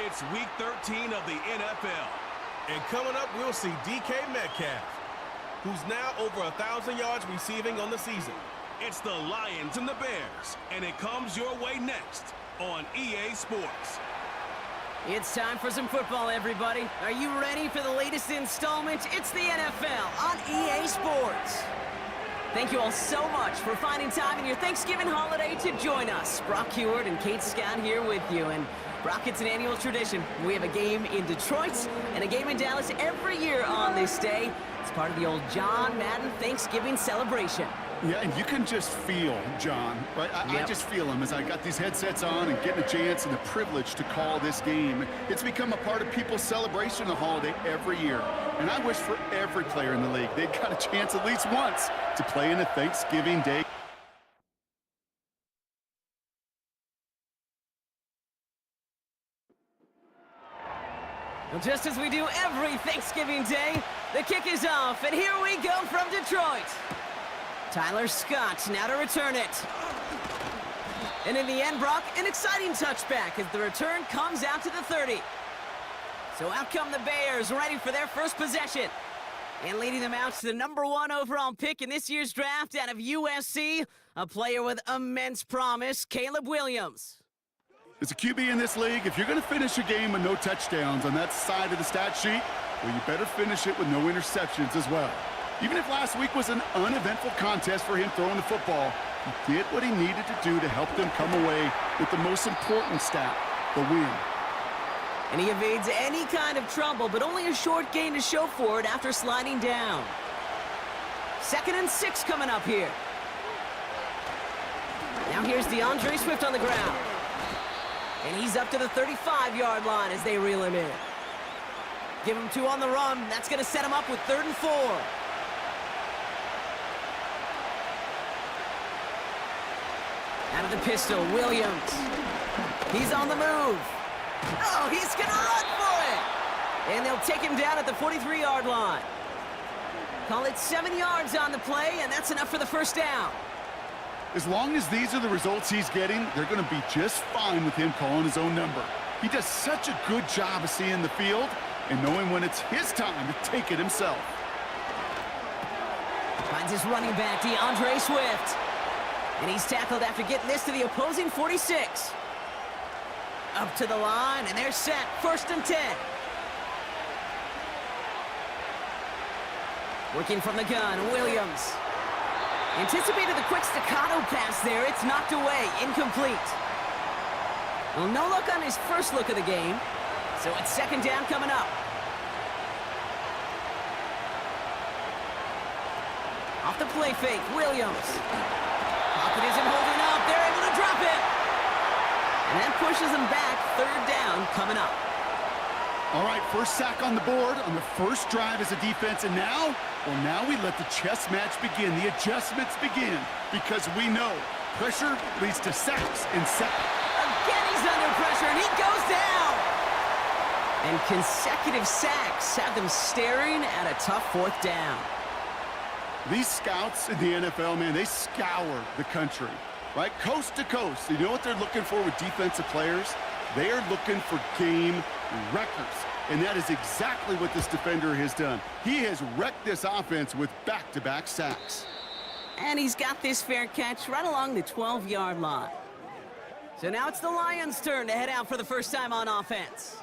It's Week 13 of the NFL. And coming up, we'll see DK Metcalf, who's now over 1,000 yards receiving on the season. It's the Lions and the Bears, and it comes your way next on EA Sports. It's time for some football, everybody. Are you ready for the latest installment? It's the NFL on EA Sports. Thank you all so much for finding time in your Thanksgiving holiday to join us. Brock Heward and Kate Scott here with you. And Brock, it's an annual tradition. We have a game in Detroit and a game in Dallas every year on this day. It's part of the old John Madden Thanksgiving celebration. Yeah, and you can just feel John, right? I just feel him as I got these headsets on and getting a chance and the privilege to call this game. It's become a part of people's celebration of the holiday every year. And I wish for every player in the league they got a chance at least once to play in a Thanksgiving Day. Well, just as we do every Thanksgiving Day, the kick is off, and here we go from Detroit. Tyler Scott now to return it. And in the end, Brock, an exciting touchback as the return comes out to the 30. So out come the Bears, ready for their first possession. And leading them out to the #1 overall pick in this year's draft out of USC, a player with immense promise, Caleb Williams. As a QB in this league, if you're going to finish a game with no touchdowns on that side of the stat sheet, well, you better finish it with no interceptions as well. Even if last week was an uneventful contest for him throwing the football, he did what he needed to do to help them come away with the most important stat, the win. And he evades any kind of trouble, but only a short gain to show for it after sliding down. 2nd and 6 coming up here. Now here's DeAndre Swift on the ground. And he's up to the 35-yard line as they reel him in. Give him 2 on the run. That's going to set him up with 3rd and 4. Out of the pistol, Williams. He's on the move. Oh, he's going to run for it! And they'll take him down at the 43-yard line. Call it 7 yards on the play, and that's enough for the first down. As long as these are the results he's getting, they're going to be just fine with him calling his own number. He does such a good job of seeing the field and knowing when it's his time to take it himself. Finds his running back, DeAndre Swift. And he's tackled after getting this to the opposing 46. Up to the line, and they're set. 1st and 10. Working from the gun, Williams. Anticipated the quick staccato pass there. It's knocked away, incomplete. Well, no luck on his first look of the game. So it's 2nd down coming up. Off the play fake, Williams. Pocket isn't holding up. They're able to drop it. And that pushes them back. 3rd down coming up. All right, first sack on the board on the first drive as a defense. And now, well, now we let the chess match begin. The adjustments begin because we know pressure leads to sacks and sacks. Again, he's under pressure, and he goes down. And consecutive sacks have them staring at a tough 4th down. These scouts in the NFL, man, they scour the country, right? Coast to coast. You know what they're looking for with defensive players? They are looking for game wreckers. And that is exactly what this defender has done. He has wrecked this offense with back-to-back sacks. And he's got this fair catch right along the 12-yard line. So now it's the Lions' turn to head out for the first time on offense.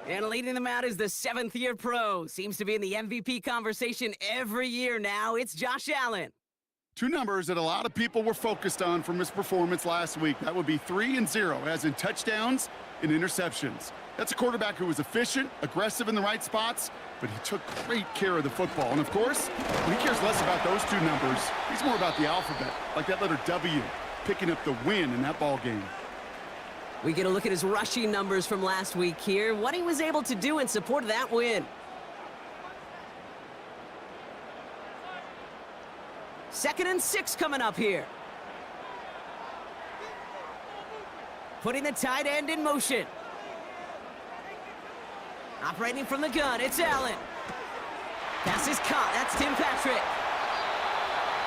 And leading them out is the 7th-year pro. Seems to be in the MVP conversation every year now. It's Josh Allen. 2 numbers that a lot of people were focused on from his performance last week. That would be 3 and 0, as in touchdowns and interceptions. That's a quarterback who was efficient, aggressive in the right spots, but he took great care of the football. And of course, he cares less about those 2 numbers. He's more about the alphabet, like that letter W, picking up the win in that ball game. We get a look at his rushing numbers from last week here, what he was able to do in support of that win. 2nd and 6 coming up here. Putting the tight end in motion. Operating from the gun, it's Allen. Pass is caught, that's Tim Patrick.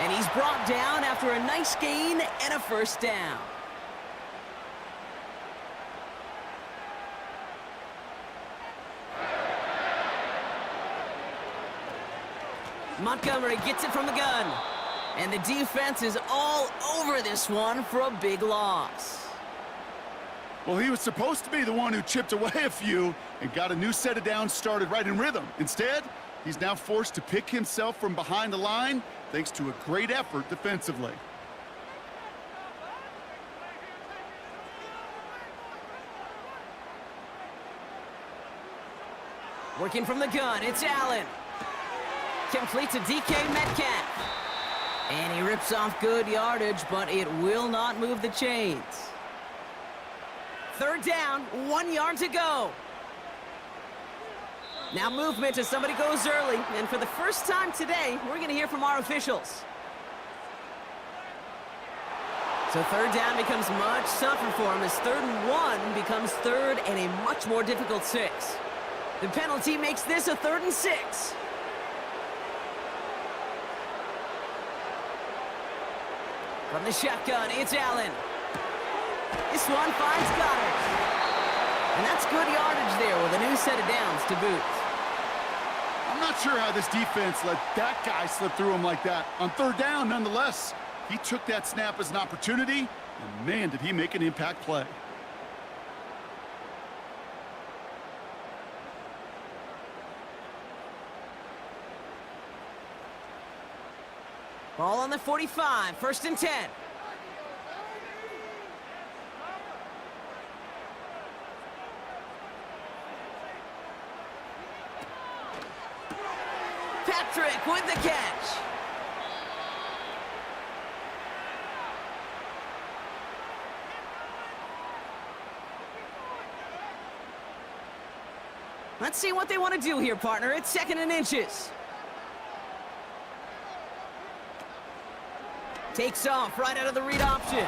And he's brought down after a nice gain and a first down. Montgomery gets it from the gun. And the defense is all over this one for a big loss. Well, he was supposed to be the one who chipped away a few and got a new set of downs started right in rhythm. Instead, he's now forced to pick himself from behind the line thanks to a great effort defensively. Working from the gun, it's Allen. Completes a DK Metcalf. And he rips off good yardage, but it will not move the chains. Third down, 1 yard to go. Now movement as somebody goes early, and for the first time today, we're going to hear from our officials. So third down becomes much tougher for him as 3rd and 1 becomes 3rd and a much more difficult 6. The penalty makes this a 3rd and 6. From the shotgun, it's Allen. This one finds Goddard. And that's good yardage there with a new set of downs to boot. I'm not sure how this defense let that guy slip through him like that. On 3rd down, nonetheless, he took that snap as an opportunity, and man, did he make an impact play. Ball on the 45, 1st and 10. Patrick with the catch. Let's see what they want to do here, partner. It's 2nd and inches. Takes off right out of the read option.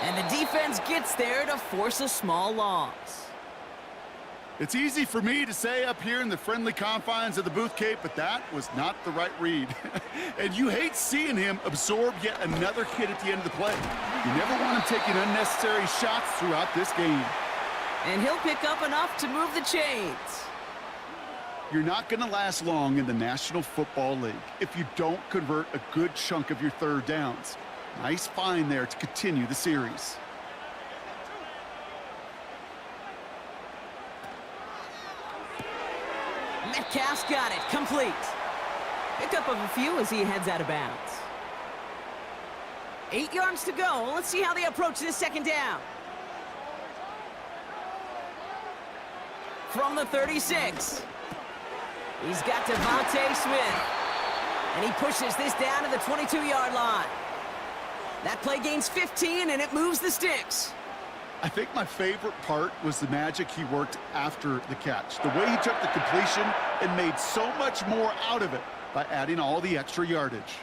And the defense gets there to force a small loss. It's easy for me to say up here in the friendly confines of the booth, Kate, but that was not the right read. And you hate seeing him absorb yet another hit at the end of the play. You never want him taking unnecessary shots throughout this game. And he'll pick up enough to move the chains. You're not going to last long in the National Football League if you don't convert a good chunk of your 3rd downs. Nice find there to continue the series. Metcalf's got it, complete. Pickup of a few as he heads out of bounds. 8 yards to go. Let's see how they approach this 2nd down. From the 36. He's got Devontae Smith. And he pushes this down to the 22-yard line. That play gains 15, and it moves the sticks. I think my favorite part was the magic he worked after the catch. The way he took the completion and made so much more out of it by adding all the extra yardage.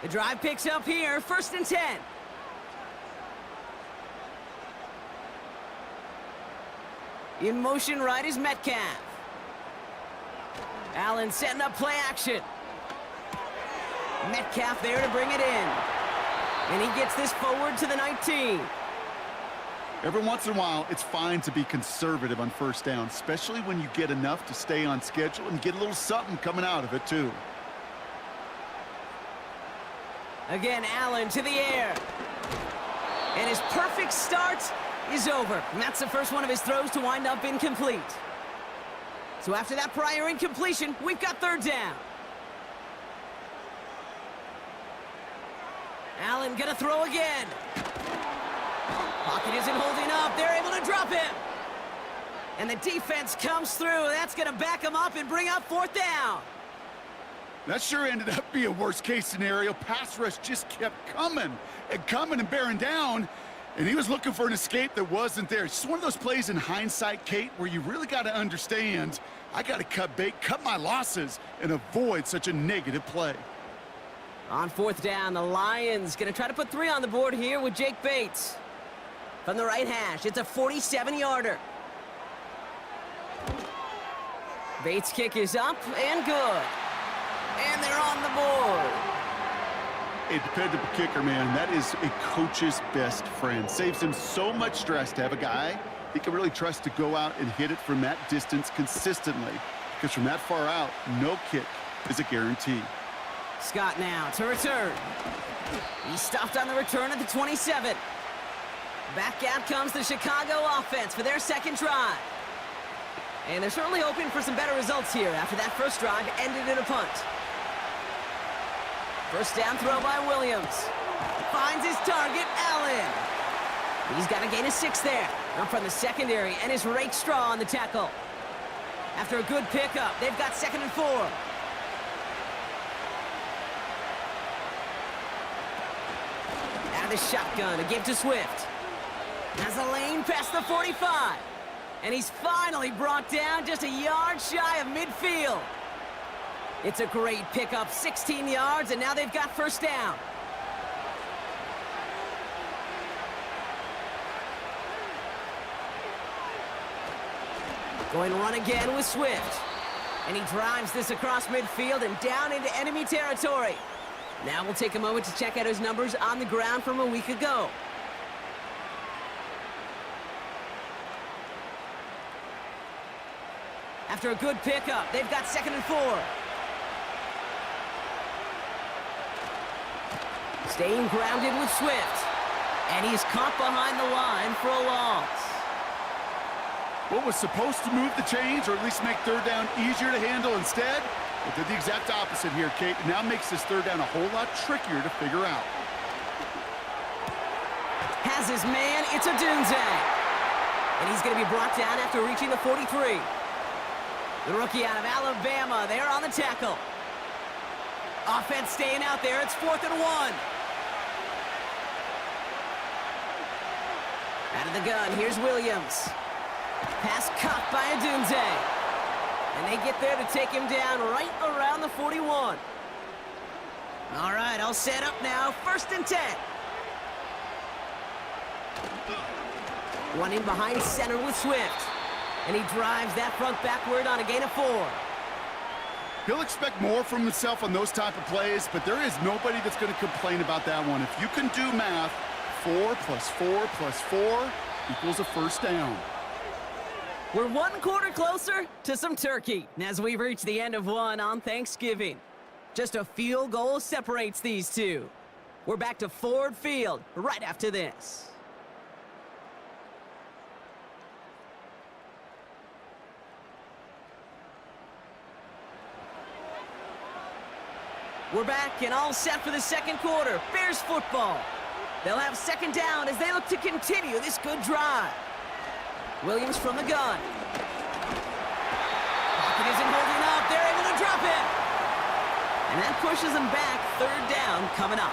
The drive picks up here, 1st and 10. In motion right is Metcalf. Allen setting up play action. Metcalf there to bring it in. And he gets this forward to the 19. Every once in a while, it's fine to be conservative on 1st down, especially when you get enough to stay on schedule and get a little something coming out of it, too. Again, Allen to the air. And his perfect start is over. And that's the first one of his throws to wind up incomplete. So after that prior incompletion, we've got 3rd down. Allen gonna throw again. Pocket isn't holding up. They're able to drop him. And the defense comes through. That's gonna back him up and bring up 4th down. That sure ended up being a worst-case scenario. Pass rush just kept coming and bearing down. And he was looking for an escape that wasn't there. It's just one of those plays in hindsight, Kate, where you really got to understand, I got to cut bait, cut my losses, and avoid such a negative play. On 4th down, the Lions going to try to put 3 on the board here with Jake Bates. From the right hash, it's a 47-yarder. Bates' kick is up and good. And they're on the board. A dependable kicker, man, that is a coach's best friend. Saves him so much stress to have a guy he can really trust to go out and hit it from that distance consistently. because from that far out, no kick is a guarantee. Scott now to return. He stopped on the return at the 27. Back out comes the Chicago offense for their second drive. And they're certainly hoping for some better results here after that first drive ended in a punt. First down throw by Williams. Finds his target, Allen. He's got a gain of 6 there. Up from the secondary and is Rake Straw on the tackle. After a good pickup, they've got 2nd and 4. Out of the shotgun, a give to Swift. Has a lane past the 45. And he's finally brought down just a yard shy of midfield. It's a great pickup, 16 yards, and now they've got first down. Going to run again with Swift. And he drives this across midfield and down into enemy territory. Now we'll take a moment to check out his numbers on the ground from a week ago. After a good pickup, they've got 2nd and 4. Staying grounded with Swift. And he's caught behind the line for a loss. What was supposed to move the chains, or at least make third down easier to handle instead, it did the exact opposite here, Kate. It now makes this third down a whole lot trickier to figure out. Has his man, it's a Dunze. And he's going to be brought down after reaching the 43. The rookie out of Alabama, there on the tackle. Offense staying out there, it's 4th and 1. Out of the gun, here's Williams. Pass caught by Dunze. And they get there to take him down right around the 41. All right, all set up now, 1st and 10. One in behind center with Swift. And he drives that front backward on a gain of 4. He'll expect more from himself on those type of plays, but there is nobody that's going to complain about that one. If you can do math, 4 plus 4 plus 4 equals a first down. We're 1 quarter closer to some turkey as we reach the end of one on Thanksgiving. Just a field goal separates these two. We're back to Ford Field right after this. We're back and all set for the second quarter. Bears football. They'll have 2nd down as they look to continue this good drive. Williams from the gun. Pocket isn't holding up. They're able to drop it. And that pushes them back. 3rd down coming up.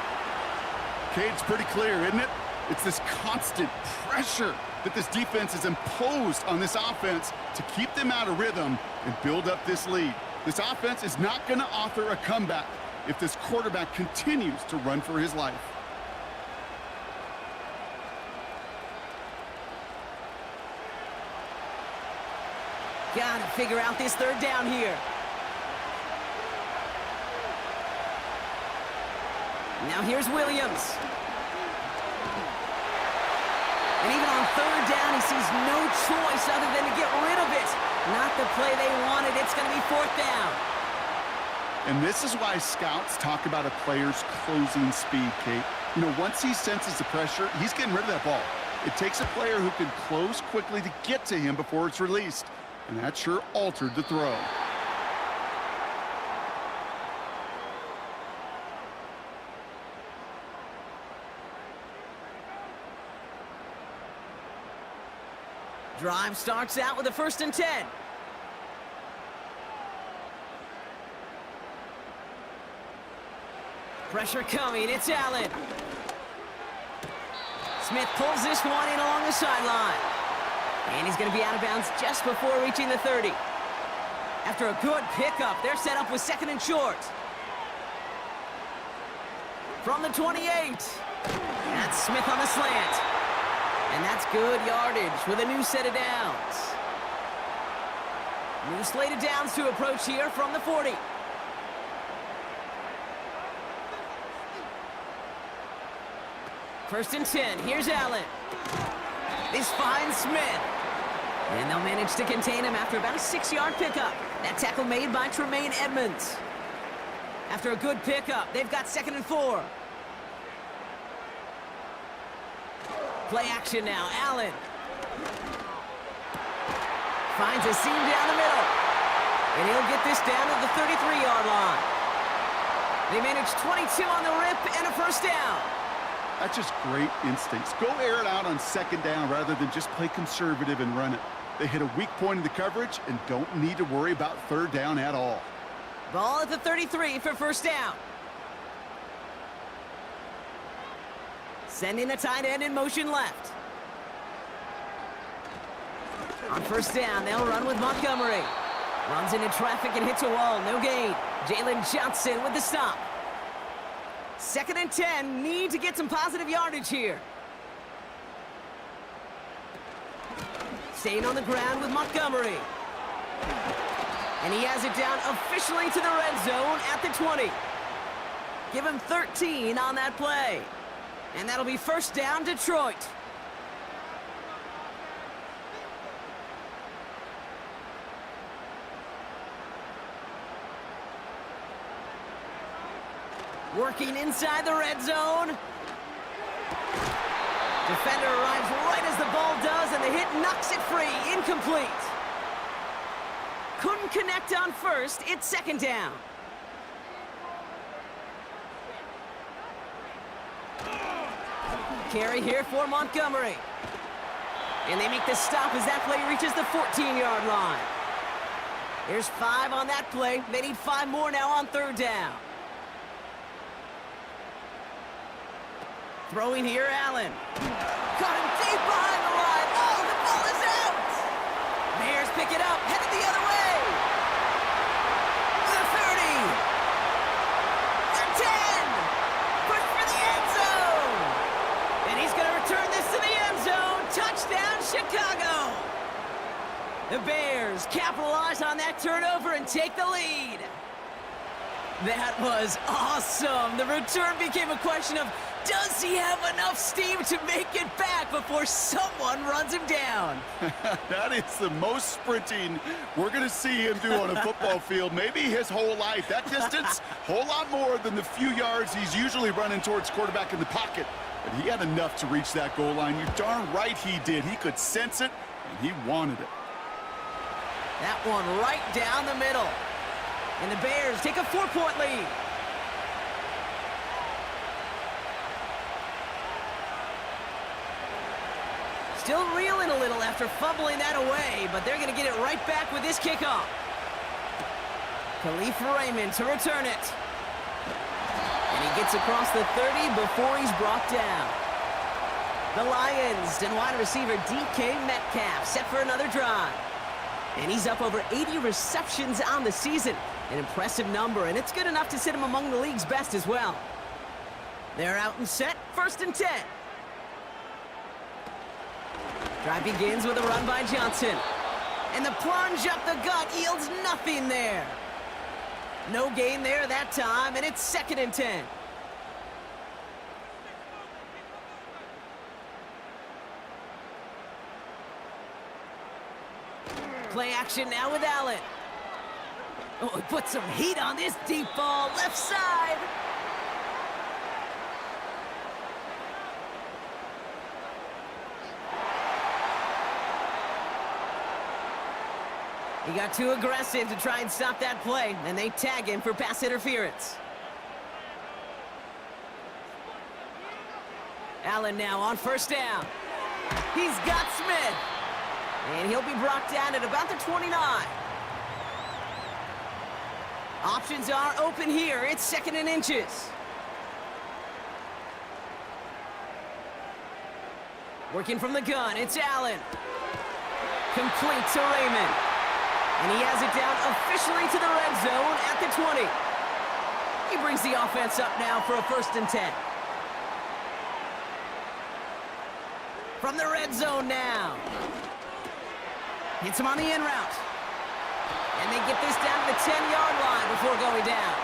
Kate, it's pretty clear, isn't it? It's this constant pressure that this defense has imposed on this offense to keep them out of rhythm and build up this lead. This offense is not going to author a comeback if this quarterback continues to run for his life. Gotta figure out this 3rd down here. Now here's Williams. And even on 3rd down, he sees no choice other than to get rid of it. Not the play they wanted. It's going to be 4th down. And this is why scouts talk about a player's closing speed, Kate. You know, once he senses the pressure, he's getting rid of that ball. It takes a player who can close quickly to get to him before it's released. And that sure altered the throw. Drive starts out with a 1st and 10. Pressure coming, it's Allen. Smith pulls this one in along the sideline. And he's going to be out of bounds just before reaching the 30. After a good pickup, they're set up with 2nd and short. From the 28. That's Smith on the slant. And that's good yardage with a new set of downs. New slate of downs to approach here from the 40. First and 10. Here's Allen. This finds Smith. And they'll manage to contain him after about a 6-yard pickup. That tackle made by Tremaine Edmonds. After a good pickup, they've got 2nd and 4. Play action now, Allen. Finds a seam down the middle. And he'll get this down to the 33-yard line. They manage 22 on the rip and a first down. That's just great instincts. Go air it out on 2nd down rather than just play conservative and run it. They hit a weak point in the coverage and don't need to worry about 3rd down at all. Ball at the 33 for first down. Sending the tight end in motion left. On first down, they'll run with Montgomery. Runs into traffic and hits a wall. No gain. Jalen Johnson with the stop. 2nd and 10. Need to get some positive yardage here. Staying on the ground with Montgomery. And he has it down officially to the red zone at the 20. Give him 13 on that play. And that'll be first down, Detroit. Working inside the red zone. Defender arrives right as the ball does, and the hit knocks it free. Incomplete. Couldn't connect on first. It's 2nd down. Carry here for Montgomery. And they make the stop as that play reaches the 14-yard line. There's 5 on that play. They need 5 more now on 3rd down. Throwing here, Allen. Caught him deep behind the line. Oh, the ball is out! Bears pick it up, headed the other way. The 30. The 10. Push for the end zone. And he's going to return this to the end zone. Touchdown, Chicago. The Bears capitalize on that turnover and take the lead. That was awesome. The return became a question of, does he have enough steam to make it back before someone runs him down? That is the most sprinting we're going to see him do on a football field, maybe his whole life. That distance, whole lot more than the few yards he's usually running towards quarterback in the pocket. But he had enough to reach that goal line. You're darn right he did. He could sense it, and he wanted it. That one right down the middle. And the Bears take a 4-point lead. Still reeling a little after fumbling that away, but they're going to get it right back with this kickoff. Khalif Raymond to return it. And he gets across the 30 before he's brought down. The Lions and wide receiver DK Metcalf set for another drive. And he's up over 80 receptions on the season. An impressive number, and it's good enough to sit him among the league's best as well. They're out and set, 1st and 10. Drive begins with a run by Johnson. And the plunge up the gut yields nothing there. No gain there that time, and it's 2nd and 10. Play action now with Allen. Oh, he put some heat on this deep ball, left side. He got too aggressive to try and stop that play, and they tag him for pass interference. Allen now on 1st down. He's got Smith. And he'll be brought down at about the 29. Options are open here. It's 2nd and inches. Working from the gun, it's Allen. Complete to Raymond. And he has it down officially to the red zone at the 20. He brings the offense up now for a 1st and 10. From the red zone now. Hits him on the in route. And they get this down to the 10-yard line before going down.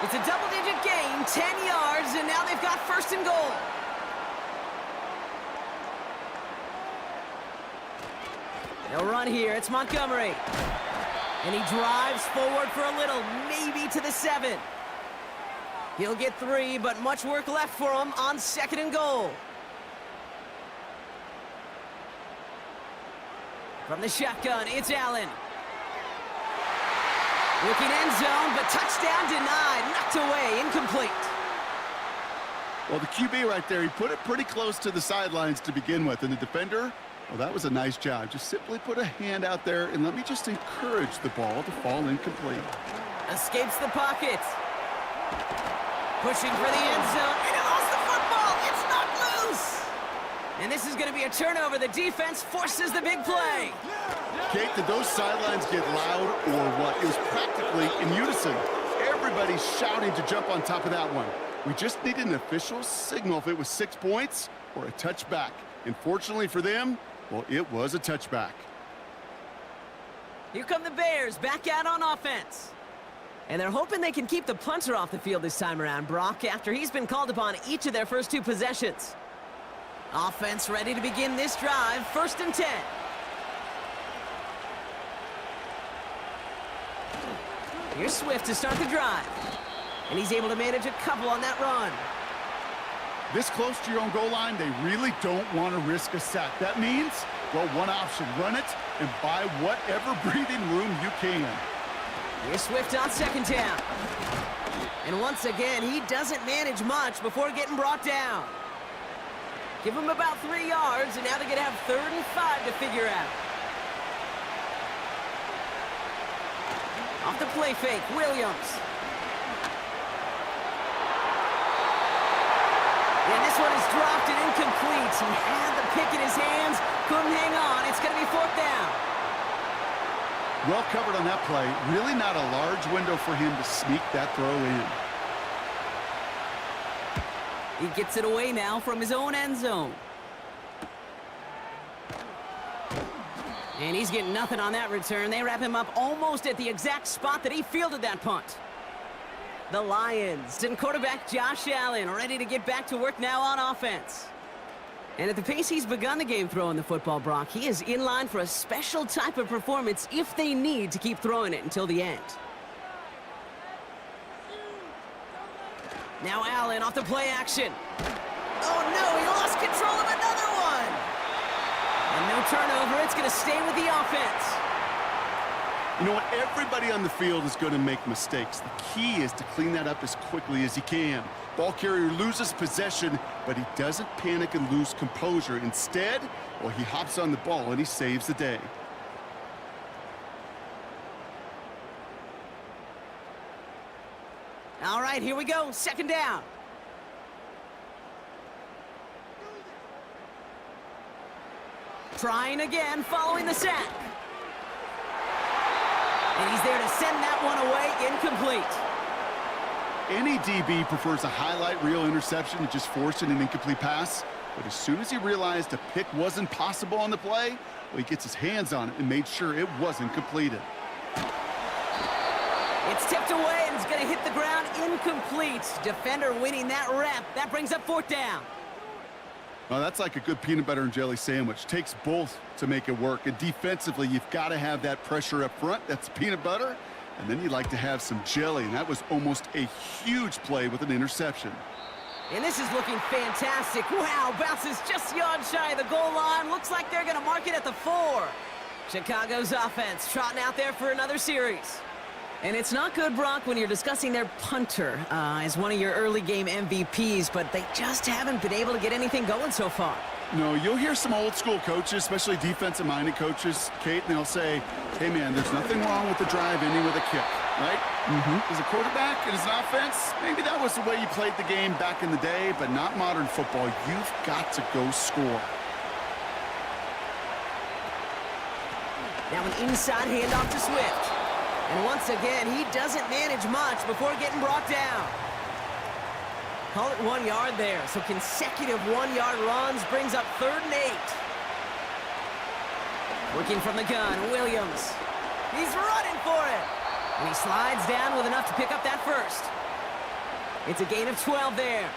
It's a double-digit gain, 10 yards, and now they've got 1st and goal. They'll run here. It's Montgomery. And he drives forward for a little, maybe to the 7. He'll get 3, but much work left for him on 2nd and goal. From the shotgun, it's Allen. Looking end zone, but touchdown denied. Knocked away, incomplete. Well, the QB right there, he put it pretty close to the sidelines to begin with. And the defender, well, that was a nice job. Just simply put a hand out there, and let me just encourage the ball to fall incomplete. Escapes the pocket. Pushing for the end zone, and he lost the football. It's knocked loose. And this is going to be a turnover. The defense forces the big play. Kate, did those sidelines get loud or what? It was practically in unison. Everybody's shouting to jump on top of that one. We just needed an official signal if it was 6 points or a touchback. And fortunately for them, well, it was a touchback. Here come the Bears back out on offense. And they're hoping they can keep the punter off the field this time around, Brock, after he's been called upon each of their first 2 possessions. Offense ready to begin this drive, 1st and 10. Here's Swift to start the drive. And he's able to manage a couple on that run. This close to your own goal line, they really don't want to risk a sack. That means, well, one option, run it and buy whatever breathing room you can. Here's Swift on 2nd down. And once again, he doesn't manage much before getting brought down. Give him about 3 yards, and now they're going to have 3rd and 5 to figure out. Off the play fake, Williams. And this one is dropped and incomplete. He had the pick in his hands, couldn't hang on. It's going to be 4th down. Well covered on that play. Really not a large window for him to sneak that throw in. He gets it away now from his own end zone. And he's getting nothing on that return. They wrap him up almost at the exact spot that he fielded that punt. The Lions and quarterback Josh Allen ready to get back to work now on offense. And at the pace he's begun the game throwing the football, Brock, he is in line for a special type of performance if they need to keep throwing it until the end. Now Allen off the play action. Oh no, he lost control of another one. And no turnover, it's going to stay with the offense. You know what? Everybody on the field is going to make mistakes. The key is to clean that up as quickly as he can. Ball carrier loses possession, but he doesn't panic and lose composure. Instead, well, he hops on the ball and he saves the day. All right, here we go. 2nd down. Trying again, following the sack. And he's there to send that one away, incomplete. Any DB prefers a highlight reel interception to just forcing an incomplete pass. But as soon as he realized a pick wasn't possible on the play, well, he gets his hands on it and made sure it wasn't completed. It's tipped away and it's going to hit the ground incomplete. Defender winning that rep. That brings up 4th down. Well, that's like a good peanut butter and jelly sandwich. Takes both to make it work. And defensively, you've got to have that pressure up front. That's peanut butter. And then you'd like to have some jelly. And that was almost a huge play with an interception. And this is looking fantastic. Wow, bounces just yards shy of the goal line. Looks like they're going to mark it at the 4. Chicago's offense trotting out there for another series. And it's not good, Brock, when you're discussing their punter as one of your early game MVPs, but they just haven't been able to get anything going so far. No, you'll hear some old school coaches, especially defensive-minded coaches, Kate, and they'll say, hey, man, there's nothing wrong with the drive ending with a kick, right? As a quarterback and as an offense, maybe that was the way you played the game back in the day, but not modern football. You've got to go score. Now an inside handoff to Swift. And once again, he doesn't manage much before getting brought down. Call it 1 yard there. So consecutive 1-yard runs brings up 3rd and 8. Working from the gun, Williams. He's running for it. And he slides down with enough to pick up that first. It's a gain of 12 there.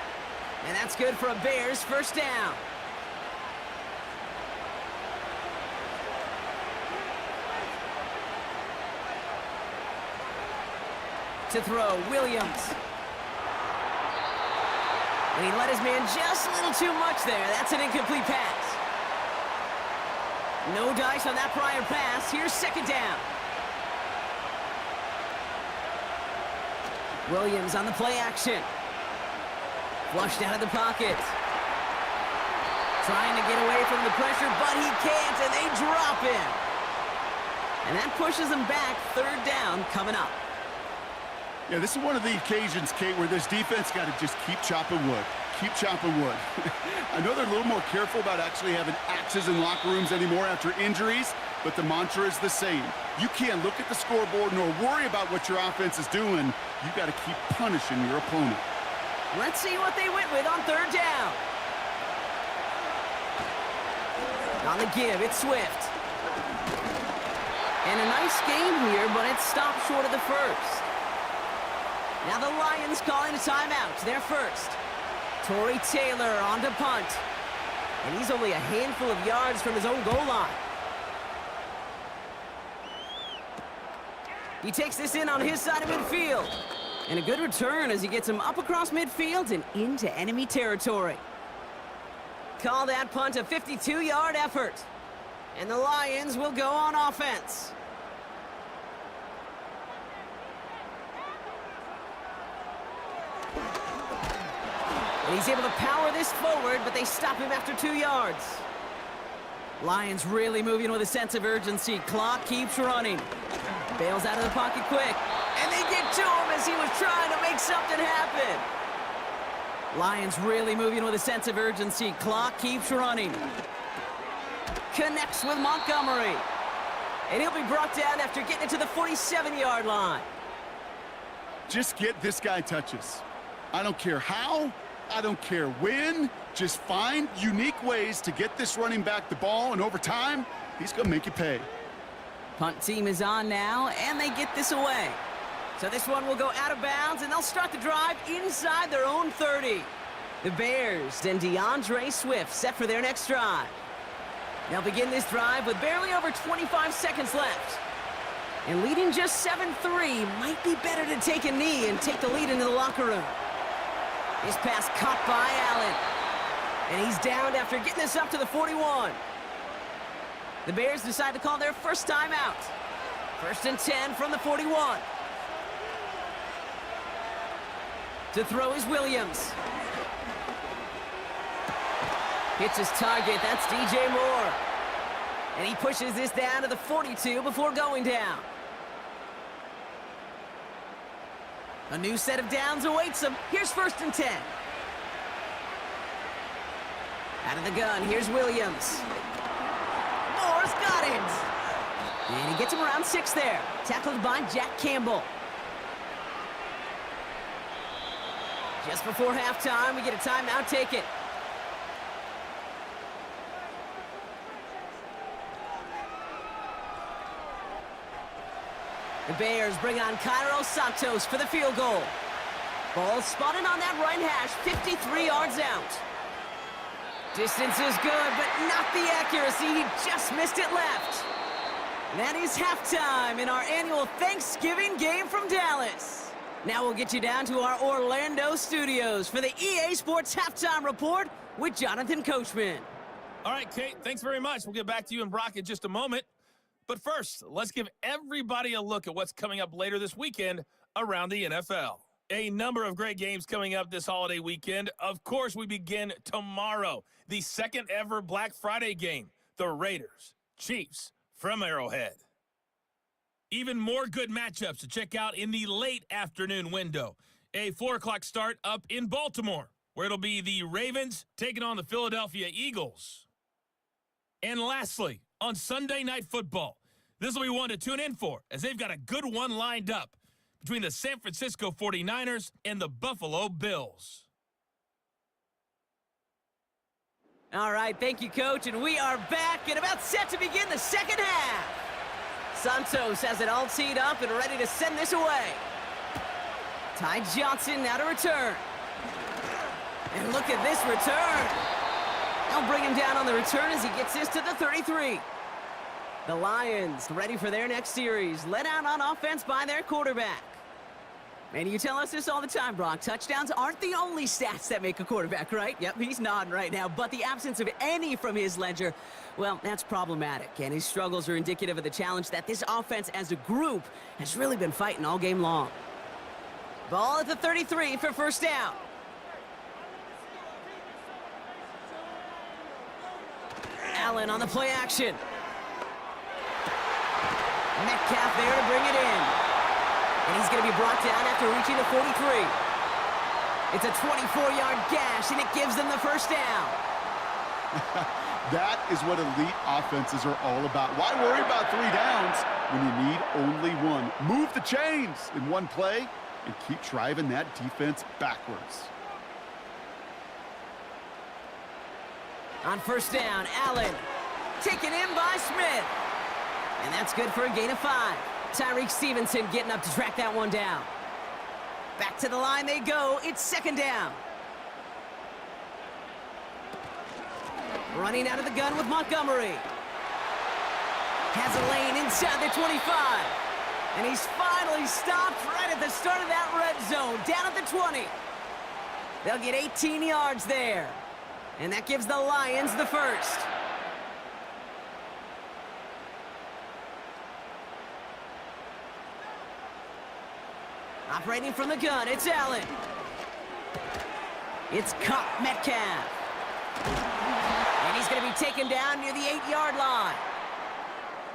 And that's good for a Bears 1st down. To throw, Williams. And he let his man just a little too much there. That's an incomplete pass. No dice on that prior pass. Here's second down. Williams on the play action. Flushed out of the pocket. Trying to get away from the pressure, but he can't, and they drop him. And that pushes them back. Third down coming up. Yeah, this is one of the occasions, Kate, where this defense got to just keep chopping wood. Keep chopping wood. I know they're a little more careful about actually having axes in locker rooms anymore after injuries, but the mantra is the same. You can't look at the scoreboard nor worry about what your offense is doing. You got to keep punishing your opponent. Let's see what they went with on third down. On the give, it's Swift. And a nice game here, but it's stopped short of the first. Now the Lions calling a timeout. They're first. Torrey Taylor on to punt. And he's only a handful of yards from his own goal line. He takes this in on his side of midfield. And a good return as he gets him up across midfield and into enemy territory. Call that punt a 52-yard effort. And the Lions will go on offense. And he's able to power this forward, but they stop him after 2 yards. Lions really moving with a sense of urgency. Clock keeps running. Bails out of the pocket quick. And they get to him as he was trying to make something happen. Lions really moving with a sense of urgency. Clock keeps running. Connects with Montgomery. And he'll be brought down after getting it to the 47-yard line. Just get this guy touches. I don't care how. I don't care when. Just find unique ways to get this running back the ball, and over time, he's going to make you pay. Punt team is on now, and they get this away. So this one will go out of bounds, and they'll start the drive inside their own 30. The Bears and DeAndre Swift set for their next drive. They'll begin this drive with barely over 25 seconds left. And leading just 7-3, might be better to take a knee and take the lead into the locker room. This pass caught by Allen. And he's downed after getting this up to the 41. The Bears decide to call their first timeout. 1st and 10 from the 41. To throw is Williams. Hits his target. That's DJ Moore. And he pushes this down to the 42 before going down. A new set of downs awaits him. Here's 1st and 10. Out of the gun, here's Williams. Moore's got it. And he gets him around 6 there. Tackled by Jack Campbell. Just before halftime, we get a timeout taken. The Bears bring on Cairo Santos for the field goal. Ball spotted on that right hash, 53 yards out. Distance is good, but not the accuracy. He just missed it left. That is halftime in our annual Thanksgiving game from Dallas. Now we'll get you down to our Orlando studios for the EA Sports Halftime Report with Jonathan Coachman. All right, Kate, thanks very much. We'll get back to you and Brock in just a moment. But first, let's give everybody a look at what's coming up later this weekend around the NFL. A number of great games coming up this holiday weekend. Of course, we begin tomorrow. The second ever Black Friday game. The Raiders, Chiefs from Arrowhead. Even more good matchups to check out in the late afternoon window. A 4 o'clock start up in Baltimore, where it'll be the Ravens taking on the Philadelphia Eagles. And lastly, on Sunday Night Football, this will be one to tune in for, as they've got a good one lined up between the San Francisco 49ers and the Buffalo Bills. All right, thank you, Coach, and we are back and about set to begin the second half. Santos has it all teed up and ready to send this away. Ty Johnson now to return. And look at this return. They'll bring him down on the return as he gets this to the 33. The Lions ready for their next series, led out on offense by their quarterback. And you tell us this all the time, Brock. Touchdowns aren't the only stats that make a quarterback, right? Yep, he's nodding right now. But the absence of any from his ledger, well, that's problematic. And his struggles are indicative of the challenge that this offense as a group has really been fighting all game long. Ball at the 33 for first down. Allen on the play action. Metcalf there to bring it in. And he's going to be brought down after reaching the 43. It's a 24-yard gash, and it gives them the first down. That is what elite offenses are all about. Why worry about 3 downs when you need only one? Move the chains in one play and keep driving that defense backwards. On first down, Allen taken in by Smith. And that's good for a gain of 5. Tyreek Stevenson getting up to track that one down. Back to the line they go. It's second down. Running out of the gun with Montgomery. Has a lane inside the 25. And he's finally stopped right at the start of that red zone. Down at the 20. They'll get 18 yards there. And that gives the Lions the first. Operating from the gun, it's Allen. It's caught Metcalf. And he's going to be taken down near the 8-yard line.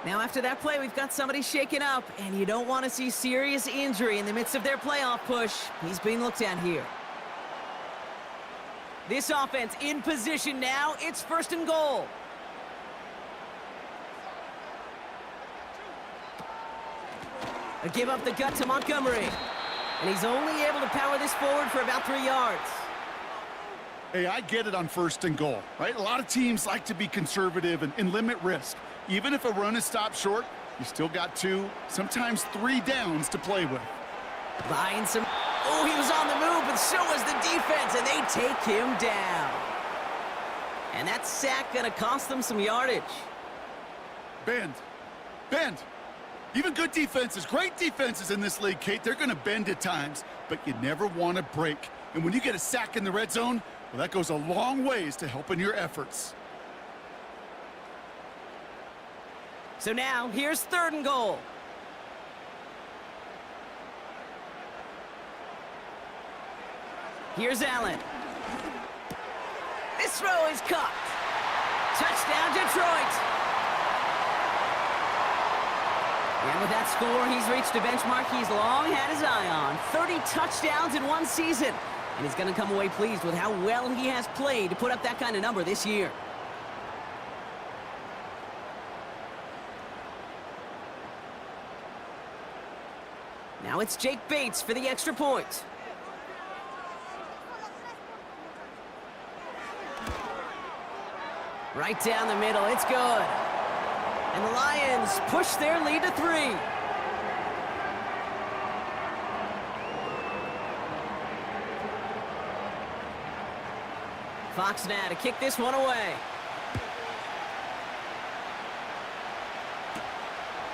Now, after that play, we've got somebody shaken up, and you don't want to see serious injury in the midst of their playoff push. He's being looked at here. This offense in position now. It's first and goal. A give up the gut to Montgomery. And he's only able to power this forward for about 3 yards. Hey, I get it on first and goal, right? A lot of teams like to be conservative and limit risk. Even if a run is stopped short, you still got 2, sometimes 3 downs to play with. Buying some... Oh, he was on the move, but so was the defense, and they take him down. And that sack going to cost them some yardage. Bend. Bend. Even good defenses, great defenses in this league, Kate, they're going to bend at times, but you never want to break. And when you get a sack in the red zone, well, that goes a long ways to helping your efforts. So now, here's third and goal. Here's Allen. This throw is caught. Touchdown, Detroit. And with that score, he's reached a benchmark he's long had his eye on. 30 touchdowns in one season. And he's going to come away pleased with how well he has played to put up that kind of number this year. Now it's Jake Bates for the extra point. Right down the middle, it's good. And the Lions push their lead to 3. Fox now to kick this one away.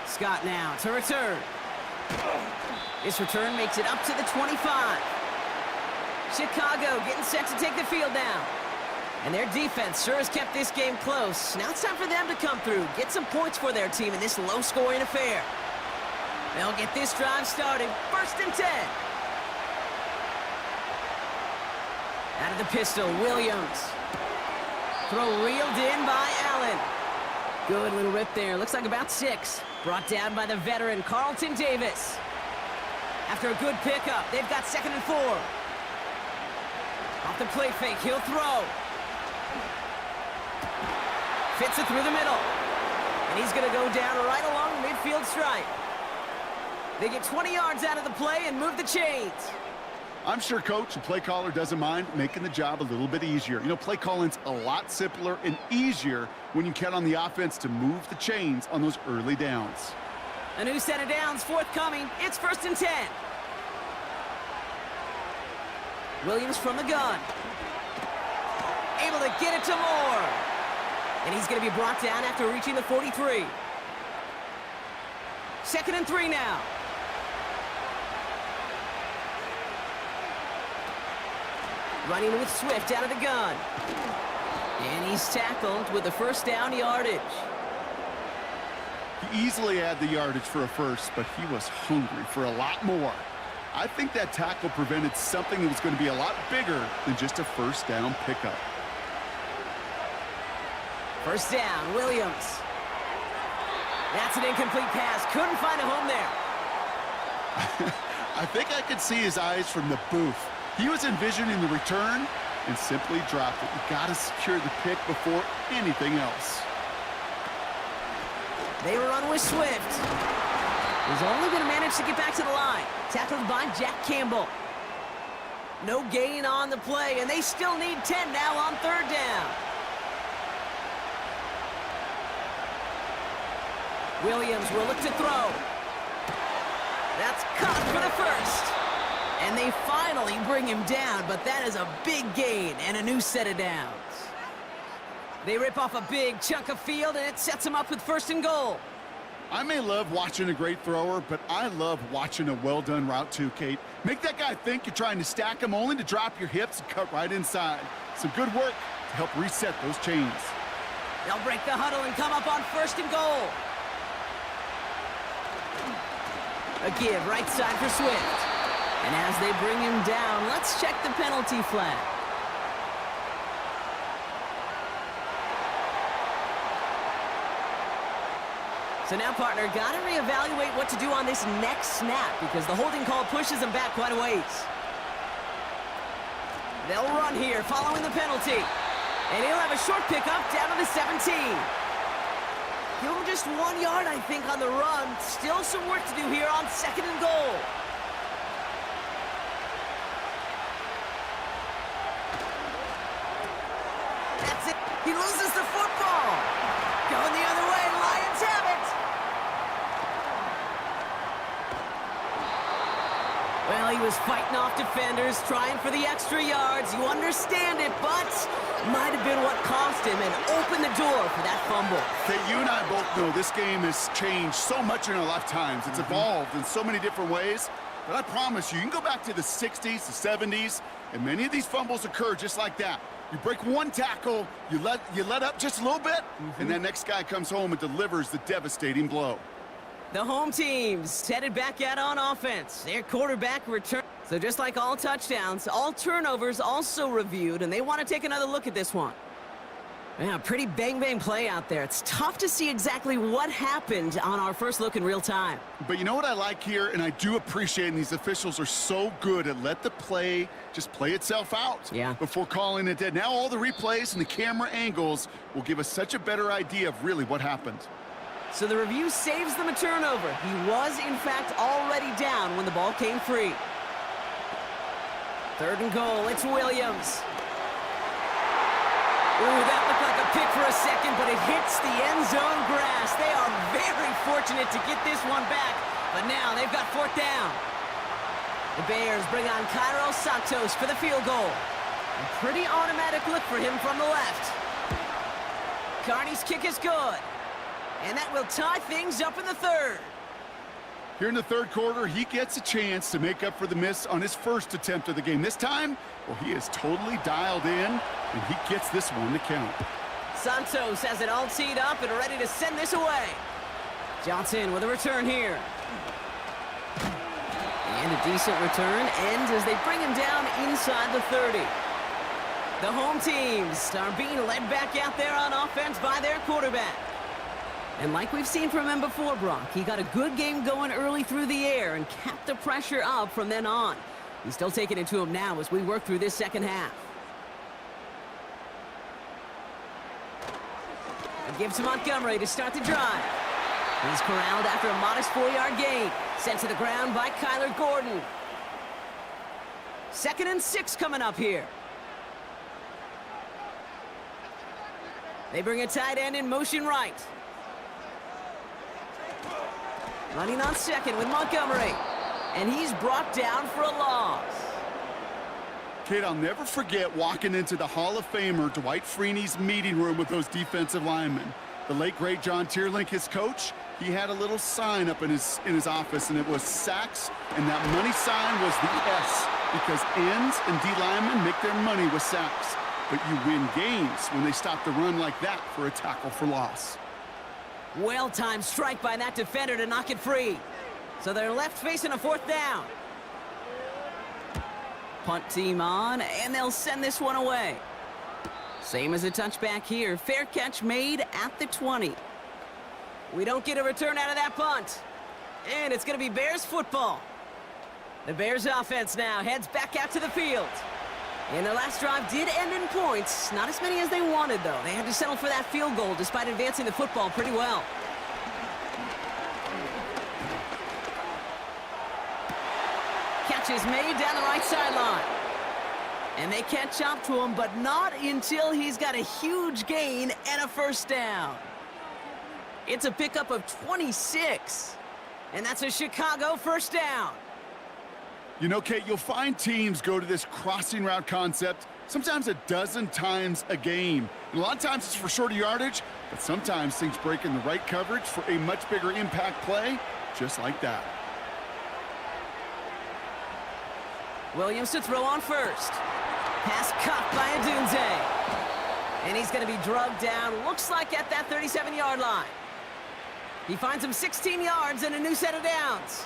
Scott now to return. This return makes it up to the 25. Chicago getting set to take the field down. And their defense sure has kept this game close. Now it's time for them to come through, get some points for their team in this low-scoring affair. They'll get this drive started. First and 10. Out of the pistol, Williams. Throw reeled in by Allen. Good little rip there. Looks like about 6. Brought down by the veteran, Carlton Davis. After a good pickup, they've got 2nd and 4. Off the play fake, he'll throw. Fits it through the middle. And he's going to go down right along the midfield stripe. They get 20 yards out of the play and move the chains. I'm sure coach and play caller doesn't mind making the job a little bit easier. You know, play calling's a lot simpler and easier when you count on the offense to move the chains on those early downs. A new set of downs forthcoming. It's 1st and 10. Williams from the gun. Able to get it to Moore. And he's going to be brought down after reaching the 43. 2nd and 3 now. Running with Swift out of the gun. And he's tackled with the first down yardage. He easily had the yardage for a first, but he was hungry for a lot more. I think that tackle prevented something that was going to be a lot bigger than just a first down pickup. First down, Williams. That's an incomplete pass. Couldn't find a home there. I think I could see his eyes from the booth. He was envisioning the return and simply dropped it. You got to secure the pick before anything else. They run with Swift. He's only going to manage to get back to the line. Tackled by Jack Campbell. No gain on the play, and they still need 10 now on third down. Williams will look to throw. That's caught for the first. And they finally bring him down, but that is a big gain and a new set of downs. They rip off a big chunk of field, and it sets them up with first and goal. I may love watching a great thrower, but I love watching a well-done route too, Kate. Make that guy think you're trying to stack him only to drop your hips and cut right inside. Some good work to help reset those chains. They'll break the huddle and come up on first and goal. A give right side for Swift. And as they bring him down, let's check the penalty flag. So now, partner, got to reevaluate what to do on this next snap because the holding call pushes him back quite a ways. They'll run here following the penalty. And he'll have a short pickup down to the 17. Give him just 1 yard, I think, on the run. Still some work to do here on second and goal. That's it. He loses the football. Going the other way. Lions have it. Well, he was fighting off defenders, trying for the extra yards. You understand it, but might have been what cost him and opened the door for that fumble. Hey, you and I both know this game has changed so much in our lifetimes. It's evolved in so many different ways. But I promise you can go back to the 60s, the 70s, and many of these fumbles occur just like that. You break one tackle, you let up just a little bit, and that next guy comes home and delivers the devastating blow. The home team's headed back out on offense. Their quarterback return. So just like all touchdowns, all turnovers also reviewed, and they want to take another look at this one. Yeah, pretty bang-bang play out there. It's tough to see exactly what happened on our first look in real time. But you know what I like here, and I do appreciate, and these officials are so good at let the play just play itself out before calling it dead. Now all the replays and the camera angles will give us such a better idea of really what happened. So the review saves them a turnover. He was, in fact, already down when the ball came free. Third and goal, it's Williams. Ooh, that looked like a pick for a second, but it hits the end zone grass. They are very fortunate to get this one back, but now they've got fourth down. The Bears bring on Cairo Santos for the field goal. A pretty automatic look for him from the left. Carney's kick is good. And that will tie things up in the third. Here in the third quarter, he gets a chance to make up for the miss on his first attempt of the game. This time, well, he is totally dialed in, and he gets this one to count. Santos has it all teed up and ready to send this away. Johnson with a return here. And a decent return ends as they bring him down inside the 30. The home teams are being led back out there on offense by their quarterback. And like we've seen from him before, Brock, he got a good game going early through the air and kept the pressure up from then on. He's still taking it to him now as we work through this second half. A give to Montgomery to start the drive. He's corralled after a modest 4-yard gain. Sent to the ground by Kyler Gordon. 2nd and 6 coming up here. They bring a tight end in motion right. Running on second with Montgomery. And he's brought down for a loss. Kate, I'll never forget walking into the Hall of Famer Dwight Freeney's meeting room with those defensive linemen. The late, great John Tierlink, his coach, he had a little sign up in his office, and it was sacks, and that money sign was the S because ends and D linemen make their money with sacks. But you win games when they stop the run like that for a tackle for loss. Well-timed strike by that defender to knock it free. So they're left facing a 4th down. Punt team on, and they'll send this one away. Same as a touchback here. Fair catch made at the 20. We don't get a return out of that punt. And it's going to be Bears football. The Bears offense now heads back out to the field. And their last drive did end in points. Not as many as they wanted, though. They had to settle for that field goal despite advancing the football pretty well. Catch is made down the right sideline. And they catch up to him, but not until he's got a huge gain and a first down. It's a pickup of 26. And that's a Chicago first down. You know, Kate, you'll find teams go to this crossing route concept sometimes a dozen times a game. And a lot of times it's for shorter yardage, but sometimes things break in the right coverage for a much bigger impact play, just like that. Williams to throw on first. Pass caught by Adunze. And he's going to be drugged down, looks like at that 37-yard line. He finds him 16 yards and a new set of downs.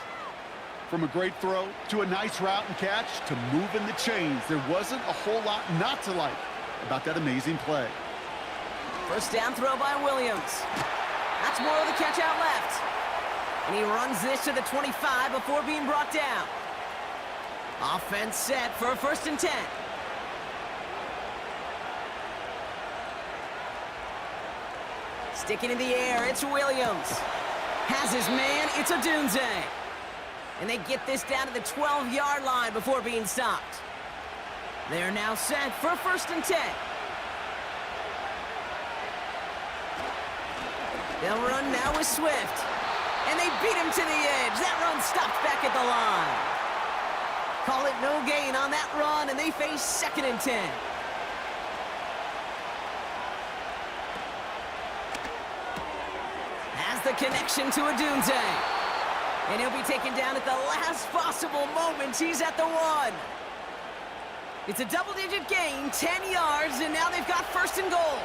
From a great throw to a nice route and catch to moving the chains, there wasn't a whole lot not to like about that amazing play. First down throw by Williams. That's more of the catch out left. And he runs this to the 25 before being brought down. Offense set for a 1st and 10. Sticking in the air, it's Williams. Has his man, it's Adunze. And they get this down to the 12-yard line before being stopped. They're now set for a 1st and 10. They'll run now with Swift. And they beat him to the edge. That run stopped back at the line. Call it no gain on that run, and they face 2nd and 10. Has the connection to Adunze. And he'll be taken down at the last possible moment. He's at the 1. It's a double-digit gain, 10 yards, and now they've got 1st and goal.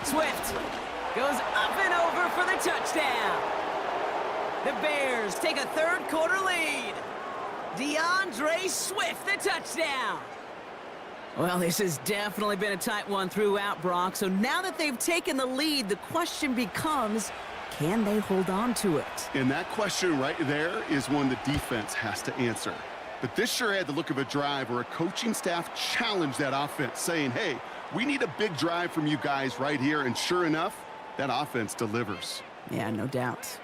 Swift goes up and over for the touchdown. The Bears take a 3rd quarter lead. DeAndre Swift, the touchdown. Well, this has definitely been a tight one throughout, Brock. So now that they've taken the lead, the question becomes, can they hold on to it? And that question right there is one the defense has to answer. But this sure had the look of a drive where a coaching staff challenged that offense, saying, hey, we need a big drive from you guys right here. And sure enough, that offense delivers. Yeah, no doubt.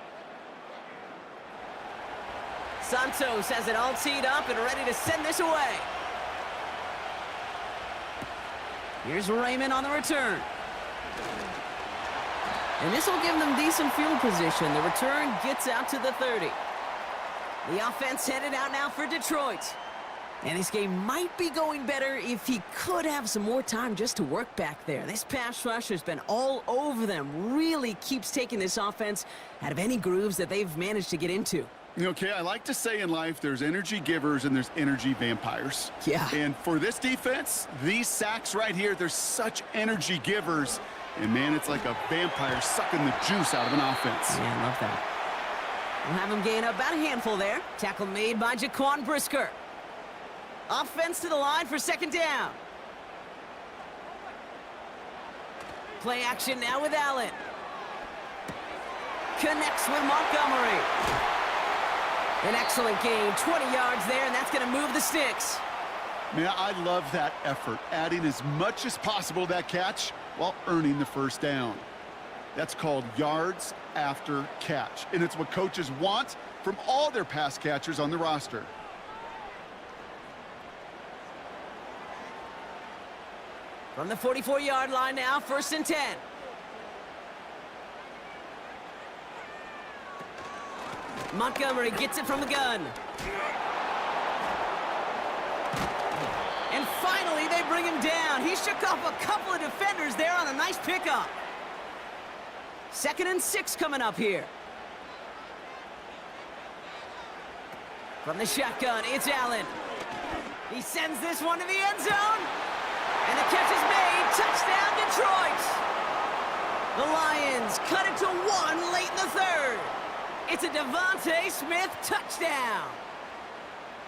Santos has it all teed up and ready to send this away. Here's Raymond on the return. And this will give them decent field position. The return gets out to the 30. The offense headed out now for Detroit. And this game might be going better if he could have some more time just to work back there. This pass rush has been all over them. Really keeps taking this offense out of any grooves that they've managed to get into. Okay, I like to say in life there's energy givers and there's energy vampires. Yeah. And for this defense, these sacks right here, they're such energy givers. And, man, it's like a vampire sucking the juice out of an offense. Yeah, I love that. We'll have him gain about a handful there. Tackle made by Jaquan Brisker. Offense to the line for 2nd down. Play action now with Allen. Connects with Montgomery. An excellent gain, 20 yards there, and that's going to move the sticks. Man, I love that effort, adding as much as possible to that catch while earning the first down. That's called yards after catch, and it's what coaches want from all their pass catchers on the roster. From the 44-yard line now, 1st and 10. Montgomery gets it from the gun. And finally, they bring him down. He shook off a couple of defenders there on a nice pickup. 2nd and 6 coming up here. From the shotgun, it's Allen. He sends this one to the end zone. And the catch is made. Touchdown, Detroit. The Lions cut it to 1 late in the third. It's a Devontae Smith touchdown.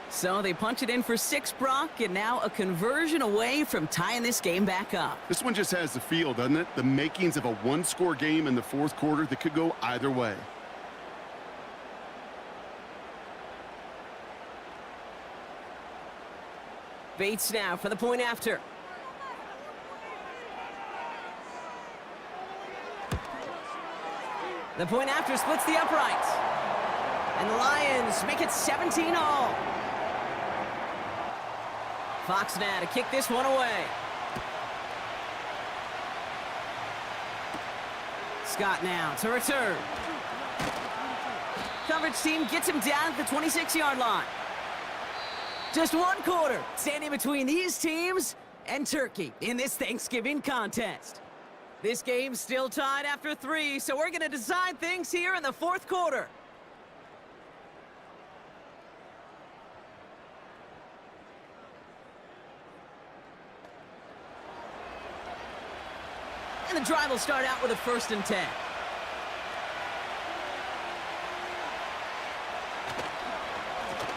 So they punch it in for 6, Brock, and now a conversion away from tying this game back up. This one just has the feel, doesn't it? The makings of a one-score game in the fourth quarter that could go either way. Bates now for the point after. The point after splits the uprights. And the Lions make it 17 all. Fox now to kick this one away. Scott now to return. Coverage team gets him down at the 26-yard line. Just 1 quarter standing between these teams and Turkey in this Thanksgiving contest. This game's still tied after 3, so we're going to decide things here in the fourth quarter. And the drive will start out with a 1st and 10.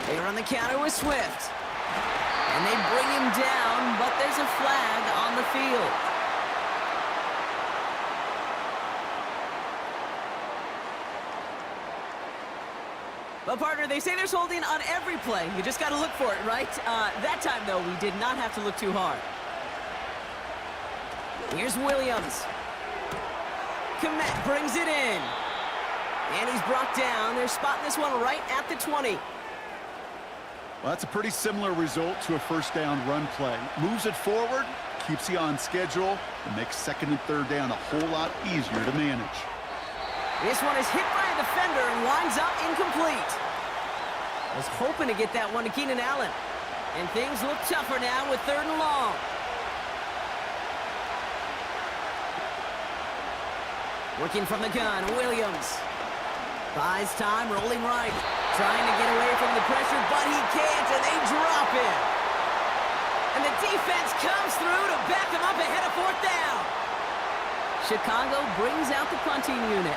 They run the counter with Swift. And they bring him down, but there's a flag on the field. Well, partner, they say there's holding on every play. You just got to look for it, right? That time, though, we did not have to look too hard. Here's Williams. Komet brings it in. And he's brought down. They're spotting this one right at the 20. Well, that's a pretty similar result to a first down run play. Moves it forward, keeps you on schedule, and makes 2nd and 3rd down a whole lot easier to manage. This one is hit by a defender and winds up incomplete. Was hoping to get that one to Keenan Allen. And things look tougher now with 3rd and long. Working from the gun, Williams. Buys time, rolling right. Trying to get away from the pressure, but he can't, and they drop him. And the defense comes through to back him up ahead of 4th down. Chicago brings out the punting unit.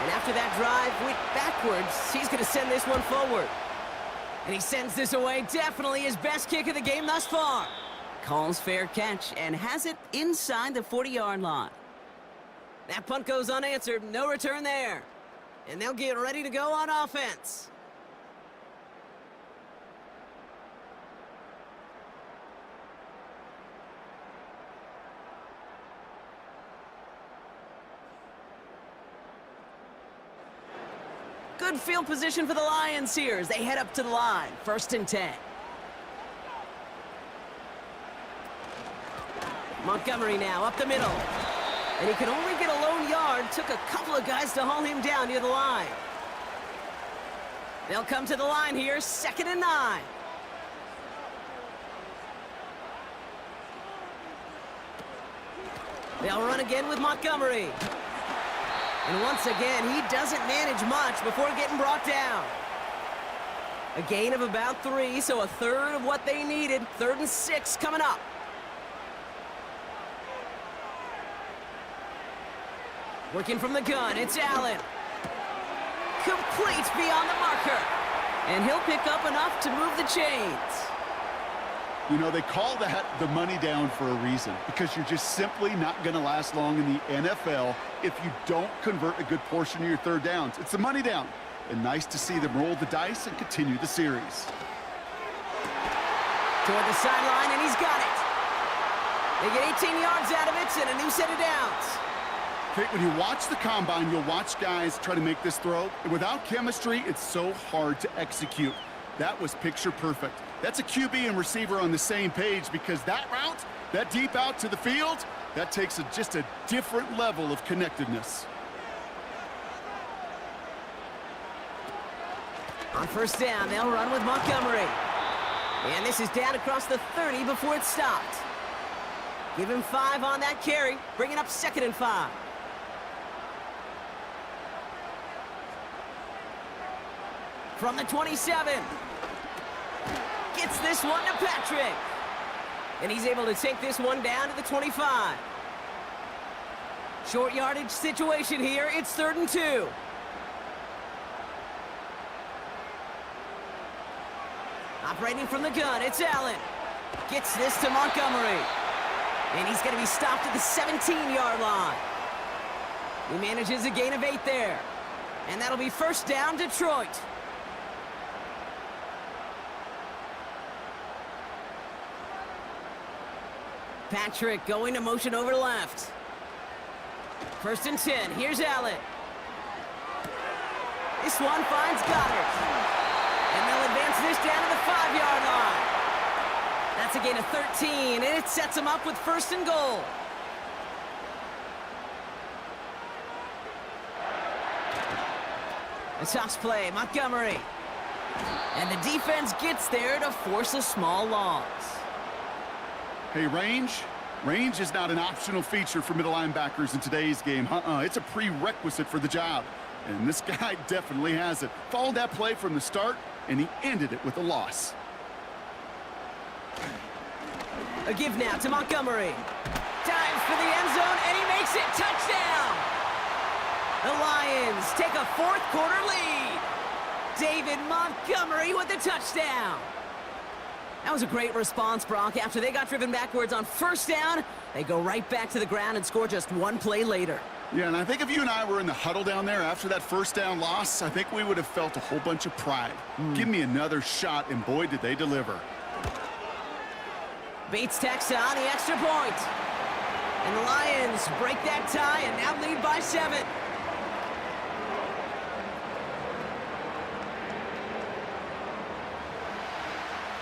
And after that drive went backwards, he's going to send this one forward. And he sends this away, definitely his best kick of the game thus far. Calls fair catch and has it inside the 40-yard line. That punt goes unanswered, no return there. And they'll get ready to go on offense. Good field position for the Lions here as they head up to the line. 1st and 10. Montgomery now up the middle. And he could only get a lone yard. Took a couple of guys to haul him down near the line. They'll come to the line here, 2nd and 9. They'll run again with Montgomery. And once again, he doesn't manage much before getting brought down. A gain of about 3, so a 1/3 of what they needed. 3rd and 6 coming up. Working from the gun, it's Allen. Complete beyond the marker. And he'll pick up enough to move the chains. You know, they call that the money down for a reason, because you're just simply not going to last long in the NFL if you don't convert a good portion of your 3rd downs. It's the money down. And nice to see them roll the dice and continue the series. Toward the sideline, and he's got it. They get 18 yards out of it and a new set of downs. Okay, when you watch the combine, you'll watch guys try to make this throw. And without chemistry, it's so hard to execute. That was picture perfect. That's a QB and receiver on the same page, because that route, that deep out to the field, that takes just a different level of connectedness. On 1st down, they'll run with Montgomery. And this is down across the 30 before it's stopped. Give him 5 on that carry, bringing up 2nd and 5. From the 27. Gets this one to Patrick. And he's able to take this one down to the 25. Short yardage situation here. It's 3rd and 2. Operating from the gun, it's Allen. Gets this to Montgomery. And he's going to be stopped at the 17-yard line. He manages a gain of 8 there. And that'll be 1st down, Detroit. Patrick going to motion over left. 1st and 10. Here's Allen. This one finds Goddard. And they'll advance this down to the 5-yard line. That's a gain of 13, and it sets them up with 1st and goal. A toss play, Montgomery. And the defense gets there to force a small loss. Hey, range is not an optional feature for middle linebackers in today's game. It's a prerequisite for the job. And this guy definitely has it. Followed that play from the start, and he ended it with a loss. A give now to Montgomery. Dives for the end zone, and he makes it. Touchdown! The Lions take a 4th quarter lead. David Montgomery with the touchdown. That was a great response, Brock. After they got driven backwards on 1st down, they go right back to the ground and score just 1 play later. Yeah, and I think if you and I were in the huddle down there after that 1st down loss, I think we would have felt a whole bunch of pride. Give me another shot, and boy, did they deliver. Bates tacks on the extra point. And the Lions break that tie and now lead by 7.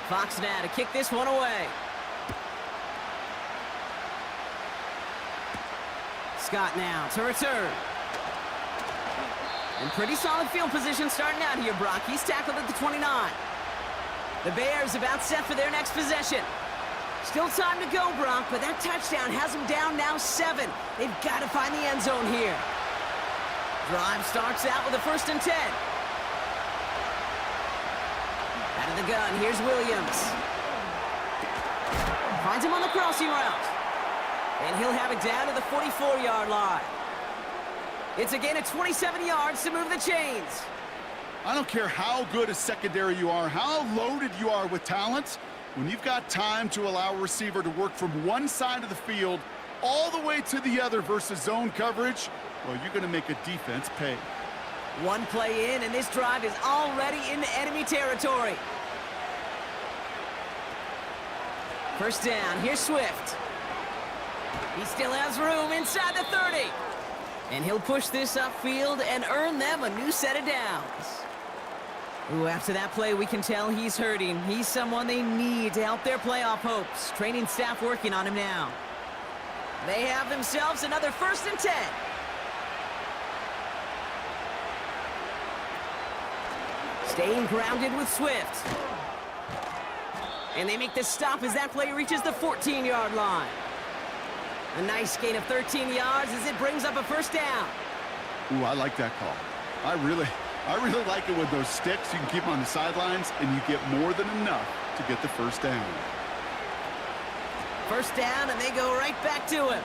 Fox now to kick this one away. Scott now to return. And pretty solid field position starting out here, Brock. He's tackled at the 29. The Bears about set for their next possession. Still time to go, Brock, but that touchdown has them down now 7. They've got to find the end zone here. Drive starts out with a 1st and 10. Out of the gun, here's Williams. Finds him on the crossing route. And he'll have it down to the 44-yard line. It's a gain of 27 yards to move the chains. I don't care how good a secondary you are, how loaded you are with talent. When you've got time to allow a receiver to work from one side of the field all the way to the other versus zone coverage, well, you're going to make a defense pay. 1 play in, and this drive is already into enemy territory. 1st down, here's Swift. He still has room inside the 30. And he'll push this upfield and earn them a new set of downs. Ooh, after that play, we can tell he's hurting. He's someone they need to help their playoff hopes. Training staff working on him now. They have themselves another 1st and 10. Staying grounded with Swift. And they make the stop as that play reaches the 14-yard line. A nice gain of 13 yards as it brings up a 1st down. Ooh, I like that call. I really like it with those sticks. You can keep them on the sidelines, and you get more than enough to get the 1st down. 1st down, and they go right back to him.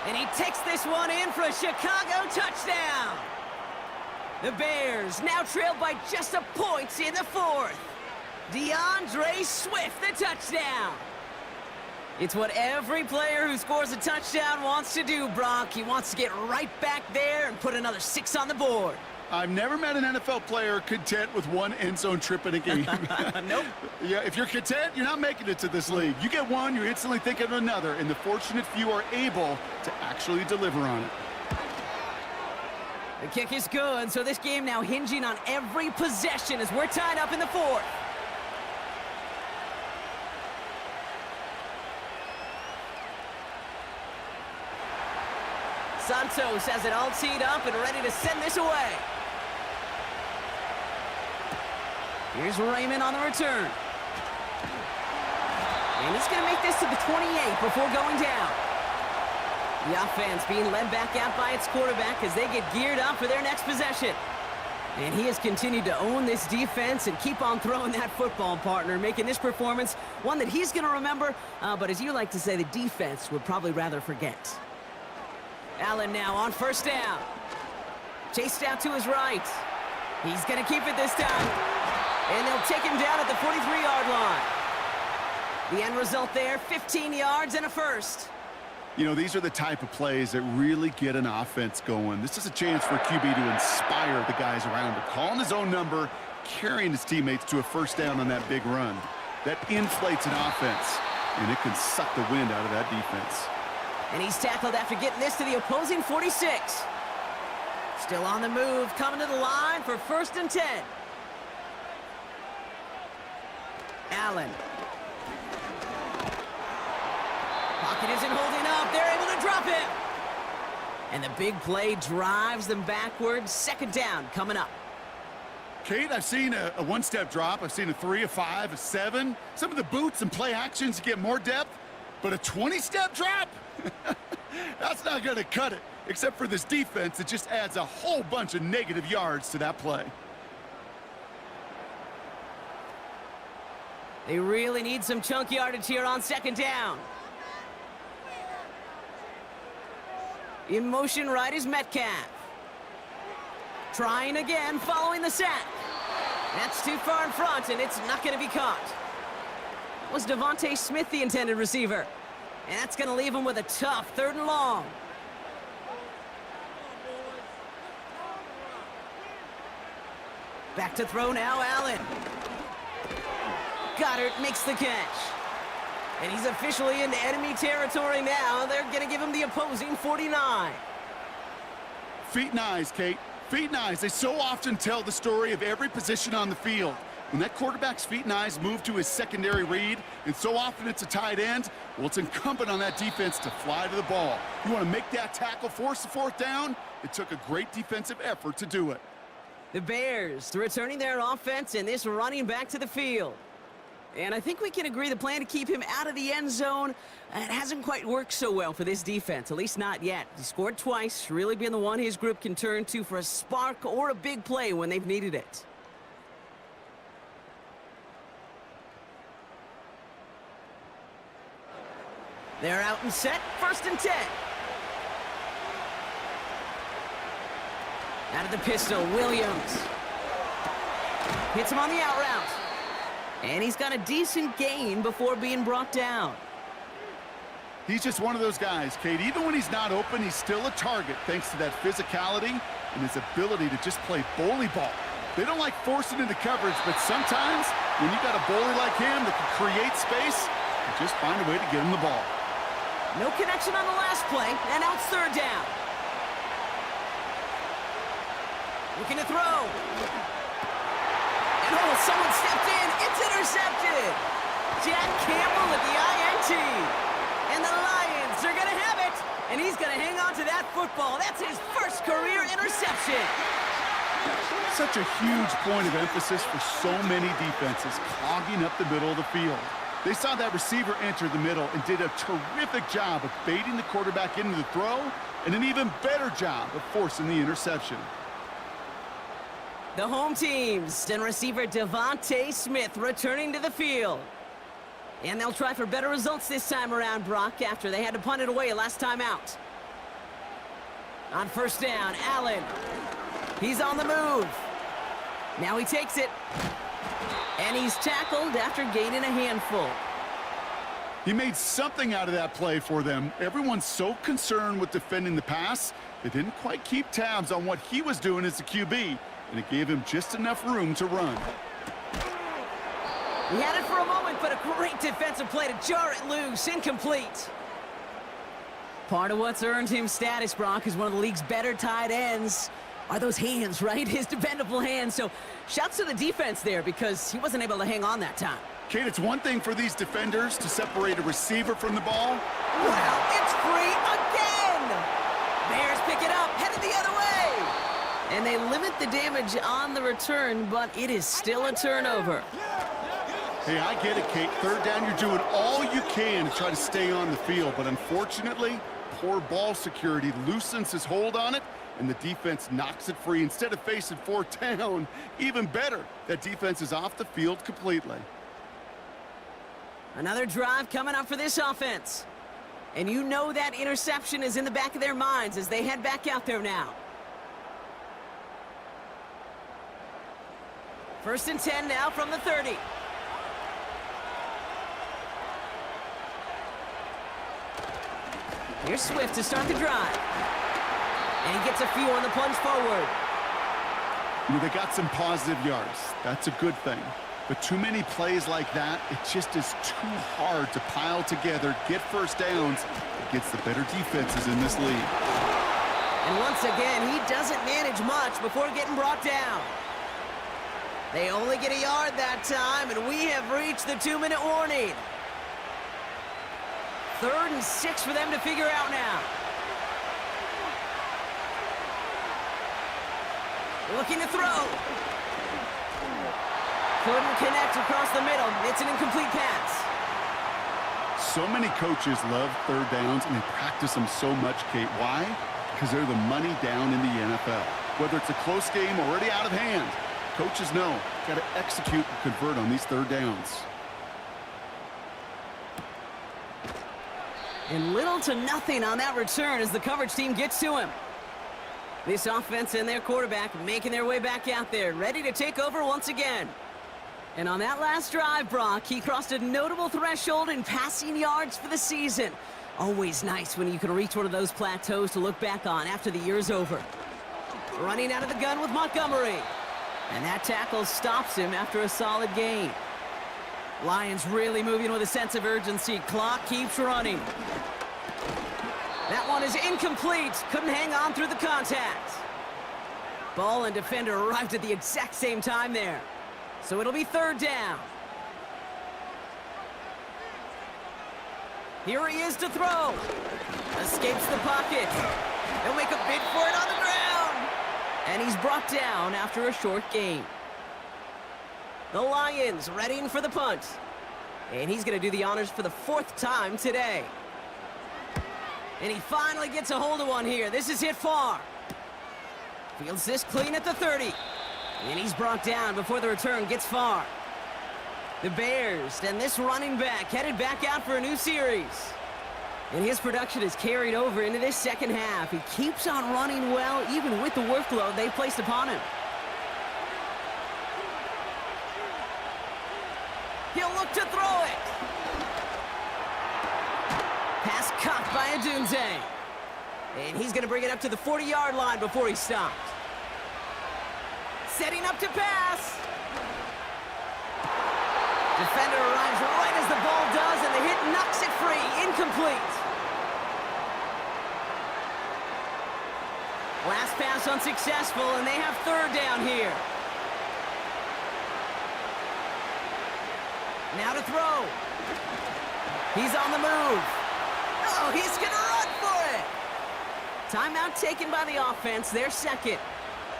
And he takes this one in for a Chicago touchdown. The Bears now trailed by just a point in the 4th. DeAndre Swift, the touchdown. It's what every player who scores a touchdown wants to do, Brock. He wants to get right back there and put another 6 on the board. I've never met an NFL player content with 1 end zone trip in a game. Nope. Yeah, if you're content, you're not making it to this league. You get 1, you're instantly thinking of another, and the fortunate few are able to actually deliver on it. The kick is good, so this game now hinging on every possession as we're tied up in the 4th. Santos has it all teed up and ready to send this away. Here's Raymond on the return. And he's going to make this to the 28 before going down. The offense being led back out by its quarterback as they get geared up for their next possession. And he has continued to own this defense and keep on throwing that football, partner, making this performance one that he's going to remember, but as you like to say, the defense would probably rather forget. Allen now on first down. Chased out to his right. He's going to keep it this time. And they'll take him down at the 43-yard line. The end result there, 15 yards and a first. You know, these are the type of plays that really get an offense going. This is a chance for a QB to inspire the guys around him, calling his own number, carrying his teammates to a first down on that big run. That inflates an offense, and it can suck the wind out of that defense. And he's tackled after getting this to the opposing 46. Still on the move, coming to the line for 1st and 10. Allen. Pocket isn't holding up. They're able to drop him. And the big play drives them backwards. 2nd down coming up. Kate, I've seen a one-step drop. I've seen a 3, a 5, a 7. Some of the boots and play actions get more depth, but a 20-step drop? That's not going to cut it, except for this defense that just adds a whole bunch of negative yards to that play. They really need some chunk yardage here on 2nd down. In motion right is Metcalf. Trying again, following the sack. That's too far in front, and it's not going to be caught. That was Devontae Smith, the intended receiver. And that's going to leave him with a tough 3rd and long. Back to throw now, Allen. Goddard makes the catch. And he's officially into enemy territory now. They're going to give him the opposing 49. Feet and eyes, Kate. Feet and eyes. They so often tell the story of every position on the field. When that quarterback's feet and eyes move to his secondary read, and so often it's a tight end, well, it's incumbent on that defense to fly to the ball. You want to make that tackle, force the 4th down? It took a great defensive effort to do it. The Bears returning their offense and this running back to the field. And I think we can agree the plan to keep him out of the end zone, it hasn't quite worked so well for this defense, at least not yet. He scored twice, really being the one his group can turn to for a spark or a big play when they've needed it. They're out and set, 1st and 10. Out of the pistol, Williams. Hits him on the out route. And he's got a decent gain before being brought down. He's just one of those guys, Kate. Even when he's not open, he's still a target thanks to that physicality and his ability to just play bully ball. They don't like forcing into coverage, but sometimes when you got a bully like him that can create space, you just find a way to get him the ball. No connection on the last play, and now it's 3rd down. Looking to throw. And oh, someone stepped in. It's intercepted. Jack Campbell at the INT. And the Lions are going to have it. And he's going to hang on to that football. That's his 1st career interception. Such a huge point of emphasis for so many defenses, clogging up the middle of the field. They saw that receiver enter the middle and did a terrific job of baiting the quarterback into the throw, and an even better job of forcing the interception. The home teams and receiver Devontae Smith returning to the field. And they'll try for better results this time around, Brock, after they had to punt it away last time out. On 1st down, Allen. He's on the move. Now he takes it. And he's tackled after gaining a handful. He made something out of that play for them. Everyone's so concerned with defending the pass, they didn't quite keep tabs on what he was doing as a QB, and it gave him just enough room to run. He had it for a moment, but a great defensive play to jar it loose. Incomplete. Part of what's earned him status, Brock, is one of the league's better tight ends. Are those hands, right? His dependable hands. So shouts to the defense there because he wasn't able to hang on that time. Kate, it's one thing for these defenders to separate a receiver from the ball. Wow, it's free again! Bears pick it up, headed the other way! And they limit the damage on the return, but it is still a turnover. Hey, I get it, Kate. 3rd down, you're doing all you can to try to stay on the field, but unfortunately, poor ball security loosens his hold on it, and the defense knocks it free instead of facing fourth down. Even better, that defense is off the field completely. Another drive coming up for this offense. And you know that interception is in the back of their minds as they head back out there now. 1st and 10 now from the 30. Here's Swift to start the drive. And he gets a few on the plunge forward. You know, they got some positive yards. That's a good thing. But too many plays like that, it just is too hard to pile together, get first downs against the better defenses in this league. And once again, he doesn't manage much before getting brought down. They only get a yard that time, and we have reached the 2-minute warning. 3rd and 6 for them to figure out now. Looking to throw. Couldn't connect across the middle. It's an incomplete pass. So many coaches love third downs, and they practice them so much, Kate. Why? Because they're the money down in the NFL. Whether it's a close game already out of hand, coaches know, got to execute and convert on these third downs. And little to nothing on that return as the coverage team gets to him. This offense and their quarterback making their way back out there, ready to take over once again. And on that last drive, Brock, he crossed a notable threshold in passing yards for the season. Always nice when you can reach one of those plateaus to look back on after the year's over. Running out of the gun with Montgomery. And that tackle stops him after a solid gain. Lions really moving with a sense of urgency. Clock keeps running. That one is incomplete. Couldn't hang on through the contact. Ball and defender arrived at the exact same time there. So it'll be 3rd down. Here he is to throw. Escapes the pocket. He'll make a bid for it on the ground. And he's brought down after a short gain. The Lions readying for the punt. And he's going to do the honors for the 4th time today. And he finally gets a hold of one here. This is hit far. Fields this clean at the 30. And he's brought down before the return gets far. The Bears and this running back headed back out for a new series. And his production is carried over into this second half. He keeps on running well, even with the workload they placed upon him. He'll look to throw it. Pass caught by Adunze. And he's going to bring it up to the 40-yard line before he stopped. Setting up to pass. Defender arrives right as the ball does, and the hit knocks it free. Incomplete. Last pass unsuccessful, and they have 3rd down here. Now to throw. He's on the move. Oh, he's going to run for it. Timeout taken by the offense. Their 2nd.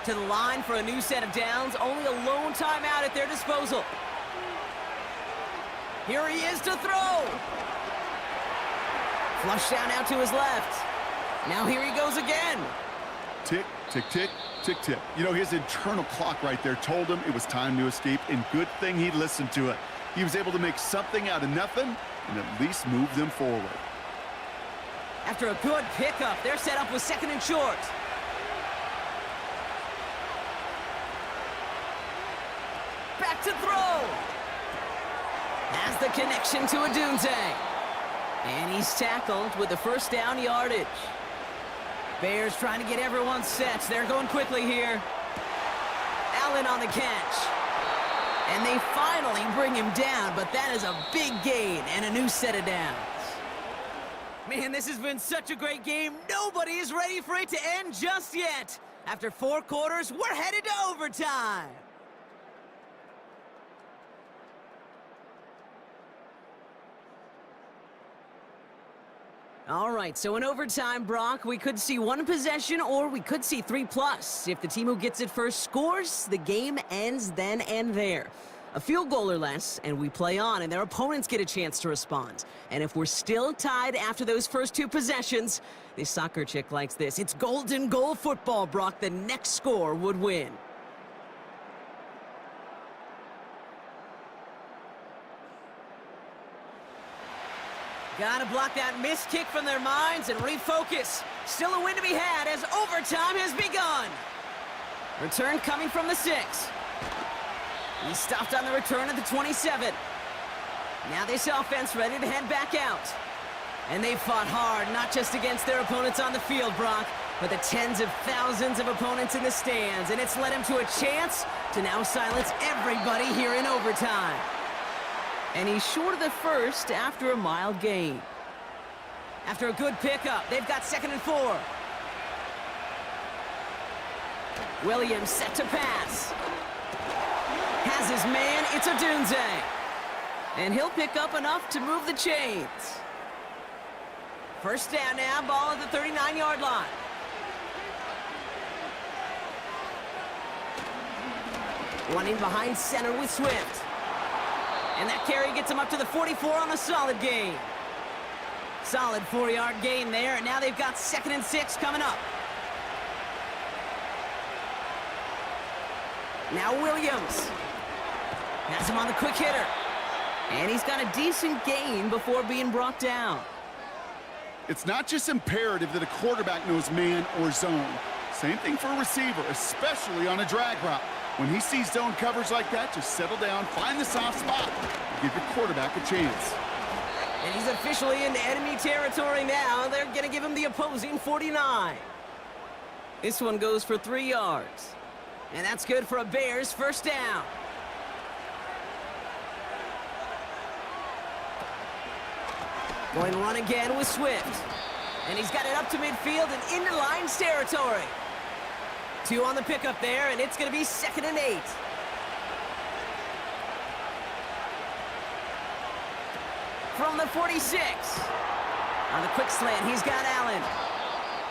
To the line for a new set of downs. Only a lone timeout at their disposal. Here he is to throw. Flush down out to his left. Now here he goes again. Tick, tick, tick, tick, tick. You know, his internal clock right there told him it was time to escape, and good thing he listened to it. He was able to make something out of nothing and at least move them forward. After a good pickup, their setup was 2nd and short. Back to throw. Has the connection to Adunze. And he's tackled with the 1st down yardage. Bears trying to get everyone set. They're going quickly here. Allen on the catch. And they finally bring him down, but that is a big gain and a new set of downs. Man, this has been such a great game. Nobody is ready for it to end just yet. After 4 quarters, we're headed to overtime. All right, so in overtime, Brock, we could see 1 possession or we could see 3+. If the team who gets it first scores, the game ends then and there. A field goal or less, and we play on, and their opponents get a chance to respond. And if we're still tied after those first 2 possessions, this soccer chick likes this. It's golden goal football, Brock. The next score would win. Gotta block that missed kick from their minds and refocus. Still a win to be had as overtime has begun. Return coming from the 6. He stopped on the return at the 27. Now this offense ready to head back out. And they fought hard, not just against their opponents on the field, Brock, but the tens of thousands of opponents in the stands. And it's led them to a chance to now silence everybody here in overtime. And he's short of the first after a mild gain. After a good pickup, they've got 2nd and 4. Williams set to pass. Has his man, it's Odunze. And he'll pick up enough to move the chains. First down now, ball at the 39-yard line. Running behind center with Swift. And that carry gets him up to the 44 on a solid gain. Solid 4-yard gain there, and now they've got 2nd and 6 coming up. Now Williams. Has him on the quick hitter. And he's got a decent gain before being brought down. It's not just imperative that a quarterback knows man or zone. Same thing for a receiver, especially on a drag route. When he sees zone coverage like that, just settle down, find the soft spot, and give your quarterback a chance. And he's officially in enemy territory now. They're going to give him the opposing 49. This one goes for 3 yards. And that's good for a Bears first down. Going to run again with Swift. And he's got it up to midfield and into Lions territory. 2 on the pickup there, and it's going to be 2nd and 8. From the 46. On the quick slant, he's got Allen.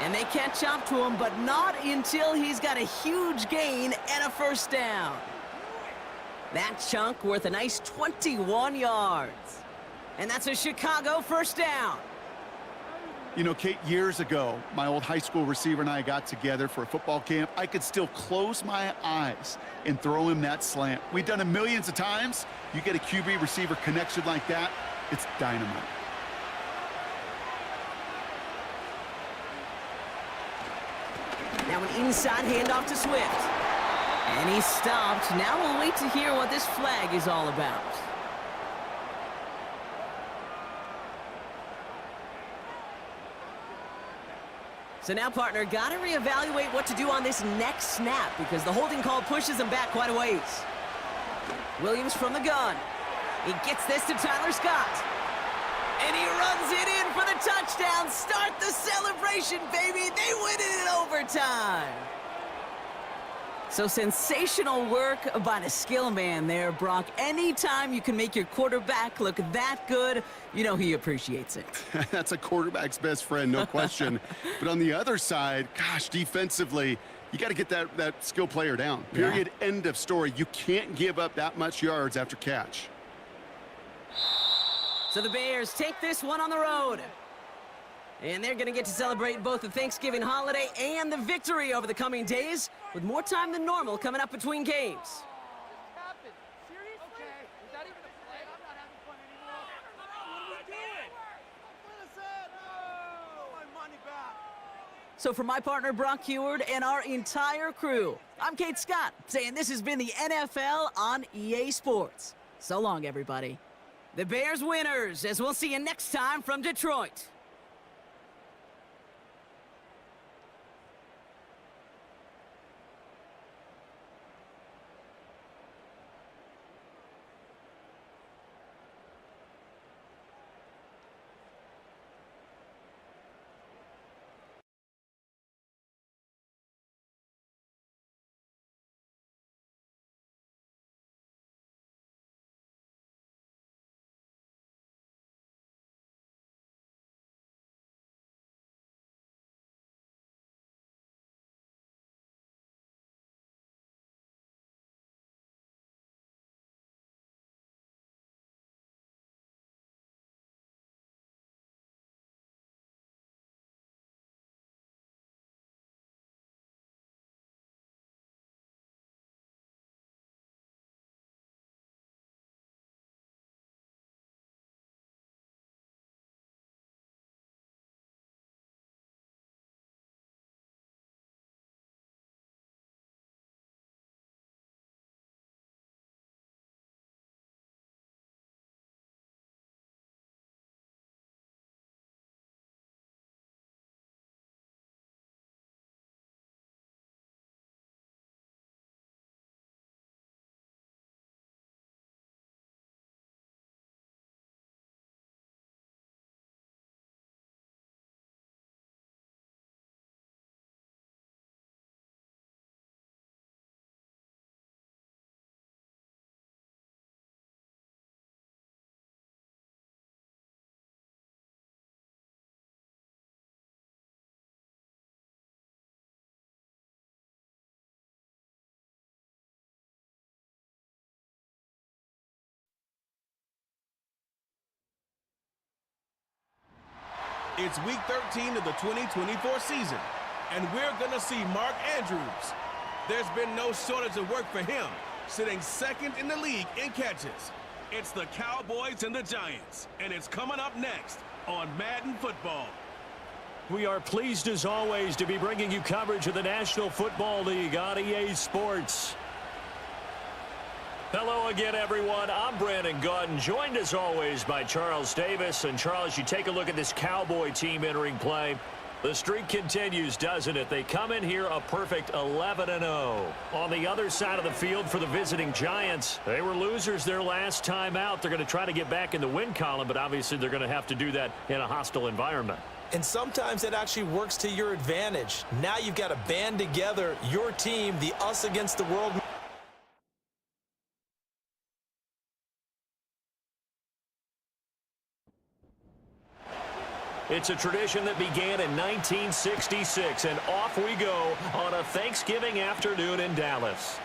And they catch up to him, but not until he's got a huge gain and a first down. That chunk worth a nice 21 yards. And that's a Chicago first down. You know, Kate, years ago, my old high school receiver and I got together for a football camp. I could still close my eyes and throw him that slant. We've done it millions of times. You get a QB receiver connection like that, it's dynamite. Now an inside handoff to Swift. And he stopped. Now we'll wait to hear what this flag is all about. So now, partner, got to reevaluate what to do on this next snap because the holding call pushes him back quite a ways. Williams from the gun. He gets this to Tyler Scott. And he runs it in for the touchdown. Start the celebration, baby. They win it in overtime. So sensational work by the skill man there, Brock. Anytime you can make your quarterback look that good, you know he appreciates it. That's a quarterback's best friend, no question. But on the other side, gosh, defensively, you got to get that skill player down. Period, end of story. You can't give up that much yards after catch. So the Bears take this one on the road. And they're going to get to celebrate both the Thanksgiving holiday and the victory over the coming days with more time than normal coming up between games. So for my partner, Brock Heward, and our entire crew, I'm Kate Scott, saying this has been the NFL on EA Sports. So long, everybody. The Bears winners, as we'll see you next time from Detroit. It's Week 13 of the 2024 season, and we're going to see Mark Andrews. There's been no shortage of work for him, sitting second in the league in catches. It's the Cowboys and the Giants, and it's coming up next on Madden Football. We are pleased as always to be bringing you coverage of the National Football League on EA Sports. Hello again, everyone. I'm Brandon Gaudin, joined as always by Charles Davis. And Charles, you take a look at this Cowboy team entering play. The streak continues, doesn't it? They come in here a perfect 11-0. On the other side of the field for the visiting Giants, they were losers their last time out. They're going to try to get back in the win column, but obviously they're going to have to do that in a hostile environment. And sometimes it actually works to your advantage. Now you've got to band together your team, the us against the world. It's a tradition that began in 1966, and off we go on a Thanksgiving afternoon in Dallas.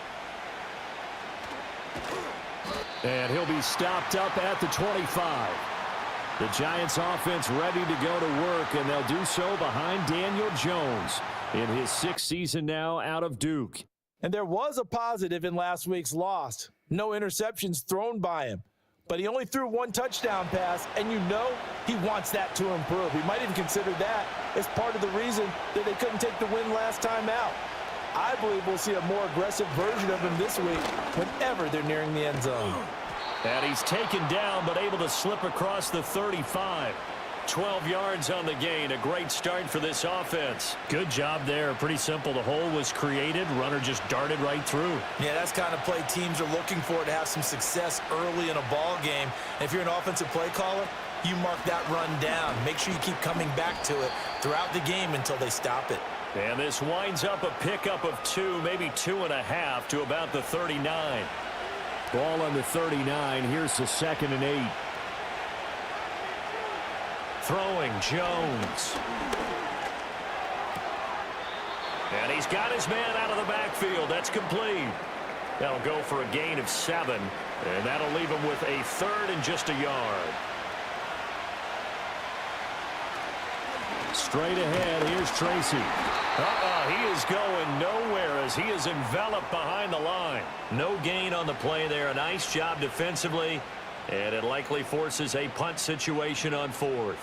And he'll be stopped up at the 25. The Giants offense ready to go to work, and they'll do so behind Daniel Jones in his 6th season now out of Duke. And there was a positive in last week's loss. No interceptions thrown by him. But he only threw 1 touchdown pass, and you know he wants that to improve. He might even consider that as part of the reason that they couldn't take the win last time out. I believe we'll see a more aggressive version of him this week whenever they're nearing the end zone. And he's taken down, but able to slip across the 35. 12 yards on the gain. A great start for this offense. Good job there. Pretty simple. The hole was created. Runner just darted right through. Yeah, that's the kind of play teams are looking for to have some success early in a ball game. And if you're an offensive play caller, you mark that run down. Make sure you keep coming back to it throughout the game until they stop it. And this winds up a pickup of 2, maybe 2.5 to about the 39. Ball on the 39. Here's the 2nd and 8. Throwing Jones. And he's got his man out of the backfield. That's complete. That'll go for a gain of 7. And that'll leave him with a 3rd and just a yard. Straight ahead, here's Tracy. He is going nowhere as he is enveloped behind the line. No gain on the play there. A nice job defensively. And it likely forces a punt situation on 4th.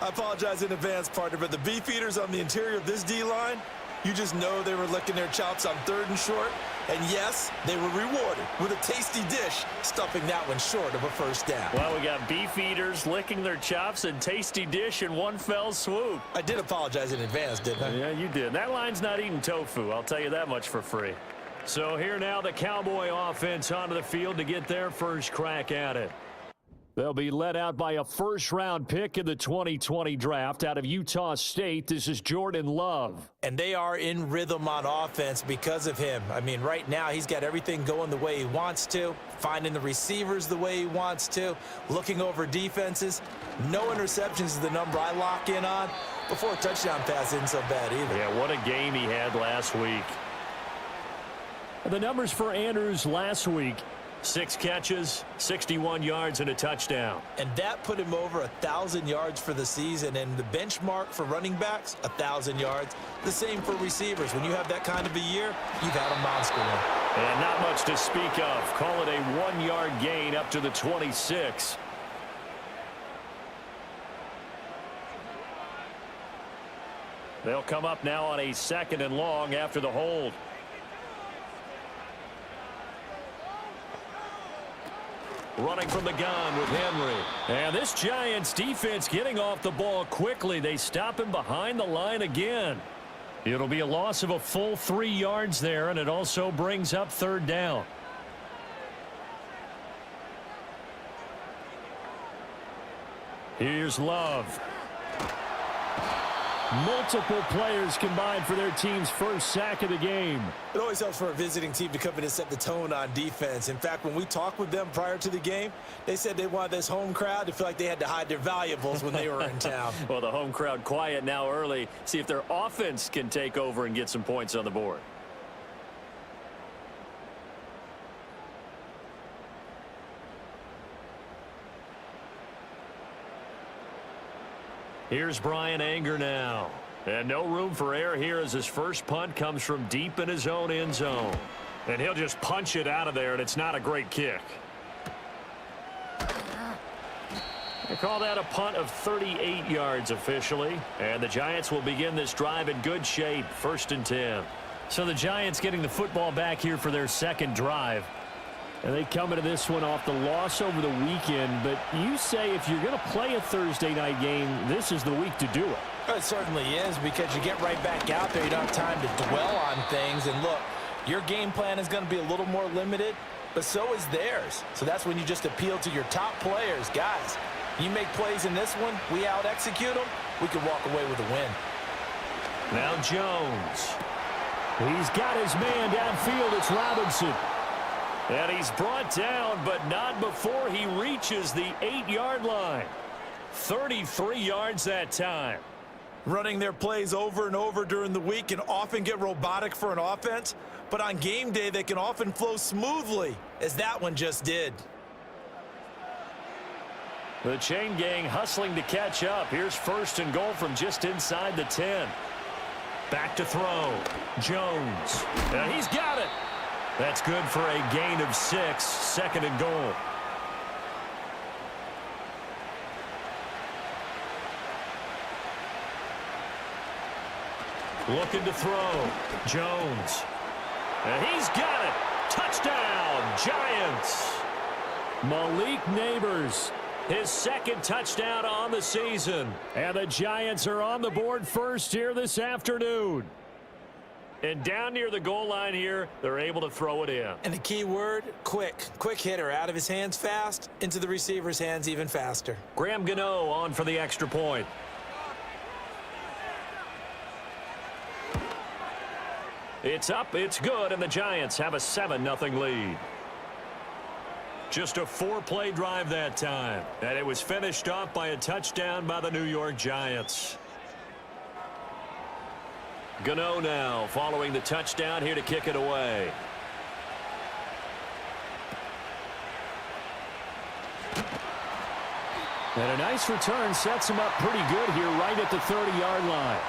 I apologize in advance, partner, but the beefeaters on the interior of this D-line, you just know they were licking their chops on 3rd and short. And yes, they were rewarded with a tasty dish, stuffing that one short of a 1st down. Well, we got beefeaters licking their chops and tasty dish in one fell swoop. I did apologize in advance, didn't I? Yeah, you did. That line's not eating tofu. I'll tell you that much for free. So here now the Cowboy offense onto the field to get their first crack at it. They'll be led out by a 1st-round pick in the 2020 draft out of Utah State. This is Jordan Love. And they are in rhythm on offense because of him. I mean, right now he's got everything going the way he wants to, finding the receivers the way he wants to, looking over defenses. No interceptions is the number I lock in on. Before a touchdown pass isn't so bad either. Yeah, what a game he had last week. The numbers for Andrews last week. 6 catches, 61 yards, and a touchdown. And that put him over 1,000 yards for the season. And the benchmark for running backs, 1,000 yards. The same for receivers. When you have that kind of a year, you've had a monster one. And not much to speak of. Call it a 1-yard gain up to the 26. They'll come up now on a 2nd and long after the hold. Running from the gun with Henry. And this Giants defense getting off the ball quickly. They stop him behind the line again. It'll be a loss of a full 3 yards there, and it also brings up 3rd down. Here's Love. Multiple players combined for their team's first sack of the game. It always helps for a visiting team to come in and set the tone on defense. In fact, when we talked with them prior to the game, they said they wanted this home crowd to feel like they had to hide their valuables when they were in town. Well, the home crowd quiet now early. See if their offense can take over and get some points on the board. Here's Brian Anger now. And no room for error here as his first punt comes from deep in his own end zone. And he'll just punch it out of there, and it's not a great kick. They call that a punt of 38 yards officially. And the Giants will begin this drive in good shape, 1st and 10. So the Giants getting the football back here for their second drive. And they come into this one off the loss over the weekend. But you say if you're going to play a Thursday night game, this is the week to do it. It certainly is, because you get right back out there. You don't have time to dwell on things. And look, your game plan is going to be a little more limited, but so is theirs. So that's when you just appeal to your top players. Guys, you make plays in this one, we out-execute them, we can walk away with a win. Now Jones. He's got his man downfield. It's Robinson. And he's brought down, but not before he reaches the 8-yard line. 33 yards that time. Running their plays over and over during the week can often get robotic for an offense, but on game day they can often flow smoothly, as that one just did. The chain gang hustling to catch up. Here's 1st and goal from just inside the 10. Back to throw. Jones. And he's got it. That's good for a gain of 6. 2nd and goal. Looking to throw. Jones. And he's got it. Touchdown, Giants. Malik Neighbors. His 2nd touchdown on the season. And the Giants are on the board first here this afternoon. And down near the goal line here, they're able to throw it in. And the key word, quick. Quick hitter. Out of his hands fast, into the receiver's hands even faster. Graham Gano on for the extra point. It's up, it's good, and the Giants have a 7-0 lead. Just a 4-play drive that time, and it was finished off by a touchdown by the New York Giants. Gano now following the touchdown here to kick it away. And a nice return sets him up pretty good here right at the 30-yard line.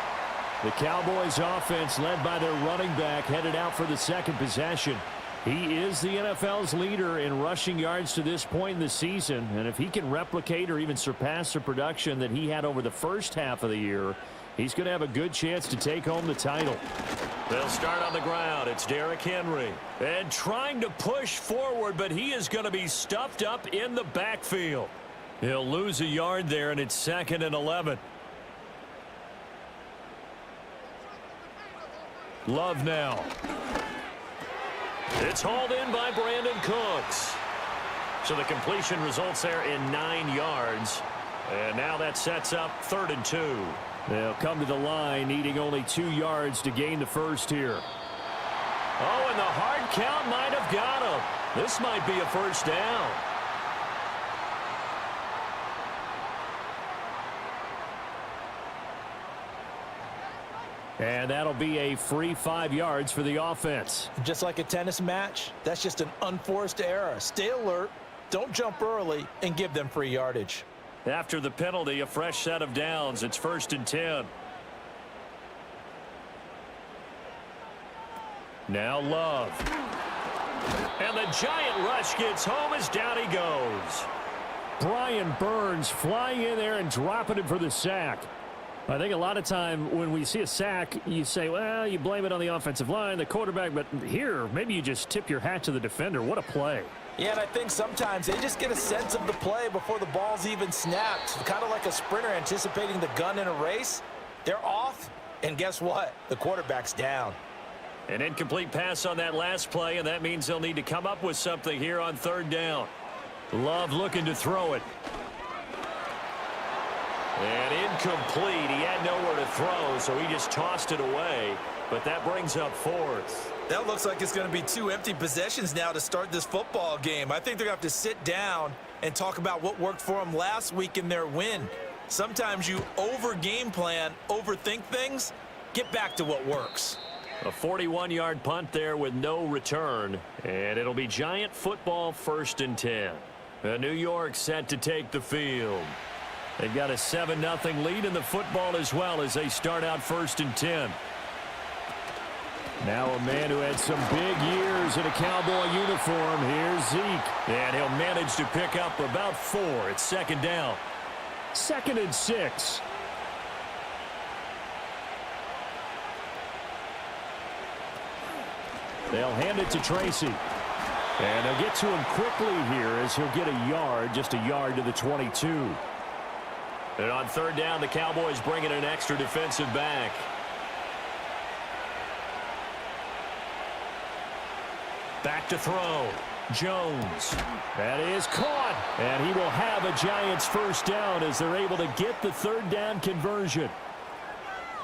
The Cowboys offense led by their running back headed out for the 2nd possession. He is the NFL's leader in rushing yards to this point in the season. And if he can replicate or even surpass the production that he had over the first half of the year, he's going to have a good chance to take home the title. They'll start on the ground. It's Derrick Henry. And trying to push forward, but he is going to be stuffed up in the backfield. He'll lose a yard there, and it's 2nd and 11. Love now. It's hauled in by Brandon Cooks. So the completion results there in 9 yards. And now that sets up 3rd and 2. They'll come to the line needing only 2 yards to gain the first here. Oh, and the hard count might have got him. This might be a first down. And that'll be a free 5 yards for the offense. Just like a tennis match, that's just an unforced error. Stay alert, don't jump early, and give them free yardage. After the penalty, a fresh set of downs. It's 1st and 10. Now Love. And the giant rush gets home as down he goes. Brian Burns flying in there and dropping him for the sack. I think a lot of time when we see a sack, you say, well, you blame it on the offensive line, the quarterback, but here, maybe you just tip your hat to the defender. What a play. Yeah, and I think sometimes they just get a sense of the play before the ball's even snapped. Kind of like a sprinter anticipating the gun in a race. They're off, and guess what? The quarterback's down. An incomplete pass on that last play, and that means they'll need to come up with something here on 3rd down. Love looking to throw it. And incomplete. He had nowhere to throw, so he just tossed it away. But that brings up 4th. That looks like it's going to be 2 empty possessions now to start this football game. I think they're going to have to sit down and talk about what worked for them last week in their win. Sometimes you over-game plan, overthink things. Get back to what works. A 41-yard punt there with no return. And it'll be Giant football 1st and 10. New York set to take the field. They've got a 7-0 lead in the football as well as they start out 1st and 10. Now a man who had some big years in a Cowboy uniform. Here's Zeke. And he'll manage to pick up about 4. It's 2nd down. 2nd and 6. They'll hand it to Tracy. And they'll get to him quickly here as he'll get a yard, just a yard to the 22. And on 3rd down, the Cowboys bring in an extra defensive back. Back to throw. Jones. That is caught. And he will have a Giants 1st down as they're able to get the 3rd down conversion.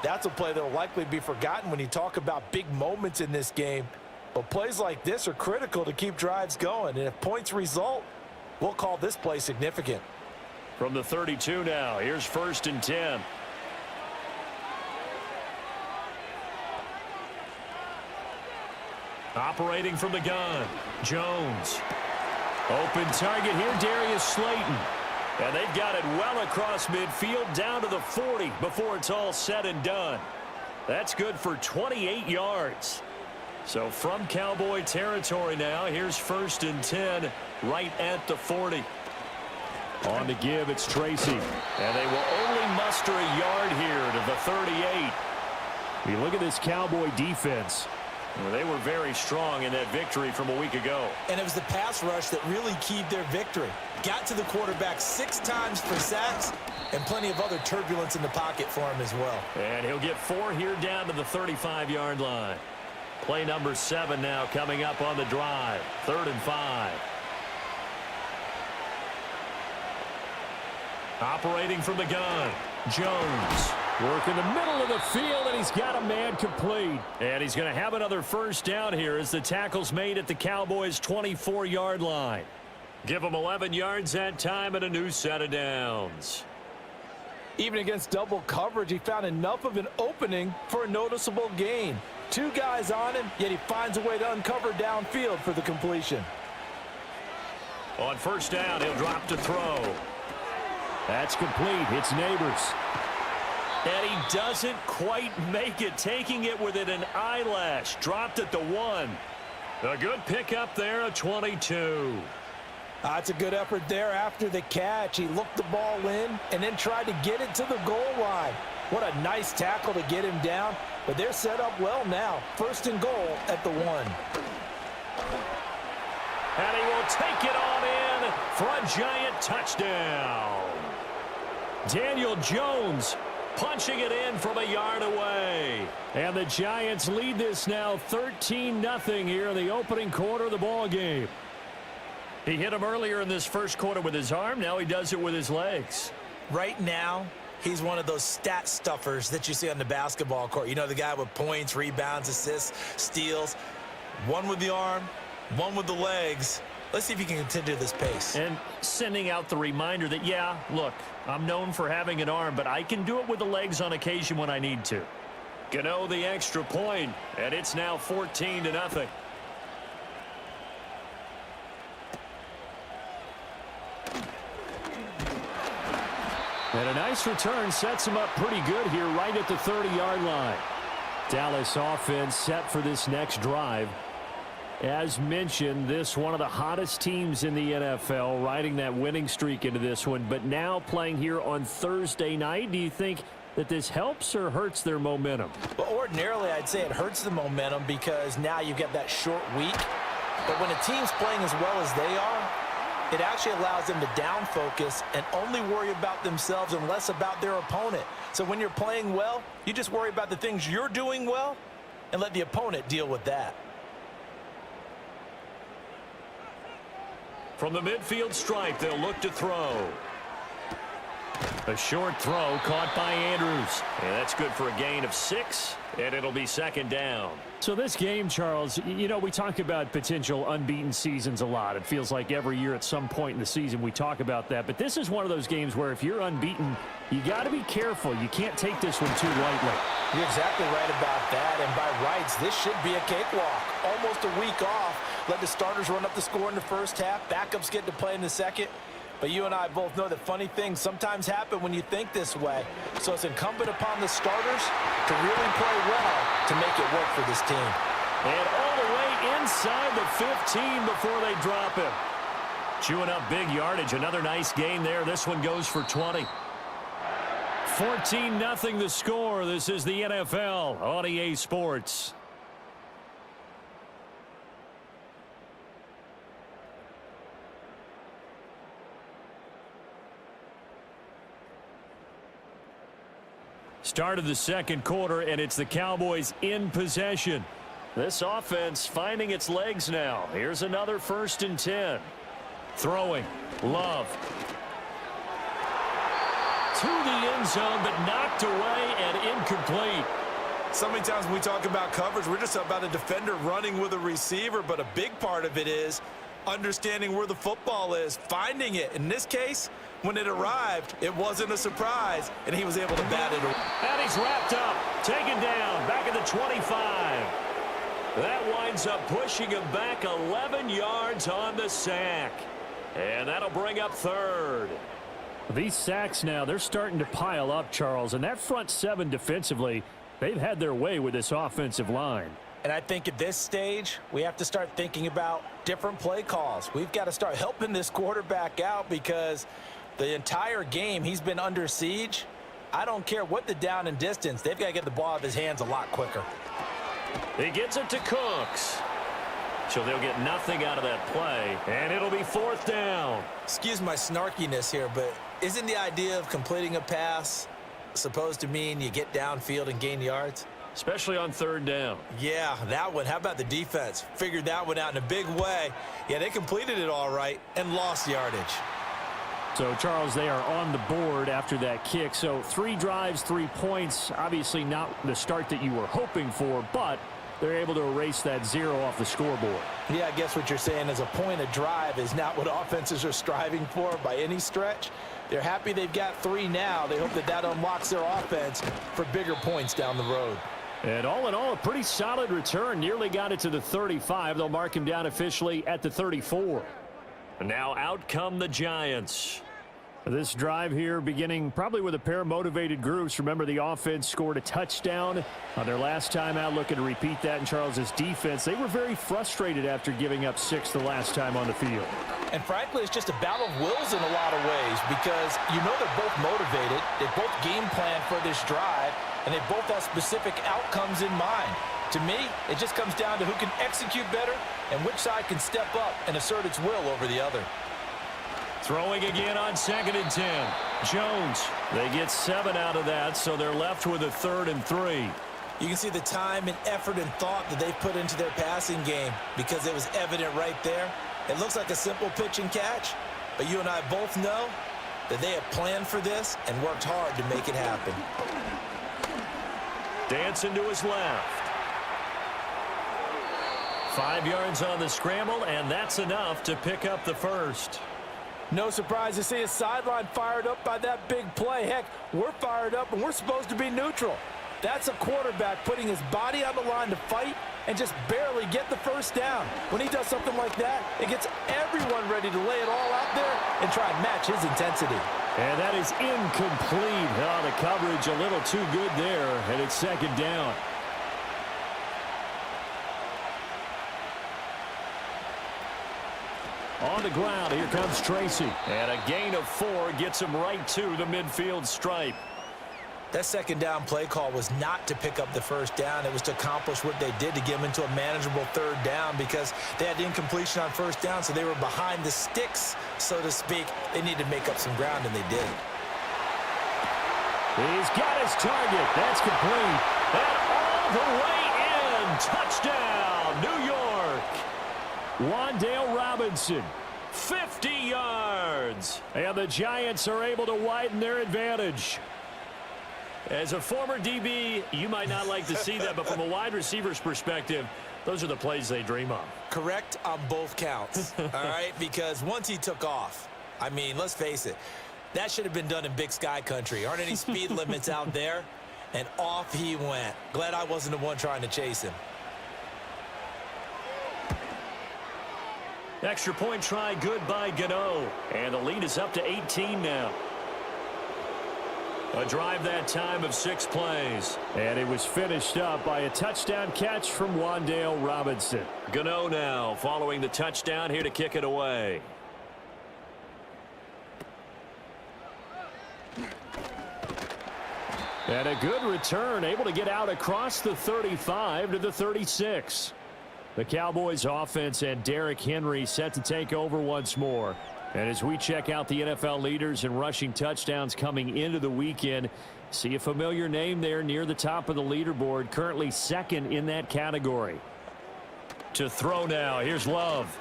That's a play that will likely be forgotten when you talk about big moments in this game. But plays like this are critical to keep drives going. And if points result, we'll call this play significant. From the 32 now, here's 1st and 10. Operating from the gun, Jones. Open target here, Darius Slayton. And they've got it well across midfield down to the 40 before it's all said and done. That's good for 28 yards. So from Cowboy territory now, here's 1st and 10 right at the 40. On the give, it's Tracy. And they will only muster a yard here to the 38. You look at this Cowboy defense. Well, they were very strong in that victory from a week ago. And it was the pass rush that really keyed their victory. Got to the quarterback 6 times for sacks and plenty of other turbulence in the pocket for him as well. And he'll get 4 here down to the 35-yard line. Play number 7 now coming up on the drive. 3rd and 5. Operating from the gun, Jones. Work in the middle of the field, and he's got a man complete. And he's going to have another 1st down here as the tackle's made at the Cowboys' 24-yard line. Give them 11 yards that time and a new set of downs. Even against double coverage, he found enough of an opening for a noticeable gain. 2 guys on him, yet he finds a way to uncover downfield for the completion. On 1st down, he'll drop to throw. That's complete. It's Neighbors. And he doesn't quite make it, taking it within an eyelash. Dropped at the 1. A good pickup there, a 22. That's a good effort there after the catch. He looked the ball in and then tried to get it to the goal line. What a nice tackle to get him down. But they're set up well now. 1st and goal at the 1. And he will take it on in for a Giant touchdown. Daniel Jones punching it in from a yard away. And the Giants lead this now 13-0 here in the opening quarter of the ball game. He hit him earlier in this 1st quarter with his arm. Now he does it with his legs. Right now, he's one of those stat stuffers that you see on the basketball court. You know, the guy with points, rebounds, assists, steals. One with the arm, one with the legs. Let's see if he can continue this pace. And sending out the reminder that, yeah, look, I'm known for having an arm, but I can do it with the legs on occasion when I need to. Gano the extra point, and it's now 14-0. And a nice return sets him up pretty good here right at the 30-yard line. Dallas offense set for this next drive. As mentioned, this one of the hottest teams in the NFL, riding that winning streak into this one, but now playing here on Thursday night. Do you think that this helps or hurts their momentum? Well, ordinarily, I'd say it hurts the momentum because now you get that short week. But when a team's playing as well as they are, it actually allows them to down focus and only worry about themselves and less about their opponent. So when you're playing well, you just worry about the things you're doing well and let the opponent deal with that. From the midfield stripe, they'll look to throw. A short throw caught by Andrews. And that's good for a gain of 6, and it'll be 2nd down. So this game, Charles, you know, we talk about potential unbeaten seasons a lot. It feels like every year at some point in the season we talk about that. But this is one of those games where if you're unbeaten, you got to be careful. You can't take this one too lightly. You're exactly right about that. And by rights, this should be a cakewalk. Almost a week off. Let the starters run up the score in the first half. Backups get to play in the second. But you and I both know that funny things sometimes happen when you think this way. So it's incumbent upon the starters to really play well to make it work for this team. And all the way inside the 15 before they drop him. Chewing up big yardage. Another nice gain there. This one goes for 20. 14-0 the score. This is the NFL on EA Sports. Start of the second quarter, and it's the Cowboys in possession. This offense finding its legs now. Here's another 1st and 10. Throwing. Love. To the end zone, but knocked away and incomplete. So many times when we talk about coverage, we're just about a defender running with a receiver, but a big part of it is understanding where the football is, finding it. In this case, when it arrived, it wasn't a surprise, and he was able to bat it away. And he's wrapped up, taken down, back at the 25. That winds up pushing him back 11 yards on the sack. And that'll bring up 3rd. These sacks now, they're starting to pile up, Charles, and that front 7 defensively, they've had their way with this offensive line. And I think at this stage, we have to start thinking about different play calls. We've got to start helping this quarterback out because the entire game he's been under siege. I don't care what the down and distance. They've got to get the ball out of his hands a lot quicker. He gets it to Cooks. So they'll get nothing out of that play, and it'll be 4th down. Excuse my snarkiness here, but isn't the idea of completing a pass supposed to mean you get downfield and gain yards? Especially on 3rd down. Yeah, that one. How about the defense? Figured that one out in a big way. Yeah, they completed it all right and lost yardage. So, Charles, they are on the board after that kick. So 3 drives, 3 points. Obviously not the start that you were hoping for, but they're able to erase that 0 off the scoreboard. Yeah, I guess what you're saying is a point a drive is not what offenses are striving for by any stretch. They're happy they've got 3 now. They hope that that unlocks their offense for bigger points down the road. And all in all, a pretty solid return. Nearly got it to the 35. They'll mark him down officially at the 34. And now out come the Giants. This drive here beginning probably with a pair of motivated groups. Remember, the offense scored a touchdown on their last time out, looking to repeat that in Charles's defense. They were very frustrated after giving up 6 the last time on the field. And frankly, it's just a battle of wills in a lot of ways because you know they're both motivated. They both game plan for this drive, and they both have specific outcomes in mind. To me, it just comes down to who can execute better and which side can step up and assert its will over the other. Throwing again on 2nd and 10. Jones. They get 7 out of that, so they're left with a 3rd and 3. You can see the time and effort and thought that they've put into their passing game because it was evident right there. It looks like a simple pitch and catch, but you and I both know that they have planned for this and worked hard to make it happen. Dancing to his left. 5 yards on the scramble, and that's enough to pick up the 1st. No surprise to see a sideline fired up by that big play. Heck, we're fired up, and we're supposed to be neutral. That's a quarterback putting his body on the line to fight and just barely get the 1st down. When he does something like that, it gets everyone ready to lay it all out there and try and match his intensity. And that is incomplete. Oh, the coverage a little too good there, and it's 2nd down. On the ground, here comes Tracy. And a gain of 4 gets him right to the midfield stripe. That 2nd down play call was not to pick up the 1st down. It was to accomplish what they did to get them into a manageable 3rd down because they had incompletion on 1st down, so they were behind the sticks, so to speak. They needed to make up some ground, and they did. He's got his target. That's complete. And all the way in. Touchdown, New York. Wan'Dale Robinson, 50 yards. And the Giants are able to widen their advantage. As a former DB, you might not like to see that, but from a wide receiver's perspective, those are the plays they dream of. Correct on both counts, all right? Because once he took off, I mean, let's face it, that should have been done in Big Sky Country. Aren't any speed limits out there? And off he went. Glad I wasn't the one trying to chase him. Extra point try good by Gano. And the lead is up to 18 now. A drive that time of 6 plays. And it was finished up by a touchdown catch from Wan'Dale Robinson. Gano now following the touchdown here to kick it away. And a good return, able to get out across the 35 to the 36. The Cowboys offense and Derrick Henry set to take over once more. And as we check out the NFL leaders in rushing touchdowns coming into the weekend, see a familiar name there near the top of the leaderboard, currently second in that category. To throw now, here's Love.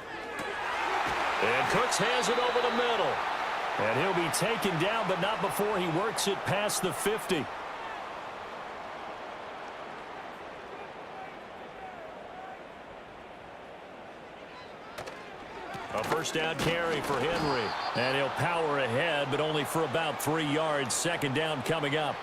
And Cooks has it over the middle. And he'll be taken down, but not before he works it past the 50. A first down carry for Henry. And he'll power ahead, but only for about 3 yards. Second down coming up.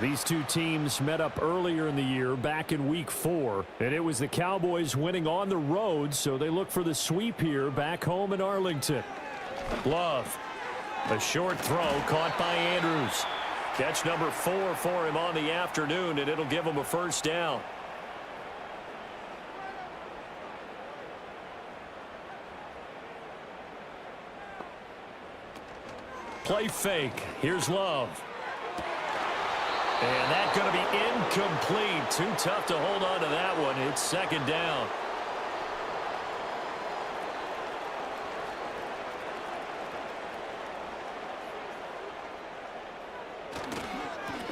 These two teams met up earlier in the year, back in Week 4, and it was the Cowboys winning on the road, so they look for the sweep here back home in Arlington. Love. A short throw caught by Andrews. Catch number 4 for him on the afternoon, and it'll give him a first down. Play fake. Here's Love. And that's going to be incomplete. Too tough to hold on to that one. It's second down.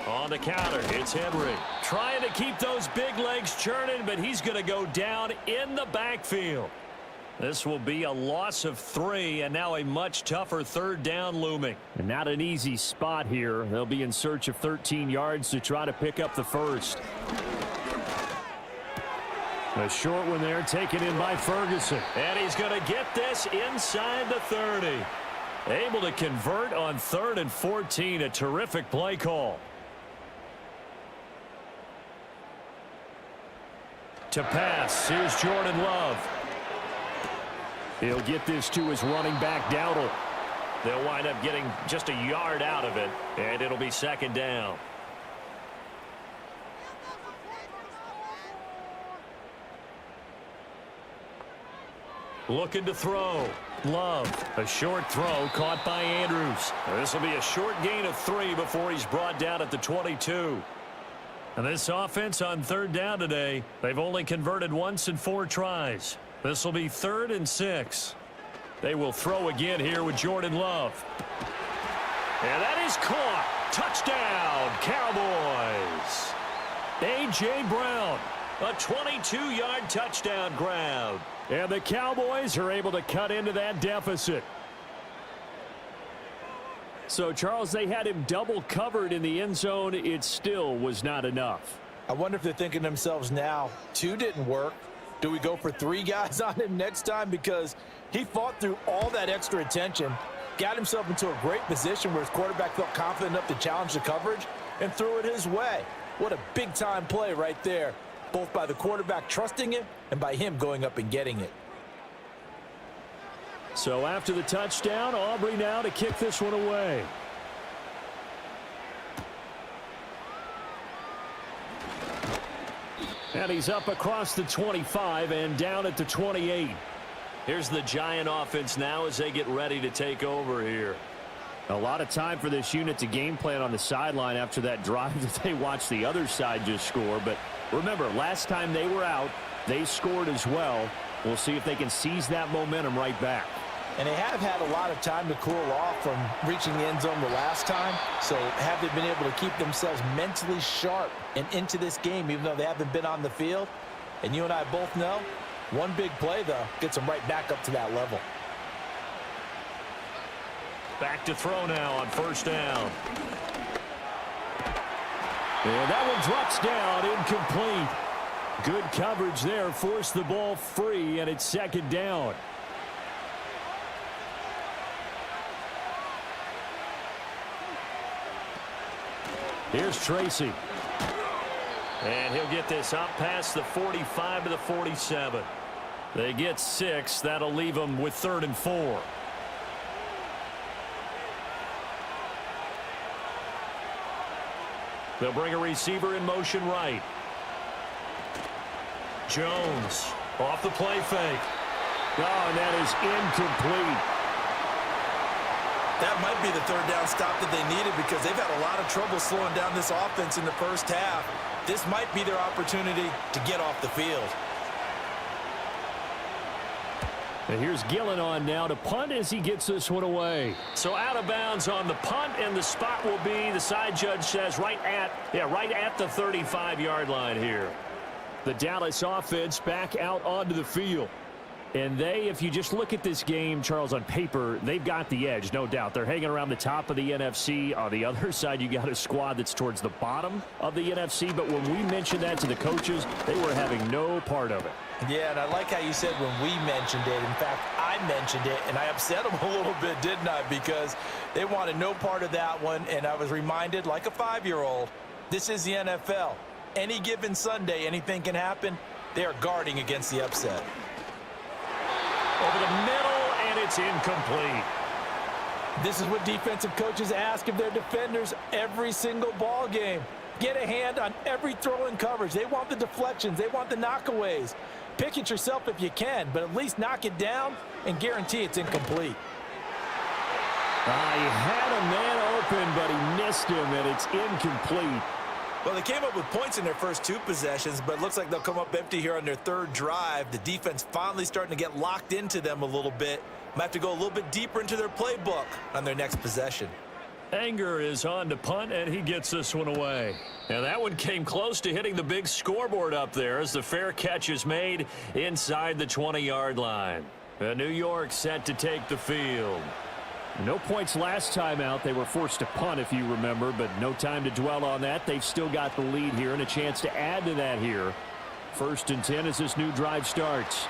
On the counter, it's Henry. Trying to keep those big legs churning, but he's going to go down in the backfield. This will be a loss of 3, and now a much tougher third down looming. And not an easy spot here. They'll be in search of 13 yards to try to pick up the first. A short one there taken in by Ferguson. And he's going to get this inside the 30. Able to convert on 3rd and 14. A terrific play call. To pass, here's Jordan Love. He'll get this to his running back, Dowdle. They'll wind up getting just a yard out of it, and it'll be second down. Looking to throw. Love. A short throw caught by Andrews. This will be a short gain of 3 before he's brought down at the 22. And this offense on 3rd down today, they've only converted once in 4 tries. This will be 3rd and 6. They will throw again here with Jordan Love. And that is caught. Touchdown, Cowboys. A.J. Brown, a 22-yard touchdown grab. And the Cowboys are able to cut into that deficit. So, Charles, they had him double covered in the end zone. It still was not enough. I wonder if they're thinking to themselves now, 2 didn't work. Do we go for 3 guys on him next time? Because he fought through all that extra attention, got himself into a great position where his quarterback felt confident enough to challenge the coverage and threw it his way. What a big-time play right there, both by the quarterback trusting it and by him going up and getting it. So after the touchdown, Aubrey now to kick this one away. And he's up across the 25 and down at the 28. Here's the Giant offense now as they get ready to take over here. A lot of time for this unit to game plan on the sideline after that drive that they watched the other side just score. But remember, last time they were out, they scored as well. We'll see if they can seize that momentum right back. And they have had a lot of time to cool off from reaching the end zone the last time. So have they been able to keep themselves mentally sharp and into this game, even though they haven't been on the field? And you and I both know, one big play, though, gets them right back up to that level. Back to throw now on 1st down. And that one drops down, incomplete. Good coverage there, forced the ball free, and it's 2nd down. Here's Tracy. And he'll get this up past the 45 to the 47. They get 6. That'll leave them with 3rd and 4. They'll bring a receiver in motion right. Jones off the play fake. Oh, and that is incomplete. That might be the 3rd down stop that they needed because they've had a lot of trouble slowing down this offense in the first half. This might be their opportunity to get off the field. And here's Gillen on now to punt as he gets this one away. So out of bounds on the punt, and the spot will be, the side judge says, right at the 35-yard line here. The Dallas offense back out onto the field. And if you just look at this game, Charles, on paper, they've got the edge, no doubt. They're hanging around the top of the NFC. On the other side, you got a squad that's towards the bottom of the NFC. But when we mentioned that to the coaches, they were having no part of it. Yeah, and I like how you said when we mentioned it. In fact, I mentioned it, and I upset them a little bit, didn't I? Because they wanted no part of that one, and I was reminded, like a 5-year-old, this is the NFL. Any given Sunday, anything can happen. They are guarding against the upset. Over the middle, and it's incomplete. This is what defensive coaches ask of their defenders every single ball game. Get a hand on every throw in coverage. They want the deflections. They want the knockaways. Pick it yourself if you can, but at least knock it down and guarantee it's incomplete. He had a man open, but he missed him, and it's incomplete. Well, they came up with points in their first 2 possessions, but it looks like they'll come up empty here on their 3rd drive. The defense finally starting to get locked into them a little bit. Might have to go a little bit deeper into their playbook on their next possession. Anger is on to punt, and he gets this one away. And that one came close to hitting the big scoreboard up there as the fair catch is made inside the 20-yard line. New York set to take the field. No points last time out. They were forced to punt, if you remember, but no time to dwell on that. They've still got the lead here and a chance to add to that here. 1st and 10 as this new drive starts.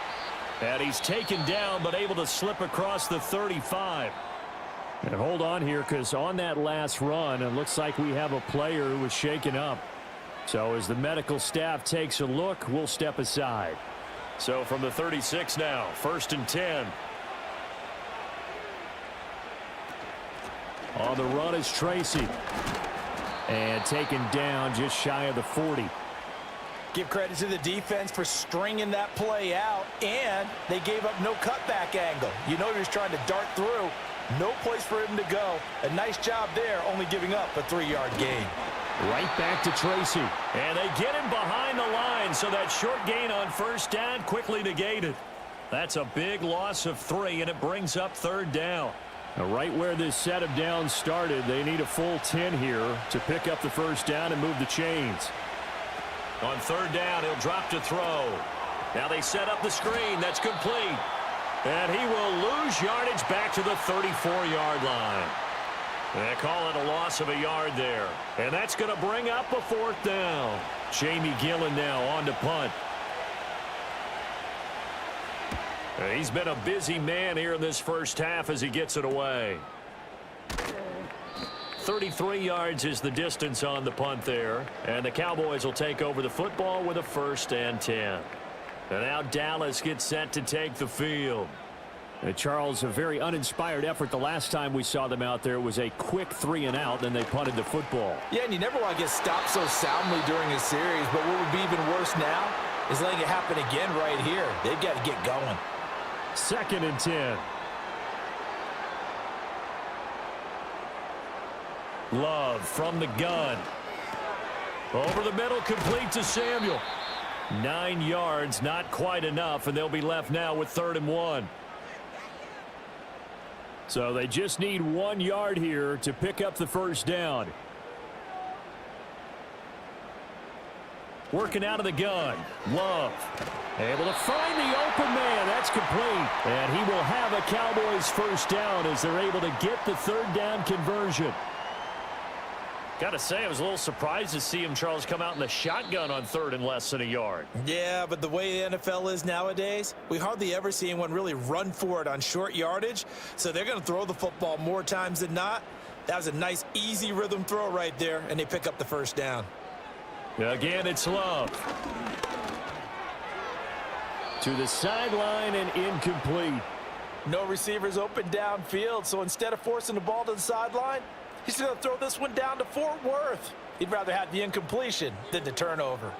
And he's taken down, but able to slip across the 35. And hold on here, because on that last run, it looks like we have a player who was shaken up. So as the medical staff takes a look, we'll step aside. So from the 36 now, 1st and 10. On the run is Tracy. And taken down just shy of the 40. Give credit to the defense for stringing that play out, and they gave up no cutback angle. You know he was trying to dart through. No place for him to go. A nice job there, only giving up a 3-yard gain. Right back to Tracy. And they get him behind the line, so that short gain on 1st down quickly negated. That's a big loss of 3, and it brings up 3rd down. Now, right where this set of downs started, they need a full 10 here to pick up the 1st down and move the chains. On 3rd down, he'll drop to throw. Now they set up the screen. That's complete. And he will lose yardage back to the 34-yard line. They call it a loss of a yard there. And that's going to bring up a 4th down. Jamie Gillen now on to punt. He's been a busy man here in this first half as he gets it away. 33 yards is the distance on the punt there. And the Cowboys will take over the football with a 1st and 10. And now Dallas gets set to take the field. Charles, a very uninspired effort the last time we saw them out there was a quick 3-and-out, then they punted the football. Yeah, and you never want to get stopped so soundly during a series, but what would be even worse now is letting it happen again right here. They've got to get going. 2nd and 10. Love from the gun. Over the middle, complete to Samuel. 9 yards, not quite enough, and they'll be left now with 3rd and 1. So they just need 1 yard here to pick up the 1st down. Working out of the gun. Love. Able to find the open man. That's complete. And he will have a Cowboys 1st down as they're able to get the 3rd down conversion. Got to say, I was a little surprised to see him, Charles, come out in the shotgun on 3rd and less than a yard. Yeah, but the way the NFL is nowadays, we hardly ever see anyone really run for it on short yardage. So they're going to throw the football more times than not. That was a nice, easy rhythm throw right there, and they pick up the 1st down. Again, it's Love. To the sideline and incomplete. No receivers open downfield, so instead of forcing the ball to the sideline, he's going to throw this one down to Fort Worth. He'd rather have the incompletion than the turnover.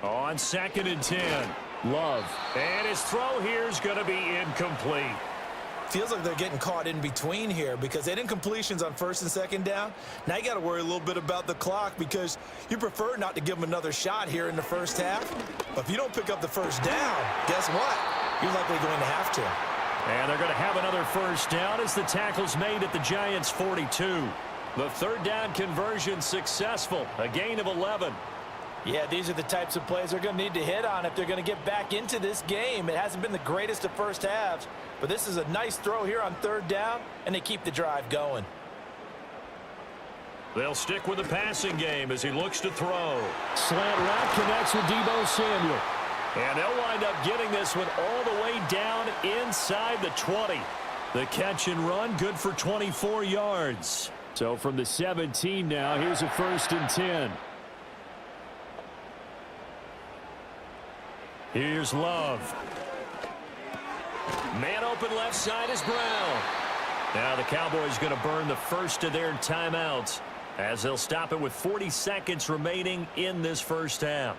On 2nd and 10, Love. And his throw here is going to be incomplete. Feels like they're getting caught in between here because they didn't incompletions on 1st and 2nd down. Now you got to worry a little bit about the clock because you prefer not to give them another shot here in the first half. But if you don't pick up the first down, guess what? You're likely going to have to. And they're going to have another first down as the tackle's made at the Giants' 42. The 3rd down conversion successful, a gain of 11. Yeah, these are the types of plays they're going to need to hit on if they're going to get back into this game. It hasn't been the greatest of first halves, but this is a nice throw here on 3rd down, and they keep the drive going. They'll stick with the passing game as he looks to throw. Slant route connects with Deebo Samuel. And they'll wind up getting this one all the way down inside the 20. The catch and run, good for 24 yards. So from the 17 now, here's a 1st and 10. Here's Love. Man open left side is Brown. Now the Cowboys going to burn the first of their timeouts as they'll stop it with 40 seconds remaining in this first half.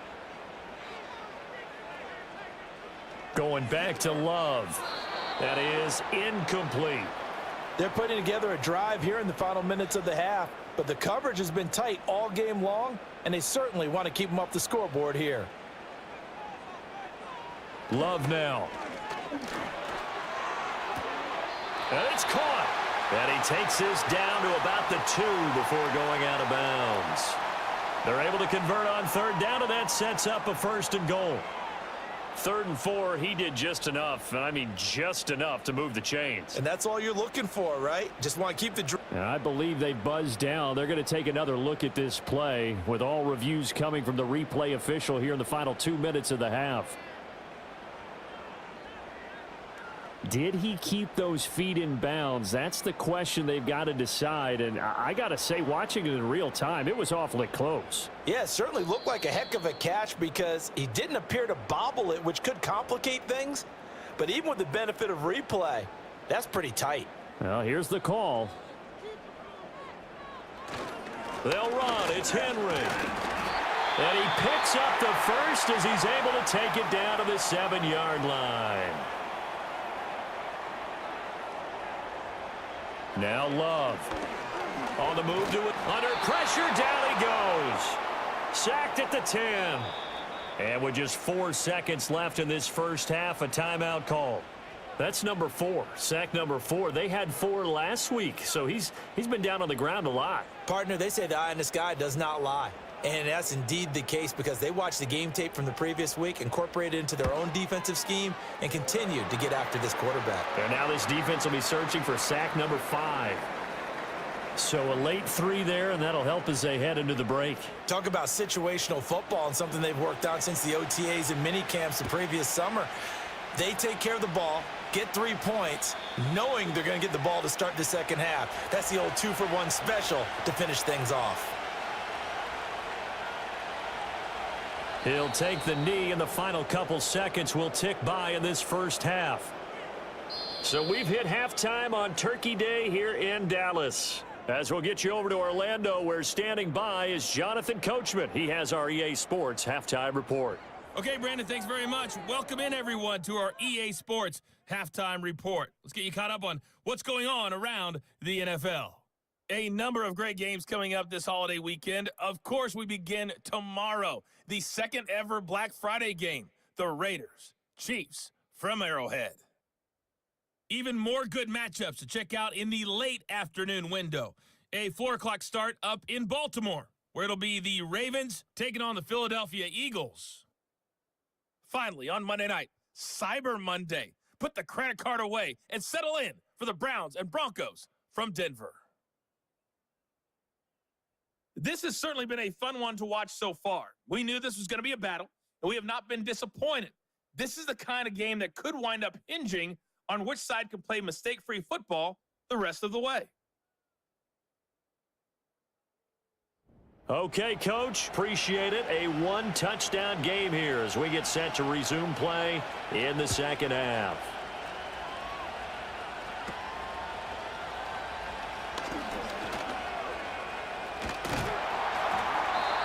Going back to Love. That is incomplete. They're putting together a drive here in the final minutes of the half, but the coverage has been tight all game long, and they certainly want to keep them off the scoreboard here. Love now. And it's caught. And he takes this down to about the 2 before going out of bounds. They're able to convert on 3rd down, and that sets up a 1st and goal. 3rd and 4, he did just enough, and I mean just enough to move the chains. And that's all you're looking for, right? Just want to keep the drive. And I believe they buzzed down. They're going to take another look at this play with all reviews coming from the replay official here in the final 2 minutes of the half. Did he keep those feet in bounds? That's the question they've got to decide. And I got to say, watching it in real time, it was awfully close. Yeah, it certainly looked like a heck of a catch because he didn't appear to bobble it, which could complicate things. But even with the benefit of replay, that's pretty tight. Well, here's the call. They'll run. It's Henry. And he picks up the first as he's able to take it down to the 7-yard line. Now Love. On the move to it. Under pressure, down he goes. Sacked at the 10. And with just 4 seconds left in this first half, a timeout call. That's number 4. Sack number 4. They had 4 last week, so he's been down on the ground a lot. Partner, they say the eye in the sky does not lie. And that's indeed the case because they watched the game tape from the previous week, incorporated it into their own defensive scheme, and continued to get after this quarterback. And now this defense will be searching for sack number 5. So a late 3 there, and that'll help as they head into the break. Talk about situational football and something they've worked on since the OTAs and mini camps the previous summer. They take care of the ball, get 3 points, knowing they're going to get the ball to start the second half. That's the old 2-for-1 special to finish things off. He'll take the knee, and the final couple seconds will tick by in this first half. So we've hit halftime on Turkey Day here in Dallas. As we'll get you over to Orlando, where standing by is Jonathan Coachman. He has our EA Sports Halftime Report. Okay, Brandon, thanks very much. Welcome in, everyone, to our EA Sports Halftime Report. Let's get you caught up on what's going on around the NFL. A number of great games coming up this holiday weekend. Of course, we begin tomorrow. The second ever Black Friday game. The Raiders, Chiefs from Arrowhead. Even more good matchups to check out in the late afternoon window. A 4 o'clock start up in Baltimore, where it'll be the Ravens taking on the Philadelphia Eagles. Finally, on Monday night, Cyber Monday. Put the credit card away and settle in for the Browns and Broncos from Denver. This has certainly been a fun one to watch so far. We knew this was going to be a battle, and we have not been disappointed. This is the kind of game that could wind up hinging on which side can play mistake-free football the rest of the way. Okay, Coach, appreciate it. A one-touchdown game here as we get set to resume play in the second half.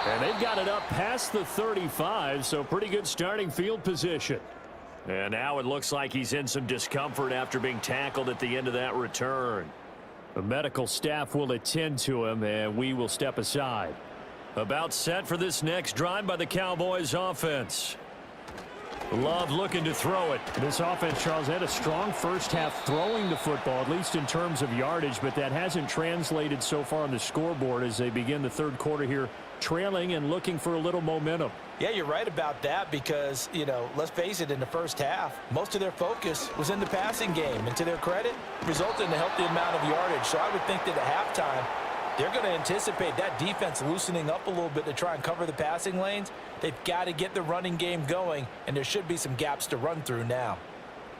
And they've got it up past the 35, so pretty good starting field position. And now it looks like he's in some discomfort after being tackled at the end of that return. The medical staff will attend to him, and we will step aside. About set for this next drive by the Cowboys offense. Love looking to throw it. This offense, Charles, had a strong first half throwing the football, at least in terms of yardage, but that hasn't translated so far on the scoreboard as they begin the third quarter here, trailing and looking for a little momentum. Yeah, you're right about that because, let's face it, in the first half, most of their focus was in the passing game. And to their credit, resulted in a healthy amount of yardage. So I would think that at halftime, they're going to anticipate that defense loosening up a little bit to try and cover the passing lanes. They've got to get the running game going, and there should be some gaps to run through now.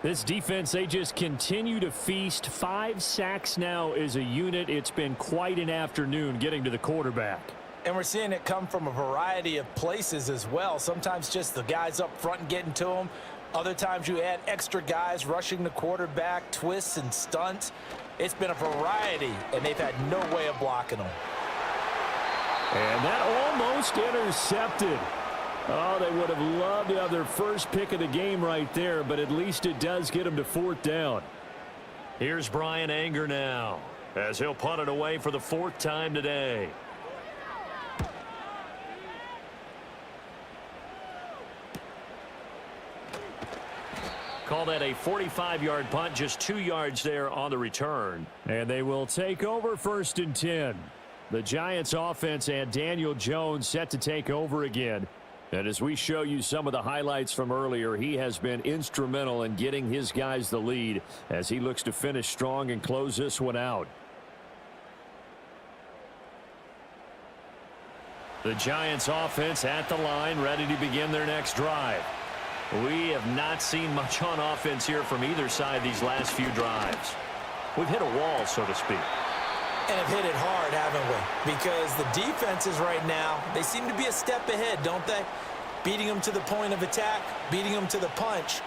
This defense, they just continue to feast. 5 sacks now as a unit. It's been quite an afternoon getting to the quarterback. And we're seeing it come from a variety of places as well. Sometimes just the guys up front and getting to them. Other times you add extra guys rushing the quarterback, twists and stunts. It's been a variety, and they've had no way of blocking them. And that almost intercepted. Oh, they would have loved to have their first pick of the game right there, but at least it does get them to 4th down. Here's Brian Anger now as he'll punt it away for the 4th time today. Call that a 45-yard punt, just 2 yards there on the return. And they will take over 1st and 10. The Giants offense and Daniel Jones set to take over again. And as we show you some of the highlights from earlier, he has been instrumental in getting his guys the lead as he looks to finish strong and close this one out. The Giants offense at the line, ready to begin their next drive. We have not seen much on offense here from either side these last few drives. We've hit a wall, so to speak. And have hit it hard, haven't we? Because the defenses right now, they seem to be a step ahead, don't they? Beating them to the point of attack, beating them to the punch.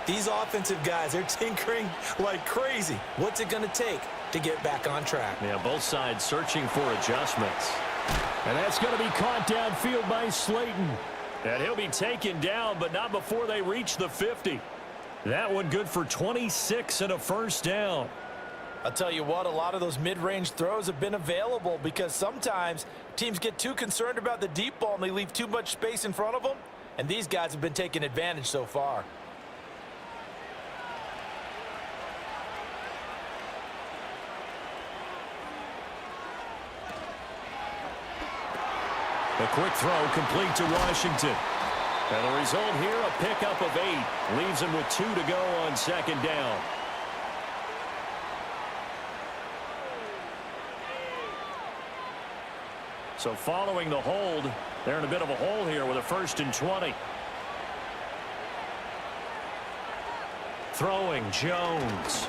These offensive guys, they're tinkering like crazy. What's it going to take to get back on track? Yeah, both sides searching for adjustments. And that's going to be caught downfield by Slayton. And he'll be taken down, but not before they reach the 50. That one good for 26 and a 1st down. I'll tell you what, a lot of those mid-range throws have been available because sometimes teams get too concerned about the deep ball and they leave too much space in front of them. And these guys have been taking advantage so far. A quick throw complete to Washington. And the result here, a pickup of 8. Leaves him with 2 to go on 2nd down. So following the hold, they're in a bit of a hole here with a 1st and 20. Throwing, Jones.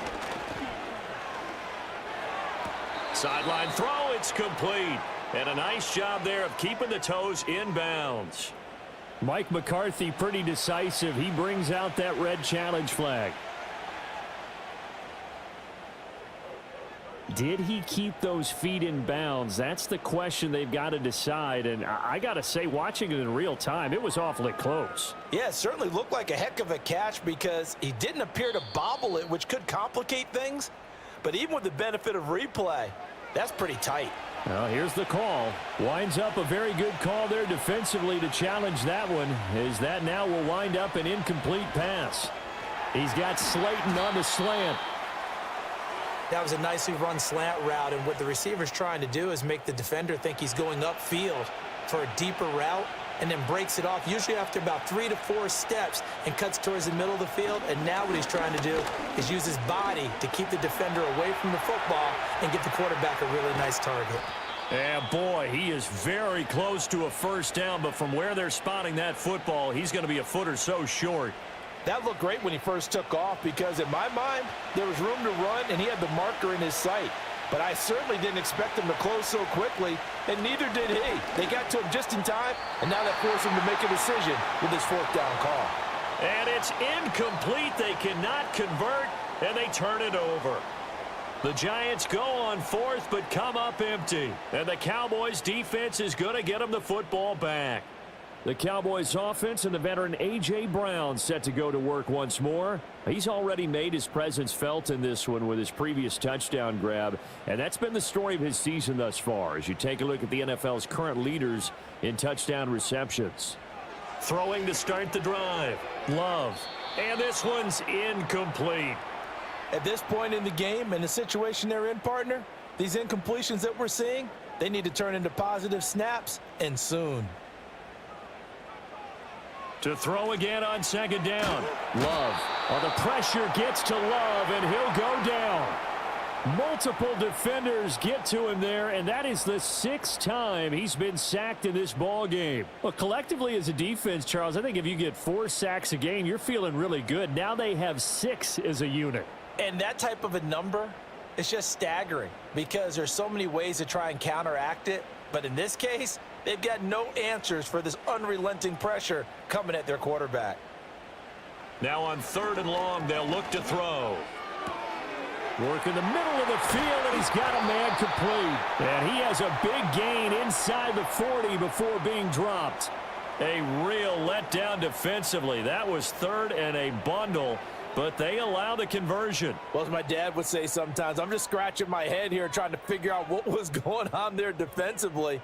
Sideline throw, it's complete. And a nice job there of keeping the toes in bounds. Mike McCarthy pretty decisive. He brings out that red challenge flag. Did he keep those feet in bounds? That's the question they've got to decide. And I got to say, watching it in real time, it was awfully close. Yeah, it certainly looked like a heck of a catch because he didn't appear to bobble it, which could complicate things. But even with the benefit of replay, that's pretty tight. Well, here's the call. Winds up a very good call there defensively to challenge that one, as that now will wind up an incomplete pass. He's got Slayton on the slant. That was a nicely run slant route, and what the receiver's trying to do is make the defender think he's going upfield for a deeper route and then breaks it off, usually after about 3 to 4 steps, and cuts towards the middle of the field. And now what he's trying to do is use his body to keep the defender away from the football and give the quarterback a really nice target. Yeah, boy, he is very close to a 1st down, but from where they're spotting that football, he's going to be a foot or so short. That looked great when he first took off because, in my mind, there was room to run, and he had the marker in his sight. but I certainly didn't expect them to close so quickly, and neither did he. They got to him just in time, and now that forced him to make a decision with his fourth down call. And it's incomplete. They cannot convert, and they turn it over. The Giants go on fourth, but come up empty. And the Cowboys' defense is going to get them the football back. The Cowboys offense and the veteran A.J. Brown set to go to work once more. He's already made his presence felt in this one with his previous touchdown grab, and that's been the story of his season thus far as you take a look at the NFL's current leaders in touchdown receptions. Throwing to start the drive. Love. And this one's incomplete. At this point in the game and the situation they're in, partner, these incompletions that we're seeing, they need to turn into positive snaps, and soon. To throw again on second down. Love. The pressure gets to Love, and he'll go down. Multiple defenders get to him there, and that is the 6th time he's been sacked in this ball game. Well, collectively as a defense, Charles, I think if you get 4 sacks a game, you're feeling really good. Now they have 6 as a unit. And that type of a number is just staggering because there's so many ways to try and counteract it. But in this case, they've got no answers for this unrelenting pressure coming at their quarterback. Now on 3rd and long, they'll look to throw. Work in the middle of the field, and he's got a man complete. And he has a big gain inside the 40 before being dropped. A real letdown defensively. That was 3rd and a bundle, but they allow the conversion. Well, as my dad would say sometimes, I'm just scratching my head here trying to figure out what was going on there defensively.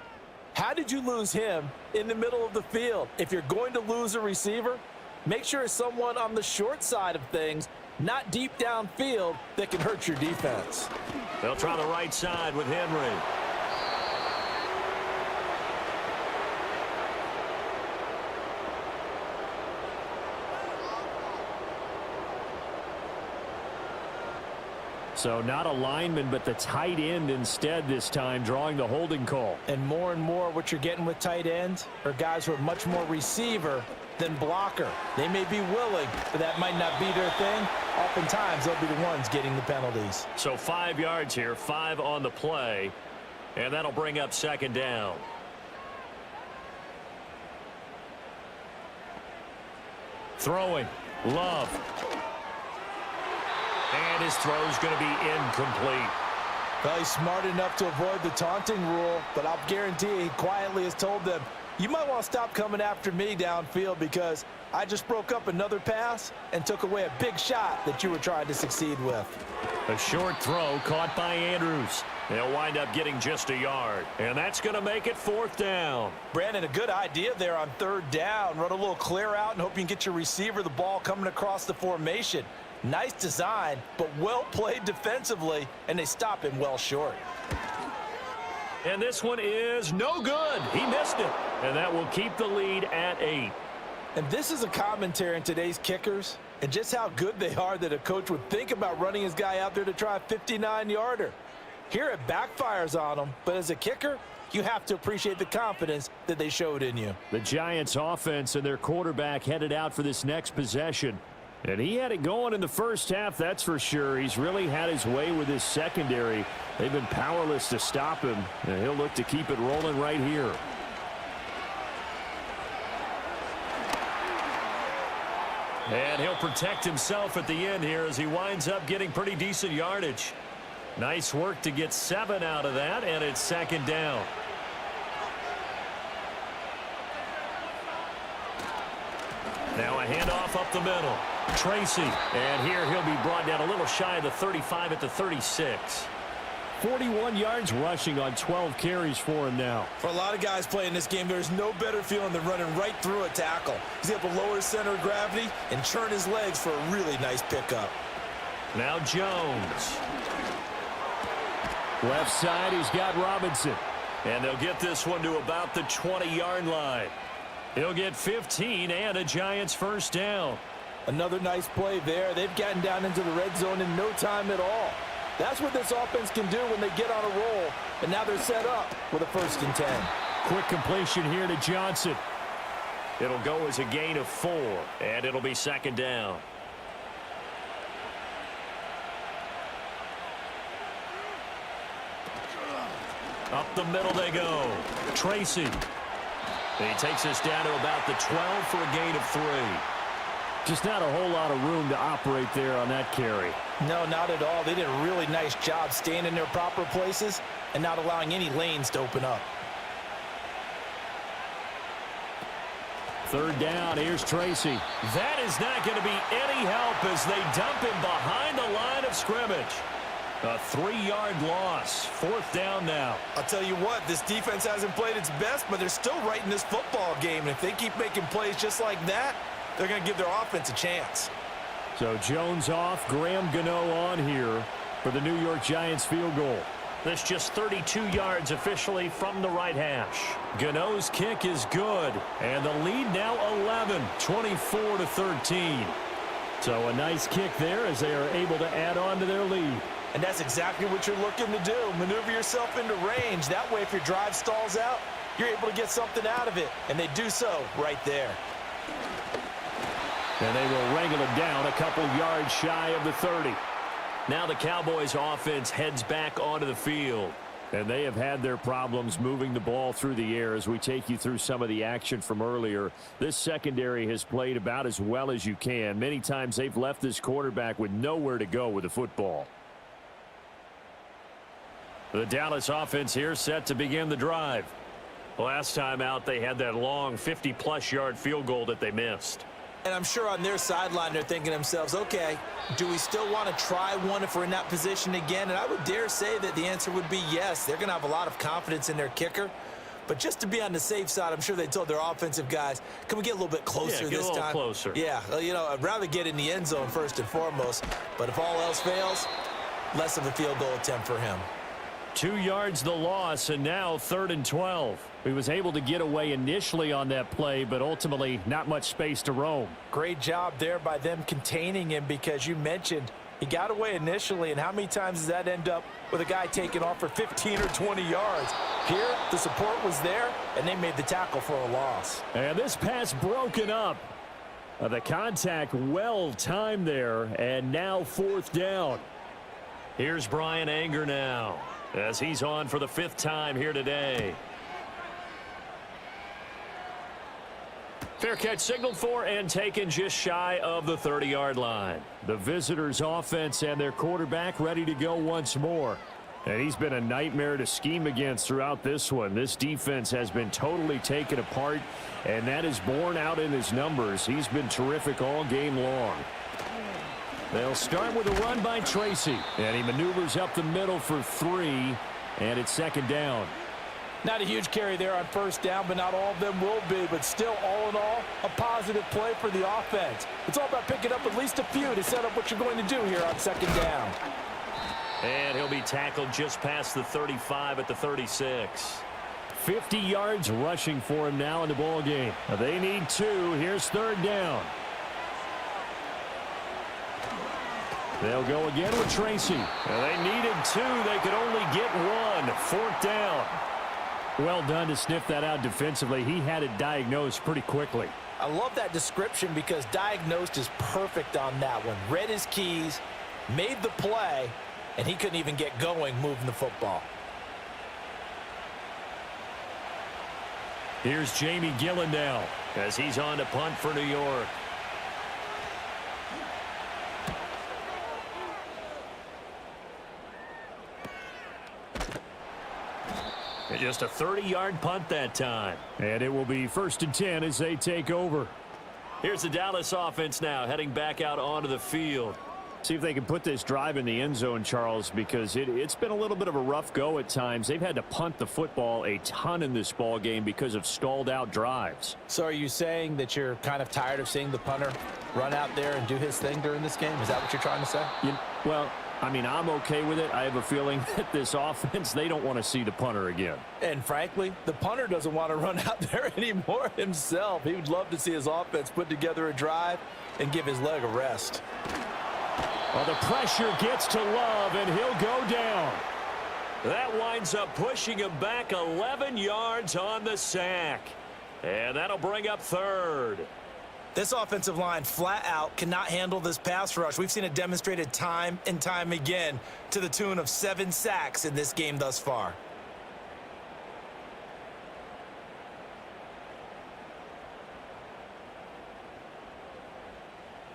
How did you lose him in the middle of the field? If you're going to lose a receiver, make sure it's someone on the short side of things, not deep downfield, that can hurt your defense. They'll try the right side with Henry. So not a lineman, but the tight end instead this time, drawing the holding call. And more what you're getting with tight ends are guys who are much more receiver than blocker. They may be willing, but that might not be their thing. Oftentimes, they'll be the ones getting the penalties. So 5 yards here, 5 on the play, and that'll bring up 2nd down. Throwing. Love. And his throw's going to be incomplete. Well, he's smart enough to avoid the taunting rule, but I'll guarantee he quietly has told them, you might want to stop coming after me downfield because I just broke up another pass and took away a big shot that you were trying to succeed with. A short throw caught by Andrews. They'll wind up getting just a yard, and that's going to make it 4th down. Brandon, a good idea there on 3rd down. Run a little clear out and hope you can get your receiver the ball coming across the formation. Nice design, but well played defensively, and they stop him well short. And this one is no good. He missed it, and that will keep the lead at 8. And this is a commentary on today's kickers and just how good they are that a coach would think about running his guy out there to try a 59-yarder. Here it backfires on him, but as a kicker, you have to appreciate the confidence that they showed in you. The Giants offense and their quarterback headed out for this next possession. And he had it going in the first half, that's for sure. He's really had his way with his secondary. They've been powerless to stop him, and he'll look to keep it rolling right here. And he'll protect himself at the end here as he winds up getting pretty decent yardage. Nice work to get 7 out of that, and it's 2nd down. Now a handoff up the middle. Tracy, and here he'll be brought down a little shy of the 35 at the 36. 41 yards rushing on 12 carries for him now. For a lot of guys playing this game, there's no better feeling than running right through a tackle. He's able to lower his center of gravity and churn his legs for a really nice pickup. Now Jones. Left side, he's got Robinson. And they'll get this one to about the 20-yard line. He'll get 15 and a Giants 1st down. Another nice play there. They've gotten down into the red zone in no time at all. That's what this offense can do when they get on a roll. And now they're set up with a 1st and 10. Quick completion here to Johnson. It'll go as a gain of 4, and it'll be 2nd down. Up the middle they go. Tracy. He takes us down to about the 12 for a gain of 3. Just not a whole lot of room to operate there on that carry. No, not at all. They did a really nice job staying in their proper places and not allowing any lanes to open up. 3rd down, here's Tracy. That is not going to be any help as they dump him behind the line of scrimmage. A 3-yard loss. 4th down now. I'll tell you what, this defense hasn't played its best, but they're still right in this football game. And if they keep making plays just like that, they're going to give their offense a chance. So Jones off, Graham Gano on here for the New York Giants field goal. This just 32 yards officially from the right hash. Gano's kick is good, and the lead now 11, 24-13. So a nice kick there as they are able to add on to their lead. And that's exactly what you're looking to do. Maneuver yourself into range. That way, if your drive stalls out, you're able to get something out of it. And they do so right there. And they will wrangle it down a couple yards shy of the 30. Now the Cowboys offense heads back onto the field. And they have had their problems moving the ball through the air as we take you through some of the action from earlier. This secondary has played about as well as you can. Many times they've left this quarterback with nowhere to go with the football. The Dallas offense here set to begin the drive. Last time out, they had that long 50-plus yard field goal that they missed. And I'm sure on their sideline they're thinking to themselves, okay, do we still want to try one if we're in that position again? And I would dare say that the answer would be yes. They're going to have a lot of confidence in their kicker. But just to be on the safe side, I'm sure they told their offensive guys, can we get a little bit closer this time? Yeah, get a little closer. Yeah, you know, I'd rather get in the end zone first and foremost. But if all else fails, less of a field goal attempt for him. 2 yards the loss, and now 3rd and 12. He was able to get away initially on that play, but ultimately not much space to roam. Great job there by them containing him, because you mentioned he got away initially, and how many times does that end up with a guy taking off for 15 or 20 yards? Here, the support was there, and they made the tackle for a loss. And this pass broken up. The contact well timed there, and now 4th down. Here's Brian Anger now, as he's on for the 5th time here today. Fair catch signaled for and taken just shy of the 30-yard line. The visitors' offense and their quarterback ready to go once more. And he's been a nightmare to scheme against throughout this one. This defense has been totally taken apart, and that is borne out in his numbers. He's been terrific all game long. They'll start with a run by Tracy, and he maneuvers up the middle for 3, and it's 2nd down. Not a huge carry there on 1st down, but not all of them will be. But still, all in all, a positive play for the offense. It's all about picking up at least a few to set up what you're going to do here on 2nd down. And he'll be tackled just past the 35 at the 36. 50 yards rushing for him now in the ball game. They need 2. Here's 3rd down. They'll go again with Tracy. They needed 2. They could only get 1. 4th down. Well done to sniff that out defensively. He had it diagnosed pretty quickly. I love that description, because diagnosed is perfect on that one. Read his keys, made the play, and he couldn't even get going moving the football. Here's Jamie Gillen now as he's on to punt for New York. Just a 30-yard punt that time. And it will be 1st and 10 as they take over. Here's the Dallas offense now heading back out onto the field. See if they can put this drive in the end zone, Charles, because it's been a little bit of a rough go at times. They've had to punt the football a ton in this ball game because of stalled out drives. So are you saying that you're kind of tired of seeing the punter run out there and do his thing during this game? Is that what you're trying to say? Well, I mean, I'm okay with it. I have a feeling that this offense, they don't want to see the punter again. And frankly, the punter doesn't want to run out there anymore himself. He would love to see his offense put together a drive and give his leg a rest. Well, the pressure gets to Love, and he'll go down. That winds up pushing him back 11 yards on the sack. And that'll bring up 3rd. This offensive line flat out cannot handle this pass rush. We've seen it demonstrated time and time again to the tune of 7 sacks in this game thus far.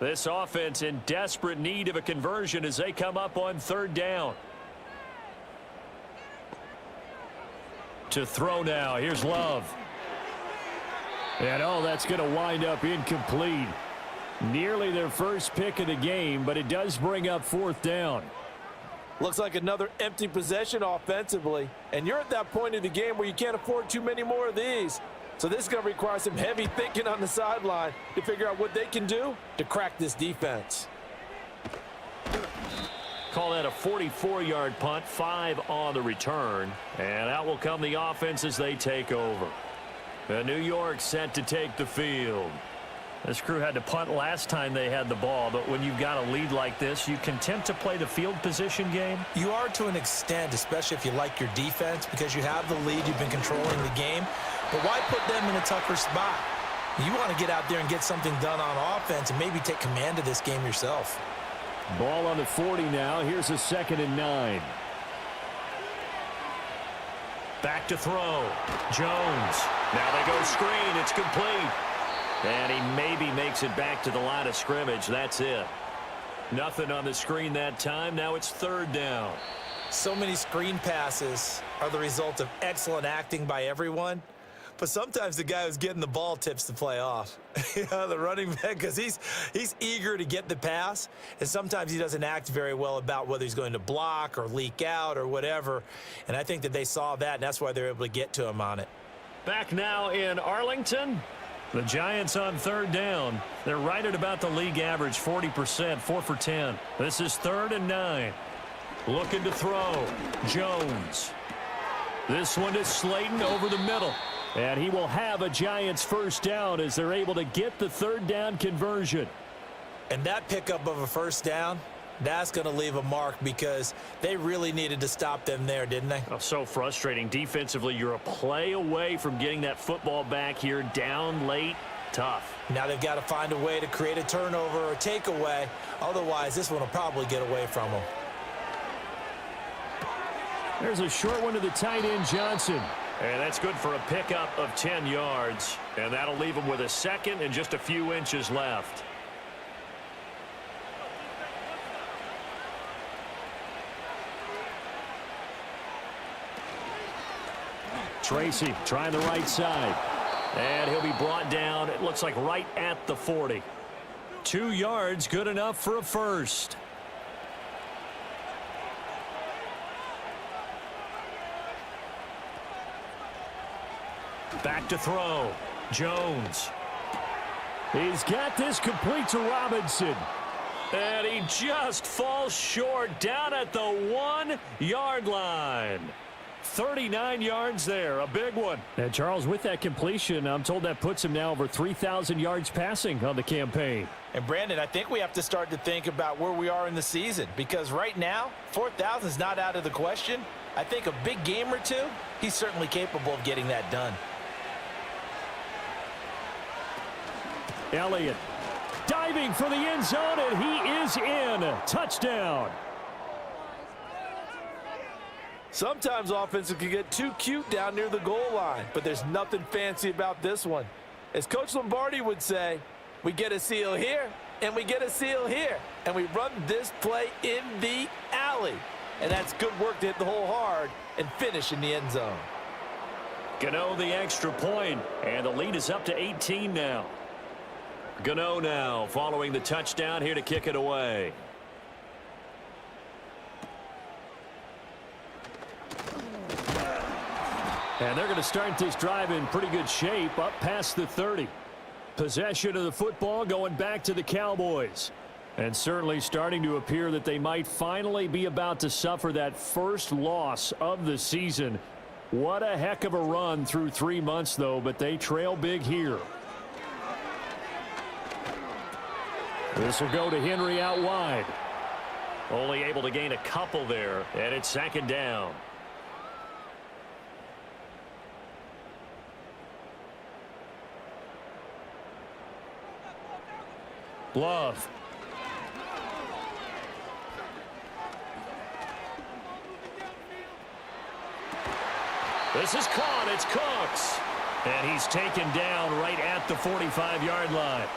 This offense in desperate need of a conversion as they come up on 3rd down. To throw now. Here's Love. And that's going to wind up incomplete. Nearly their first pick of the game, but it does bring up 4th down. Looks like another empty possession offensively. And you're at that point of the game where you can't afford too many more of these. So this is going to require some heavy thinking on the sideline to figure out what they can do to crack this defense. Call that a 44-yard punt, 5 on the return. And out will come the offense as they take over. New York set to take the field. This crew had to punt last time they had the ball, but when you've got a lead like this, you content to play the field position game? You are to an extent, especially if you like your defense, because you have the lead, you've been controlling the game. But why put them in a tougher spot? You want to get out there and get something done on offense and maybe take command of this game yourself. Ball on the 40 now. Here's a 2nd and 9. Back to throw. Jones. Now they go screen. It's complete. And he maybe makes it back to the line of scrimmage. That's it. Nothing on the screen that time. Now it's 3rd down. So many screen passes are the result of excellent acting by everyone. But sometimes the guy who's getting the ball tips the play off. The running back, because he's eager to get the pass. And sometimes he doesn't act very well about whether he's going to block or leak out or whatever. And I think that they saw that, and that's why they're able to get to him on it. Back now in Arlington. The Giants on 3rd down. They're right at about the league average, 40%, 4 for 10. This is 3rd and 9. Looking to throw. Jones. This one is Slayton over the middle. And he will have a Giants 1st down as they're able to get the 3rd down conversion. And that pickup of a 1st down, that's going to leave a mark because they really needed to stop them there, didn't they? Oh, so frustrating. Defensively, you're a play away from getting that football back here, down late. Tough. Now they've got to find a way to create a turnover or a takeaway. Otherwise, this one will probably get away from them. There's a short one to the tight end, Johnson. And that's good for a pickup of 10 yards. And that'll leave him with a 2nd and just a few inches left. Tracy trying the right side. And he'll be brought down, it looks like right at the 40. 2 yards, good enough for a 1st. Back to throw. Jones. He's got this complete to Robinson. And he just falls short down at the 1-yard line. 39 yards there, a big one. And Charles, with that completion, I'm told that puts him now over 3,000 yards passing on the campaign. And Brandon, I think we have to start to think about where we are in the season, because right now 4,000 is not out of the question. I think a big game or two, he's certainly capable of getting that done. Elliott diving for the end zone, and he is in. Touchdown. Sometimes offenses can get too cute down near the goal line, but there's nothing fancy about this one. As Coach Lombardi would say, we get a seal here, and we get a seal here, and we run this play in the alley. And that's good work to hit the hole hard and finish in the end zone. Gano the extra point, and the lead is up to 18 now. Gano now following the touchdown here to kick it away. And they're going to start this drive in pretty good shape, up past the 30. Possession of the football going back to the Cowboys. And certainly starting to appear that they might finally be about to suffer that first loss of the season. What a heck of a run through 3 months, though, but they trail big here. This will go to Henry out wide. Only able to gain a couple there, and it's 2nd down. Love. This is caught. It's Cooks. And he's taken down right at the 45-yard line.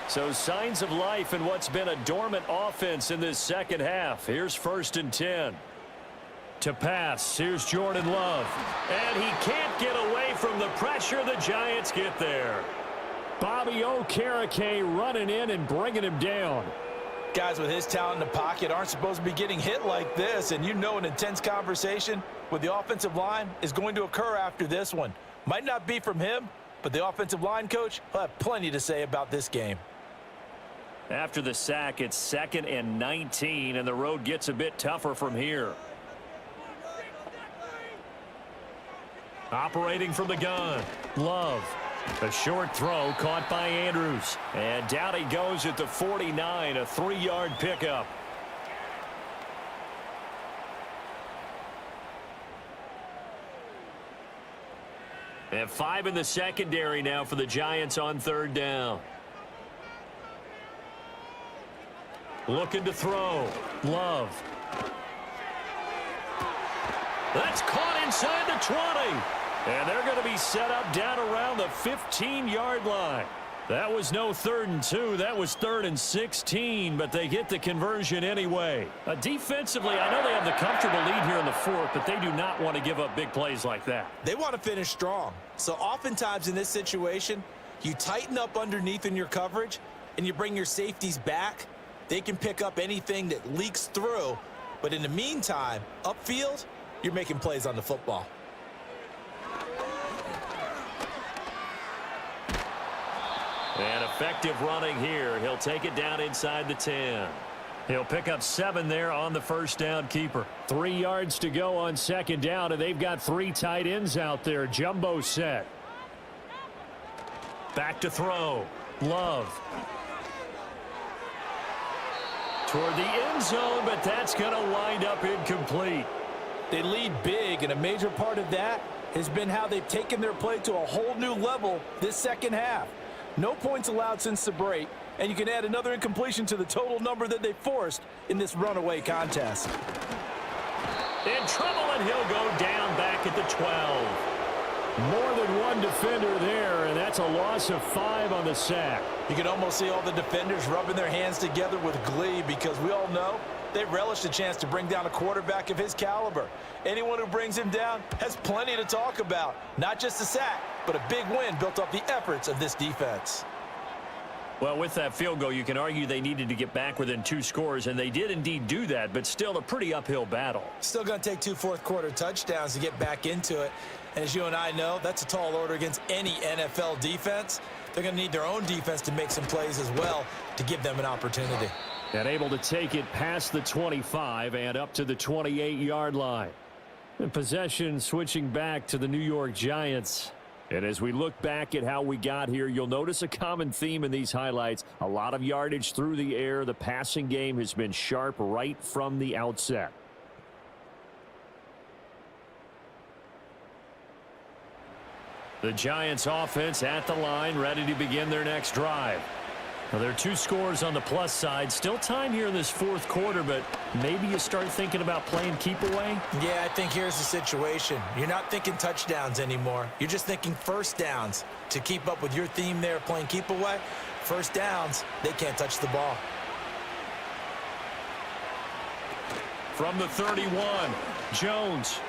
So signs of life in what's been a dormant offense in this second half. Here's 1st and 10. To pass, here's Jordan Love. And he can't get away from the pressure. The Giants get there. Bobby Okereke running in and bringing him down. Guys with his talent in the pocket aren't supposed to be getting hit like this, and you know an intense conversation with the offensive line is going to occur after this one. Might not be from him, but the offensive line coach will have plenty to say about this game. After the sack, it's 2nd and 19, and the road gets a bit tougher from here. Operating from the gun, Love. A short throw caught by Andrews. And down he goes at the 49, a 3-yard pickup. And 5 in the secondary now for the Giants on 3rd down. Looking to throw. Love. That's caught inside the 20. And they're going to be set up down around the 15-yard line. That was no 3rd and 2. That was 3rd and 16, but they get the conversion anyway. Defensively, I know they have the comfortable lead here in the 4th, but they do not want to give up big plays like that. They want to finish strong. So oftentimes in this situation, you tighten up underneath in your coverage, and you bring your safeties back. They can pick up anything that leaks through. But in the meantime, upfield, you're making plays on the football. And effective running here. He'll take it down inside the 10. He'll pick up 7 there on the 1st down keeper. 3 yards to go on 2nd down, and they've got 3 tight ends out there. Jumbo set. Back to throw. Love. Toward the end zone, but that's going to wind up incomplete. They lead big, and a major part of that has been how they've taken their play to a whole new level this second half. No points allowed since the break, and you can add another incompletion to the total number that they forced in this runaway contest. In trouble, and he'll go down back at the 12. More than one defender there, and that's a loss of 5 on the sack. You can almost see all the defenders rubbing their hands together with glee because we all know they relish the chance to bring down a quarterback of his caliber. Anyone who brings him down has plenty to talk about. Not just a sack, but a big win built off the efforts of this defense. Well, with that field goal, you can argue they needed to get back within 2 scores, and they did indeed do that, but still a pretty uphill battle. Still going to take 2 fourth-quarter touchdowns to get back into it. And as you and I know, that's a tall order against any NFL defense. They're going to need their own defense to make some plays as well to give them an opportunity. And able to take it past the 25 and up to the 28-yard line. And possession switching back to the New York Giants. And as we look back at how we got here, you'll notice a common theme in these highlights. A lot of yardage through the air. The passing game has been sharp right from the outset. The Giants offense at the line, ready to begin their next drive. Now, there are 2 scores on the plus side. Still time here in this 4th quarter, but maybe you start thinking about playing keep away? Yeah, I think here's the situation. You're not thinking touchdowns anymore. You're just thinking first downs. To keep up with your theme there, playing keep away, first downs, they can't touch the ball. From the 31, Jones.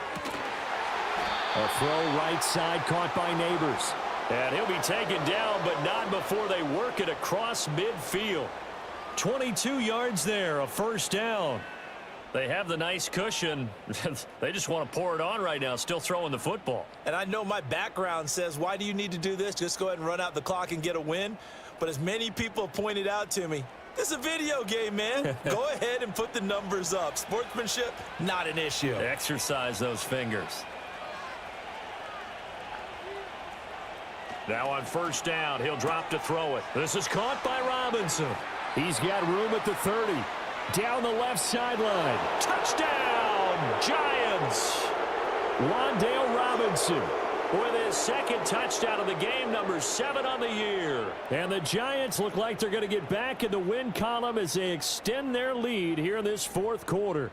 A throw right side caught by Neighbors. And he'll be taken down, but not before they work it across midfield. 22 yards there, a 1st down. They have the nice cushion. They just want to pour it on right now, still throwing the football. And I know my background says, why do you need to do this? Just go ahead and run out the clock and get a win. But as many people have pointed out to me, this is a video game, man. Go ahead and put the numbers up. Sportsmanship, not an issue. Exercise those fingers. Now on 1st down, he'll drop to throw it. This is caught by Robinson. He's got room at the 30. Down the left sideline. Touchdown, Giants! Wan'Dale Robinson with his 2nd touchdown of the game, number 7 on the year. And the Giants look like they're going to get back in the win column as they extend their lead here in this 4th quarter.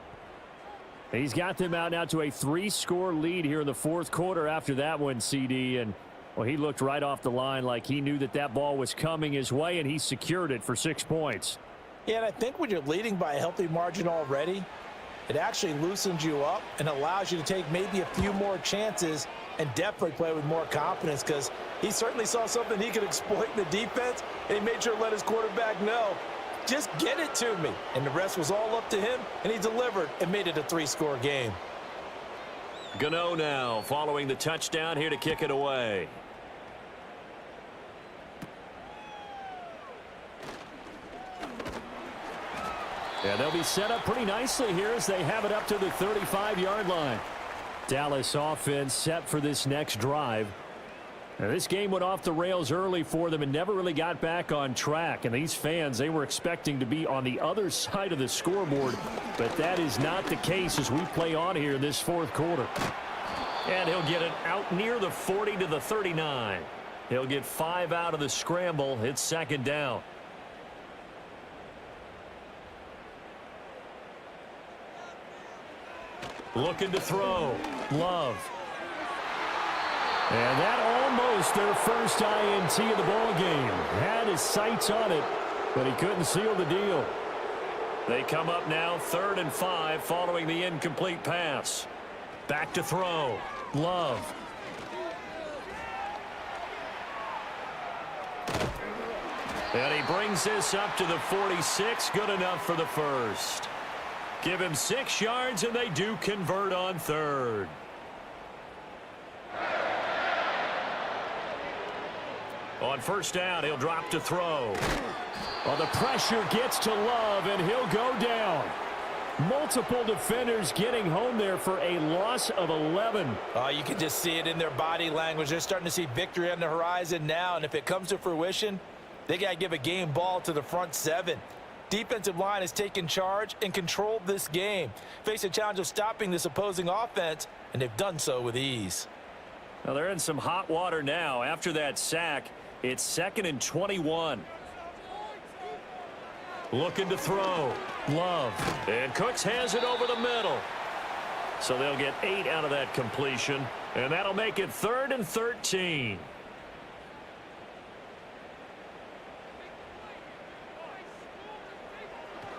He's got them out now to a 3-score lead here in the 4th quarter after that one, CD. And Well, he looked right off the line like he knew that that ball was coming his way, and he secured it for 6 points. Yeah, and I think when you're leading by a healthy margin already, it actually loosens you up and allows you to take maybe a few more chances and definitely play with more confidence, because he certainly saw something he could exploit in the defense, and he made sure to let his quarterback know, just get it to me. And the rest was all up to him, and he delivered and made it a 3-score game. Gano now following the touchdown here to kick it away. Yeah, they'll be set up pretty nicely here as they have it up to the 35-yard line. Dallas offense set for this next drive. Now, this game went off the rails early for them and never really got back on track. And these fans, they were expecting to be on the other side of the scoreboard. But that is not the case as we play on here in this fourth quarter. And he'll get it out near the 40 to the 39. He'll get 5 out of the scramble. It's second down. Looking to throw. Love. And that almost their first INT of the ball game. Had his sights on it, but he couldn't seal the deal. They come up now 3rd and 5 following the incomplete pass. Back to throw. Love. And he brings this up to the 46. Good enough for the first. Give him 6 yards, and they do convert on 3rd. On first down, he'll drop to throw. Well, the pressure gets to Love, and he'll go down. Multiple defenders getting home there for a loss of 11. You can just see it in their body language. They're starting to see victory on the horizon now, and if it comes to fruition, they got to give a game ball to the front 7. Defensive line has taken charge and controlled this game. Face a challenge of stopping this opposing offense, and they've done so with ease. Well, they're in some hot water now. After that sack, it's 2nd and 21. Looking to throw. Love. And Cooks has it over the middle. So they'll get 8 out of that completion, and that'll make it 3rd and 13.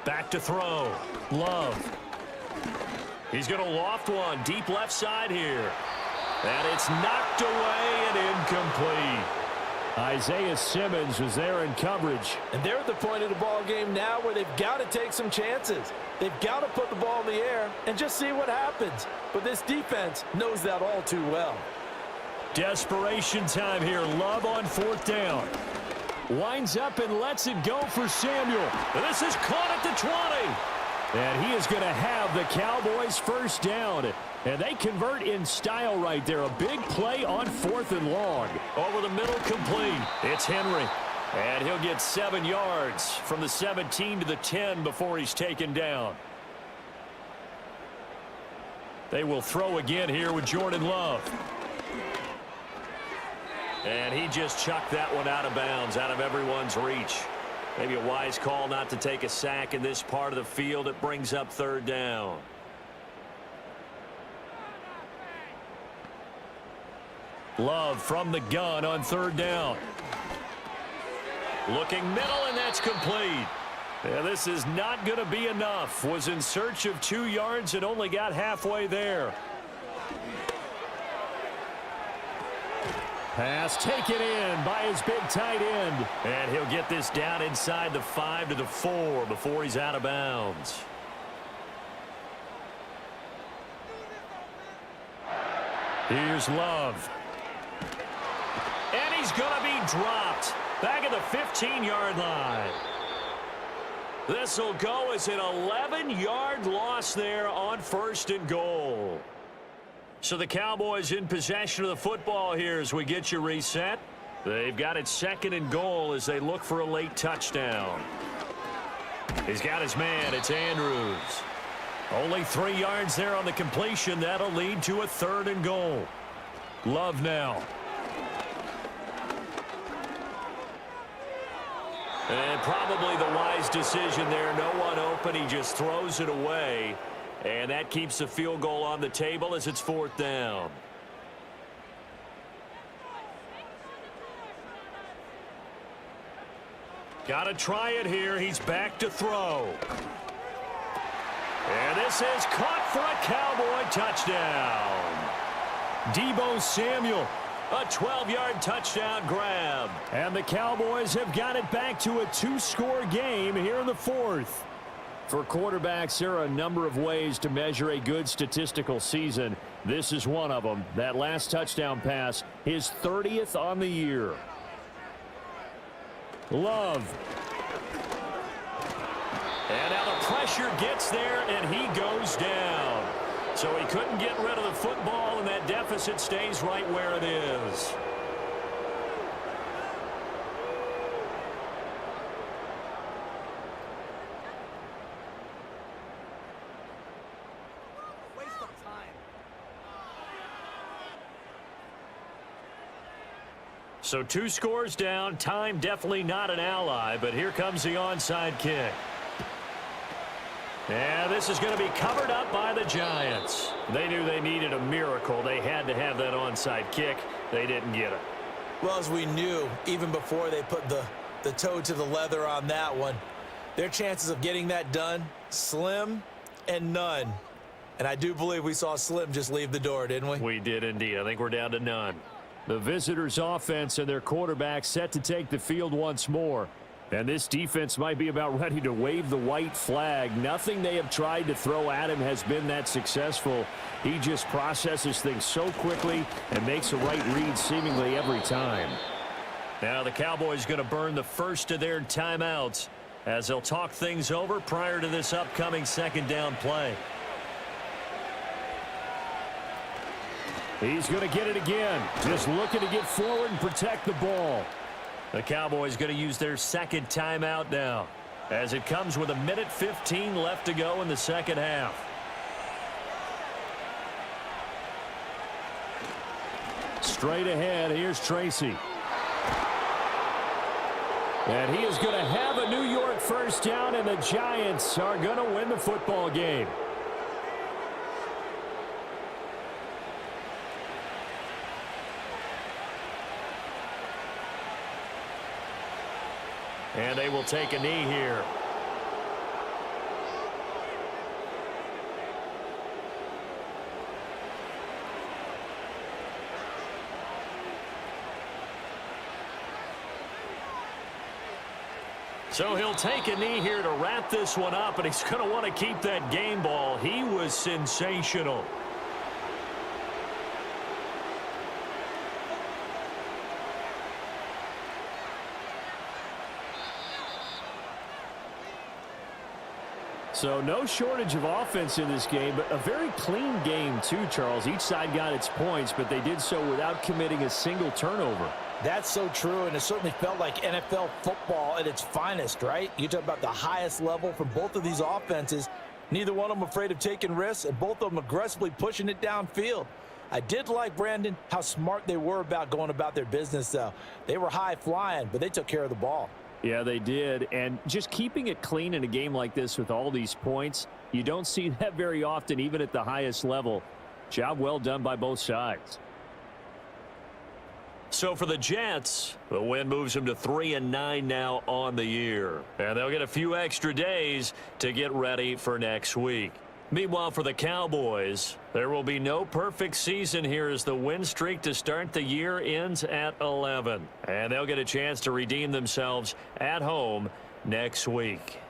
Back to throw. Love. He's going to loft one deep left side here. And it's knocked away and incomplete. Isaiah Simmons was there in coverage. And they're at the point of the ball game now where they've got to take some chances. They've got to put the ball in the air and just see what happens. But this defense knows that all too well. Desperation time here. Love on 4th down. Winds up and lets it go for Samuel. This is caught at the 20. And he is going to have the Cowboys first down. And they convert in style right there. A big play on 4th and long. Over the middle, complete. It's Henry. And he'll get 7 yards from the 17 to the 10 before he's taken down. They will throw again here with Jordan Love. And he just chucked that one out of bounds, out of everyone's reach. Maybe a wise call not to take a sack in this part of the field. It brings up 3rd down. Love from the gun on 3rd down. Looking middle, and that's complete. Yeah, this is not going to be enough. Was in search of 2 yards and only got halfway there. Pass taken in by his big tight end. And he'll get this down inside the 5 to the 4 before he's out of bounds. Here's Love. And he's going to be dropped back at the 15-yard line. This will go as an 11-yard loss there on 1st and goal. So the Cowboys in possession of the football here as we get you reset. They've got it 2nd and goal as they look for a late touchdown. He's got his man. It's Andrews. Only 3 yards there on the completion. That'll lead to a 3rd and goal. Love now. And probably the wise decision there. No one open. He just throws it away. And that keeps the field goal on the table as it's 4th down. Got to try it here. He's back to throw. And this is caught for a Cowboy touchdown. Deebo Samuel. A 12-yard touchdown grab. And the Cowboys have got it back to a 2-score game here in the fourth. For quarterbacks, there are a number of ways to measure a good statistical season. This is one of them. That last touchdown pass, his 30th on the year. Love. And now the pressure gets there, and he goes down. So he couldn't get rid of the football, and that deficit stays right where it is. So 2 scores down. Time definitely not an ally, but here comes the onside kick. And this is going to be covered up by the Giants. They knew they needed a miracle. They had to have that onside kick. They didn't get it. Well, as we knew, even before they put the toe to the leather on that one, their chances of getting that done, slim and none. And I do believe we saw Slim just leave the door, didn't we? We did indeed. I think we're down to none. The visitors' offense and their quarterback set to take the field once more. And this defense might be about ready to wave the white flag. Nothing they have tried to throw at him has been that successful. He just processes things so quickly and makes a right read seemingly every time. Now the Cowboys going to burn the first of their timeouts as they'll talk things over prior to this upcoming second down play. He's going to get it again. Just looking to get forward and protect the ball. The Cowboys going to use their second timeout now as it comes with 1:15 left to go in the second half. Straight ahead, here's Tracy. And he is going to have a New York first down, and the Giants are going to win the football game. And they will take a knee here. So he'll take a knee here to wrap this one up, and he's going to want to keep that game ball. He was sensational. So no shortage of offense in this game, but a very clean game too, Charles. Each side got its points, but they did so without committing a single turnover. That's so true, and it certainly felt like NFL football at its finest, right? You talk about the highest level from both of these offenses. Neither one of them afraid of taking risks, and both of them aggressively pushing it downfield. I did like, Brandon, how smart they were about going about their business, though. They were high-flying, but they took care of the ball. Yeah, they did. And just keeping it clean in a game like this with all these points, you don't see that very often, even at the highest level. Job well done by both sides. So for the Jets, the win moves them to 3-9 now on the year. And they'll get a few extra days to get ready for next week. Meanwhile, for the Cowboys, there will be no perfect season here as the win streak to start the year ends at 11. And they'll get a chance to redeem themselves at home next week.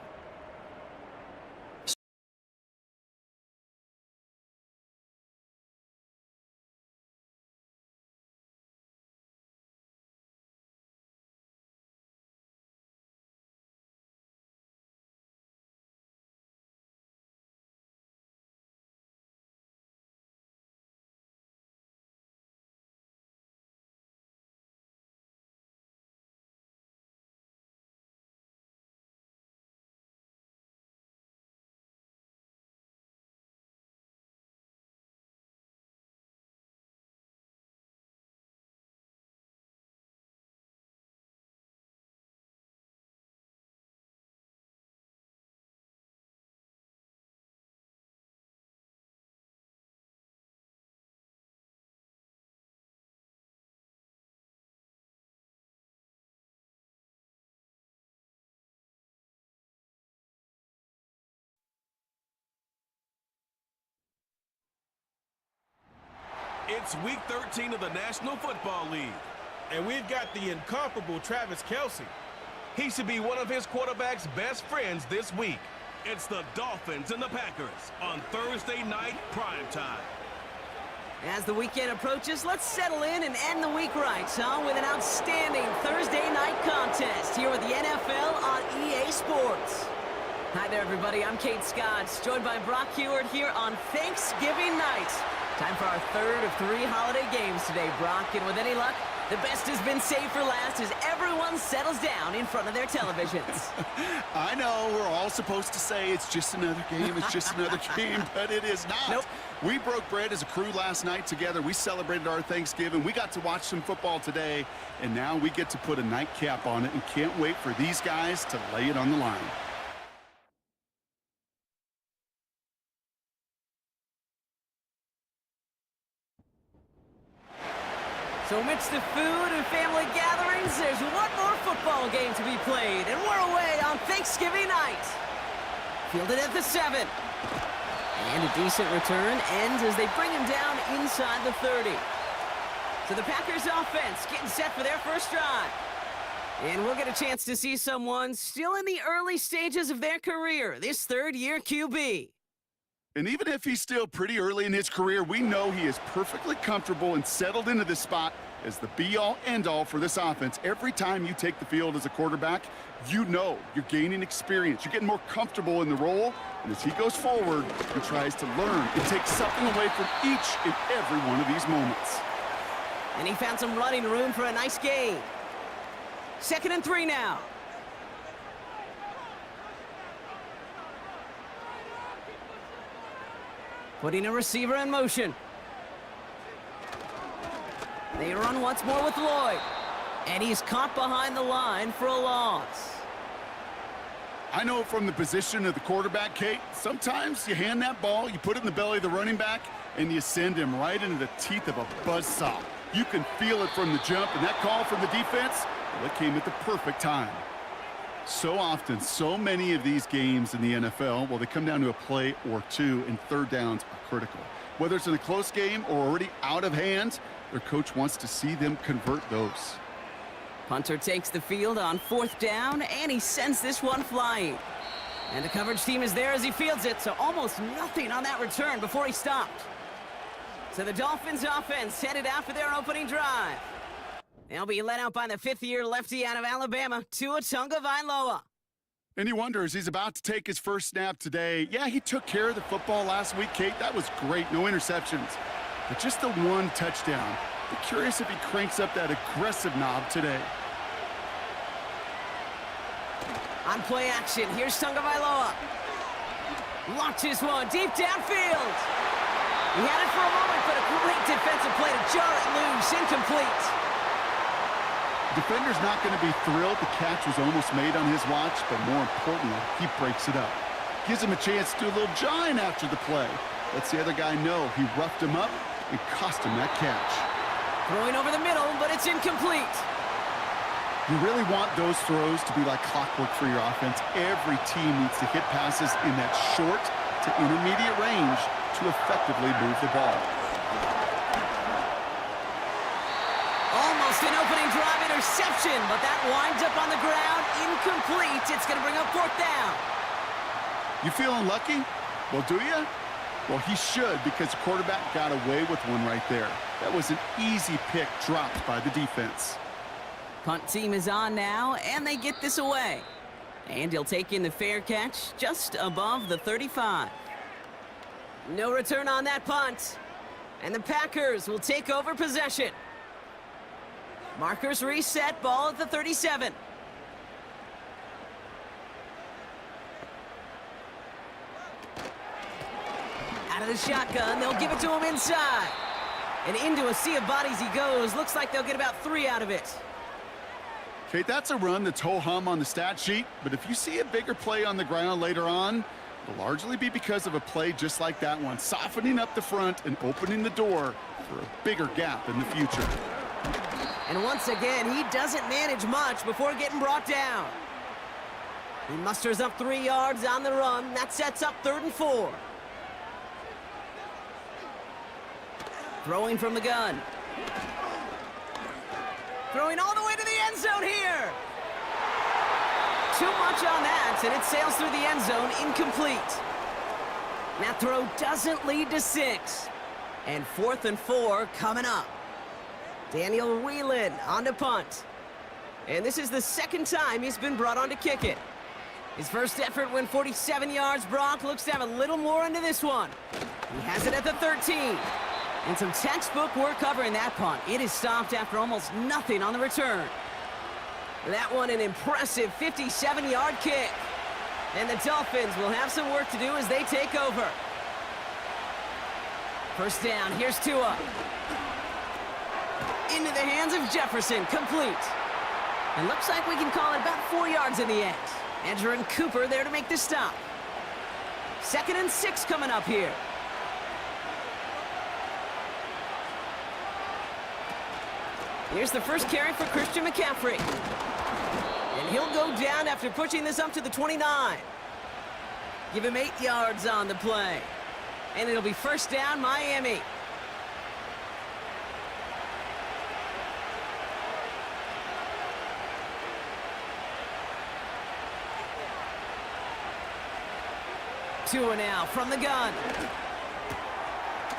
It's Week 13 of the National Football League. And we've got the incomparable Travis Kelce. He should be one of his quarterback's best friends this week. It's the Dolphins and the Packers on Thursday night primetime. As the weekend approaches, let's settle in and end the week right, with an outstanding Thursday night contest here with the NFL on EA Sports. Hi there, everybody. I'm Kate Scott, joined by Brock Heward here on Thanksgiving night. Time for our third of 3 holiday games today, Brock, and with any luck, the best has been saved for last as everyone settles down in front of their televisions. I know we're all supposed to say it's just another game, it's just another game, but it is not. Nope. We broke bread as a crew last night together. We celebrated our Thanksgiving. We got to watch some football today, and now we get to put a nightcap on it and can't wait for these guys to lay it on the line. So amidst the food and family gatherings, there's one more football game to be played, and we're away on Thanksgiving night. Fielded at the 7. And a decent return ends as they bring him down inside the 30. So the Packers offense getting set for their first drive. And we'll get a chance to see someone still in the early stages of their career, this third-year QB. And even if he's still pretty early in his career, we know he is perfectly comfortable and settled into this spot as the be-all, end-all for this offense. Every time you take the field as a quarterback, you know you're gaining experience. You're getting more comfortable in the role. And as he goes forward, he tries to learn and take something away from each and every one of these moments. And he found some running room for a nice gain. 2nd and 3 now. Putting a receiver in motion. They run once more with Lloyd. And he's caught behind the line for a loss. I know from the position of the quarterback, Kate, sometimes you hand that ball, you put it in the belly of the running back, and you send him right into the teeth of a buzzsaw. You can feel it from the jump, and that call from the defense, well, it came at the perfect time. So often, so many of these games in the NFL, well, they come down to a play or two, and third downs are critical. Whether it's in a close game or already out of hand, their coach wants to see them convert those. Punter takes the field on 4th down, and he sends this one flying. And the coverage team is there as he fields it, so almost nothing on that return before he stopped. So the Dolphins offense headed out for their opening drive. They'll be led out by the 5th-year lefty out of Alabama, Tua Tagovailoa. And you wonder, as he's about to take his first snap today, yeah, he took care of the football last week, Kate. That was great, no interceptions. But just the one touchdown. Be curious if he cranks up that aggressive knob today. On play action, here's Tagovailoa. Launches one deep downfield. He had it for a moment, but a great defensive play to jar it loose, incomplete. Defender's not going to be thrilled. The catch was almost made on his watch, but more importantly, he breaks it up. Gives him a chance to do a little jawing after the play. Lets the other guy know he roughed him up and cost him that catch. Throwing over the middle, but it's incomplete. You really want those throws to be like clockwork for your offense. Every team needs to hit passes in that short to intermediate range to effectively move the ball. Almost an opening drive interception, but that winds up on the ground, incomplete. It's going to bring up 4th down. You feeling lucky? Well, do you? Well, he should, because the quarterback got away with one right there. That was an easy pick dropped by the defense. Punt team is on now, and they get this away. And he'll take in the fair catch just above the 35. No return on that punt. And the Packers will take over possession. Markers reset, ball at the 37. Out of the shotgun, they'll give it to him inside. And into a sea of bodies he goes. Looks like they'll get about 3 out of it. Kate, that's a run that's ho-hum on the stat sheet, but if you see a bigger play on the ground later on, it'll largely be because of a play just like that one, softening up the front and opening the door for a bigger gap in the future. And once again, he doesn't manage much before getting brought down. He musters up 3 yards on the run. That sets up 3rd and 4. Throwing from the gun. Throwing all the way to the end zone here. Too much on that, and it sails through the end zone, incomplete. That throw doesn't lead to 6. And 4th and 4 coming up. Daniel Whelan on to punt. And this is the second time he's been brought on to kick it. His first effort went 47 yards. Brock looks to have a little more into this one. He has it at the 13. And some textbook work covering that punt. It is stopped after almost nothing on the return. That one an impressive 57-yard kick. And the Dolphins will have some work to do as they take over. First down, here's Tua. Into the hands of Jefferson, complete. And looks like we can call it about 4 yards in the end. Andrew and Cooper there to make the stop. 2nd and 6 coming up here. Here's the first carry for Christian McCaffrey. And he'll go down after pushing this up to the 29. Give him 8 yards on the play. And it'll be first down, Miami. Tua now from the gun.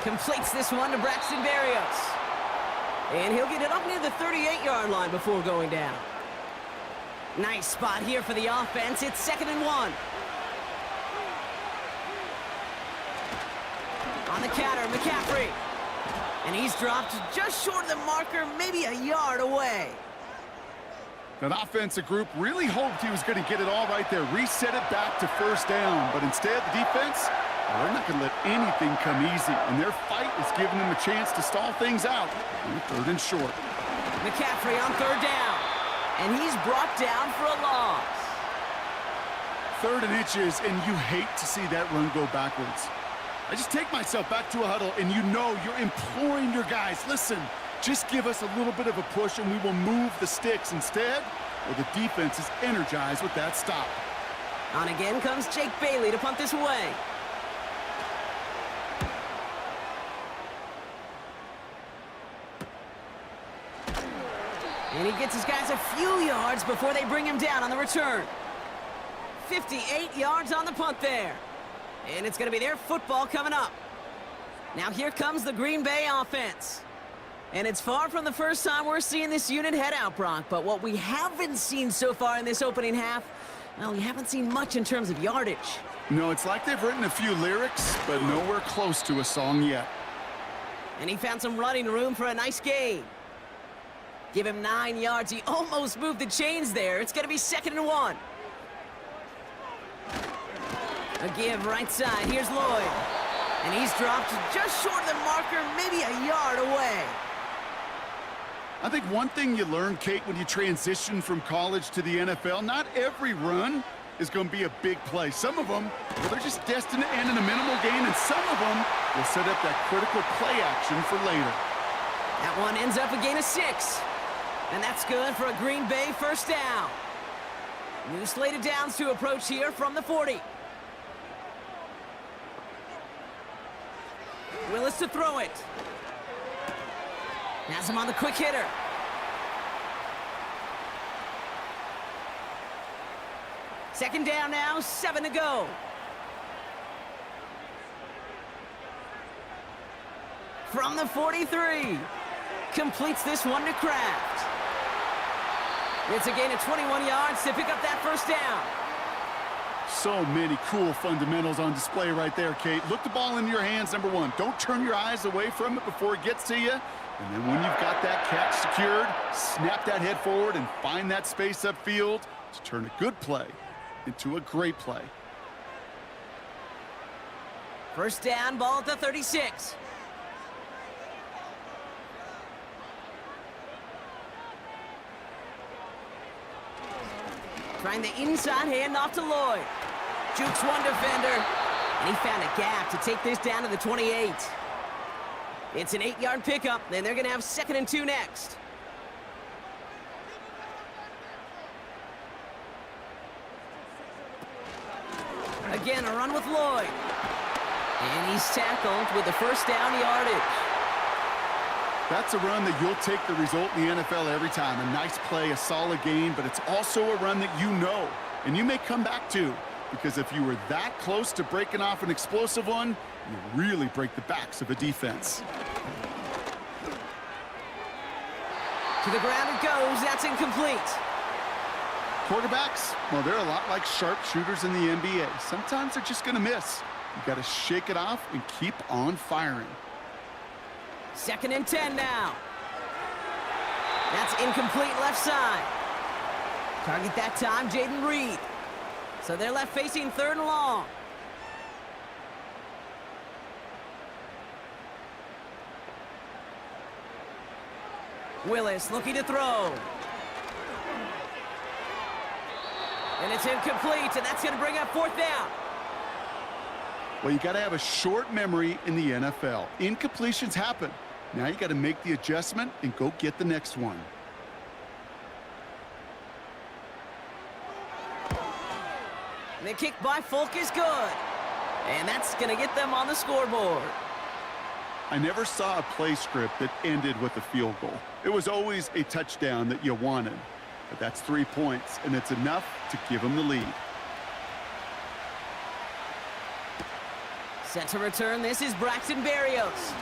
Completes this one to Braxton Berrios. And he'll get it up near the 38-yard line before going down. Nice spot here for the offense. It's 2nd and 1. On the counter, McCaffrey. And he's dropped just short of the marker, maybe a yard away. That offensive group really hoped he was going to get it all right there, reset it back to first down. But instead, the defense, they're not going to let anything come easy. And their fight is giving them a chance to stall things out on 3rd and short. McCaffrey on 3rd down. And he's brought down for a loss. 3rd and inches, and you hate to see that run go backwards. I just take myself back to a huddle, and you know you're imploring your guys, listen, just give us a little bit of a push, and we will move the sticks instead. Well, the defense is energized with that stop. On again comes Jake Bailey to punt this away. And he gets his guys a few yards before they bring him down on the return. 58 yards on the punt there. And it's going to be their football coming up. Now here comes the Green Bay offense. And it's far from the first time we're seeing this unit head out, Brock. But what we haven't seen so far in this opening half, well, we haven't seen much in terms of yardage. No, it's like they've written a few lyrics, but nowhere close to a song yet. And he found some running room for a nice gain. Give him 9 yards. He almost moved the chains there. It's going to be 2nd and 1. A give right side. Here's Lloyd. And he's dropped just short of the marker, maybe a yard away. I think one thing you learn, Kate, when you transition from college to the NFL, not every run is going to be a big play. Some of them, well, they're just destined to end in a minimal gain, and some of them will set up that critical play action for later. That one ends up a gain of 6. And that's good for a Green Bay first down. New slate of downs to approach here from the 40. Willis to throw it. Has him on the quick hitter. Second down now, 7 to go. From the 43. Completes this one to Kraft. It's a gain of 21 yards to pick up that first down. So many cool fundamentals on display right there, Kate. Look the ball into your hands, number one. Don't turn your eyes away from it before it gets to you. And then when you've got that catch secured, snap that head forward and find that space upfield to turn a good play into a great play. First down, ball at the 36. Trying the inside handoff to Lloyd. Jukes one defender, and he found a gap to take this down to the 28. It's an 8-yard pickup, and they're going to have 2nd and 2 next. Again, a run with Lloyd. And he's tackled with the first down yardage. That's a run that you'll take the result in the NFL every time. A nice play, a solid game, but it's also a run that you know, and you may come back to, because if you were that close to breaking off an explosive one, you really break the backs of a defense. To the ground it goes. That's incomplete. Quarterbacks, well, they're a lot like sharpshooters in the NBA. Sometimes they're just going to miss. You got to shake it off and keep on firing. 2nd and 10 now. That's incomplete left side. Target that time, Jaden Reed. So they're left facing 3rd and long. Willis looking to throw. And it's incomplete, and that's going to bring up 4th down. Well, you got to have a short memory in the NFL. Incompletions happen. Now you got to make the adjustment and go get the next one. And the kick by Folk is good. And that's going to get them on the scoreboard. I never saw a play script that ended with a field goal. It was always a touchdown that you wanted. But that's 3 points, and it's enough to give them the lead. Set to return, this is Braxton Berrios.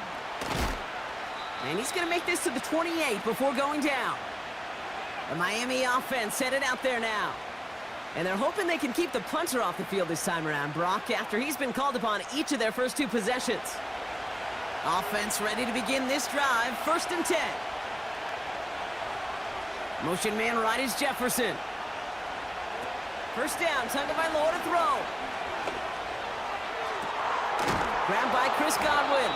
And he's going to make this to the 28 before going down. The Miami offense headed out there now. And they're hoping they can keep the punter off the field this time around, Brock, after he's been called upon each of their first 2 possessions. Offense ready to begin this drive, 1st and 10. Motion man right is Jefferson. 1st down, Tagovailoa to throw. Grabbed by Chris Godwin.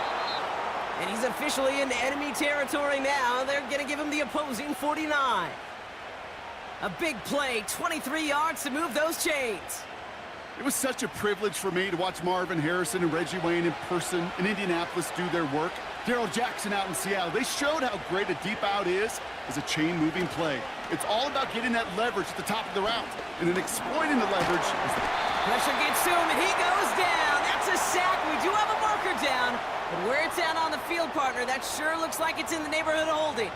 And he's officially in enemy territory now. They're going to give him the opposing 49. A big play, 23 yards to move those chains. It was such a privilege for me to watch Marvin Harrison and Reggie Wayne in person in Indianapolis do their work. Darrell Jackson out in Seattle. They showed how great a deep out is as a chain-moving play. It's all about getting that leverage at the top of the route and then exploiting the leverage. Pressure gets to him, and he goes down. That's a sack. We do have a marker down, but where it's at on the field, partner, that sure looks like it's in the neighborhood of holding.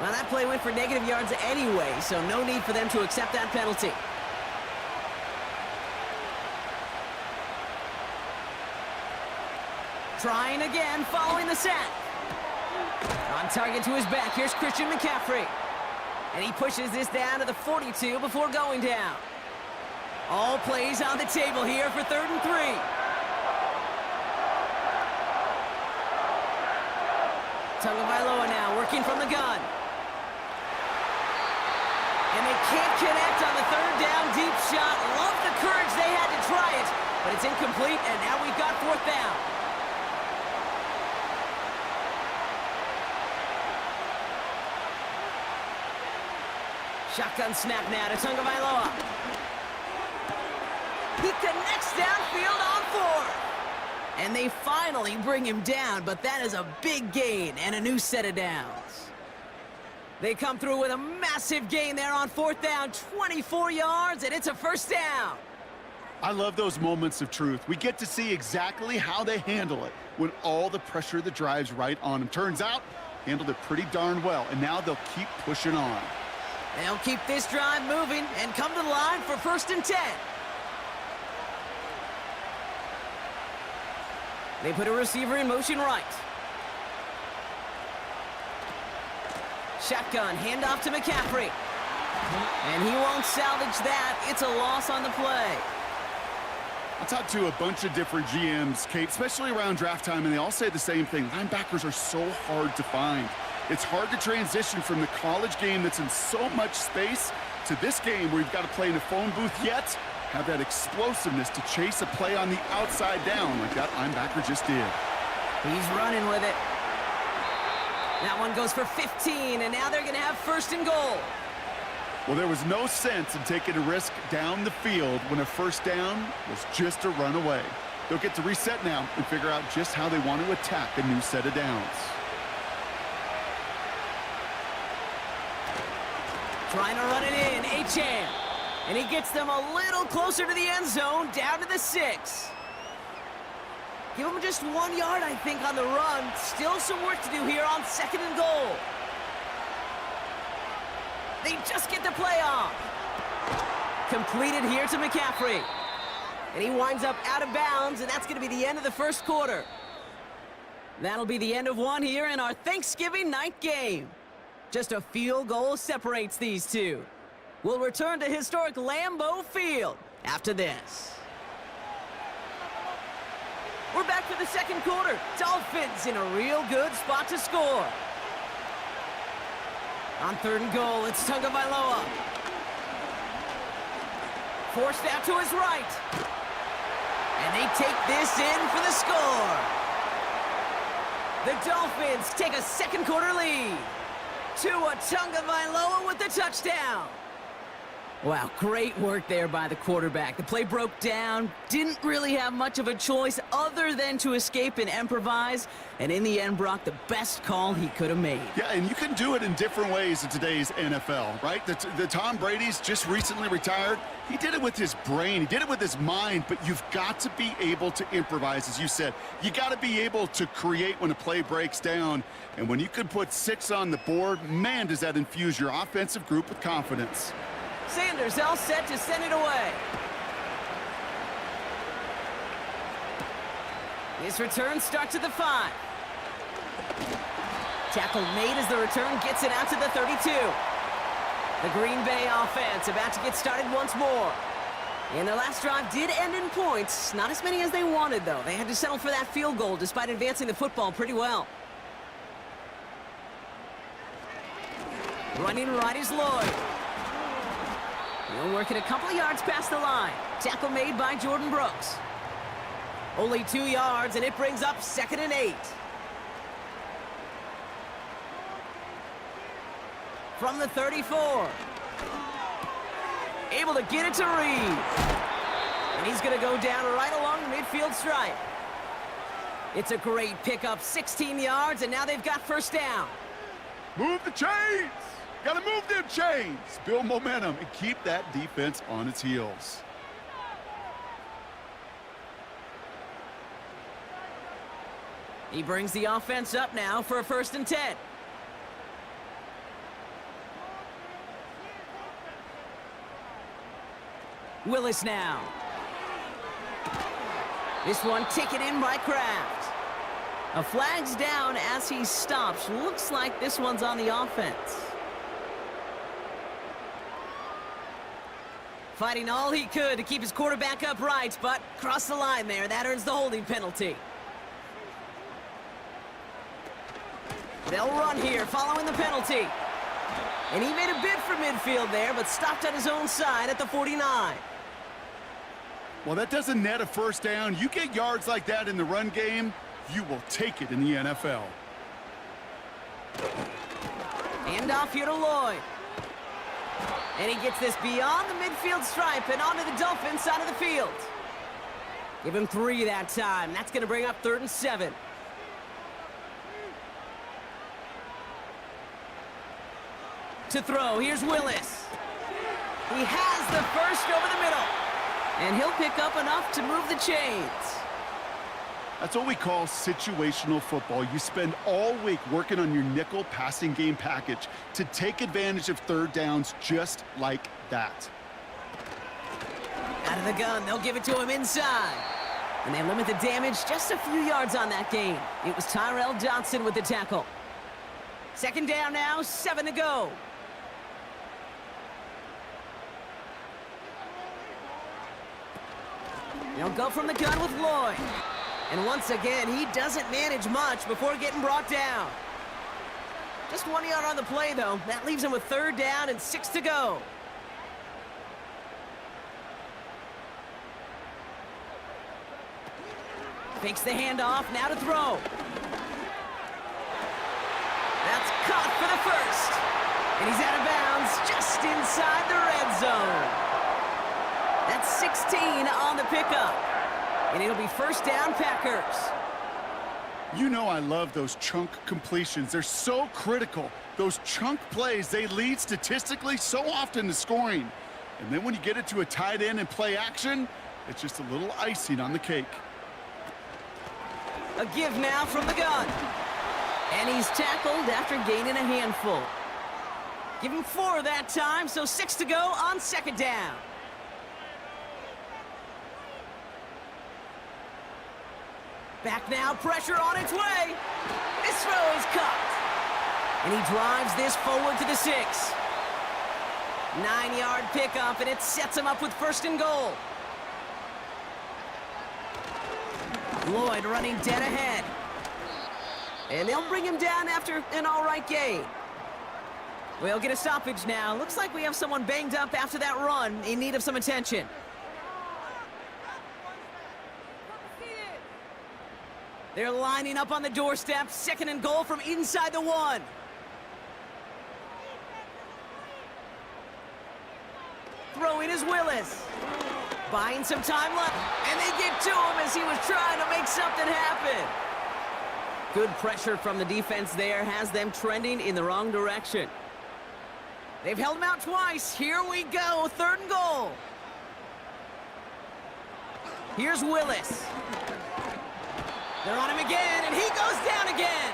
Well, that play went for negative yards anyway, so no need for them to accept that penalty. Trying again, following the sack. On target to his back, here's Christian McCaffrey. And he pushes this down to the 42 before going down. All plays on the table here for 3rd and 3. Tagovailoa now working from the gun. And they can't connect on the 3rd down deep shot. Love the courage they had to try it, but it's incomplete, and now we've got 4th down. Shotgun snap now to Tagovailoa. He connects downfield on 4th. And they finally bring him down, but that is a big gain and a new set of downs. They come through with a massive gain there on 4th down, 24 yards, and it's a 1st down. I love those moments of truth. We get to see exactly how they handle it when all the pressure that drives right on them. Turns out, handled it pretty darn well, and now they'll keep pushing on. They'll keep this drive moving and come to the line for 1st and 10. They put a receiver in motion right. Shotgun, handoff to McCaffrey. And he won't salvage that. It's a loss on the play. I talked to a bunch of different GMs, Kate, especially around draft time, and they all say the same thing. Linebackers are so hard to find. It's hard to transition from the college game that's in so much space to this game where you've got to play in a phone booth, yet have that explosiveness to chase a play on the outside down like that linebacker just did. He's running with it. That one goes for 15, and now they're going to have 1st and goal. Well, there was no sense in taking a risk down the field when a 1st down was just a run away. They'll get to reset now and figure out just how they want to attack a new set of downs. Trying to run it in, Achane. And he gets them a little closer to the end zone, down to the 6. Give him just 1 yard, I think, on the run. Still some work to do here on 2nd and goal. They just get the play off. Completed here to McCaffrey. And he winds up out of bounds, and that's going to be the end of the first quarter. That'll be the end of one here in our Thanksgiving night game. Just a field goal separates these two. We'll return to historic Lambeau Field after this. We're back for the second quarter. Dolphins in a real good spot to score. On 3rd and goal, it's Tagovailoa. Forced out to his right. And they take this in for the score. The Dolphins take a second quarter lead. Tua Tagovailoa with the touchdown. Wow, great work there by the quarterback. The play broke down, didn't really have much of a choice other than to escape and improvise, and in the end, Brock, the best call he could have made. Yeah, and you can do it in different ways in today's NFL, right? The Tom Brady's just recently retired. He did it with his brain. He did it with his mind, but you've got to be able to improvise, as you said. You got to be able to create when a play breaks down, and when you can put 6 on the board, man, does that infuse your offensive group with confidence. Sanders all set to send it away. His return starts at the 5. Tackle made as the return gets it out to the 32. The Green Bay offense about to get started once more. And their last drive did end in points. Not as many as they wanted, though. They had to settle for that field goal despite advancing the football pretty well. Running right is Lloyd. He'll work it a couple of yards past the line. Tackle made by Jordan Brooks. Only 2 yards, and it brings up 2nd and 8. From the 34. Able to get it to Reed. And he's going to go down right along the midfield stripe. It's a great pickup, 16 yards, and now they've got first down. Move the chains! Got to move them chains! Build momentum and keep that defense on its heels. He brings the offense up now for a 1st and 10. Willis now. This one taken in by Kraft. A flag's down as he stops. Looks like this one's on the offense. Fighting all he could to keep his quarterback upright, but crossed the line there. That earns the holding penalty. They'll run here following the penalty. And he made a bid for midfield there, but stopped on his own side at the 49. Well, that doesn't net a first down. You get yards like that in the run game, you will take it in the NFL. Hand off here to Lloyd. And he gets this beyond the midfield stripe and onto the Dolphins side of the field. Give him 3 that time. That's going to bring up 3rd and 7. To throw, here's Willis. He has the first over the middle. And he'll pick up enough to move the chains. That's what we call situational football. You spend all week working on your nickel passing game package to take advantage of 3rd downs just like that. Out of the gun, they'll give it to him inside. And they limit the damage just a few yards on that gain. It was Tyrell Johnson with the tackle. 2nd down now, 7 to go. They'll go from the gun with Lloyd. And once again, he doesn't manage much before getting brought down. Just 1 yard on the play, though. That leaves him with 3rd down and 6 to go. Fakes the handoff, now to throw. That's caught for the 1st. And he's out of bounds just inside the red zone. That's 16 on the pickup. And it'll be 1st down, Packers. You know I love those chunk completions. They're so critical. Those chunk plays, they lead statistically so often to scoring. And then when you get it to a tight end and play action, it's just a little icing on the cake. A give now from the gun. And he's tackled after gaining a handful. Give him 4 that time, so 6 to go on second down. Back now, pressure on its way. This throw is caught. And he drives this forward to the 6. 9-yard pickup, and it sets him up with 1st and goal. Lloyd running dead ahead. And they'll bring him down after an all-right gain. We'll get a stoppage now. Looks like we have someone banged up after that run, in need of some attention. They're lining up on the doorstep. 2nd and goal from inside the 1. Throwing is Willis. Buying some time left. And they get to him as he was trying to make something happen. Good pressure from the defense there has them trending in the wrong direction. They've held him out twice. Here we go. 3rd and goal. Here's Willis. They're on him again, and he goes down again.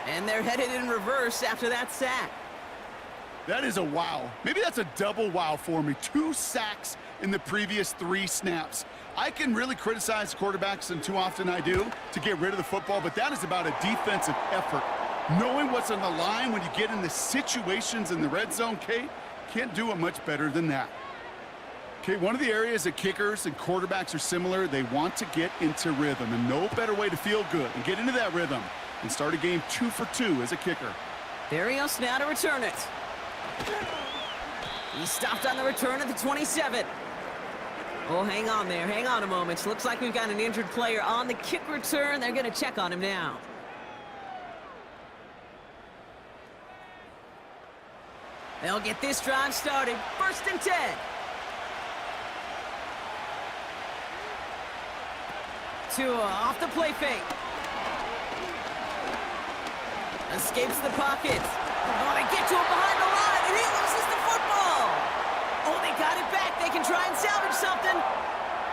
And they're headed in reverse after that sack. That is a wow. Maybe that's a double wow for me. 2 sacks in the previous 3 snaps. I can really criticize the quarterbacks, and too often I do, to get rid of the football, but that is about a defensive effort. Knowing what's on the line when you get in the situations in the red zone, Kate, can't do it much better than that. Okay, one of the areas that kickers and quarterbacks are similar, they want to get into rhythm, and no better way to feel good and get into that rhythm and start a game 2 for 2 as a kicker. There he goes now to return it. He stopped on the return at the 27. Oh, hang on there. Hang on a moment. Looks like we've got an injured player on the kick return. They're going to check on him now. They'll get this drive started. 1st and 10. Tua off the play fake. Escapes the pocket. Oh, they get to him behind the line, and he loses the football. Oh, they got it back. They can try and salvage something.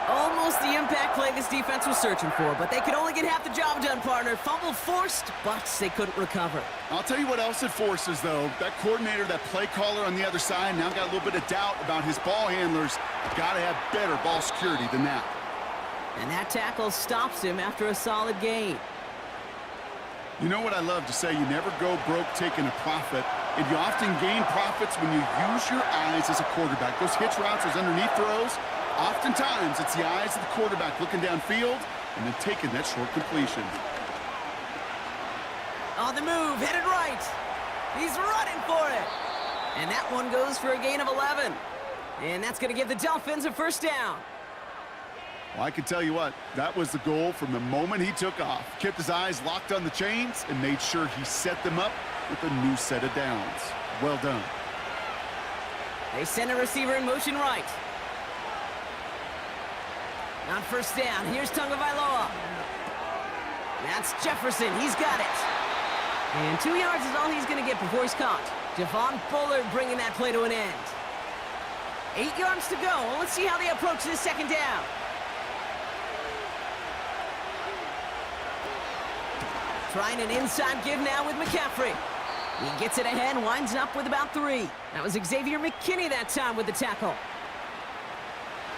Almost the impact play this defense was searching for, but they could only get half the job done, partner. Fumble forced, but they couldn't recover. I'll tell you what else it forces, though. That coordinator, that play caller on the other side, now got a little bit of doubt about his ball handlers. Got to have better ball security than that. And that tackle stops him after a solid gain. You know what I love to say? You never go broke taking a profit, and you often gain profits when you use your eyes as a quarterback. Those hitch routes, those underneath throws, oftentimes it's the eyes of the quarterback looking downfield and then taking that short completion. On the move, headed right. He's running for it. And that one goes for a gain of 11. And that's going to give the Dolphins a 1st down. Well, I can tell you what, that was the goal from the moment he took off. Kept his eyes locked on the chains and made sure he set them up with a new set of downs. Well done. They send a receiver in motion right. On 1st down, here's Tagovailoa. That's Jefferson, he's got it. And 2 yards is all he's going to get before he's caught. Javon Bullard bringing that play to an end. 8 yards to go. Let's see how they approach this 2nd down. Trying an inside give now with McCaffrey. He gets it ahead, winds up with about 3. That was Xavier McKinney that time with the tackle.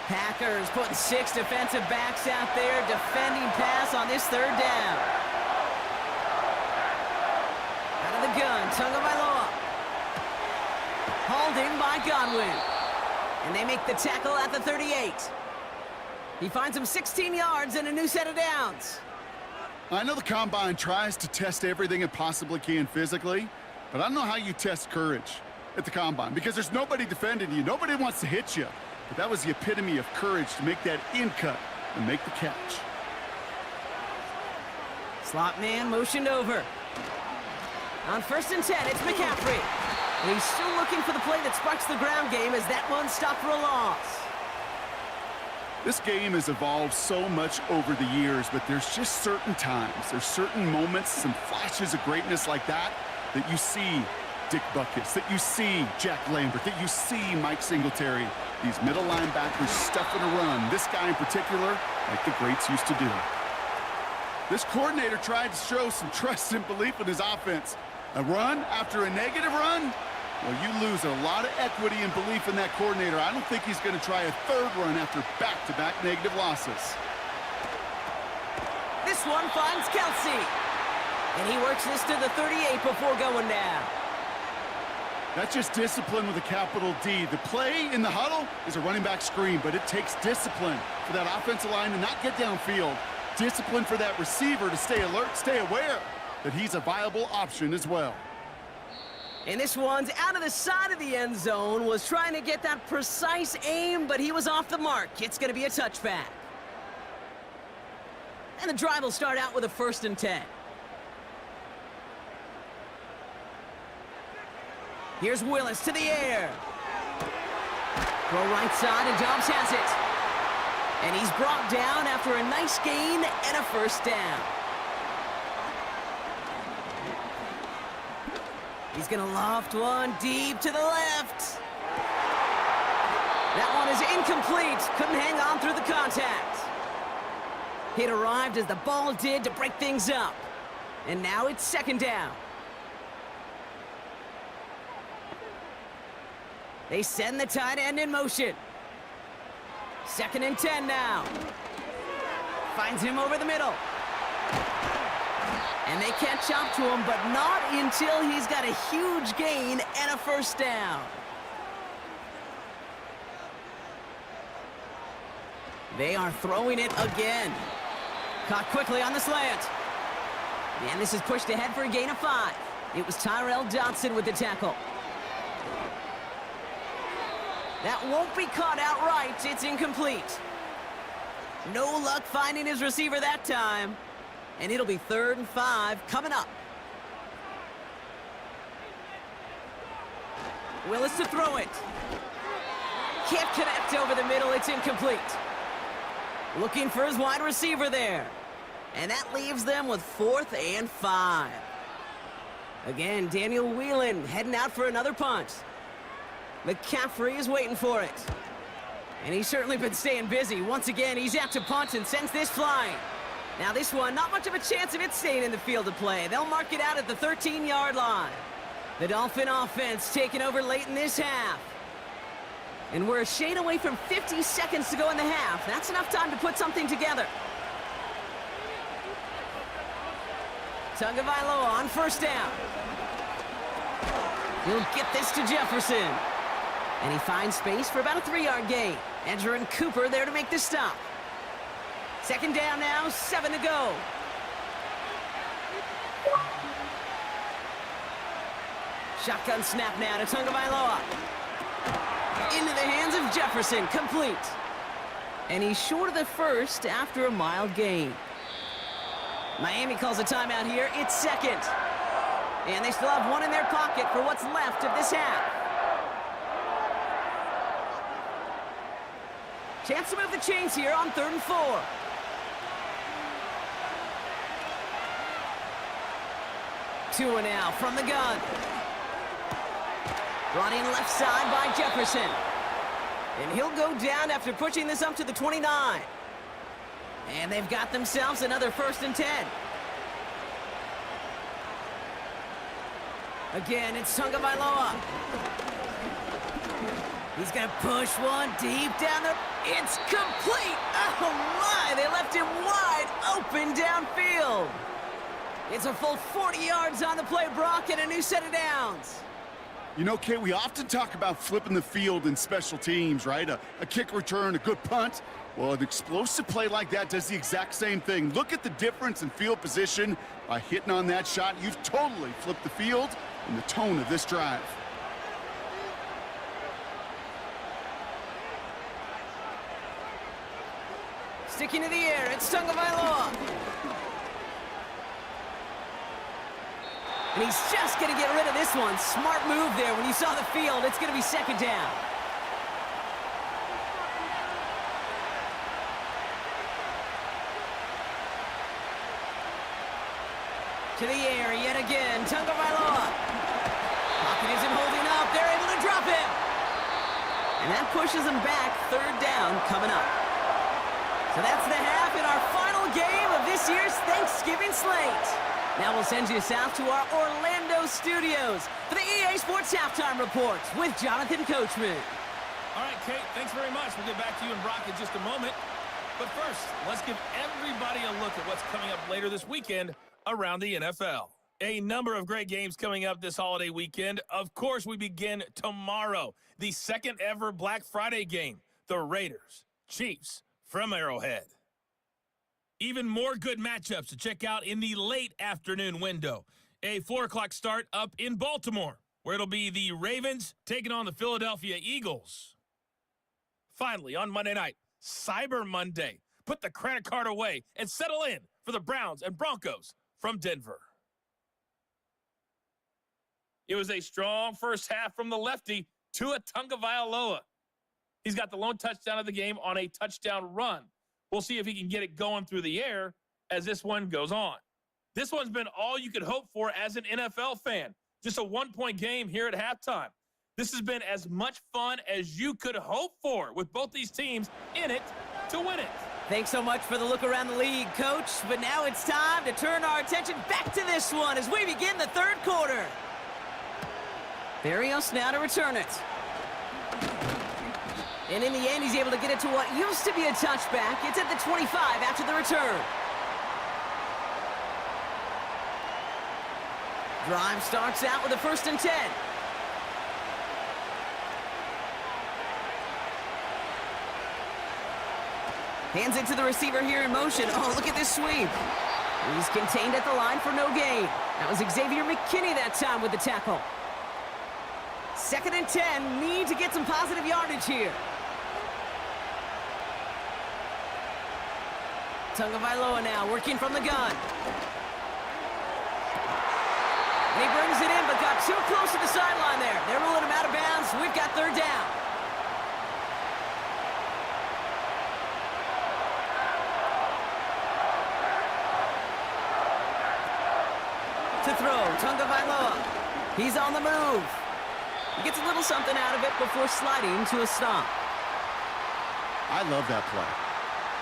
Packers putting 6 defensive backs out there defending pass on this 3rd down. Out of the gun, Tagovailoa. Hauled in by Godwin. And they make the tackle at the 38. He finds him 16 yards and a new set of downs. I know the Combine tries to test everything it possibly can physically, but I don't know how you test courage at the Combine because there's nobody defending you. Nobody wants to hit you. But that was the epitome of courage to make that in cut and make the catch. Slot man motioned over. On 1st and 10, it's McCaffrey. And he's still looking for the play that sparks the ground game as that one stopped for a loss. This game has evolved so much over the years, but there's just certain times, there's certain moments, some flashes of greatness like that you see Dick Buckets, that you see Jack Lambert, that you see Mike Singletary. These middle linebackers stuffing a run. This guy in particular, like the greats used to do. This coordinator tried to show some trust and belief in his offense. A run after a negative run? Well, you lose a lot of equity and belief in that coordinator. I don't think he's going to try a third run after back-to-back negative losses. This one finds Kelsey. And he works this to the 38 before going down. That's just discipline with a capital D. The play in the huddle is a running back screen, but it takes discipline for that offensive line to not get downfield. Discipline for that receiver to stay alert, stay aware that he's a viable option as well. And this one's out of the side of the end zone, was trying to get that precise aim, but he was off the mark. It's going to be a touchback. And the drive will start out with a 1st and 10. Here's Willis to the air. Throw right side, and Dobbs has it. And he's brought down after a nice gain and a 1st down. He's going to loft one deep to the left. That one is incomplete. Couldn't hang on through the contact. It arrived as the ball did to break things up. And now it's 2nd down. They send the tight end in motion. 2nd and 10 now. Finds him over the middle. And they catch up to him, but not until he's got a huge gain and a 1st down. They are throwing it again. Caught quickly on the slant. And this is pushed ahead for a gain of 5. It was Tyrell Dodson with the tackle. That won't be caught outright. It's incomplete. No luck finding his receiver that time. And it'll be 3rd and 5 coming up. Willis to throw it. Can't connect over the middle. It's incomplete. Looking for his wide receiver there. And that leaves them with 4th and 5. Again, Daniel Whelan heading out for another punt. McCaffrey is waiting for it. And he's certainly been staying busy. Once again, he's out to punt and sends this flying. Now this one, not much of a chance of it staying in the field of play. They'll mark it out at the 13-yard line. The Dolphin offense taking over late in this half. And we're a shade away from 50 seconds to go in the half. That's enough time to put something together. Tagovailoa on 1st down. He'll get this to Jefferson. And he finds space for about a 3-yard gain. Edgerrin Cooper there to make the stop. 2nd down now, 7 to go. Shotgun snap now to Tagovailoa. Into the hands of Jefferson, complete. And he's short of the 1st after a mild gain. Miami calls a timeout here. It's 2nd. And they still have one in their pocket for what's left of this half. Chance to move the chains here on 3rd and 4. Tua now from the gun. Brought in left side by Jefferson. And he'll go down after pushing this up to the 29. And they've got themselves another 1st and 10. Again, it's Tagovailoa. He's going to push one deep down the... It's complete! Oh, my! They left him wide open downfield. It's a full 40 yards on the play, Brock, and a new set of downs. You know, Kate, we often talk about flipping the field in special teams, right? A kick return, a good punt. Well, an explosive play like that does the exact same thing. Look at the difference in field position. By hitting on that shot, you've totally flipped the field and the tone of this drive. Sticking to the air, it's Tagovailoa. And he's just going to get rid of this one. Smart move there. When you saw the field, it's going to be 2nd down. To the air yet again, Tagovailoa. Pocket isn't holding up. They're able to drop him. And that pushes them back. 3rd down coming up. So that's the half in our final game of this year's Thanksgiving slate. Now we'll send you south to our Orlando studios for the EA Sports Halftime Reports with Jonathan Coachman. All right, Kate, thanks very much. We'll get back to you and Brock in just a moment. But first, let's give everybody a look at what's coming up later this weekend around the NFL. A number of great games coming up this holiday weekend. Of course, we begin tomorrow. The second ever Black Friday game. The Raiders, Chiefs from Arrowhead. Even more good matchups to check out in the late afternoon window. A 4 o'clock start up in Baltimore, where it'll be the Ravens taking on the Philadelphia Eagles. Finally, on Monday night, Cyber Monday. Put the credit card away and settle in for the Browns and Broncos from Denver. It was a strong first half from the lefty, Tua Tagovailoa. He's got the lone touchdown of the game on a touchdown run. We'll see if he can get it going through the air as this one goes on. This one's been all you could hope for as an NFL fan. Just a one-point game here at halftime. This has been as much fun as you could hope for with both these teams in it to win it. Thanks so much for the look around the league, Coach. But now it's time to turn our attention back to this one as we begin the third quarter. Barrios now to return it. And in the end, he's able to get it to what used to be a touchback. It's at the 25 after the return. Drive starts out with a 1st and 10. Hands it to the receiver here in motion. Oh, look at this sweep. He's contained at the line for no gain. That was Xavier McKinney that time with the tackle. 2nd and 10. Need to get some positive yardage here. Tagovailoa now working from the gun. And he brings it in, but got too close to the sideline there. They're ruling him out of bounds. We've got 3rd down. To throw, Tagovailoa. He's on the move. He gets a little something out of it before sliding to a stop. I love that play.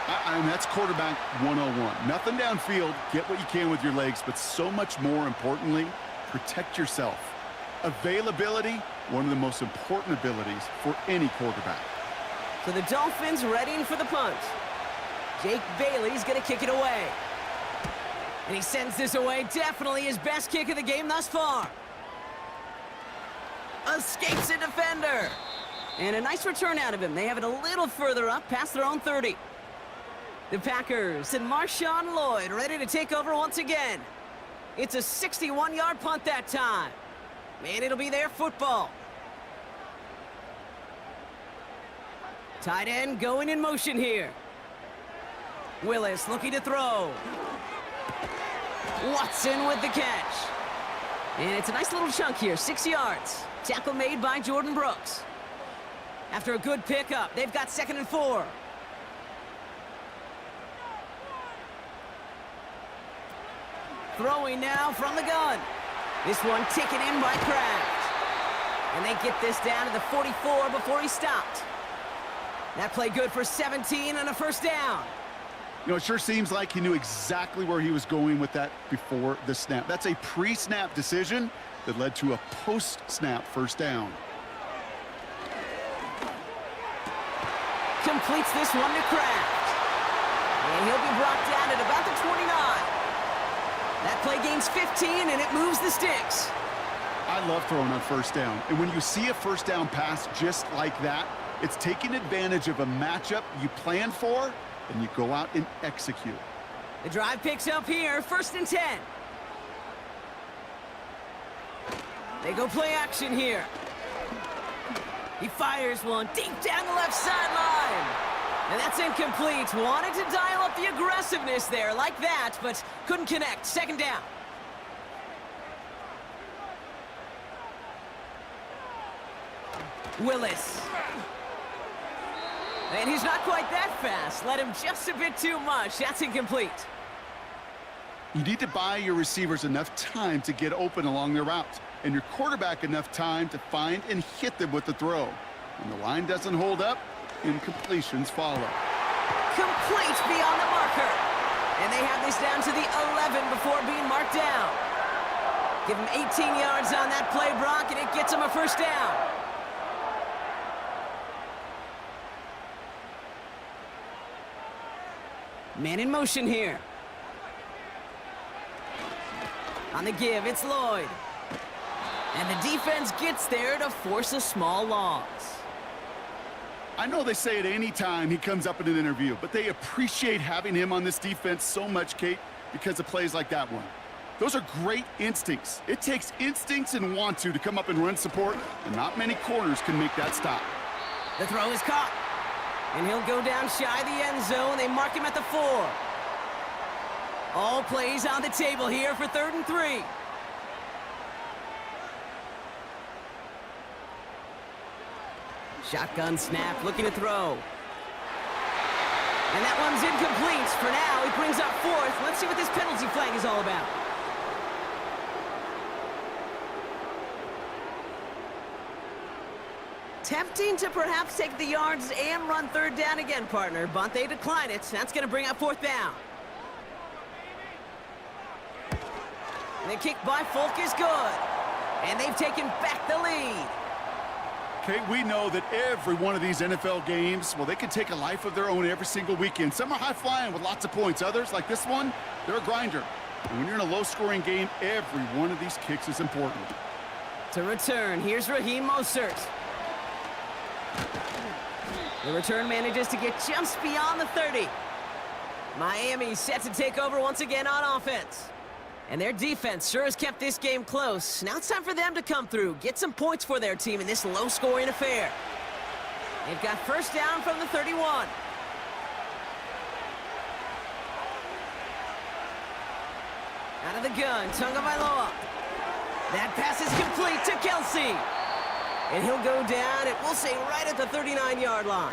I mean, that's quarterback 101. Nothing downfield, get what you can with your legs, but so much more importantly, protect yourself. Availability, one of the most important abilities for any quarterback. So the Dolphins readying for the punt. Jake Bailey's going to kick it away. And he sends this away, definitely his best kick of the game thus far. Escapes a defender. And a nice return out of him. They have it a little further up past their own 30. The Packers and Marshawn Lloyd ready to take over once again. It's a 61-yard punt that time. And it'll be their football. Tight end going in motion here. Willis looking to throw. Watson with the catch. And it's a nice little chunk here, 6 yards. Tackle made by Jordan Brooks. After a good pickup, they've got 2nd and 4. Throwing now from the gun. This one taken in by Kraft. And they get this down to the 44 before he stopped. That play good for 17 and a 1st down. You know, it sure seems like he knew exactly where he was going with that before the snap. That's a pre-snap decision that led to a post-snap 1st down. Completes this one to Kraft. And he'll be brought down at about the 29. That play gains 15, and it moves the sticks. I love throwing on 1st down. And when you see a 1st down pass just like that, it's taking advantage of a matchup you plan for, and you go out and execute. The drive picks up here, 1st and 10. They go play action here. He fires one deep down the left sideline. And that's incomplete. Wanted to dial up the aggressiveness there like that, but couldn't connect. 2nd down. Willis. And he's not quite that fast. Let him just a bit too much. That's incomplete. You need to buy your receivers enough time to get open along their routes, and your quarterback enough time to find and hit them with the throw. When the line doesn't hold up, incompletions follow. Complete beyond the marker. And they have this down to the 11 before being marked down. Give him 18 yards on that play, Brock, and it gets him a first down. Man in motion here. On the give, it's Lloyd. And the defense gets there to force a small loss. I know they say it any time he comes up in an interview, but they appreciate having him on this defense so much, Kate, because of plays like that one. Those are great instincts. It takes instincts and want to come up and run support, and not many corners can make that stop. The throw is caught. And he'll go down shy of the end zone. They mark him at the 4. All plays on the table here for 3rd and 3. Shotgun snap, looking to throw. And that one's incomplete. For now, he brings up 4th. Let's see what this penalty flag is all about. Tempting to perhaps take the yards and run 3rd down again, partner, but they decline it. That's going to bring up 4th down. And the kick by Folk is good. And they've taken back the lead. Okay, we know that every one of these NFL games, well, they can take a life of their own every single weekend. Some are high-flying with lots of points. Others, like this one, they're a grinder. And when you're in a low-scoring game, every one of these kicks is important. To return, here's Raheem Mostert. The return manages to get just beyond the 30. Miami set to take over once again on offense. And their defense sure has kept this game close. Now it's time for them to come through, get some points for their team in this low-scoring affair. They've got first down from the 31. Out of the gun, Tagovailoa. That pass is complete to Kelsey. And he'll go down, and we'll say right at the 39-yard line.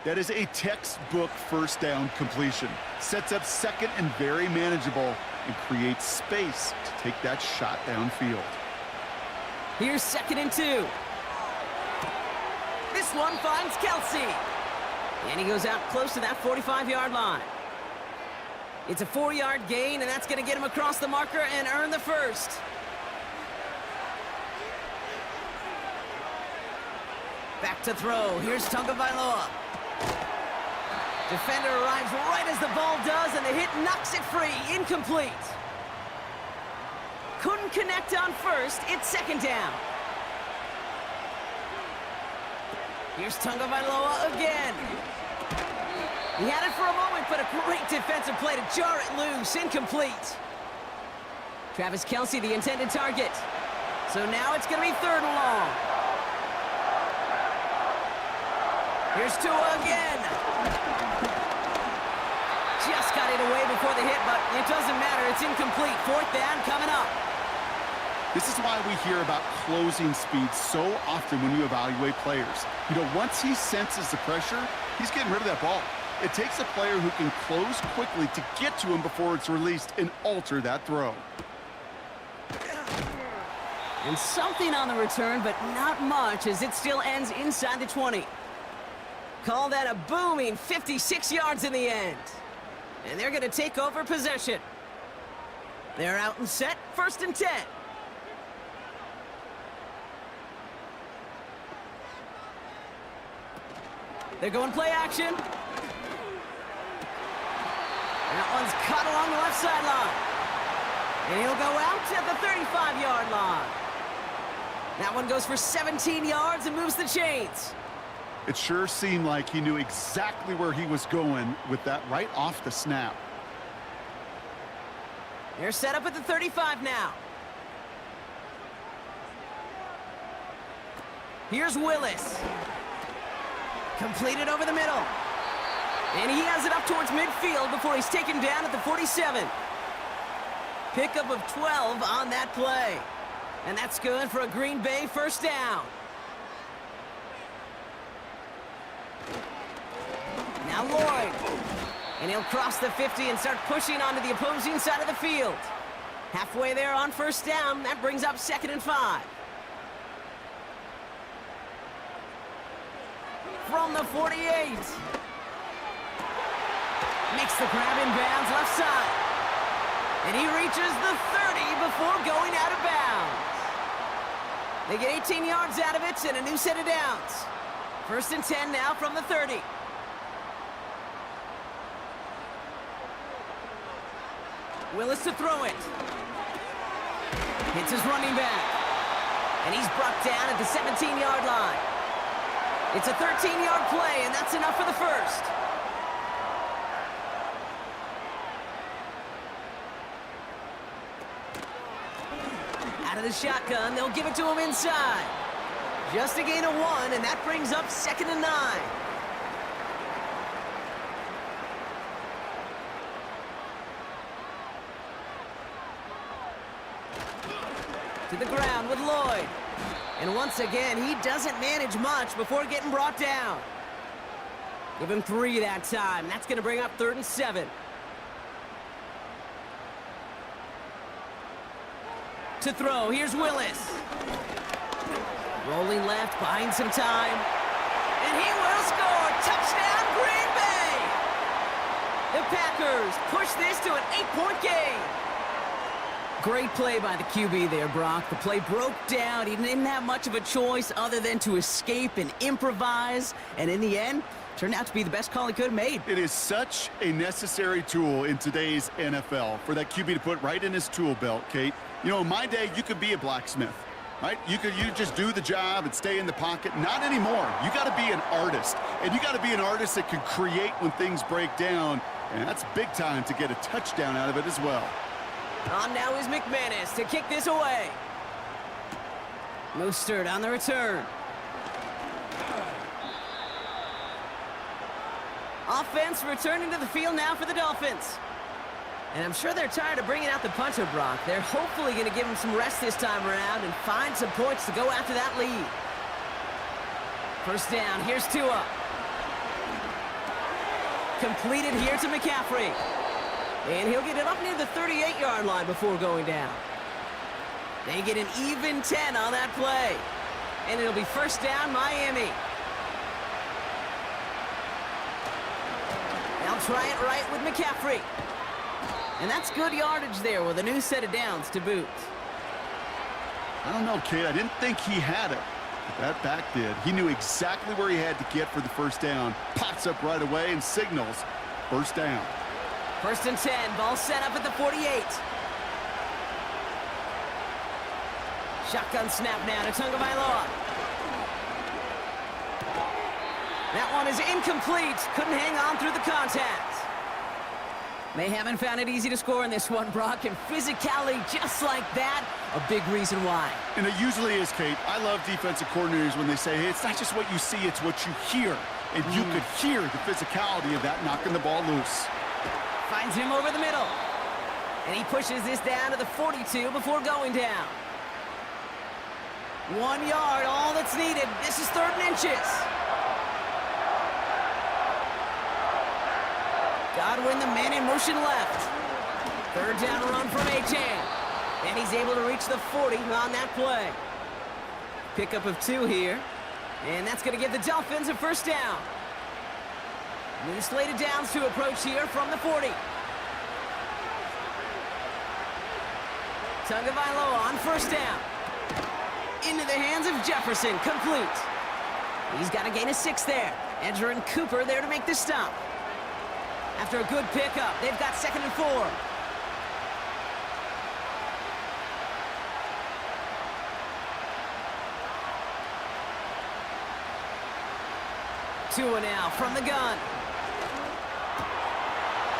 That is a textbook first down completion. Sets up second and very manageable and creates space to take that shot downfield. Here's 2nd and 2. This one finds Kelsey. And he goes out close to that 45-yard line. It's a 4-yard gain, and that's going to get him across the marker and earn the first. Back to throw. Here's Tagovailoa. Defender arrives right as the ball does, and the hit knocks it free. Incomplete. Couldn't connect on first. It's 2nd down. Here's Tagovailoa again. He had it for a moment, but a great defensive play to jar it loose. Incomplete. Travis Kelsey, the intended target. So now it's going to be 3rd and long. Here's Tua again. Just got it away before the hit, but it doesn't matter. It's incomplete. 4th down coming up. This is why we hear about closing speed so often when you evaluate players. You know, once he senses the pressure, he's getting rid of that ball. It takes a player who can close quickly to get to him before it's released and alter that throw. And something on the return, but not much, as it still ends inside the 20. Call that a booming 56 yards in the end. And they're going to take over possession. They're out and set, 1st and 10. They're going play action. That one's caught along the left sideline. And he'll go out at the 35-yard line. That one goes for 17 yards and moves the chains. It sure seemed like he knew exactly where he was going with that right off the snap. They're set up at the 35 now. Here's Willis. Completed over the middle. And he has it up towards midfield before he's taken down at the 47. Pickup of 12 on that play. And that's good for a Green Bay first down. Now Lloyd. And he'll cross the 50 and start pushing onto the opposing side of the field. Halfway there on first down. That brings up 2nd and 5. From the 48. Makes the grab in bounds left side. And he reaches the 30 before going out of bounds. They get 18 yards out of it and a new set of downs. 1st and 10 now from the 30. Willis to throw it. Hits his running back. And he's brought down at the 17-yard line. It's a 13-yard play, and that's enough for the first. Out of the shotgun, they'll give it to him inside. Just a gain of 1, and that brings up 2nd and 9. To the ground with Lloyd. And once again, he doesn't manage much before getting brought down. Give him 3 that time. That's going to bring up 3rd and 7. To throw, here's Willis. Rolling left, buying some time. And he will score. Touchdown, Green Bay! The Packers push this to an 8-point game. Great play by the QB there, Brock. The play broke down. He didn't have much of a choice other than to escape and improvise. And in the end, turned out to be the best call he could have made. It is such a necessary tool in today's NFL for that QB to put right in his tool belt, Kate. You know, in my day, you could be a blacksmith, right? You just do the job and stay in the pocket. Not anymore. You got to be an artist. And you got to be an artist that can create when things break down. And that's big time to get a touchdown out of it as well. On now is McManus to kick this away. Mostert on the return. Offense returning to the field now for the Dolphins. And I'm sure they're tired of bringing out the punter, Brock. They're hopefully going to give him some rest this time around and find some points to go after that lead. 1st down, here's Tua. Completed here to McCaffrey. And he'll get it up near the 38-yard line before going down. They get an even 10 on that play. And it'll be 1st down, Miami. They'll try it right with McCaffrey. And that's good yardage there with a new set of downs to boot. I don't know, Kate. I didn't think he had it. But that back did. He knew exactly where he had to get for the 1st down. Pops up right away and signals 1st down. 1st and 10, ball set up at the 48. Shotgun snap now to Tagovailoa. That one is incomplete. Couldn't hang on through the contact. They haven't found it easy to score in this one, Brock, and physicality just like that, a big reason why. And it usually is, Kate. I love defensive coordinators when they say, hey, it's not just what you see, it's what you hear. And you could hear the physicality of that knocking the ball loose. Finds him over the middle. And he pushes this down to the 42 before going down. 1 yard, all that's needed. This is 3rd and inches. Godwin, the man in motion left. 3rd down run from Achane. And he's able to reach the 40 on that play. Pickup of 2 here. And that's going to give the Dolphins a 1st down. New slated downs to approach here from the 40. Tagovailoa on 1st down. Into the hands of Jefferson, complete. He's got a gain of 6 there. Edger and Cooper there to make the stop. After a good pickup, they've got 2nd and 4. Tua now from the gun.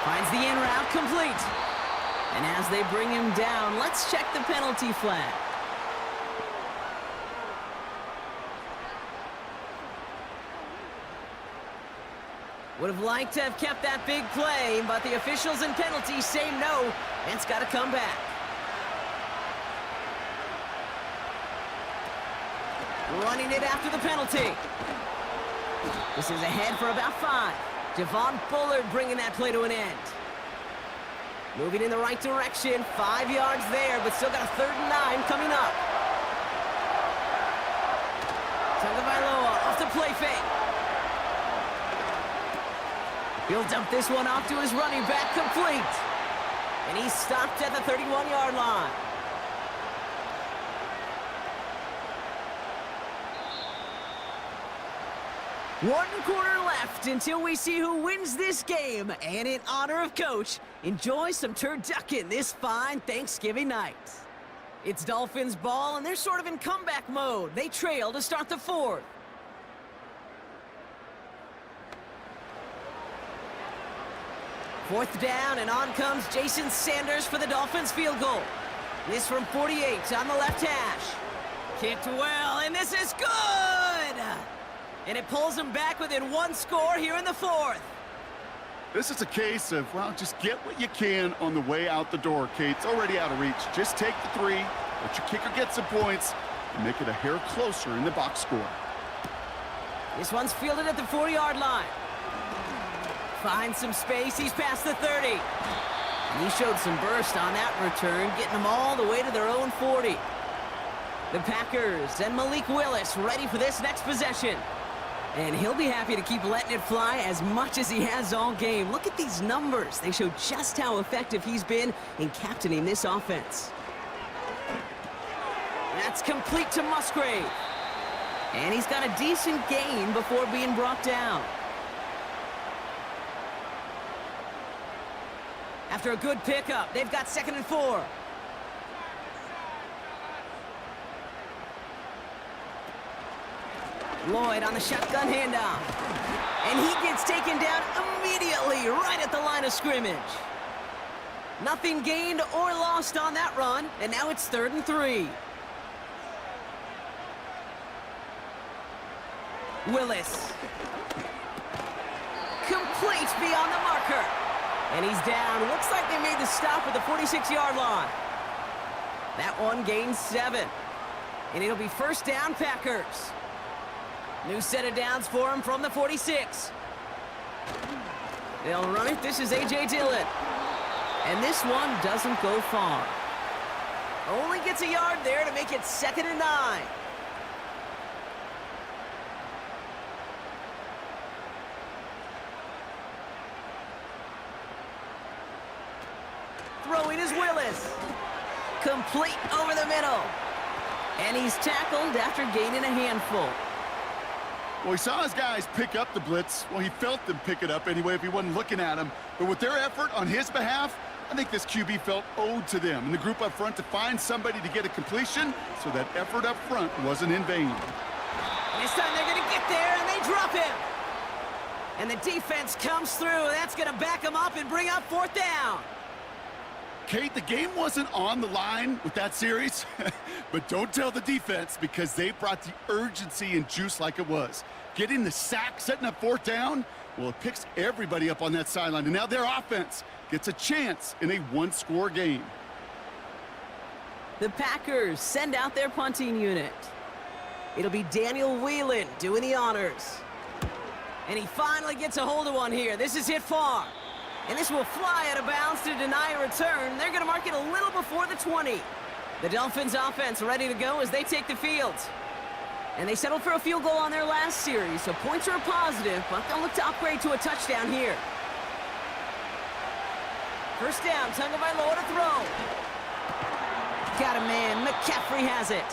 Finds the in route, complete. And as they bring him down, let's check the penalty flag. Would have liked to have kept that big play, but the officials and penalties say no, and it's got to come back. Running it after the penalty. This is ahead for about 5. Javon Bullard bringing that play to an end. Moving in the right direction. 5 yards there, but still got a 3rd and 9 coming up. Tagovailoa off the play fake. He'll dump this one off to his running back, complete. And he's stopped at the 31-yard line. One quarter left until we see who wins this game. And in honor of Coach, enjoy some turducken this fine Thanksgiving night. It's Dolphins ball, and they're sort of in comeback mode. They trail to start the fourth. Fourth down, and on comes Jason Sanders for the Dolphins field goal. This from 48 on the left hash. Kicked well, and this is good! And it pulls them back within one score here in the fourth. This is a case of, well, just get what you can on the way out the door, Kate. It's already out of reach. Just take the 3, let your kicker get some points, and make it a hair closer in the box score. This one's fielded at the 40-yard line. Finds some space, he's past the 30. And he showed some burst on that return, getting them all the way to their own 40. The Packers and Malik Willis ready for this next possession. And he'll be happy to keep letting it fly as much as he has all game. Look at these numbers. They show just how effective he's been in captaining this offense. That's complete to Musgrave. And he's got a decent gain before being brought down. After a good pickup, they've got 2nd and 4. Lloyd on the shotgun handoff. And he gets taken down immediately right at the line of scrimmage. Nothing gained or lost on that run, and now it's 3rd and 3. Willis. Complete beyond the marker. And he's down. Looks like they made the stop at the 46-yard line. That one gains 7. And it'll be 1st down, Packers. New set of downs for him from the 46. They'll run it. This is A.J. Dillon. And this one doesn't go far. Only gets a yard there to make it 2nd and 9. Throwing is Willis. Complete over the middle. And he's tackled after gaining a handful. Well, he saw his guys pick up the blitz. Well, he felt them pick it up anyway if he wasn't looking at him. But with their effort on his behalf, I think this QB felt owed to them and the group up front to find somebody to get a completion, so that effort up front wasn't in vain. This time they're going to get there, and they drop him. And the defense comes through. That's going to back him up and bring up 4th down. Kate, the game wasn't on the line with that series, but don't tell the defense, because they brought the urgency and juice like it was. Getting the sack, setting up 4th down, well, it picks everybody up on that sideline, and now their offense gets a chance in a 1-score game. The Packers send out their punting unit. It'll be Daniel Whelan doing the honors. And he finally gets a hold of one here. This is hit far. And this will fly out of bounds to deny a return. They're going to mark it a little before the 20. The Dolphins offense ready to go as they take the field. And they settled for a field goal on their last series, so points are a positive, but they'll look to upgrade to a touchdown here. 1st down, Tagovailoa to throw. Got a man, McCaffrey has it.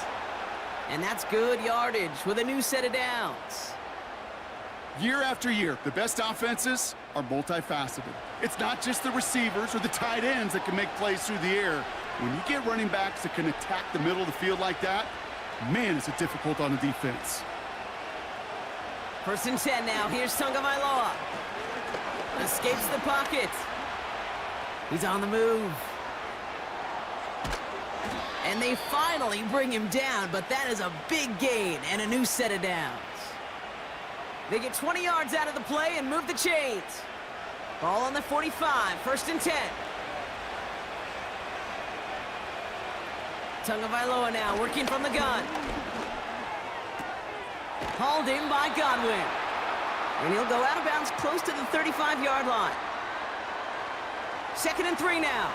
And that's good yardage with a new set of downs. Year after year, the best offenses are multifaceted. It's not just the receivers or the tight ends that can make plays through the air. When you get running backs that can attack the middle of the field like that, man, is it difficult on the defense. 1st and 10 now. Here's Tagovailoa. Escapes the pocket. He's on the move. And they finally bring him down, but that is a big gain and a new set of downs. They get 20 yards out of the play and move the chains. Ball on the 45, 1st and 10. Tagovailoa now working from the gun. Hauled in by Godwin. And he'll go out of bounds close to the 35-yard line. 2nd and 3 now.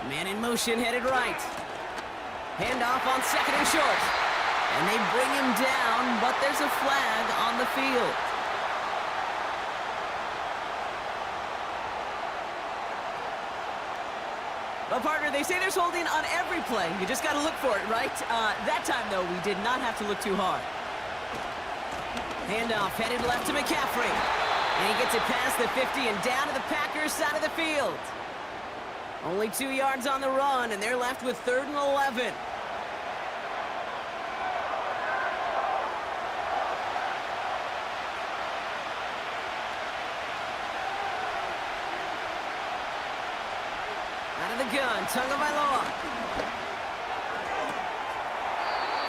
Man in motion, headed right. Handoff on 2nd and short. And they bring him down, but there's a flag on the field. Well, partner, they say there's holding on every play. You just got to look for it, right? That time, though, we did not have to look too hard. Handoff headed left to McCaffrey. And he gets it past the 50 and down to the Packers side of the field. Only 2 yards on the run, and they're left with 3rd and 11. Out of the gun, Tagovailoa.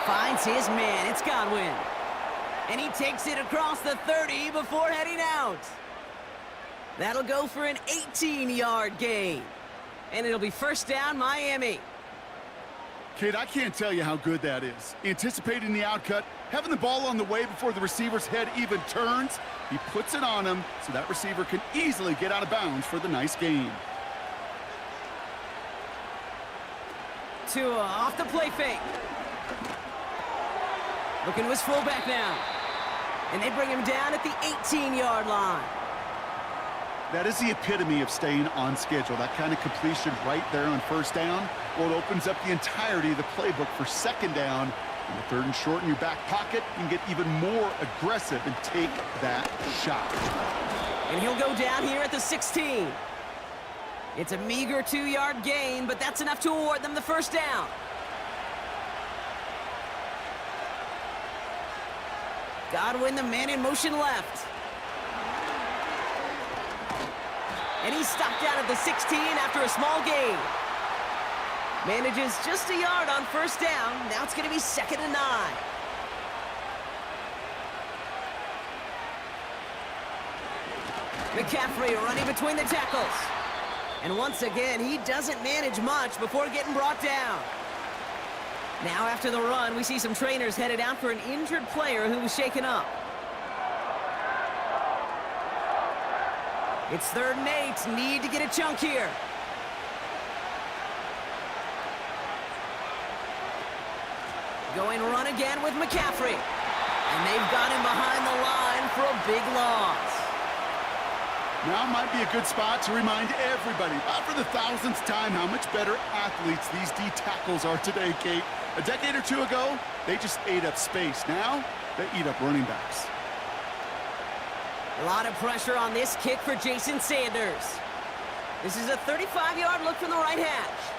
Finds his man, it's Godwin. And he takes it across the 30 before heading out. That'll go for an 18-yard gain. And it'll be first down, Miami. Kate, I can't tell you how good that is. Anticipating the outcut, having the ball on the way before the receiver's head even turns, he puts it on him so that receiver can easily get out of bounds for the nice gain. Tua off the play fake. Looking to his fullback now. And they bring him down at the 18-yard line. That is the epitome of staying on schedule. That kind of completion right there on first down. Well, it opens up the entirety of the playbook for second down. In the 3rd and short in your back pocket, you can get even more aggressive and take that shot. And he'll go down here at the 16. It's a meager 2-yard gain, but that's enough to award them the first down. Godwin, the man in motion left. And he's stopped down at the 16 after a small gain. Manages just a yard on first down. Now it's going to be 2nd and 9. McCaffrey running between the tackles. And once again, he doesn't manage much before getting brought down. Now after the run, we see some trainers headed out for an injured player who was shaken up. It's 3rd and 8. Need to get a chunk here. Going run again with McCaffrey. And they've got him behind the line for a big loss. Now might be a good spot to remind everybody, not for the 1000th time, how much better athletes these D tackles are today, Kate. A decade or two ago, they just ate up space. Now, they eat up running backs. A lot of pressure on this kick for Jason Sanders. This is a 35-yard look from the right hash.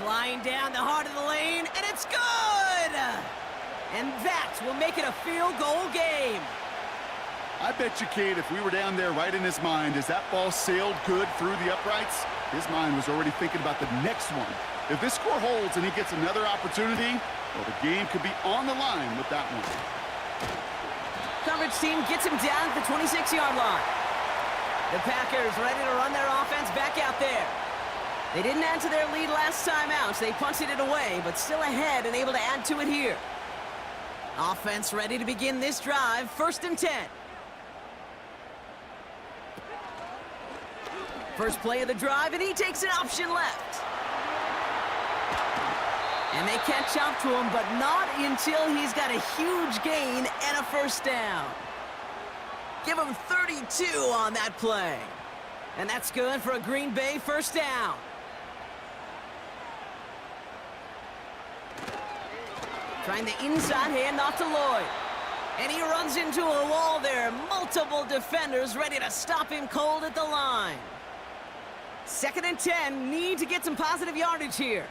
Flying down the heart of the lane, and it's good! And that will make it a field goal game. I bet you, Kate, if we were down there right in his mind as that ball sailed good through the uprights, his mind was already thinking about the next one. If this score holds and he gets another opportunity, well, the game could be on the line with that one. Coverage team gets him down at the 26-yard line. The Packers ready to run their offense back out there. They didn't add to their lead last time out, so they punted it away, but still ahead and able to add to it here. Offense ready to begin this drive, 1st and 10. First play of the drive, and he takes an option left. And they catch up to him, but not until he's got a huge gain and a first down. Give him 32 on that play. And that's good for a Green Bay first down. Trying the inside handoff to Lloyd. And he runs into a wall there. Multiple defenders ready to stop him cold at the line. 2nd and 10, need to get some positive yardage here.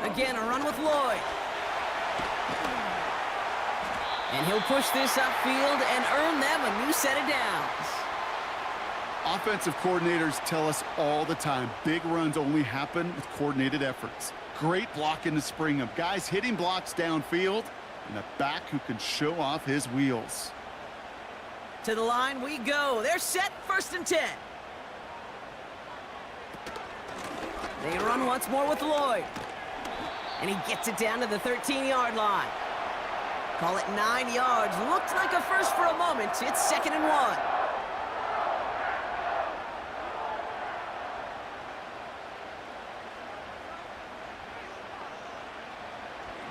Again, a run with Lloyd. And he'll push this upfield and earn them a new set of downs. Offensive coordinators tell us all the time, big runs only happen with coordinated efforts. Great blocking to spring them. Guys hitting blocks downfield, and a back who can show off his wheels. To the line we go. They're set, 1st and 10. They run once more with Lloyd. And he gets it down to the 13-yard line. Call it 9 yards. Looked like a first for a moment. It's 2nd and 1.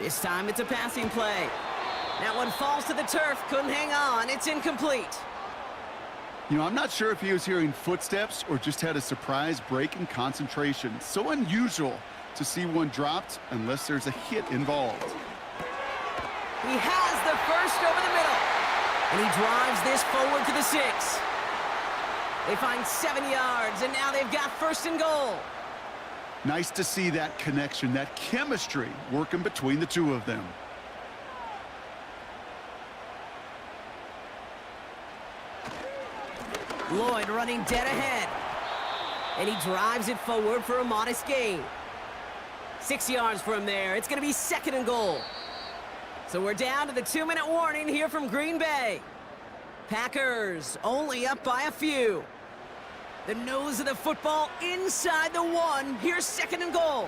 This time it's a passing play. That one falls to the turf, couldn't hang on, it's incomplete. You know, I'm not sure if he was hearing footsteps or just had a surprise break in concentration. So unusual to see one dropped unless there's a hit involved. He has the first over the middle. And he drives this forward to the 6. They find 7 yards, and now they've got first and goal. Nice to see that connection, that chemistry working between the two of them. Lloyd running dead ahead. And he drives it forward for a modest gain. 6 yards from there. It's going to be second and goal. So we're down to the 2-minute warning here from Green Bay. Packers only up by a few. The nose of the football inside the 1. Here's second and goal.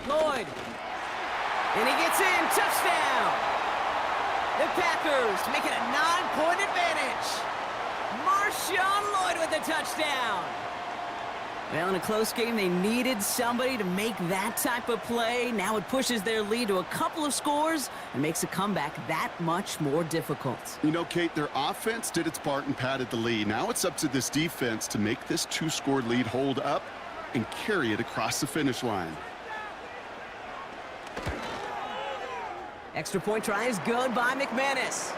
Lloyd. And he gets in. Touchdown. The Packers make it a 9-point advantage. Marshawn Lloyd with the touchdown. Well, in a close game, they needed somebody to make that type of play. Now it pushes their lead to a couple of scores and makes a comeback that much more difficult. You know, Kate, their offense did its part and padded the lead. Now it's up to this defense to make this 2-score lead hold up and carry it across the finish line. Extra point try is good by McManus.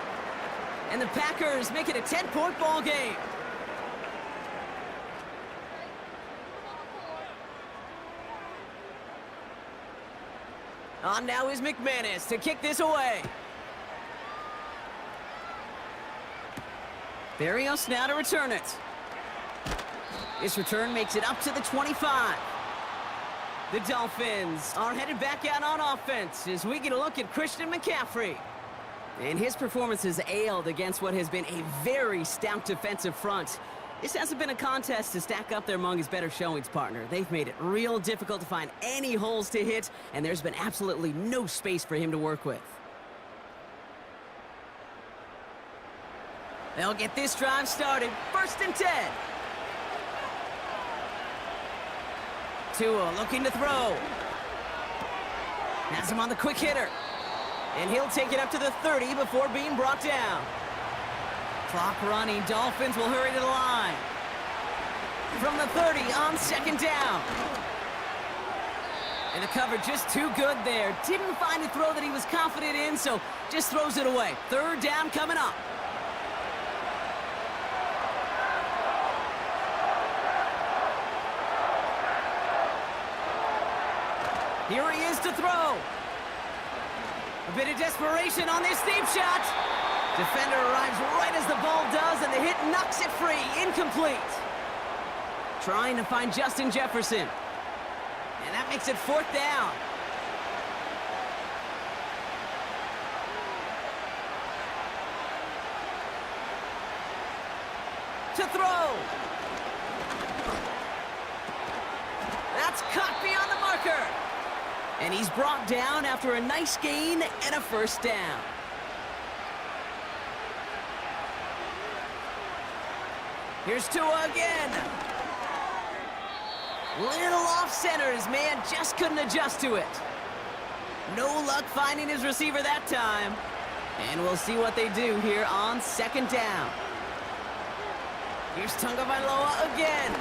And the Packers make it a 10-point ball game. On now is McManus to kick this away. Barrios now to return it. This return makes it up to the 25. The Dolphins are headed back out on offense as we get a look at Christian McCaffrey. And his performance has ailed against what has been a very stout defensive front. This hasn't been a contest to stack up there among his better showings, partner. They've made it real difficult to find any holes to hit, and there's been absolutely no space for him to work with. They'll get this drive started. First and 10. Tua looking to throw. Has him on the quick hitter. And he'll take it up to the 30 before being brought down. Clock running. Dolphins will hurry to the line. From the 30 on second down. And the cover just too good there. Didn't find a throw that he was confident in, so just throws it away. Third down coming up. Here he is to throw. A bit of desperation on this deep shot. Defender arrives right as the ball does, and the hit knocks it free. Incomplete. Trying to find Justin Jefferson. And that makes it fourth down. To throw. That's caught beyond the marker. And he's brought down after a nice gain and a first down. Here's Tua again. Little off center. His man just couldn't adjust to it. No luck finding his receiver that time. And we'll see what they do here on second down. Here's Tagovailoa again.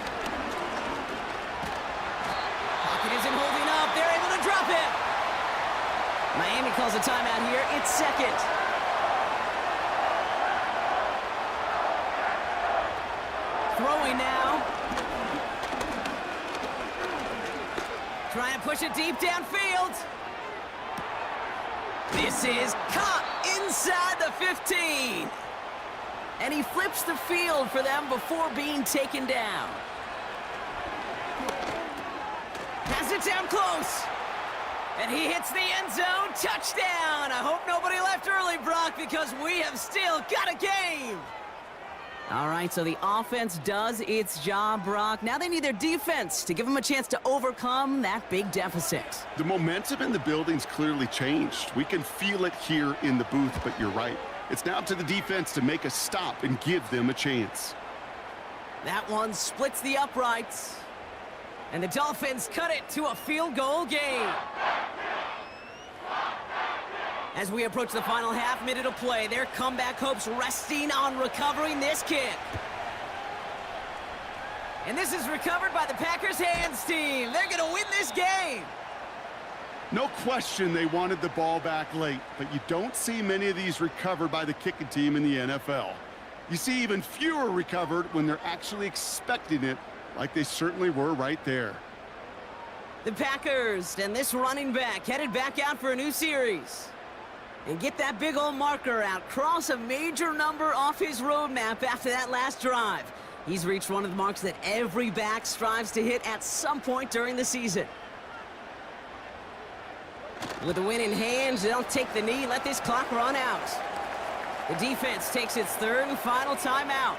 Pocket isn't holding up. They're able to drop him. Miami calls a timeout here. It's second. Throwing now. Trying to push it deep downfield. This is caught inside the 15. And he flips the field for them before being taken down. Has it down close. And he hits the end zone. Touchdown. I hope nobody left early, Brock, because we have still got a game. All right, so the offense does its job, Brock. Now they need their defense to give them a chance to overcome that big deficit. The momentum in the building's clearly changed. We can feel it here in the booth, but you're right. It's now up to the defense to make a stop and give them a chance. That one splits the uprights. And the Dolphins cut it to a field goal game. As we approach the final half minute of play, their comeback hopes resting on recovering this kick. And this is recovered by the Packers hands team. They're going to win this game. No question they wanted the ball back late, but you don't see many of these recovered by the kicking team in the NFL. You see even fewer recovered when they're actually expecting it, like they certainly were right there. The Packers and this running back headed back out for a new series. And get that big old marker out. Cross a major number off his roadmap after that last drive. He's reached one of the marks that every back strives to hit at some point during the season. With the win in hand, they'll take the knee, let this clock run out. The defense takes its third and final timeout.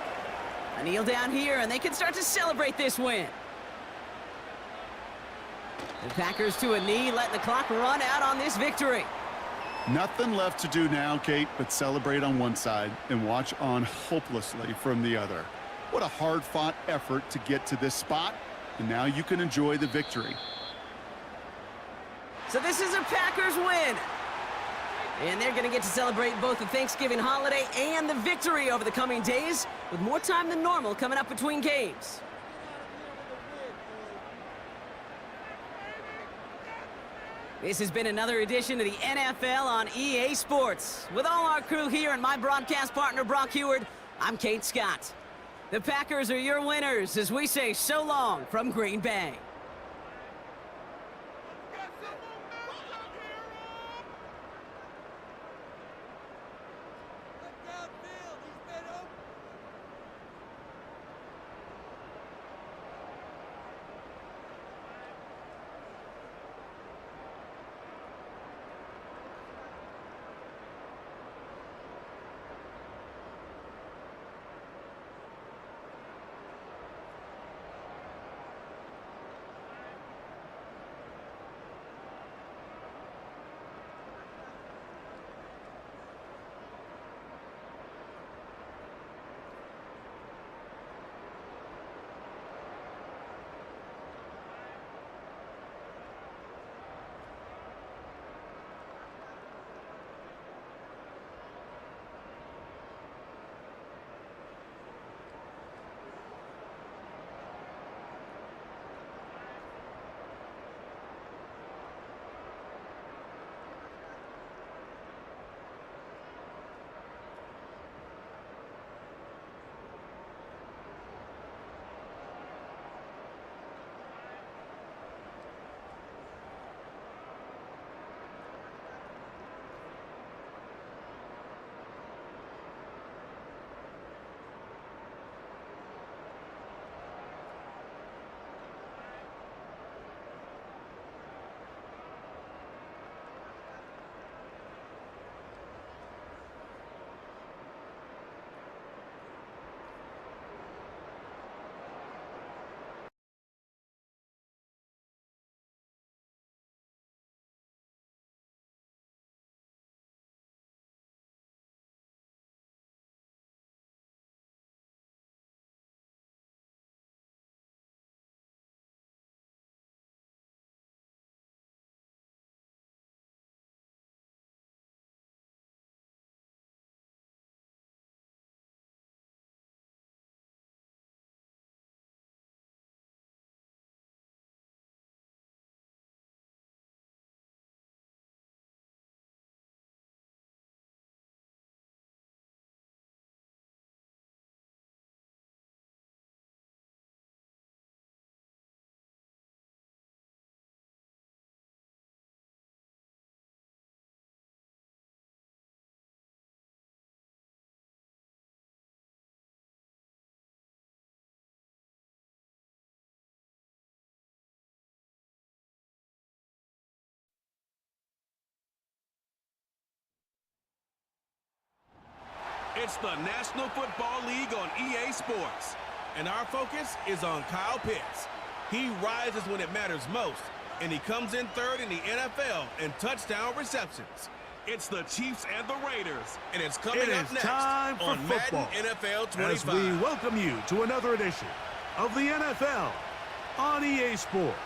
A kneel down here, and they can start to celebrate this win. The Packers to a knee, letting the clock run out on this victory. Nothing left to do now, Kate, but celebrate on one side and watch on hopelessly from the other. What a hard-fought effort to get to this spot, and now you can enjoy the victory. So this is a Packers win. And they're going to get to celebrate both the Thanksgiving holiday and the victory over the coming days, with more time than normal coming up between games. This has been another edition of the NFL on EA Sports. With all our crew here and my broadcast partner, Brock Heward, I'm Kate Scott. The Packers are your winners as we say so long from Green Bay. It's the National Football League on EA Sports, and our focus is on Kyle Pitts. He rises when it matters most, and he comes in third in the NFL in touchdown receptions. It's the Chiefs and the Raiders, and it's coming up next time for on football. Madden NFL 25. As we welcome you to another edition of the NFL on EA Sports.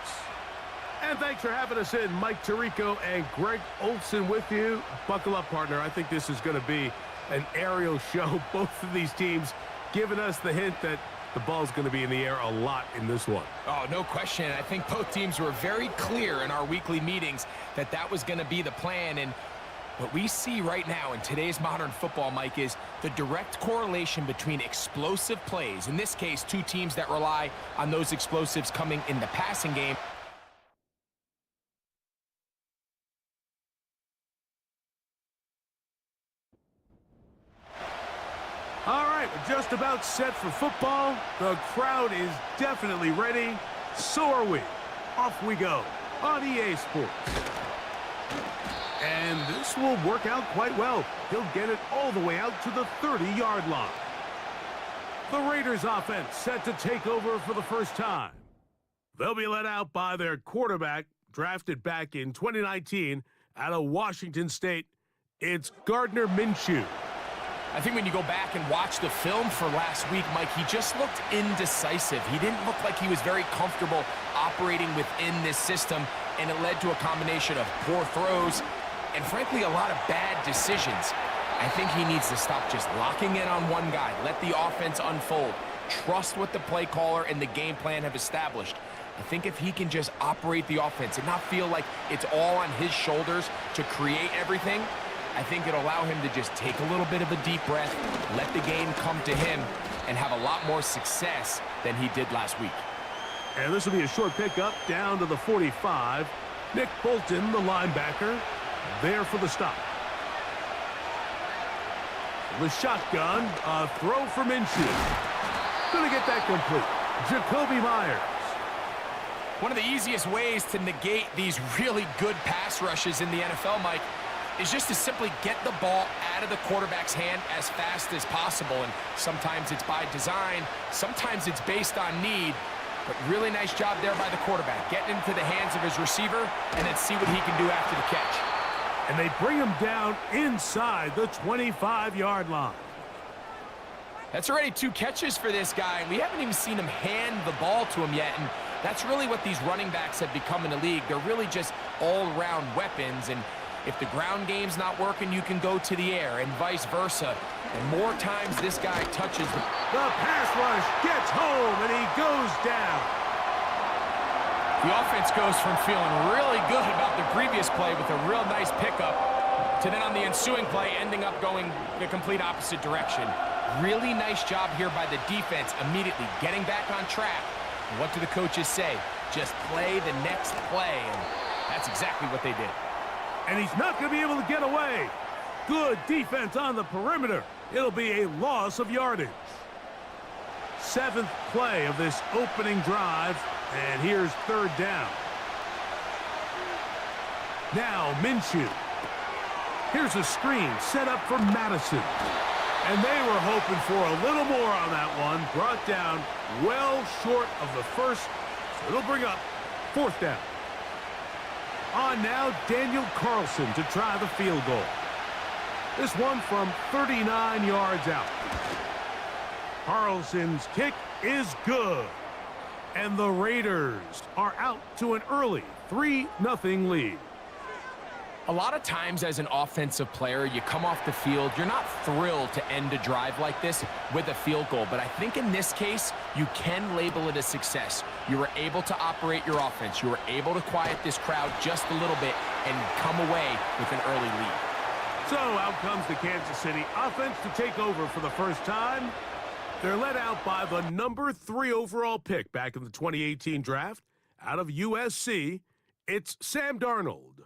And thanks for having us in. Mike Tirico and Greg Olson with you. Buckle up, partner. I think this is going to be an aerial show. Both of these teams giving us the hint that the ball's going to be in the air a lot in this one. Oh, no question. I think both teams were very clear in our weekly meetings that that was going to be the plan. And what we see right now in today's modern football, Mike, is the direct correlation between explosive plays. In this case, two teams that rely on those explosives coming in the passing game. All right, we're just about set for football. The crowd is definitely ready. So are we. Off we go on EA Sports. And this will work out quite well. He'll get it all the way out to the 30-yard line. The Raiders offense set to take over for the first time. They'll be led out by their quarterback, drafted back in 2019 out of Washington State. It's Gardner Minshew. I think when you go back and watch the film for last week, Mike, he just looked indecisive. He didn't look like he was very comfortable operating within this system, and it led to a combination of poor throws and, frankly, a lot of bad decisions. I think he needs to stop just locking in on one guy. Let the offense unfold. Trust what the play caller and the game plan have established. I think if he can just operate the offense and not feel like it's all on his shoulders to create everything, I think it'll allow him to just take a little bit of a deep breath, let the game come to him, and have a lot more success than he did last week. And this will be a short pickup down to the 45. Nick Bolton, the linebacker, there for the stop. The shotgun, a throw for Minshew. Gonna get that complete. Jacoby Myers. One of the easiest ways to negate these really good pass rushes in the NFL, Mike, is just to simply get the ball out of the quarterback's hand as fast as possible. And sometimes it's by design, sometimes it's based on need, but really nice job there by the quarterback, getting into the hands of his receiver and then see what he can do after the catch. And they bring him down inside the 25-yard line. That's already 2 catches for this guy, and we haven't even seen him hand the ball to him yet, and that's really what these running backs have become in the league. They're really just all-around weapons, and if the ground game's not working, you can go to the air and vice versa. And more times this guy touches the pass rush gets home, and he goes down. The offense goes from feeling really good about the previous play with a real nice pickup to then on the ensuing play ending up going the complete opposite direction. Really nice job here by the defense immediately getting back on track. And what do the coaches say? Just play the next play, and that's exactly what they did. And he's not going to be able to get away. Good defense on the perimeter. It'll be a loss of yardage. 7th play of this opening drive, and here's 3rd down. Now Minshew. Here's a screen set up for Madison. And they were hoping for a little more on that one. Brought down well short of the first, so it'll bring up 4th down. On now, Daniel Carlson to try the field goal. This one from 39 yards out. Carlson's kick is good. And the Raiders are out to an early 3-0 lead. A lot of times as an offensive player, you come off the field, you're not thrilled to end a drive like this with a field goal. But I think in this case, you can label it a success. You were able to operate your offense. You were able to quiet this crowd just a little bit and come away with an early lead. So out comes the Kansas City offense to take over for the first time. They're led out by the number 3 overall pick back in the 2018 draft out of USC. It's Sam Darnold.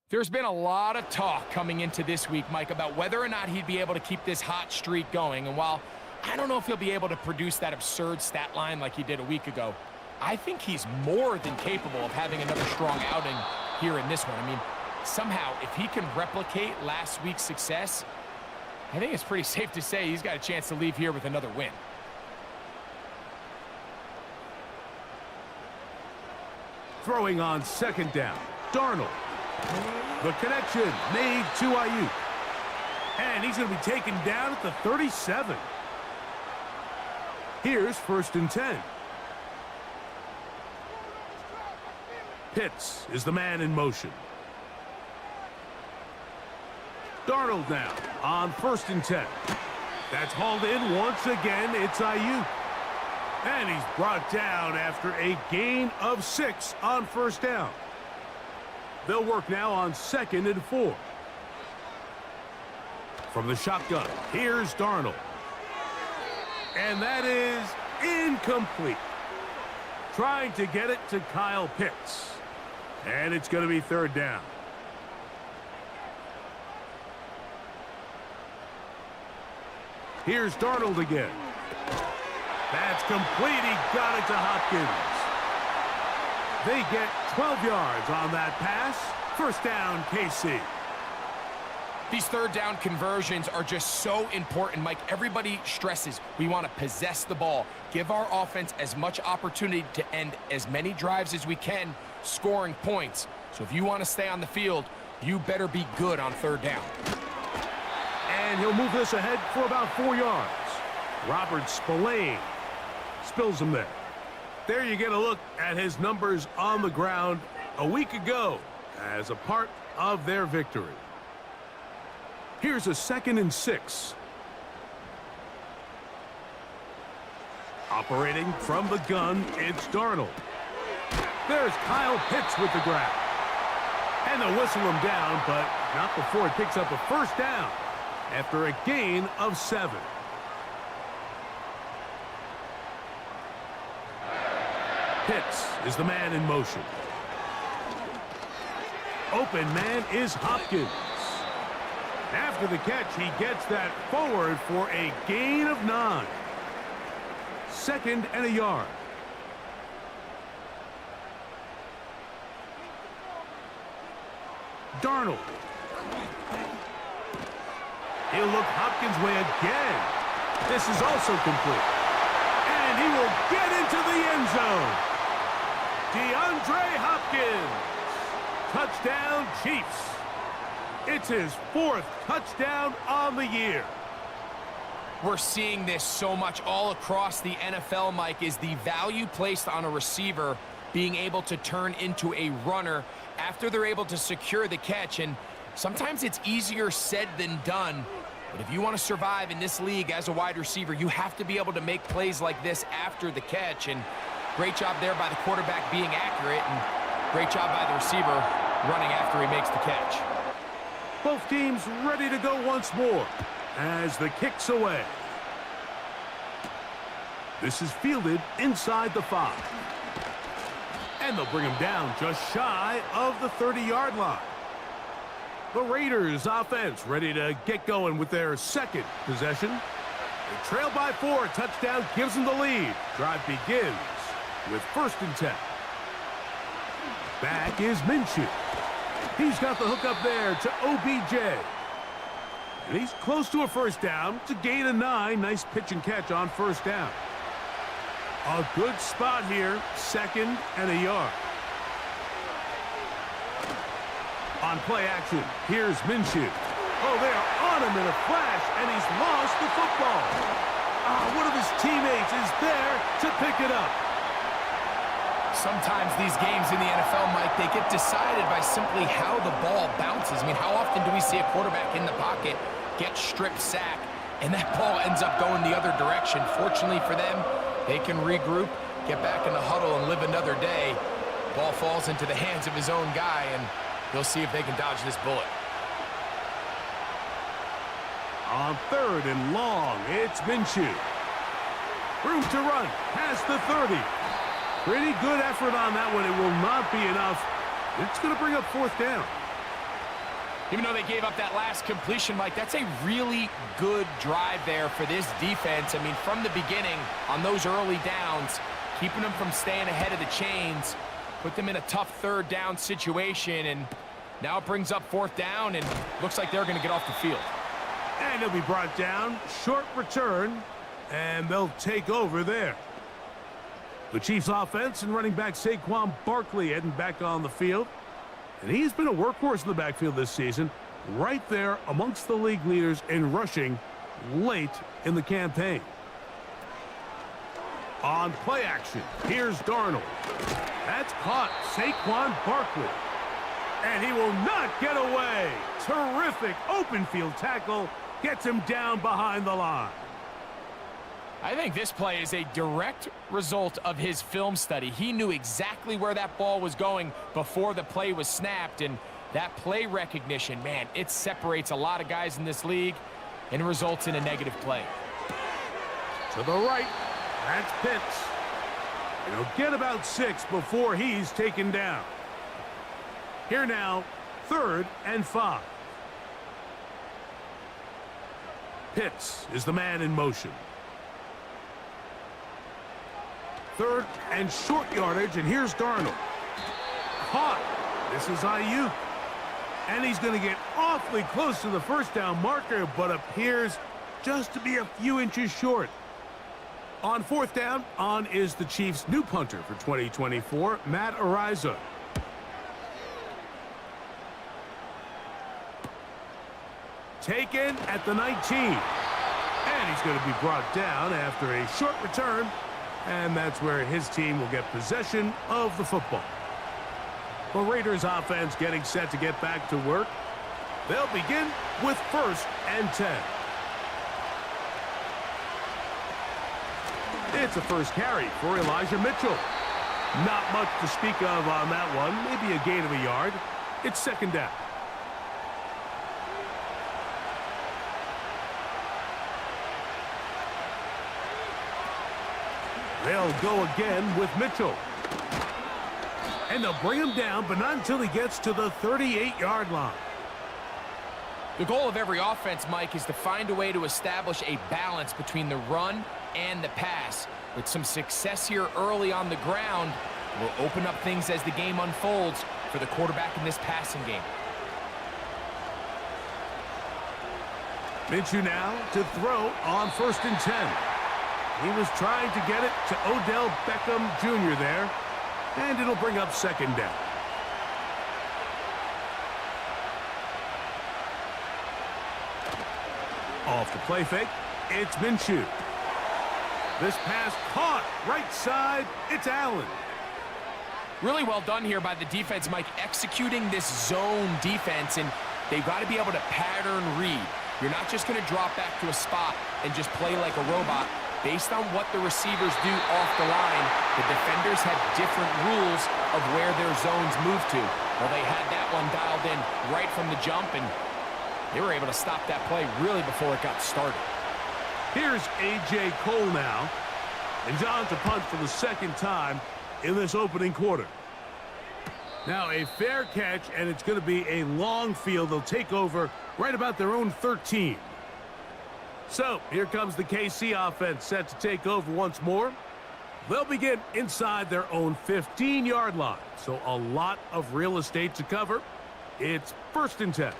There's been a lot of talk coming into this week, Mike, about whether or not he'd be able to keep this hot streak going. And while I don't know if he'll be able to produce that absurd stat line like he did a week ago, I think he's more than capable of having another strong outing here in this one. I mean, somehow, if he can replicate last week's success, I think it's pretty safe to say he's got a chance to leave here with another win. Throwing on 2nd down, Darnold. The connection made to Ayuk. And he's going to be taken down at the 37. Here's 1st and 10. Pitts is the man in motion. Darnold now on 1st and 10. That's hauled in once again. It's Ayuk. And he's brought down after a gain of 6 on 1st down. They'll work now on 2nd and 4. From the shotgun, here's Darnold. And that is incomplete. Trying to get it to Kyle Pitts. And it's going to be 3rd down. Here's Darnold again. That's complete. He got it to Hopkins. They get 12 yards on that pass. 1st down, KC. These 3rd down conversions are just so important, Mike. Everybody stresses we want to possess the ball, give our offense as much opportunity to end as many drives as we can, scoring points. So if you want to stay on the field, you better be good on 3rd down. And he'll move this ahead for about 4 yards. Robert Spillane spills him there. There you get a look at his numbers on the ground a week ago as a part of their victory. Here's a 2nd and 6. Operating from the gun, it's Darnold. There's Kyle Pitts with the grab. And they'll whistle him down, but not before he picks up a 1st down after a gain of 7. Pitts is the man in motion. Open man is Hopkins. After the catch, he gets that forward for a gain of 9. 2nd and a yard. Darnold. He'll look Hopkins' way again. This is also complete. And he will get into the end zone. DeAndre Hopkins. Touchdown, Chiefs. It's his 4th touchdown on the year. We're seeing this so much all across the NFL, Mike, is the value placed on a receiver being able to turn into a runner after they're able to secure the catch. And sometimes it's easier said than done. But if you want to survive in this league as a wide receiver, you have to be able to make plays like this after the catch. And great job there by the quarterback being accurate, and great job by the receiver running after he makes the catch. Both teams ready to go once more as the kick's away. This is fielded inside the 5. And they'll bring him down just shy of the 30-yard line. The Raiders offense ready to get going with their 2nd possession. They trail by 4. Touchdown gives them the lead. Drive begins with 1st and 10. Back is Minshew. He's got the hook up there to OBJ. And he's close to a 1st down to gain a 9. Nice pitch and catch on 1st down. A good spot here, 2nd and a yard. On play action, here's Minshew. Oh, they're on him in a flash, and he's lost the football. One of his teammates is there to pick it up. Sometimes these games in the NFL, Mike, they get decided by simply how the ball bounces. I mean, how often do we see a quarterback in the pocket get strip sack, and that ball ends up going the other direction? Fortunately for them, they can regroup, get back in the huddle, and live another day. Ball falls into the hands of his own guy, and they'll see if they can dodge this bullet. On 3rd and long, it's Minshew. Room to run past the 30. Pretty good effort on that one. It will not be enough. It's going to bring up 4th down. Even though they gave up that last completion, Mike, that's a really good drive there for this defense. I mean, from the beginning, on those early downs, keeping them from staying ahead of the chains, put them in a tough 3rd down situation, and now it brings up 4th down, and looks like they're going to get off the field. And he'll be brought down. Short return, and they'll take over there. The Chiefs offense and running back Saquon Barkley heading back on the field. And he's been a workhorse in the backfield this season, right there amongst the league leaders in rushing late in the campaign. On play action, here's Darnold. That's caught. Saquon Barkley. And he will not get away. Terrific open field tackle. Gets him down behind the line. I think this play is a direct result of his film study. He knew exactly where that ball was going before the play was snapped, and that play recognition, man, it separates a lot of guys in this league and results in a negative play. To the right, that's Pitts. And he'll get about 6 before he's taken down. Here now, 3rd and 5. Pitts is the man in motion. 3rd and short yardage, and here's Darnold. Caught. This is Ayuk. And he's going to get awfully close to the first down marker, but appears just to be a few inches short. On 4th down, on is the Chiefs' new punter for 2024, Matt Ariza. Taken at the 19. And he's going to be brought down after a short return. And that's where his team will get possession of the football. The Raiders offense getting set to get back to work. They'll begin with 1st and 10. It's a first carry for Elijah Mitchell. Not much to speak of on that one. Maybe a gain of a yard. It's 2nd down. They'll go again with Mitchell. And they'll bring him down, but not until he gets to the 38-yard line. The goal of every offense, Mike, is to find a way to establish a balance between the run and the pass. With some success here early on the ground, will open up things as the game unfolds for the quarterback in this passing game. Minshew now to throw on 1st and 10. He was trying to get it to Odell Beckham Jr. there, and it'll bring up 2nd down. Off the play fake, it's Minshew. This pass caught right side, it's Allen. Really well done here by the defense, Mike, executing this zone defense, and they've got to be able to pattern read. You're not just going to drop back to a spot and just play like a robot. Based on what the receivers do off the line, the defenders have different rules of where their zones move to. Well, they had that one dialed in right from the jump, and they were able to stop that play really before it got started. Here's A.J. Cole now, and John to punt for the 2nd time in this opening quarter. Now a fair catch, and it's going to be a long field. They'll take over right about their own 13. So, here comes the KC offense set to take over once more. They'll begin inside their own 15-yard line. So, a lot of real estate to cover. It's 1st and 10.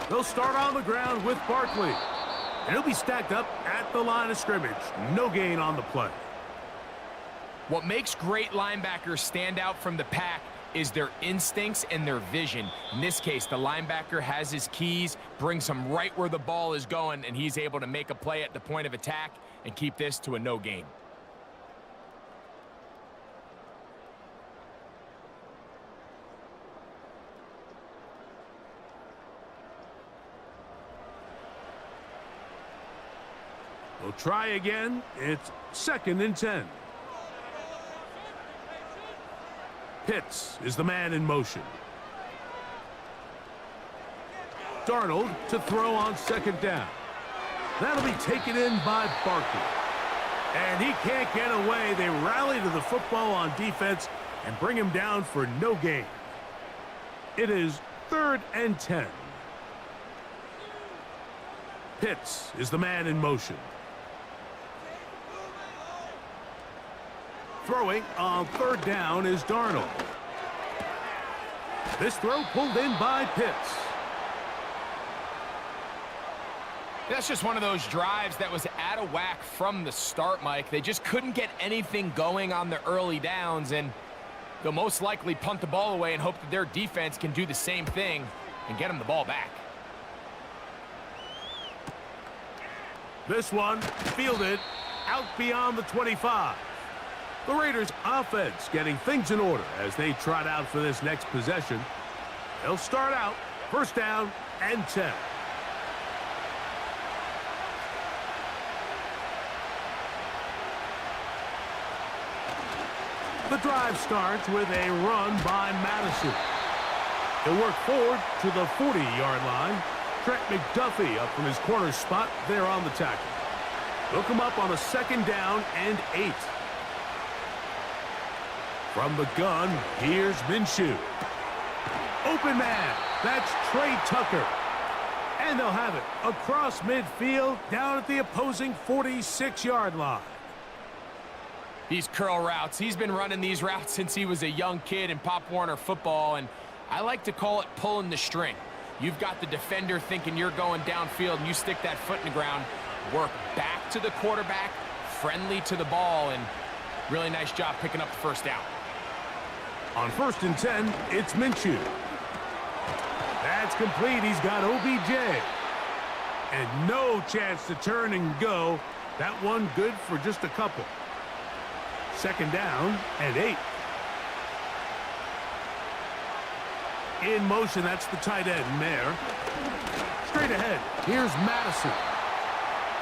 They'll start on the ground with Barkley. And he'll be stacked up at the line of scrimmage. No gain on the play. What makes great linebackers stand out from the pack is their instincts and their vision. In this case, the linebacker has his keys, brings him right where the ball is going, and he's able to make a play at the point of attack and keep this to a no gain. We'll try again. It's 2nd and 10. Pitts is the man in motion. Darnold to throw on 2nd down. That'll be taken in by Barkley. And he can't get away. They rally to the football on defense and bring him down for no gain. It is 3rd and 10. Pitts is the man in motion. Throwing on 3rd down is Darnold. This throw pulled in by Pitts. That's just one of those drives that was out of whack from the start, Mike. They just couldn't get anything going on the early downs, and they'll most likely punt the ball away and hope that their defense can do the same thing and get them the ball back. This one fielded out beyond the 25. The Raiders offense getting things in order as they trot out for this next possession. They'll start out first down and 10. The drive starts with a run by Madison. He'll work forward to the 40-yard line. Trent McDuffie up from his corner spot there on the tackle. They'll come up on a second down and 8. From the gun, here's Minshew. Open man, that's Trey Tucker. And they'll have it across midfield down at the opposing 46-yard line. These curl routes, he's been running these routes since he was a young kid in Pop Warner football, and I like to call it pulling the string. You've got the defender thinking you're going downfield, and you stick that foot in the ground, work back to the quarterback, friendly to the ball, and really nice job picking up the first down. On first and 10, it's Minshew. That's complete. He's got OBJ. And no chance to turn and go. That one good for just a couple. Second down and 8. In motion, that's the tight end, Mayer. Straight ahead, here's Madison.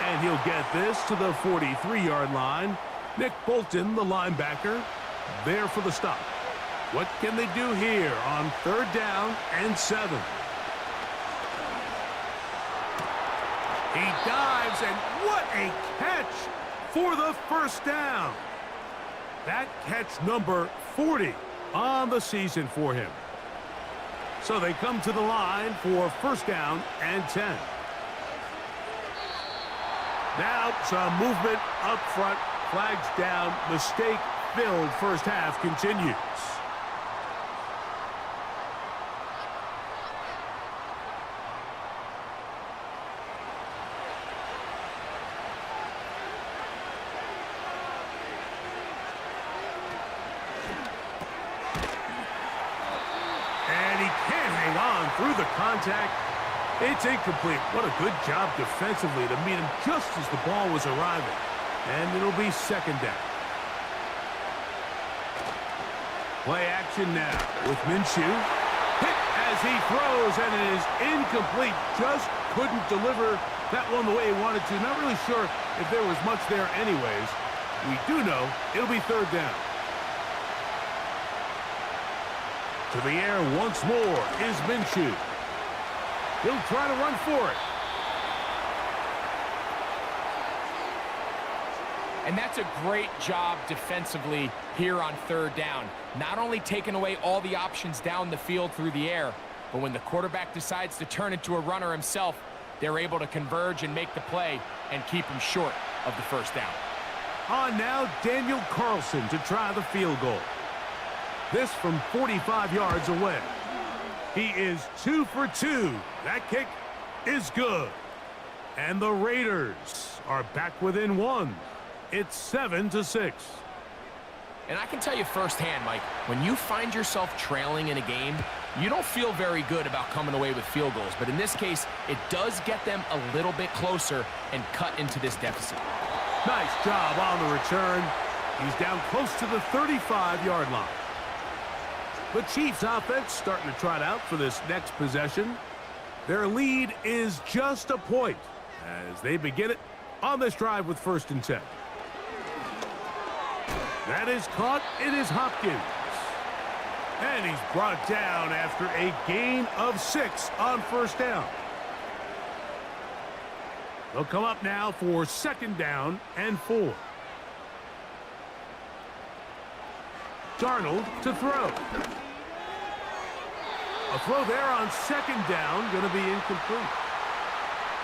And he'll get this to the 43-yard line. Nick Bolton, the linebacker, there for the stop. What can they do here on third down and 7? He dives, and what a catch for the first down. That catch number 40 on the season for him. So they come to the line for first down and 10. Now some movement up front. Flags down. Mistake-filled first half continues. Through the contact, it's incomplete. What a good job defensively to meet him just as the ball was arriving. And it'll be second down. Play action now with Minshew. Hit as he throws, and it is incomplete. Just couldn't deliver that one the way he wanted to. Not really sure if there was much there anyways. We do know it'll be third down. To the air once more is Minshew. He'll try to run for it. And that's a great job defensively here on third down. Not only taking away all the options down the field through the air, but when the quarterback decides to turn into a runner himself, they're able to converge and make the play and keep him short of the first down. On now, Daniel Carlson to try the field goal. This from 45 yards away. He is 2 for 2. That kick is good. And the Raiders are back within 1. It's 7-6. And I can tell you firsthand, Mike, when you find yourself trailing in a game, you don't feel very good about coming away with field goals. But in this case, it does get them a little bit closer and cut into this deficit. Nice job on the return. He's down close to the 35-yard line. The Chiefs offense starting to trot out for this next possession. Their lead is just a point as they begin it on this drive with first and 10. That is caught. It is Hopkins. And he's brought down after a gain of 6 on first down. They'll come up now for second down and 4. Darnold to throw. A throw there on second down, going to be incomplete.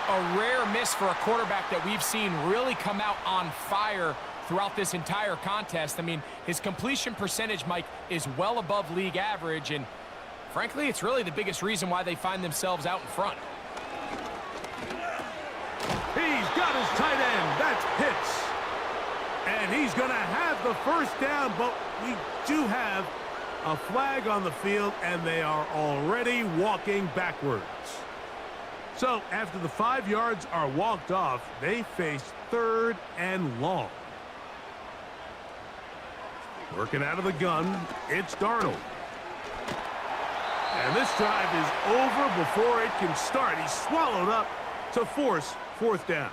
A rare miss for a quarterback that we've seen really come out on fire throughout this entire contest. I mean, his completion percentage, Mike, is well above league average, and frankly, it's really the biggest reason why they find themselves out in front. He's got his tight end. That's Pitts. And he's going to have the first down, but we do have a flag on the field, and they are already walking backwards. So after the 5 yards are walked off, they face 3rd and long. Working out of the gun, it's Darnold. And this drive is over before it can start. He's swallowed up to force 4th down.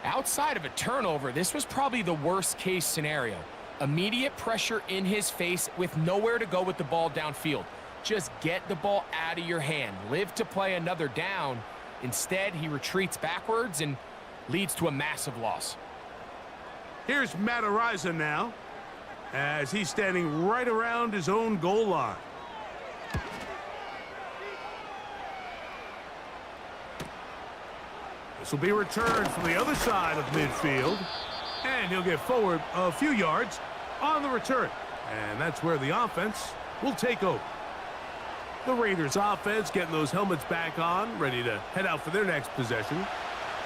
Outside of a turnover, this was probably the worst case scenario. Immediate pressure in his face with nowhere to go with the ball downfield. Just get the ball out of your hand. Live to play another down. Instead, he retreats backwards and leads to a massive loss. Here's Matt Ariza now, as he's standing right around his own goal line. This will be returned from the other side of midfield, and he'll get forward a few yards on the return. And that's where the offense will take over. The Raiders offense getting those helmets back on, ready to head out for their next possession.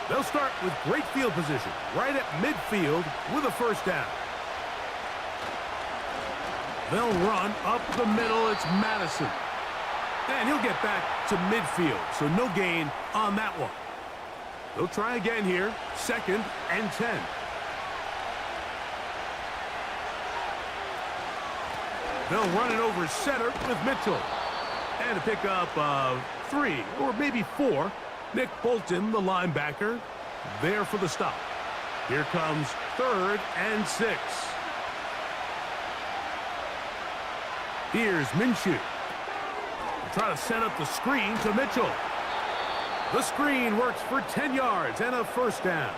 They'll start with great field position right at midfield with a 1st down. They'll run up the middle. It's Madison. And he'll get back to midfield, so no gain on that one. They'll try again here, 2nd and 10. They'll run it over center with Mitchell. And a pickup of 3 or maybe 4. Nick Bolton, the linebacker, there for the stop. Here comes 3rd and 6. Here's Minshew. Try to set up the screen to Mitchell. The screen works for 10 yards and a 1st down.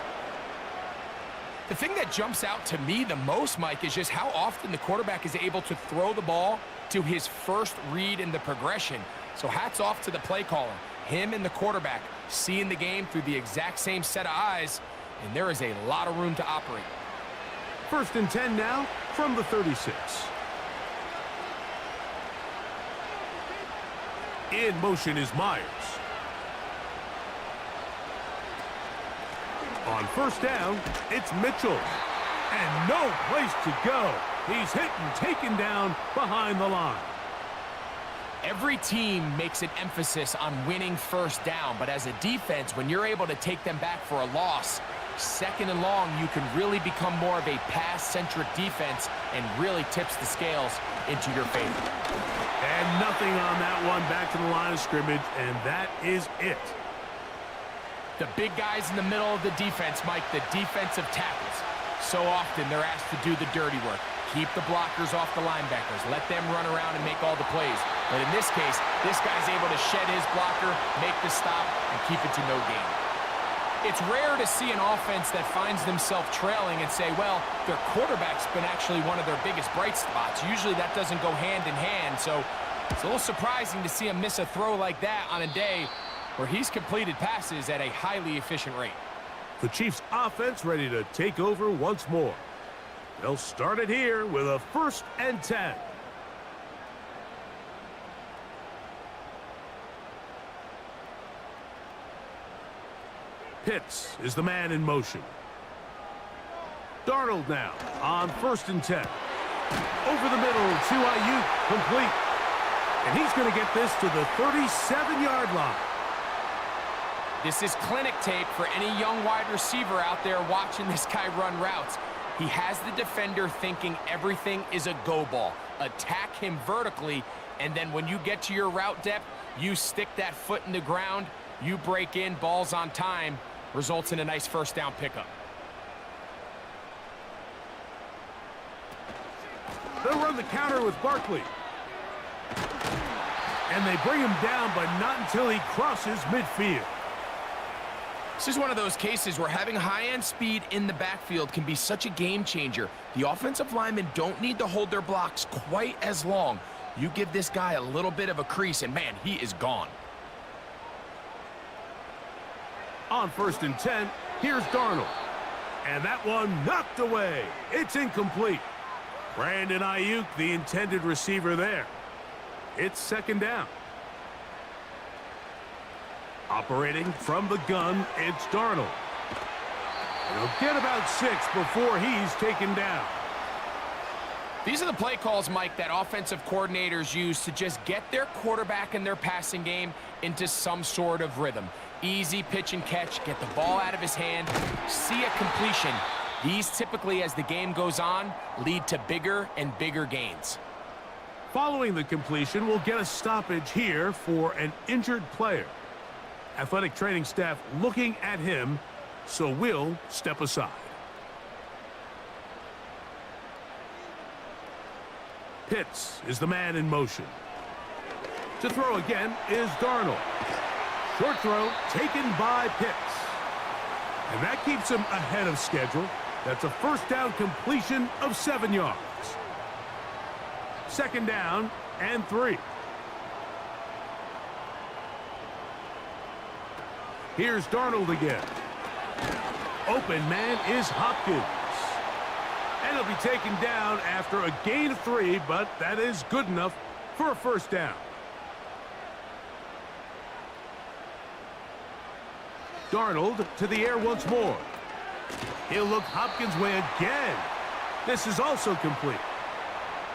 The thing that jumps out to me the most, Mike, is just how often the quarterback is able to throw the ball to his first read in the progression. So hats off to the play caller. Him and the quarterback seeing the game through the exact same set of eyes, and there is a lot of room to operate. 1st and 10 now from the 36. In motion is Myers. On 1st down, it's Mitchell. And no place to go. He's hit and taken down behind the line. Every team makes an emphasis on winning 1st down, but as a defense, when you're able to take them back for a loss, 2nd and long, you can really become more of a pass-centric defense and really tips the scales into your favor. And nothing on that one, back to the line of scrimmage, and that is it. The big guys in the middle of the defense, Mike, the defensive tackles. So often they're asked to do the dirty work. Keep the blockers off the linebackers. Let them run around and make all the plays. But in this case, this guy's able to shed his blocker, make the stop, and keep it to no gain. It's rare to see an offense that finds themselves trailing and say, well, their quarterback's been actually one of their biggest bright spots. Usually that doesn't go hand in hand, so it's a little surprising to see him miss a throw like that on a day where he's completed passes at a highly efficient rate. The Chiefs offense ready to take over once more. They'll start it here with a 1st and 10. Pitts is the man in motion. Darnold now on 1st and 10. Over the middle to Ayuk, complete. And he's going to get this to the 37-yard line. This is clinic tape for any young wide receiver out there watching this guy run routes. He has the defender thinking everything is a go ball. Attack him vertically, and then when you get to your route depth, you stick that foot in the ground, you break in, balls on time, results in a nice 1st down pickup. They'll run the counter with Barkley. And they bring him down, but not until he crosses midfield. This is one of those cases where having high-end speed in the backfield can be such a game changer. The offensive linemen don't need to hold their blocks quite as long. You give this guy a little bit of a crease, and man, he is gone. On 1st and 10, here's Darnold. And that one knocked away. It's incomplete. Brandon Ayuk, the intended receiver there. It's 2nd down. Operating from the gun, it's Darnold. And he'll get about 6 before he's taken down. These are the play calls, Mike, that offensive coordinators use to just get their quarterback and their passing game into some sort of rhythm. Easy pitch and catch, get the ball out of his hand, see a completion. These typically, as the game goes on, lead to bigger and bigger gains. Following the completion, we'll get a stoppage here for an injured player. Athletic training staff looking at him, so we'll step aside. Pitts is the man in motion. To throw again is Darnold. Short throw taken by Pitts. And that keeps him ahead of schedule. That's a first down completion of 7 yards. Second down and 3. Here's Darnold again. Open man is Hopkins. And he'll be taken down after a gain of 3, but that is good enough for a first down. Darnold to the air once more. He'll look Hopkins' way again. This is also complete.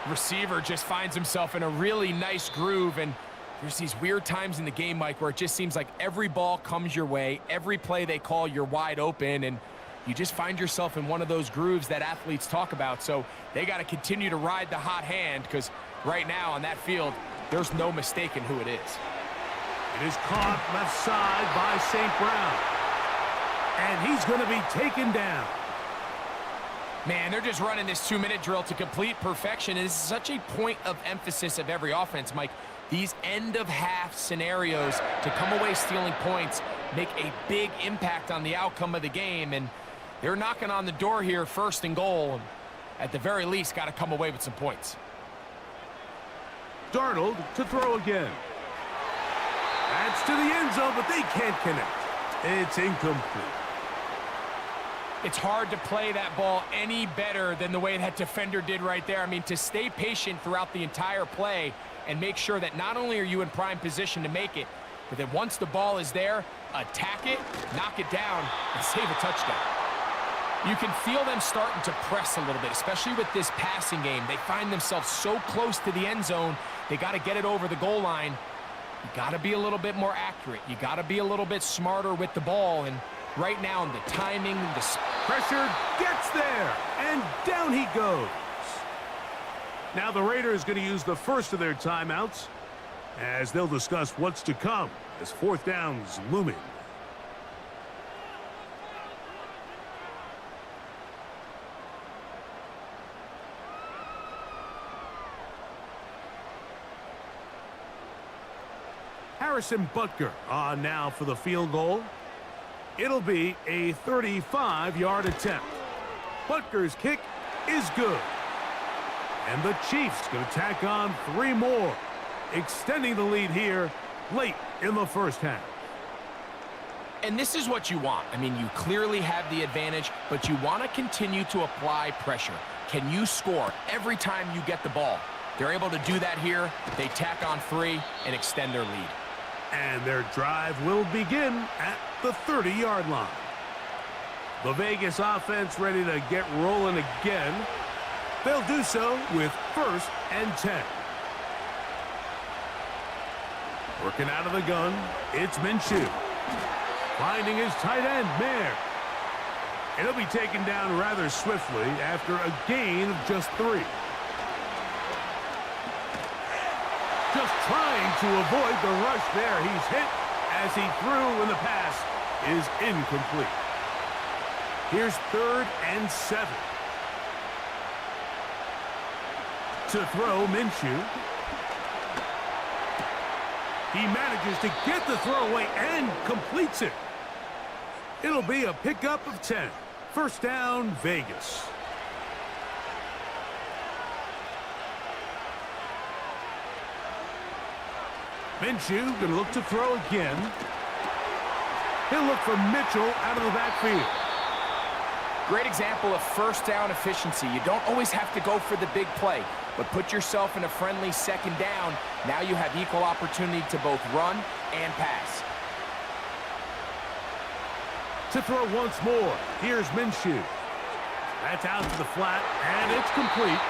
Receiver just finds himself in a really nice groove, and there's these weird times in the game, Mike, where it just seems like every ball comes your way, every play they call, you're wide open, and you just find yourself in one of those grooves that athletes talk about. So they got to continue to ride the hot hand, because right now on that field, there's no mistaking who it is. It is caught left side by St. Brown. And he's going to be taken down. Man, they're just running this 2-minute drill to complete perfection. And this is such a point of emphasis of every offense, Mike. These end-of-half scenarios to come away stealing points make a big impact on the outcome of the game. And they're knocking on the door here, first and goal. At the very least, got to come away with some points. Darnold to throw again. That's to the end zone, but they can't connect. It's incomplete. It's hard to play that ball any better than the way that defender did right there. I mean, to stay patient throughout the entire play and make sure that not only are you in prime position to make it, but that once the ball is there, attack it, knock it down, and save a touchdown. You can feel them starting to press a little bit, especially with this passing game. They find themselves so close to the end zone, they got to get it over the goal line. You got to be a little bit more accurate. You got to be a little bit smarter with the ball. And right now, the timing, the pressure gets there, and down he goes. Now the Raiders going to use the first of their timeouts as they'll discuss what's to come as fourth down's looming. Harrison Butker on now for the field goal. It'll be a 35-yard attempt. Butker's kick is good. And the Chiefs going to tack on 3 more, extending the lead here late in the first half. And this is what you want. I mean, you clearly have the advantage, but you want to continue to apply pressure. Can you score every time you get the ball? They're able to do that here. They tack on 3 and extend their lead. And their drive will begin at the 30-yard line. The Vegas offense ready to get rolling again. They'll do so with 1st and 10. Working out of the gun, it's Minshew. Finding his tight end, Mayer. It'll be taken down rather swiftly after a gain of just 3. Just trying to avoid the rush there. He's hit as he threw, and the pass is incomplete. Here's 3rd and 7. To throw, Minshew. He manages to get the throw away and completes it. It'll be a pickup of 10. First down, Vegas. Minshew going to look to throw again. He'll look for Mitchell out of the backfield. Great example of first down efficiency. You don't always have to go for the big play, but put yourself in a friendly second down. Now you have equal opportunity to both run and pass. To throw once more, here's Minshew. That's out to the flat, and it's complete.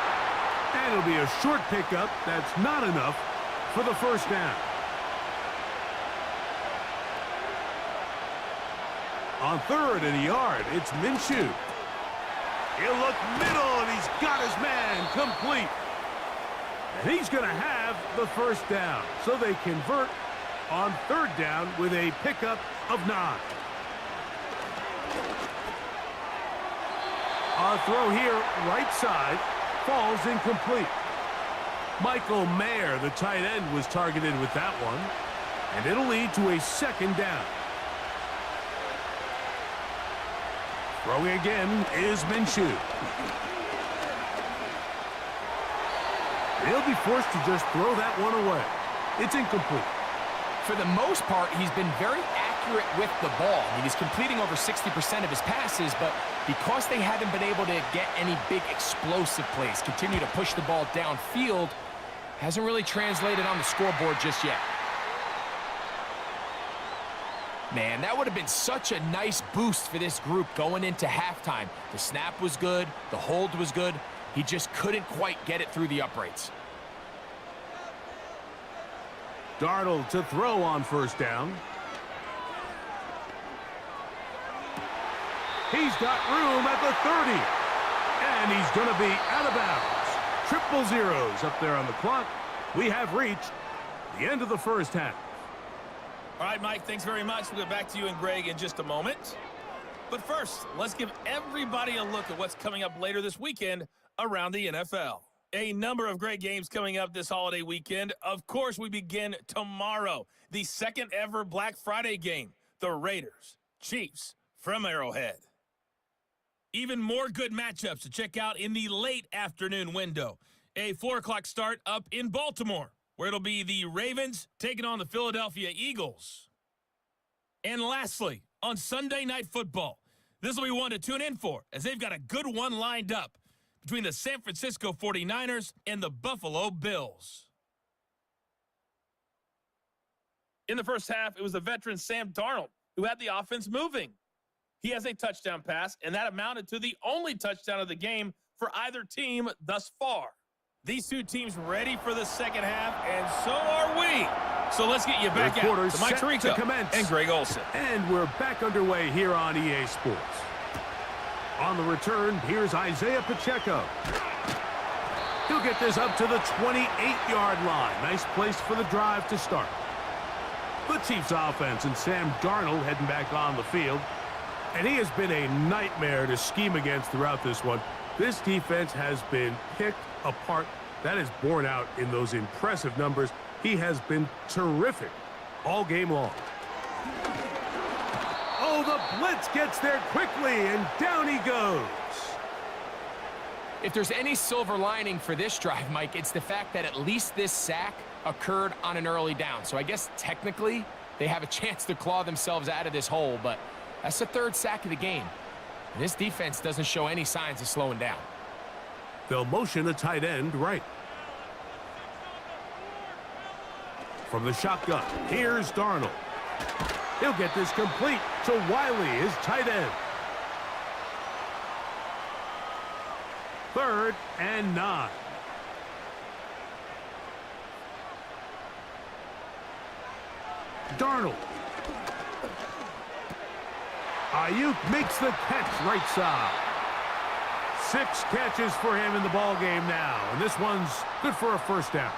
And it'll be a short pickup. That's not enough for the first down. On 3rd and a yard, it's Minshew. He'll look middle, and he's got his man complete. And he's going to have the first down. So they convert on 3rd down with a pickup of 9. Our throw here, right side, falls incomplete. Michael Mayer, the tight end, was targeted with that one. And it'll lead to a 2nd down. Throwing again is Minshew. He'll be forced to just throw that one away. It's incomplete. For the most part, he's been very accurate with the ball. I mean, he's completing over 60% of his passes, but because they haven't been able to get any big explosive plays, continue to push the ball downfield, hasn't really translated on the scoreboard just yet. Man, that would have been such a nice boost for this group going into halftime. The snap was good, the hold was good. He just couldn't quite get it through the uprights. Darnold to throw on 1st down. He's got room at the 30. And he's going to be out of bounds. Triple zeros up there on the clock. We have reached the end of the first half. All right, Mike, thanks very much. We'll get back to you and Greg in just a moment. But first, let's give everybody a look at what's coming up later this weekend around the NFL. A number of great games coming up this holiday weekend. Of course, we begin tomorrow. The 2nd ever Black Friday game. The Raiders, Chiefs from Arrowhead. Even more good matchups to check out in the late afternoon window. A 4 o'clock start up in Baltimore, where it'll be the Ravens taking on the Philadelphia Eagles. And lastly, on Sunday Night Football, this will be one to tune in for, as they've got a good one lined up between the San Francisco 49ers and the Buffalo Bills. In the first half, it was the veteran Sam Darnold who had the offense moving. He has a touchdown pass, and that amounted to the only touchdown of the game for either team thus far. These two teams ready for the second half, and so are we. So let's get you back out to Mike Tirico and Greg Olsen. And we're back underway here on EA Sports. On the return, here's Isaiah Pacheco. He'll get this up to the 28-yard line. Nice place for the drive to start. The Chiefs offense and Sam Darnold heading back on the field. And he has been a nightmare to scheme against throughout this one. This defense has been picked apart. That is borne out in those impressive numbers. He has been terrific all game long. Oh, the blitz gets there quickly, and down he goes. If there's any silver lining for this drive, Mike, it's the fact that at least this sack occurred on an early down. So I guess technically they have a chance to claw themselves out of this hole, but that's the 3rd sack of the game. And this defense doesn't show any signs of slowing down. They'll motion a tight end right. From the shotgun, here's Darnold. He'll get this complete to Wiley, his tight end. 3rd and 9. Darnold. Ayuk makes the catch right side. 6 catches for him in the ball game now, and this one's good for a first down.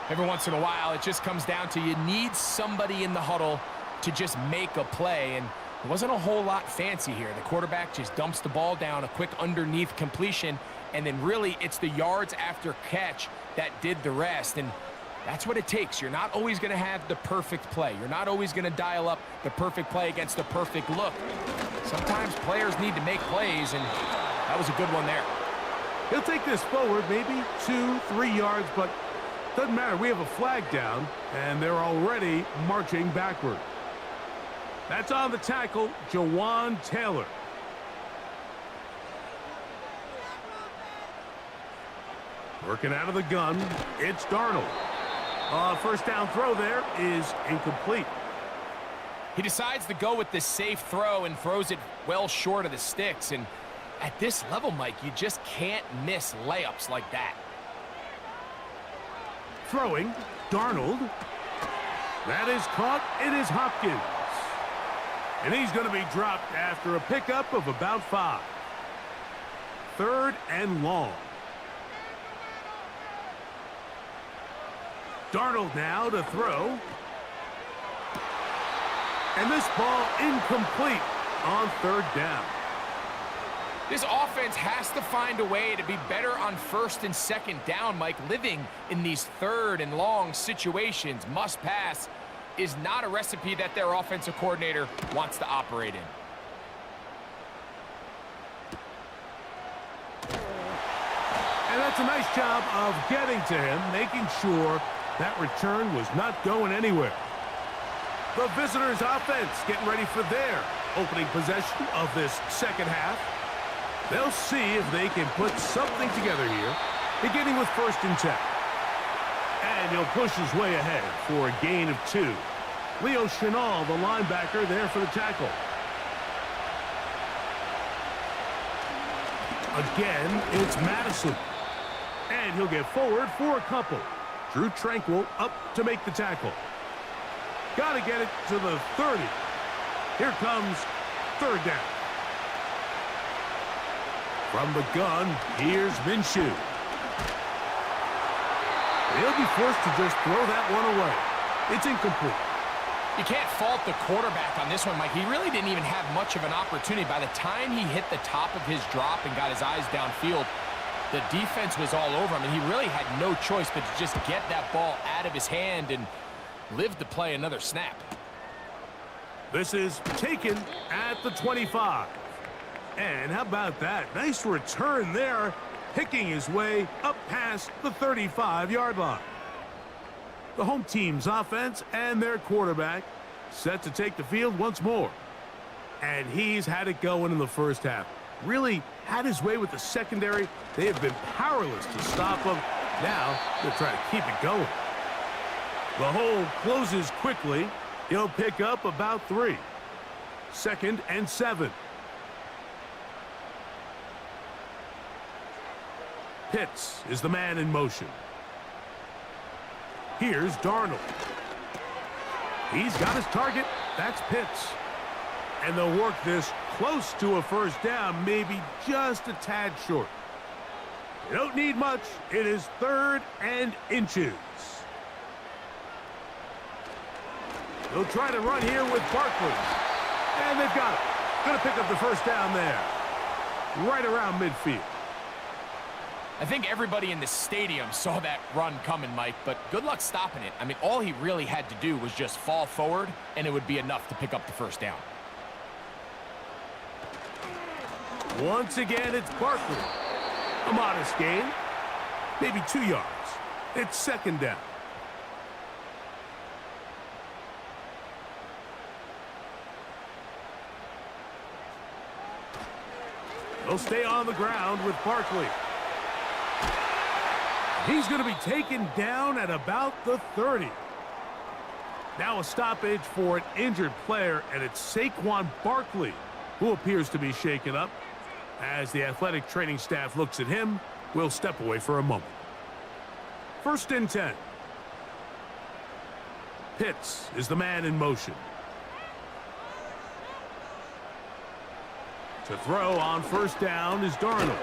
Every once in a while, it just comes down to you need somebody in the huddle to just make a play, and it wasn't a whole lot fancy here. The quarterback just dumps the ball down, a quick underneath completion, and then really it's the yards after catch that did the rest, and that's what it takes. You're not always going to have the perfect play. You're not always going to dial up the perfect play against the perfect look. Sometimes players need to make plays, and that was a good one there. He'll take this forward, maybe 2-3 yards, but doesn't matter. We have a flag down, and they're already marching backward. That's on the tackle, Jawan Taylor. Working out of the gun, it's Darnold. First down throw there is incomplete. He decides to go with the safe throw and throws it well short of the sticks, and At this level, Mike, you just can't miss layups like that. Throwing, Darnold. That is caught. It is Hopkins. And he's going to be dropped after a pickup of about 5. 3rd and long. Darnold now to throw. And this ball incomplete on 3rd down. This offense has to find a way to be better on 1st and 2nd down, Mike. Living in these 3rd and long situations, must pass, is not a recipe that their offensive coordinator wants to operate in. And that's a nice job of getting to him, making sure that return was not going anywhere. The visitors' offense getting ready for their opening possession of this second half. They'll see if they can put something together here, beginning with 1st and 10. And he'll push his way ahead for a gain of 2. Leo Chenal, the linebacker, there for the tackle. Again, it's Madison. And he'll get forward for a couple. Drew Tranquil up to make the tackle. Got to get it to the 30. Here comes 3rd down. From the gun, here's Minshew. He'll be forced to just throw that one away. It's incomplete. You can't fault the quarterback on this one, Mike. He really didn't even have much of an opportunity. By the time he hit the top of his drop and got his eyes downfield, the defense was all over him, and he really had no choice but to just get that ball out of his hand and live to play another snap. This is taken at the 25. And how about that? Nice return there, picking his way up past the 35-yard line. The home team's offense and their quarterback set to take the field once more. And he's had it going in the first half. Really had his way with the secondary. They have been powerless to stop him. Now they're trying to keep it going. The hole closes quickly. He'll pick up about 3. 2nd and 7. Pitts is the man in motion. Here's Darnold. He's got his target. That's Pitts. And they'll work this close to a 1st down, maybe just a tad short. They don't need much. It is 3rd and inches. They'll try to run here with Barkley. And they've got it. Going to pick up the 1st down there. Right around midfield. I think everybody in the stadium saw that run coming, Mike, but good luck stopping it. I mean, all he really had to do was just fall forward, and it would be enough to pick up the 1st down. Once again, it's Barkley. A modest gain. Maybe 2 yards. It's 2nd down. They'll stay on the ground with Barkley. He's going to be taken down at about the 30. Now a stoppage for an injured player, and it's Saquon Barkley who appears to be shaken up. As the athletic training staff looks at him, we'll step away for a moment. 1st and 10. Pitts is the man in motion. To throw on 1st down is Darnold.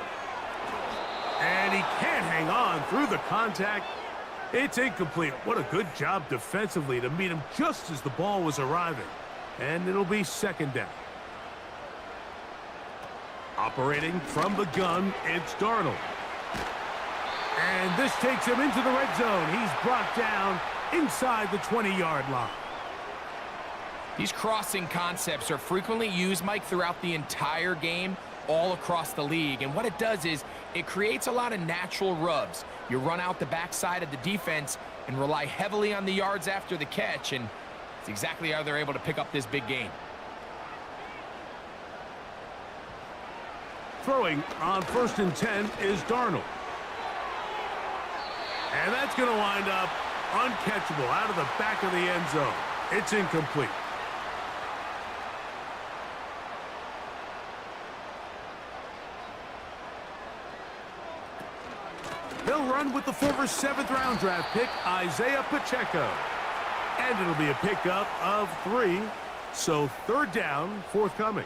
And he can't hang on through the contact. It's incomplete. What a good job defensively to meet him just as the ball was arriving. And it'll be 2nd down. Operating from the gun, it's Darnold. And this takes him into the red zone. He's brought down inside the 20-yard line. These crossing concepts are frequently used, Mike, throughout the entire game, all across the league. And what it does is it creates a lot of natural rubs. You run out the backside of the defense and rely heavily on the yards after the catch, and it's exactly how they're able to pick up this big gain. Throwing on 1st and 10 is Darnold. And that's going to wind up uncatchable out of the back of the end zone. It's incomplete. run with the former 7th-round draft pick, Isaiah Pacheco. And it'll be a pickup of 3, so 3rd down forthcoming.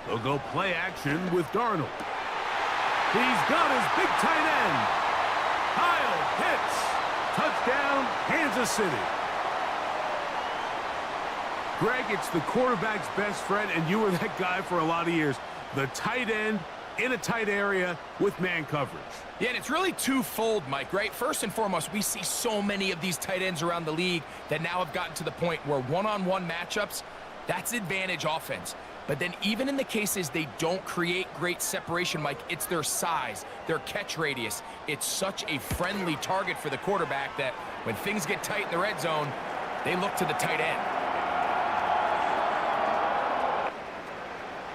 They'll go play action with Darnold. He's got his big tight end. Kyle Pitts. Touchdown, Kansas City. Greg, it's the quarterback's best friend, and you were that guy for a lot of years. The tight end in a tight area with man coverage. Yeah, and it's really twofold, Mike, right? First and foremost, we see so many of these tight ends around the league that now have gotten to the point where one-on-one matchups, that's advantage offense. But then even in the cases they don't create great separation, Mike, it's their size, their catch radius. It's such a friendly target for the quarterback that when things get tight in the red zone, they look to the tight end.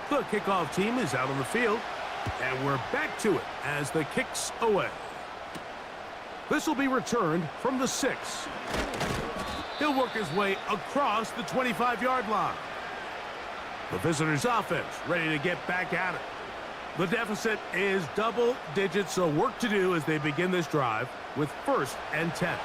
The kickoff team is out on the field, and we're back to it as the kick's away. This will be returned from the 6. He'll work his way across the 25-yard line. The visitors' offense ready to get back at it. The deficit is double digits, so work to do as they begin this drive with 1st and 10.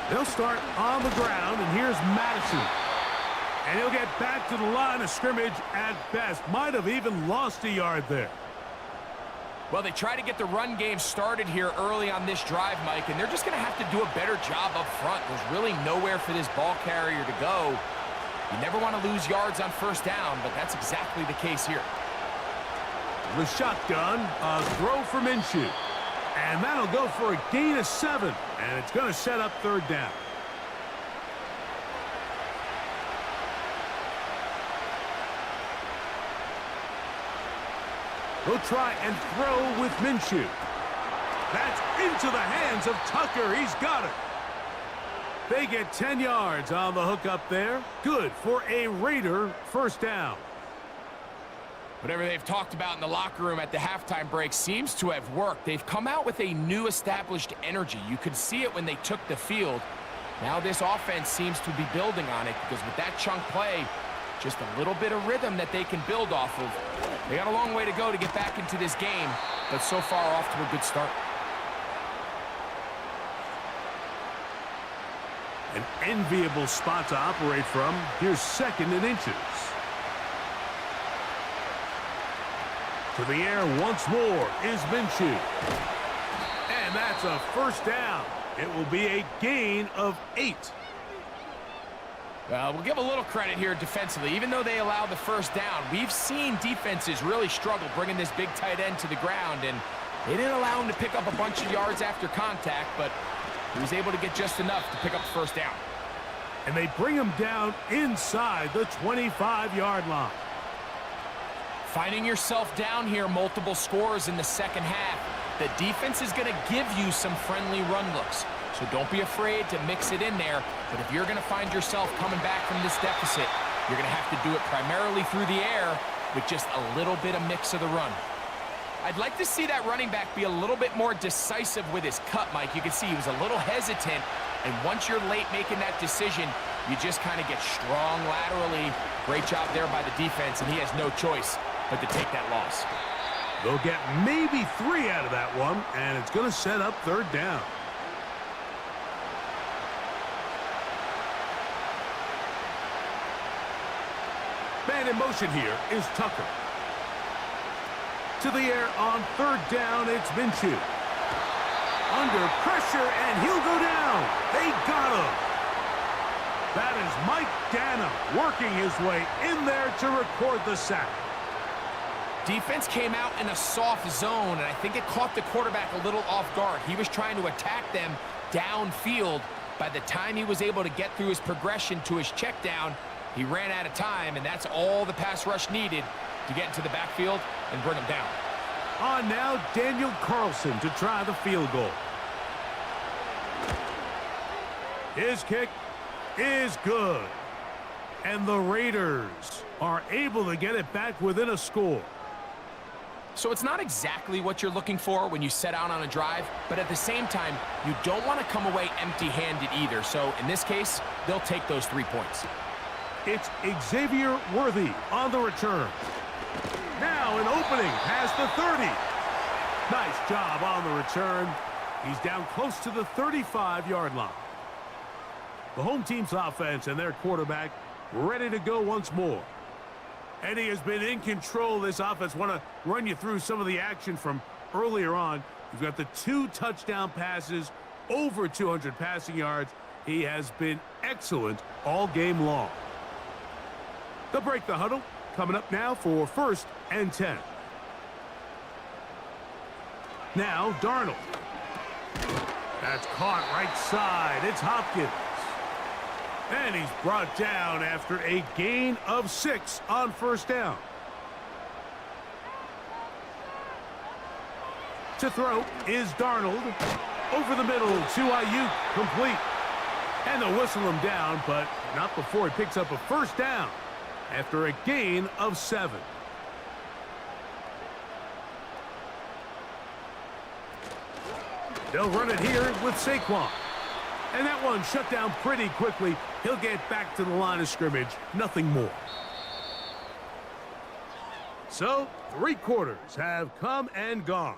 They'll start on the ground, and here's Madison. And he'll get back to the line of scrimmage at best. Might have even lost a yard there. Well, they try to get the run game started here early on this drive, Mike, and they're just going to have to do a better job up front. There's really nowhere for this ball carrier to go. You never want to lose yards on 1st down, but that's exactly the case here. The shotgun, a throw for Minshew. And that'll go for a gain of 7, and it's going to set up 3rd down. They'll try and throw with Minshew. That's into the hands of Tucker. He's got it. They get 10 yards on the hook up there. Good for a Raider 1st down. Whatever they've talked about in the locker room at the halftime break seems to have worked. They've come out with a new established energy. You could see it when they took the field. Now this offense seems to be building on it because with that chunk play, just a little bit of rhythm that they can build off of. They got a long way to go to get back into this game, but so far off to a good start. An enviable spot to operate from. Here's 2nd and inches. To the air once more is Minshew. And that's a 1st down. It will be a gain of 8. We'll give a little credit here defensively. Even though they allow the 1st down, we've seen defenses really struggle bringing this big tight end to the ground, and they didn't allow him to pick up a bunch of yards after contact, but he was able to get just enough to pick up the 1st down. And they bring him down inside the 25-yard line. Finding yourself down here multiple scores in the 2nd half, the defense is going to give you some friendly run looks. So don't be afraid to mix it in there. But if you're going to find yourself coming back from this deficit, you're going to have to do it primarily through the air with just a little bit of mix of the run. I'd like to see that running back be a little bit more decisive with his cut, Mike. You can see he was a little hesitant. And once you're late making that decision, you just kind of get strong laterally. Great job there by the defense, and he has no choice but to take that loss. They'll get maybe 3 out of that one, and it's going to set up 3rd down. Man in motion here is Tucker. To the air on 3rd down, it's Minshew. Under pressure, and he'll go down. They got him. That is Mike Dana working his way in there to record the sack. Defense came out in a soft zone, and I think it caught the quarterback a little off guard. He was trying to attack them downfield. By the time he was able to get through his progression to his check down, he ran out of time, and that's all the pass rush needed to get into the backfield and bring him down. On now, Daniel Carlson to try the field goal. His kick is good. And the Raiders are able to get it back within a score. So it's not exactly what you're looking for when you set out on a drive, but at the same time, you don't want to come away empty-handed either. So in this case, they'll take those 3 points. It's Xavier Worthy on the return. Now an opening past the 30. Nice job on the return. He's down close to the 35-yard line. The home team's offense and their quarterback ready to go once more. And he has been in control of this offense. Want to run you through some of the action from earlier on. You've got the 2 touchdown passes, over 200 passing yards. He has been excellent all game long. They'll break the huddle. Coming up now for 1st and 10. Now Darnold. That's caught right side. It's Hopkins. And he's brought down after a gain of 6 on 1st down. To throw is Darnold. Over the middle to Ayuk. Complete. And they'll whistle him down, but not before he picks up a 1st down after a gain of 7. They'll run it here with Saquon. And that one shut down pretty quickly. He'll get back to the line of scrimmage. Nothing more. So, 3 quarters have come and gone.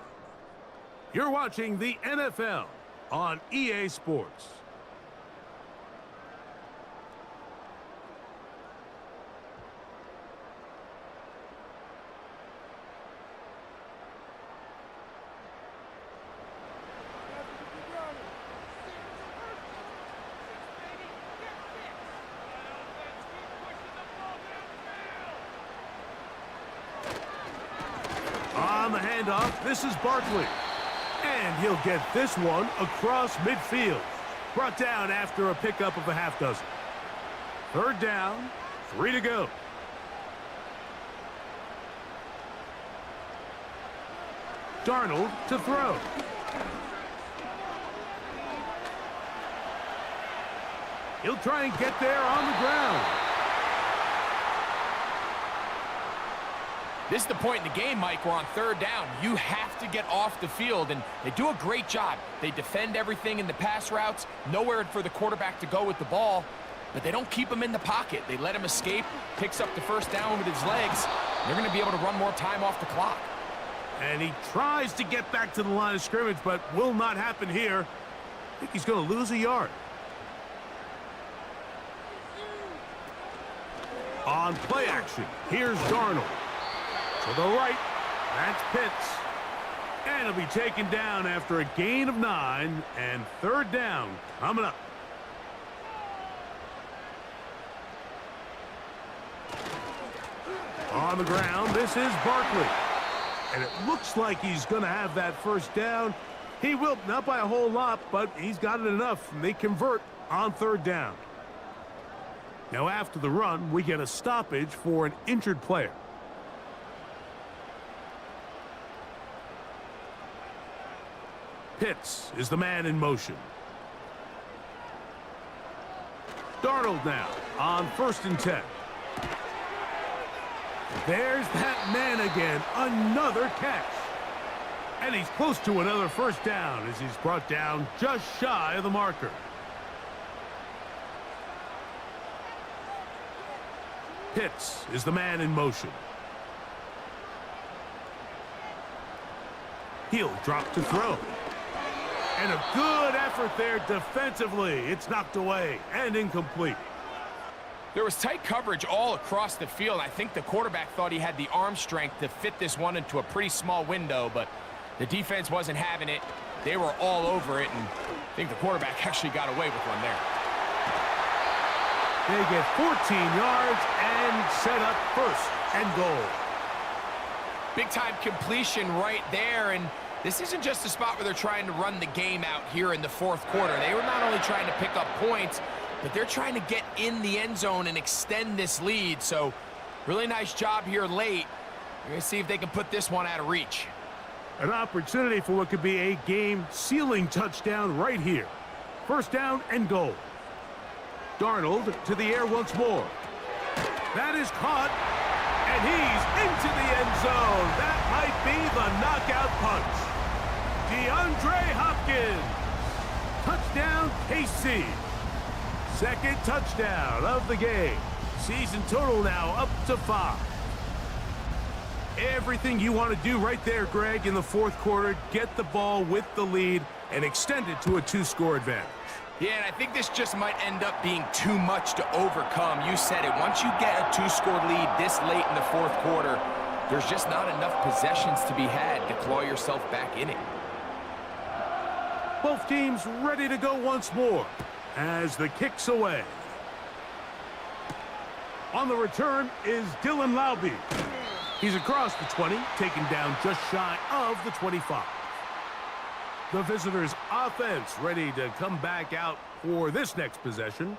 You're watching the NFL on EA Sports. On the handoff, this is Barkley. And he'll get this one across midfield. Brought down after a pickup of a half dozen. 3rd down, 3 to go. Darnold to throw. He'll try and get there on the ground. This is the point in the game, Mike, where on 3rd down, you have to get off the field, and they do a great job. They defend everything in the pass routes, nowhere for the quarterback to go with the ball, but they don't keep him in the pocket. They let him escape, picks up the 1st down with his legs. They're going to be able to run more time off the clock. And he tries to get back to the line of scrimmage, but will not happen here. I think he's going to lose a yard. On play action, here's Darnold. To the right, that's Pitts. And he'll be taken down after a gain of 9, and 3rd down coming up. On the ground, this is Barkley. And it looks like he's going to have that 1st down. He will, not by a whole lot, but he's got it enough, and they convert on 3rd down. Now after the run, we get a stoppage for an injured player. Pitts is the man in motion. Darnold now on 1st and 10. There's that man again. Another catch. And he's close to another 1st down as he's brought down just shy of the marker. Pitts is the man in motion. He'll drop to throw. And a good effort there defensively. It's knocked away and incomplete. There was tight coverage all across the field. I think the quarterback thought he had the arm strength to fit this one into a pretty small window, but the defense wasn't having it. They were all over it, and I think the quarterback actually got away with one there. They get 14 yards and set up 1st and goal. Big-time completion right there, and this isn't just a spot where they're trying to run the game out here in the 4th quarter. They were not only trying to pick up points, but they're trying to get in the end zone and extend this lead. So really nice job here late. We're going to see if they can put this one out of reach. An opportunity for what could be a game-sealing touchdown right here. 1st down and goal. Darnold to the air once more. That is caught, And he's into the end zone. That might be the knockout punch. DeAndre Hopkins. Touchdown, KC. Second touchdown of the game. Season total now up to 5. Everything you want to do right there, Greg, in the fourth quarter. Get the ball with the lead and extend it to a 2-score advantage. Yeah, and I think this just might end up being too much to overcome. You said it. Once you get a 2-score lead this late in the fourth quarter, there's just not enough possessions to be had to claw yourself back in it. Both teams ready to go once more as the kick's away. On the return is Dylan Laube. He's across the 20, taken down just shy of the 25. The visitors' offense ready to come back out for this next possession.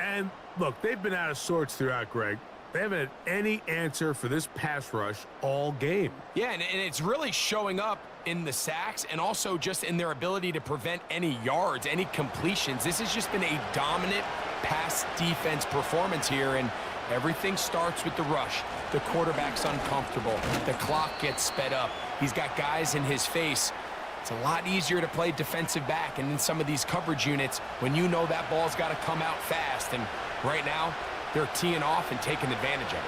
And look, they've been out of sorts throughout, Greg. They haven't had any answer for this pass rush all game. Yeah, and it's really showing up in the sacks and also just in their ability to prevent any yards, any completions. This has just been a dominant pass defense performance here, and everything starts with the rush. The quarterback's uncomfortable. The clock gets sped up. He's got guys in his face. It's a lot easier to play defensive back and in some of these coverage units when you know that ball's got to come out fast. And right now, they're teeing off and taking advantage of it.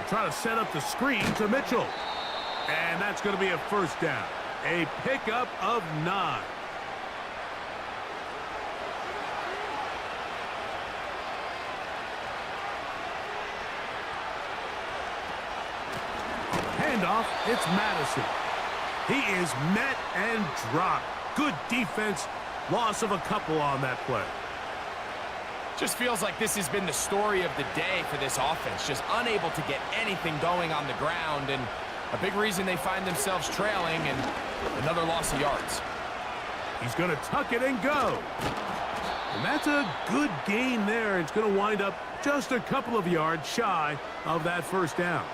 Trying to set up the screen to Mitchell. And that's going to be a first down. A pickup of 9. Handoff, it's Madison. He is met and dropped. Good defense. Loss of a couple on that play. Just feels like this has been the story of the day for this offense. Just unable to get anything going on the ground, and a big reason they find themselves trailing, and another loss of yards. He's going to tuck it and go. And that's a good gain there. It's going to wind up just a couple of yards shy of that first down.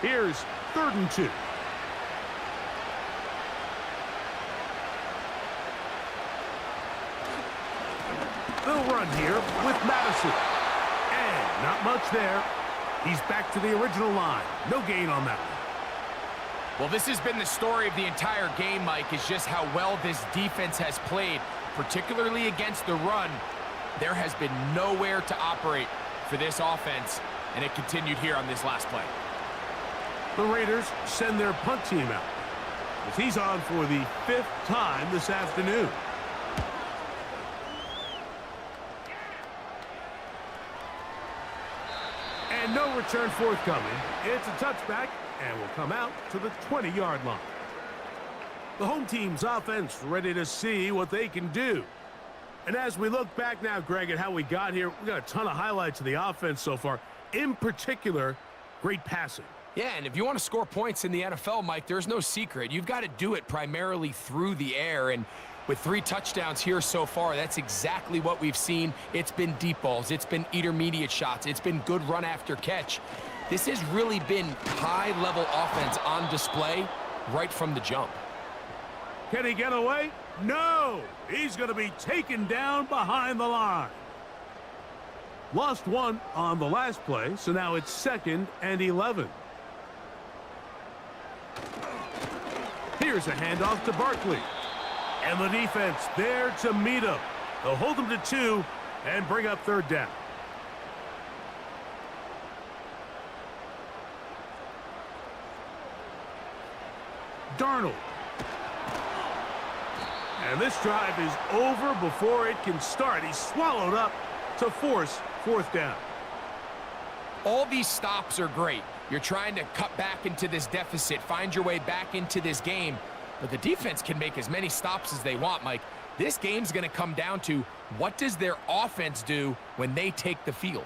Here's 3rd and 2. They'll run here with Madison. And not much there. He's back to the original line. No gain on that one. Well, this has been the story of the entire game, Mike, is just how well this defense has played, particularly against the run. There has been nowhere to operate for this offense, and it continued here on this last play. The Raiders send their punt team out as he's on for the 5th time this afternoon. And no return forthcoming. It's a touchback and will come out to the 20-yard line. The home team's offense ready to see what they can do. And as we look back now, Greg, at how we got here, we got a ton of highlights of the offense so far. In particular, great passing. Yeah, and if you want to score points in the NFL, Mike, there's no secret. You've got to do it primarily through the air, and with 3 touchdowns here so far, that's exactly what we've seen. It's been deep balls. It's been intermediate shots. It's been good run after catch. This has really been high-level offense on display right from the jump. Can he get away? No! He's going to be taken down behind the line. Lost 1 on the last play, so now it's 2nd and 11. Here's a handoff to Barkley. And the defense there to meet him. They'll hold him to 2 and bring up 3rd down. Darnold. And this drive is over before it can start. He's swallowed up to force 4th down. All these stops are great. You're trying to cut back into this deficit, find your way back into this game. But the defense can make as many stops as they want, Mike. This game's going to come down to what does their offense do when they take the field.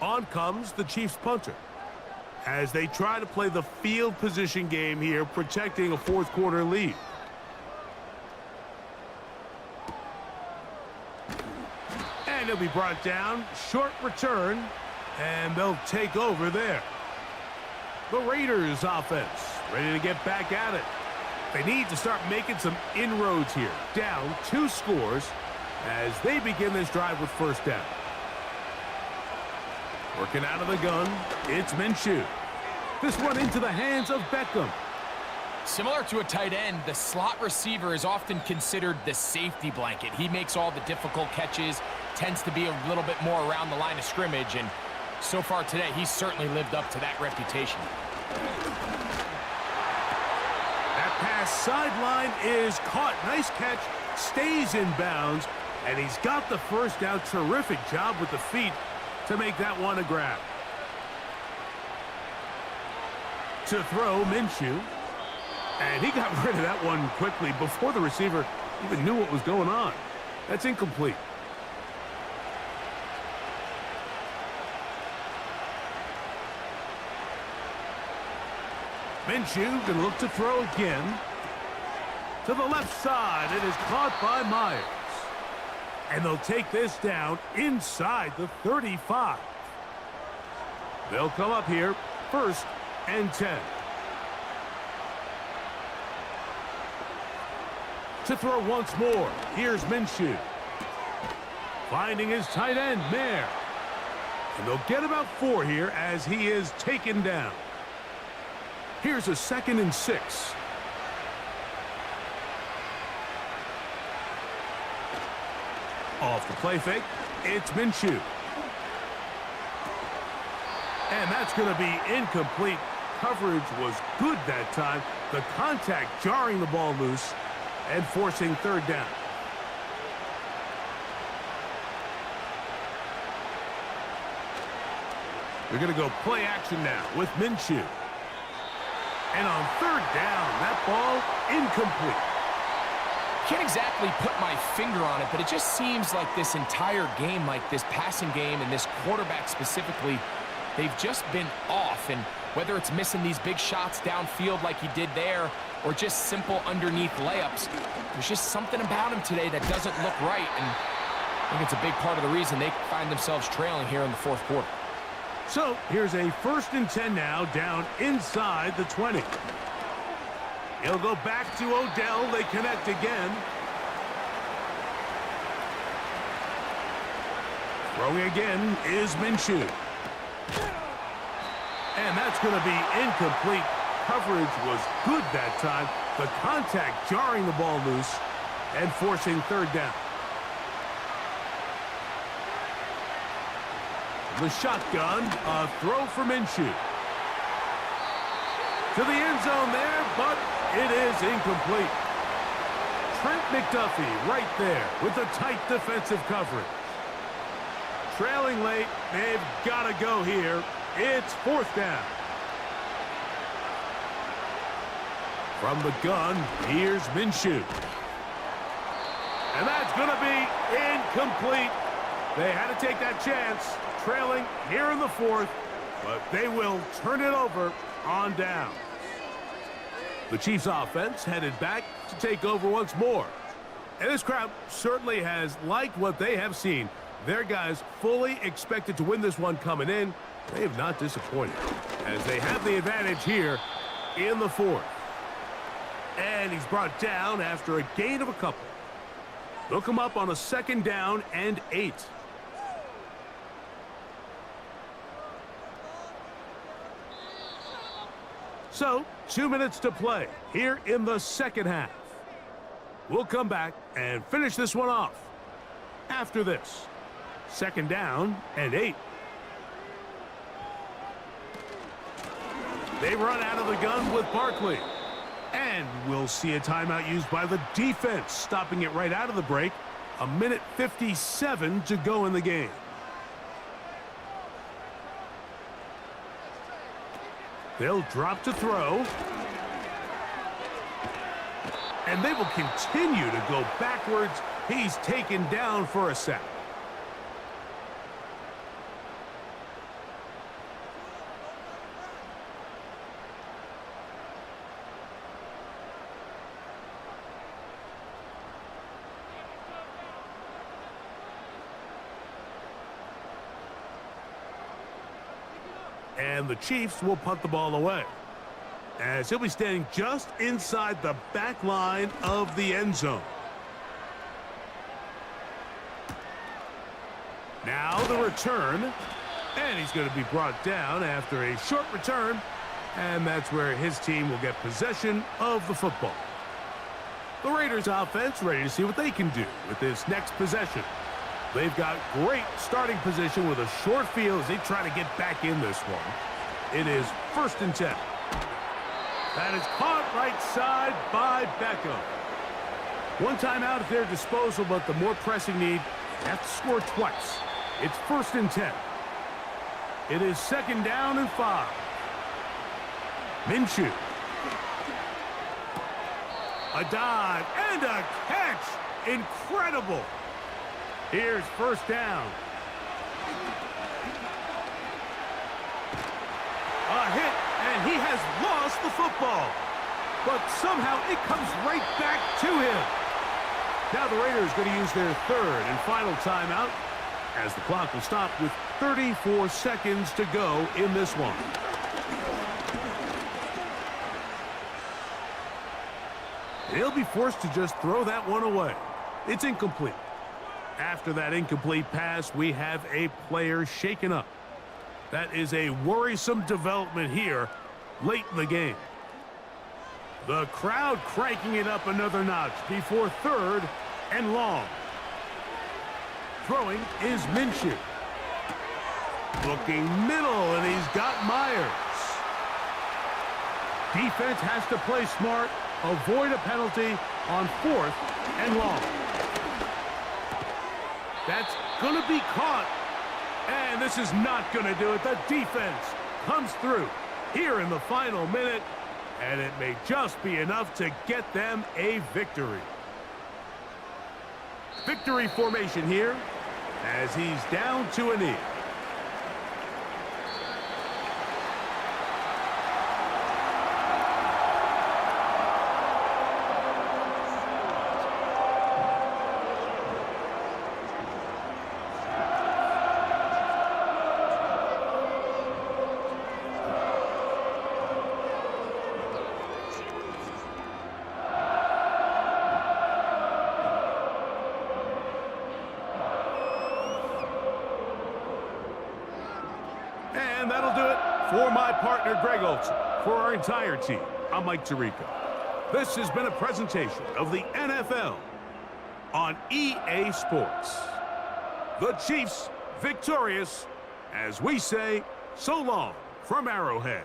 On comes the Chiefs punter as they try to play the field position game here, protecting a 4th quarter lead. And he'll be brought down. Short return, and they'll take over there. The Raiders offense ready to get back at it. They need to start making some inroads here. Down 2 scores as they begin this drive with first down. Working out of the gun, it's Minshew. This one into the hands of Beckham. Similar to a tight end, the slot receiver is often considered the safety blanket. He makes all the difficult catches, tends to be a little bit more around the line of scrimmage, and so far today, he's certainly lived up to that reputation. That pass sideline is caught. Nice catch, stays in bounds, and he's got the first down. Terrific job with the feet to make that one a grab. To throw, Minshew. And he got rid of that one quickly before the receiver even knew what was going on. That's incomplete. Minshew going to look to throw again. To the left side. It is caught by Myers. And they'll take this down inside the 35. They'll come up here, 1st and 10. To throw once more. Here's Minshew. Finding his tight end, Mayer. And they'll get about 4 here as he is taken down. Here's a 2nd and 6. Off the play fake, it's Minshew. And that's going to be incomplete. Coverage was good that time. The contact jarring the ball loose and forcing 3rd down. They're going to go play action now with Minshew. And on 3rd down, that ball incomplete. Can't exactly put my finger on it, but it just seems like this entire game, like this passing game and this quarterback specifically, they've just been off. And whether it's missing these big shots downfield like he did there or just simple underneath layups, there's just something about him today that doesn't look right. And I think it's a big part of the reason they find themselves trailing here in the 4th quarter. So here's a 1st and 10 now, down inside the 20. He'll go back to Odell. They connect again. Throwing again is Minshew. And that's going to be incomplete. Coverage was good that time. The contact jarring the ball loose and forcing 3rd down. The shotgun, a throw for Minshew. To the end zone there, but it is incomplete. Trent McDuffie right there with the tight defensive coverage. Trailing late, they've got to go here. It's 4th down. From the gun, here's Minshew. And that's going to be incomplete. They had to take that chance, trailing here in the 4th, but they will turn it over on down. The Chiefs offense headed back to take over once more. And this crowd certainly has liked what they have seen. Their guys fully expected to win this one coming in. They have not disappointed as they have the advantage here in the 4th. And he's brought down after a gain of a couple. They'll come up on a 2nd down and 8. So, 2 minutes to play here in the 2nd half. We'll come back and finish this one off after this. 2nd down and 8. They run out of the gun with Barkley. And we'll see a timeout used by the defense, stopping it right out of the break. 1:57 to go in the game. They'll drop to throw. And they will continue to go backwards. He's taken down for a sack. And the Chiefs will punt the ball away. as he'll be standing just inside the back line of the end zone. Now the return, and he's going to be brought down after a short return, and that's where his team will get possession of the football. The Raiders offense ready to see what they can do with this next possession. They've got great starting position with a short field as they try to get back in this one. It is 1st and 10. That is caught right side by Beckham. One timeout at their disposal, but the more pressing need, they have to score twice. It's 1st and 10. It is 2nd down and 5. Minshew. A dive and a catch. Incredible. Here's 1st down. A hit, and he has lost the football. But somehow it comes right back to him. Now the Raiders going to use their 3rd and final timeout as the clock will stop with 34 seconds to go in this one. He'll be forced to just throw that one away. It's incomplete. After that incomplete pass, we have a player shaken up. That is a worrisome development here late in the game. The crowd cranking it up another notch before 3rd and long. Throwing is Minshew. Looking middle, and he's got Myers. Defense has to play smart, avoid a penalty on 4th and long. That's going to be caught. And this is not going to do it. The defense comes through here in the final minute, and it may just be enough to get them a victory. Victory formation here as he's down to a knee. And that'll do it for my partner, Greg Olson. For our entire team, I'm Mike Tirico. This has been a presentation of the NFL on EA Sports. The Chiefs victorious as we say so long from Arrowhead.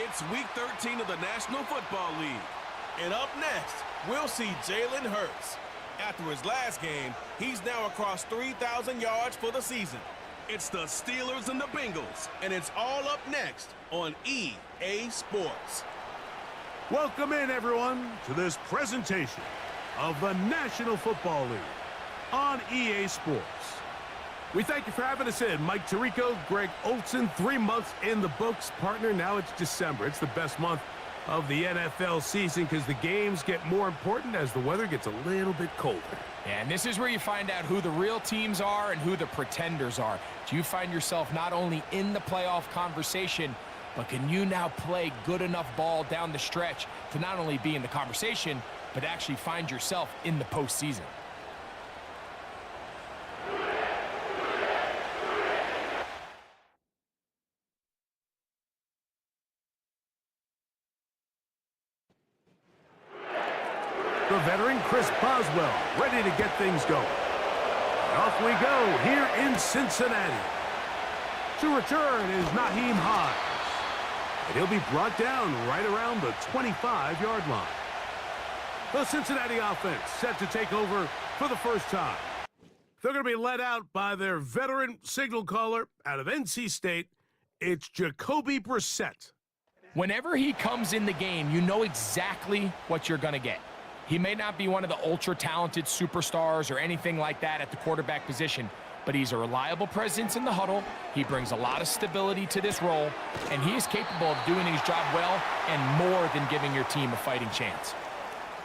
It's Week 13 of the National Football League. And up next, we'll see Jalen Hurts. After his last game, he's now across 3,000 yards for the season. It's the Steelers and the Bengals, and it's all up next on EA Sports. Welcome in, everyone, to this presentation of the National Football League on EA Sports. We thank you for having us in. Mike Tirico, Greg Olson, 3 months in the books. Partner, now it's December. It's the best month of the NFL season because the games get more important as the weather gets a little bit colder. And this is where you find out who the real teams are and who the pretenders are. Do you find yourself not only in the playoff conversation, but can you now play good enough ball down the stretch to not only be in the conversation, but actually find yourself in the postseason? The veteran Chris Boswell ready to get things going. And off we go here in Cincinnati. To return is Naheem Hines. And he'll be brought down right around the 25-yard line. The Cincinnati offense set to take over for the first time. They're going to be led out by their veteran signal caller out of NC State. It's Jacoby Brissett. Whenever he comes in the game, you know exactly what you're going to get. He may not be one of the ultra-talented superstars or anything like that at the quarterback position, but he's a reliable presence in the huddle. He brings a lot of stability to this role, and he is capable of doing his job well and more than giving your team a fighting chance.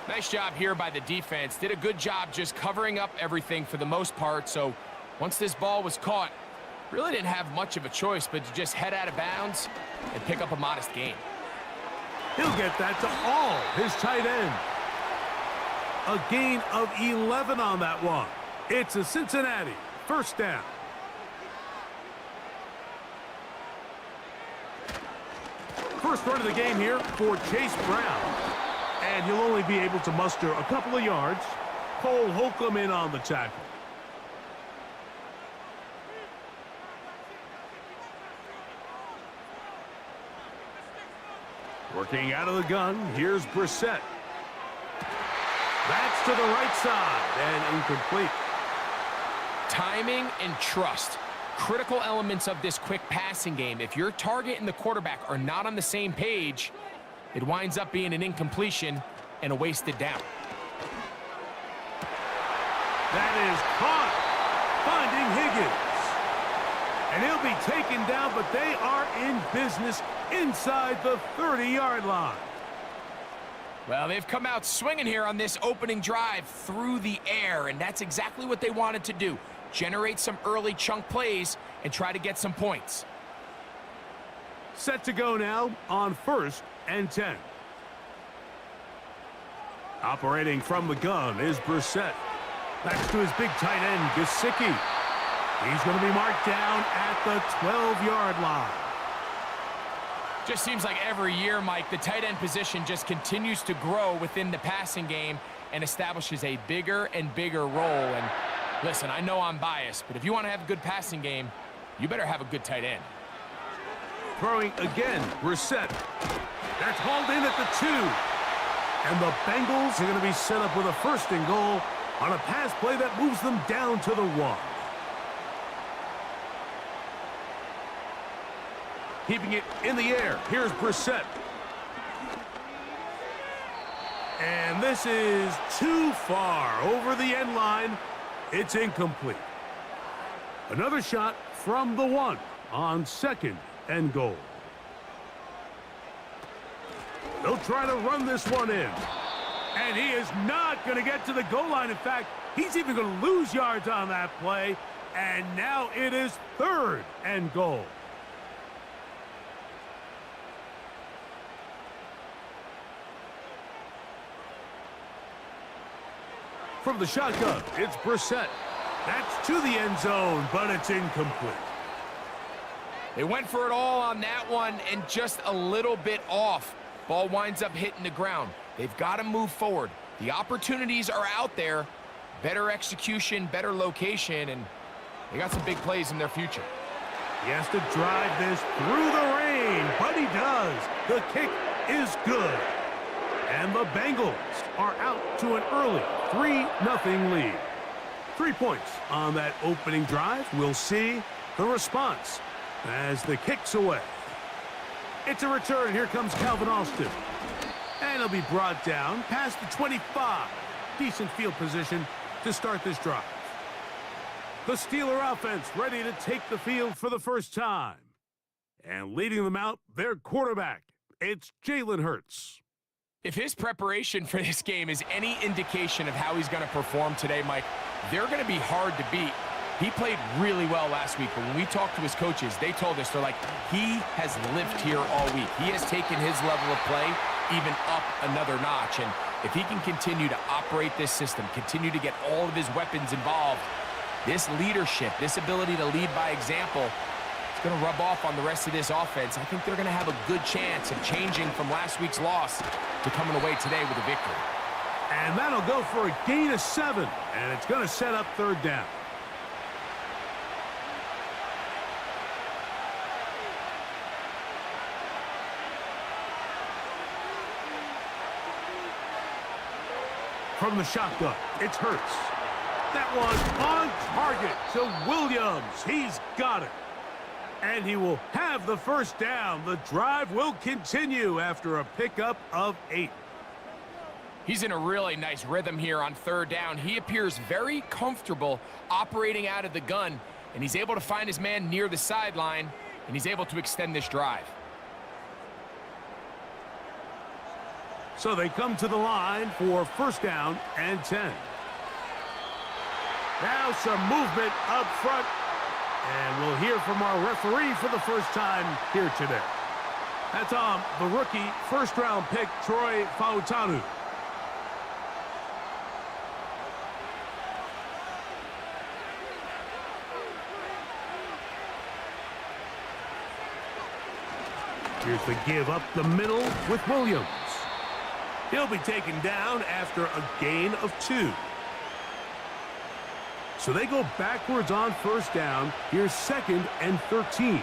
Nice job here by the defense. Did a good job just covering up everything for the most part, so once this ball was caught, really didn't have much of a choice but to just head out of bounds and pick up a modest gain. He'll get that to all his tight end. A gain of 11 on that one. It's a Cincinnati first down. First run of the game here for Chase Brown. And he'll only be able to muster a couple of yards. Cole Holcomb in on the tackle. Working out of the gun, here's Brissett. That's to the right side and incomplete. Timing and trust, critical elements of this quick passing game. If your target and the quarterback are not on the same page, it winds up being an incompletion and a wasted down. That is caught, finding Higgins. And he'll be taken down, but they are in business inside the 30-yard line. Well, they've come out swinging here on this opening drive through the air, and that's exactly what they wanted to do. Generate some early chunk plays and try to get some points. Set to go now on 1st and 10. Operating from the gun is Brissett. That's to his big tight end, Gesicki. He's going to be marked down at the 12-yard line. Just seems like every year, Mike, the tight end position just continues to grow within the passing game and establishes a bigger and bigger role. And listen, I know I'm biased, but if you want to have a good passing game, you better have a good tight end. Throwing again, Brissett. That's hauled in at the 2. And the Bengals are going to be set up with a 1st and goal on a pass play that moves them down to the 1. Keeping it in the air. Here's Brissett. And this is too far over the end line. It's incomplete. Another shot from the 1 on 2nd and goal. They'll try to run this one in. And he is not going to get to the goal line. In fact, he's even going to lose yards on that play. And now it is 3rd and goal. From the shotgun, it's Brissett. That's to the end zone, but it's incomplete. They went for it all on that one and just a little bit off. Ball winds up hitting the ground. They've got to move forward. The opportunities are out there. Better execution, better location, and they got some big plays in their future. He has to drive this through the rain, but he does. The kick is good. And the Bengals are out to an early 3-0 lead. 3 points on that opening drive. We'll see the response as the kick's away. It's a return. Here comes Calvin Austin. And he'll be brought down past the 25. Decent field position to start this drive. The Steeler offense ready to take the field for the first time. And leading them out, their quarterback. It's Jalen Hurts. If his preparation for this game is any indication of how he's going to perform today, Mike, they're going to be hard to beat. He played really well last week, but when we talked to his coaches, they told us, they're like, he has lived here all week. He has taken his level of play even up another notch. And if he can continue to operate this system, continue to get all of his weapons involved, this leadership, this ability to lead by example, it's going to rub off on the rest of this offense. I think they're going to have a good chance of changing from last week's loss to coming away today with a victory. And that'll go for a gain of 7, and it's going to set up 3rd down. From the shotgun, it's Hurts. That one on target to Williams. He's got it. And he will have the 1st down. The drive will continue after a pickup of 8. He's in a really nice rhythm here on 3rd down. He appears very comfortable operating out of the gun, and he's able to find his man near the sideline, and he's able to extend this drive. So they come to the line for 1st down and 10. Now some movement up front. And we'll hear from our referee for the first time here today. That's the rookie 1st-round pick, Troy Fautanu. Here's the give up the middle with Williams. He'll be taken down after a gain of 2. So they go backwards on 1st down. Here's 2nd and 13.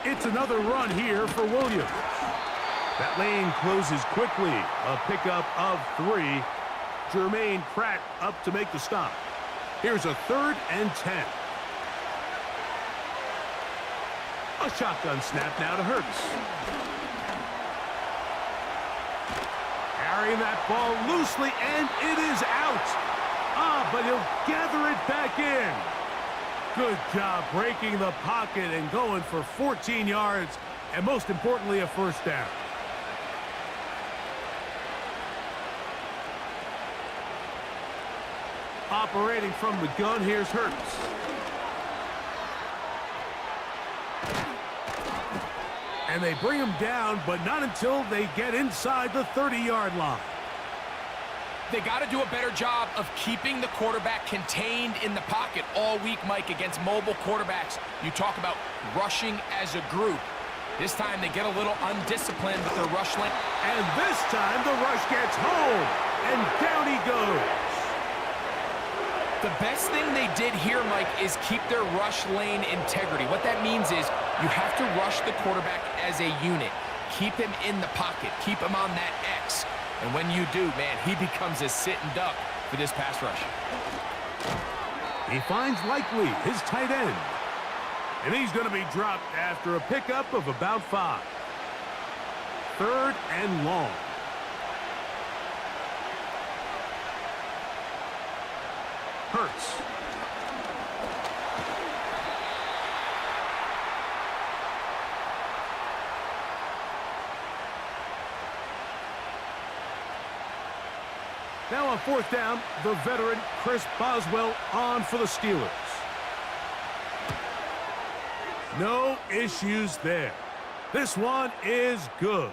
It's another run here for Williams. That lane closes quickly. A pickup of 3. Jermaine Pratt up to make the stop. Here's a 3rd and 10. A shotgun snap now to Hurts. Carrying that ball loosely, and it is out. But he'll gather it back in. Good job breaking the pocket and going for 14 yards, and most importantly, a 1st down. Operating from the gun, here's Hurts. And they bring him down, but not until they get inside the 30-yard line. They got to do a better job of keeping the quarterback contained in the pocket all week, Mike, against mobile quarterbacks. You talk about rushing as a group. This time they get a little undisciplined with their rush lane. And this time the rush gets home, and down he goes. The best thing they did here, Mike, is keep their rush lane integrity. What that means is you have to rush the quarterback as a unit. Keep him in the pocket. Keep him on that X. And when you do, man, he becomes a sitting duck for this pass rush. He finds Likely, his tight end. And he's going to be dropped after a pickup of about 5. 3rd and long. Hurts. Now on 4th down, the veteran Chris Boswell on for the Steelers. No issues there. This one is good.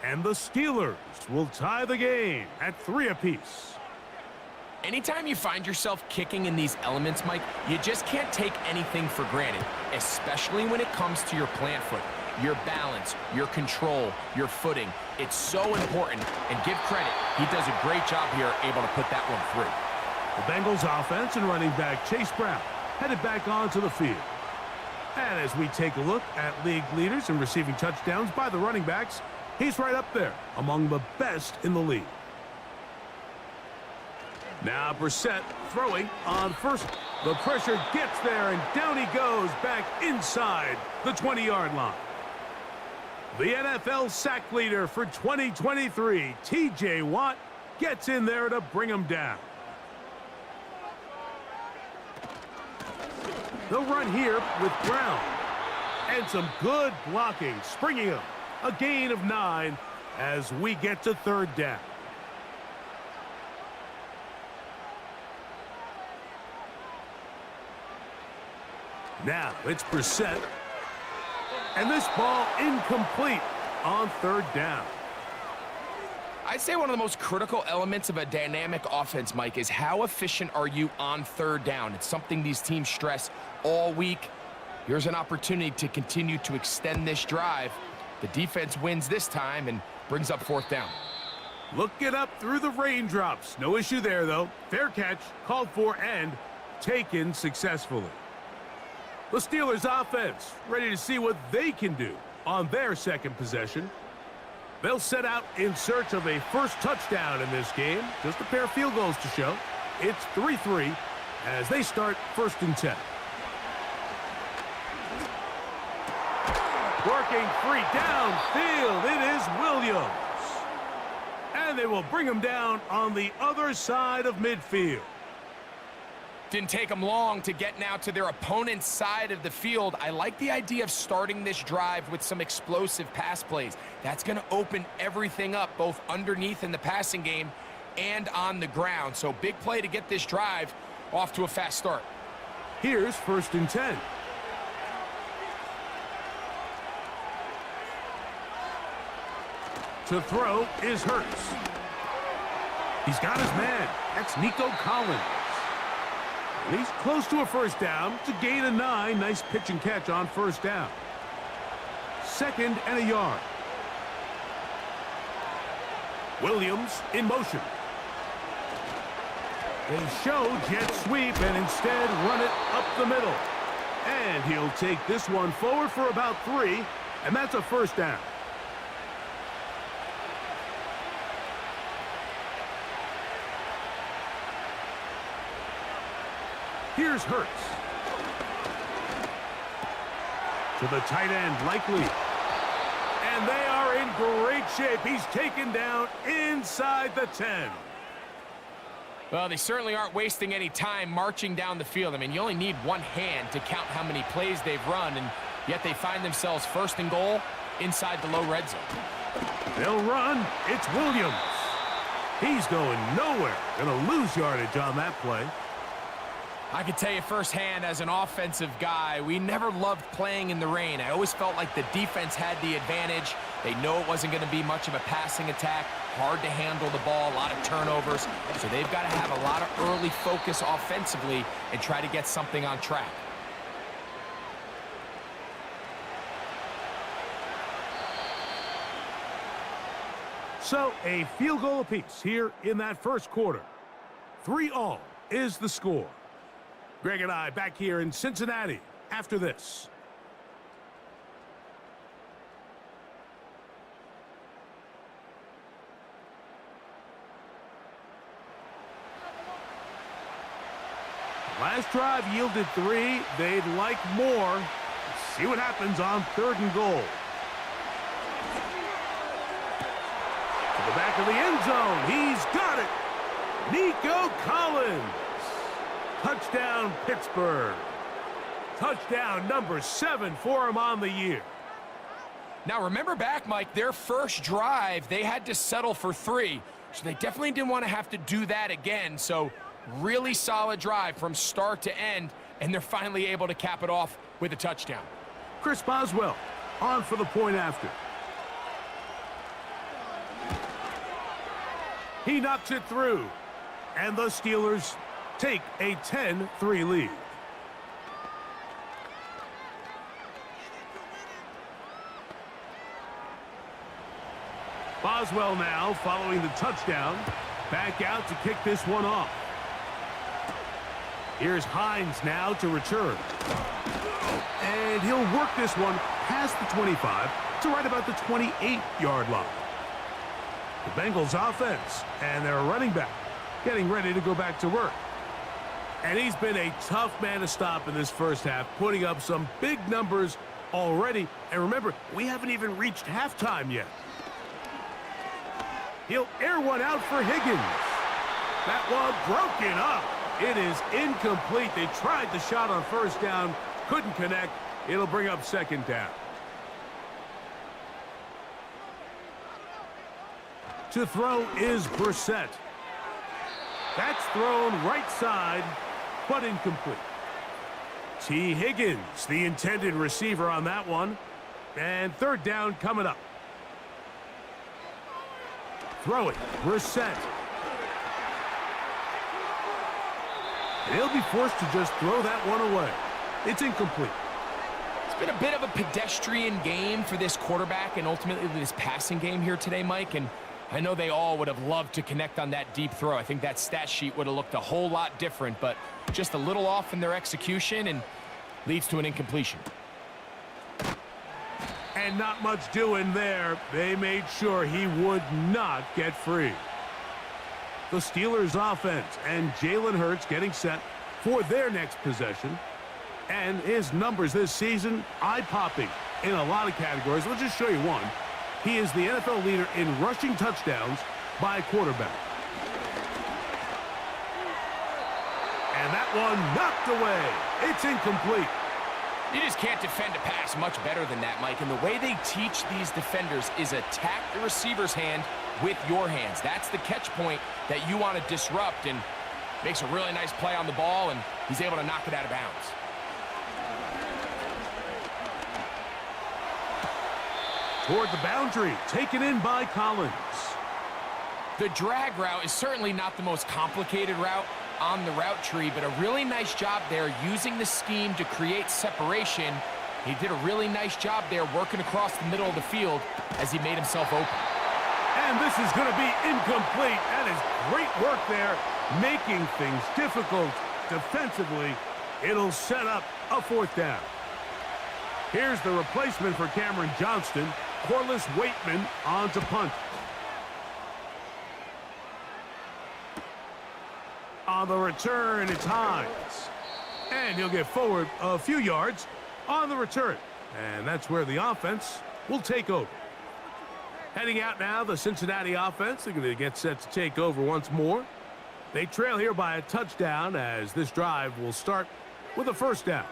And the Steelers will tie the game at 3 apiece. Anytime you find yourself kicking in these elements, Mike, you just can't take anything for granted, especially when it comes to your plant foot. your balance, your control, your footing. It's so important, and give credit. He does a great job here, able to put that one through. The Bengals offense and running back Chase Brown headed back onto the field. And as we take a look at league leaders in receiving touchdowns by the running backs, he's right up there among the best in the league. Now Brissett throwing on first. The pressure gets there, and down he goes back inside the 20-yard line. The NFL sack leader for 2023, T.J. Watt, gets in there to bring him down. The run here with Brown. And some good blocking, springing him. A gain of 9 as we get to third down. Now it's Brissett. And this ball incomplete on third down. I'd say one of the most critical elements of a dynamic offense, Mike, is how efficient are you on third down? It's something these teams stress all week. Here's an opportunity to continue to extend this drive. The defense wins this time and brings up fourth down. Looking up through the raindrops. No issue there, though. Fair catch, called for, and taken successfully. The Steelers offense ready to see what they can do on their second possession. They'll set out in search of a first touchdown in this game. Just a pair of field goals to show. It's 3-3 as they start 1st and 10. Working free downfield. It is Williams. And they will bring him down on the other side of midfield. Didn't take them long to get now to their opponent's side of the field. I like the idea of starting this drive with some explosive pass plays. That's going to open everything up, both underneath in the passing game and on the ground. So big play to get this drive off to a fast start. Here's 1st and 10. To throw is Hurts. He's got his man. That's Nico Collins. And he's close to a first down. It's a gain of 9. Nice pitch and catch on first down. 2nd and a yard. Williams in motion. They show jet sweep and instead run it up the middle. And he'll take this one forward for about 3, and that's a first down. Here's Hurts. To the tight end, Likely. And they are in great shape. He's taken down inside the 10. Well, they certainly aren't wasting any time marching down the field. I mean, you only need one hand to count how many plays they've run, and yet they find themselves 1st and goal inside the low red zone. They'll run. It's Williams. He's going nowhere. Going to lose yardage on that play. I can tell you firsthand as an offensive guy, we never loved playing in the rain. I always felt like the defense had the advantage. They know it wasn't going to be much of a passing attack, hard to handle the ball, a lot of turnovers. So they've got to have a lot of early focus offensively and try to get something on track. So a field goal apiece here in that first quarter. 3-all is the score. Greg and I back here in Cincinnati after this. Last drive yielded 3. They'd like more. Let's see what happens on 3rd and goal. To the back of the end zone. He's got it. Nico Collins. Touchdown, Pittsburgh. Touchdown number 7 for him on the year. Now, remember back, Mike, their first drive, they had to settle for 3. So they definitely didn't want to have to do that again. So really solid drive from start to end, and they're finally able to cap it off with a touchdown. Chris Boswell on for the point after. He knocks it through, and the Steelers take a 10-3 lead. Boswell now following the touchdown. Back out to kick this one off. Here's Hines now to return. And he'll work this one past the 25 to right about the 28-yard line. The Bengals offense and their running back getting ready to go back to work. And he's been a tough man to stop in this first half, putting up some big numbers already. And remember, we haven't even reached halftime yet. He'll air one out for Higgins. That one broken up. It is incomplete. They tried the shot on first down, couldn't connect. It'll bring up second down. To throw is Brissett. That's thrown right side, but incomplete. T. Higgins, the intended receiver on that one. And third down coming up. Throw it, Brissett. He'll be forced to just throw that one away. It's incomplete. It's been a bit of a pedestrian game for this quarterback and ultimately this passing game here today, Mike. And I know they all would have loved to connect on that deep throw. I think that stat sheet would have looked a whole lot different, but just a little off in their execution and leads to an incompletion. And not much doing there. They made sure he would not get free. The Steelers offense and Jalen Hurts getting set for their next possession. And his numbers this season, eye-popping in a lot of categories. We'll just show you one. He is the NFL leader in rushing touchdowns by a quarterback. And that one knocked away. It's incomplete. You just can't defend a pass much better than that, Mike. And the way they teach these defenders is attack the receiver's hand with your hands. That's the catch point that you want to disrupt, and makes a really nice play on the ball, and he's able to knock it out of bounds. Toward the boundary, taken in by Collins. The drag route is certainly not the most complicated route on the route tree, but a really nice job there using the scheme to create separation. He did a really nice job there working across the middle of the field as he made himself open. And this is going to be incomplete. That is great work there, making things difficult defensively. It'll set up a fourth down. Here's the replacement for Cameron Johnston. Corliss Waitman on to punt. On the return, it's Hines. And he'll get forward a few yards on the return. And that's where the offense will take over. Heading out now, the Cincinnati offense. They're going to get set to take over once more. They trail here by a touchdown as this drive will start with a first down.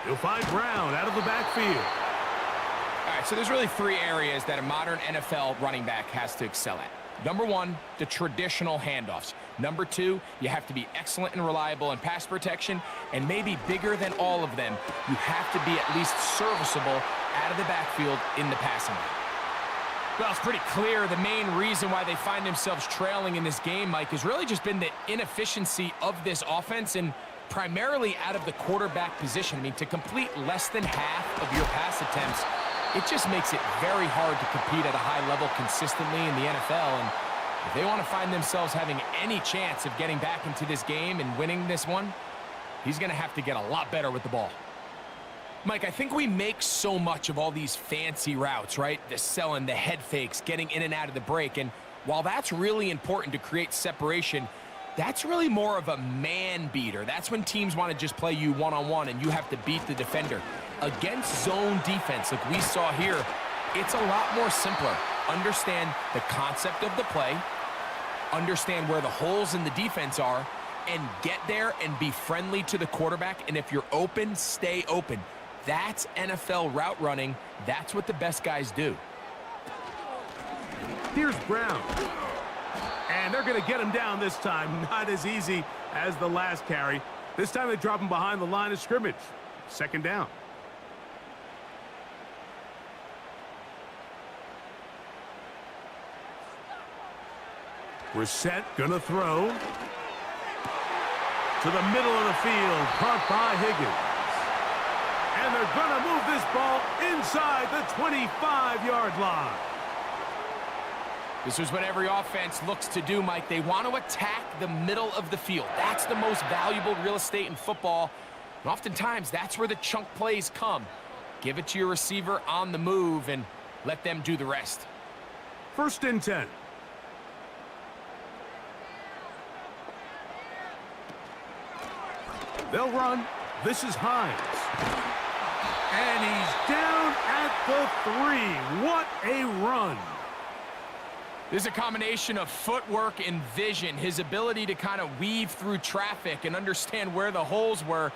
He'll find Brown out of the backfield. All right, so there's really three areas that a modern NFL running back has to excel at. Number one, the traditional handoffs. Number two, you have to be excellent and reliable in pass protection. And maybe bigger than all of them, you have to be at least serviceable out of the backfield in the passing game. Well, it's pretty clear the main reason why they find themselves trailing in this game, Mike, has really just been the inefficiency of this offense and primarily out of the quarterback position. I mean, to complete less than half of your pass attempts, it just makes it very hard to compete at a high level consistently in the NFL. And if they want to find themselves having any chance of getting back into this game and winning this one, he's going to have to get a lot better with the ball. Mike, I think we make so much of all these fancy routes, right? The selling, the head fakes, getting in and out of the break. And while that's really important to create separation, that's really more of a man beater. That's when teams want to just play you one-on-one and you have to beat the defender. Against zone defense, like we saw here, it's a lot more simpler. Understand the concept of the play, understand where the holes in the defense are, and get there and be friendly to the quarterback. And if you're open, stay open. That's NFL route running. That's what the best guys do. Here's Brown. And they're going to get him down this time. Not as easy as the last carry. This time they drop him behind the line of scrimmage. Second down. Brissett going to throw. To the middle of the field. Caught by Higgins. And they're going to move this ball inside the 25-yard line. This is what every offense looks to do, Mike. They want to attack the middle of the field. That's the most valuable real estate in football. And oftentimes, that's where the chunk plays come. Give it to your receiver on the move and let them do the rest. 1st and 10. They'll run. This is Hines. And he's down at the 3. What a run. This is a combination of footwork and vision, his ability to kind of weave through traffic and understand where the holes were.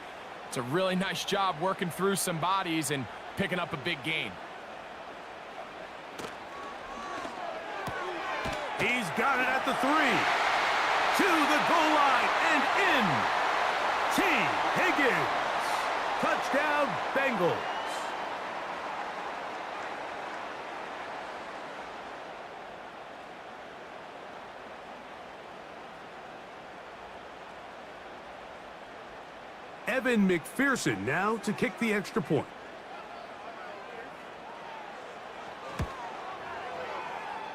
It's a really nice job working through some bodies and picking up a big gain. He's got it at the 3. To the goal line and in. T. Higgins. Touchdown, Bengals. Evan McPherson now to kick the extra point.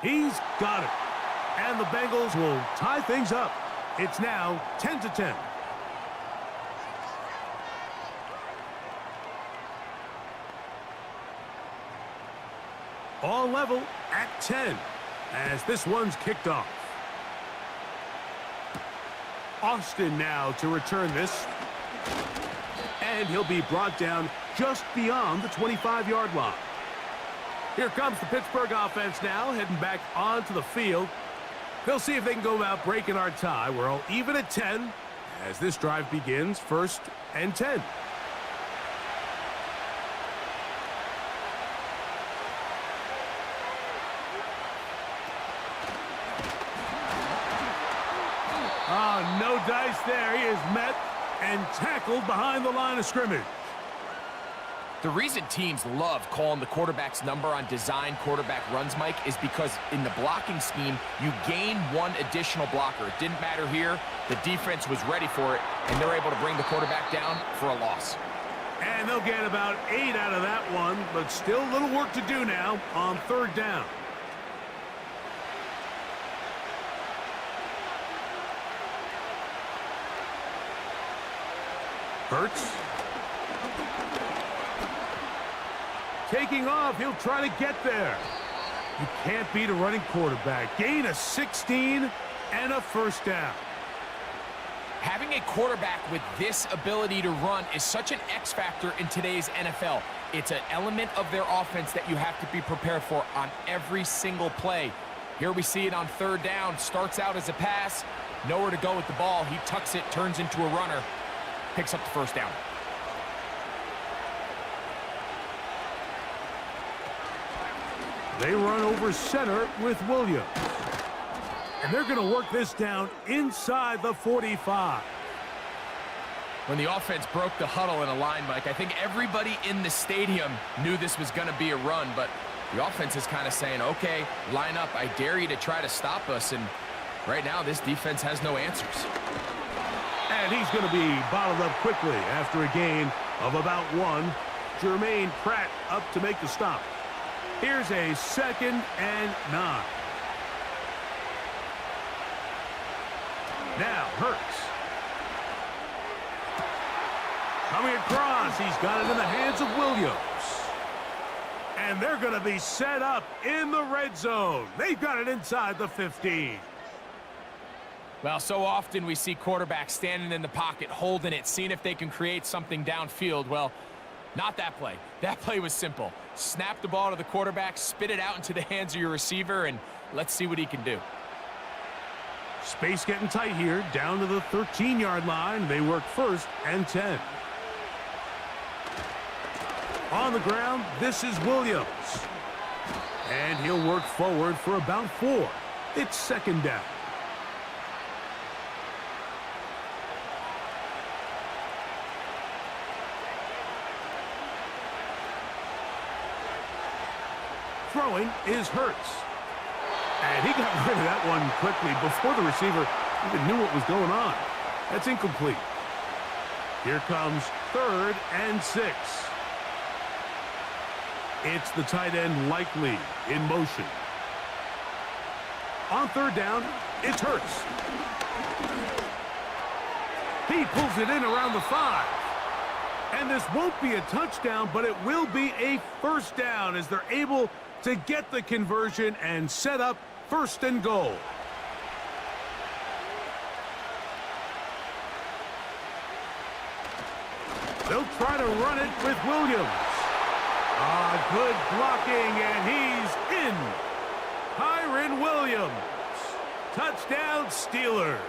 He's got it. And the Bengals will tie things up. It's now 10-10. All level at 10 as this one's kicked off. Austin now to return this. And he'll be brought down just beyond the 25-yard line. Here comes the Pittsburgh offense now, heading back onto the field. They'll see if they can go about breaking our tie. We're all even at 10 as this drive begins, 1st and 10. Oh, no dice there. He is met and tackled behind the line of scrimmage. The reason teams love calling the quarterback's number on design quarterback runs, Mike, is because in the blocking scheme, you gain one additional blocker. It didn't matter here. The defense was ready for it, and they're able to bring the quarterback down for a loss. And they'll get about 8 out of that one, but still a little work to do now on 3rd down. Hurts. Taking off, he'll try to get there. You can't beat a running quarterback. Gain of 16 and a 1st down. Having a quarterback with this ability to run is such an X factor in today's NFL. It's an element of their offense that you have to be prepared for on every single play. Here we see it on 3rd down. Starts out as a pass. Nowhere to go with the ball. He tucks it, turns into a runner. Picks up the 1st down. They run over center with Williams. And they're going to work this down inside the 45. When the offense broke the huddle in a line, Mike, I think everybody in the stadium knew this was going to be a run, but the offense is kind of saying, okay, line up. I dare you to try to stop us. And right now, this defense has no answers. And he's going to be bottled up quickly after a gain of about 1. Jermaine Pratt up to make the stop. Here's a 2nd and 9. Now Hurts. Coming across, he's got it in the hands of Williams. And they're going to be set up in the red zone. They've got it inside the 15. Well, so often we see quarterbacks standing in the pocket, holding it, seeing if they can create something downfield. Well, not that play. That play was simple. Snap the ball to the quarterback, spit it out into the hands of your receiver, and let's see what he can do. Space getting tight here, down to the 13-yard line. They work 1st and 10. On the ground, this is Williams. And he'll work forward for about 4. It's 2nd down. Throwing is Hurts. And he got rid of that one quickly before the receiver even knew what was going on. That's incomplete. Here comes 3rd and 6. It's the tight end likely in motion. On third down, it's Hurts. He pulls it in around the 5. And this won't be a touchdown, but it will be a first down as they're able to get the conversion and set up first and goal. They'll try to run it with Williams. Good blocking, and he's in. Kyren Williams. Touchdown, Steelers.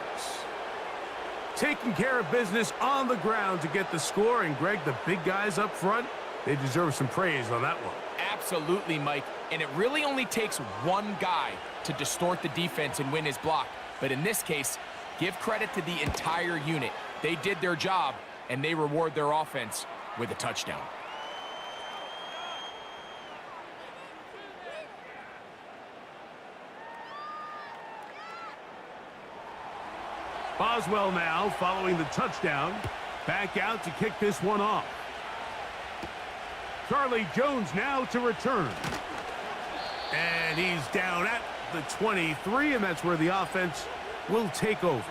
Taking care of business on the ground to get the score. And, Greg, the big guys up front, they deserve some praise on that one. Absolutely, Mike. And it really only takes one guy to distort the defense and win his block. But in this case, give credit to the entire unit. They did their job, and they reward their offense with a touchdown. Boswell now following the touchdown. Back out to kick this one off. Charlie Jones now to return. And he's down at the 23, and that's where the offense will take over.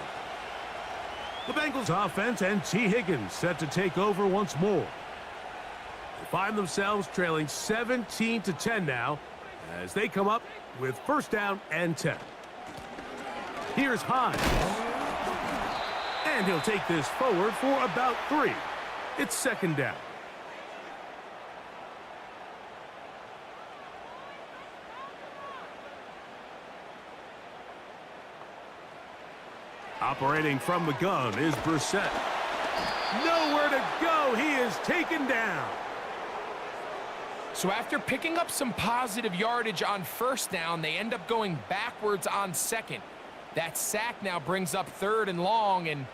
The Bengals offense and T. Higgins set to take over once more. They find themselves trailing 17-10 now as they come up with first down and 10. Here's Hines. And he'll take this forward for about 3. It's second down. Operating from the gun is Brissett. Nowhere to go. He is taken down. So after picking up some positive yardage on first down, they end up going backwards on second. That sack now brings up third and long, and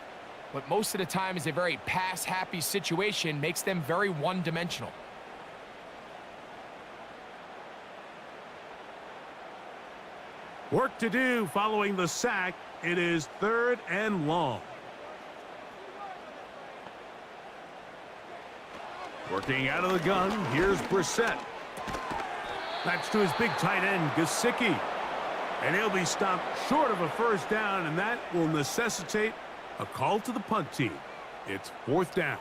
what most of the time is a very pass-happy situation makes them very one-dimensional. Work to do following the sack. It is third and long. Working out of the gun, here's Brissett. That's to his big tight end, Gesicki. And he'll be stopped short of a first down, and that will necessitate a call to the punt team. It's fourth down.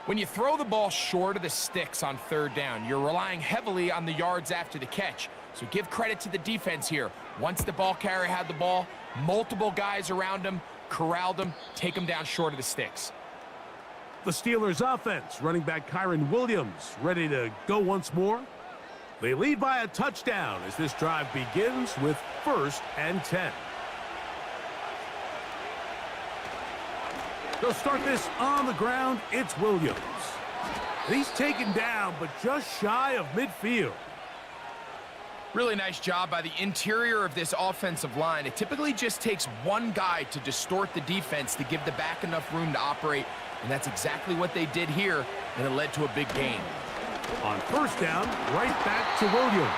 When you throw the ball short of the sticks on third down, you're relying heavily on the yards after the catch. So give credit to the defense here. Once the ball carrier had the ball, multiple guys around him, corralled him, take him down short of the sticks. The Steelers offense, running back Kyren Williams, ready to go once more. They lead by a touchdown as this drive begins with first and 10. They'll start this on the ground. It's Williams. He's taken down, but just shy of midfield. Really nice job by the interior of this offensive line. It typically just takes one guy to distort the defense to give the back enough room to operate, and that's exactly what they did here, and it led to a big gain. On first down, right back to Williams.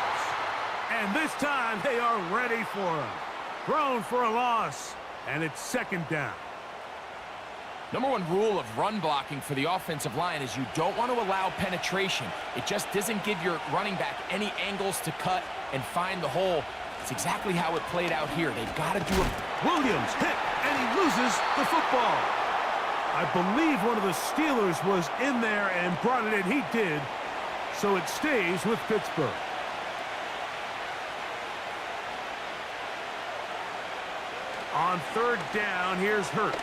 And this time they are ready for him. Thrown for a loss, and it's second down. Number one rule of run blocking for the offensive line is you don't want to allow penetration. It just doesn't give your running back any angles to cut and find the hole. It's exactly how it played out here. They've got to do it. Williams hit, and he loses the football. I believe one of the Steelers was in there and brought it in. He did. So it stays with Pittsburgh. On third down, here's Hurts.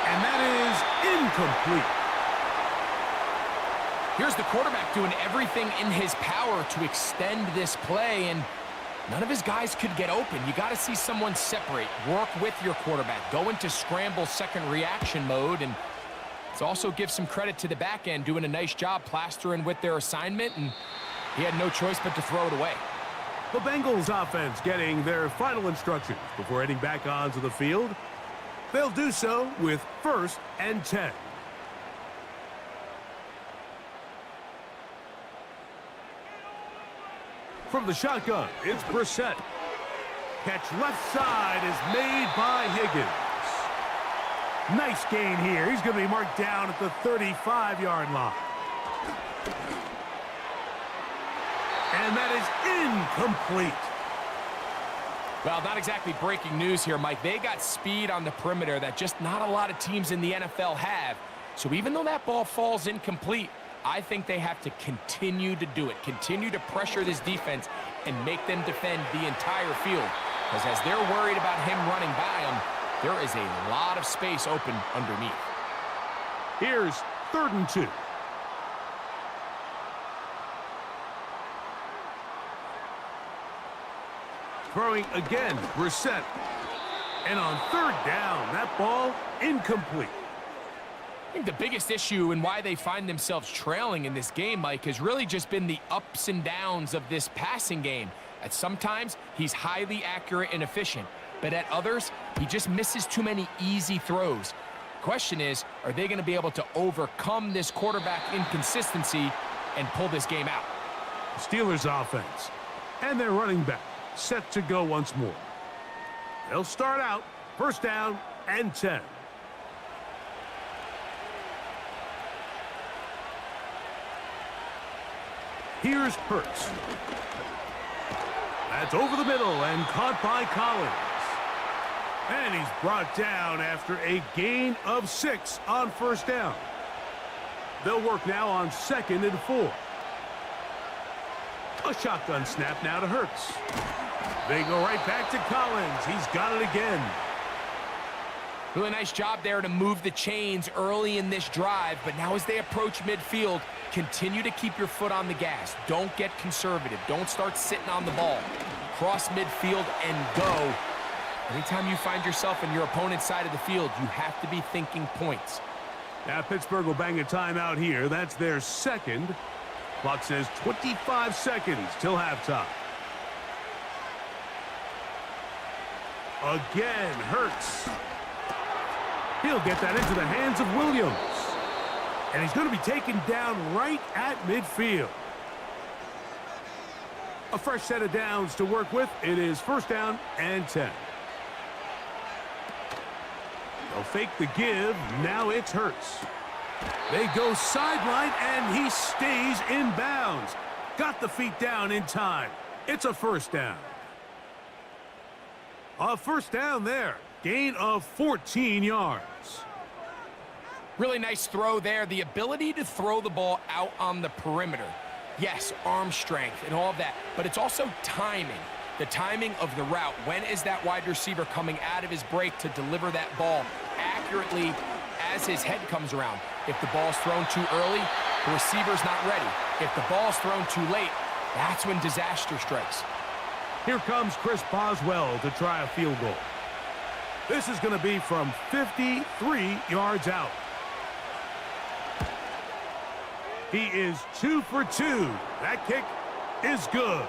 And that is incomplete. Here's the quarterback doing everything in his power to extend this play, and none of his guys could get open. You got to see someone separate, work with your quarterback, go into scramble second reaction mode, and let's also give some credit to the back end doing a nice job plastering with their assignment, and he had no choice but to throw it away. The Bengals offense getting their final instructions before heading back onto the field. They'll do so with first and 10. From the shotgun, it's Brissett. Catch left side is made by Higgins. Nice gain here. He's going to be marked down at the 35-yard line. And that is incomplete. Well, not exactly breaking news here, Mike. They got speed on the perimeter that just not a lot of teams in the NFL have. So even though that ball falls incomplete, I think they have to continue to do it, continue to pressure this defense and make them defend the entire field. Because as they're worried about him running by them, there is a lot of space open underneath. Here's 3rd and 2. Throwing again, Brissett. And on 3rd down, that ball incomplete. I think the biggest issue and why they find themselves trailing in this game, Mike, has really just been the ups and downs of this passing game. At sometimes, he's highly accurate and efficient, but at others, he just misses too many easy throws. Question is, are they going to be able to overcome this quarterback inconsistency and pull this game out? Steelers offense. And their running back set to go once more. They'll start out 1st down and 10. Here's Hurts. That's over the middle and caught by Collins. And he's brought down after a gain of 6 on 1st down. They'll work now on 2nd and 4. A shotgun snap now to Hurts. They go right back to Collins. He's got it again. Really nice job there to move the chains early in this drive, but now as they approach midfield, continue to keep your foot on the gas. Don't get conservative. Don't start sitting on the ball. Cross midfield and go. Anytime you find yourself in your opponent's side of the field, you have to be thinking points. Now Pittsburgh will bang a timeout here. That's their 2nd. Clock says 25 seconds till halftime. Again, Hurts. He'll get that into the hands of Williams. And he's going to be taken down right at midfield. A fresh set of downs to work with. It is 1st down and 10. They'll fake the give. Now it's Hurts. They go sideline, and he stays in bounds. Got the feet down in time. It's a 1st down. A 1st down there. Gain of 14 yards. Really nice throw there. The ability to throw the ball out on the perimeter. Yes, arm strength and all of that, but it's also timing. The timing of the route. When is that wide receiver coming out of his break to deliver that ball accurately as his head comes around? If the ball's thrown too early, the receiver's not ready. If the ball's thrown too late, that's when disaster strikes. Here comes Chris Boswell to try a field goal. This is going to be from 53 yards out. He is 2 for 2. That kick is good.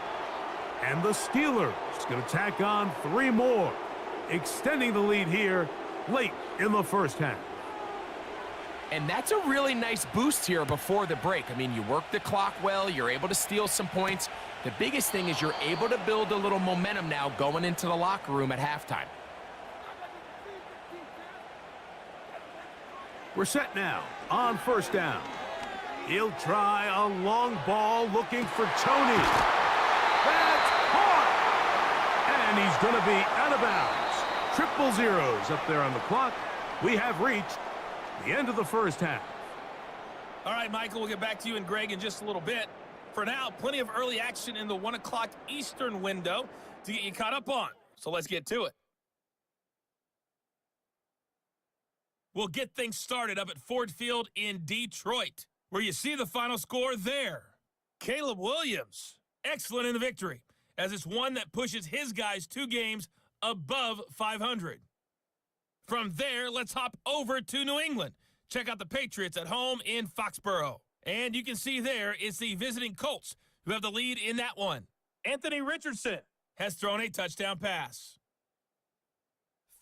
And the Steelers going to tack on 3 more, extending the lead here late in the 1st half. And that's a really nice boost here before the break. I mean, you work the clock well. You're able to steal some points. The biggest thing is you're able to build a little momentum now going into the locker room at halftime. We're set now on 1st down. He'll try a long ball looking for Tony. That's caught! And he's going to be out of bounds. Triple zeros up there on the clock. We have reached the end of the 1st half. All right, Michael, we'll get back to you and Greg in just a little bit. For now, plenty of early action in the 1 o'clock Eastern window to get you caught up on. So let's get to it. We'll get things started up at Ford Field in Detroit, where you see the final score there. Caleb Williams, excellent in the victory, as it's one that pushes his guys 2 games above 500. From there, let's hop over to New England. Check out the Patriots at home in Foxborough. And you can see there it's the visiting Colts who have the lead in that one. Anthony Richardson has thrown a touchdown pass.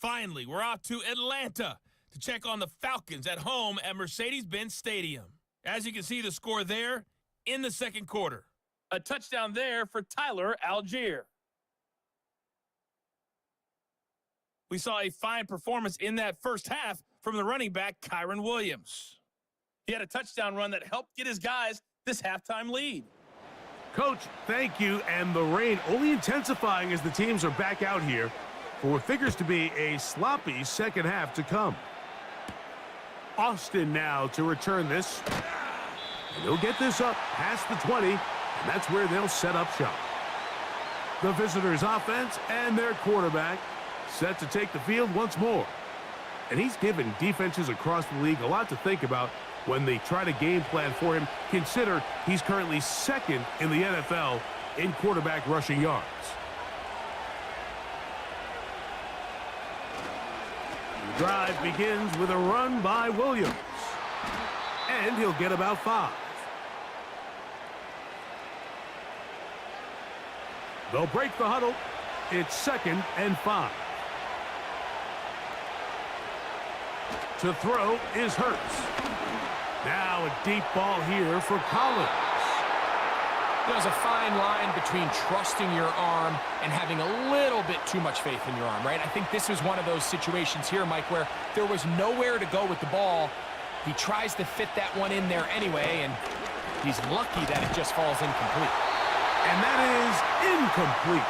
Finally, we're off to Atlanta to check on the Falcons at home at Mercedes-Benz Stadium. As you can see the score there in the 2nd quarter. A touchdown there for Tyler Algier. We saw a fine performance in that 1st half from the running back, Kyron Williams. He had a touchdown run that helped get his guys this halftime lead. Coach, thank you. And the rain only intensifying as the teams are back out here for what figures to be a sloppy second half to come. Austin now to return this. And he'll get this up past the 20, and that's where they'll set up shop. The visitors' offense and their quarterback set to take the field once more. And he's given defenses across the league a lot to think about when they try to game plan for him. Consider he's currently second in the NFL in quarterback rushing yards. The drive begins with a run by Williams. And he'll get about 5. They'll break the huddle. It's 2nd and 5. To throw is Hurts. Now a deep ball here for Collins. There's a fine line between trusting your arm and having a little bit too much faith in your arm, right? I think this was one of those situations here, Mike, where there was nowhere to go with the ball. He tries to fit that one in there anyway, and he's lucky that it just falls incomplete. And that is incomplete.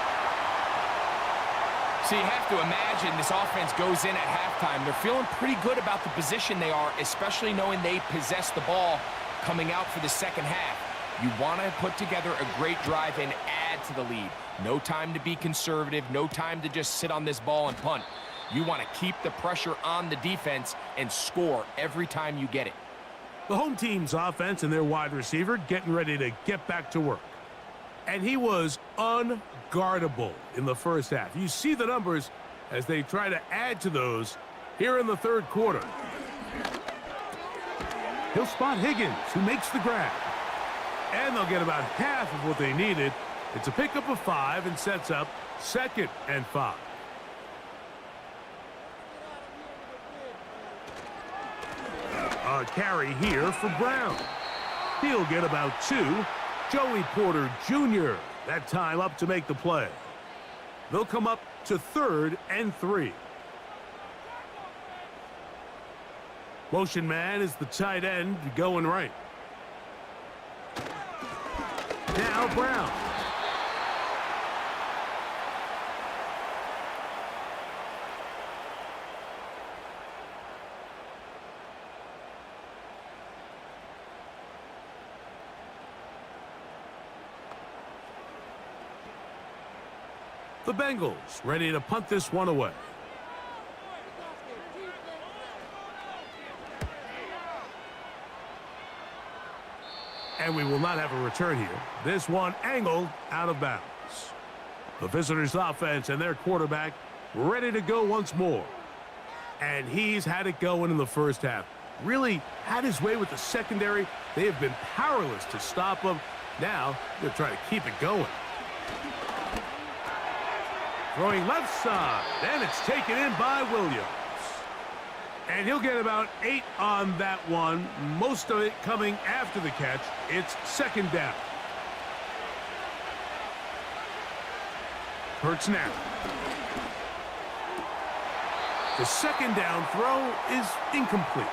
So you have to imagine this offense goes in at halftime. They're feeling pretty good about the position they are, especially knowing they possess the ball coming out for the second half. You want to put together a great drive and add to the lead. No time to be conservative, no time to just sit on this ball and punt. You want to keep the pressure on the defense and score every time you get it. The home team's offense and their wide receiver getting ready to get back to work. And he was unguardable in the first half. You see the numbers as they try to add to those here in the third quarter. He'll spot Higgins, who makes the grab. And they'll get about half of what they needed. It's a pickup of 5 and sets up 2nd and 5. A carry here for Brown. He'll get about 2. Joey Porter Jr. that time up to make the play. They'll come up to 3rd and 3. Motion man is the tight end going right. Now Brown. The Bengals ready to punt this one away. And we will not have a return here. This one angled out of bounds. The visitors' offense and their quarterback ready to go once more. And he's had it going in the first half. Really had his way with the secondary. They have been powerless to stop him. Now they're trying to keep it going. Throwing left side, and it's taken in by Williams. And he'll get about 8 on that one, most of it coming after the catch. It's 2nd down. Hurts now. The 2nd down throw is incomplete.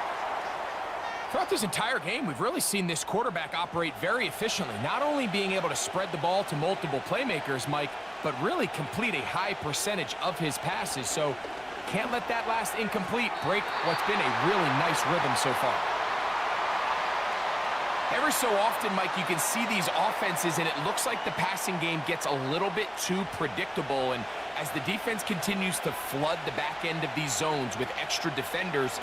Throughout this entire game, we've really seen this quarterback operate very efficiently, not only being able to spread the ball to multiple playmakers, Mike, but really complete a high percentage of his passes. So can't let that last incomplete break what's been a really nice rhythm so far. Every so often, Mike, you can see these offenses, and it looks like the passing game gets a little bit too predictable. And as the defense continues to flood the back end of these zones with extra defenders,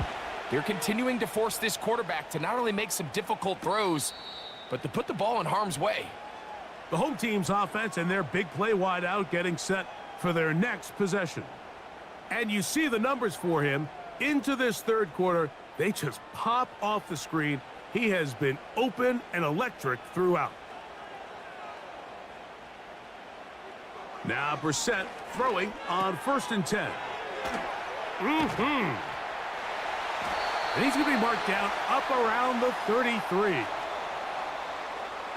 they're continuing to force this quarterback to not only make some difficult throws, but to put the ball in harm's way. The home team's offense and their big play wide out getting set for their next possession. And you see the numbers for him into this third quarter. They just pop off the screen. He has been open and electric throughout. Now Brissett throwing on 1st and 10. And he's going to be marked down up around the 33.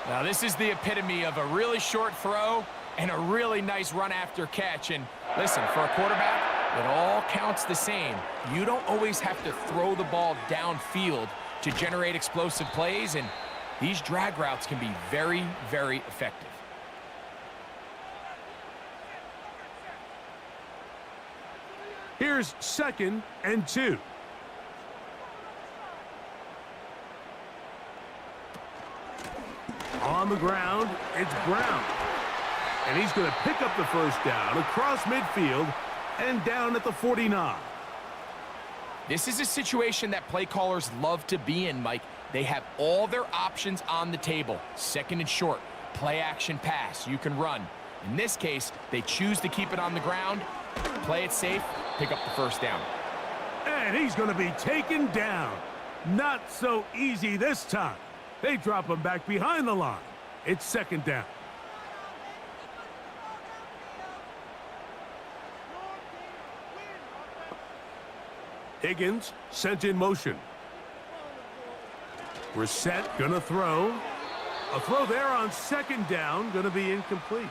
Now this is the epitome of a really short throw and a really nice run after catch. And listen, for a quarterback, it all counts the same. You don't always have to throw the ball downfield to generate explosive plays, and these drag routes can be very, very effective. Here's 2nd and 2. On the ground, it's Brown. And he's going to pick up the first down across midfield and down at the 49. This is a situation that play callers love to be in, Mike. They have all their options on the table. 2nd and short, play action pass, you can run. In this case, they choose to keep it on the ground, play it safe, pick up the first down. And he's going to be taken down. Not so easy this time. They drop him back behind the line. It's 2nd down. Higgins sent in motion. Brissett gonna throw. A throw there on 2nd down, gonna be incomplete.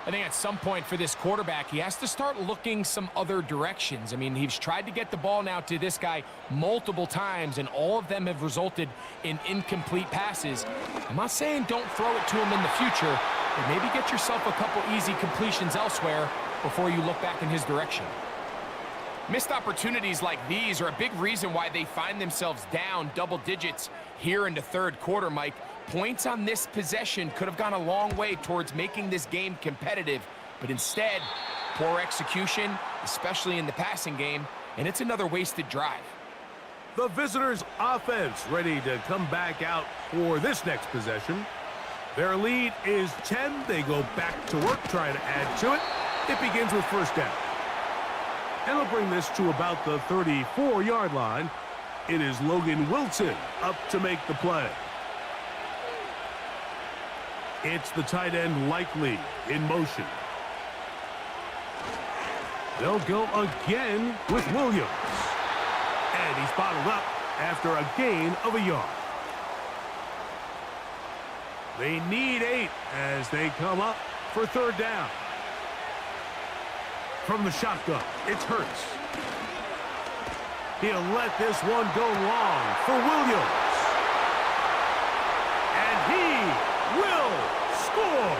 I think at some point for this quarterback, he has to start looking some other directions. I mean, he's tried to get the ball now to this guy multiple times, and all of them have resulted in incomplete passes. I'm not saying don't throw it to him in the future, but maybe get yourself a couple easy completions elsewhere before you look back in his direction. Missed opportunities like these are a big reason why they find themselves down double digits here in the 3rd quarter, Mike. Points on this possession could have gone a long way towards making this game competitive, but instead, poor execution, especially in the passing game, and it's another wasted drive. The visitors' offense ready to come back out for this next possession. Their lead is 10. They go back to work, trying to add to it. It begins with first down. And they'll bring this to about the 34-yard line. It is Logan Wilson up to make the play. It's the tight end Likely in motion. They'll go again with Williams. And he's bottled up after a gain of a yard. They need 8 as they come up for 3rd down. From the shotgun, it's Hurts. He'll let this one go long for Williams. And he will score.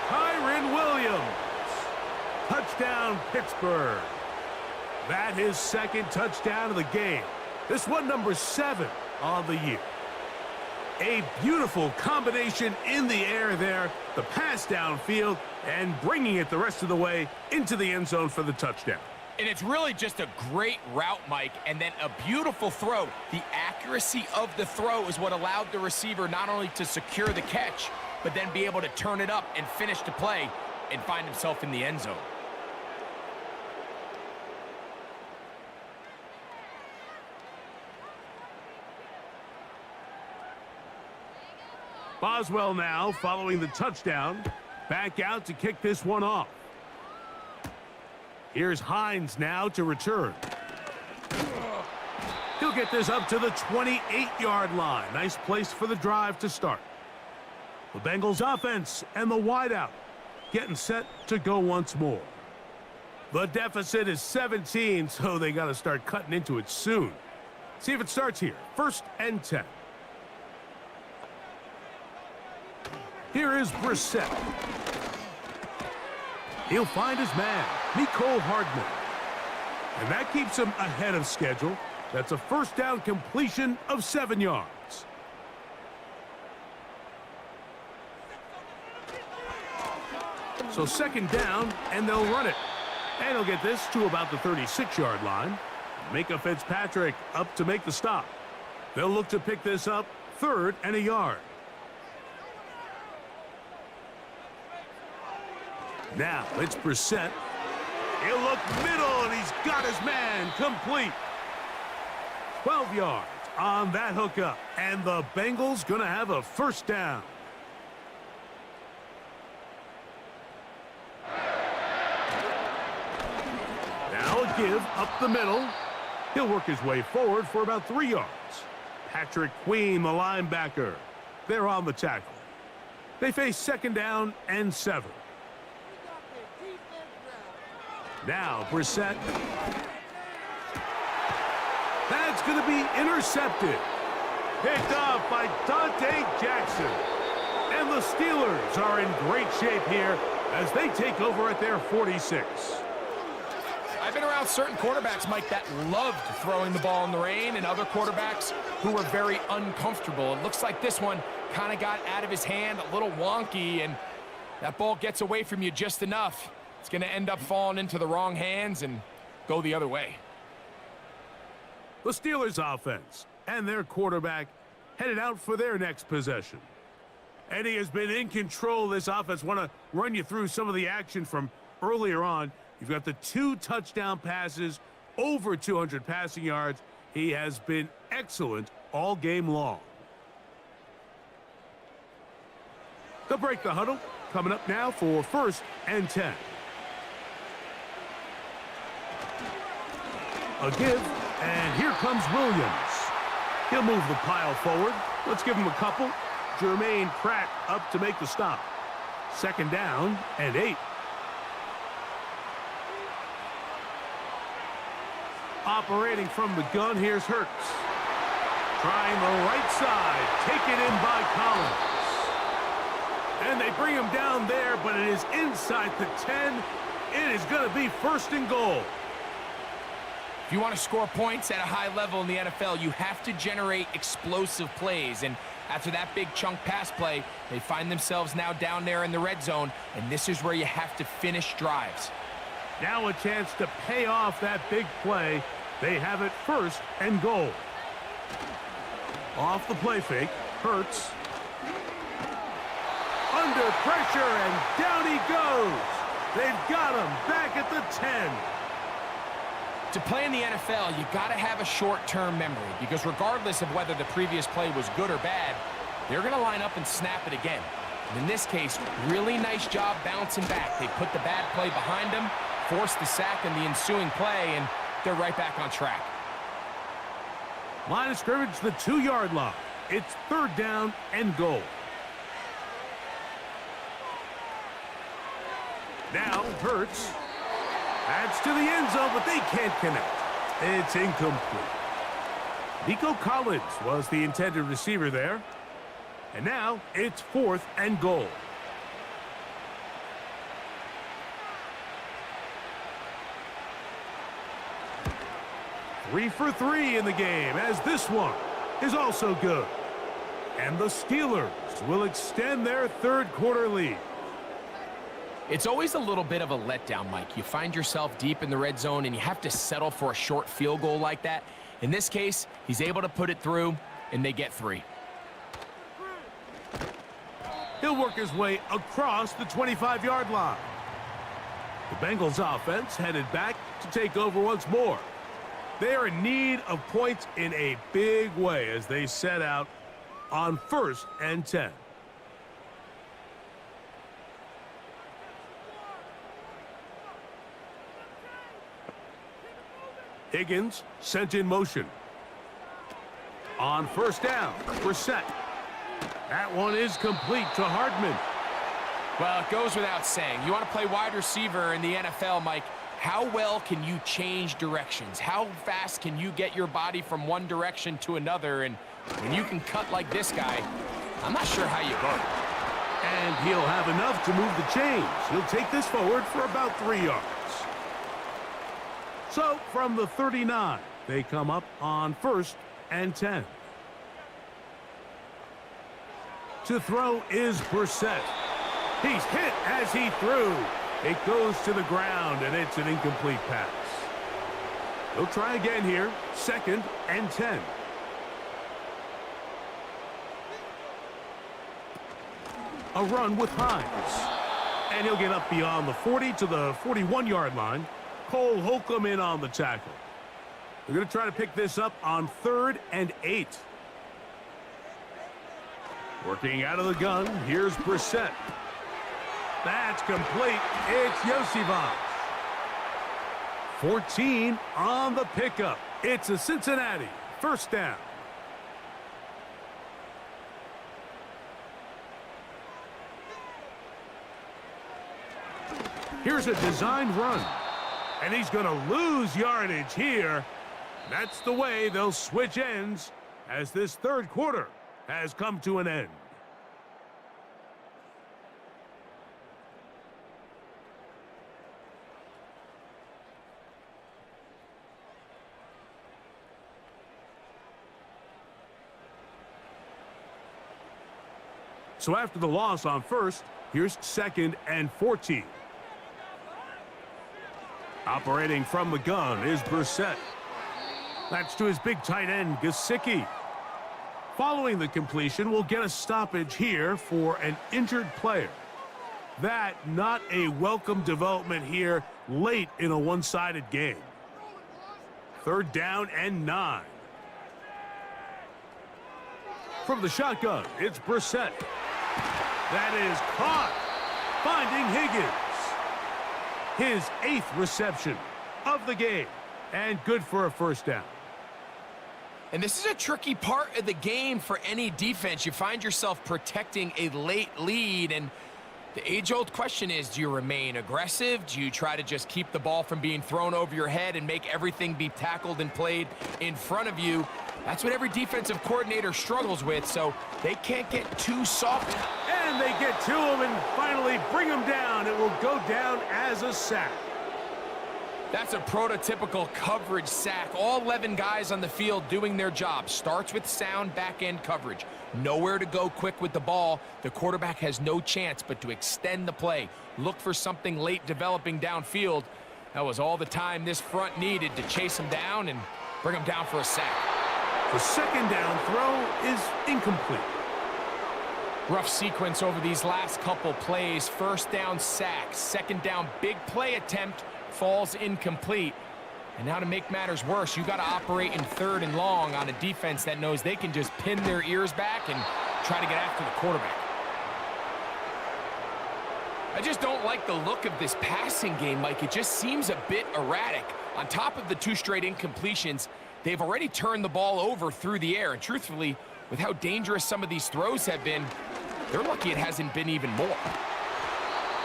Kyren Williams. Touchdown, Pittsburgh. That is 2nd touchdown of the game. This one number 7 on the year. A beautiful combination in the air there. The pass downfield and bringing it the rest of the way into the end zone for the touchdown. And it's really just a great route, Mike, and then a beautiful throw. The accuracy of the throw is what allowed the receiver not only to secure the catch, but then be able to turn it up and finish the play and find himself in the end zone. Boswell now following the touchdown. Back out to kick this one off. Here's Hines now to return. He'll get this up to the 28-yard line. Nice place for the drive to start. The Bengals offense and the wideout getting set to go once more. The deficit is 17, so they got to start cutting into it soon. See if it starts here. 1st and 10. Here is Brissett. He'll find his man, Mecole Hardman. And that keeps him ahead of schedule. That's a 1st down completion of 7 yards. So 2nd down, and they'll run it. And he'll get this to about the 36-yard line. Micah Fitzpatrick up to make the stop. They'll look to pick this up 3rd and a yard. Now it's Brissett. He'll look middle, and he's got his man complete. 12 yards on that hookup, and the Bengals gonna have a 1st down. Now a give up the middle. He'll work his way forward for about 3 yards. Patrick Queen, the linebacker. They're on the tackle. They face 2nd down and 7. Now Brissett. That's going to be intercepted. Picked up by Dante Jackson. And the Steelers are in great shape here as they take over at their 46. I I've been around certain quarterbacks, Mike, that loved throwing the ball in the rain, and other quarterbacks who were very uncomfortable. It looks like this one kind of got out of his hand, a little wonky, and that ball gets away from you just enough. It's going to end up falling into the wrong hands and go the other way. The Steelers offense and their quarterback headed out for their next possession. And he has been in control of this offense. Want to run you through some of the action from earlier on. You've got the 2 touchdown passes, over 200 passing yards. He has been excellent all game long. They'll break the huddle. Coming up now for 1st and 10. A give, and here comes Williams. He'll move the pile forward. Let's give him a couple. Jermaine Pratt up to make the stop. 2nd down and 8. Operating from the gun, here's Hurts. Trying the right side, taken in by Collins. And they bring him down there, but it is inside the 10. It is going to be 1st and goal. If you want to score points at a high level in the NFL, you have to generate explosive plays. And after that big chunk pass play, they find themselves now down there in the red zone, and this is where you have to finish drives. Now a chance to pay off that big play. They have it 1st and goal. Off the play fake, Hurts. Under pressure, and down he goes. They've got him back at the 10. To play in the NFL, you got to have a short-term memory, because regardless of whether the previous play was good or bad, they're going to line up and snap it again. And in this case, really nice job bouncing back. They put the bad play behind them, forced the sack in the ensuing play, and they're right back on track. Line of scrimmage, the 2-yard line. It's 3rd down and goal. Now Hurts. Adds to the end zone, but they can't connect. It's incomplete. Nico Collins was the intended receiver there. And now it's 4th and goal. Three for 3 in the game, as this one is also good. And the Steelers will extend their 3rd quarter lead. It's always a little bit of a letdown, Mike. You find yourself deep in the red zone, and you have to settle for a short field goal like that. In this case, he's able to put it through, and they get 3. He'll work his way across the 25-yard line. The Bengals offense headed back to take over once more. They are in need of points in a big way as they set out on 1st and 10. Higgins sent in motion. On 1st down, Brissett. That one is complete to Hardman. Well, it goes without saying. You want to play wide receiver in the NFL, Mike. How well can you change directions? How fast can you get your body from one direction to another? And when you can cut like this guy, I'm not sure how you guard it. And he'll have enough to move the chains. He'll take this forward for about 3 yards. So, from the 39, they come up on 1st and 10. To throw is Brissett. He's hit as he threw. It goes to the ground, and it's an incomplete pass. He'll try again here, 2nd and 10. A run with Hines. And he'll get up beyond the 40 to the 41-yard line. Cole Holcomb in on the tackle. They're going to try to pick this up on 3rd and 8. Working out of the gun, here's Brissett. That's complete. It's Yosivas. 14 on the pickup. It's a Cincinnati 1st down. Here's a designed run. And he's going to lose yardage here. That's the way they'll switch ends as this 3rd quarter has come to an end. So after the loss on first, here's 2nd and 14. Operating from the gun is Brissett. That's to his big tight end, Gesicki. Following the completion, we'll get a stoppage here for an injured player. That not a welcome development here late in a one-sided game. 3rd down and 9. From the shotgun, it's Brissett. That is caught, finding Higgins. His 8th reception of the game, and good for a 1st down. And this is a tricky part of the game for any defense. You find yourself protecting a late lead, and the age-old question is, do you remain aggressive? Do you try to just keep the ball from being thrown over your head and make everything be tackled and played in front of you? That's what every defensive coordinator struggles with, so they can't get too soft. And they get to him and finally bring him down. It will go down as a sack. That's a prototypical coverage sack. All 11 guys on the field doing their job. Starts with sound back-end coverage. Nowhere to go quick with the ball. The quarterback has no chance but to extend the play. Look for something late developing downfield. That was all the time this front needed to chase him down and bring him down for a sack. The 2nd down throw is incomplete. Rough sequence over these last couple plays. 1st down sack. 2nd down big play attempt falls incomplete. And now to make matters worse, you got to operate in 3rd and long on a defense that knows they can just pin their ears back and try to get after the quarterback. I just don't like the look of this passing game, Mike. It just seems a bit erratic. On top of the 2 straight incompletions, they've already turned the ball over through the air. And truthfully, with how dangerous some of these throws have been, they're lucky it hasn't been even more.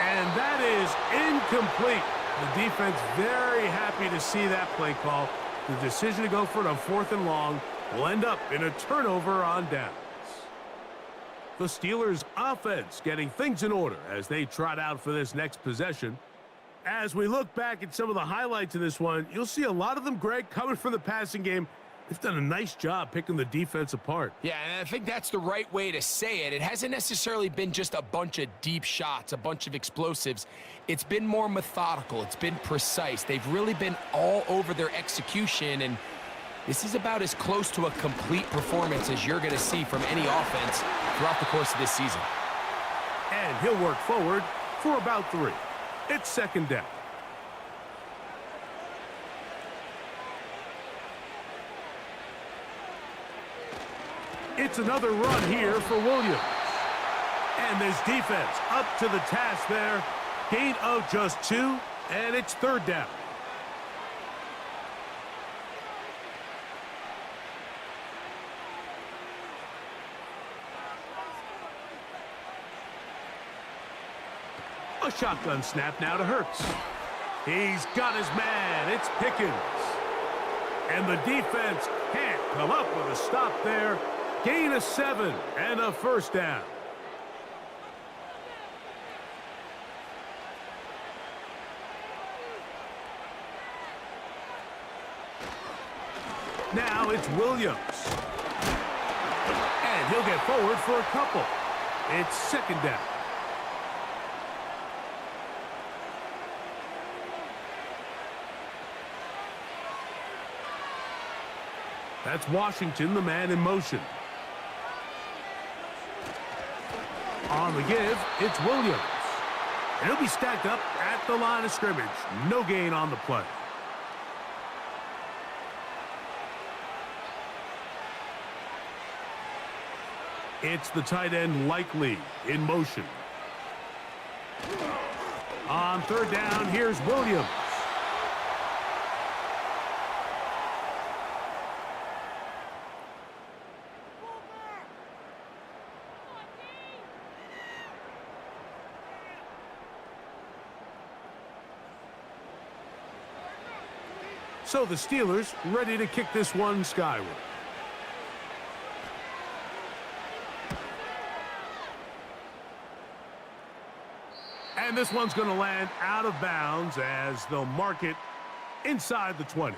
And that is incomplete. The defense very happy to see that play call. The decision to go for it on 4th and long will end up in a turnover on downs. The Steelers' offense getting things in order as they trot out for this next possession. As we look back at some of the highlights of this one, you'll see a lot of them, Greg, coming from the passing game. They've done a nice job picking the defense apart. Yeah, and I think that's the right way to say it. It hasn't necessarily been just a bunch of deep shots, a bunch of explosives. It's been more methodical. It's been precise. They've really been all over their execution, and this is about as close to a complete performance as you're going to see from any offense throughout the course of this season. And he'll work forward for about 3. It's 2nd down. It's another run here for Williams. And this defense up to the task there. Gain of just 2, and it's 3rd down. A shotgun snap now to Hurts. He's got his man. It's Pickens. And the defense can't come up with a stop there. Gain of 7 and a 1st down. Now it's Williams. And he'll get forward for a couple. It's 2nd down. That's Washington, the man in motion. On the give, it's Williams. And he'll be stacked up at the line of scrimmage. No gain on the play. It's the tight end Likely in motion. On 3rd down, here's Williams. So the Steelers ready to kick this one skyward. And this one's going to land out of bounds as they'll mark it inside the 20.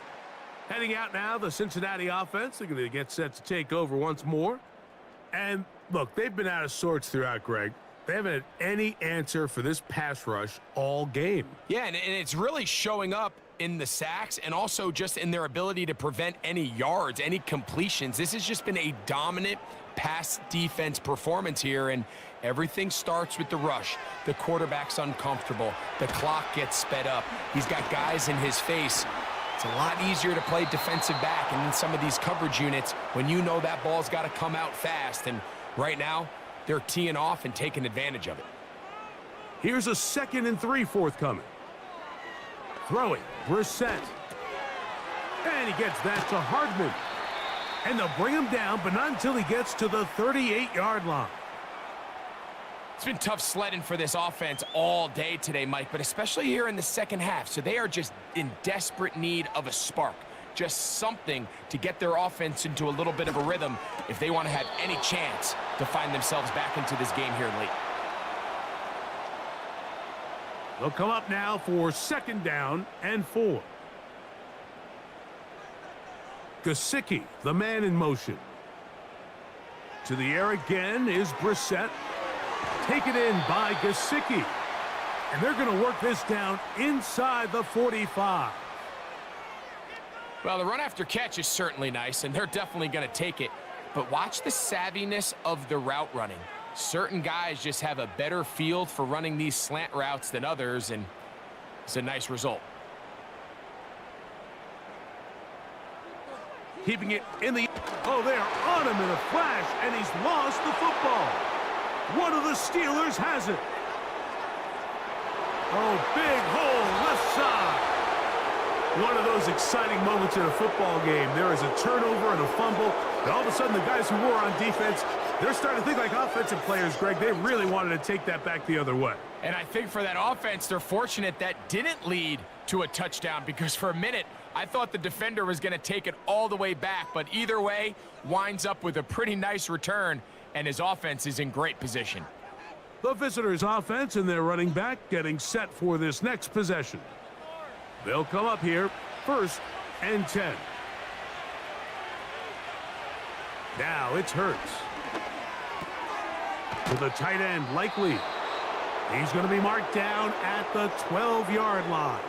Heading out now, the Cincinnati offense. They're going to get set to take over once more. And Look, they've been out of sorts throughout, Greg. They haven't had any answer for this pass rush all game. Yeah, and it's really showing up in the sacks and also just in their ability to prevent any yards, any completions. This has just been a dominant pass defense performance here, and everything starts with the rush. The quarterback's uncomfortable. The clock gets sped up. He's got guys in his face. It's a lot easier to play defensive back and in some of these coverage units when you know that ball's got to come out fast. And right now, they're teeing off and taking advantage of it. Here's a 2nd and 3 forthcoming. Throwing, Brissett. And he gets that to Hardman. And they'll bring him down, but not until he gets to the 38-yard line. It's been tough sledding for this offense all day today, Mike, but especially here in the second half. So they are just in desperate need of a spark, just something to get their offense into a little bit of a rhythm if they want to have any chance to find themselves back into this game here late. They'll come up now for 2nd down and 4. Gesicki, the man in motion. To the air again is Brissett. Taken in by Gesicki. And they're going to work this down inside the 45. Well, the run after catch is certainly nice, and they're definitely going to take it. But watch the savviness of the route running. Certain guys just have a better feel for running these slant routes than others, and it's a nice result. Keeping it in the... Oh, they are on him in a flash, and he's lost the football. One of the Steelers has it. Oh, big hole, left side. One of those exciting moments in a football game. There is a turnover and a fumble, and all of a sudden the guys who were on defense, they're starting to think like offensive players, Greg. They really wanted to take that back the other way. And I think for that offense, they're fortunate that didn't lead to a touchdown, because for a minute, I thought the defender was going to take it all the way back, but either way, winds up with a pretty nice return, and his offense is in great position. The visitors' offense and their running back getting set for this next possession. They'll come up here, 1st and 10. Now it's Hurts. To the tight end, Likely. He's going to be marked down at the 12-yard line.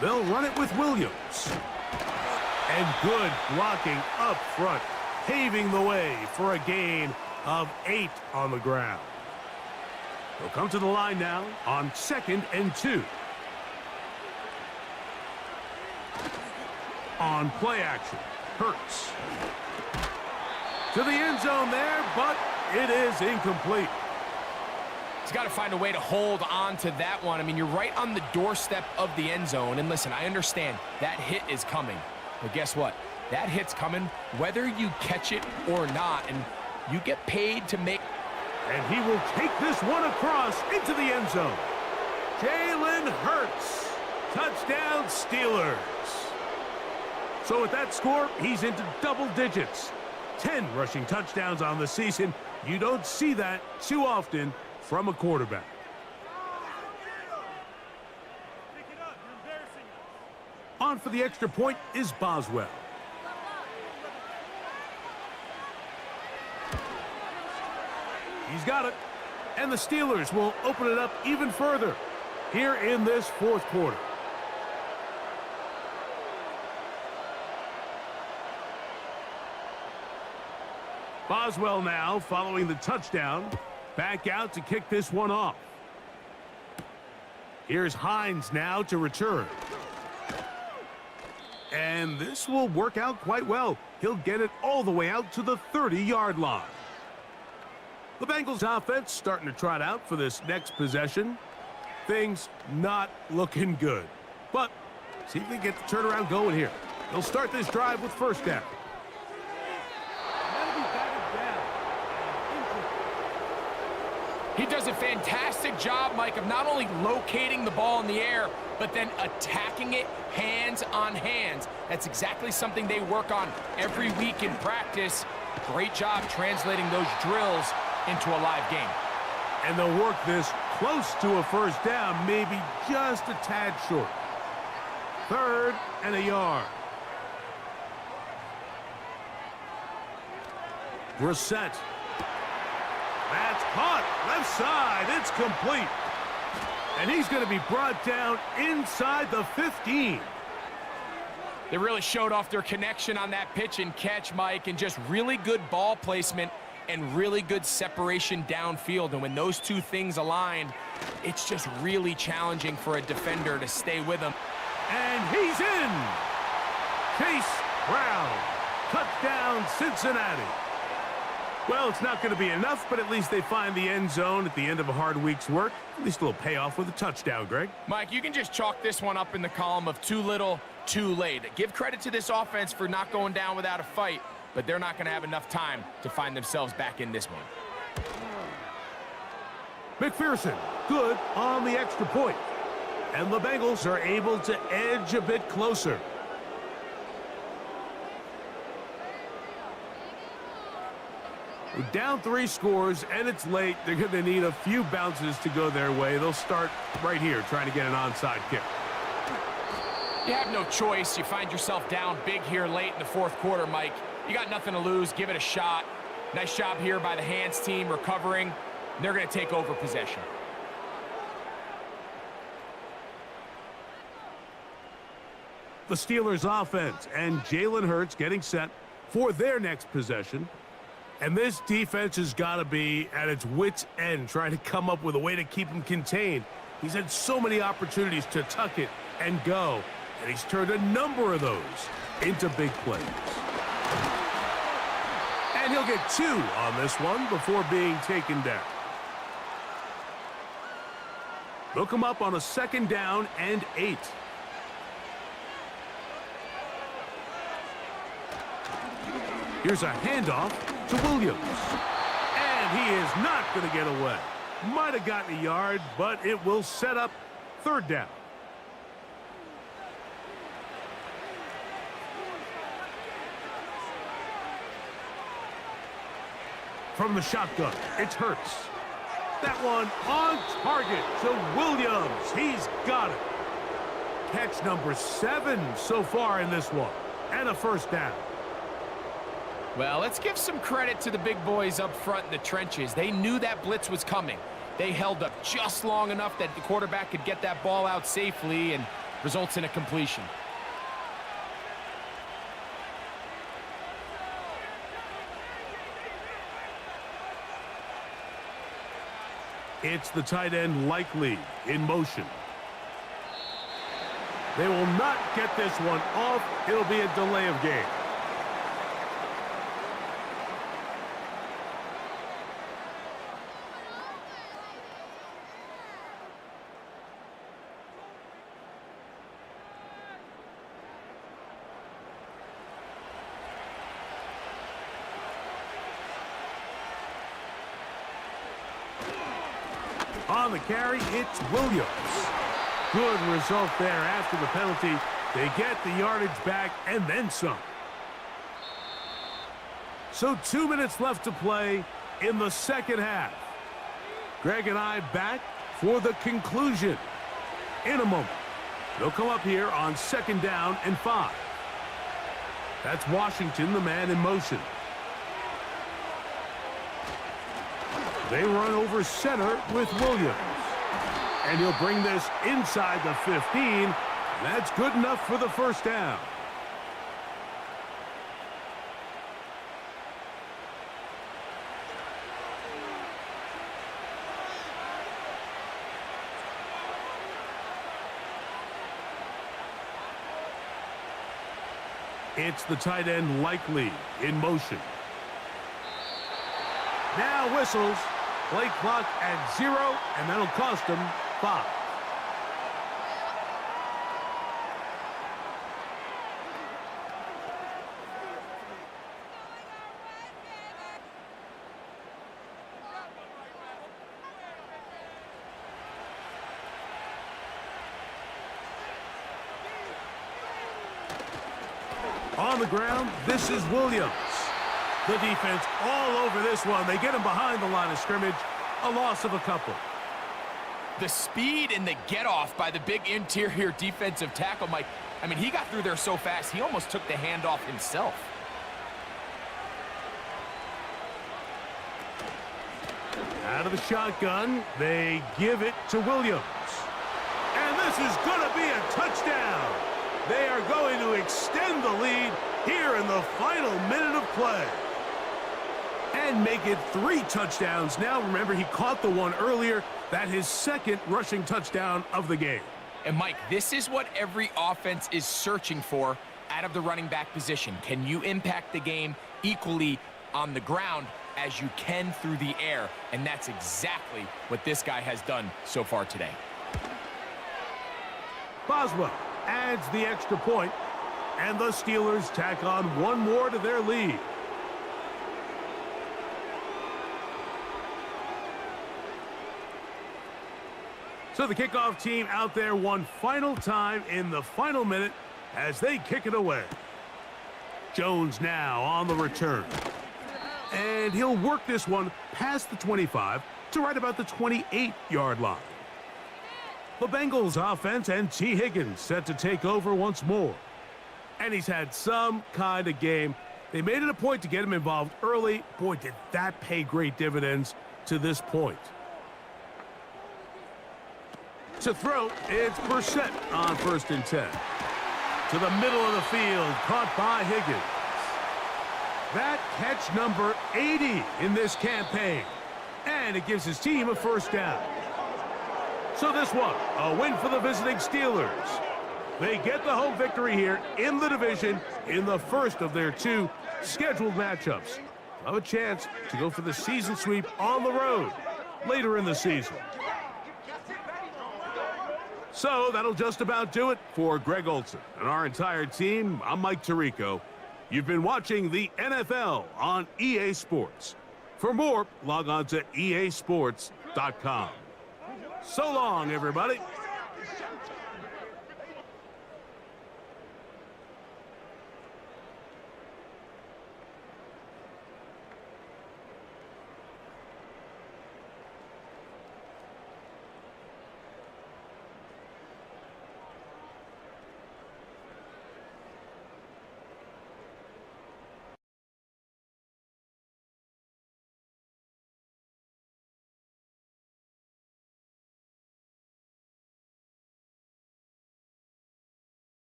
They'll run it with Williams. And good blocking up front, paving the way for a gain of 8 on the ground. They'll come to the line now on 2nd and 2. On play action, Hurts. To the end zone there, but it is incomplete. He's got to find a way to hold on to that one. I mean, you're right on the doorstep of the end zone. And listen, I understand that hit is coming. But guess what? That hit's coming whether you catch it or not. And you get paid to make... And he will take this one across into the end zone. Jalen Hurts. Touchdown, Steelers. So with that score, he's into double digits. 10 rushing touchdowns on the season. You don't see that too often from a quarterback. On for the extra point is Boswell. He's got it. And the Steelers will open it up even further here in this 4th quarter. Boswell now following the touchdown. Back out to kick this one off. Here's Hines now to return. And this will work out quite well. He'll get it all the way out to the 30-yard line. The Bengals offense starting to trot out for this next possession. Things not looking good. But see if they get the turnaround going here. They'll start this drive with 1st down. He does a fantastic job, Mike, of not only locating the ball in the air, but then attacking it hands on hands. That's exactly something they work on every week in practice. Great job translating those drills into a live game. And they'll work this close to a 1st down, maybe just a tad short. 3rd and a yard. Brissett. That's caught. Left side. It's complete. And he's going to be brought down inside the 15. They really showed off their connection on that pitch and catch, Mike, and just really good ball placement and really good separation downfield. And when those two things aligned, it's just really challenging for a defender to stay with him. And he's in. Chase Brown. Touchdown, Cincinnati. Well, it's not going to be enough, but at least they find the end zone at the end of a hard week's work. At least a little payoff with a touchdown, Greg. Mike, you can just chalk this one up in the column of too little, too late. Give credit to this offense for not going down without a fight, but they're not going to have enough time to find themselves back in this one. McPherson, good on the extra point. And the Bengals are able to edge a bit closer. We're down 3 scores, and it's late. They're going to need a few bounces to go their way. They'll start right here trying to get an onside kick. You have no choice. You find yourself down big here late in the 4th quarter, Mike. You got nothing to lose. Give it a shot. Nice job here by the hands team recovering. They're going to take over possession. The Steelers offense and Jalen Hurts getting set for their next possession. And this defense has got to be at its wits' end, trying to come up with a way to keep him contained. He's had so many opportunities to tuck it and go, and he's turned a number of those into big plays. And he'll get 2 on this one before being taken down. They'll come up on a 2nd down and 8. Here's a handoff to Williams. And he is not going to get away. Might have gotten a yard, but it will set up 3rd down. From the shotgun, it's Hurts. That one on target to Williams. He's got it. Catch number 7 so far in this one. And a 1st down. Well, let's give some credit to the big boys up front in the trenches. They knew that blitz was coming. They held up just long enough that the quarterback could get that ball out safely and results in a completion. It's the tight end Likely in motion. They will not get this one off. It'll be a delay of game. On the carry, it's Williams. Good result there after the penalty. They get the yardage back and then some. So 2 minutes left to play in the 2nd half. Greg and I back for the conclusion in a moment. They'll come up here on 2nd down and 5. That's Washington, the man in motion. They run over center with Williams. And he'll bring this inside the 15. That's good enough for the 1st down. It's the tight end Likely in motion. Now whistles. Play clock at 0, and that'll cost them 5. On the ground, this is Williams. The defense all over this one. They get him behind the line of scrimmage. A loss of a couple. The speed and the get-off by the big interior defensive tackle, Mike. I mean, he got through there so fast, he almost took the handoff himself. Out of the shotgun, they give it to Williams. And this is going to be a touchdown. They are going to extend the lead here in the final minute of play. And make it 3 touchdowns now. Remember, he caught the one earlier. That's his second rushing touchdown of the game. And, Mike, this is what every offense is searching for out of the running back position. Can you impact the game equally on the ground as you can through the air? And that's exactly what this guy has done so far today. Boswell adds the extra point, and the Steelers tack on one more to their lead. So the kickoff team out there one final time in the final minute as they kick it away. Jones now on the return. And he'll work this one past the 25 to right about the 28-yard line. The Bengals offense and T. Higgins set to take over once more. And he's had some kind of game. They made it a point to get him involved early. Boy, did that pay great dividends to this point. To throw, it's Brissett on 1st and 10. To the middle of the field, caught by Higgins. That catch number 80 in this campaign. And it gives his team a first down. So this one, a win for the visiting Steelers. They get the home victory here in the division in the first of their 2 scheduled matchups. Have a chance to go for the season sweep on the road later in the season. So that'll just about do it for Greg Olson and our entire team. I'm Mike Tirico. You've been watching the NFL on EA Sports. For more, log on to easports.com. So long, everybody.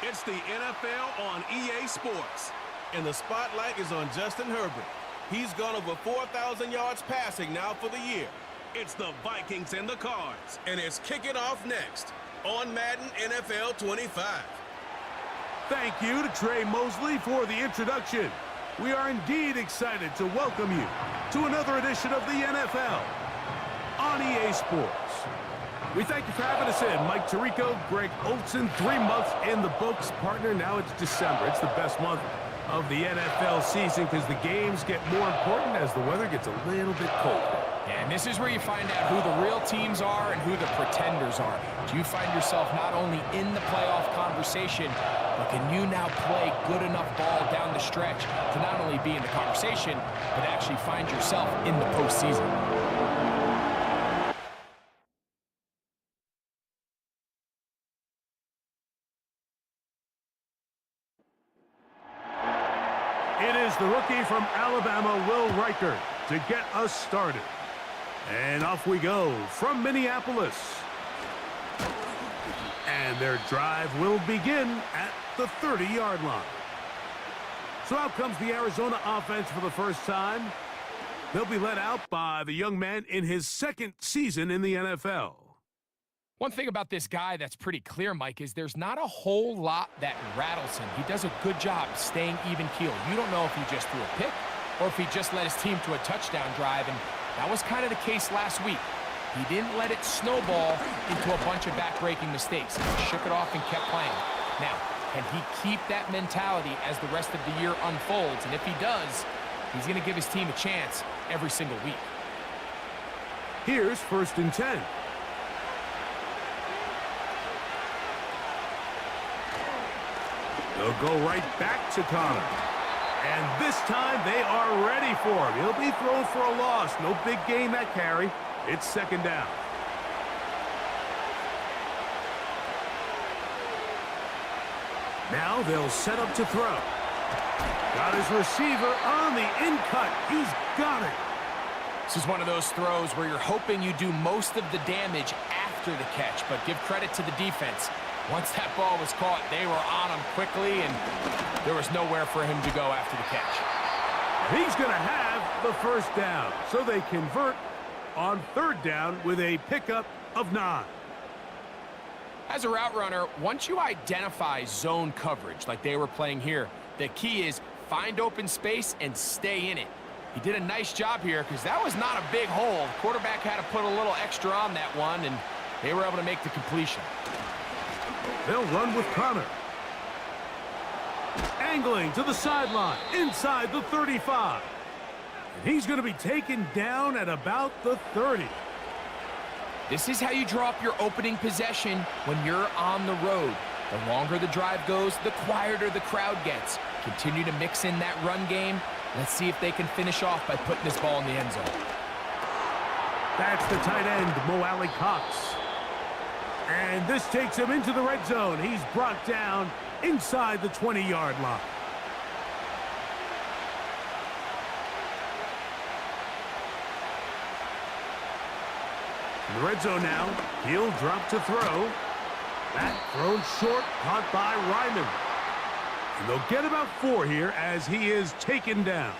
It's the NFL on EA Sports, and the spotlight is on Justin Herbert. He's gone over 4,000 yards passing now for the year. It's the Vikings and the Cards, and it's kicking off next on Madden NFL 25. Thank you to Trey Mosley for the introduction. We are indeed excited to welcome you to another edition of the NFL on EA Sports. We thank you for having us in. Mike Tirico, Greg Olson, 3 months in the books. Partner, now it's December. It's the best month of the NFL season because the games get more important as the weather gets a little bit colder. Yeah, and this is where you find out who the real teams are and who the pretenders are. Do you find yourself not only in the playoff conversation, but can you now play good enough ball down the stretch to not only be in the conversation, but actually find yourself in the postseason? It is the rookie from Alabama, Will Reichert, to get us started. And off we go from Minneapolis. And their drive will begin at the 30-yard line. So out comes the Arizona offense for the first time. They'll be led out by the young man in his 2nd season in the NFL. One thing about this guy that's pretty clear, Mike, is there's not a whole lot that rattles him. He does a good job staying even-keeled. You don't know if he just threw a pick or if he just led his team to a touchdown drive, and that was kind of the case last week. He didn't let it snowball into a bunch of back-breaking mistakes. He shook it off and kept playing. Now, can he keep that mentality as the rest of the year unfolds? And if he does, he's going to give his team a chance every single week. Here's 1st and 10. They'll go right back to Connor. And this time they are ready for him. He'll be thrown for a loss. No big gain that carry. It's 2nd down. Now they'll set up to throw. Got his receiver on the in-cut. He's got it. This is one of those throws where you're hoping you do most of the damage after the catch, but give credit to the defense. Once that ball was caught, they were on him quickly, and there was nowhere for him to go after the catch. He's going to have the 1st down, so they convert on 3rd down with a pickup of 9. As a route runner, once you identify zone coverage like they were playing here, the key is find open space and stay in it. He did a nice job here because that was not a big hole. The quarterback had to put a little extra on that one, and they were able to make the completion. They'll run with Connor. Angling to the sideline, inside the 35. And he's going to be taken down at about the 30. This is how you draw up your opening possession when you're on the road. The longer the drive goes, the quieter the crowd gets. Continue to mix in that run game. Let's see if they can finish off by putting this ball in the end zone. That's the tight end, Mo Alley Cox. And this takes him into the red zone. He's brought down inside the 20-yard line. In the red zone now, he'll drop to throw. That thrown short, caught by Ryman. And they'll get about 4 here as he is taken down.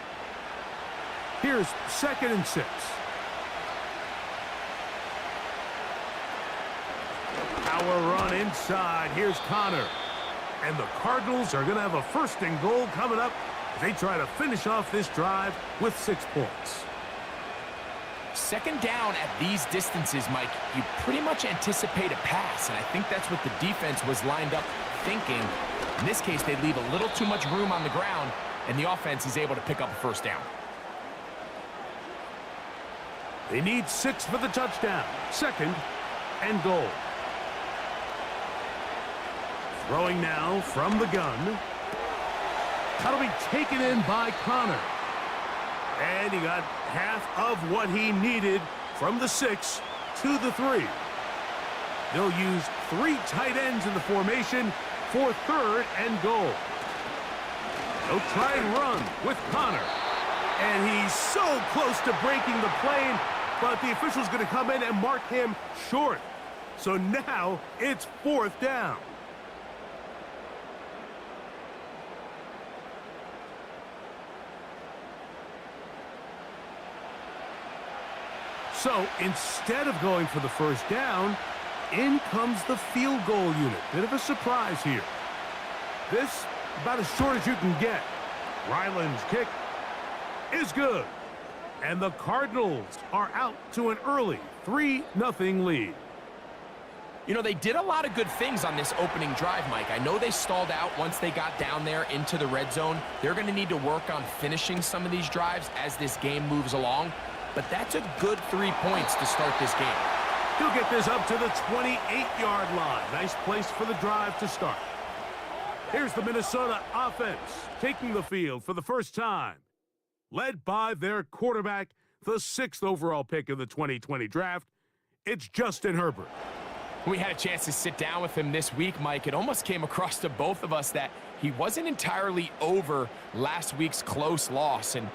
Here's 2nd and 6. Power run inside. Here's Connor. And the Cardinals are going to have a 1st and goal coming up as they try to finish off this drive with 6 points. 2nd down at these distances, Mike, you pretty much anticipate a pass, and I think that's what the defense was lined up thinking. In this case, they leave a little too much room on the ground, and the offense is able to pick up a 1st down. They need 6 for the touchdown. 2nd and goal. Throwing now from the gun. That'll be taken in by Connor. And he got half of what he needed from the 6 to the 3. They'll use 3 tight ends in the formation for 3rd and goal. They'll try and run with Connor. And he's so close to breaking the plane, but the official's going to come in and mark him short. So now it's 4th down. So instead of going for the 1st down, in comes the field goal unit. Bit of a surprise here. This about as short as you can get. Ryland's kick is good. And the Cardinals are out to an early 3-0 lead. You know, they did a lot of good things on this opening drive, Mike. I know they stalled out once they got down there into the red zone. They're going to need to work on finishing some of these drives as this game moves along. But that's a good 3 points to start this game. He'll get this up to the 28-yard line. Nice place for the drive to start. Here's the Minnesota offense taking the field for the first time. Led by their quarterback, the 6th overall pick of the 2020 draft. It's Justin Herbert. We had a chance to sit down with him this week, Mike. It almost came across to both of us that he wasn't entirely over last week's close loss. And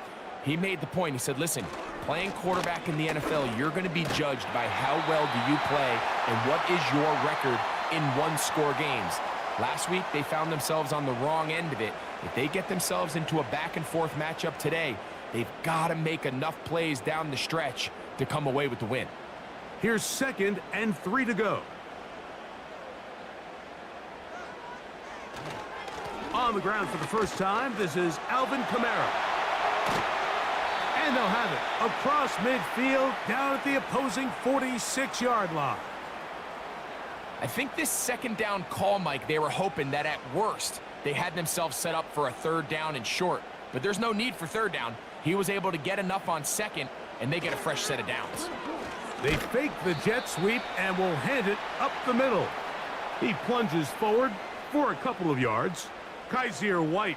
he made the point. He said, listen, playing quarterback in the NFL, you're going to be judged by how well do you play and what is your record in one-score games. Last week, they found themselves on the wrong end of it. If they get themselves into a back-and-forth matchup today, they've got to make enough plays down the stretch to come away with the win. Here's 2nd and 3 to go. On the ground for the first time, this is Alvin Kamara. And they'll have it across midfield, down at the opposing 46-yard line. I think this second down call, Mike, they were hoping that at worst, they had themselves set up for a third down and short. But there's no need for third down. He was able to get enough on second, and they get a fresh set of downs. They fake the jet sweep and will hand it up the middle. He plunges forward for a couple of yards. Kaiser White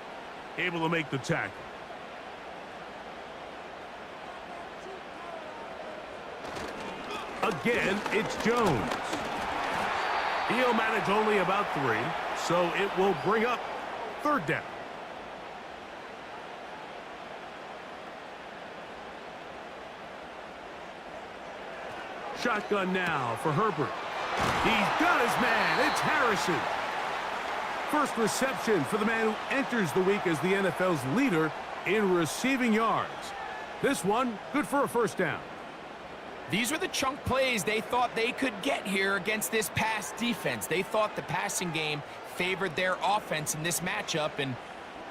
able to make the tackle. Again, it's Jones. He'll manage only about 3, so it will bring up third down. Shotgun now for Herbert. He's got his man. It's Harrison. First reception for the man who enters the week as the NFL's leader in receiving yards. This one, good for a first down. These were the chunk plays they thought they could get here against this pass defense. They thought the passing game favored their offense in this matchup, and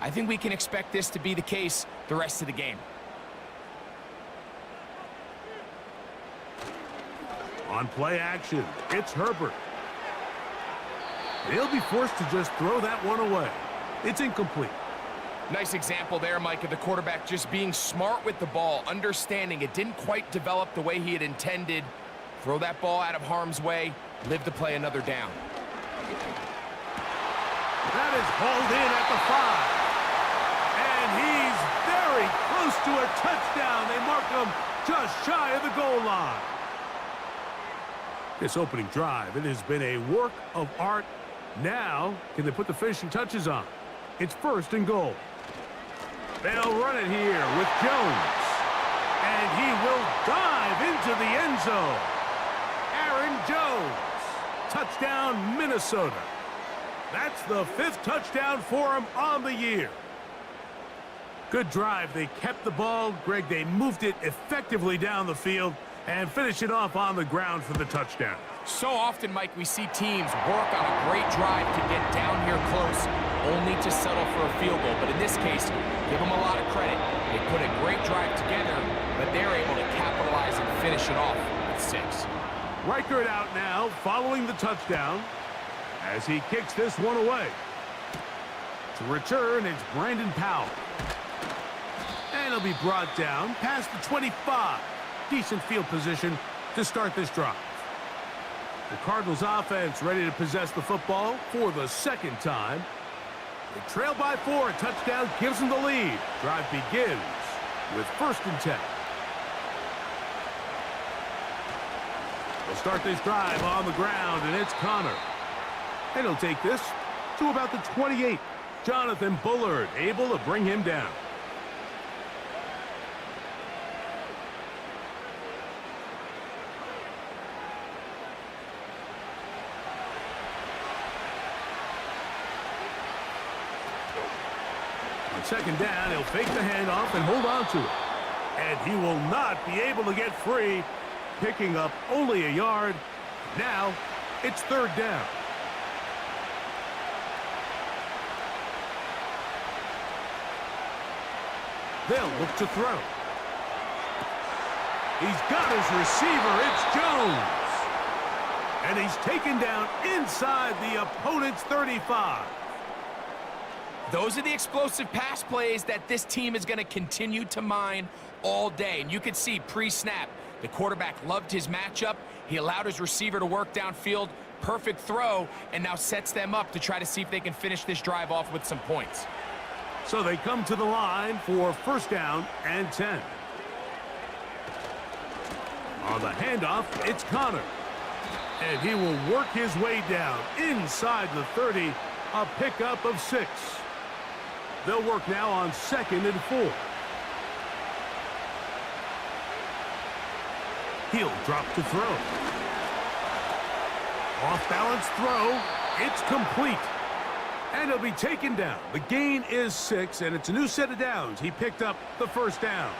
I think we can expect this to be the case the rest of the game. On play action, it's Herbert. He'll be forced to just throw that one away. It's incomplete. Nice example there, Mike, of the quarterback just being smart with the ball, understanding it didn't quite develop the way he had intended. Throw that ball out of harm's way, live to play another down. That is hauled in at the 5. And he's very close to a touchdown. They mark him just shy of the goal line. This opening drive, it has been a work of art. Now, can they put the finishing touches on? It's first and goal. They'll run it here with Jones. And he will dive into the end zone. Aaron Jones. Touchdown, Minnesota. That's the 5th touchdown for him on the year. Good drive. They kept the ball. Greg, they moved it effectively down the field and finish it off on the ground for the touchdown. So often, Mike, we see teams work on a great drive to get down here close, only to settle for a field goal. But in this case, give them a lot of credit. They put a great drive together, but they're able to capitalize and finish it off with 6. Reichert out now, following the touchdown, as he kicks this one away. To return, it's Brandon Powell. And he'll be brought down past the 25. Decent field position to start this drive. The Cardinals offense ready to possess the football for the second time. They trail by 4. A touchdown gives them the lead. Drive begins with 1st and 10. They'll start this drive on the ground, and it's Connor. And he'll take this to about the 28. Jonathan Bullard able to bring him down. Second down, he'll fake the handoff and hold on to it. And he will not be able to get free, picking up only a yard. Now, it's 3rd down. They'll look to throw. He's got his receiver. It's Jones. And he's taken down inside the opponent's 35. Those are the explosive pass plays that this team is going to continue to mine all day. And you can see pre-snap, the quarterback loved his matchup. He allowed his receiver to work downfield. Perfect throw, and now sets them up to try to see if they can finish this drive off with some points. So they come to the line for 1st down and 10. On the handoff, it's Connor. And he will work his way down inside the 30, a pickup of 6. They'll work now on 2nd and 4. He'll drop to throw. Off-balance throw. It's complete. And he'll be taken down. The gain is 6, and it's a new set of downs. He picked up the 1st down.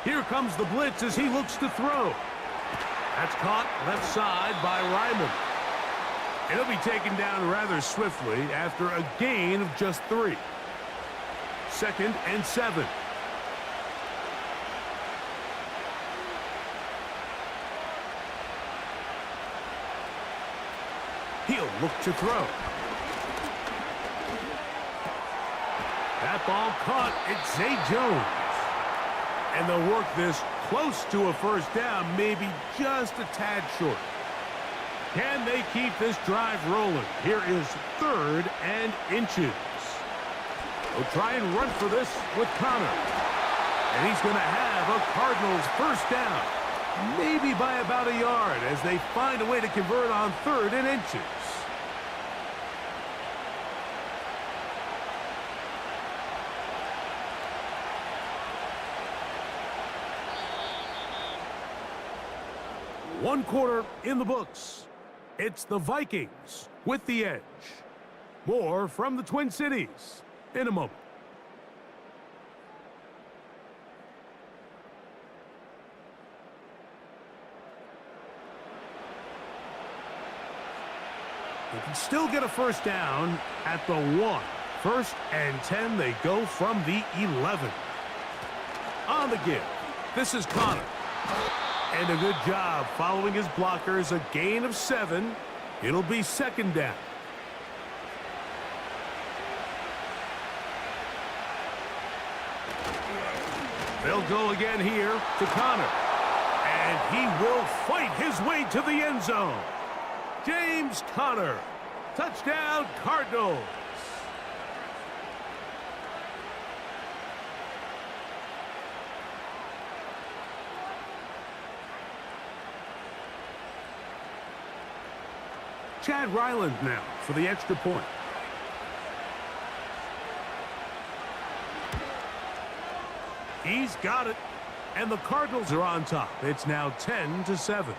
Here comes the blitz as he looks to throw. That's caught left side by Ryman. It'll be taken down rather swiftly after a gain of just 3. 2nd and 7. He'll look to throw. That ball caught. It's Zay Jones. And they'll work this close to a first down, maybe just a tad short. Can they keep this drive rolling? Here is 3rd and inches. They'll try and run for this with Connor. And he's going to have a Cardinals first down. Maybe by about a yard as they find a way to convert on 3rd and inches. One quarter in the books. It's the Vikings with the edge. More from the Twin Cities in a moment. They can still get a first down at the 1. 1st and 10, they go from the 11. On the give, this is Connor. And a good job following his blockers, a gain of 7. It'll be 2nd down. They'll go again here to Connor. And he will fight his way to the end zone. James Conner. Touchdown, Cardinals. Chad Ryland now for the extra point. He's got it. And the Cardinals are on top. It's now 10-7.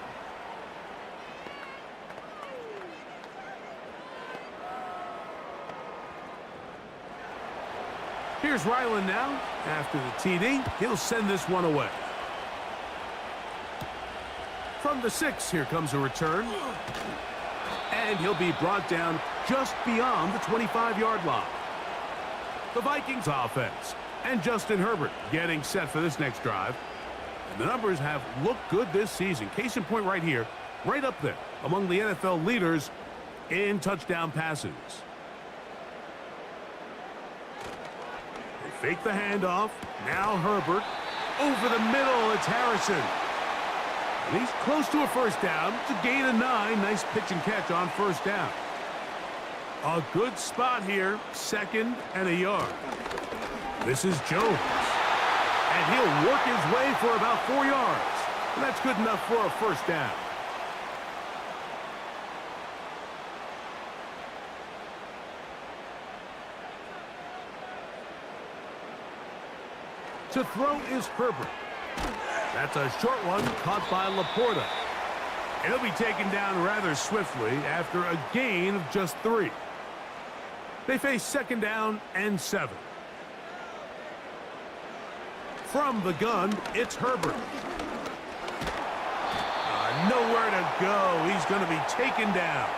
Here's Ryland now. After the TD, he'll send this one away. From the 6, here comes a return. And he'll be brought down just beyond the 25-yard line. The Vikings offense and Justin Herbert getting set for this next drive. And the numbers have looked good this season. Case in point right here, right up there among the NFL leaders in touchdown passes. They fake the handoff. Now Herbert over the middle. It's Harrison. And he's close to a first down. It's a gain of 9. Nice pitch and catch on first down. A good spot here. 2nd and a yard. This is Jones. And he'll work his way for about 4 yards. And that's good enough for a first down. To throw is Herbert. That's a short one caught by Laporta. And he'll be taken down rather swiftly after a gain of just 3. They face 2nd down and 7. From the gun, it's Herbert. Nowhere to go. He's going to be taken down.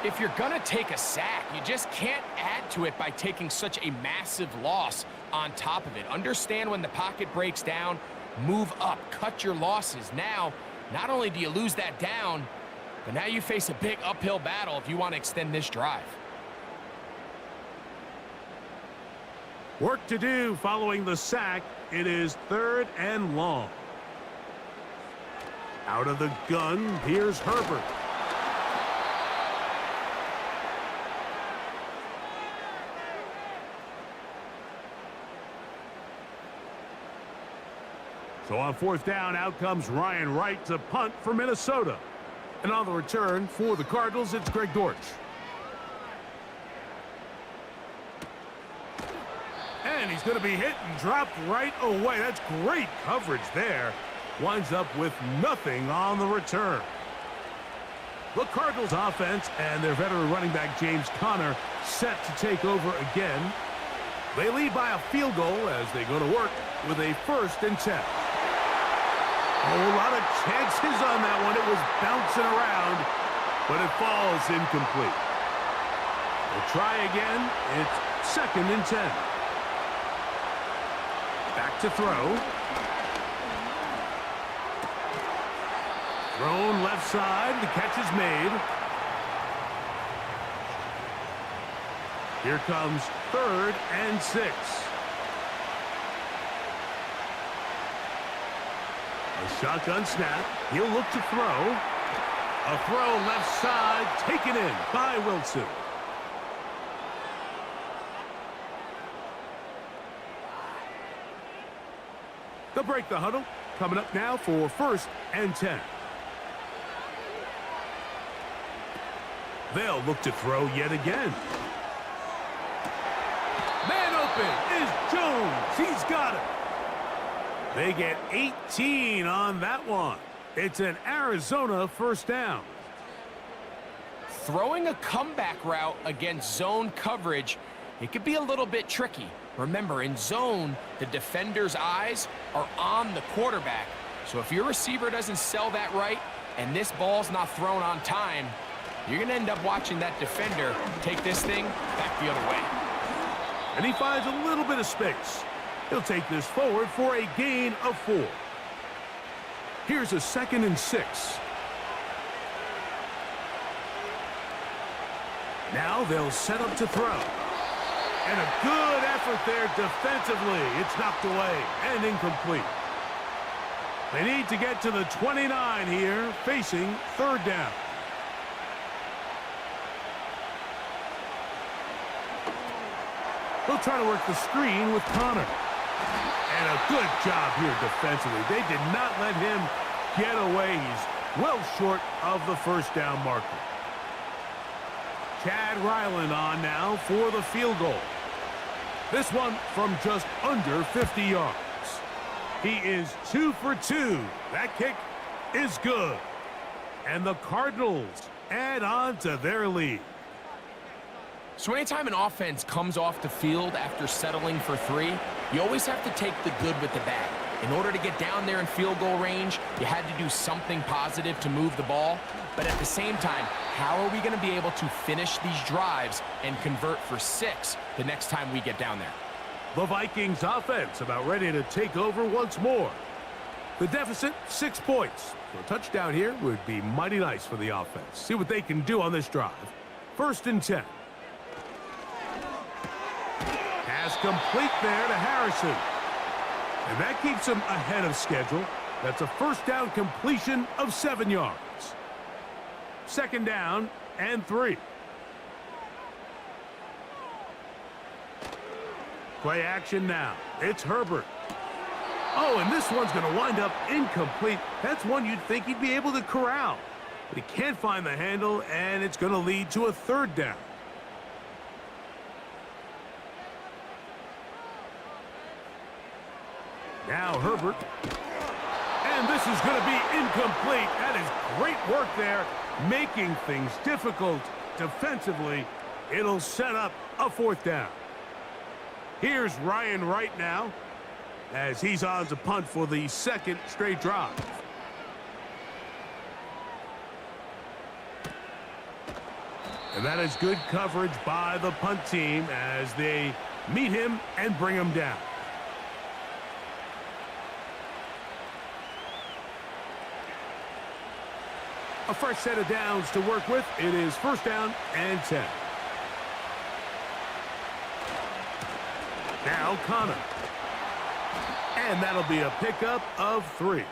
If you're going to take a sack, you just can't add to it by taking such a massive loss on top of it. Understand when the pocket breaks down, move up, cut your losses. Now, not only do you lose that down, but now you face a big uphill battle if you want to extend this drive. Work to do following the sack. It is 3rd and long. Out of the gun, here's Herbert. So on 4th down, out comes Ryan Wright to punt for Minnesota. And on the return for the Cardinals, it's Greg Dortch. And he's going to be hit and dropped right away. That's great coverage there. Winds up with nothing on the return. The Cardinals offense and their veteran running back James Conner set to take over again. They lead by a field goal as they go to work with a 1st and 10. A lot of chances on that one. It was bouncing around, but it falls incomplete. We'll try again. It's 2nd and 10. Back to throw. Thrown left side. The catch is made. Here comes 3rd and 6. A shotgun snap. He'll look to throw. A throw left side, taken in by Wilson. They'll break the huddle. Coming up now for 1st and 10. They'll look to throw yet again. Man open is Jones. He's got it. They get 18 on that one. It's an Arizona 1st down. Throwing a comeback route against zone coverage, it could be a little bit tricky. Remember, in zone, the defender's eyes are on the quarterback. So if your receiver doesn't sell that right and this ball's not thrown on time, you're going to end up watching that defender take this thing back the other way. And he finds a little bit of space. He'll take this forward for a gain of 4. Here's a 2nd and 6. Now they'll set up to throw. And a good effort there defensively. It's knocked away and incomplete. They need to get to the 29 here, facing 3rd down. They'll try to work the screen with Connor. And a good job here defensively. They did not let him get away. He's well short of the 1st down marker. Chad Ryland on now for the field goal. This one from just under 50 yards. He is 2 for 2. That kick is good. And the Cardinals add on to their lead. So anytime an offense comes off the field after settling for 3, you always have to take the good with the bad. In order to get down there in field goal range, you had to do something positive to move the ball. But at the same time, how are we going to be able to finish these drives and convert for 6 the next time we get down there? The Vikings offense about ready to take over once more. The deficit, 6 points. So a touchdown here would be mighty nice for the offense. See what they can do on this drive. 1st and 10. Pass complete there to Harrison. And that keeps him ahead of schedule. That's a 1st down completion of 7 yards. 2nd down and 3. Play action now. It's Herbert. Oh, and this one's going to wind up incomplete. That's one you'd think he'd be able to corral. But he can't find the handle, and it's going to lead to a 3rd down. Now Herbert. And this is going to be incomplete. That is great work there, making things difficult defensively. It'll set up a 4th down. Here's Ryan Wright now, as he's on to punt for the 2nd straight drive. And that is good coverage by the punt team as they meet him and bring him down. A fresh set of downs to work with. It is 1st down and 10. Now Connor. And that'll be a pickup of 3.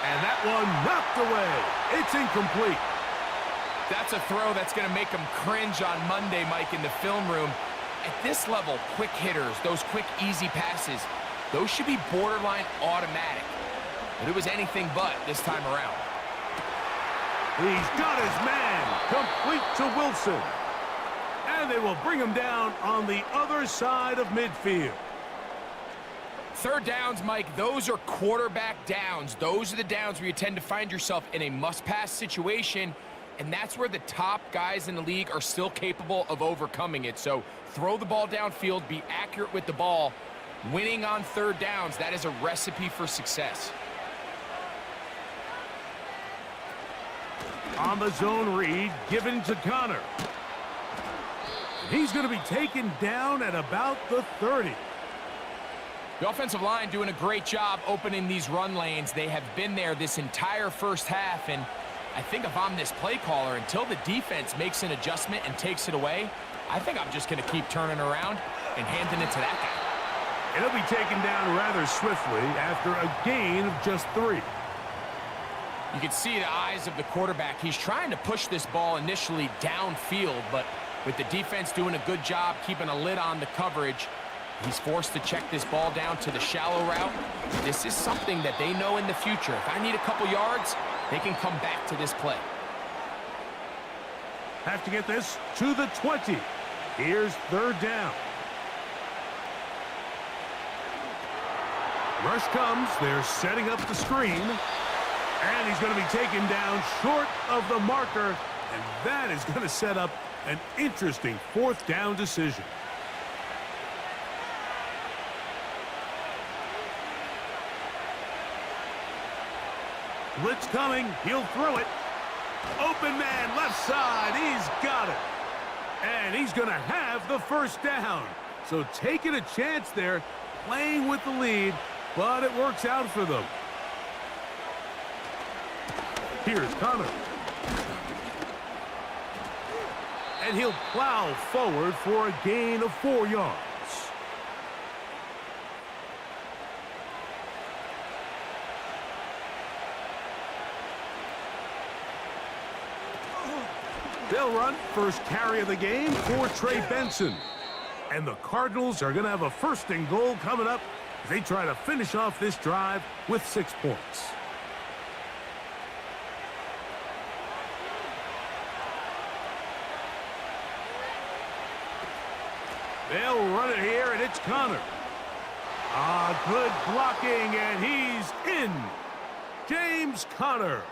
And that one knocked away. It's incomplete. That's a throw that's going to make them cringe on Monday, Mike, in the film room. At this level, quick hitters, those quick, easy passes, those should be borderline automatic. But it was anything but this time around. He's got his man complete to Wilson. And they will bring him down on the other side of midfield. 3rd downs, Mike, those are quarterback downs. Those are the downs where you tend to find yourself in a must-pass situation. and that's where the top guys in the league are still capable of overcoming it. So throw the ball downfield, be accurate with the ball. Winning on third downs, that is a recipe for success. On the zone read, given to Connor. He's going to be taken down at about the 30. The offensive line doing a great job opening these run lanes. They have been there this entire first half, and I think if I'm this play caller, until the defense makes an adjustment and takes it away, I think I'm just going to keep turning around and handing it to that guy. It'll be taken down rather swiftly after a gain of just 3. You can see the eyes of the quarterback. He's trying to push this ball initially downfield, but with the defense doing a good job keeping a lid on the coverage, he's forced to check this ball down to the shallow route. This is something that they know in the future. If I need a couple yards, they can come back to this play. Have to get this to the 20. Here's third down. Rush comes. They're setting up the screen. And he's going to be taken down short of the marker. And that is going to set up an interesting fourth down decision. Blitz coming. He'll throw it. Open man, left side. He's got it. And he's going to have the first down. So taking a chance there, playing with the lead, but it works out for them. Here's Connor. And he'll plow forward for a gain of 4 yards. They'll run first carry of the game for Trey Benson. And the Cardinals are going to have a first and goal coming up as they try to finish off this drive with 6 points. They'll run it here, and it's Connor. Good blocking, and he's in. James Conner.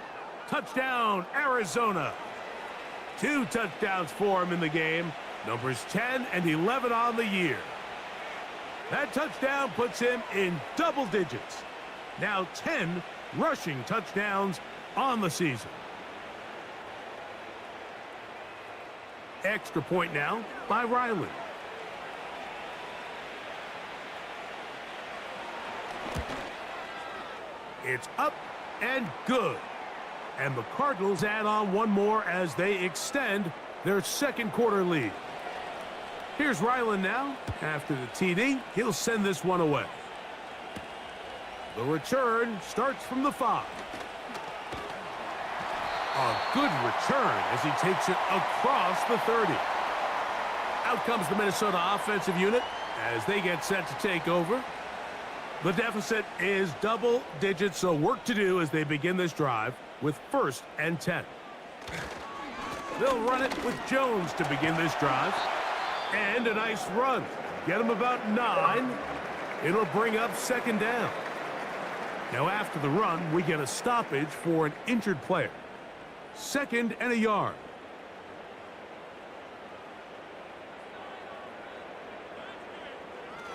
Touchdown, Arizona. 2 touchdowns for him in the game. Numbers 10 and 11 on the year. That touchdown puts him in double digits. Now 10 rushing touchdowns on the season. Extra point now by Riley. It's up and good. And the Cardinals add on one more as they extend their second quarter lead. Here's Ryland now. After the TD, he'll send this one away. The return starts from the 5. A good return as he takes it across the 30. Out comes the Minnesota offensive unit as they get set to take over. The deficit is double digits, so work to do as they begin this drive with 1st and 10. They'll run it with Jones to begin this drive. And a nice run. Get him about 9. It'll bring up 2nd down. Now after the run, we get a stoppage for an injured player. 2nd and a yard.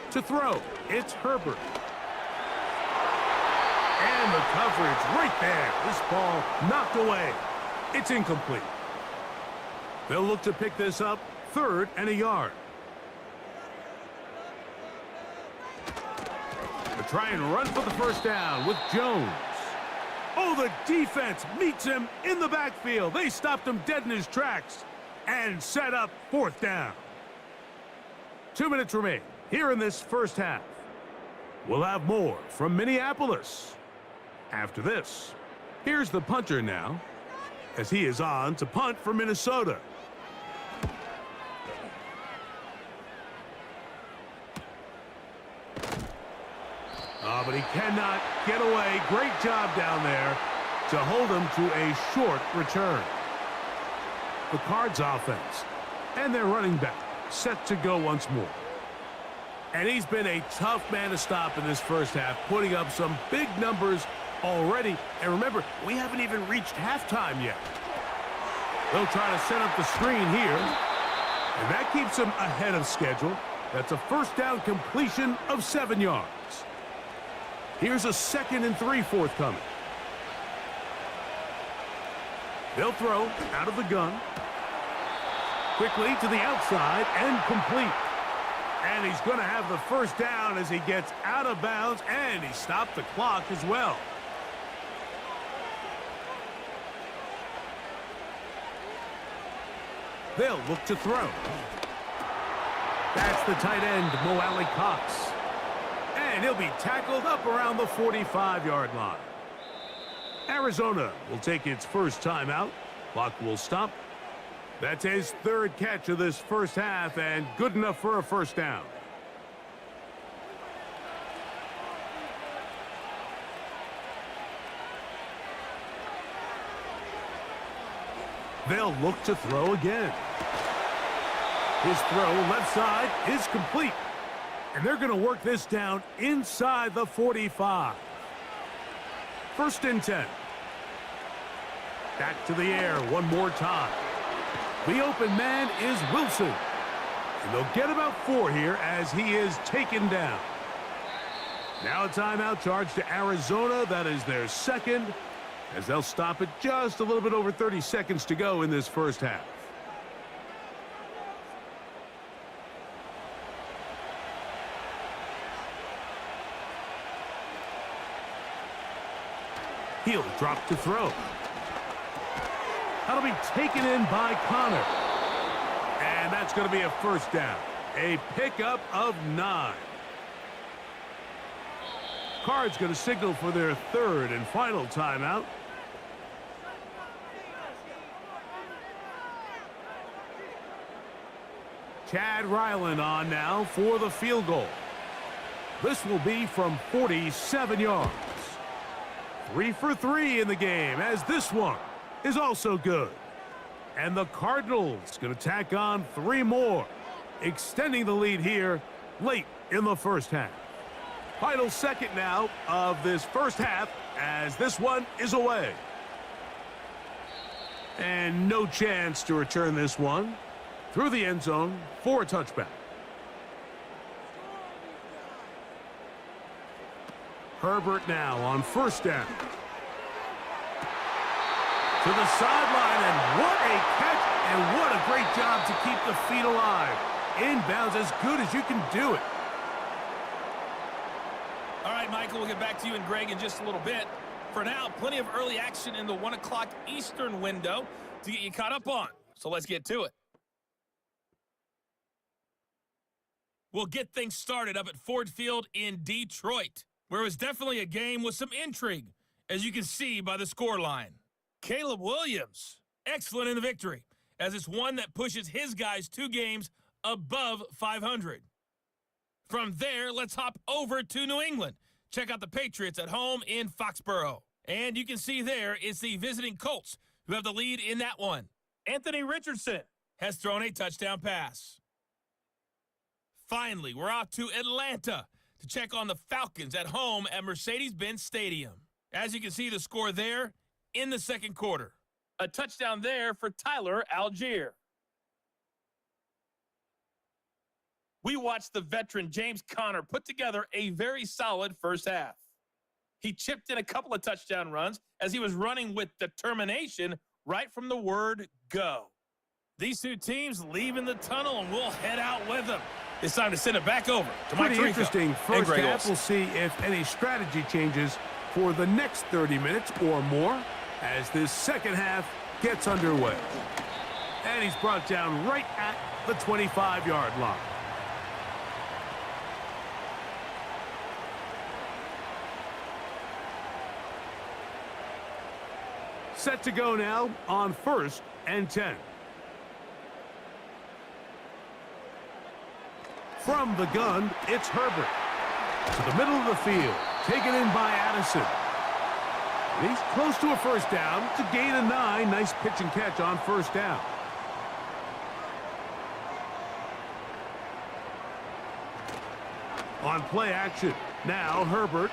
To throw, it's Herbert. And the coverage right there. This ball knocked away. It's incomplete. They'll look to pick this up 3rd and a yard. They'll try and run for the first down with Jones. Oh, the defense meets him in the backfield. They stopped him dead in his tracks and set up 4th down. 2 minutes remain here in this first half. We'll have more from Minneapolis. After this, here's the punter now as he is on to punt for Minnesota. But he cannot get away. Great job down there to hold him to a short return. The Cards offense and their running back set to go once more. And he's been a tough man to stop in this first half, putting up some big numbers already. And remember, we haven't even reached halftime yet. They'll try to set up the screen here. And that keeps them ahead of schedule. That's a first down completion of 7 yards. Here's a 2nd and 3 forthcoming. They'll throw out of the gun. Quickly to the outside and complete. And he's going to have the first down as he gets out of bounds, and he stopped the clock as well. They'll look to throw. That's the tight end, Mo Alley Cox. And he'll be tackled up around the 45-yard line. Arizona will take its first timeout. Clock will stop. That's his 3rd catch of this first half, and good enough for a first down. They'll look to throw again. His throw left side is complete. And they're going to work this down inside the 45. 1st and 10. Back to the air one more time. The open man is Wilson. And they'll get about 4 here as he is taken down. Now a timeout charge to Arizona. That is their 2nd, as they'll stop it just a little bit over 30 seconds to go in this first half. He'll drop to throw. That'll be taken in by Connor. And that's going to be a first down. A pickup of 9. Card's going to signal for their 3rd and final timeout. Chad Ryland on now for the field goal. This will be from 47 yards. 3 for 3 in the game, as this one is also good. And the Cardinals going to tack on 3 more, extending the lead here late in the first half. Final second now of this first half, as this one is away. And no chance to return this one through the end zone for a touchback. Herbert now on first down. To the sideline, and what a catch, and what a great job to keep the feet alive. Inbounds as good as you can do it. All right, Michael, we'll get back to you and Greg in just a little bit. For now, plenty of early action in the 1 o'clock Eastern window to get you caught up on. So let's get to it. We'll get things started up at Ford Field in Detroit, where it was definitely a game with some intrigue, as you can see by the scoreline. Caleb Williams, excellent in the victory, as it's one that pushes his guys 2 games above 500. From there, let's hop over to New England. Check out the Patriots at home in Foxborough. And you can see there it's the visiting Colts who have the lead in that one. Anthony Richardson has thrown a touchdown pass. Finally, we're off to Atlanta to check on the Falcons at home at Mercedes-Benz Stadium. As you can see the score there in the second quarter. A touchdown there for Tyler Algier. We watched the veteran James Conner put together a very solid first half. He chipped in a couple of touchdown runs as he was running with determination right from the word go. These 2 teams leaving the tunnel, and we'll head out with them. It's time to send it back over to Mike Tirico. Pretty interesting first half. We'll see if any strategy changes for the next 30 minutes or more as this second half gets underway. And he's brought down right at the 25-yard line. Set to go now on 1st and 10. From the gun, it's Herbert. To the middle of the field, taken in by Addison. And he's close to a first down. It's a gain of 9. Nice pitch and catch on first down. On play action, now Herbert.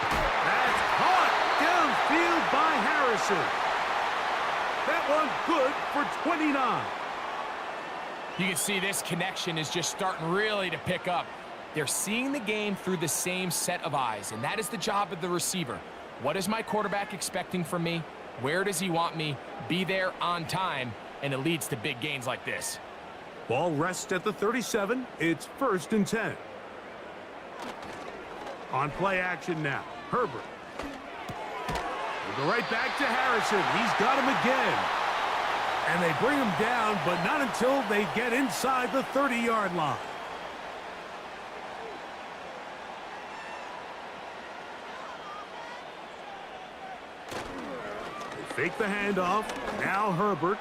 That's caught downfield by Harrison. That one good for 29. You can see this connection is just starting really to pick up. They're seeing the game through the same set of eyes, and that is the job of the receiver. What is my quarterback expecting from me? Where does he want me? Be there on time, and it leads to big gains like this. Ball rests at the 37. It's 1st and 10. On play action now, Herbert. We'll go right back to Harrison. He's got him again. And they bring him down, but not until they get inside the 30-yard line. They fake the handoff. Now Herbert.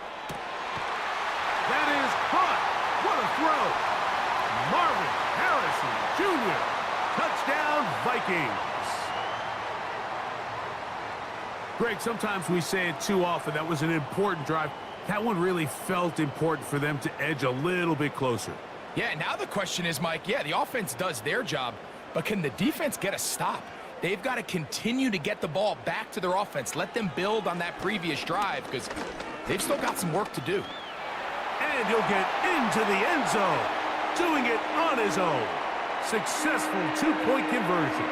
That is caught. What a throw. Marvin Harrison Jr. Touchdown, Vikings. Greg, sometimes we say it too often. That was an important drive. That one really felt important for them to edge a little bit closer. Yeah, now the question is, Mike, yeah, the offense does their job, but can the defense get a stop? They've got to continue to get the ball back to their offense. Let them build on that previous drive because they've still got some work to do. And he'll get into the end zone, doing it on his own. Successful two-point conversion.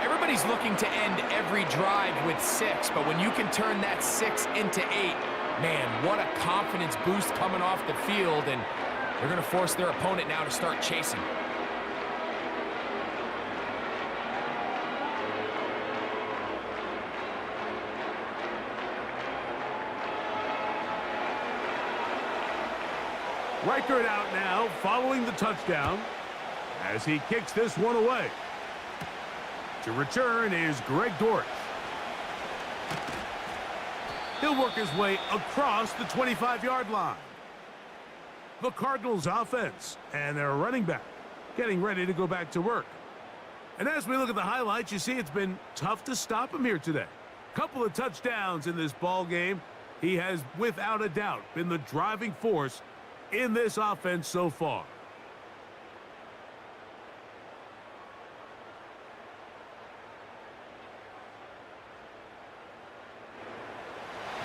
Everybody's looking to end every drive with 6, but when you can turn that 6 into 8, man, what a confidence boost coming off the field, and they're going to force their opponent now to start chasing. Reichert out now, following the touchdown, as he kicks this one away. To return is Greg Dortch. He'll work his way across the 25-yard line. The Cardinals offense and their running back getting ready to go back to work. And as we look at the highlights, you see it's been tough to stop him here today. Couple of touchdowns in this ball game. He has, without a doubt, been the driving force in this offense so far.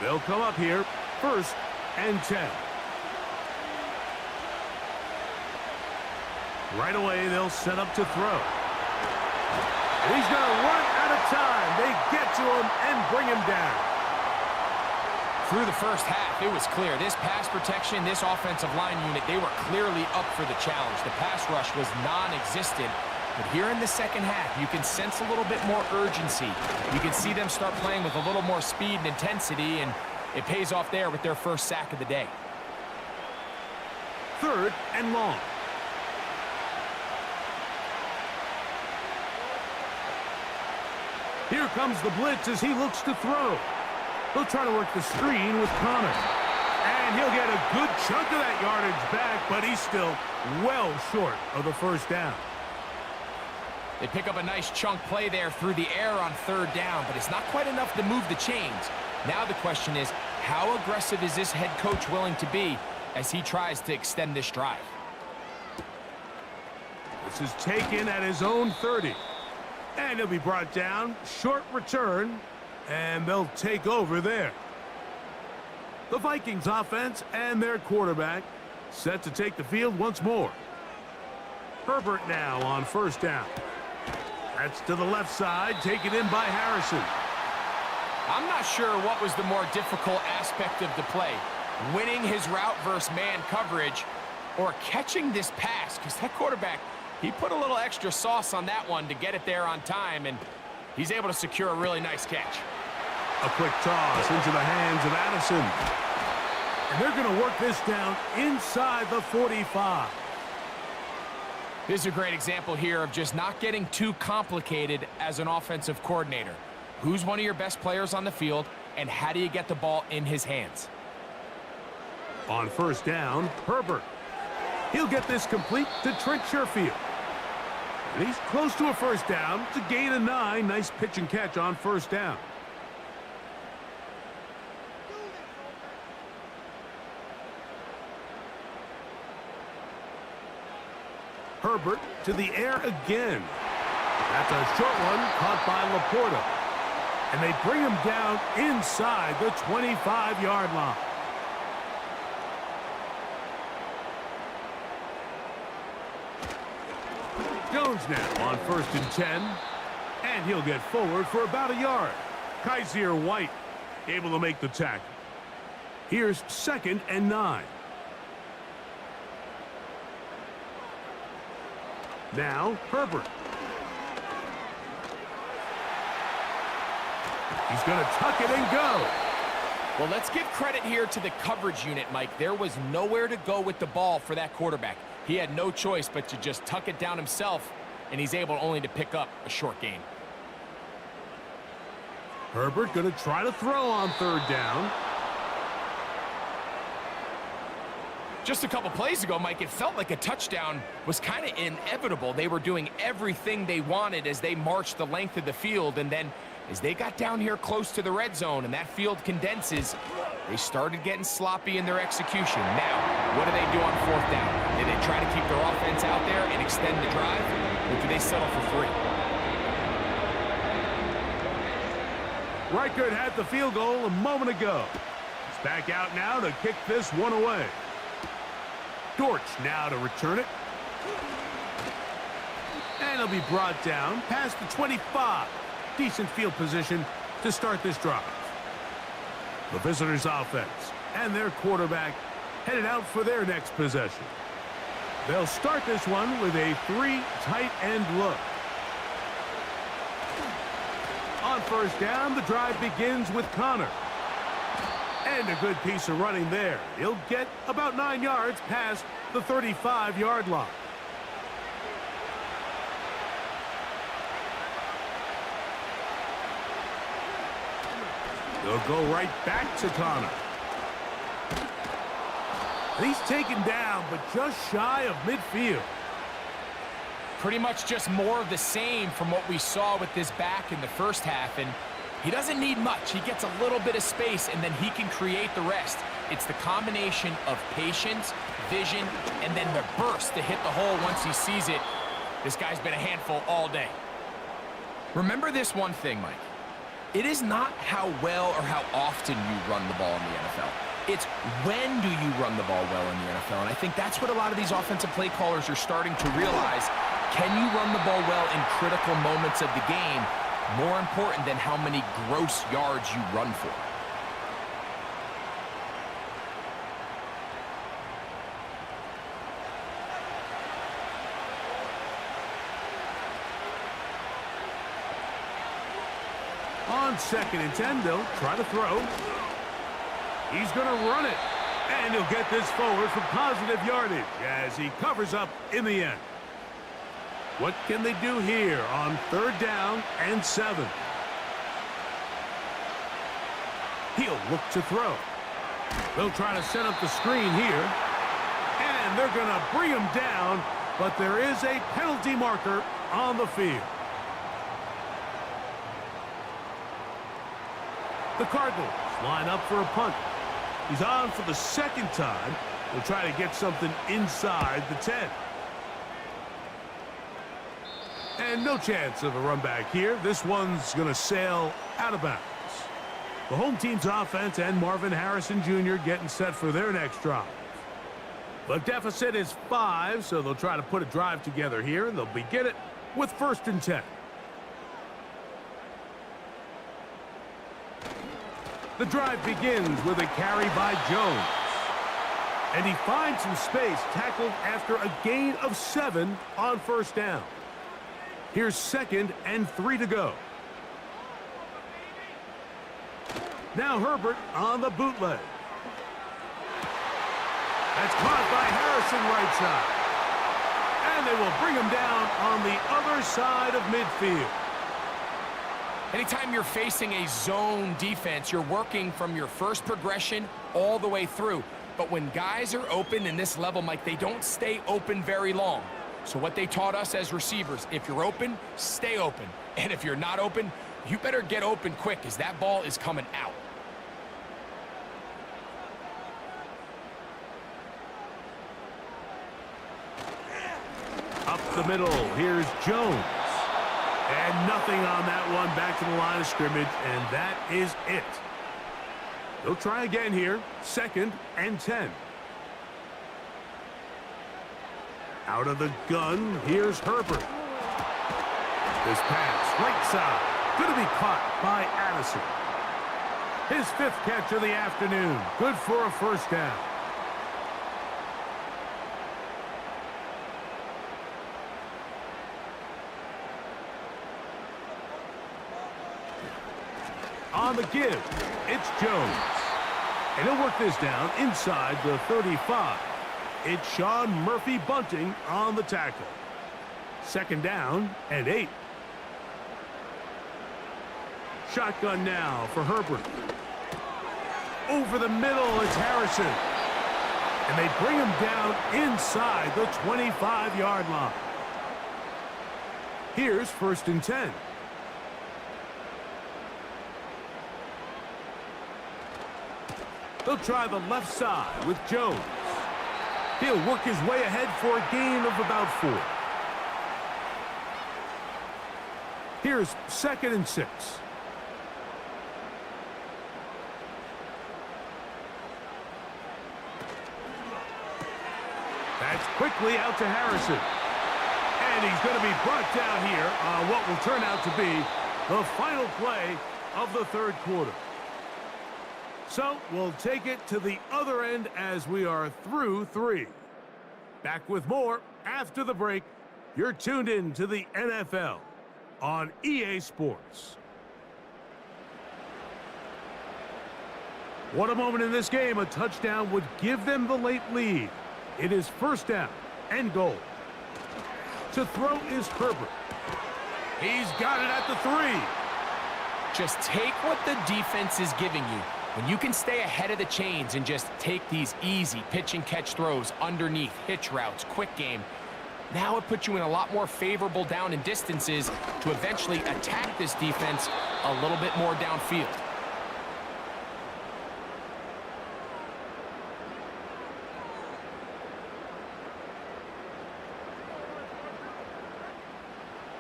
They'll come up here, 1st and 10. Right away, they'll set up to throw. And he's going to run out of time. They get to him and bring him down. Through the first half, it was clear. This pass protection, this offensive line unit, they were clearly up for the challenge. The pass rush was non-existent. But here in the second half, you can sense a little bit more urgency. You can see them start playing with a little more speed and intensity, and it pays off there with their first sack of the day. 3rd and long. Here comes the blitz as he looks to throw. He'll try to work the screen with Connor. And he'll get a good chunk of that yardage back, but he's still well short of the first down. They pick up a nice chunk play there through the air on 3rd down, but it's not quite enough to move the chains. Now the question is, how aggressive is this head coach willing to be as he tries to extend this drive? This is taken at his own 30. And he'll be brought down. Short return. And they'll take over there. The Vikings offense and their quarterback set to take the field once more. Herbert now on 1st down. That's to the left side, taken in by Harrison. I'm not sure what was the more difficult aspect of the play. Winning his route versus man coverage or catching this pass, because that quarterback, he put a little extra sauce on that one to get it there on time, and he's able to secure a really nice catch. A quick toss into the hands of Addison. And they're going to work this down inside the 45. This is a great example here of just not getting too complicated as an offensive coordinator. Who's one of your best players on the field, and how do you get the ball in his hands? On 1st down, Herbert. He'll get this complete to Trent Sherfield. And he's close to a 1st down. It's a gain of 9. Nice pitch and catch on 1st down. Herbert to the air again. That's a short one caught by Laporta. And they bring him down inside the 25-yard line. Jones now on 1st and 10. And he'll get forward for about a yard. Kaiser White able to make the tackle. Here's 2nd and 9. Now Herbert. He's going to tuck it and go. Well, let's give credit here to the coverage unit, Mike. There was nowhere to go with the ball for that quarterback. He had no choice but to just tuck it down himself, and he's able only to pick up a short gain. Herbert going to try to throw on 3rd down. Just a couple plays ago, Mike, it felt like a touchdown was kind of inevitable. They were doing everything they wanted as they marched the length of the field, and then as they got down here close to the red zone and that field condenses, they started getting sloppy in their execution. Now, what do they do on 4th down? Do they try to keep their offense out there and extend the drive, or do they settle for 3? Reichert had the field goal a moment ago. He's back out now to kick this one away. Dortch now to return it. And he'll be brought down past the 25. Decent field position to start this drive. The visitors' offense and their quarterback headed out for their next possession. They'll start this one with a 3 tight end look. On 1st down, the drive begins with Connor. And a good piece of running there. He'll get about 9 yards past the 35-yard line. They'll go right back to Connor. He's taken down, but just shy of midfield. Pretty much just more of the same from what we saw with this back in the first half, and he doesn't need much. He gets a little bit of space, and then he can create the rest. It's the combination of patience, vision, and then the burst to hit the hole once he sees it. This guy's been a handful all day. Remember this one thing, Mike. It is not how well or how often you run the ball in the NFL. It's when do you run the ball well in the NFL, and I think that's what a lot of these offensive play callers are starting to realize. Can you run the ball well in critical moments of the game? More important than how many gross yards you run for. On 2nd and 10, they'll try to throw. He's going to run it. And he'll get this forward for positive yardage as he covers up in the end. What can they do here on 3rd down and 7? He'll look to throw. They'll try to set up the screen here. And they're going to bring him down, but there is a penalty marker on the field. The Cardinals line up for a punt. He's on for the 2nd time. They'll try to get something inside the 10. And no chance of a run back here. This one's going to sail out of bounds. The home team's offense and Marvin Harrison Jr. getting set for their next drive. The deficit is 5, so they'll try to put a drive together here. They'll begin it with 1st and 10. The drive begins with a carry by Jones. And he finds some space, tackled after a gain of 7 on 1st down. Here's 2nd and 3 to go. Now Herbert on the bootleg. That's caught by Harrison right side. And they will bring him down on the other side of midfield. Anytime you're facing a zone defense, you're working from your first progression all the way through. But when guys are open in this level, Mike, they don't stay open very long. So what they taught us as receivers, if you're open, stay open. And if you're not open, you better get open quick as that ball is coming out. Up the middle, here's Jones. And nothing on that one, back to the line of scrimmage, and that is it. They'll try again here, 2nd and 10. Out of the gun, here's Herbert. This pass, right side, going to be caught by Addison. His 5th catch of the afternoon, good for a first down. On the give, it's Jones. And he'll work this down inside the 35. It's Sean Murphy-Bunting on the tackle. 2nd down and 8. Shotgun now for Herbert. Over the middle, it's Harrison. And they bring him down inside the 25-yard line. Here's 1st and 10. They'll try the left side with Jones. He'll work his way ahead for a gain of about 4. Here's 2nd and 6. That's quickly out to Harrison. And he's going to be brought down here on what will turn out to be the final play of the 3rd quarter. So we'll take it to the other end as we are through 3. Back with more after the break. You're tuned in to the NFL on EA Sports. What a moment in this game. A touchdown would give them the late lead. It is 1st down and goal. To throw is Herbert. He's got it at the 3. Just take what the defense is giving you. When you can stay ahead of the chains and just take these easy pitch and catch throws underneath, hitch routes, quick game, now it puts you in a lot more favorable down and distances to eventually attack this defense a little bit more downfield.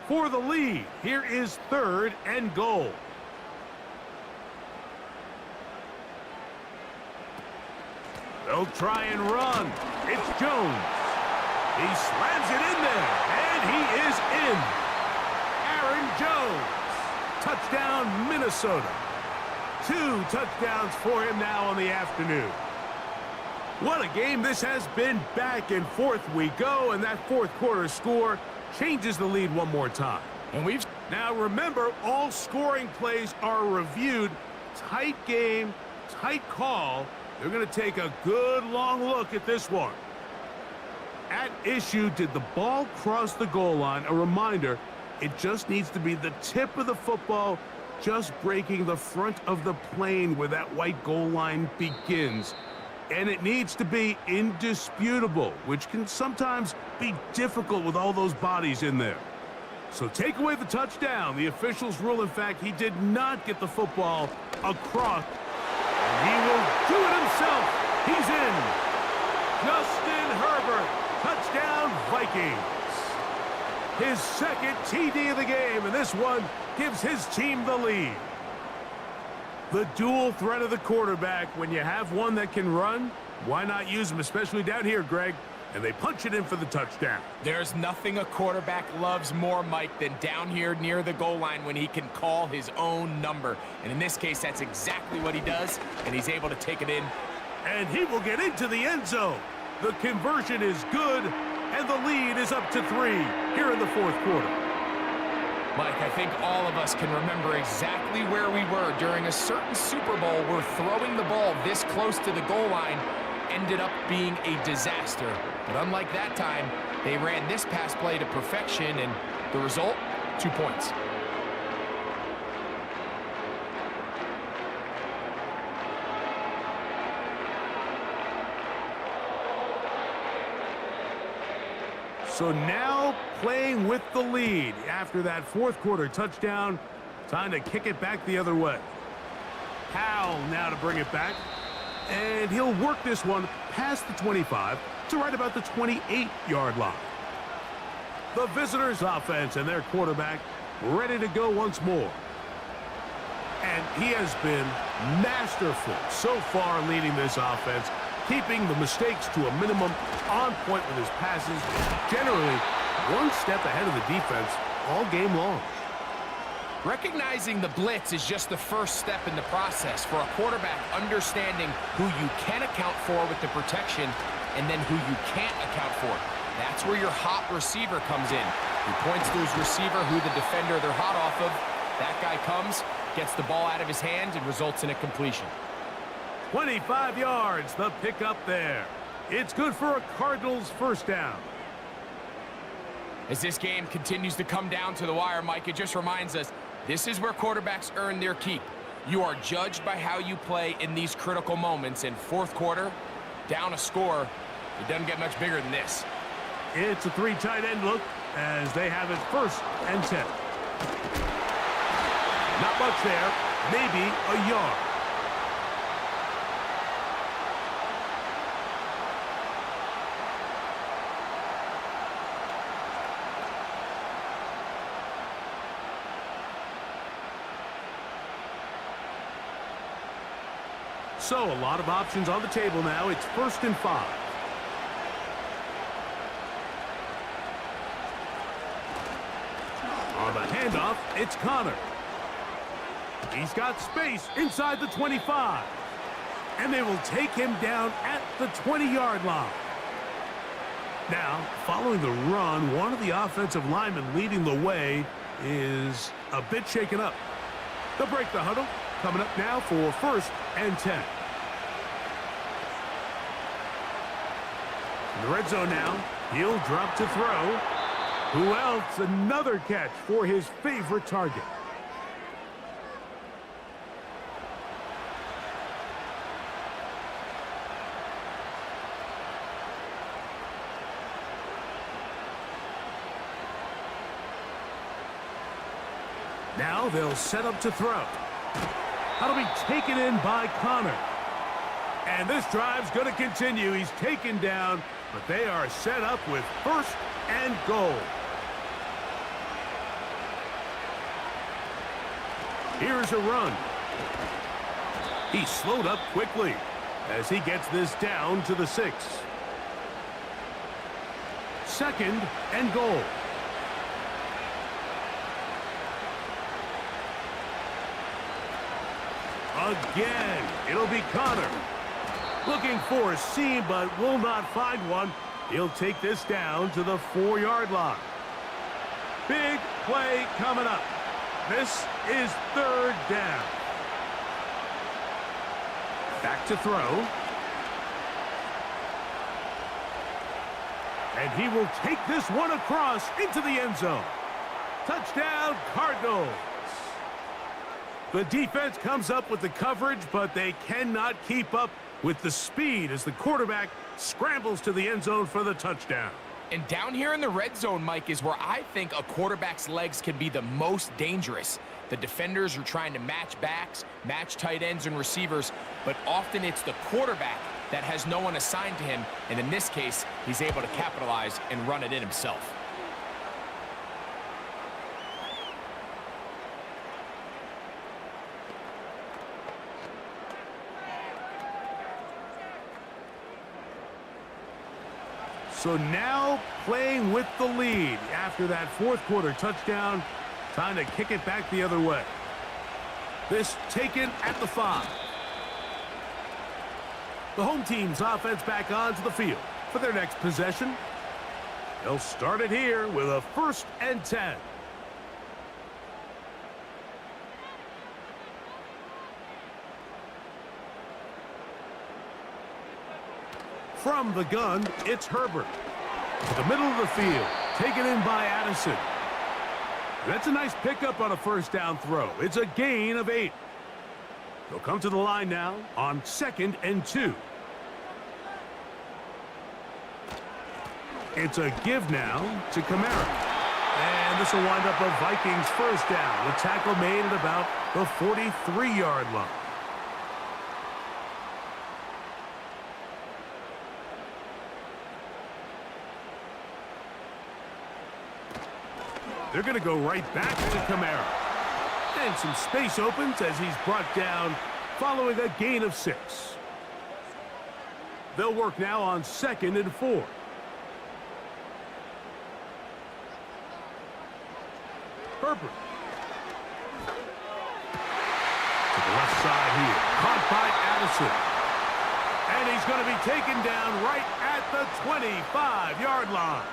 For the lead, here is 3rd and goal. They'll try and run. It's Jones. He slams it in there, and he is in. Aaron Jones. Touchdown, Minnesota. 2 touchdowns for him now on the afternoon. What a game this has been. Back and forth we go, and that 4th quarter score changes the lead one more time. And now remember, all scoring plays are reviewed. Tight game, tight call. They're going to take a good long look at this one. At issue, did the ball cross the goal line? A reminder, it just needs to be the tip of the football just breaking the front of the plane where that white goal line begins. And it needs to be indisputable, which can sometimes be difficult with all those bodies in there. So take away the touchdown. The officials rule, in fact, he did not get the football across. And he will do it himself. He's in. Justin Herbert, touchdown Vikings. His 2nd TD of the game, and this one gives his team the lead. The dual threat of the quarterback. When you have one that can run, why not use him, especially down here, Greg? And they punch it in for the touchdown. There's nothing a quarterback loves more, Mike, than down here near the goal line when he can call his own number. And in this case, that's exactly what he does, and he's able to take it in. And he will get into the end zone. The conversion is good, and the lead is up to 3 here in the 4th quarter. Mike, I think all of us can remember exactly where we were during a certain Super Bowl where throwing the ball this close to the goal line ended up being a disaster. But unlike that time, they ran this pass play to perfection, and the result, 2 points. So now playing with the lead after that 4th quarter touchdown. Time to kick it back the other way. Powell now to bring it back. And he'll work this one past the 25 to right about the 28-yard line. The visitors' offense and their quarterback ready to go once more. And he has been masterful so far leading this offense, keeping the mistakes to a minimum, on point with his passes, generally one step ahead of the defense all game long. Recognizing the blitz is just the first step in the process for a quarterback understanding who you can account for with the protection and then who you can't account for. That's where your hot receiver comes in. He points to his receiver who the defender they're hot off of. That guy comes, gets the ball out of his hand, and results in a completion. 25 yards, the pickup there. It's good for a Cardinals first down. As this game continues to come down to the wire, Mike, it just reminds us, this is where quarterbacks earn their keep. You are judged by how you play in these critical moments. In fourth quarter, down a score, it doesn't get much bigger than this. It's a 3 tight end look as they have it 1st and 10. Not much there, maybe a yard. So, a lot of options on the table now. It's 1st and 5. On the handoff, it's Connor. He's got space inside the 25. And they will take him down at the 20-yard line. Now, following the run, one of the offensive linemen leading the way is a bit shaken up. They'll break the huddle. Coming up now for 1st and 10. In the red zone now, he'll drop to throw. Who else? Another catch for his favorite target. Now they'll set up to throw. That'll be taken in by Connor. And this drive's going to continue. He's taken down, but they are set up with 1st and goal. Here's a run. He slowed up quickly as he gets this down to the 6. 2nd and goal. Again, it'll be Connor. Looking for a seam, but will not find one. He'll take this down to the 4-yard line. Big play coming up. This is 3rd down. Back to throw. And he will take this one across into the end zone. Touchdown, Cardinals. The defense comes up with the coverage, but they cannot keep up with the speed as the quarterback scrambles to the end zone for the touchdown. And down here in the red zone, Mike, is where I think a quarterback's legs can be the most dangerous. The defenders are trying to match backs, match tight ends and receivers, but often it's the quarterback that has no one assigned to him, and in this case, he's able to capitalize and run it in himself. So now playing with the lead after that 4th quarter touchdown, time to kick it back the other way. This taken at the 5. The home team's offense back onto the field for their next possession. They'll start it here with a 1st and 10. From the gun, it's Herbert. To the middle of the field, taken in by Addison. That's a nice pickup on a 1st down throw. It's a gain of 8. They'll come to the line now on 2nd and 2. It's a give now to Kamara. And this will wind up a Vikings 1st down. The tackle made at about the 43-yard line. They're going to go right back to Kamara. And some space opens as he's brought down following a gain of 6. They'll work now on 2nd and 4. Herbert. To the left side here. Caught by Addison. And he's going to be taken down right at the 25-yard line.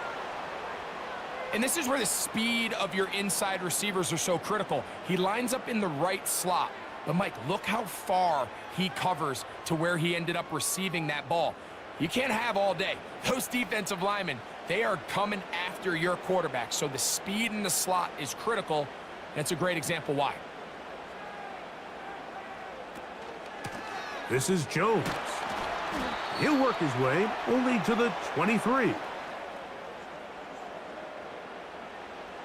And this is where the speed of your inside receivers are so critical. He lines up in the right slot. But, Mike, look how far he covers to where he ended up receiving that ball. You can't have all day. Those defensive linemen, they are coming after your quarterback. So the speed in the slot is critical, and it's a great example why. This is Jones. He'll work his way only to the 23.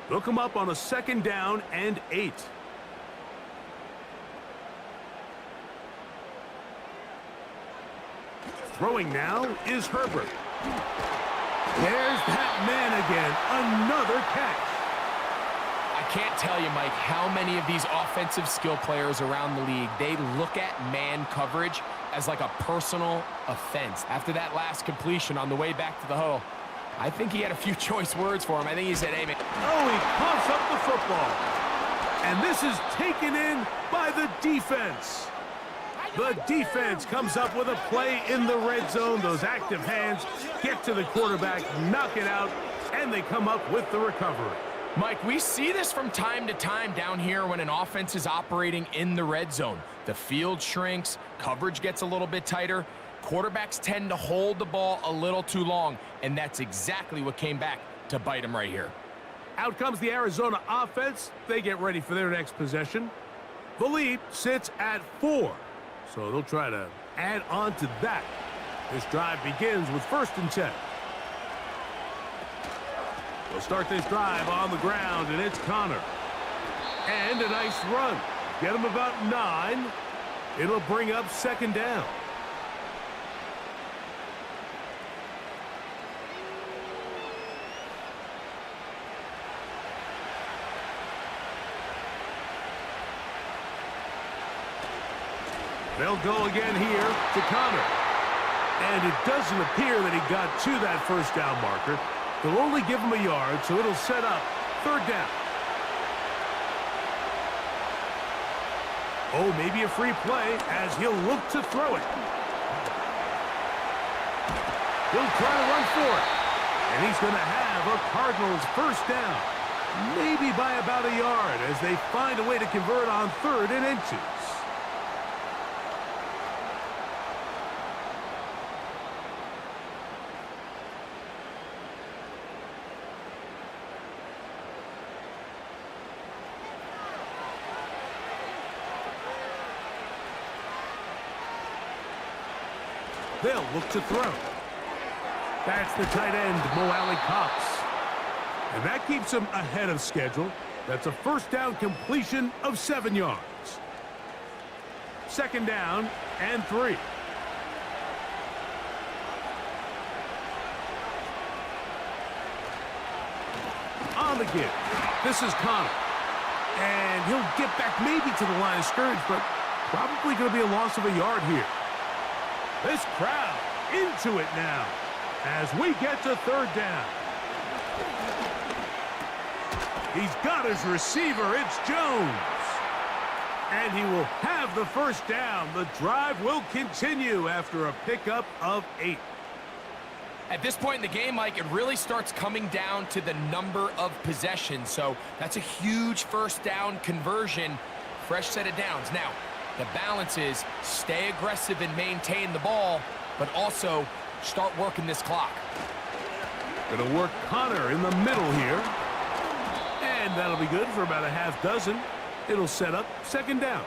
They'll come up on a 2nd down and 8. Throwing now is Herbert. There's that man again. Another catch. I can't tell you, Mike, how many of these offensive skill players around the league, they look at man coverage as like a personal offense. After that last completion on the way back to the huddle, I think he had a few choice words for him. I think he said, hey, man. Oh, he pumps up the football. And this is taken in by the defense. The defense comes up with a play in the red zone. Those active hands get to the quarterback, knock it out, and they come up with the recovery. Mike, we see this from time to time down here when an offense is operating in the red zone. The field shrinks, coverage gets a little bit tighter. Quarterbacks tend to hold the ball a little too long, and that's exactly what came back to bite him right here. Out comes the Arizona offense. They get ready for their next possession. The lead sits at 4, so they'll try to add on to that. This drive begins with 1st and 10. They'll start this drive on the ground, and it's Connor. And a nice run. Get him about 9. It'll bring up 2nd down. They'll go again here to Connor. And it doesn't appear that he got to that 1st down marker. They'll only give him a yard, so it'll set up 3rd down. Oh, maybe a free play as he'll look to throw it. He'll try to run for it. And he's going to have a Cardinals 1st down. Maybe by about a yard as they find a way to convert on 3rd and inches. They'll look to throw. That's the tight end, Mo Alley-Cox. And that keeps him ahead of schedule. That's a 1st down completion of 7 yards. 2nd down and 3. On the give. This is Connor. And he'll get back maybe to the line of scrimmage, but probably going to be a loss of a yard here. This crowd into it now as we get to 3rd down. He's got his receiver. It's Jones. And he will have the 1st down. The drive will continue after a pickup of 8. At this point in the game, Mike, it really starts coming down to the number of possessions. So that's a huge 1st down conversion. Fresh set of downs. Now, the balance is stay aggressive and maintain the ball, but also start working this clock. Going to work Connor in the middle here. And that'll be good for about a half dozen. It'll set up 2nd down.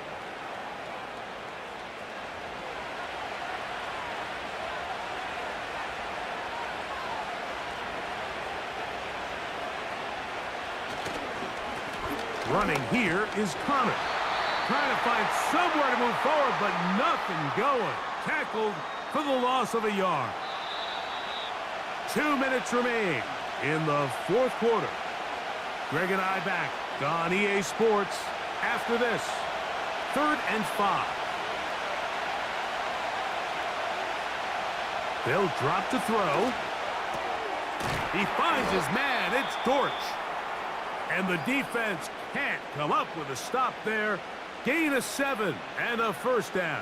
Running here is Connor. Trying to find somewhere to move forward, but nothing going. Tackled for the loss of a yard. 2 minutes remain in the 4th quarter. Greg and I back on EA Sports after this. 3rd and 5. They'll drop to throw. He finds his man. It's Dortch. And the defense can't come up with a stop there. Gain of 7 and a first down.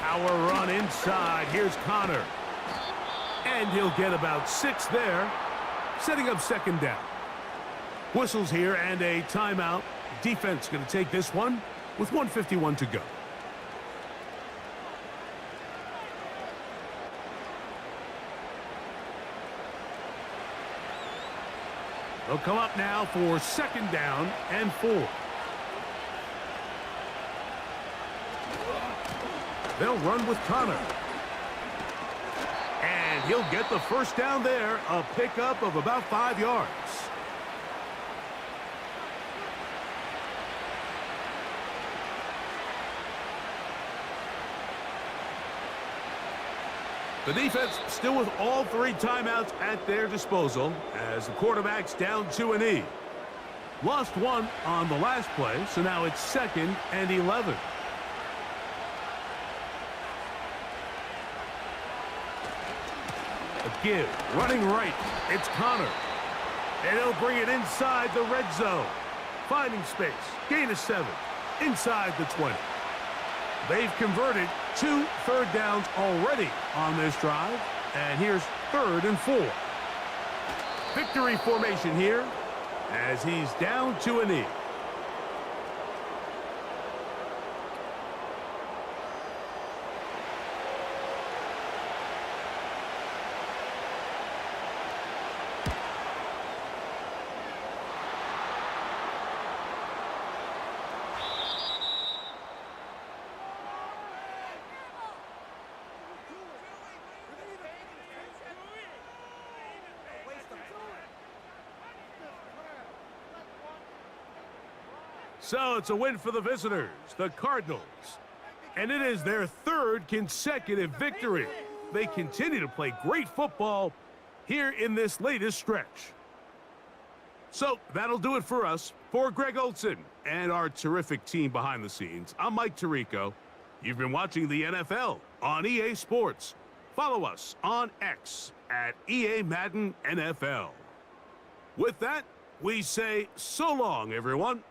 Power run inside. Here's Connor. And he'll get about 6 there, setting up 2nd down. Whistles here and a timeout. Defense going to take this one with 1:51 to go. They'll come up now for 2nd down and 4. They'll run with Connor. And he'll get the first down there, a pickup of about 5 yards. The defense still with all 3 timeouts at their disposal as the quarterback's down to a knee. Lost 1 on the last play, so now it's 2nd and 11. A give, running right, it's Connor. And he'll bring it inside the red zone. Finding space, gain of 7, inside the 20. They've converted 2 third downs already on this drive. And here's 3rd and 4. Victory formation here as he's down to a knee. So it's a win for the visitors, the Cardinals. And it is their 3rd consecutive victory. They continue to play great football here in this latest stretch. So that'll do it for us. For Greg Olson and our terrific team behind the scenes, I'm Mike Tirico. You've been watching the NFL on EA Sports. Follow us on X at EA Madden NFL. With that, we say so long, everyone.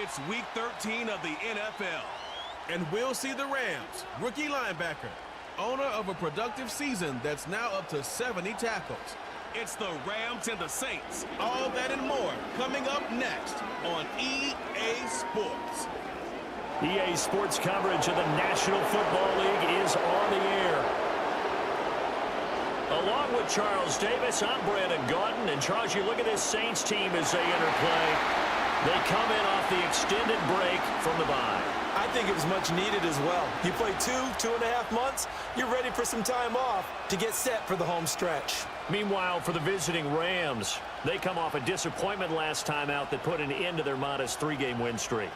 It's Week 13 of the NFL. And we'll see the Rams, rookie linebacker, owner of a productive season that's now up to 70 tackles. It's the Rams and the Saints. All that and more coming up next on EA Sports. EA Sports coverage of the National Football League is on the air. Along with Charles Davis, I'm Brandon Gaudin. And Charles, you look at this Saints team as they enter play. They come in off the extended break from the bye. I think it was much needed as well. You play 2.5 months, you're ready for some time off to get set for the home stretch. Meanwhile, for the visiting Rams, they come off a disappointment last time out that put an end to their modest 3-game win streak.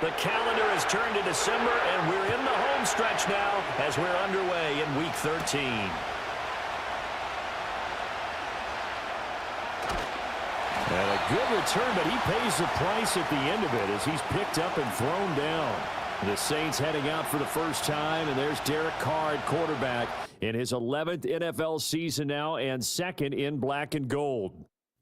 The calendar has turned to December, and we're in the home stretch now as we're underway in Week 13. And a good return, but he pays the price at the end of it as he's picked up and thrown down. The Saints heading out for the first time, and there's Derek Carr, quarterback, in his 11th NFL season now and second in black and gold.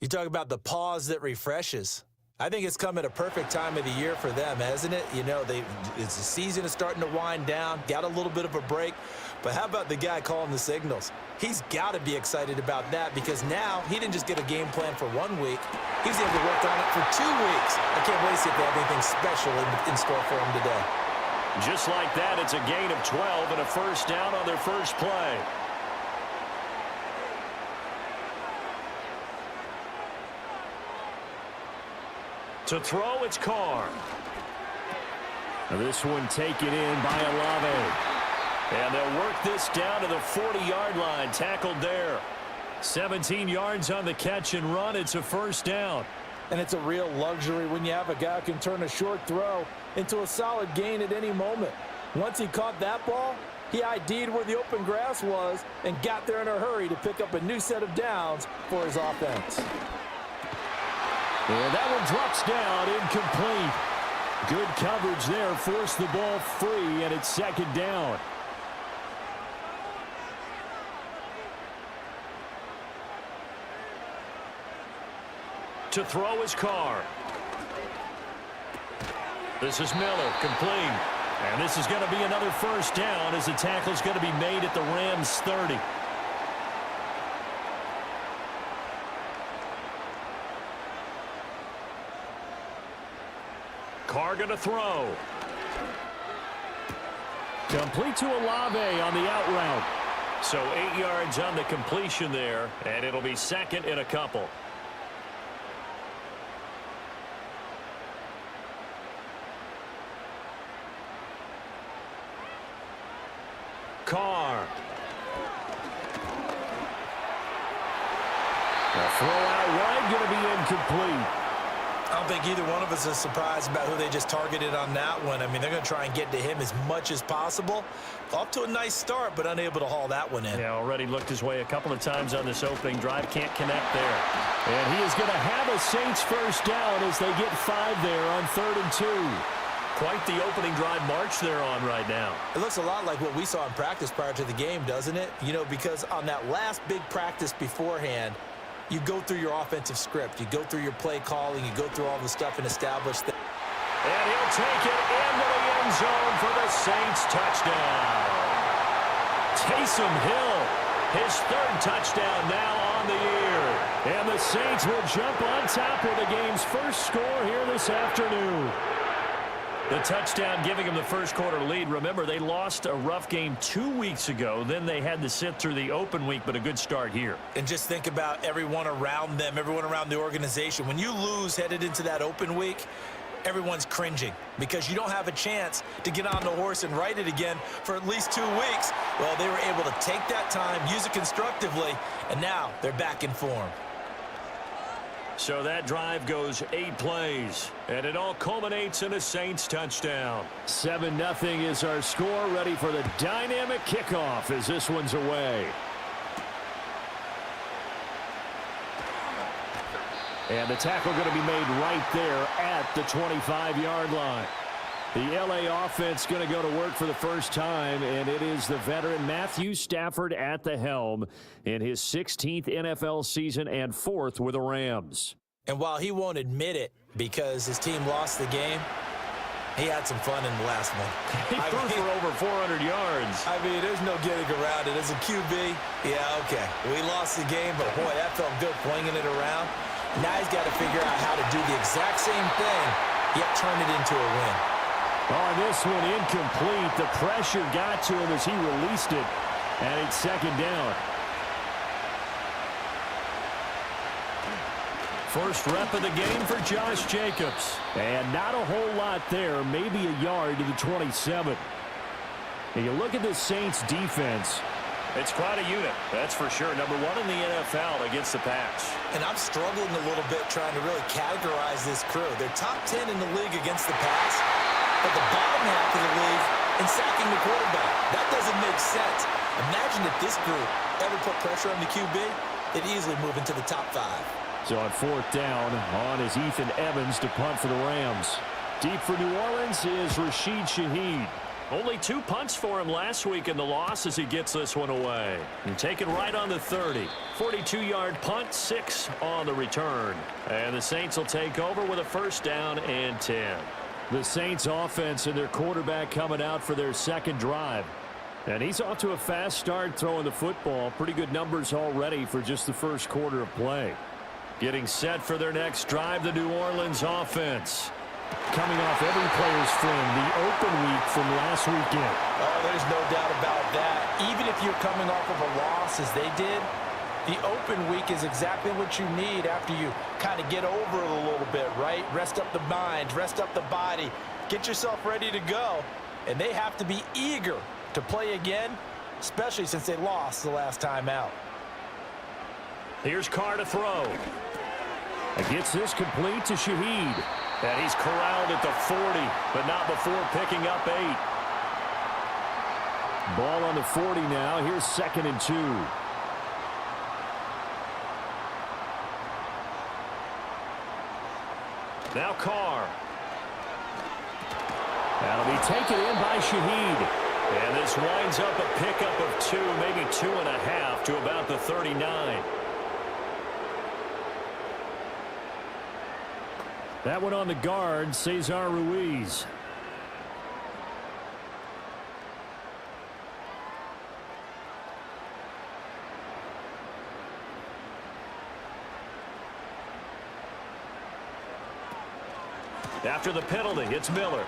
You talk about the pause that refreshes. I think it's come at a perfect time of the year for them, hasn't it? You know, the season is starting to wind down, got a little bit of a break. But how about the guy calling the signals? He's got to be excited about that because now he didn't just get a game plan for 1 week. He was able to work on it for 2 weeks. I can't wait to see if they have anything special in store for him today. Just like that, it's a gain of 12 and a first down on their first play. To throw, it's Carr. Now this one taken in by Olave. And they'll work this down to the 40-yard line, tackled there. 17 yards on the catch and run. It's a first down. And it's a real luxury when you have a guy who can turn a short throw into a solid gain at any moment. Once he caught that ball, he ID'd where the open grass was and got there in a hurry to pick up a new set of downs for his offense. And that one drops down, incomplete. Good coverage there, forced the ball free, and it's second down. To throw is Carr. This is Miller, complete. And this is going to be another first down as the tackle's going to be made at the Rams' 30. Carr going to throw. Complete to Olave on the out route. So 8 yards on the completion there, and it'll be second and a couple. Carr. The throw out wide going to be incomplete. I don't think either one of us is surprised about who they just targeted on that one. I mean, they're going to try and get to him as much as possible. Off to a nice start, but unable to haul that one in. Yeah, already looked his way a couple of times on this opening drive. Can't connect there. And he is going to have a Saints first down as they get 5 there on 3rd and 2. Quite the opening drive march they're on right now. It looks a lot like what we saw in practice prior to the game, doesn't it? You know, because on that last big practice beforehand, you go through your offensive script. You go through your play calling. You go through all the stuff and establish that. And he'll take it into the end zone for the Saints touchdown. Taysom Hill, his 3rd touchdown now on the year. And the Saints will jump on top with the game's first score here this afternoon. The touchdown giving them the first quarter lead. Remember, they lost a rough game 2 weeks ago. Then they had to sit through the open week, but a good start here. And just think about everyone around them, everyone around the organization. When you lose headed into that open week, everyone's cringing because you don't have a chance to get on the horse and ride it again for at least 2 weeks. Well, they were able to take that time, use it constructively, and now they're back in form. So that drive goes 8 plays, and it all culminates in a Saints touchdown. 7-0 is our score, ready for the dynamic kickoff as this one's away. And the tackle going to be made right there at the 25-yard line. The LA offense going to go to work for the first time, and it is the veteran Matthew Stafford at the helm in his 16th NFL season and 4th with the Rams. And while he won't admit it because his team lost the game, he had some fun in the last one. He threw for over 400 yards. I mean, there's no getting around it. As a QB, yeah, okay. We lost the game, but boy, that felt good flinging it around. Now he's got to figure out how to do the exact same thing, yet turn it into a win. On this one, incomplete. The pressure got to him as he released it, and it's second down. First rep of the game for Josh Jacobs. And not a whole lot there, maybe a yard to the 27. And you look at the Saints defense. It's quite a unit, that's for sure. Number 1 in the NFL against the pass. And I'm struggling a little bit trying to really categorize this crew. They're top 10 in the league against the pass, but the bottom half of the league in sacking the quarterback. That doesn't make sense. Imagine if this group ever put pressure on the QB, they'd easily move into the top 5. So on 4th down, on is Ethan Evans to punt for the Rams. Deep for New Orleans is Rashid Shaheed. Only 2 punts for him last week in the loss as he gets this one away. And taken right on the 30. 42-yard punt, 6 on the return. And the Saints will take over with a first down and 10. The Saints offense and their quarterback coming out for their second drive. And he's off to a fast start throwing the football. Pretty good numbers already for just the first quarter of play. Getting set for their next drive, the New Orleans offense. Coming off every player's friend, the open week from last weekend. Oh, there's no doubt about that. Even if you're coming off of a loss as they did, the open week is exactly what you need after you kind of get over it a little bit, right? Rest up the mind, rest up the body, get yourself ready to go. And they have to be eager to play again, especially since they lost the last time out. Here's Carr to throw. Gets this complete to Shaheed. And he's corralled at the 40, but not before picking up 8. Ball on the 40 now. Here's 2nd and 2. Now Carr. That'll be taken in by Shaheed. And this winds up a pickup of 2, maybe 2.5 to about the 39. That one on the guard, Cesar Ruiz. After the penalty, it's Miller.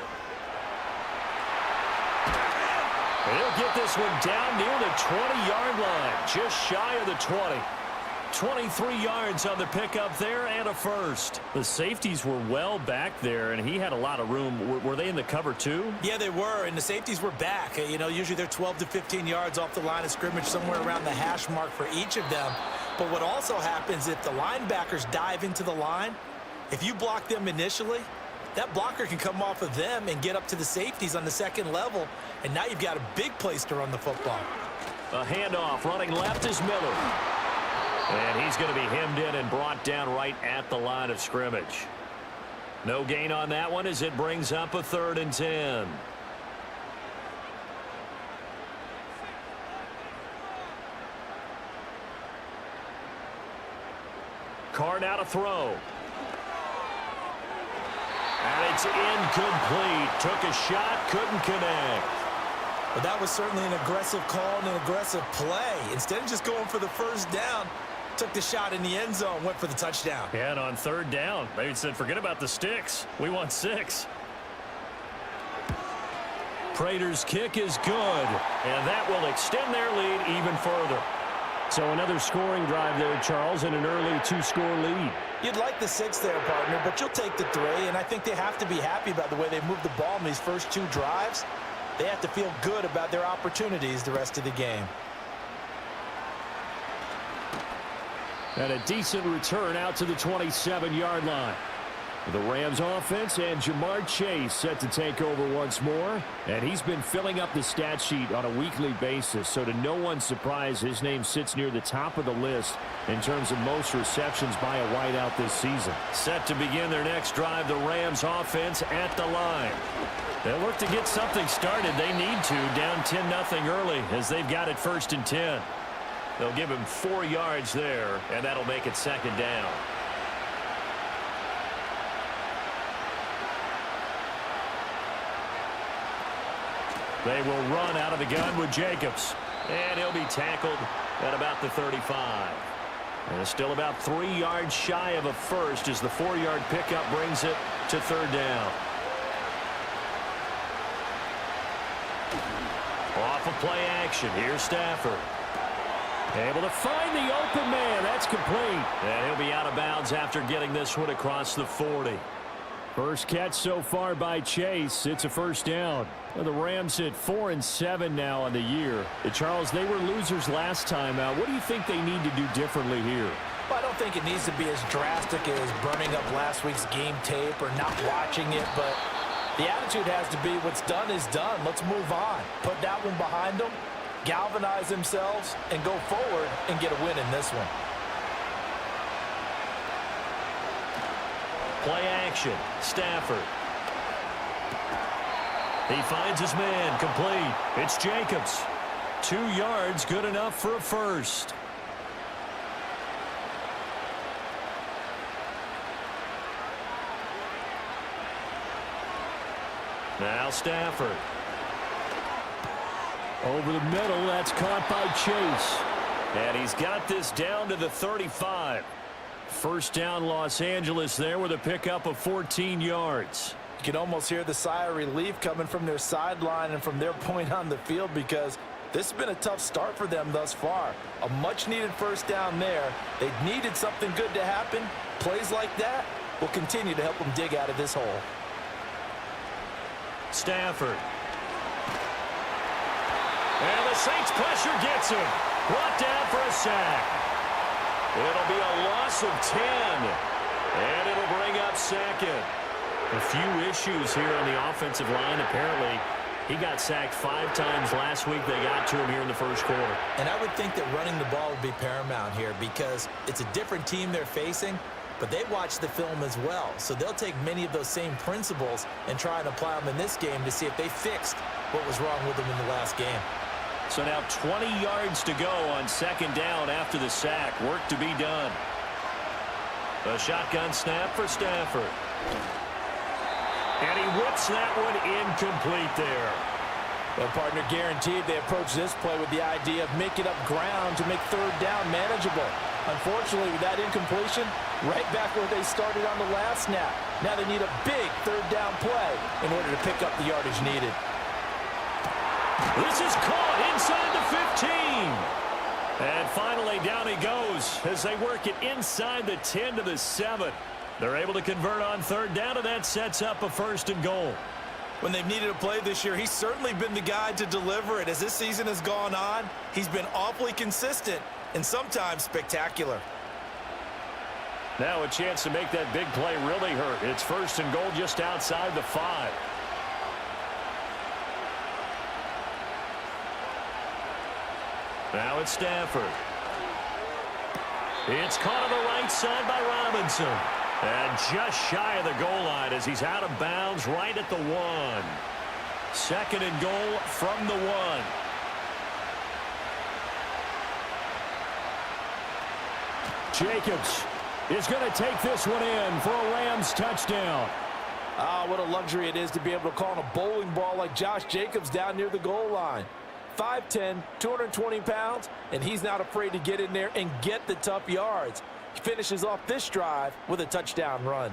He'll get this one down near the 20-yard line, just shy of the 20. 23 yards on the pickup there and a first. The safeties were well back there, and he had a lot of room. Were they in the cover too? Yeah, they were, and the safeties were back. You know, usually they're 12 to 15 yards off the line of scrimmage, somewhere around the hash mark for each of them. But what also happens if the linebackers dive into the line, if you block them initially, that blocker can come off of them and get up to the safeties on the second level, and now you've got a big place to run the football. A handoff running left is Miller. And he's going to be hemmed in and brought down right at the line of scrimmage. No gain on that one as it brings up a 3rd and 10. Carr now to throw. And it's incomplete. Took a shot, couldn't connect. But that was certainly an aggressive call and an aggressive play. Instead of just going for the first down, took the shot in the end zone, went for the touchdown. Yeah, and on 3rd down, they said, forget about the sticks. We want 6. Prater's kick is good, and that will extend their lead even further. So another scoring drive there, Charles, and an early 2-score lead. You'd like the 6 there, partner, but you'll take the 3, and I think they have to be happy about the way they moved the ball in these first 2 drives. They have to feel good about their opportunities the rest of the game. And a decent return out to the 27-yard line. The Rams offense and Jamar Chase set to take over once more. And he's been filling up the stat sheet on a weekly basis. So to no one's surprise, his name sits near the top of the list in terms of most receptions by a wideout this season. Set to begin their next drive, the Rams offense at the line. They'll look to get something started. They need to, down 10-0 early as they've got it 1st and 10. They'll give him 4 yards there, and that'll make it 2nd down. They will run out of the gun with Jacobs. And he'll be tackled at about the 35. And it's still about 3 yards shy of a first as the 4-yard pickup brings it to 3rd down. Off of play action. Here's Stafford. Able to find the open man. That's complete. And he'll be out of bounds after getting this one across the 40. First catch so far by Chase. It's a 1st down. Well, the Rams hit 4-7 now on the year. Charles, they were losers last time out. What do you think they need to do differently here? Well, I don't think it needs to be as drastic as burning up last week's game tape or not watching it, but the attitude has to be what's done is done. Let's move on. Put that one behind them, galvanize themselves, and go forward and get a win in this one. Play action. Stafford. He finds his man. Complete. It's Jacobs. 2 yards, good enough for a first. Now Stafford. Over the middle, that's caught by Chase. And he's got this down to the 35. 1st down Los Angeles there with a pickup of 14 yards. You can almost hear the sigh of relief coming from their sideline and from their point on the field because this has been a tough start for them thus far. A much-needed 1st down there. They needed something good to happen. Plays like that will continue to help them dig out of this hole. Stafford. And the Saints pressure gets him. Brought down for a sack. It'll be a loss of 10. And it'll bring up 2nd. A few issues here on the offensive line. Apparently, he got sacked 5 times last week. They got to him here in the 1st quarter. And I would think that running the ball would be paramount here because it's a different team they're facing, but they watch the film as well. So they'll take many of those same principles and try and apply them in this game to see if they fixed what was wrong with them in the last game. So now 20 yards to go on 2nd down after the sack. Work to be done. A shotgun snap for Stafford. And he whips that one incomplete there. Well, partner, guaranteed they approach this play with the idea of making up ground to make 3rd down manageable. Unfortunately, with that incompletion, right back where they started on the last snap. Now they need a big 3rd down play in order to pick up the yardage needed. This is caught inside the 15. And finally, down he goes as they work it inside the 10 to the 7. They're able to convert on 3rd down, and that sets up a 1st and goal. When they've needed a play this year, he's certainly been the guy to deliver it. As this season has gone on, he's been awfully consistent and sometimes spectacular. Now a chance to make that big play really hurt. It's 1st and goal just outside the 5. Now it's Stafford. It's caught on the right side by Robinson. And just shy of the goal line as he's out of bounds right at the 1. 2nd and goal from the 1. Jacobs is going to take this one in for a Rams touchdown. Ah, what a luxury it is to be able to call on a bowling ball like Josh Jacobs down near the goal line. 5'10", 220 pounds, and he's not afraid to get in there and get the tough yards. He finishes off this drive with a touchdown run.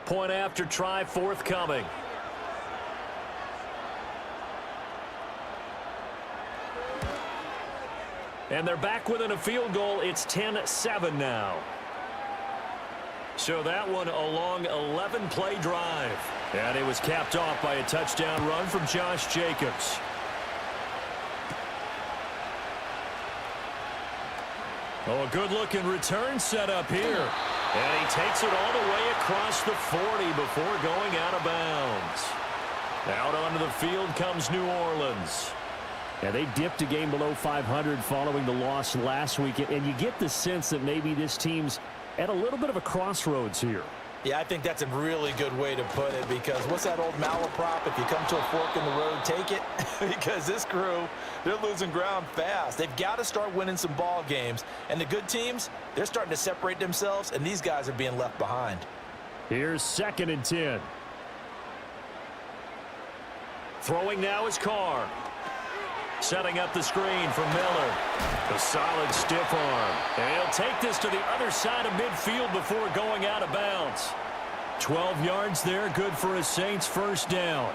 Point after try forthcoming. And they're back within a field goal. It's 10-7 now. So that one a long 11-play drive. And it was capped off by a touchdown run from Josh Jacobs. Oh, a good-looking return set up here. And he takes it all the way across the 40 before going out of bounds. Out onto the field comes New Orleans. Yeah, they dipped a game below 500 following the loss last week, and you get the sense that maybe this team's at a little bit of a crossroads here. Yeah, I think that's a really good way to put it, because what's that old malaprop? If you come to a fork in the road, take it. Because this crew, they're losing ground fast. They've got to start winning some ball games. And the good teams, they're starting to separate themselves, and these guys are being left behind. Here's 2nd and 10. Throwing now is Carr. Setting up the screen for Miller. A solid stiff arm. And he'll take this to the other side of midfield before going out of bounds. 12 yards there, good for a Saints first down.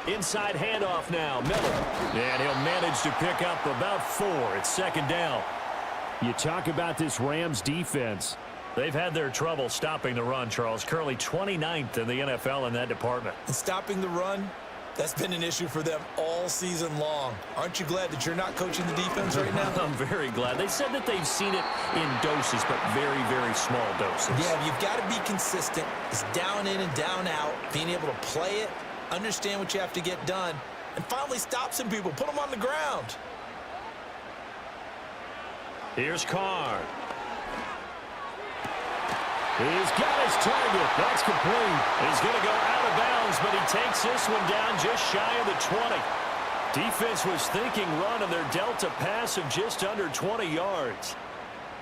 Inside handoff now, Miller. And he'll manage to pick up about 4. It's 2nd down. You talk about this Rams defense. They've had their trouble stopping the run, Charles. Currently 29th in the NFL in that department. And stopping the run, that's been an issue for them all season long. Aren't you glad that you're not coaching the defense right now? I'm very glad. They said that they've seen it in doses, but very, very small doses. Yeah, you've got to be consistent. It's down in and down out, being able to play it, understand what you have to get done, and finally stop some people, put them on the ground. Here's Carr. He's got his target. That's complete. He's going to go out of bounds, but he takes this one down just shy of the 20. Defense was thinking run, and they're dealt a pass of just under 20 yards.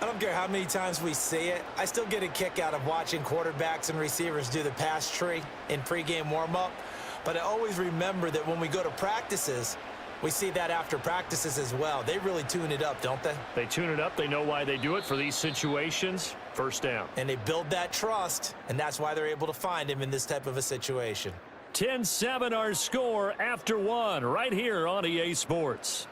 I don't care how many times we see it. I still get a kick out of watching quarterbacks and receivers do the pass tree in pregame warm-up. But I always remember that when we go to practices, we see that after practices as well. They really tune it up, don't they? They tune it up. They know why they do it for these situations. First down. And they build that trust, and that's why they're able to find him in this type of a situation. 10-7 our score after 1 right here on EA Sports.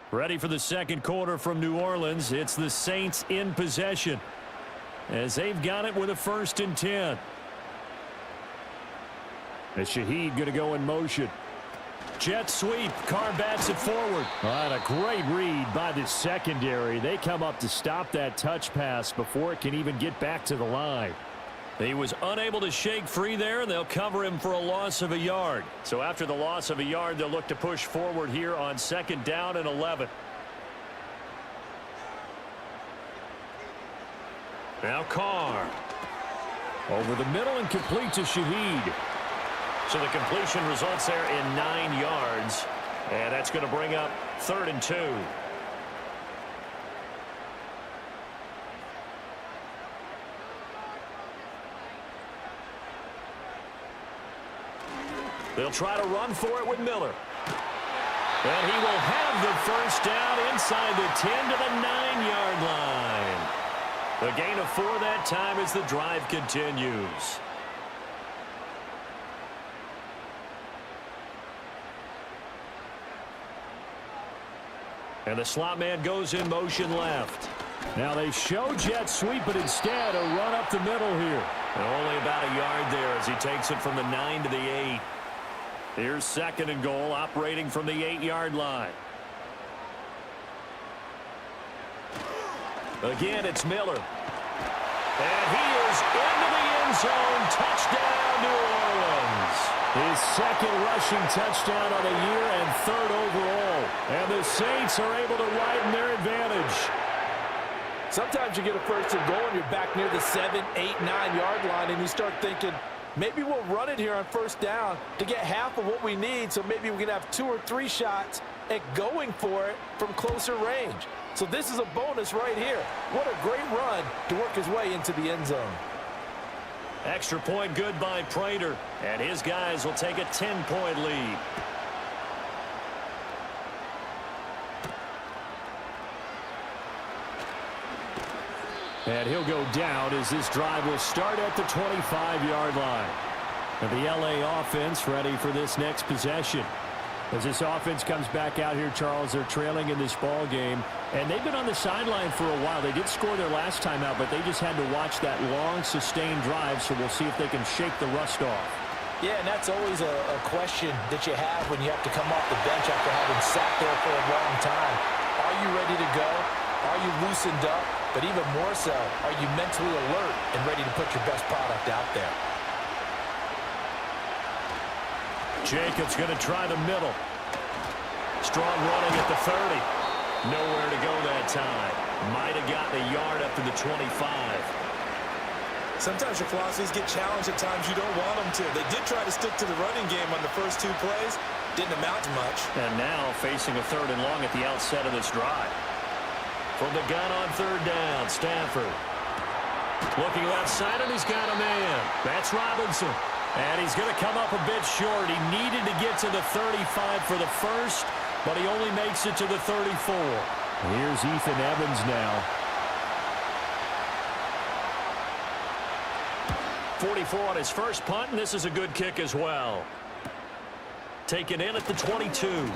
Ready for the second quarter from New Orleans. It's the Saints in possession as they've got it with a 1st and 10. As Shaheed going to go in motion. Jet sweep. Carr bats it forward. All right, a great read by the secondary. They come up to stop that touch pass before it can even get back to the line. He was unable to shake free there, and they'll cover him for a loss of a yard. So after the loss of a yard, they'll look to push forward here on 2nd down and 11. Now Carr. Over the middle and complete to Shaheed. So the completion results there in 9 yards. And that's going to bring up 3rd and 2. They'll try to run for it with Miller. And he will have the first down inside the 10 to the 9-yard line. The gain of 4 that time as the drive continues. And the slot man goes in motion left. Now they show jet sweep, but instead a run up the middle here. And only about a yard there as he takes it from the 9 to the 8. Here's 2nd and goal, operating from the 8-yard line. Again, it's Miller. And he is into the end zone. Touchdown, New Orleans. His 2nd rushing touchdown of the year and 3rd overall. And the Saints are able to widen their advantage. Sometimes you get a 1st and goal and you're back near the 7, 8, 9-yard line, and you start thinking, maybe we'll run it here on 1st down to get half of what we need, so maybe we can have 2 or 3 shots at going for it from closer range. So this is a bonus right here. What a great run to work his way into the end zone. Extra point good by Prater, and his guys will take a 10-point lead. And he'll go down as this drive will start at the 25-yard line. And the LA offense ready for this next possession. As this offense comes back out here, Charles, they're trailing in this ball game, and they've been on the sideline for a while. They did score their last time out, but they just had to watch that long, sustained drive, so we'll see if they can shake the rust off. Yeah, and that's always a question that you have when you have to come off the bench after having sat there for a long time. Are you ready to go? Are you loosened up? But even more so, are you mentally alert and ready to put your best product out there? Jacobs going to try the middle. Strong running at the 30. Nowhere to go that time. Might have gotten a yard up to the 25. Sometimes your philosophies get challenged at times you don't want them to. They did try to stick to the running game on the first 2 plays. Didn't amount to much. And now facing a 3rd and long at the outset of this drive. From the gun on 3rd down, Stafford. Looking left side, and he's got a man. That's Robinson. And he's going to come up a bit short. He needed to get to the 35 for the first, but he only makes it to the 34. Here's Ethan Evans now. 44 on his first punt, and this is a good kick as well. Taken in at the 22.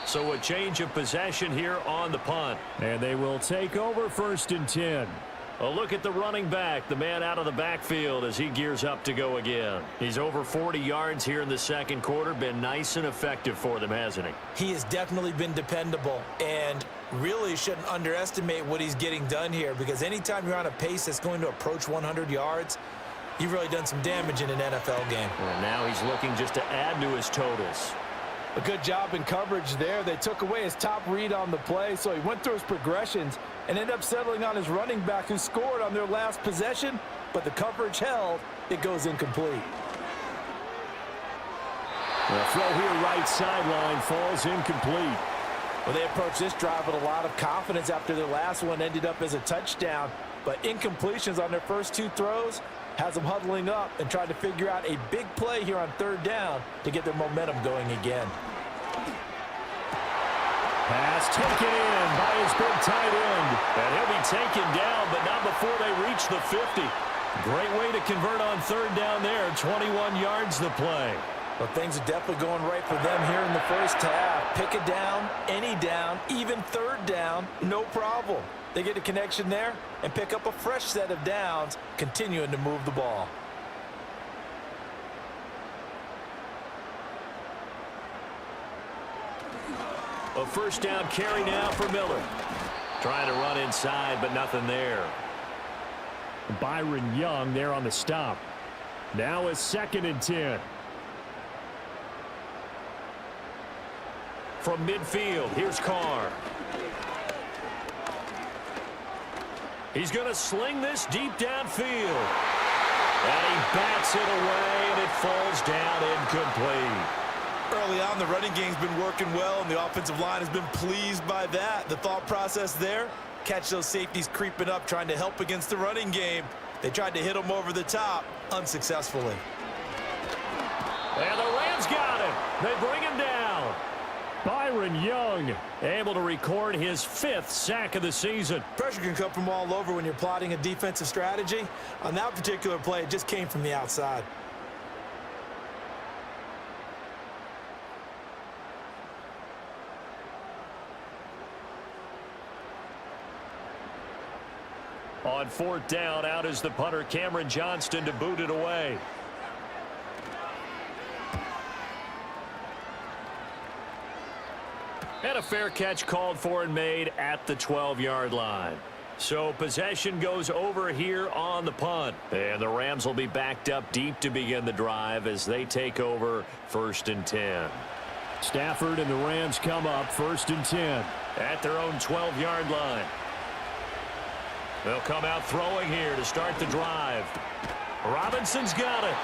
So a change of possession here on the punt. And they will take over 1st and 10. A look at the running back, the man out of the backfield as he gears up to go again. He's over 40 yards here in the second quarter. Been nice and effective for them, hasn't he? He has definitely been dependable, and really shouldn't underestimate what he's getting done here, because anytime you're on a pace that's going to approach 100 yards, you've really done some damage in an NFL game. And now he's looking just to add to his totals. A good job in coverage there. They took away his top read on the play, so he went through his progressions and ended up settling on his running back who scored on their last possession, but the coverage held. It goes incomplete. The throw here right sideline falls incomplete. Well, they approached this drive with a lot of confidence after their last one ended up as a touchdown, but incompletions on their first 2 throws has them huddling up and trying to figure out a big play here on 3rd down to get their momentum going again. Pass taken in by his big tight end. And he'll be taken down, but not before they reach the 50. Great way to convert on 3rd down there. 21 yards the play. Well, things are definitely going right for them here in the first half. Pick a down, any down, even 3rd down, no problem. They get a connection there and pick up a fresh set of downs, continuing to move the ball. A 1st down carry now for Miller. Trying to run inside, but nothing there. Byron Young there on the stop. Now a 2nd and 10. From midfield, here's Carr. He's going to sling this deep downfield. And he bats it away, and it falls down incomplete. Early on, the running game's been working well, and the offensive line has been pleased by that. The thought process there, catch those safeties creeping up, trying to help against the running game. They tried to hit them over the top, unsuccessfully. And the Rams got him. They bring him down. Byron Young able to record his 5th sack of the season. Pressure can come from all over when you're plotting a defensive strategy. On that particular play, it just came from the outside. On 4th down, out is the punter, Cameron Johnston, to boot it away. And a fair catch called for and made at the 12-yard line. So possession goes over here on the punt. And the Rams will be backed up deep to begin the drive as they take over 1st and 10. Stafford and the Rams come up 1st and 10 at their own 12-yard line. They'll come out throwing here to start the drive. Robinson's got it.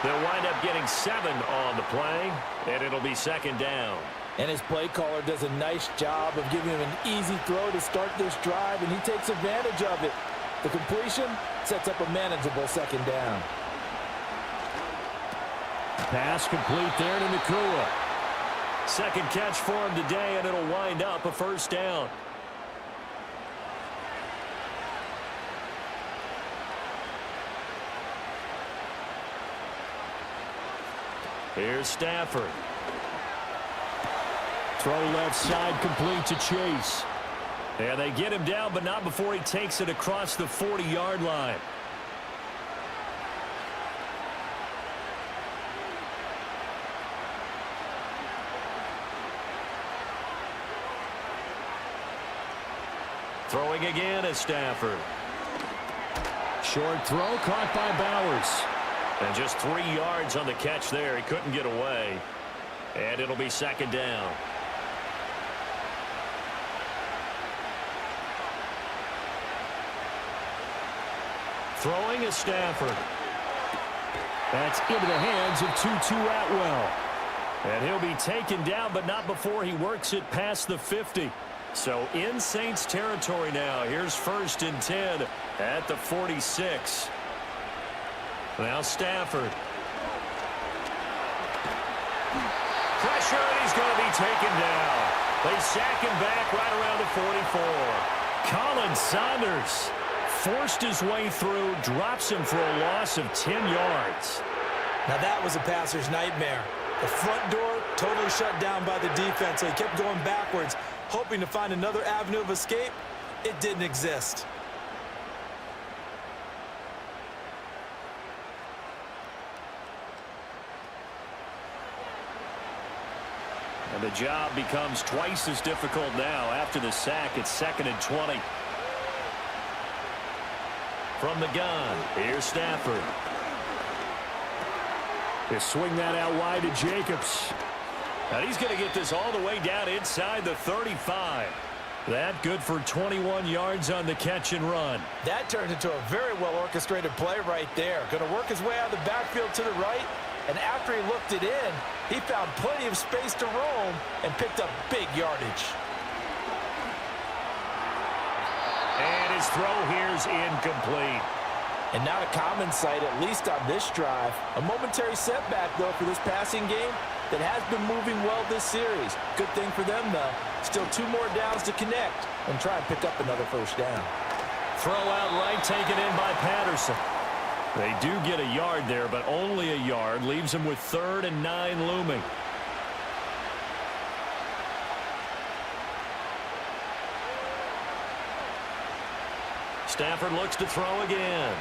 They'll wind up getting 7 on the play, and it'll be 2nd down. And his play caller does a nice job of giving him an easy throw to start this drive, and he takes advantage of it. The completion sets up a manageable 2nd down. Pass complete there to Nakua. 2nd catch for him today, and it'll wind up a 1st down. Here's Stafford. Throw left side complete to Chase. And they get him down, but not before he takes it across the 40-yard line. Throwing again is Stafford. Short throw caught by Bowers. And just 3 yards on the catch there. He couldn't get away. And it'll be second down. Throwing is Stafford. That's into the hands of Tutu Atwell. And he'll be taken down, but not before he works it past the 50. So in Saints territory now. Here's 1st and 10 at the 46. Now Stafford. Pressure, and he's going to be taken down. They sack him back right around the 44. Colin Saunders forced his way through, drops him for a loss of 10 yards. Now that was a passer's nightmare. The front door totally shut down by the defense, so he kept going backwards, hoping to find another avenue of escape. It didn't exist. And the job becomes twice as difficult now after the sack. It's 2nd and 20. From the gun, here's Stafford. They swing that out wide to Jacobs. And he's going to get this all the way down inside the 35. That good for 21 yards on the catch and run. That turned into a very well-orchestrated play right there. Going to work his way out of the backfield to the right. And after he looked it in, he found plenty of space to roam and picked up big yardage. And his throw here's incomplete. And not a common sight, at least on this drive. A momentary setback, though, for this passing game that has been moving well this series. Good thing for them, though. Still 2 more downs to connect and try and pick up another 1st down. Throw out right, taken in by Patterson. They do get a yard there, but only a yard. Leaves them with 3rd and 9 looming. Stafford looks to throw again.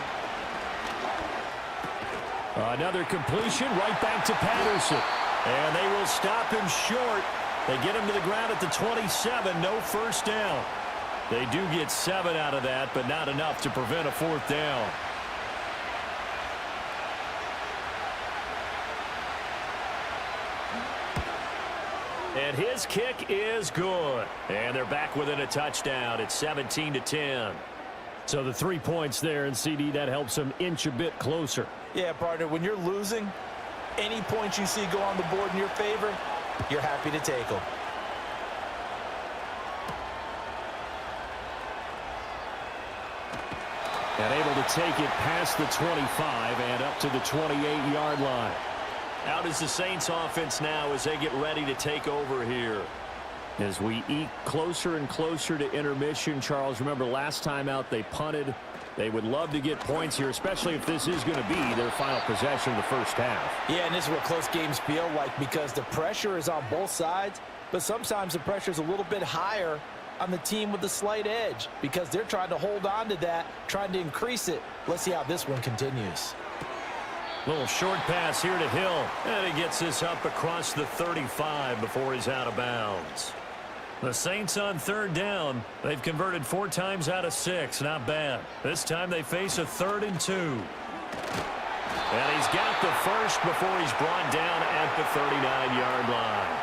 Another completion right back to Patterson. And they will stop him short. They get him to the ground at the 27. No 1st down. They do get 7 out of that, but not enough to prevent a 4th down. And his kick is good. And they're back within a touchdown. It's 17-10. So the 3 points there, and CD, that helps them inch a bit closer. Yeah, partner, when you're losing, any points you see go on the board in your favor, you're happy to take them. And able to take it past the 25 and up to the 28-yard line. Out is the Saints offense now as they get ready to take over here. As we eke closer and closer to intermission, Charles, remember last time out they punted. They would love to get points here, especially if this is going to be their final possession of the 1st half. Yeah, and this is what close games feel like because the pressure is on both sides, but sometimes the pressure is a little bit higher on the team with the slight edge because they're trying to hold on to that, trying to increase it. Let's see how this one continues. Little short pass here to Hill, and he gets this up across the 35 before he's out of bounds. The Saints on 3rd down. They've converted 4 times out of 6. Not bad. This time they face a 3rd and 2. And he's got the 1st before he's brought down at the 39-yard line.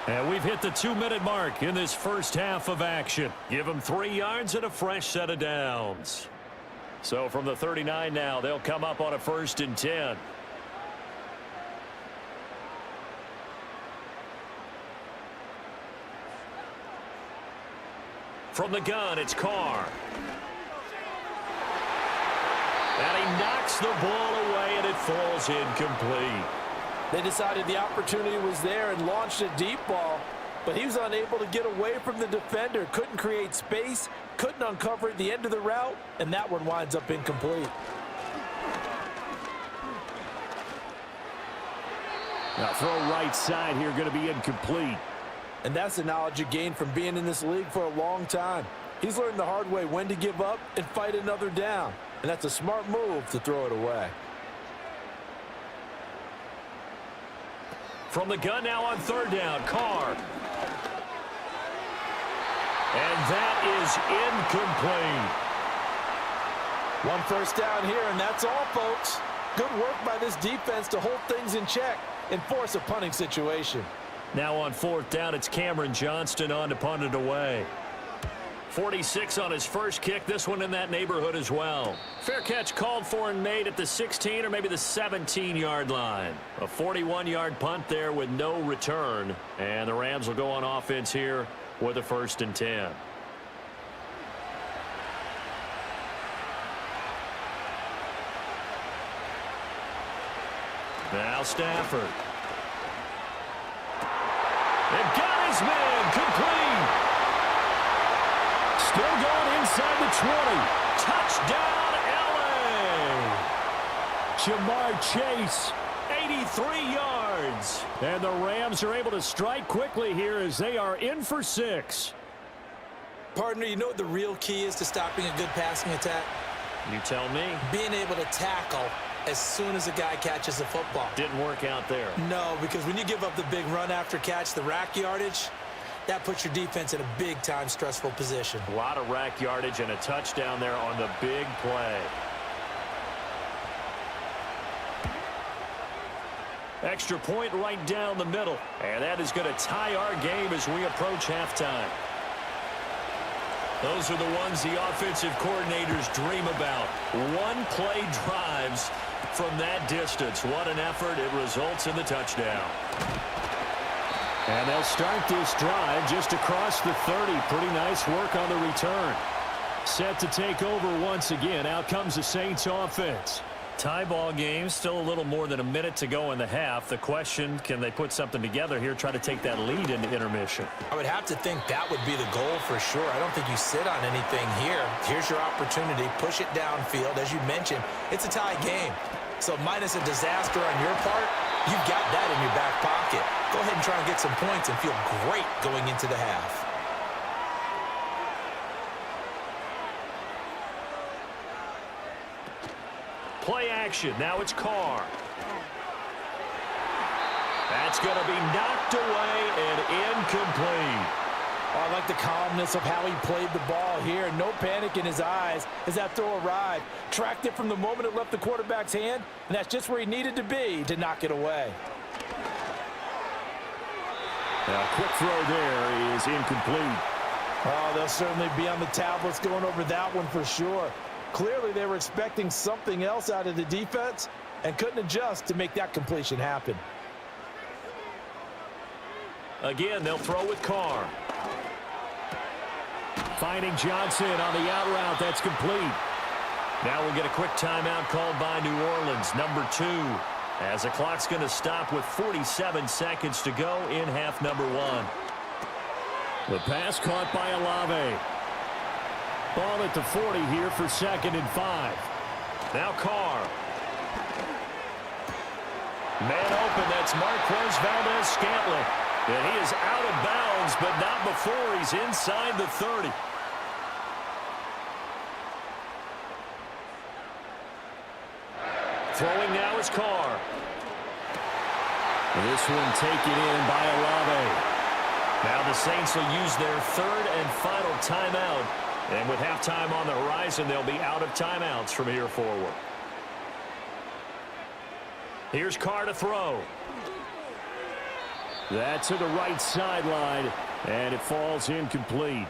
And we've hit the 2-minute mark in this 1st half of action. Give them 3 yards and a fresh set of downs. So from the 39 now, they'll come up on a 1st and 10. From the gun, it's Carr. And he knocks the ball away, and it falls incomplete. They decided the opportunity was there and launched a deep ball, but he was unable to get away from the defender, couldn't create space, couldn't uncover at the end of the route, and that one winds up incomplete. Now throw right side here, going to be incomplete. And that's the knowledge you gain from being in this league for a long time. He's learned the hard way when to give up and fight another down. And that's a smart move to throw it away. From the gun now on third down, Carr. And that is incomplete. One first down here, and that's all, folks. Good work by this defense to hold things in check and force a punting situation. Now on fourth down, it's Cameron Johnston on to punt it away. 46 on his first kick, this one in that neighborhood as well. Fair catch called for and made at the 16 or maybe the 17-yard line. A 41-yard punt there with no return. And the Rams will go on offense here with a 1st and 10. Now Stafford. They've got his man complete. Still going inside the 20. Touchdown, L.A. Jamar Chase, 83 yards. And the Rams are able to strike quickly here as they are in for 6. Partner, you know what the real key is to stopping a good passing attack? You tell me. Being able to tackle as soon as a guy catches the football. Didn't work out there. No, because when you give up the big run after catch, the rack yardage, that puts your defense in a big-time stressful position. A lot of rack yardage and a touchdown there on the big play. Extra point right down the middle. And that is going to tie our game as we approach halftime. Those are the ones the offensive coordinators dream about. One-play drives from that distance. What an effort. It results in the touchdown. And they'll start this drive just across the 30. Pretty nice work on the return. Set to take over once again. Out comes the Saints offense. Tie ball game, still a little more than a minute to go in the half. The question, can they put something together here, try to take that lead into intermission? I would have to think that would be the goal for sure. I don't think you sit on anything here. Here's your opportunity. Push it downfield. As you mentioned, it's a tie game. So minus a disaster on your part, you've got that in your back pocket. Go ahead and try and get some points and feel great going into the half. Play action. Now it's Carr. That's going to be knocked away and incomplete. Oh, I like the calmness of how he played the ball here. No panic in his eyes as that throw arrived. Tracked it from the moment it left the quarterback's hand, and that's just where he needed to be to knock it away. A quick throw there is incomplete. Oh, they'll certainly be on the tablets going over that one for sure. Clearly, they were expecting something else out of the defense and couldn't adjust to make that completion happen. Again, they'll throw with Carr. Finding Johnson on the out route. That's complete. Now we'll get a quick timeout called by New Orleans, number 2. As the clock's going to stop with 47 seconds to go in half number 1. The pass caught by Olave. Ball at the 40 here for 2nd and 5. Now Carr. Man open, that's Marquez Valdez-Scantling. And he is out of bounds, but not before he's inside the 30. Throwing now is Carr. This one taken in by Olave. Now the Saints will use their 3rd and final timeout. And with halftime on the horizon, they'll be out of timeouts from here forward. Here's Carr to throw. That's to the right sideline, and it falls incomplete.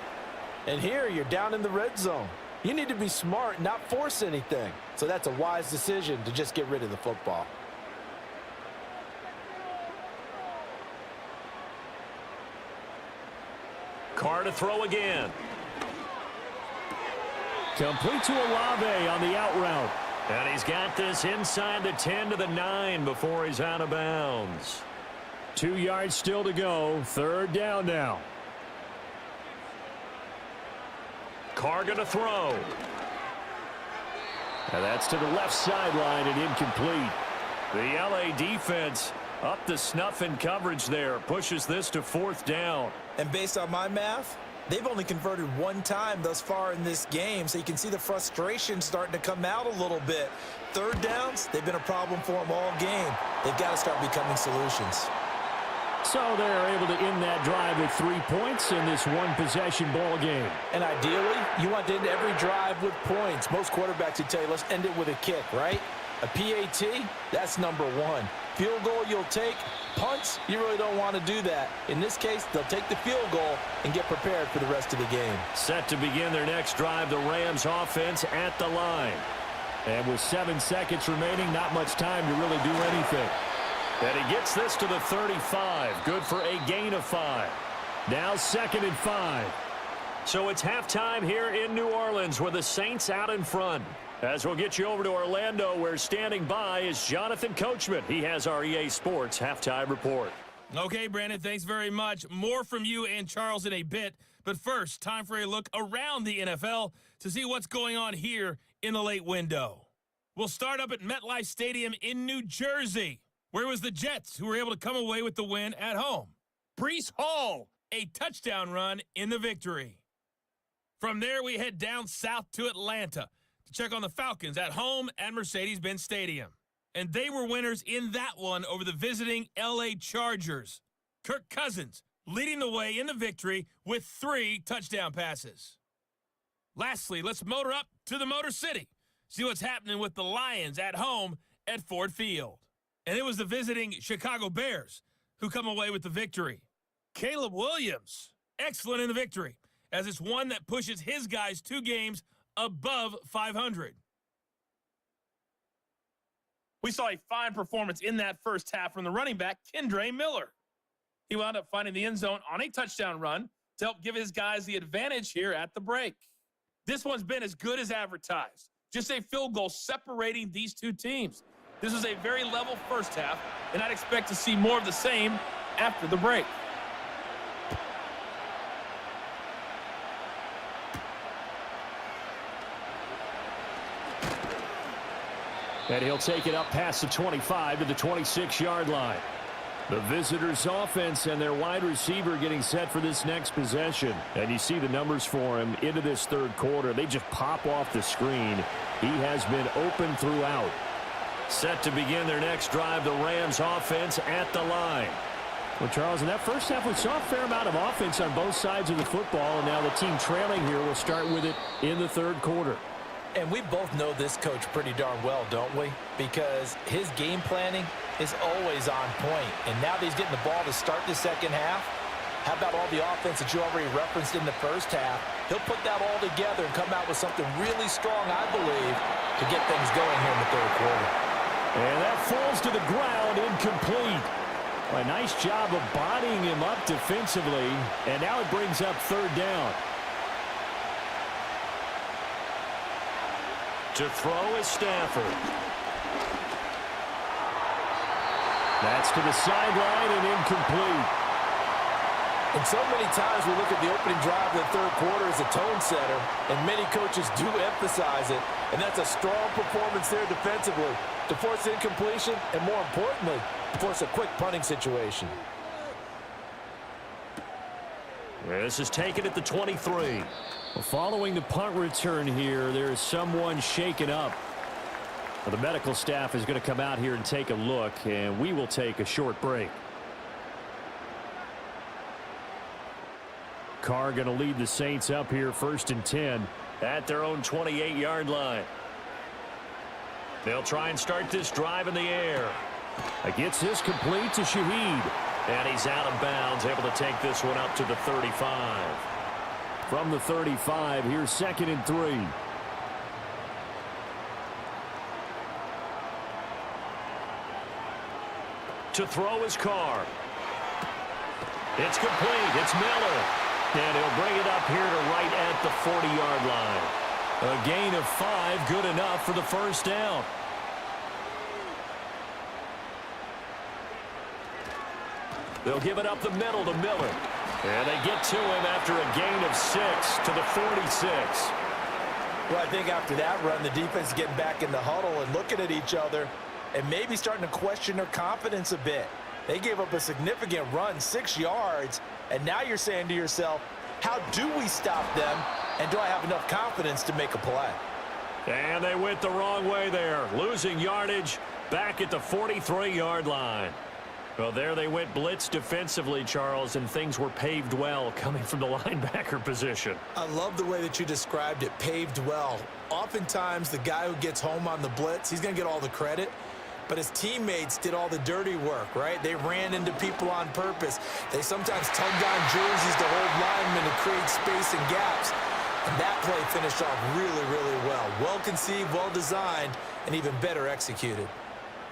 And here you're down in the red zone. You need to be smart and not force anything. So that's a wise decision to just get rid of the football. Carr to throw again. Complete to Olave on the out route. And he's got this inside the 10 to the 9 before he's out of bounds. 2 yards still to go. 3rd down now. Carr going to throw. And that's to the left sideline and incomplete. The LA defense Up to snuff in coverage there. Pushes this to 4th down. And based on my math, they've only converted one time thus far in this game, so you can see the frustration starting to come out a little bit. 3rd downs, they've been a problem for them all game. They've got to start becoming solutions. So they're able to end that drive with 3 points in this one-possession ball game. And ideally, you want to end every drive with points. Most quarterbacks would tell you, let's end it with a kick, right? A PAT, that's number 1. Field goal you'll take. Punts, you really don't want to do that. In this case, they'll take the field goal and get prepared for the rest of the game. Set to begin their next drive, the Rams offense at the line. And with 7 seconds remaining, not much time to really do anything. And he gets this to the 35. Good for a gain of 5. Now 2nd and 5. So it's halftime here in New Orleans with the Saints out in front. As we'll get you over to Orlando, where standing by is Jonathan Coachman. He has our EA Sports halftime report. Okay, Brandon, thanks very much. More from you and Charles in a bit. But first, time for a look around the NFL to see what's going on here in the late window. We'll start up at MetLife Stadium in New Jersey, where it was the Jets who were able to come away with the win at home. Breece Hall, a touchdown run in the victory. From there, we head down south to Atlanta to check on the Falcons at home at Mercedes-Benz Stadium. And they were winners in that one over the visiting LA Chargers. Kirk Cousins leading the way in the victory with 3 touchdown passes. Lastly, let's motor up to the Motor City. See what's happening with the Lions at home at Ford Field. And it was the visiting Chicago Bears who come away with the victory. Caleb Williams, excellent in the victory, as it's one that pushes his guys 2 games above 500. We saw a fine performance in that first half from the running back, Kendre Miller. He wound up finding the end zone on a touchdown run to help give his guys the advantage here at the break. This one's been as good as advertised. Just a field goal separating these 2 teams. This was a very level first half, and I'd expect to see more of the same after the break. And he'll take it up past the 25 to the 26-yard line. The visitors' offense and their wide receiver getting set for this next possession. And you see the numbers for him into this 3rd quarter. They just pop off the screen. He has been open throughout. Set to begin their next drive, the Rams offense at the line. Well, Charles, in that first half, we saw a fair amount of offense on both sides of the football, and now the team trailing here will start with it in the 3rd quarter. And we both know this coach pretty darn well, don't we? Because his game planning is always on point. And now that he's getting the ball to start the second half, how about all the offense that you already referenced in the first half? He'll put that all together and come out with something really strong, I believe, to get things going here in the 3rd quarter. And that falls to the ground, incomplete. A nice job of bodying him up defensively, and now it brings up 3rd down. To throw is Stafford. That's to the sideline and incomplete. And so many times we look at the opening drive of the 3rd quarter as a tone setter, and many coaches do emphasize it, and that's a strong performance there defensively to force incompletion and, more importantly, force a quick punting situation. This is taken at the 23. Well, following the punt return here, there is someone shaken up. Well, the medical staff is going to come out here and take a look, and we will take a short break. Carr going to lead the Saints up here 1st and 10 at their own 28-yard line. They'll try and start this drive in the air. Gets this complete to Shaheed. And he's out of bounds, able to take this one up to the 35. From the 35, here's 2nd and 3. To throw is Carr. It's complete. It's Miller. And he'll bring it up here to right at the 40-yard line. A gain of 5, good enough for the 1st down. They'll give it up the middle to Miller. And they get to him after a gain of 6 to the 46. Well, I think after that run, the defense is getting back in the huddle and looking at each other and maybe starting to question their confidence a bit. They gave up a significant run, 6 yards, and now you're saying to yourself, how do we stop them, and do I have enough confidence to make a play? And they went the wrong way there, losing yardage back at the 43-yard line. Well, there they went blitz defensively, Charles, and things were paved well coming from the linebacker position. I love the way that you described it, paved well. Oftentimes, the guy who gets home on the blitz, he's going to get all the credit, but his teammates did all the dirty work, right? They ran into people on purpose. They sometimes tugged on jerseys to hold linemen to create space and gaps. And that play finished off really, really well. Well conceived, well designed, and even better executed.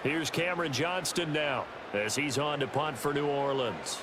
Here's Cameron Johnston now as he's on to punt for New Orleans.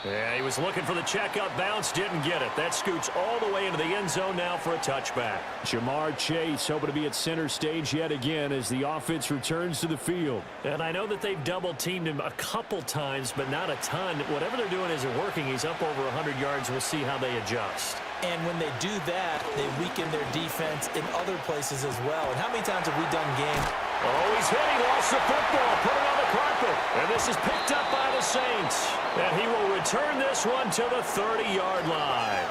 Yeah, he was looking for the checkup bounce, didn't get it. That scoots all the way into the end zone now for a touchback. Jamar Chase hoping to be at center stage yet again as the offense returns to the field. And I know that they've double-teamed him a couple times, but not a ton. Whatever they're doing isn't working. He's up over 100 yards. We'll see how they adjust. And when they do that, they weaken their defense in other places as well. And how many times have we done game? Oh, he's hit. He lost the football. Put it on the carpet. And this is picked up by the Saints. And he will return this one to the 30-yard line.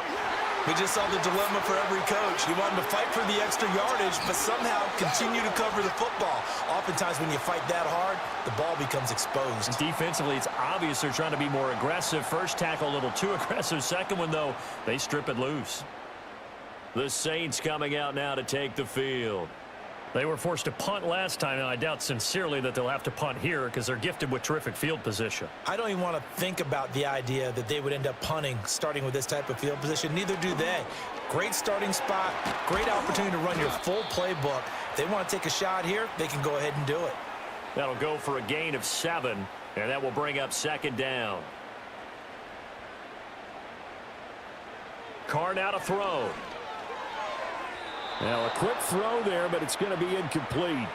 We just saw the dilemma for every coach. You want him to fight for the extra yardage, but somehow continue to cover the football. Oftentimes when you fight that hard, the ball becomes exposed. Defensively, it's obvious they're trying to be more aggressive. First tackle a little too aggressive. Second one, though, they strip it loose. The Saints coming out now to take the field. They were forced to punt last time, and I doubt sincerely that they'll have to punt here because they're gifted with terrific field position. I don't even want to think about the idea that they would end up punting starting with this type of field position. Neither do they. Great starting spot, great opportunity to run your full playbook. If they want to take a shot here, they can go ahead and do it. That'll go for a gain of 7, and that will bring up second down. Carr now to throw. Now a quick throw there, but it's going to be incomplete.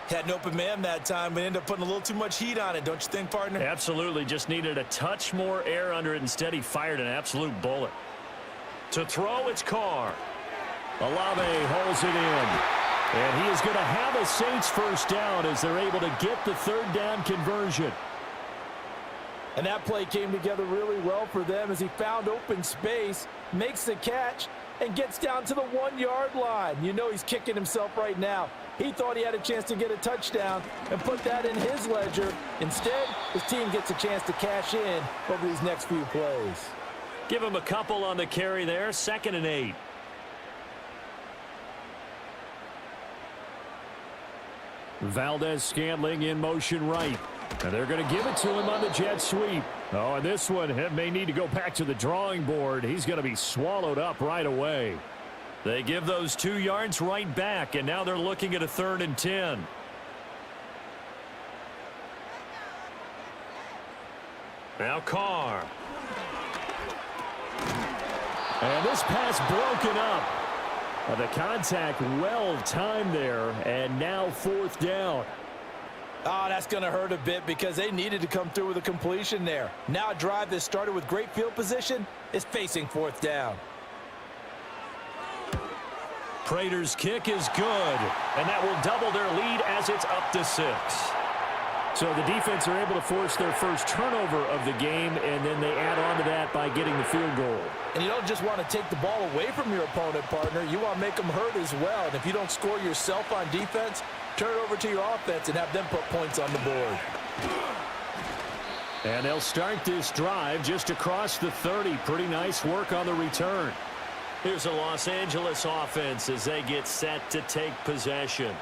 Had an open man that time, but ended up putting a little too much heat on it, don't you think, partner? Absolutely. Just needed a touch more air under it. Instead, he fired an absolute bullet. To throw, it's Carr. Olave holds it in. And he is going to have a Saints first down as they're able to get the third down conversion. And that play came together really well for them as he found open space, makes the catch, and gets down to the 1-yard line. You know he's kicking himself right now. He thought he had a chance to get a touchdown and put that in his ledger. Instead, his team gets a chance to cash in over these next few plays. Give him a couple on the carry there. 2nd and 8. Valdez-Scantling in motion right. And they're going to give it to him on the jet sweep. Oh, and this one may need to go back to the drawing board. He's going to be swallowed up right away. They give those 2 yards right back, and now they're looking at a 3rd and 10. Now Carr. And this pass broken up. The contact well timed there, and now 4th down. Oh, that's going to hurt a bit because they needed to come through with a completion there. Now a drive that started with great field position is facing 4th down. Prater's kick is good, and that will double their lead as it's up to 6. So the defense are able to force their first turnover of the game, and then they add on to that by getting the field goal. And you don't just want to take the ball away from your opponent, partner. You want to make them hurt as well. And if you don't score yourself on defense, turn it over to your offense and have them put points on the board. And they'll start this drive just across the 30. Pretty nice work on the return. Here's a Los Angeles offense as they get set to take possession.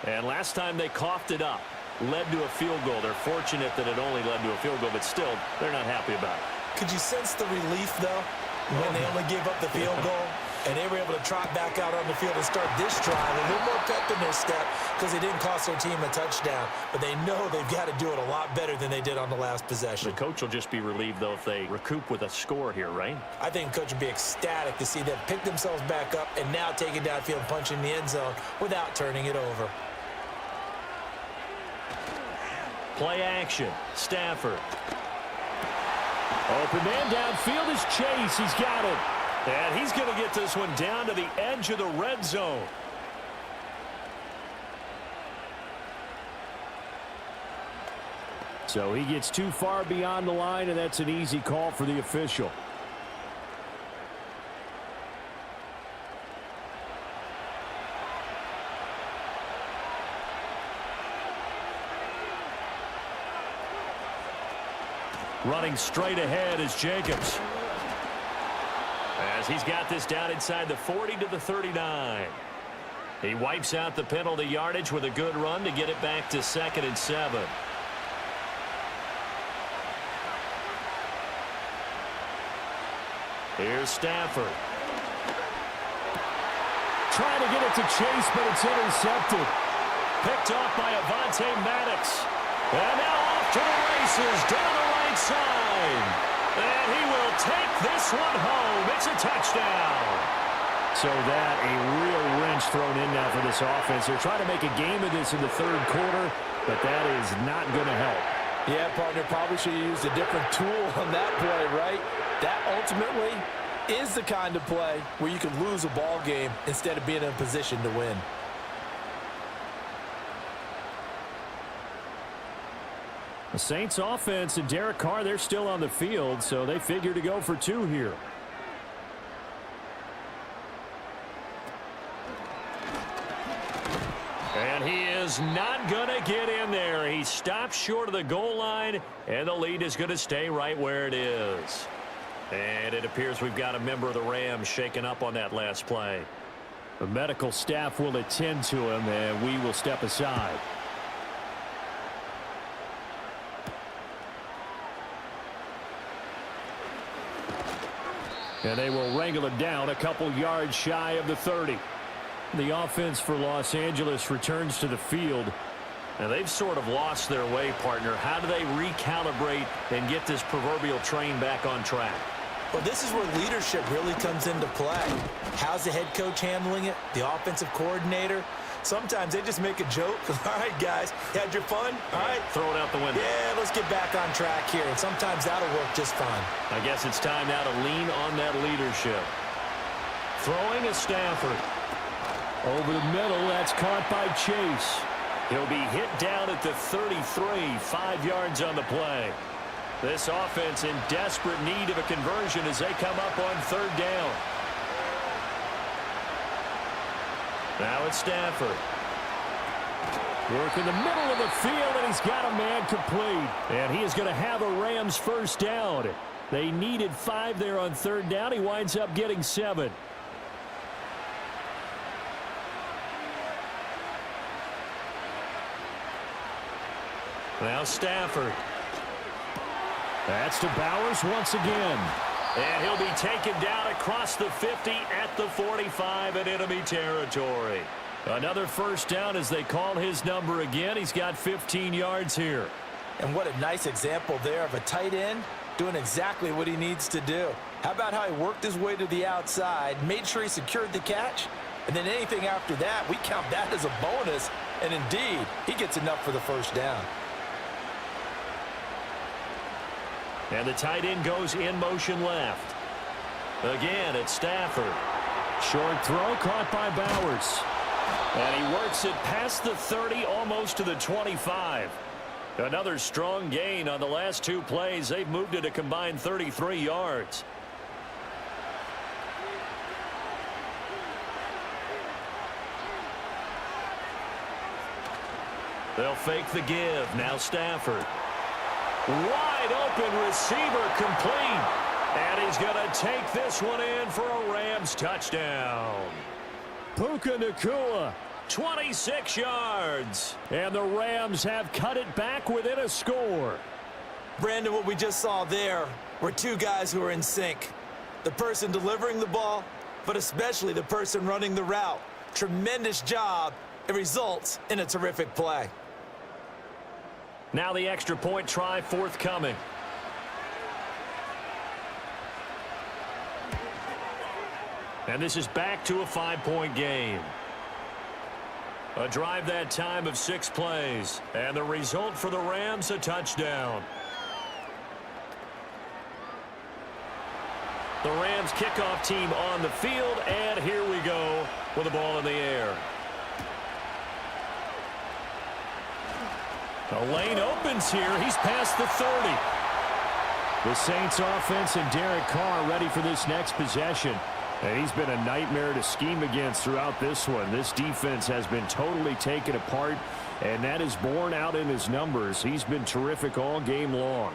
And last time they coughed it up, led to a field goal. They're fortunate that it only led to a field goal, but still, they're not happy about it. Could you sense the relief, though, when they only gave up the field goal? And they were able to trot back out on the field and start this drive. A little more pep in their step because they didn't cost their team a touchdown. But they know they've got to do it a lot better than they did on the last possession. The coach will just be relieved, though, if they recoup with a score here, right? I think the coach would be ecstatic to see them pick themselves back up and now take it downfield, punching the end zone without turning it over. Play action. Stafford. Open man downfield is Chase. He's got it. And he's going to get this one down to the edge of the red zone. So he gets too far beyond the line, and that's an easy call for the official. Running straight ahead is Jacobs. As he's got this down inside the 40 to the 39. He wipes out the penalty yardage with a good run to get it back to 2nd and 7. Here's Stafford. Trying to get it to Chase, but it's intercepted. Picked off by Avonte Maddox. And now off to the races down the right side. And he will take this one home. It's a touchdown. So that a real wrench thrown in now for this offense. They're trying to make a game of this in the 3rd quarter, but that is not going to help. Yeah, partner, probably should have used a different tool on that play, right? That ultimately is the kind of play where you can lose a ball game instead of being in a position to win. The Saints offense and Derek Carr, they're still on the field, so they figure to go for 2 here. And he is not going to get in there. He stops short of the goal line, and the lead is going to stay right where it is. And it appears we've got a member of the Rams shaken up on that last play. The medical staff will attend to him, and we will step aside. And they will wrangle him down a couple yards shy of the 30. The offense for Los Angeles returns to the field. Now they've sort of lost their way, partner. How do they recalibrate and get this proverbial train back on track? Well, this is where leadership really comes into play. How's the head coach handling it? The offensive coordinator? Sometimes they just make a joke. All right, guys, you had your fun? All right. Throw it out the window. Yeah, let's get back on track here. And sometimes that'll work just fine. I guess it's time now to lean on that leadership. Throwing is Stafford. Over the middle, that's caught by Chase. He'll be hit down at the 33, 5 yards on the play. This offense in desperate need of a conversion as they come up on 3rd down. Now it's Stafford. Work in the middle of the field, and he's got a man complete. And he is going to have a Rams 1st down. They needed 5 there on 3rd down. He winds up getting 7. Now Stafford. That's to Bowers once again. And he'll be taken down across the 50 at the 45 in enemy territory. Another 1st down as they call his number again. He's got 15 yards here. And what a nice example there of a tight end doing exactly what he needs to do. How about how he worked his way to the outside, made sure he secured the catch, and then anything after that, we count that as a bonus. And indeed, he gets enough for the 1st down. And the tight end goes in motion left. Again, it's Stafford. Short throw caught by Bowers. And he works it past the 30, almost to the 25. Another strong gain on the last 2 plays. They've moved it a combined 33 yards. They'll fake the give. Now Stafford. Wide open receiver complete. And he's going to take this one in for a Rams touchdown. Puka Nacua. 26 yards. And the Rams have cut it back within a score. Brandon, what we just saw there were 2 guys who are in sync. The person delivering the ball, but especially the person running the route. Tremendous job. It results in a terrific play. Now the extra point try forthcoming. And this is back to a 5-point game. A drive that time of 6 plays. And the result for the Rams, a touchdown. The Rams kickoff team on the field, and here we go with the ball in the air. The lane opens here. He's past the 30. The Saints offense and Derek Carr ready for this next possession. And he's been a nightmare to scheme against throughout this one. This defense has been totally taken apart, and that is borne out in his numbers. He's been terrific all game long.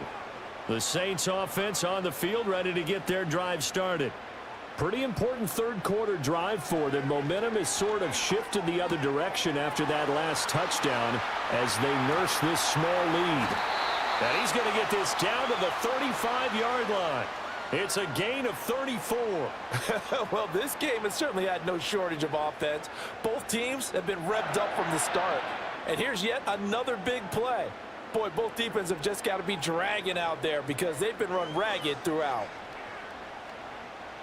The Saints offense on the field ready to get their drive started. Pretty important third quarter drive for them. Momentum has sort of shifted the other direction after that last touchdown as they nurse this small lead. And he's going to get this down to the 35-yard line. It's a gain of 34. Well, this game has certainly had no shortage of offense. Both teams have been revved up from the start. And here's yet another big play. Boy, both defenses have just got to be dragging out there because they've been run ragged throughout.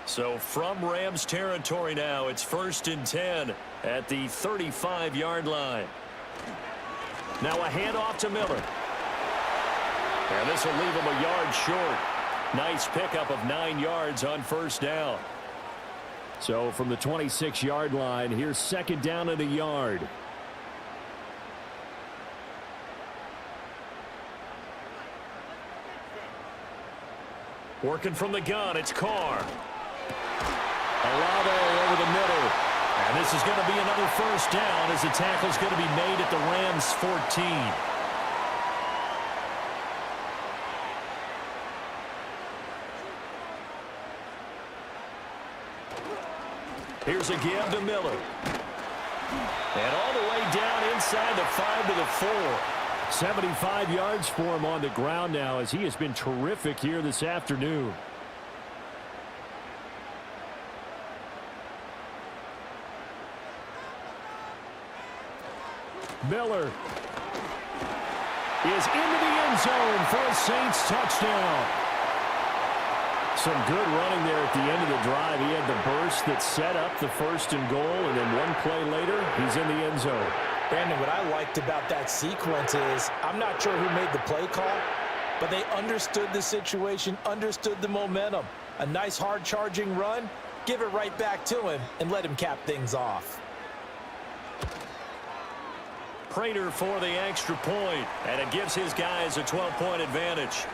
So from Rams territory now, it's 1st and 10 at the 35-yard line. Now a handoff to Miller. And this will leave him a yard short. Nice pickup of 9 yards on first down. So from the 26-yard line, here's 2nd down and a yard. Working from the gun, it's Carr. Olave over the middle. And this is going to be another first down as the tackle's going to be made at the Rams' 14. Here's a give to Miller. And all the way down inside the 5 to the 4. 75 yards for him on the ground now as he has been terrific here this afternoon. Miller is into the end zone for a Saints touchdown. Some good running there at the end of the drive. He had the burst that set up the 1st and goal, and then one play later, he's in the end zone. Brandon, what I liked about that sequence is I'm not sure who made the play call, but they understood the situation, understood the momentum. A nice hard-charging run, give it right back to him, and let him cap things off. Prater for the extra point, and it gives his guys a 12-point advantage.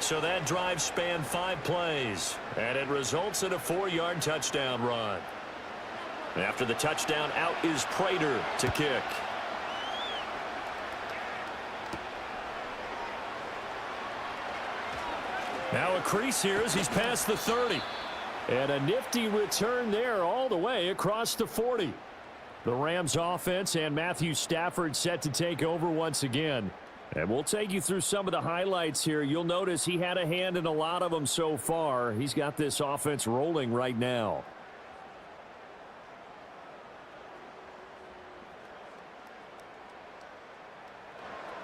So that drive spanned 5 plays, and it results in a 4-yard touchdown run. After the touchdown, out is Prater to kick. Now a crease here as he's past the 30. And a nifty return there all the way across the 40. The Rams offense and Matthew Stafford set to take over once again. And we'll take you through some of the highlights here. You'll notice he had a hand in a lot of them so far. He's got this offense rolling right now.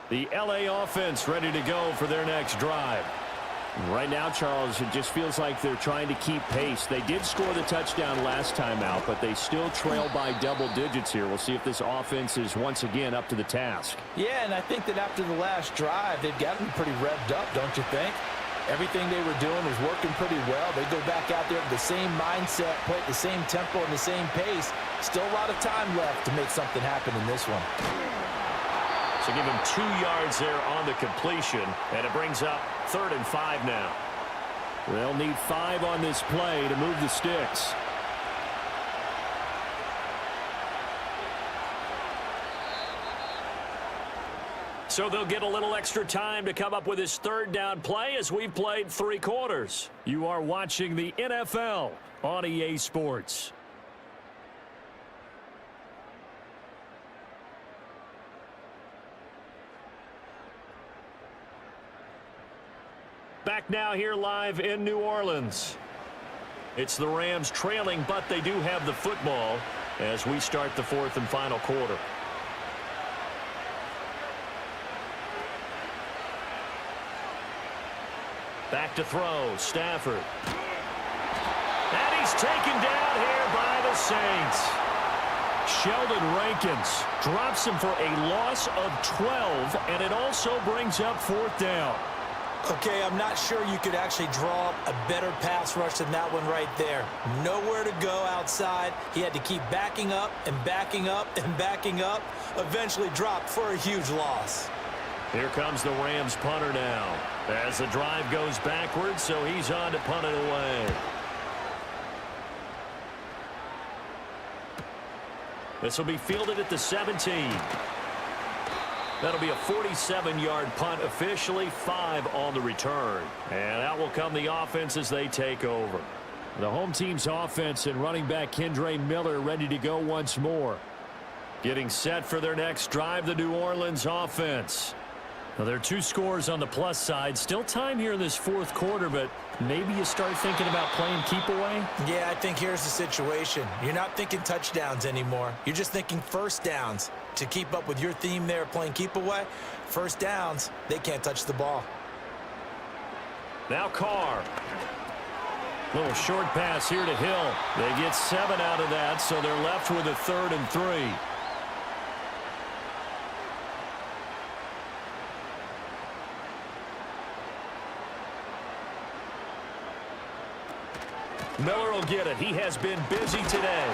The LA offense ready to go for their next drive. Right now, Charles, it just feels like they're trying to keep pace. They did score the touchdown last time out, but they still trail by double digits here. We'll see if this offense is once again up to the task. Yeah, and I think that after the last drive, they've gotten pretty revved up, don't you think? Everything they were doing was working pretty well. They go back out there with the same mindset, play at the same tempo and the same pace. Still a lot of time left to make something happen in this one. So give him 2 yards there on the completion, and it brings up 3rd and 5 now. They'll need 5 on this play to move the sticks. So they'll get a little extra time to come up with his 3rd down play as we've played 3 quarters. You are watching the NFL on EA Sports. Back now here live in New Orleans. It's the Rams trailing, but they do have the football as we start the 4th and final quarter. Back to throw, Stafford. And he's taken down here by the Saints. Sheldon Rankins drops him for a loss of 12, and it also brings up 4th down. Okay, I'm not sure you could actually draw up a better pass rush than that one right there. Nowhere to go outside. He had to keep backing up and backing up and backing up. Eventually dropped for a huge loss. Here comes the Rams punter now as the drive goes backwards, so he's on to punt it away. This will be fielded at the 17. That'll be a 47-yard punt, officially 5 on the return. And out will come the offense as they take over. The home team's offense and running back Kendre Miller ready to go once more. Getting set for their next drive, the New Orleans offense. Well, there are 2 scores on the plus side. Still time here in this fourth quarter, but maybe you start thinking about playing keep away? Yeah, I think here's the situation. You're not thinking touchdowns anymore. You're just thinking first downs. To keep up with your theme there, playing keep away, first downs, they can't touch the ball. Now Carr. Little short pass here to Hill. They get 7 out of that, so they're left with a 3rd and 3. Miller will get it. He has been busy today.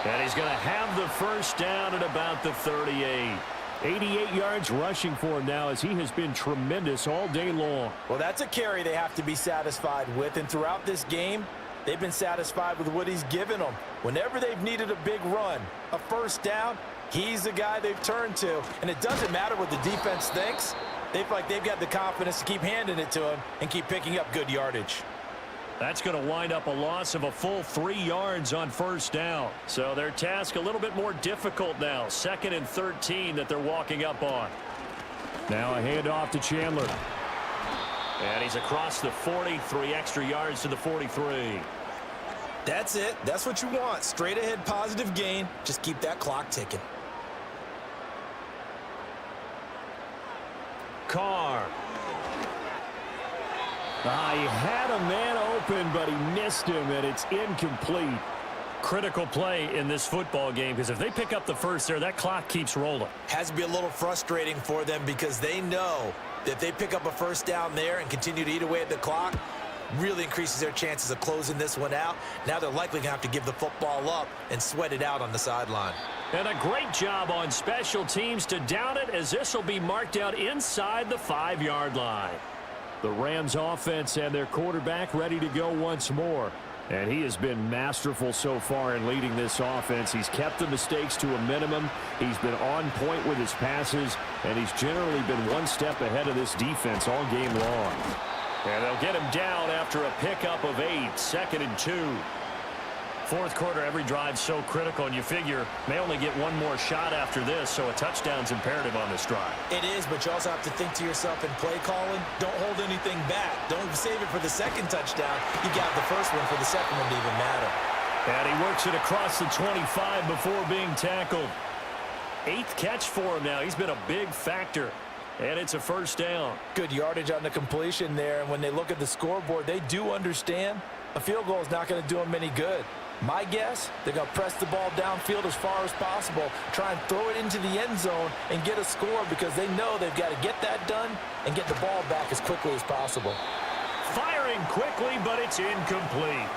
And he's going to have the first down at about the 38. 88 yards rushing for him now as he has been tremendous all day long. Well, that's a carry they have to be satisfied with. And throughout this game, they've been satisfied with what he's given them. Whenever they've needed a big run, a first down, he's the guy they've turned to. And it doesn't matter what the defense thinks. They feel like they've got the confidence to keep handing it to him and keep picking up good yardage. That's going to wind up a loss of a full 3 yards on first down. So their task a little bit more difficult now. 2nd and 13 that they're walking up on. Now a handoff to Chandler. And he's across the 40, 3 extra yards to the 43. That's it. That's what you want. Straight ahead positive gain. Just keep that clock ticking. Carr. He had a man open, but he missed him, and it's incomplete. Critical play in this football game, because if they pick up the first there, that clock keeps rolling. Has to be a little frustrating for them because they know that if they pick up a first down there and continue to eat away at the clock, really increases their chances of closing this one out. Now they're likely going to have to give the football up and sweat it out on the sideline. And a great job on special teams to down it, as this will be marked out inside the 5-yard line. The Rams offense and their quarterback ready to go once more. And he has been masterful so far in leading this offense. He's kept the mistakes to a minimum. He's been on point with his passes. And he's generally been one step ahead of this defense all game long. And they'll get him down after a pickup of 8. 2nd and 2. Fourth quarter, every drive so critical, and you figure may only get one more shot after this, so a touchdown's imperative on this drive. It is, but you also have to think to yourself in play calling, don't hold anything back. Don't save it for the second touchdown. You got the first one for the second one to even matter. And he works it across the 25 before being tackled. 8th catch for him now. He's been a big factor. And it's a first down. Good yardage on the completion there, and when they look at the scoreboard, they do understand a field goal is not going to do them any good. My guess, they're going to press the ball downfield as far as possible, try and throw it into the end zone and get a score because they know they've got to get that done and get the ball back as quickly as possible. Firing quickly, but it's incomplete.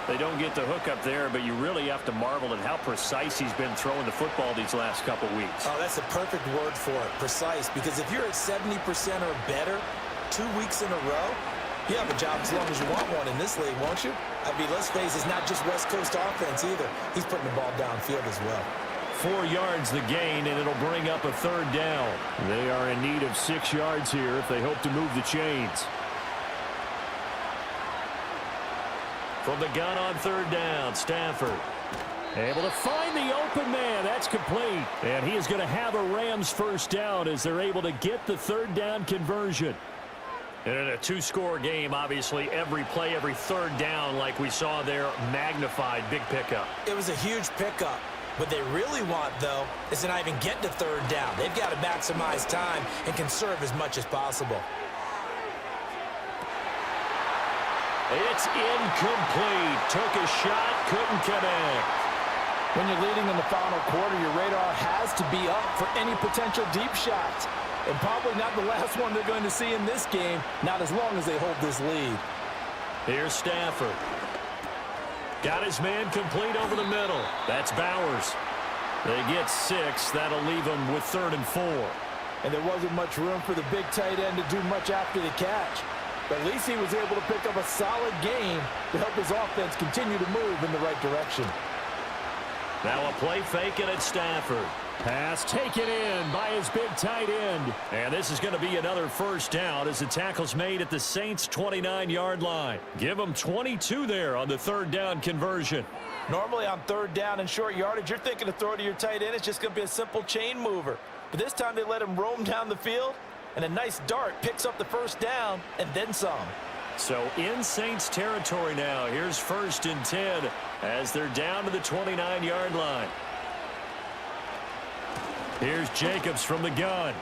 They don't get the hook up there, but you really have to marvel at how precise he's been throwing the football these last couple weeks. Oh, that's the perfect word for it, precise, because if you're at 70% or better 2 weeks in a row, you have a job as long as you want one in this league, won't you? I mean, let's face it, it's not just West Coast offense either. He's putting the ball downfield as well. 4 yards the gain, and it'll bring up a 3rd down. They are in need of 6 yards here if they hope to move the chains. From the gun on 3rd down, Stafford. Able to find the open man. That's complete. And he is going to have a Rams first down as they're able to get the 3rd down conversion. And in a 2-score game, obviously, every play, every 3rd down, like we saw there, magnified, big pickup. It was a huge pickup. What they really want, though, is to not even get to 3rd down. They've got to maximize time and conserve as much as possible. It's incomplete. Took a shot, couldn't connect. When you're leading in the final quarter, your radar has to be up for any potential deep shots. and probably not the last one they're going to see in this game, not as long as they hold this lead. Here's Stafford. Got his man complete over the middle. That's Bowers. They get 6. That'll leave them with 3rd and 4. And there wasn't much room for the big tight end to do much after the catch. But at least he was able to pick up a solid gain to help his offense continue to move in the right direction. Now a play fake it at Stafford. Pass taken in by his big tight end. And this is going to be another first down as the tackle's made at the Saints' 29-yard line. Give them 22 there on the 3rd down conversion. Normally on 3rd down and short yardage, you're thinking to throw to your tight end. It's just going to be a simple chain mover. But this time they let him roam down the field, and a nice dart picks up the first down and then some. So in Saints territory now. Here's 1st and 10 as they're down to the 29-yard line. Here's Jacobs from the gun.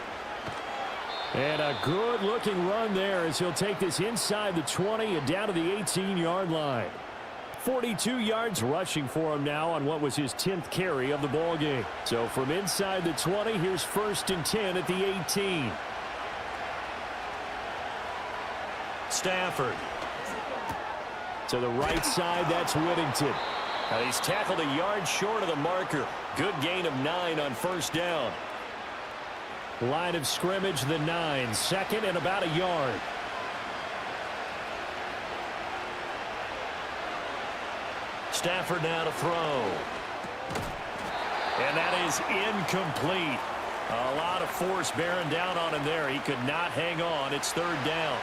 And a good-looking run there as he'll take this inside the 20 and down to the 18-yard line. 42 yards rushing for him now on what was his 10th carry of the ballgame. So from inside the 20, here's 1st and 10 at the 18. Stafford. To the right side, that's Whittington. Now he's tackled a yard short of the marker. Good gain of 9 on 1st down. Line of scrimmage, the 9. 2nd and about a yard. Stafford now to throw. And that is incomplete. A lot of force bearing down on him there. He could not hang on. It's 3rd down.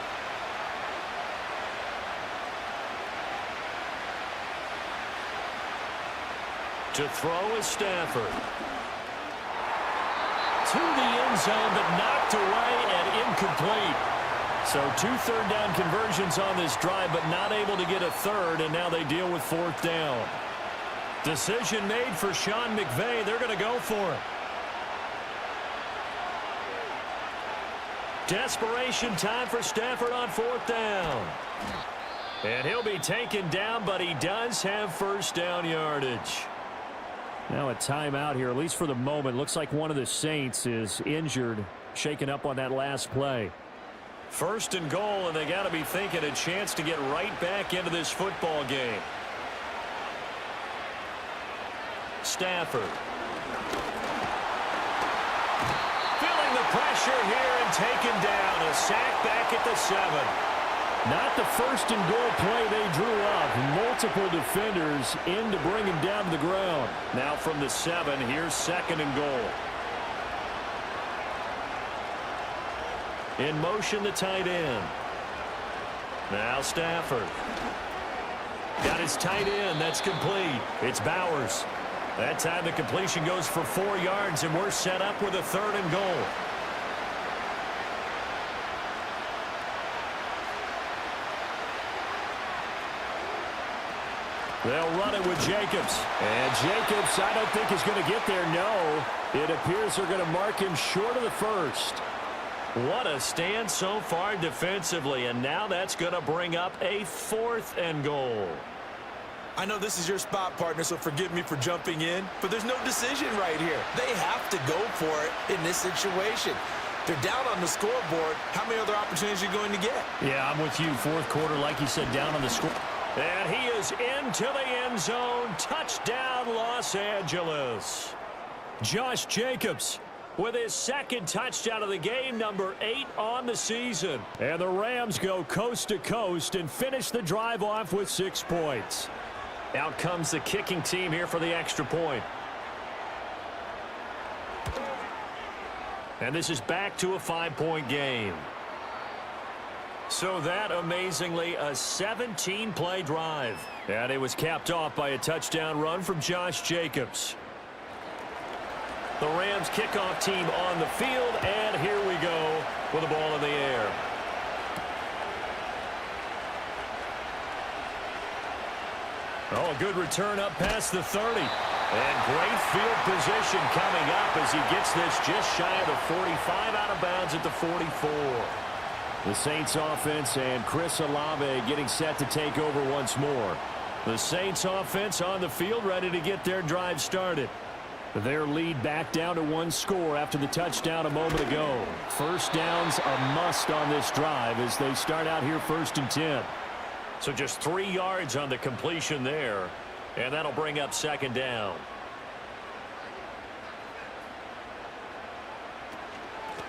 To throw is Stafford. To the end zone, but knocked away and incomplete. So 2 3rd down conversions on this drive, but not able to get a 3rd, and now they deal with 4th down. Decision made for Sean McVay. They're going to go for it. Desperation time for Stafford on 4th down. And he'll be taken down, but he does have 1st down yardage. Now a timeout here, at least for the moment. Looks like one of the Saints is injured, shaken up on that last play. 1st and goal, and they got to be thinking a chance to get right back into this football game. Stafford. Feeling the pressure here and taken down. A sack back at the 7. Not the 1st and goal play they drew up. Multiple defenders in to bring him down to the ground. Now from the 7, here's 2nd and goal. In motion, the tight end. Now Stafford. Got his tight end. That's complete. It's Bowers. That time the completion goes for 4 yards, and we're set up with a 3rd and goal. They'll run it with Jacobs. And Jacobs, I don't think is going to get there. No. It appears they're going to mark him short of the 1st. What a stand so far defensively, and now that's going to bring up a 4th and goal. I know this is your spot, partner, so forgive me for jumping in, but there's no decision right here. They have to go for it in this situation. They're down on the scoreboard. How many other opportunities are you going to get? Yeah, I'm with you. 4th quarter, like you said, down on the score. And he is into the end zone. Touchdown, Los Angeles. Josh Jacobs with his 2nd touchdown of the game, number 8 on the season. And the Rams go coast to coast and finish the drive off with 6 points. Out comes the kicking team here for the extra point. And this is back to a 5-point game. So that, amazingly, a 17-play drive. And it was capped off by a touchdown run from Josh Jacobs. The Rams kickoff team on the field, and here we go with the ball in the air. Oh, a good return up past the 30. And great field position coming up as he gets this just shy of the 45, out of bounds at the 44. The Saints offense and Chris Olave getting set to take over once more. The Saints offense on the field ready to get their drive started. Their lead back down to 1 score after the touchdown a moment ago. First down's a must on this drive as they start out here 1st and 10. So just 3 yards on the completion there, and that'll bring up 2nd down.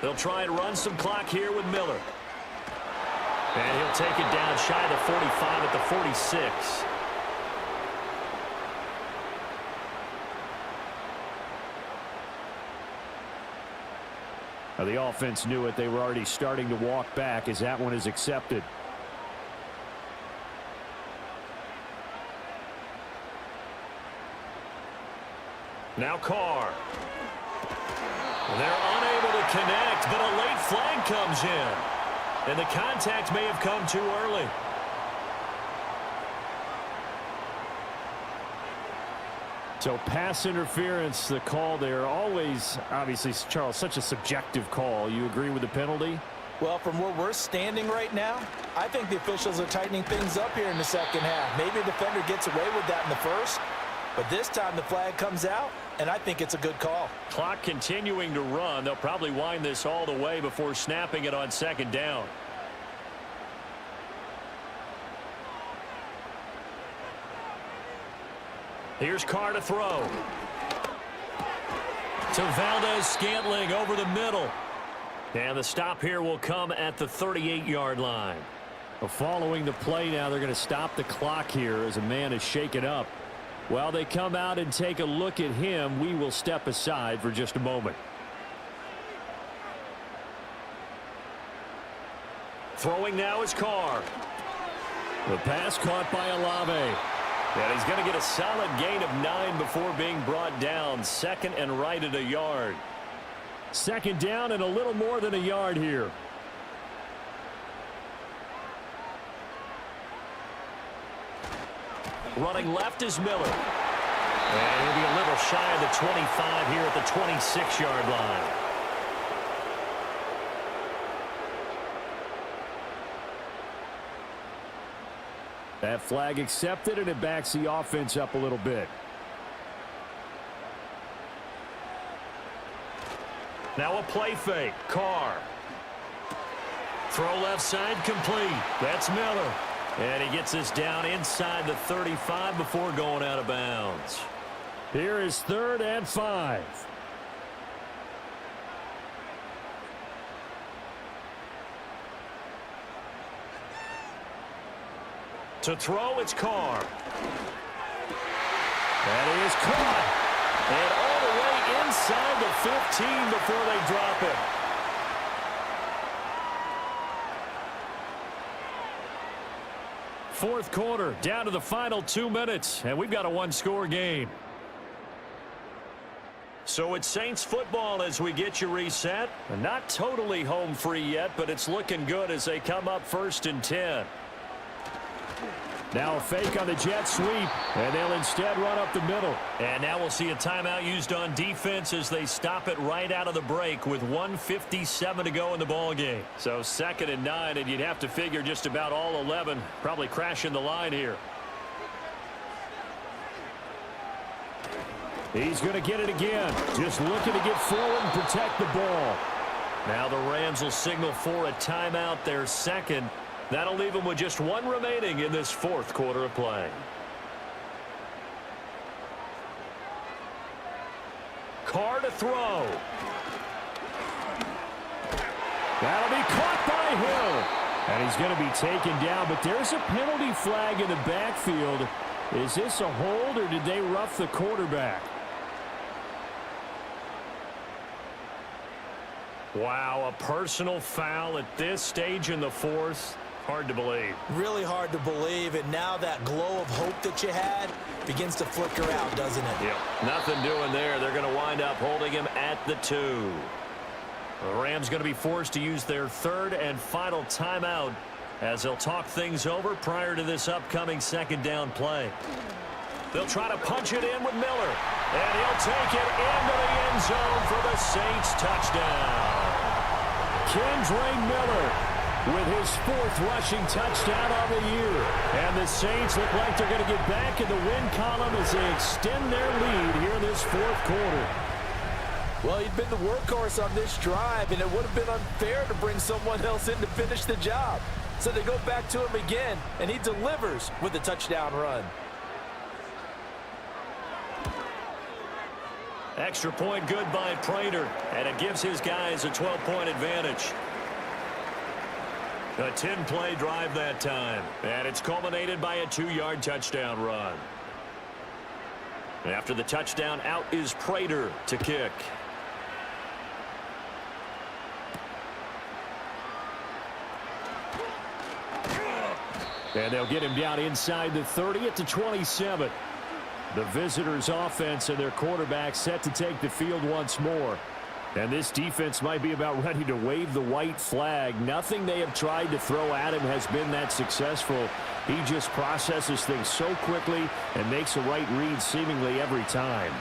They'll try and run some clock here with Miller. And he'll take it down shy of the 45 at the 46. Now the offense knew it. They were already starting to walk back as that one is accepted. Now Carr. They're unable to connect, but a late flag comes in. And the contact may have come too early. So pass interference, the call there. Always, obviously, Charles, such a subjective call. You agree with the penalty? Well, from where we're standing right now, I think the officials are tightening things up here in the second half. Maybe a defender gets away with that in the first, but this time the flag comes out, and I think it's a good call. Clock continuing to run. They'll probably wind this all the way before snapping it on 2nd down. Here's Carr to throw. To Valdez-Scantling over the middle. And the stop here will come at the 38-yard line. Well, following the play now, they're going to stop the clock here as a man is shaken up. While they come out and take a look at him, we will step aside for just a moment. Throwing now is Carr. The pass caught by Olave. And he's going to get a solid gain of 9 before being brought down. 2nd and right at a yard. 2nd down and a little more than a yard here. Running left is Miller. And he'll be a little shy of the 25 here at the 26-yard line. That flag accepted, and it backs the offense up a little bit. Now a play fake. Carr. Throw left side complete. That's Miller. And he gets this down inside the 35 before going out of bounds. Here is 3rd and 5. To throw, it's Carr. That is caught. And all the way inside the 15 before they drop it. Fourth quarter, down to the final 2 minutes, and we've got a 1-score game. So it's Saints football as we get you reset. Not totally home free yet, but it's looking good as they come up 1st and 10. Now a fake on the jet sweep, and they'll instead run up the middle. And now we'll see a timeout used on defense as they stop it right out of the break with 1:57 to go in the ball game. So 2nd and 9, and you'd have to figure just about all 11 probably crashing the line here. He's going to get it again. Just looking to get forward and protect the ball. Now the Rams will signal for a timeout, their 2nd. That'll leave them with just 1 remaining in this 4th quarter of play. Carr to throw. That'll be caught by Hill. And he's going to be taken down, but there's a penalty flag in the backfield. Is this a hold, or did they rough the quarterback? Wow, a personal foul at this stage in the 4th. Hard to believe. Really hard to believe, and now that glow of hope that you had begins to flicker out, doesn't it? Yep, nothing doing there. They're going to wind up holding him at the 2. The Rams going to be forced to use their 3rd and final timeout as they'll talk things over prior to this upcoming 2nd down play. They'll try to punch it in with Miller, and he'll take it into the end zone for the Saints touchdown. Kendre Miller with his 4th rushing touchdown on the year. And the Saints look like they're going to get back in the win column as they extend their lead here in this 4th quarter. Well, he'd been the workhorse on this drive, and it would have been unfair to bring someone else in to finish the job. So they go back to him again, and he delivers with a touchdown run. Extra point good by Prater, and it gives his guys a 12-point advantage. A 10-play drive that time, and it's culminated by a 2-yard touchdown run. After the touchdown, out is Prater to kick. And they'll get him down inside the 30 at the 27. The visitors' offense and their quarterback set to take the field once more. And this defense might be about ready to wave the white flag. Nothing they have tried to throw at him has been that successful. He just processes things so quickly and makes a right read seemingly every time.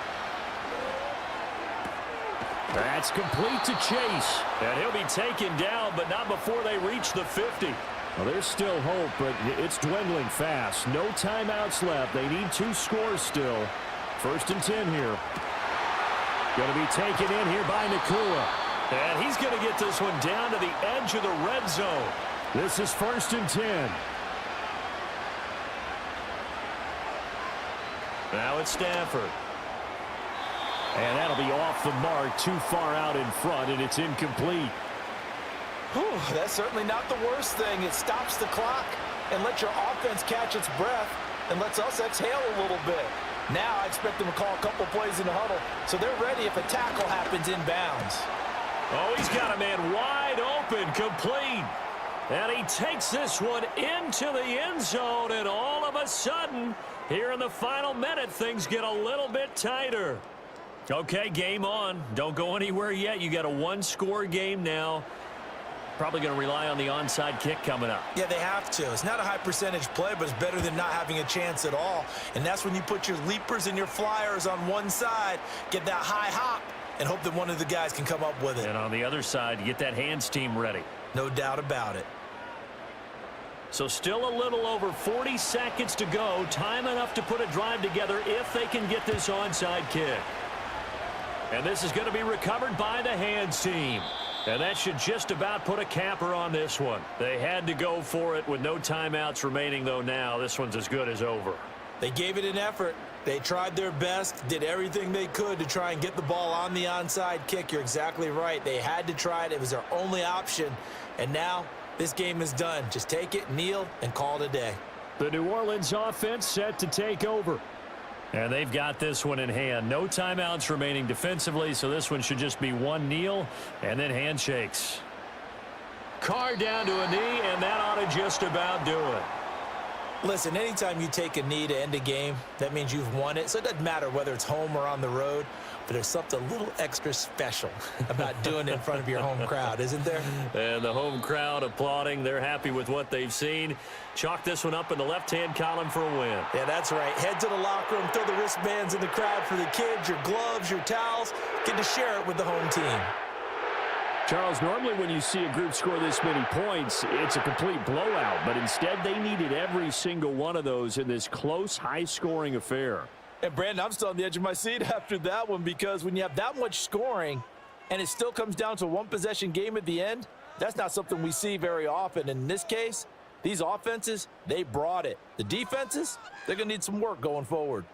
That's complete to Chase. And he'll be taken down, but not before they reach the 50. Well, there's still hope, but it's dwindling fast. No timeouts left. They need 2 scores still. 1st and 10 here. Going to be taken in here by Nakua. And he's going to get this one down to the edge of the red zone. This is 1st and 10. Now it's Stafford. And that'll be off the mark, too far out in front, and it's incomplete. Whew, that's certainly not the worst thing. It stops the clock and lets your offense catch its breath and lets us exhale a little bit. Now I expect them to call a couple plays in the huddle, so they're ready if a tackle happens inbounds. Oh, he's got a man wide open, complete. And he takes this one into the end zone, and all of a sudden, here in the final minute, things get a little bit tighter. Okay, game on. Don't go anywhere yet. You got a 1-score game now. Probably going to rely on the onside kick coming up. Yeah, they have to. It's not a high percentage play, but it's better than not having a chance at all. And that's when you put your leapers and your flyers on one side, get that high hop, and hope that one of the guys can come up with it. And on the other side, get that hands team ready. No doubt about it. So still a little over 40 seconds to go. Time enough to put a drive together if they can get this onside kick. And this is going to be recovered by the hands team. And that should just about put a capper on this one. They had to go for it with no timeouts remaining, though. Now this one's as good as over. They gave it an effort. They tried their best, did everything they could to try and get the ball on the onside kick. You're exactly right. They had to try it. It was their only option. And now this game is done. Just take it, kneel, and call it a day. The New Orleans offense set to take over. And they've got this one in hand. No timeouts remaining defensively, so this one should just be one kneel and then handshakes. Carr down to a knee, and that ought to just about do it. Listen, anytime you take a knee to end a game, that means you've won it. So it doesn't matter whether it's home or on the road, but there's something a little extra special about doing it in front of your home crowd, isn't there? And the home crowd applauding. They're happy with what they've seen. Chalk this one up in the left-hand column for a win. Yeah, that's right. Head to the locker room, throw the wristbands in the crowd for the kids, your gloves, your towels. Get to share it with the home team. Charles, normally when you see a group score this many points, it's a complete blowout. But instead, they needed every single one of those in this close, high-scoring affair. And, Brandon, I'm still on the edge of my seat after that one, because when you have that much scoring and it still comes down to a one-possession game at the end, that's not something we see very often. In this case, these offenses, they brought it. The defenses, they're going to need some work going forward.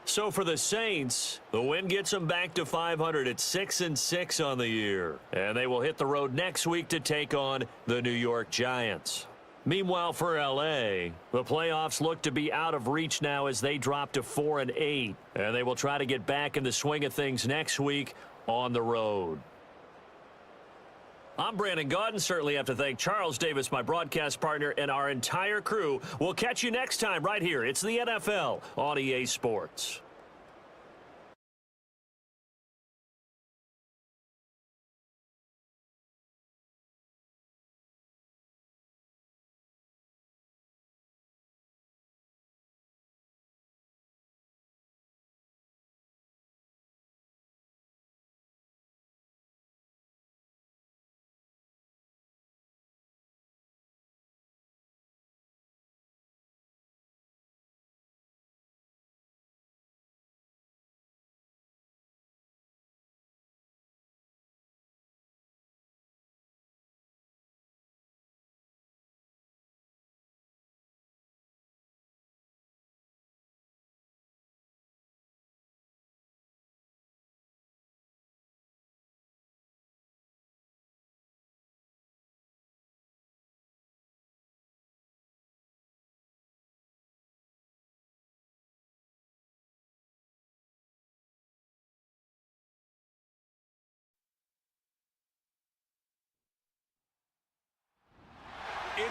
So for the Saints, the win gets them back to 500 at 6-6 on the year. And they will hit the road next week to take on the New York Giants. Meanwhile, for L.A., the playoffs look to be out of reach now as they drop to 4-8. And they will try to get back in the swing of things next week on the road. I'm Brandon Gaudin. Certainly have to thank Charles Davis, my broadcast partner, and our entire crew. We'll catch you next time right here. It's the NFL on EA Sports.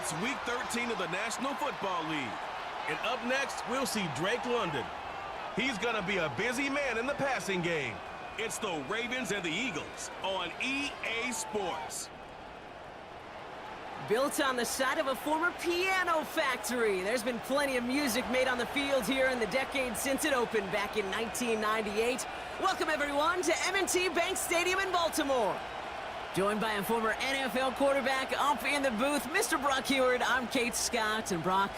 It's Week 13 of the National Football League. And up next, we'll see Drake London. He's going to be a busy man in the passing game. It's the Ravens and the Eagles on EA Sports. Built on the side of a former piano factory, there's been plenty of music made on the field here in the decade since it opened back in 1998. Welcome, everyone, to M&T Bank Stadium in Baltimore. Joined by a former NFL quarterback up in the booth, Mr. Brock Heward. I'm Kate Scott, and Brock,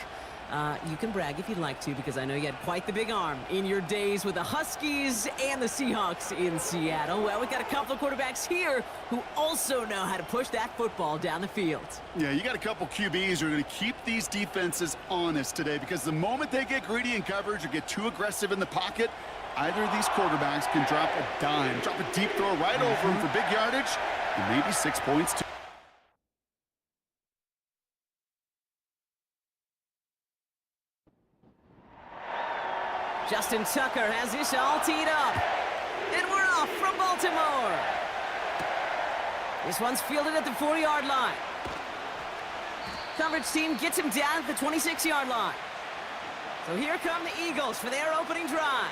you can brag if you'd like to, because I know you had quite the big arm in your days with the Huskies and the Seahawks in Seattle. Well, we've got a couple of quarterbacks here who also know how to push that football down the field. Yeah, you got a couple QBs who are going to keep these defenses honest today, because the moment they get greedy in coverage or get too aggressive in the pocket, either of these quarterbacks can drop a dime, drop a deep throw right over him for big yardage, and maybe 6 points too. Justin Tucker has this all teed up. And we're off from Baltimore. This one's fielded at the 40-yard line. Coverage team gets him down at the 26-yard line. So here come the Eagles for their opening drive.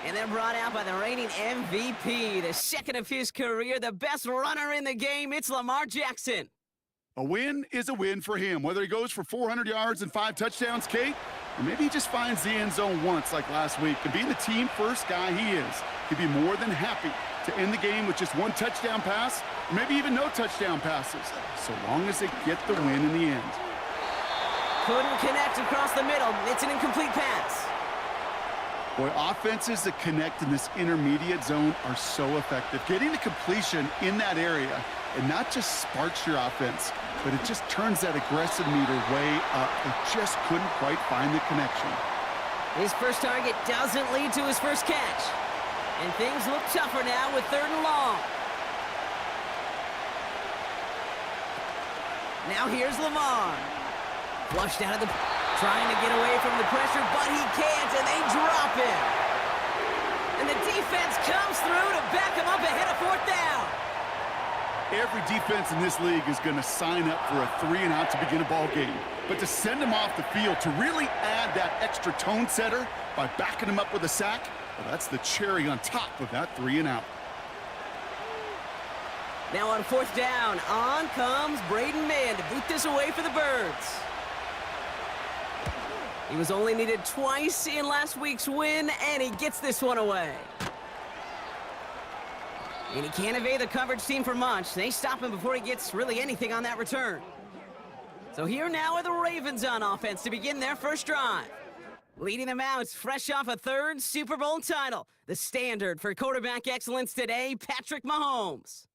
And they're brought out by the reigning MVP, the second of his career, the best runner in the game. It's Lamar Jackson. A win is a win for him, whether he goes for 400 yards and 5 touchdowns, Kate, or maybe he just finds the end zone once like last week. And being the team-first guy he is, he'd be more than happy to end the game with just 1 touchdown pass, or maybe even no touchdown passes, so long as they get the win in the end. Couldn't connect across the middle. It's an incomplete pass. Boy, offenses that connect in this intermediate zone are so effective. Getting the completion in that area, and not just sparks your offense, but it just turns that aggressive meter way up. They just couldn't quite find the connection. His first target doesn't lead to his first catch. And things look tougher now with 3rd and long. Now here's Lamar. Flushed out of the... Trying to get away from the pressure, but he can't, and they drop him. And the defense comes through to back him up ahead of 4th down. Every defense in this league is going to sign up for a 3-and-out to begin a ball game. But to send him off the field, to really add that extra tone setter by backing him up with a sack, well, that's the cherry on top of that 3-and-out. Now on 4th down, on comes Braden Mann to boot this away for the Birds. He was only needed twice in last week's win, and he gets this one away. And he can't evade the coverage team for much. They stop him before he gets really anything on that return. So here now are the Ravens on offense to begin their first drive. Leading them out, fresh off a 3rd Super Bowl title. The standard for quarterback excellence today, Patrick Mahomes.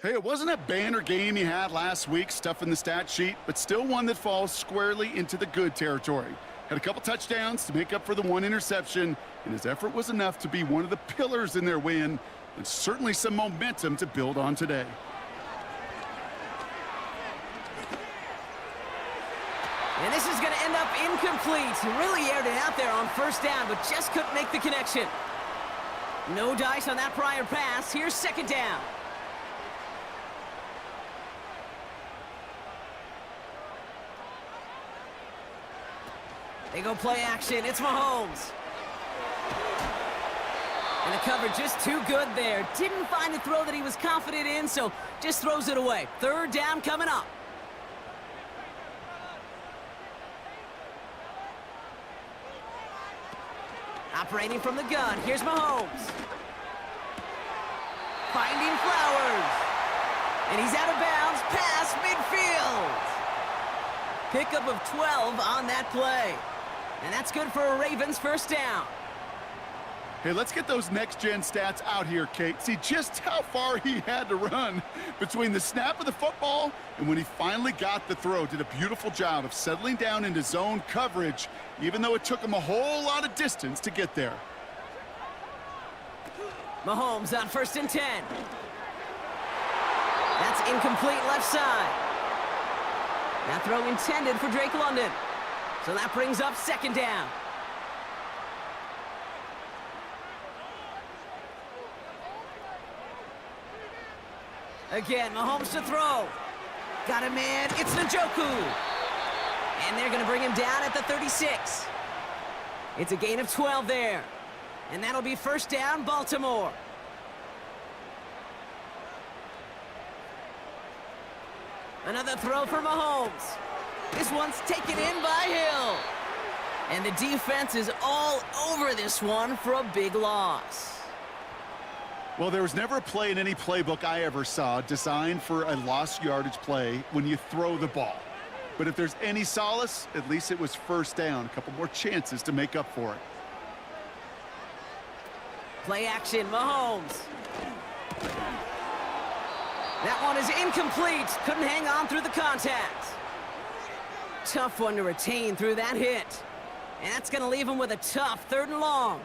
Hey, it wasn't a banner game he had last week, stuff in the stat sheet, but still one that falls squarely into the good territory. Had a couple touchdowns to make up for the 1 interception, and his effort was enough to be one of the pillars in their win, and certainly some momentum to build on today. And this is going to end up incomplete. Really aired it out there on 1st down, but just couldn't make the connection. No dice on that prior pass. Here's 2nd down. They go play action. It's Mahomes. And the coverage just too good there. Didn't find the throw that he was confident in, so just throws it away. 3rd down coming up. Operating from the gun. Here's Mahomes. Finding Flowers. And he's out of bounds past midfield. Pickup of 12 on that play. And that's good for a Ravens 1st down. Hey, let's get those next-gen stats out here, Kate. See just how far he had to run between the snap of the football and when he finally got the throw. Did a beautiful job of settling down into zone coverage, even though it took him a whole lot of distance to get there. Mahomes on 1st and 10. That's incomplete left side. That throw intended for Drake London. So that brings up 2nd down. Again, Mahomes to throw. Got a man. It's Njoku. And they're going to bring him down at the 36. It's a gain of 12 there. And that'll be first down, Baltimore. Another throw for Mahomes. This one's taken in by Hill. And the defense is all over this one for a big loss. Well, there was never a play in any playbook I ever saw designed for a lost yardage play when you throw the ball. But if there's any solace, at least it was first down. A couple more chances to make up for it. Play action, Mahomes. That one is incomplete. Couldn't hang on through the contact. Tough one to retain through that hit. And that's going to leave him with a tough 3rd and long.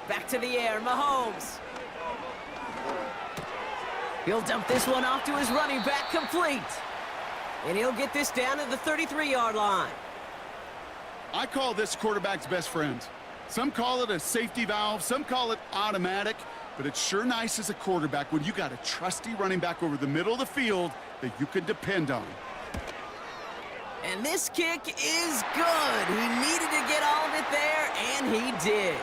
Back to the air, Mahomes. He'll dump this one off to his running back, complete. And he'll get this down to the 33-yard line. I call this quarterback's best friend. Some call it a safety valve, some call it automatic, but it's sure nice as a quarterback when you got a trusty running back over the middle of the field that you can depend on. And this kick is good. He needed to get all of it there, and he did.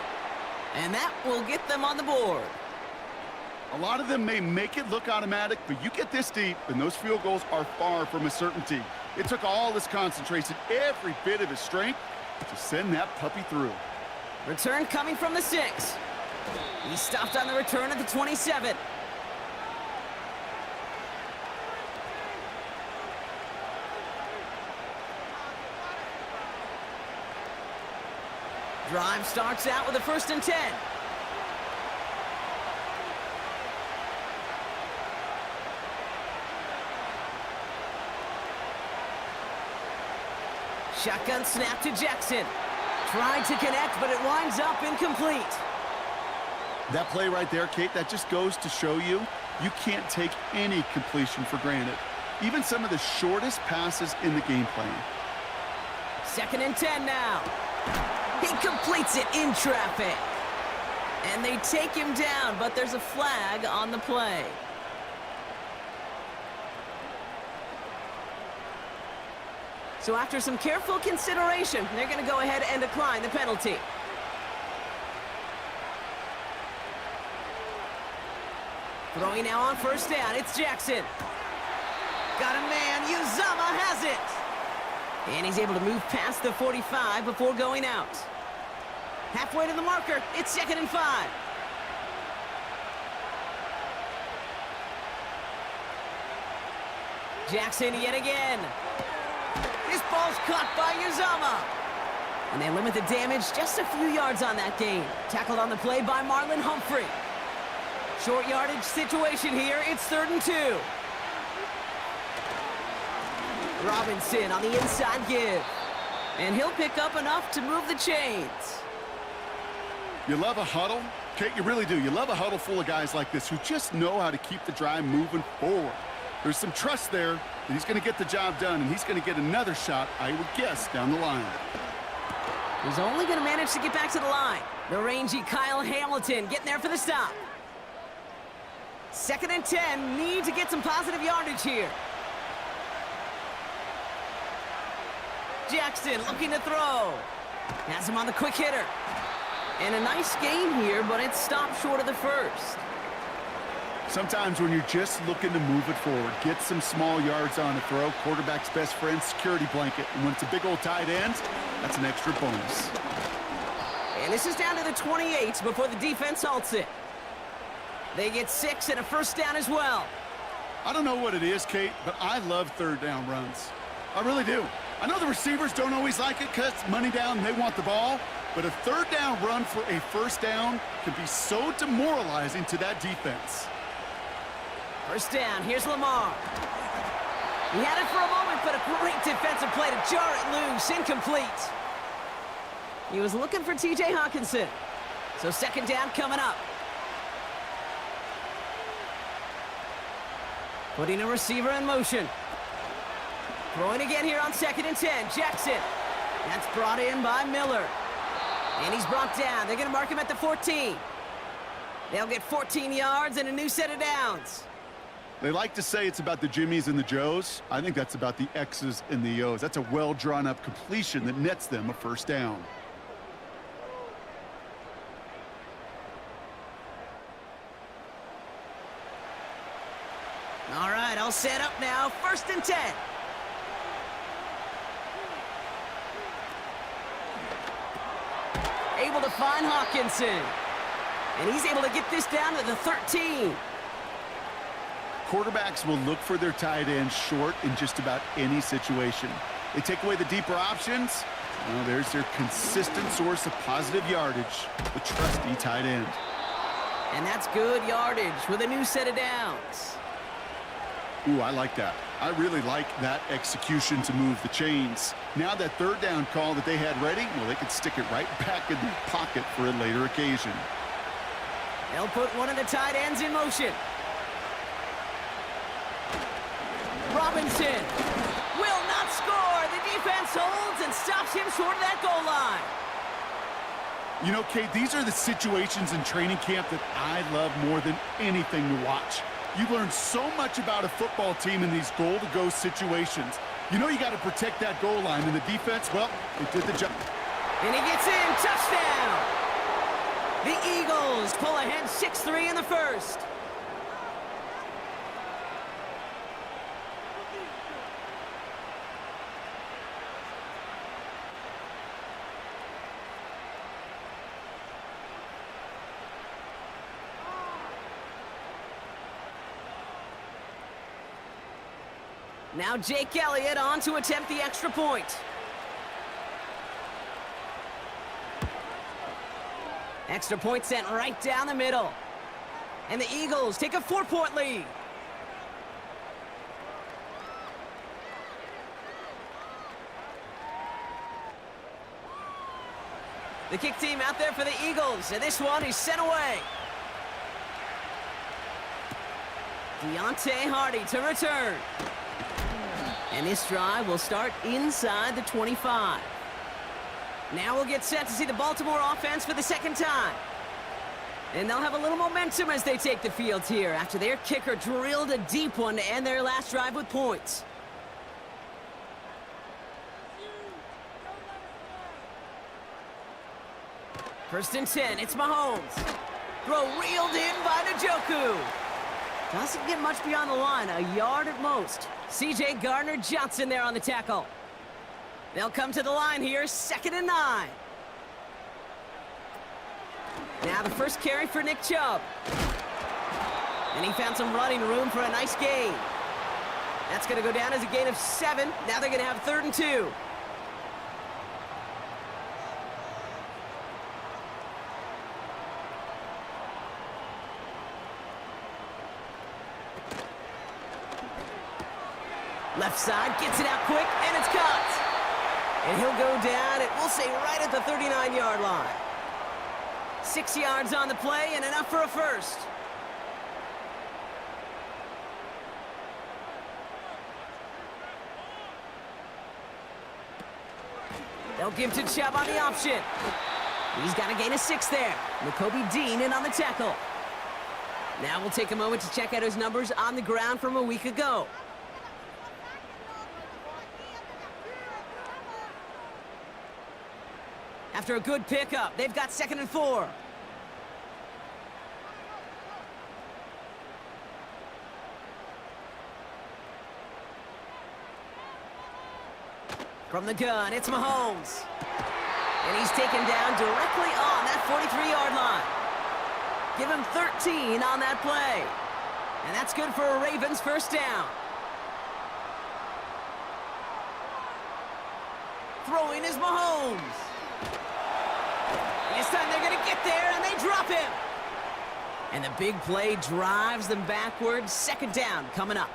And that will get them on the board. A lot of them may make it look automatic, but you get this deep, and those field goals are far from a certainty. It took all his concentration, every bit of his strength, to send that puppy through. Return coming from the 6. He stopped on the return at the 27. Drive starts out with a 1st and 10. Shotgun snap to Jackson. Tried to connect, but it winds up incomplete. That play right there, Kate, that just goes to show you, you can't take any completion for granted. Even some of the shortest passes in the game plan. 2nd and 10 now. He completes it in traffic. And they take him down, but there's a flag on the play. So after some careful consideration, they're going to go ahead and decline the penalty. Throwing now on 1st down, it's Jackson. Got a man, Uzama has it. And he's able to move past the 45 before going out. Halfway to the marker, it's 2nd and 5. Jackson yet again. This ball's caught by Uzama. And they limit the damage just a few yards on that gain. Tackled on the play by Marlon Humphrey. Short yardage situation here. It's 3rd and 2. Robinson on the inside give. And he'll pick up enough to move the chains. You love a huddle? Kate, you really do. You love a huddle full of guys like this who just know how to keep the drive moving forward. There's some trust there that he's going to get the job done, and he's going to get another shot, I would guess, down the line. He's only going to manage to get back to the line. The rangy Kyle Hamilton getting there for the stop. 2nd and 10, need to get some positive yardage here. Jackson looking to throw. Has him on the quick hitter. And a nice gain here, but it's stopped short of the 1st. Sometimes when you're just looking to move it forward, get some small yards on a throw, quarterback's best friend, security blanket. And when it's a big old tight end, that's an extra bonus. And this is down to the 28 before the defense halts it. They get 6 and a 1st down as well. I don't know what it is, Kate, but I love 3rd down runs. I really do. I know the receivers don't always like it because money down, they want the ball. But a 3rd down run for a 1st down can be so demoralizing to that defense. 1st down, here's Lamar. He had it for a moment, but a great defensive play to jar it loose, incomplete. He was looking for T.J. Hawkinson. So 2nd down coming up. Putting a receiver in motion. Throwing again here on 2nd and 10, Jackson. That's brought in by Miller. And he's brought down. They're going to mark him at the 14. They'll get 14 yards and a new set of downs. They like to say it's about the Jimmies and the Joes. I think that's about the X's and the O's. That's a well-drawn-up completion that nets them a first down. All right, all set up now. 1st and 10. Able to find Hawkinson. And he's able to get this down to the 13. Quarterbacks will look for their tight end short in just about any situation. They take away the deeper options. Well, there's their consistent source of positive yardage, the trusty tight end. And that's good yardage with a new set of downs. Ooh, I like that. I really like that execution to move the chains. Now that 3rd down call that they had ready, well, they could stick it right back in their pocket for a later occasion. They'll put one of the tight ends in motion. Robinson will not score. The defense holds and stops him short of that goal line. You know, Kate, these are the situations in training camp that I love more than anything to watch. You learn so much about a football team in these goal-to-go situations. You know you got to protect that goal line, and the defense, well, they did the job. And he gets in. Touchdown! The Eagles pull ahead 6-3 in the first. Now Jake Elliott on to attempt the extra point. Extra point sent right down the middle. And the Eagles take a 4-point lead. The kick team out there for the Eagles, and this one is sent away. Deontay Hardy to return. And this drive will start inside the 25. Now we'll get set to see the Baltimore offense for the 2nd time. And they'll have a little momentum as they take the field here after their kicker drilled a deep one to end their last drive with points. First and 10, it's Mahomes. Throw reeled in by Njoku. Doesn't get much beyond the line, a yard at most. C.J. Gardner-Johnson there on the tackle. They'll come to the line here, 2nd and 9. Now the first carry for Nick Chubb. And he found some running room for a nice gain. That's going to go down as a gain of 7. Now they're going to have 3rd and 2. Left side, gets it out quick, and it's caught. And he'll go down, we'll say right at the 39-yard line. 6 yards on the play and enough for a first. They'll give to Chubb on the option. He's got a gain of 6 there. Nakobe Dean in on the tackle. Now we'll take a moment to check out his numbers on the ground from a week ago. After a good pickup, they've got 2nd and 4. From the gun, it's Mahomes. And he's taken down directly on that 43-yard line. Give him 13 on that play. And that's good for a Ravens first down. Throwing is Mahomes. This time they're going to get there, and they drop him. And the big play drives them backwards. 2nd down coming up.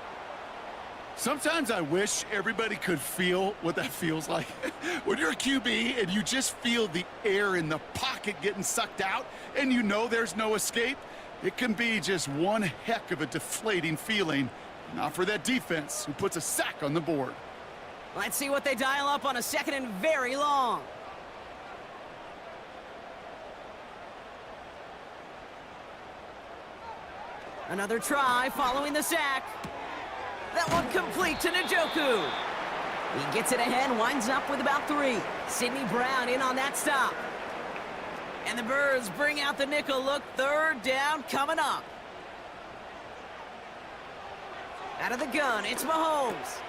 Sometimes I wish everybody could feel what that feels like. When you're a QB and you just feel the air in the pocket getting sucked out and you know there's no escape, it can be just one heck of a deflating feeling. Not for that defense who puts a sack on the board. Let's see what they dial up on a 2nd and very long. Another try following the sack. That one complete to Njoku. He gets it ahead, winds up with about 3. Sidney Brown in on that stop. And the Birds bring out the nickel look. 3rd down coming up. Out of the gun, it's Mahomes.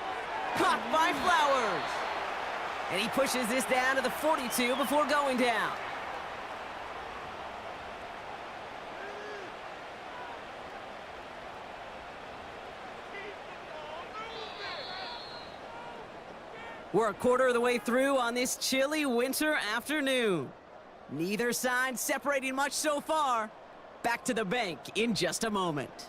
Caught by Flowers. And he pushes this down to the 42 before going down. We're a quarter of the way through on this chilly winter afternoon. Neither side separating much so far. Back to the bank in just a moment.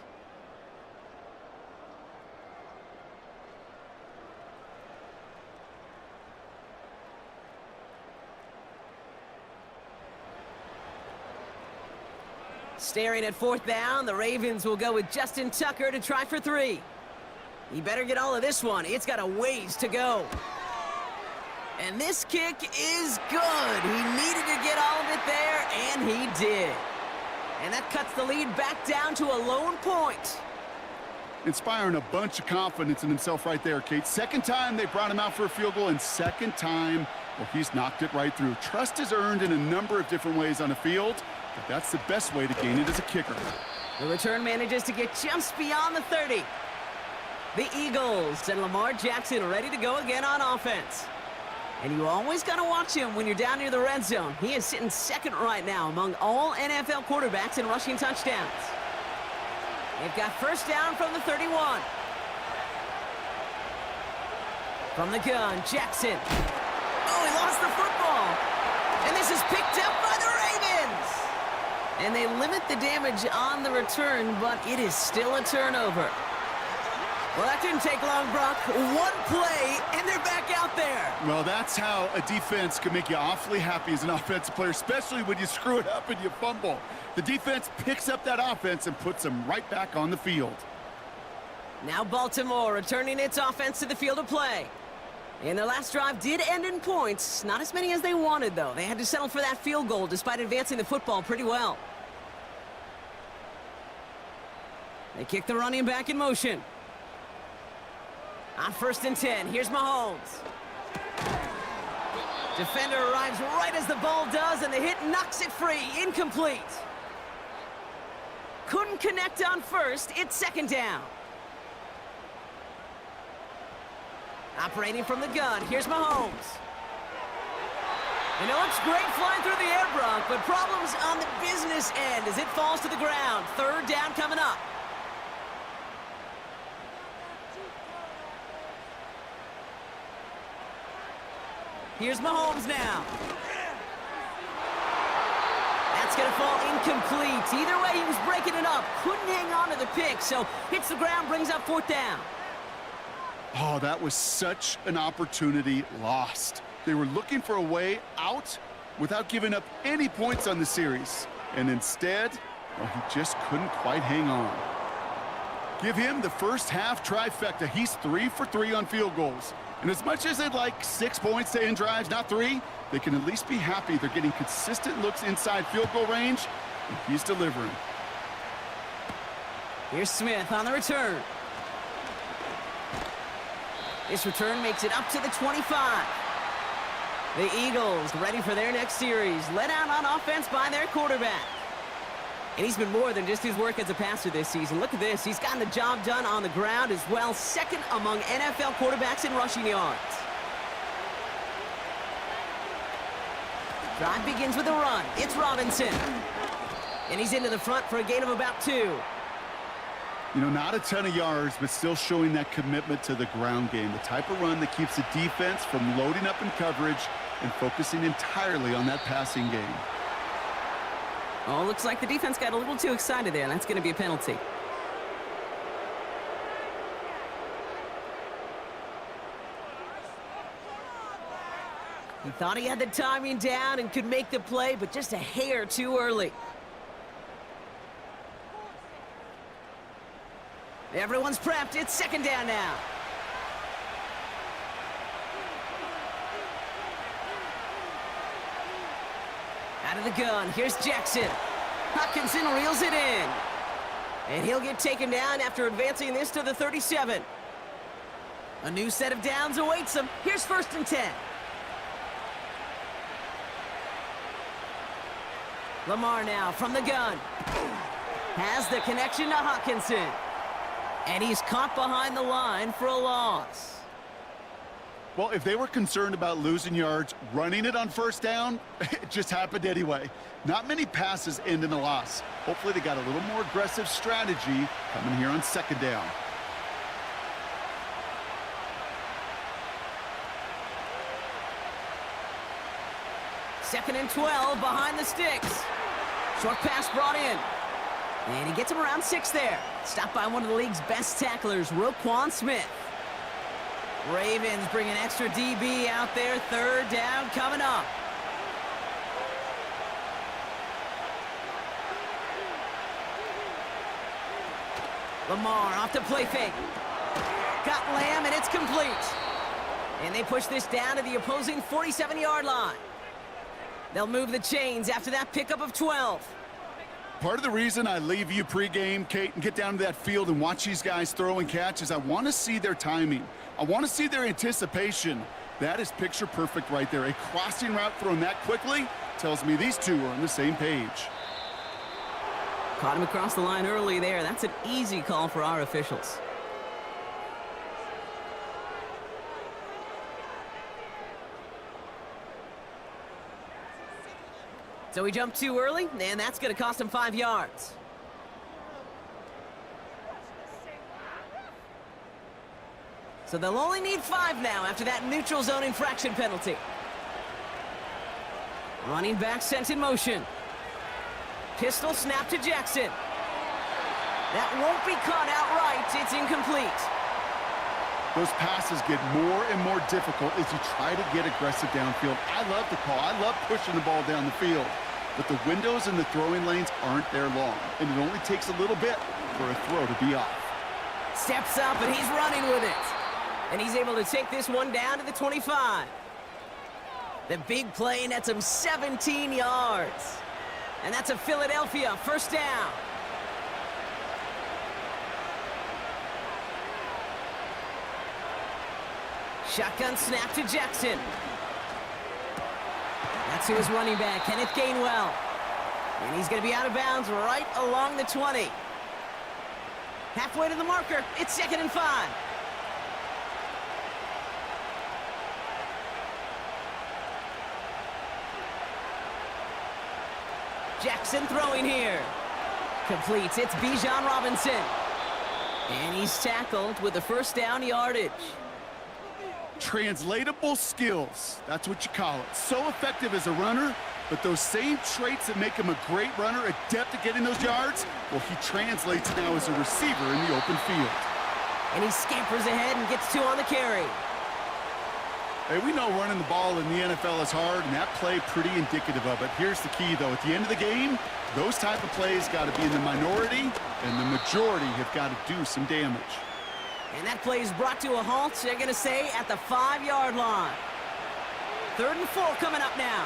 Staring at 4th down, the Ravens will go with Justin Tucker to try for 3. He better get all of this one. It's got a ways to go. And this kick is good. He needed to get all of it there, and he did. And that cuts the lead back down to a lone point. Inspiring a bunch of confidence in himself right there, Kate. 2nd time they brought him out for a field goal, and 2nd time, well, he's knocked it right through. Trust is earned in a number of different ways on the field, but that's the best way to gain it as a kicker. The return manages to get just beyond the 30. The Eagles and Lamar Jackson ready to go again on offense. And you always got to watch him when you're down near the red zone. He is sitting 2nd right now among all NFL quarterbacks in rushing touchdowns. They've got 1st down from the 31. From the gun, Jackson. Oh, he lost the football. And this is picked up by the Ravens. And they limit the damage on the return, but it is still a turnover. Well, that didn't take long, Brock. 1 play, and they're back out there. Well, that's how a defense can make you awfully happy as an offensive player, especially when you screw it up and you fumble. The defense picks up that offense and puts them right back on the field. Now Baltimore returning its offense to the field of play. And their last drive did end in points. Not as many as they wanted, though. They had to settle for that field goal despite advancing the football pretty well. They kick the running back in motion. On 1st and 10, here's Mahomes. Defender arrives right as the ball does, and the hit knocks it free. Incomplete. Couldn't connect on 1st. It's 2nd down. Operating from the gun, here's Mahomes. You know, it's great flying through the air, Brock, but problems on the business end as it falls to the ground. 3rd down coming up. Here's Mahomes now. That's going to fall incomplete. Either way, he was breaking it up. Couldn't hang on to the pick, so hits the ground, brings up 4th down. Oh, that was such an opportunity lost. They were looking for a way out without giving up any points on the series. And instead, well, he just couldn't quite hang on. Give him the first half trifecta. He's 3 for 3 on field goals. And as much as they'd like 6 points to end drives, not 3, they can at least be happy they're getting consistent looks inside field goal range, and he's delivering. Here's Smith on the return. This return makes it up to the 25. The Eagles ready for their next series, led out on offense by their quarterback. And he's been more than just his work as a passer this season. Look at this. He's gotten the job done on the ground as well. 2nd among NFL quarterbacks in rushing yards. Drive begins with a run. It's Robinson. And he's into the front for a gain of about 2. You know, not a ton of yards, but still showing that commitment to the ground game. The type of run that keeps the defense from loading up in coverage and focusing entirely on that passing game. Oh, looks like the defense got a little too excited there, and that's going to be a penalty. He thought he had the timing down and could make the play, but just a hair too early. Everyone's prepped. It's 2nd down now. Out of the gun, here's Jackson. Hutchinson reels it in. And he'll get taken down after advancing this to the 37. A new set of downs awaits him. Here's 1st and 10. Lamar now from the gun. Has the connection to Hawkinson. And he's caught behind the line for a loss. Well, if they were concerned about losing yards, running it on 1st down, it just happened anyway. Not many passes end in a loss. Hopefully they got a little more aggressive strategy coming here on 2nd down. Second and 12 behind the sticks. Short pass brought in. And he gets him around 6 there. Stopped by one of the league's best tacklers, Roquan Smith. Ravens bring an extra DB out there. 3rd down coming up. Lamar off to play fake. Got Lamb, and it's complete. And they push this down to the opposing 47-yard line. They'll move the chains after that pickup of 12. Part of the reason I leave you pregame, Kate, and get down to that field and watch these guys throw and catch is I want to see their timing. I want to see their anticipation. That is picture perfect right there. A crossing route thrown that quickly tells me these two are on the same page. Caught him across the line early there. That's an easy call for our officials. So he jumped too early, and that's going to cost him 5 yards. So they'll only need 5 now after that neutral zone infraction penalty. Running back sent in motion. Pistol snap to Jackson. That won't be caught outright. It's incomplete. Those passes get more and more difficult as you try to get aggressive downfield. I love the call. I love pushing the ball down the field. But the windows in the throwing lanes aren't there long, and it only takes a little bit for a throw to be off. Steps up, and he's running with it. And he's able to take this one down to the 25. The big play nets him 17 yards. And that's a Philadelphia 1st down. Shotgun snap to Jackson. That's who is running back, Kenneth Gainwell. And he's going to be out of bounds right along the 20. Halfway to the marker, it's 2nd and 5. Jackson throwing here. Completes, it's Bijan Robinson. And he's tackled with the 1st down yardage. Translatable skills, that's what you call it. So effective as a runner, but those same traits that make him a great runner, adept at getting those yards, well, he translates now as a receiver in the open field. And he scampers ahead and gets 2 on the carry. Hey, we know running the ball in the NFL is hard, and that play pretty indicative of it. Here's the key, though. At the end of the game, those type of plays got to be in the minority, and the majority have got to do some damage. And that play is brought to a halt, they're going to say, at the 5-yard line. 3rd and 4 coming up now.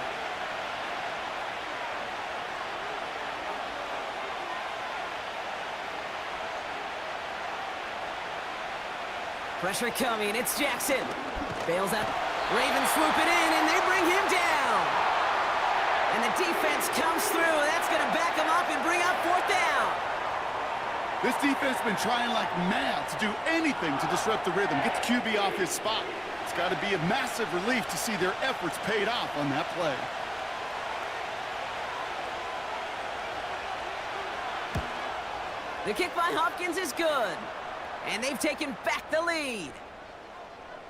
Pressure coming, it's Jackson. Bails out. Ravens swoop it in, and they bring him down. And the defense comes through. That's going to back him up and bring up 4th down. This defense has been trying like mad to do anything to disrupt the rhythm, get the QB off his spot. It's got to be a massive relief to see their efforts paid off on that play. The kick by Hopkins is good. And they've taken back the lead.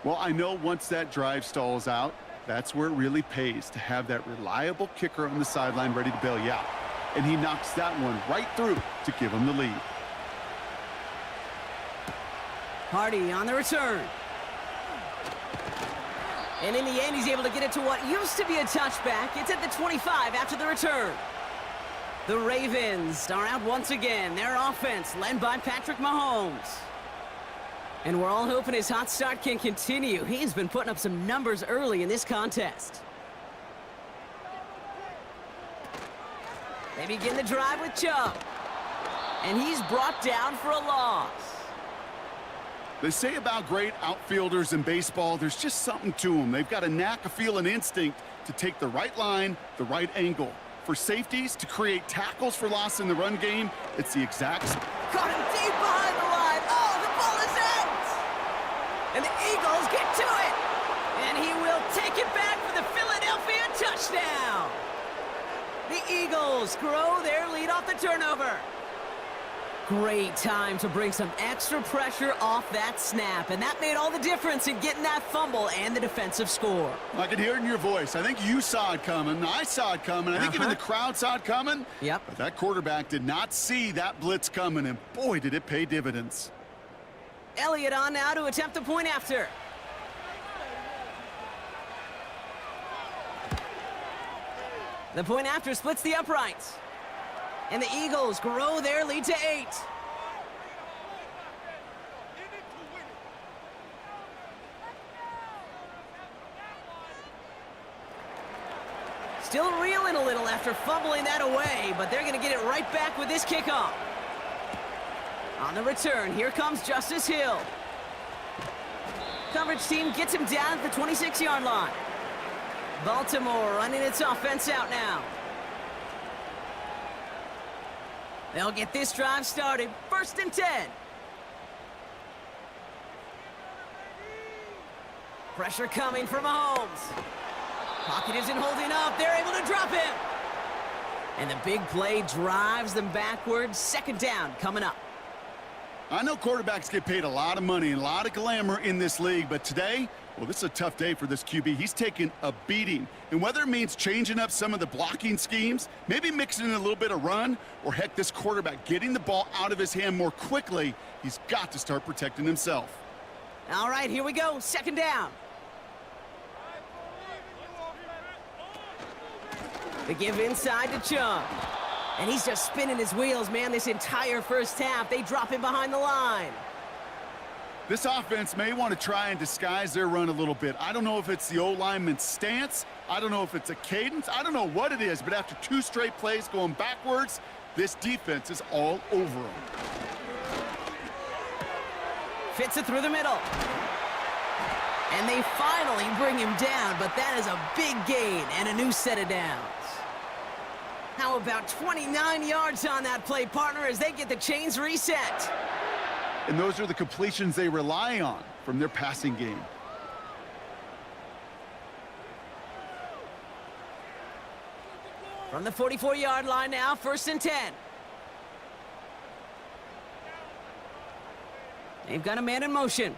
Well, I know once that drive stalls out, that's where it really pays to have that reliable kicker on the sideline ready to bail you out. And he knocks that one right through to give him the lead. Hardy on the return. And in the end, he's able to get it to what used to be a touchback. It's at the 25 after the return. The Ravens are out once again. Their offense led by Patrick Mahomes. And we're all hoping his hot start can continue. He's been putting up some numbers early in this contest. They begin the drive with Chubb. And he's brought down for a loss. They say about great outfielders in baseball, there's just something to them. They've got a knack, a feel, and instinct to take the right line, the right angle. For safeties, to create tackles for loss in the run game, it's the exact... Caught him deep behind the line. Oh, the ball is out! And the Eagles get to it. And he will take it back for the Philadelphia touchdown. The Eagles grow their lead off the turnover. Great time to bring some extra pressure off that snap, and that made all the difference in getting that fumble and the defensive score. I can hear it in your voice. I think you saw it coming. I saw it coming. I think even the crowd saw it coming. Yep. But that quarterback did not see that blitz coming, and boy, did it pay dividends. Elliott on now to attempt the point after. The point after splits the uprights. And the Eagles grow their lead to 8. Still reeling a little after fumbling that away, but they're going to get it right back with this kickoff. On the return, here comes Justice Hill. Coverage team gets him down at the 26-yard line. Baltimore running its offense out now. They'll get this drive started. 1st and 10. Pressure coming from Mahomes. Pocket isn't holding up. They're able to drop him. And the big play drives them backwards. 2nd down coming up. I know quarterbacks get paid a lot of money and a lot of glamour in this league, but today, well, this is a tough day for this QB. He's taken a beating. And whether it means changing up some of the blocking schemes, maybe mixing in a little bit of run, or heck, this quarterback getting the ball out of his hand more quickly, he's got to start protecting himself. All right, here we go. 2nd down. They give inside to Chung. And he's just spinning his wheels, man, this entire first half. They drop him behind the line. This offense may want to try and disguise their run a little bit. I don't know if it's the O-lineman's stance. I don't know if it's a cadence. I don't know what it is, but after 2 straight plays going backwards, this defense is all over them. Fits it through the middle. And they finally bring him down, but that is a big gain and a new set of downs. How about 29 yards on that play, partner, as they get the chains reset? And those are the completions they rely on from their passing game. From the 44-yard line now, 1st and 10. They've got a man in motion.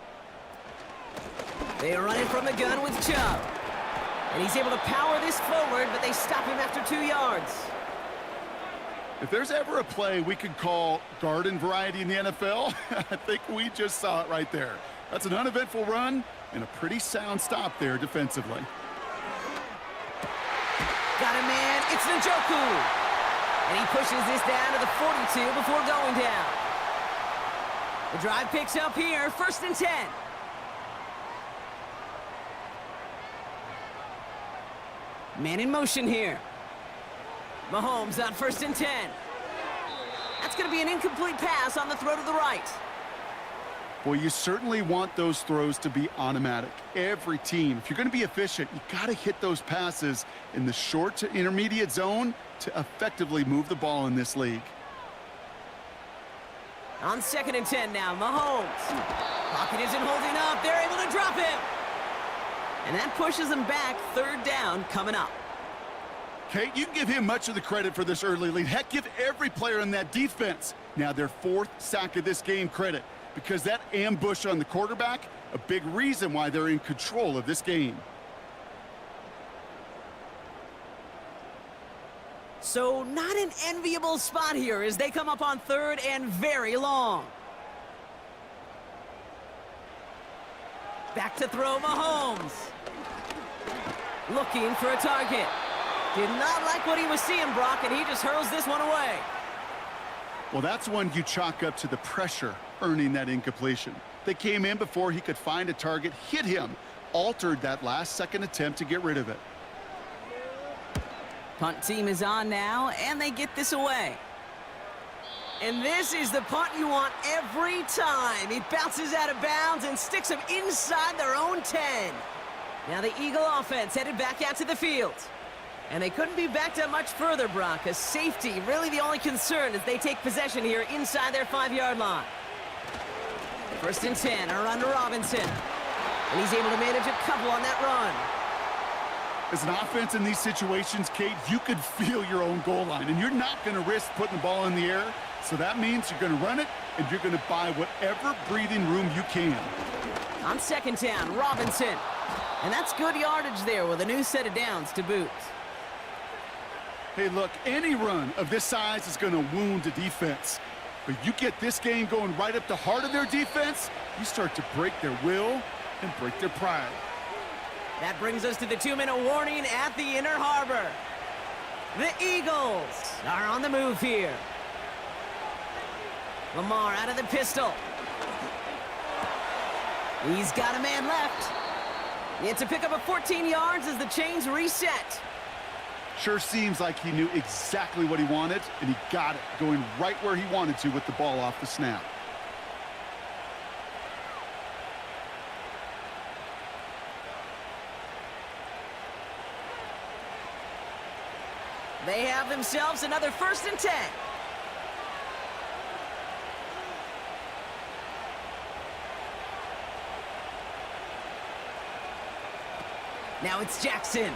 They are running from the gun with Chubb. And he's able to power this forward, but they stop him after 2 yards. If there's ever a play we could call garden variety in the NFL, I think we just saw it right there. That's an uneventful run and a pretty sound stop there defensively. Got a man, it's Njoku. And he pushes this down to the 42 before going down. The drive picks up here, 1st and 10. Man in motion here. Mahomes on 1st and 10. That's going to be an incomplete pass on the throw to the right. Well, you certainly want those throws to be automatic. Every team, if you're going to be efficient, you got to hit those passes in the short to intermediate zone to effectively move the ball in this league. On 2nd and 10 now, Mahomes. Pocket isn't holding up. They're able to drop him. And that pushes them back. 3rd down coming up. Kate, you can give him much of the credit for this early lead. Heck, give every player in that defense now their 4th sack of this game credit, because that ambush on the quarterback, a big reason why they're in control of this game. So not an enviable spot here as they come up on 3rd and very long. Back to throw, Mahomes. Looking for a target. Did not like what he was seeing, Brock, and he just hurls this one away. Well, that's one you chalk up to the pressure earning that incompletion. They came in before he could find a target, hit him, altered that last-second attempt to get rid of it. Punt team is on now, and they get this away. And this is the punt you want every time. He bounces out of bounds and sticks them inside their own 10. Now the Eagle offense headed back out to the field. And they couldn't be backed up much further, Brock. A safety, really the only concern as they take possession here inside their 5-yard line. 1st and 10, a run to Robinson. And he's able to manage a couple on that run. As an offense in these situations, Kate, you could feel your own goal line, and you're not going to risk putting the ball in the air. So that means you're going to run it, and you're going to buy whatever breathing room you can. On 2nd down, Robinson. And that's good yardage there with a new set of downs to boot. Hey, look, any run of this size is going to wound a defense. But you get this game going right up the heart of their defense, you start to break their will and break their pride. That brings us to the 2-minute warning at the Inner Harbor. The Eagles are on the move here. Lamar out of the pistol. He's got a man left. It's a pickup of 14 yards as the chains reset. Sure seems like he knew exactly what he wanted, and he got it, going right where he wanted to with the ball off the snap. They have themselves another 1st and 10. Now it's Jackson.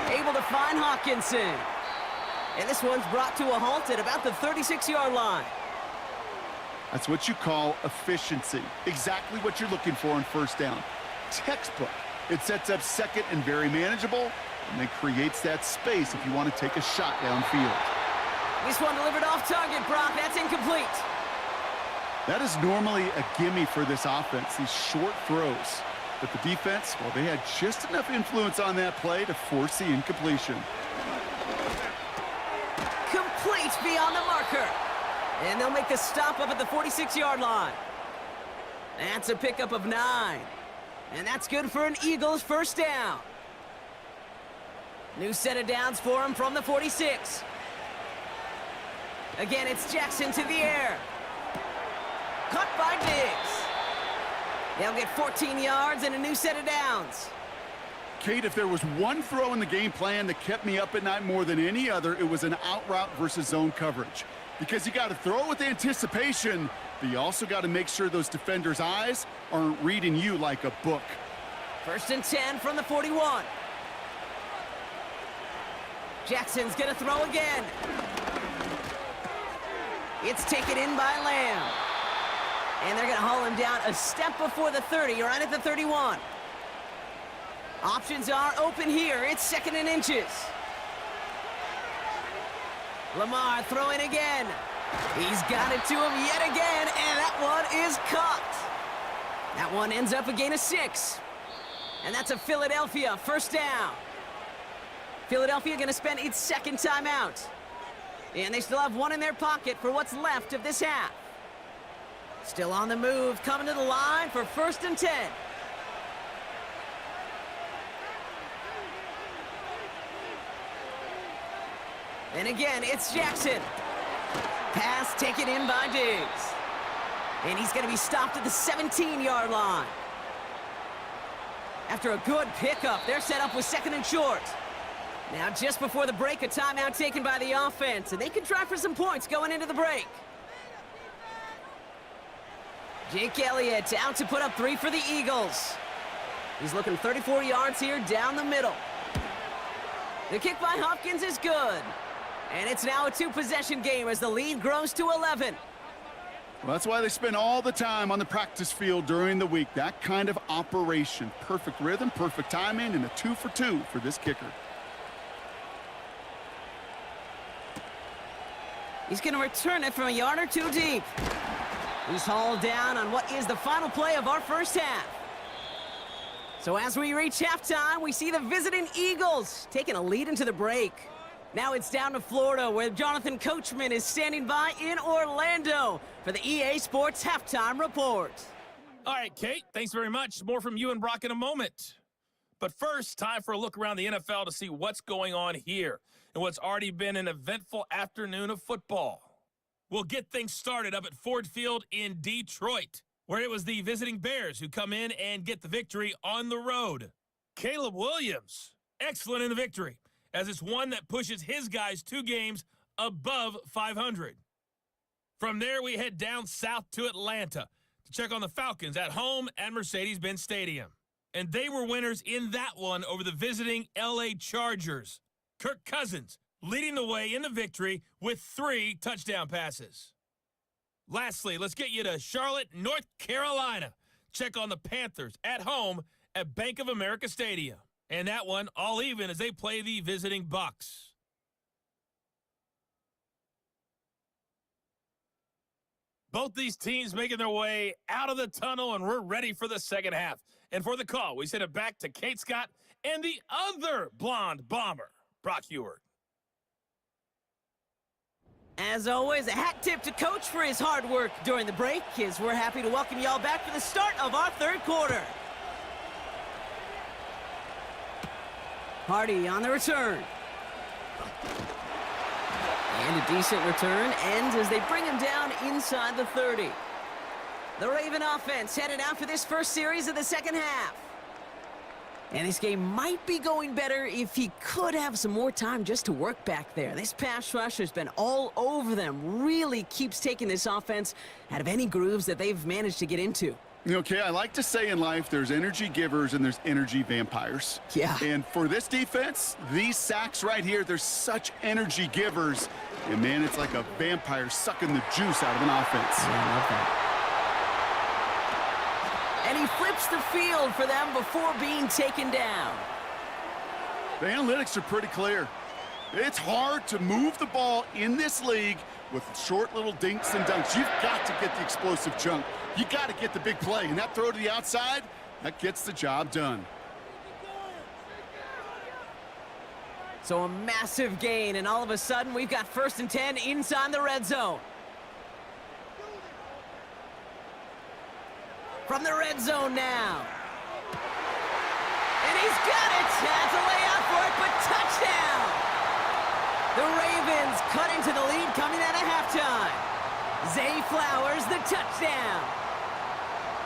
Able to find Hawkinson. And this one's brought to a halt at about the 36-yard line. That's what you call efficiency. Exactly what you're looking for on 1st down. Textbook. It sets up 2nd and very manageable, and then creates that space if you want to take a shot downfield. This one delivered off target, Brock. That's incomplete. That is normally a gimme for this offense, these short throws. But the defense, well, they had just enough influence on that play to force the incompletion. Complete beyond the marker. And they'll make the stop up at the 46-yard line. That's a pickup of 9. And that's good for an Eagles 1st down. New set of downs for him from the 46. Again, it's Jackson to the air. Caught by Diggs. They'll get 14 yards and a new set of downs. Kate, if there was one throw in the game plan that kept me up at night more than any other, it was an out route versus zone coverage. Because you got to throw with anticipation, but you also got to make sure those defenders' eyes aren't reading you like a book. 1st and 10 from the 41. Jackson's going to throw again. It's taken in by Lamb. And they're going to haul him down a step before the 30, right at the 31. Options are open here. It's 2nd and inches. Lamar throwing again. He's got it to him yet again, and that one is caught. That one ends up a gain of 6. And that's a Philadelphia 1st down. Philadelphia going to spend its 2nd timeout. And they still have one in their pocket for what's left of this half. Still on the move, coming to the line for 1st and 10. And again, it's Jackson. Pass taken in by Diggs. And he's going to be stopped at the 17-yard line. After a good pickup, they're set up with 2nd and short. Now, just before the break, a timeout taken by the offense, and they can try for some points going into the break. Jake Elliott out to put up 3 for the Eagles. He's looking 34 yards here down the middle. The kick by Hopkins is good. And it's now a 2-possession game as the lead grows to 11. Well, that's why they spend all the time on the practice field during the week. That kind of operation. Perfect rhythm, perfect timing, and a 2 for 2 for this kicker. He's going to return it from a yard or 2 deep. He's hauled down on what is the final play of our 1st half. So as we reach halftime, we see the visiting Eagles taking a lead into the break. Now it's down to Florida, where Jonathan Coachman is standing by in Orlando for the EA Sports Halftime Report. All right, Kate, thanks very much. More from you and Brock in a moment. But first, time for a look around the NFL to see what's going on here and what's already been an eventful afternoon of football. We'll get things started up at Ford Field in Detroit, where it was the visiting Bears who come in and get the victory on the road. Caleb Williams, excellent in the victory, as it's one that pushes his guys 2 games above 500. From there, we head down south to Atlanta to check on the Falcons at home at Mercedes-Benz Stadium. And they were winners in that one over the visiting LA Chargers. Kirk Cousins leading the way in the victory with 3 touchdown passes. Lastly, let's get you to Charlotte, North Carolina. Check on the Panthers at home at Bank of America Stadium. And that one all even as they play the visiting Bucks. Both these teams making their way out of the tunnel, and we're ready for the second half. And for the call, we send it back to Kate Scott and the other blonde bomber, Brock Heward. As always, a hat tip to Coach for his hard work during the break, as we're happy to welcome y'all back for the start of our third quarter. Hardy on the return. And a decent return ends as they bring him down inside the 30. The Raven offense headed out for this first series of the second half. And this game might be going better if he could have some more time just to work back there. This pass rush has been all over them. Really keeps taking this offense out of any grooves that they've managed to get into. Okay, I like to say in life there's energy givers and there's energy vampires. Yeah. And for this defense, these sacks right here, they're such energy givers. And, man, it's like a vampire sucking the juice out of an offense. Yeah, I love that. And he flips the field for them before being taken down. The analytics are pretty clear. It's hard to move the ball in this league with short little dinks and dunks. You've got to get the explosive chunk. You got to get the big play. And that throw to the outside, that gets the job done. So a massive gain, and all of a sudden, we've got 1st and 10 inside the red zone. From the red zone now. And he's got it. Has a layout for it, but touchdown. The Ravens cut into the lead coming out of halftime. Zay Flowers, the touchdown.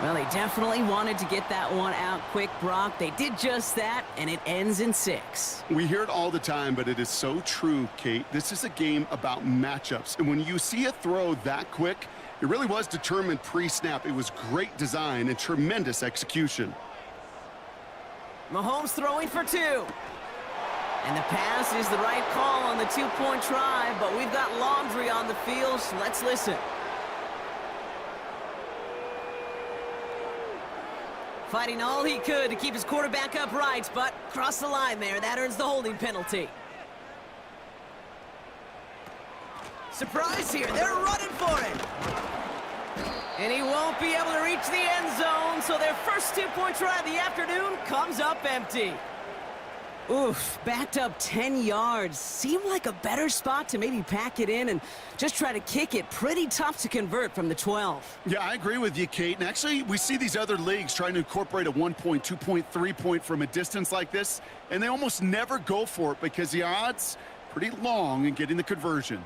Well, they definitely wanted to get that one out quick, Brock. They did just that, and it ends in 6. We hear it all the time, but it is so true, Kate. This is a game about matchups. And when you see a throw that quick, it really was determined pre-snap. It was great design and tremendous execution. Mahomes throwing for 2. And the pass is the right call on the 2-point try, but we've got laundry on the field, so let's listen. Fighting all he could to keep his quarterback upright, but crossed the line there. That earns the holding penalty. Surprise here. They're running for it. And he won't be able to reach the end zone, so their first 2-point try of the afternoon comes up empty. Oof, backed up 10 yards. Seemed like a better spot to maybe pack it in and just try to kick it. Pretty tough to convert from the 12. Yeah, I agree with you, Kate. And actually, we see these other leagues trying to incorporate a 1-point, 2-point, 3-point from a distance like this, and they almost never go for it because the odds pretty long in getting the conversion.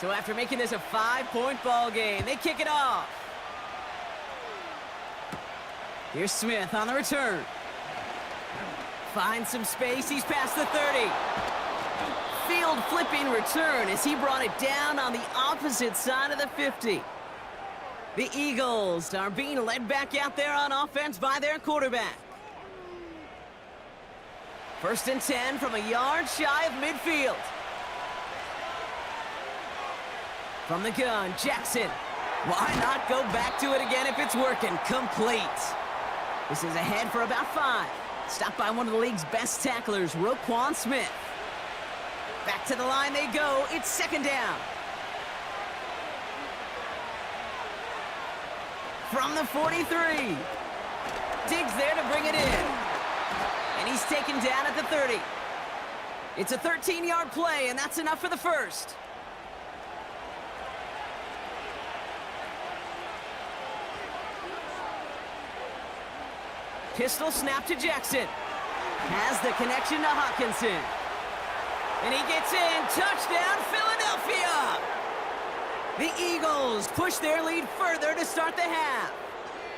So after making this a 5-point ball game, they kick it off. Here's Smith on the return. Finds some space. He's past the 30. Field flipping return as he brought it down on the opposite side of the 50. The Eagles are being led back out there on offense by their quarterback. 1st and 10 from a yard shy of midfield. From the gun, Jackson. Why not go back to it again if it's working? Complete. This is ahead for about 5. Stopped by one of the league's best tacklers, Roquan Smith. Back to the line they go. It's 2nd down. From the 43. Diggs there to bring it in. And he's taken down at the 30. It's a 13-yard play, and that's enough for the first. Pistol snap to Jackson. Has the connection to Hawkinson. And he gets in. Touchdown, Philadelphia! The Eagles push their lead further to start the half.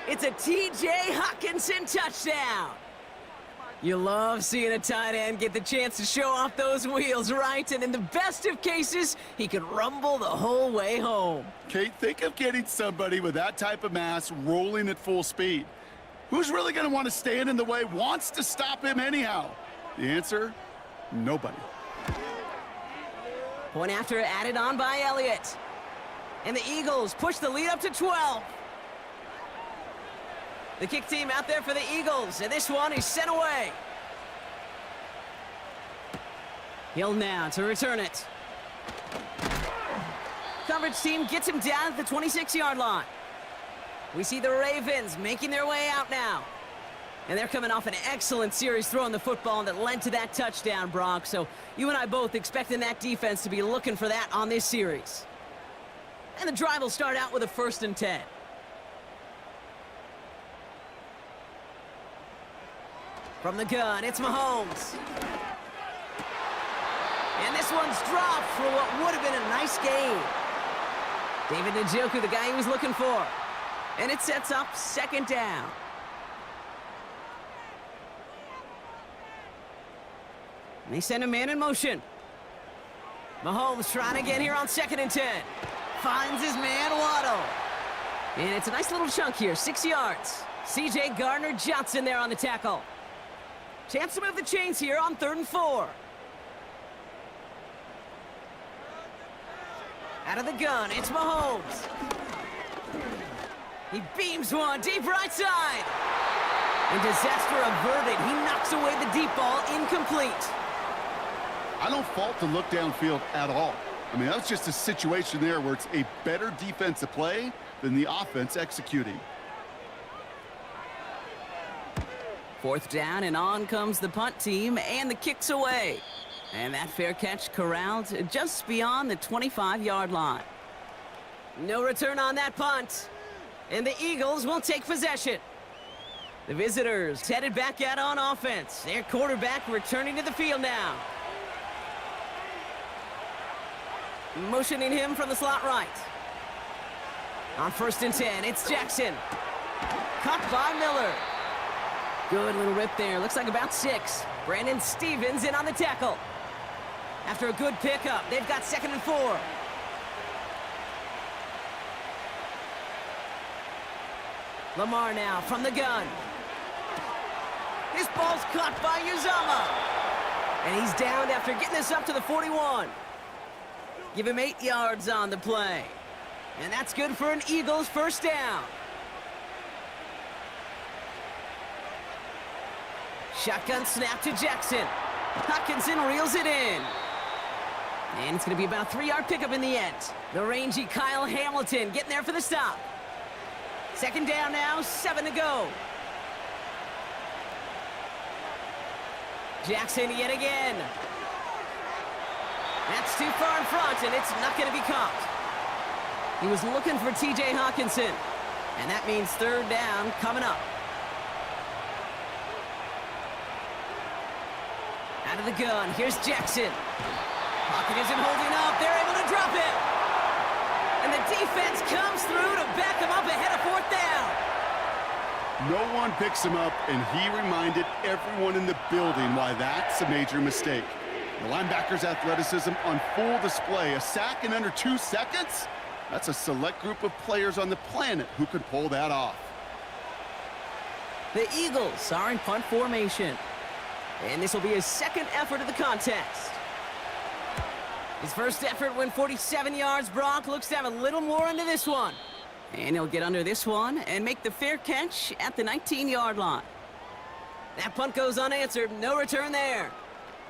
It's a T.J. Hawkinson touchdown. You love seeing a tight end get the chance to show off those wheels, right? And in the best of cases, he could rumble the whole way home. Kate, think of getting somebody with that type of mass rolling at full speed. Who's really going to want to stand in the way, wants to stop him anyhow? The answer, nobody. Point after added on by Elliott. And the Eagles push the lead up to 12. The kick team out there for the Eagles, and this one is sent away. Hill now to return it. Coverage team gets him down at the 26-yard line. We see the Ravens making their way out now. And they're coming off an excellent series throwing the football that led to that touchdown, Brock. So you and I both expecting that defense to be looking for that on this series. And the drive will start out with a 1st and 10. From the gun, it's Mahomes. And this one's dropped for what would have been a nice game. David Njoku, the guy he was looking for. And it sets up 2nd down. And they send a man in motion. Mahomes trying to get here on 2nd and 10. Finds his man, Waddle. And it's a nice little chunk here, 6 yards. C.J. Gardner-Johnson there on the tackle. Chance to move the chains here on 3rd and 4. Out of the gun, it's Mahomes. He beams one deep right side. And disaster averted. He knocks away the deep ball, incomplete. I don't fault the look downfield at all. I mean, that was just a situation there where it's a better defensive play than the offense executing. 4th down, and on comes the punt team, and the kick's away. And that fair catch corralled just beyond the 25-yard line. No return on that punt. And the Eagles will take possession. The visitors headed back out on offense. Their quarterback returning to the field now. Motioning him from the slot right. On 1st and 10, it's Jackson. Caught by Miller. Good little rip there. Looks like about 6. Brandon Stevens in on the tackle. After a good pickup, they've got 2nd and 4. Lamar now from the gun. His ball's caught by Uzama. And he's downed after getting this up to the 41. Give him 8 yards on the play. And that's good for an Eagles 1st down. Shotgun snap to Jackson. Hawkinson reels it in. And it's going to be about a 3-yard pickup in the end. The rangy Kyle Hamilton getting there for the stop. 2nd down now, 7 to go. Jackson yet again. That's too far in front, and it's not going to be caught. He was looking for T.J. Hawkinson. And that means 3rd down coming up. Out of the gun, here's Jackson. Pocket isn't holding up. They're able to drop it. And the defense comes through to back him up ahead of 4th down. No one picks him up, and he reminded everyone in the building why that's a major mistake. The linebacker's athleticism on full display. A sack in under 2 seconds? That's a select group of players on the planet who could pull that off. The Eagles are in punt formation. And this will be his 2nd effort of the contest. His 1st effort went 47 yards. Brock looks to have a little more into this one. And he'll get under this one and make the fair catch at the 19-yard line. That punt goes unanswered. No return there.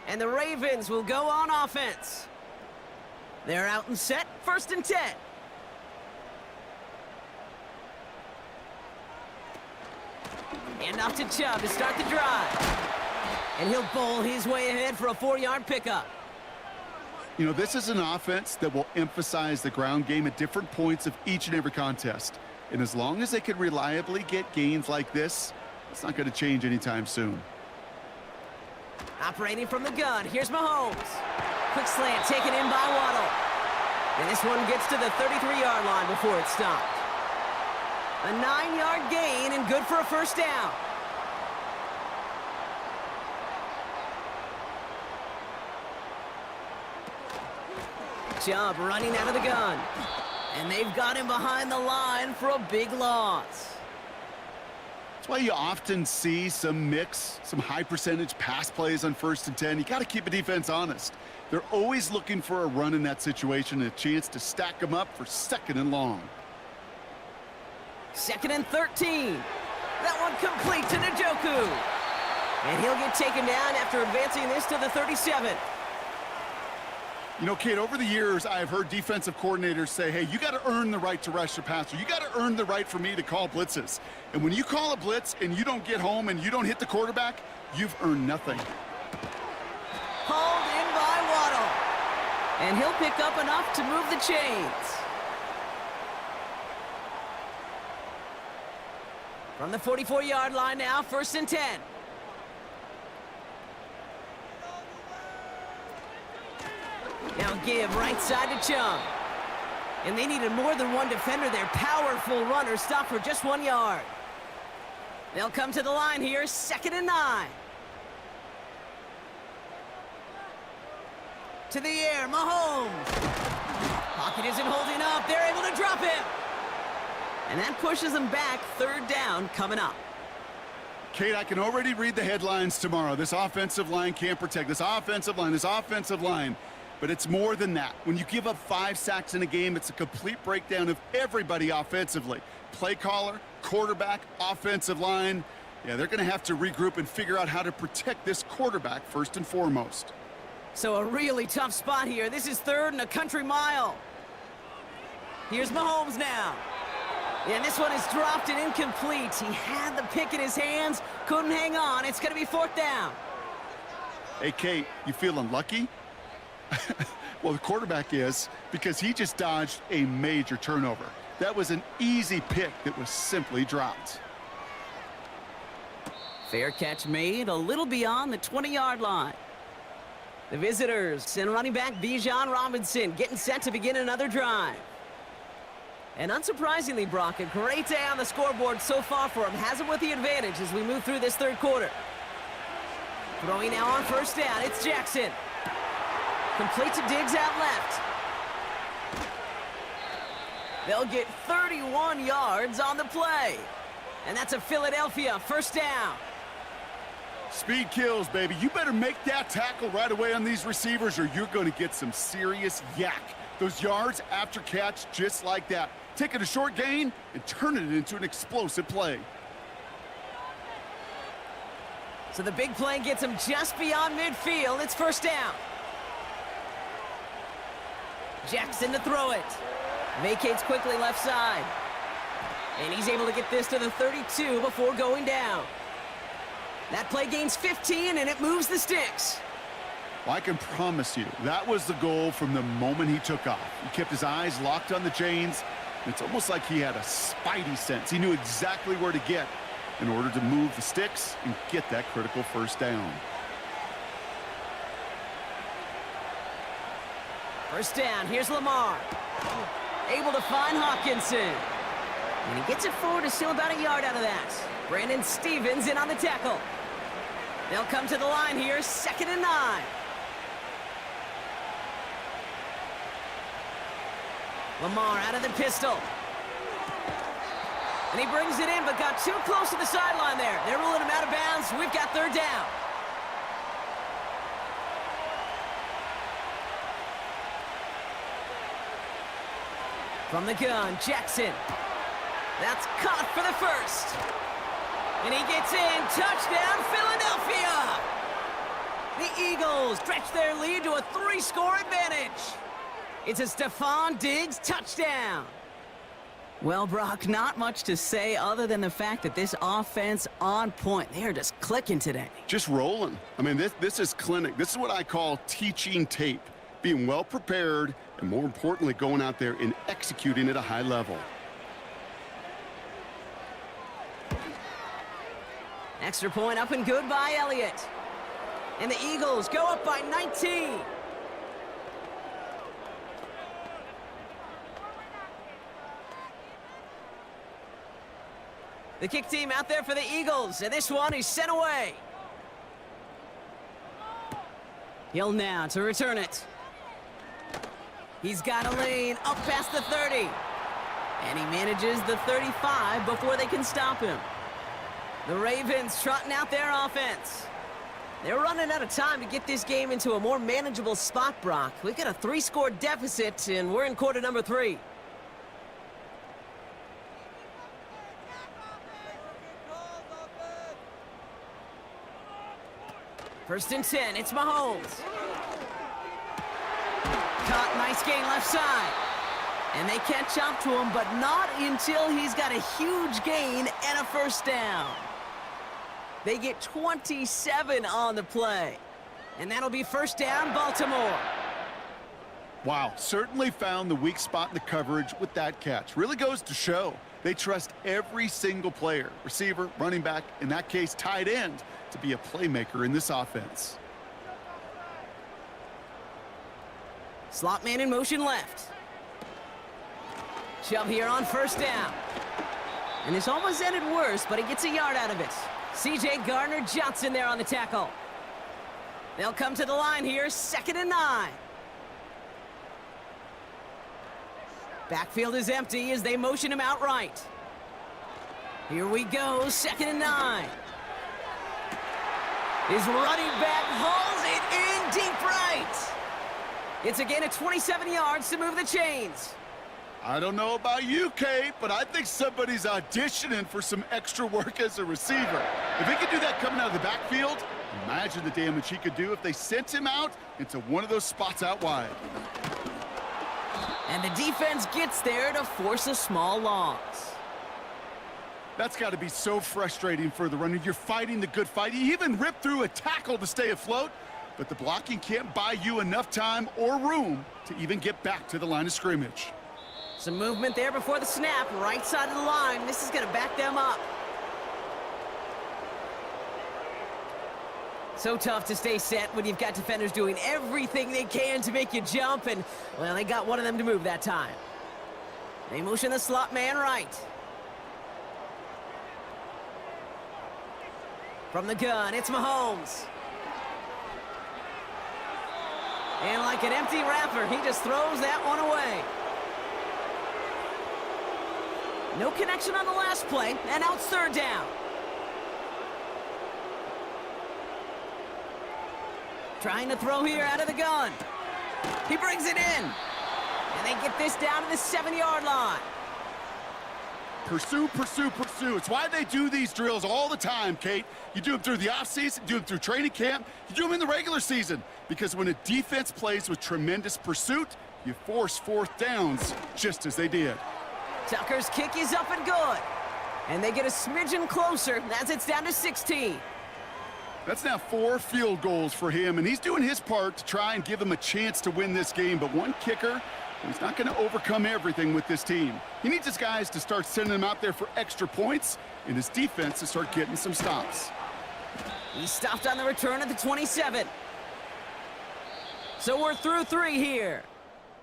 And the Ravens will go on offense. They're out and set. 1st and 10. And off to Chubb to start the drive. And he'll bowl his way ahead for a 4-yard pickup. You know, this is an offense that will emphasize the ground game at different points of each and every contest. And as long as they can reliably get gains like this, it's not going to change anytime soon. Operating from the gun, here's Mahomes. Quick slant taken in by Waddle. And this one gets to the 33-yard line before it's stopped. A 9-yard gain and good for a first down. Chubb running out of the gun. And they've got him behind the line for a big loss. That's why you often see some high percentage pass plays on 1st and 10. You got to keep a defense honest. They're always looking for a run in that situation and a chance to stack them up for 2nd and long. 2nd and 13. That one complete to Njoku. And he'll get taken down after advancing this to the 37. You know, Kate, over the years, I've heard defensive coordinators say, hey, you got to earn the right to rush the passer. You got to earn the right for me to call blitzes. And when you call a blitz and you don't get home and you don't hit the quarterback, you've earned nothing. Hauled in by Waddle. And he'll pick up enough to move the chains. From the 44-yard line now, 1st and 10. Now give right side to Chung. And they needed more than one defender. Their powerful runner stopped for just 1 yard. They'll come to the line here, 2nd and 9. To the air, Mahomes. Pocket isn't holding up. They're able to drop him. And that pushes them back, 3rd down coming up. Kate, I can already read the headlines tomorrow. This offensive line can't protect. This offensive line. But it's more than that. When you give up 5 sacks in a game, it's a complete breakdown of everybody offensively. Play caller, quarterback, offensive line. Yeah, they're going to have to regroup and figure out how to protect this quarterback first and foremost. So a really tough spot here. This is 3rd and a country mile. Here's Mahomes now. And this one is dropped and incomplete. He had the pick in his hands, couldn't hang on. It's going to be 4th down. Hey, Kate, you feeling lucky? Well, the quarterback is, because he just dodged a major turnover. That was an easy pick that was simply dropped. Fair catch made a little beyond the 20-yard line. The visitors send running back Bijan Robinson getting set to begin another drive. And unsurprisingly, Brock, a great day on the scoreboard so far for him. Has him with the advantage as we move through this 3rd quarter. Throwing now on 1st down, it's Jackson. Complete to Diggs out left. They'll get 31 yards on the play. And that's a Philadelphia 1st down. Speed kills, baby. You better make that tackle right away on these receivers or you're going to get some serious yak. Those yards after catch just like that. Taking a short gain and turning it into an explosive play. So the big play gets him just beyond midfield. It's 1st down. Jackson to throw it. Vacates quickly left side. And he's able to get this to the 32 before going down. That play gains 15, and it moves the sticks. Well, I can promise you, that was the goal from the moment he took off. He kept his eyes locked on the chains. It's almost like he had a spidey sense. He knew exactly where to get in order to move the sticks and get that critical 1st down. 1st down, here's Lamar. Able to find Hawkinson. And he gets it forward to steal about a yard out of that. Brandon Stevens in on the tackle. They'll come to the line here, 2nd and 9. Lamar out of the pistol. And he brings it in, but got too close to the sideline there. They're ruling him out of bounds. We've got 3rd down. From the gun, Jackson. That's caught for the 1st. And he gets in. Touchdown, Philadelphia! The Eagles stretch their lead to a 3-score advantage. It's a Stephon Diggs touchdown. Well, Brock, not much to say other than the fact that this offense on point. They are just clicking today. Just rolling. I mean, this is clinic. This is what I call teaching tape. Being well prepared and, more importantly, going out there and executing at a high level. Extra point up and good by Elliott. And the Eagles go up by 19. The kick team out there for the Eagles, and this one is sent away. Hill now to return it. He's got a lane up past the 30. And he manages the 35 before they can stop him. The Ravens trotting out their offense. They're running out of time to get this game into a more manageable spot, Brock. We've got a 3-score deficit, and we're in quarter number 3. First and 10, it's Mahomes. Caught, nice gain left side. And they catch up to him, but not until he's got a huge gain and a first down. They get 27 on the play. And that'll be first down, Baltimore. Wow, certainly found the weak spot in the coverage with that catch. Really goes to show they trust every single player, receiver, running back, in that case, tight end, to be a playmaker in this offense. Slot man in motion left. Chubb here on first down. And this almost ended worse, but he gets a yard out of it. C.J. Gardner-Johnson there on the tackle. They'll come to the line here, 2nd and 9. Backfield is empty as they motion him out right. Here we go, 2nd and 9. His running back hauls it in deep right. It's a gain of 27 yards to move the chains. I don't know about you, Kate, but I think somebody's auditioning for some extra work as a receiver. If he could do that coming out of the backfield, imagine the damage he could do if they sent him out into one of those spots out wide. And the defense gets there to force a small loss. That's got to be so frustrating for the runner. You're fighting the good fight. You even ripped through a tackle to stay afloat, but the blocking can't buy you enough time or room to even get back to the line of scrimmage. Some movement there before the snap, right side of the line. This is going to back them up. So tough to stay set when you've got defenders doing everything they can to make you jump, and, well, they got one of them to move that time. They motion the slot man right. From the gun, it's Mahomes. And like an empty wrapper, he just throws that one away. No connection on the last play, and now it's 3rd down. Trying to throw here out of the gun. He brings it in. And they get this down to the 7-yard line. Pursue, pursue, pursue. It's why they do these drills all the time, Kate. You do them through the offseason, do them through training camp, you do them in the regular season. Because when a defense plays with tremendous pursuit, you force 4th downs just as they did. Tucker's kick is up and good. And they get a smidgen closer as it's down to 16. That's now 4 field goals for him, and he's doing his part to try and give them a chance to win this game. But one kicker, he's not going to overcome everything with this team. He needs his guys to start sending them out there for extra points, and his defense to start getting some stops. He stopped on the return at the 27. So we're through 3 here.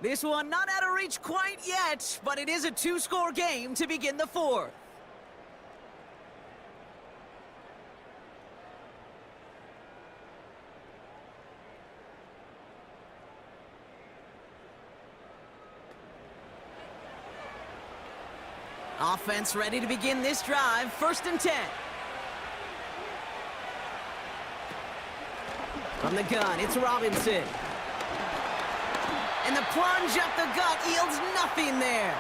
This one not out of reach quite yet, but it is a 2-score game to begin the 4th. Offense ready to begin this drive. 1st and 10. From the gun, it's Robinson. And the plunge up the gut yields nothing there.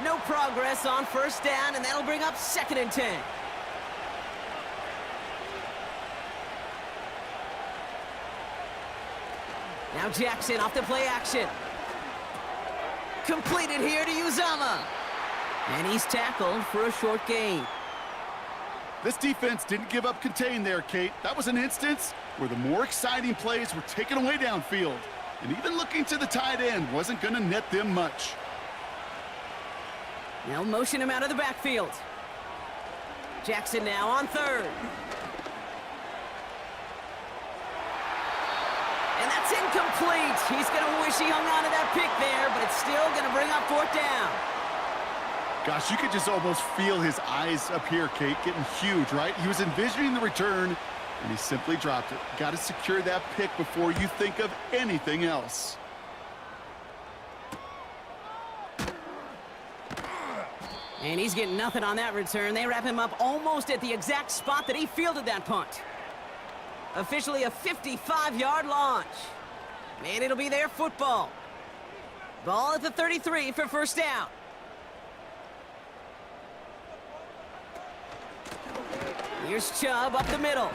No progress on 1st down, and that'll bring up 2nd and 10. Now Jackson off the play action. Completed here to Uzama. And he's tackled for a short gain. This defense didn't give up contain there, Kate. That was an instance where the more exciting plays were taken away downfield. And even looking to the tight end wasn't going to net them much. They'll motion him out of the backfield. Jackson now on 3rd. that's incomplete. He's going to wish he hung on to that pick there, but it's still going to bring up 4th down. Gosh, you could just almost feel his eyes up here, Kate, getting huge, right? He was envisioning the return, and he simply dropped it. Got to secure that pick before you think of anything else. And he's getting nothing on that return. They wrap him up almost at the exact spot that he fielded that punt. Officially a 55-yard launch. And it'll be their football. Ball at the 33 for 1st down. Here's Chubb up the middle.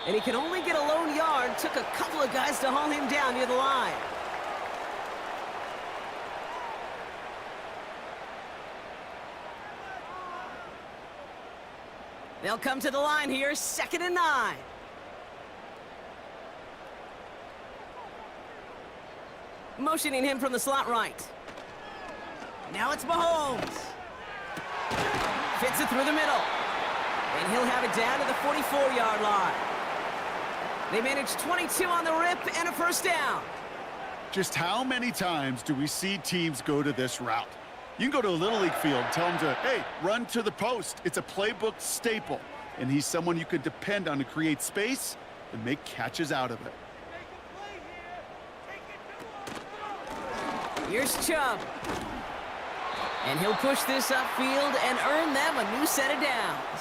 And he can only get a lone yard. Took a couple of guys to haul him down near the line. They'll come to the line here, 2nd and 9. Motioning him from the slot right. Now it's Mahomes. Fits it through the middle. And he'll have it down to the 44-yard line. They manage 22 on the rip and a 1st down. Just how many times do we see teams go to this route? You can go to a Little League field, tell them to, hey, run to the post. It's a playbook staple, and he's someone you could depend on to create space and make catches out of it. Here's Chubb. And he'll push this upfield and earn them a new set of downs.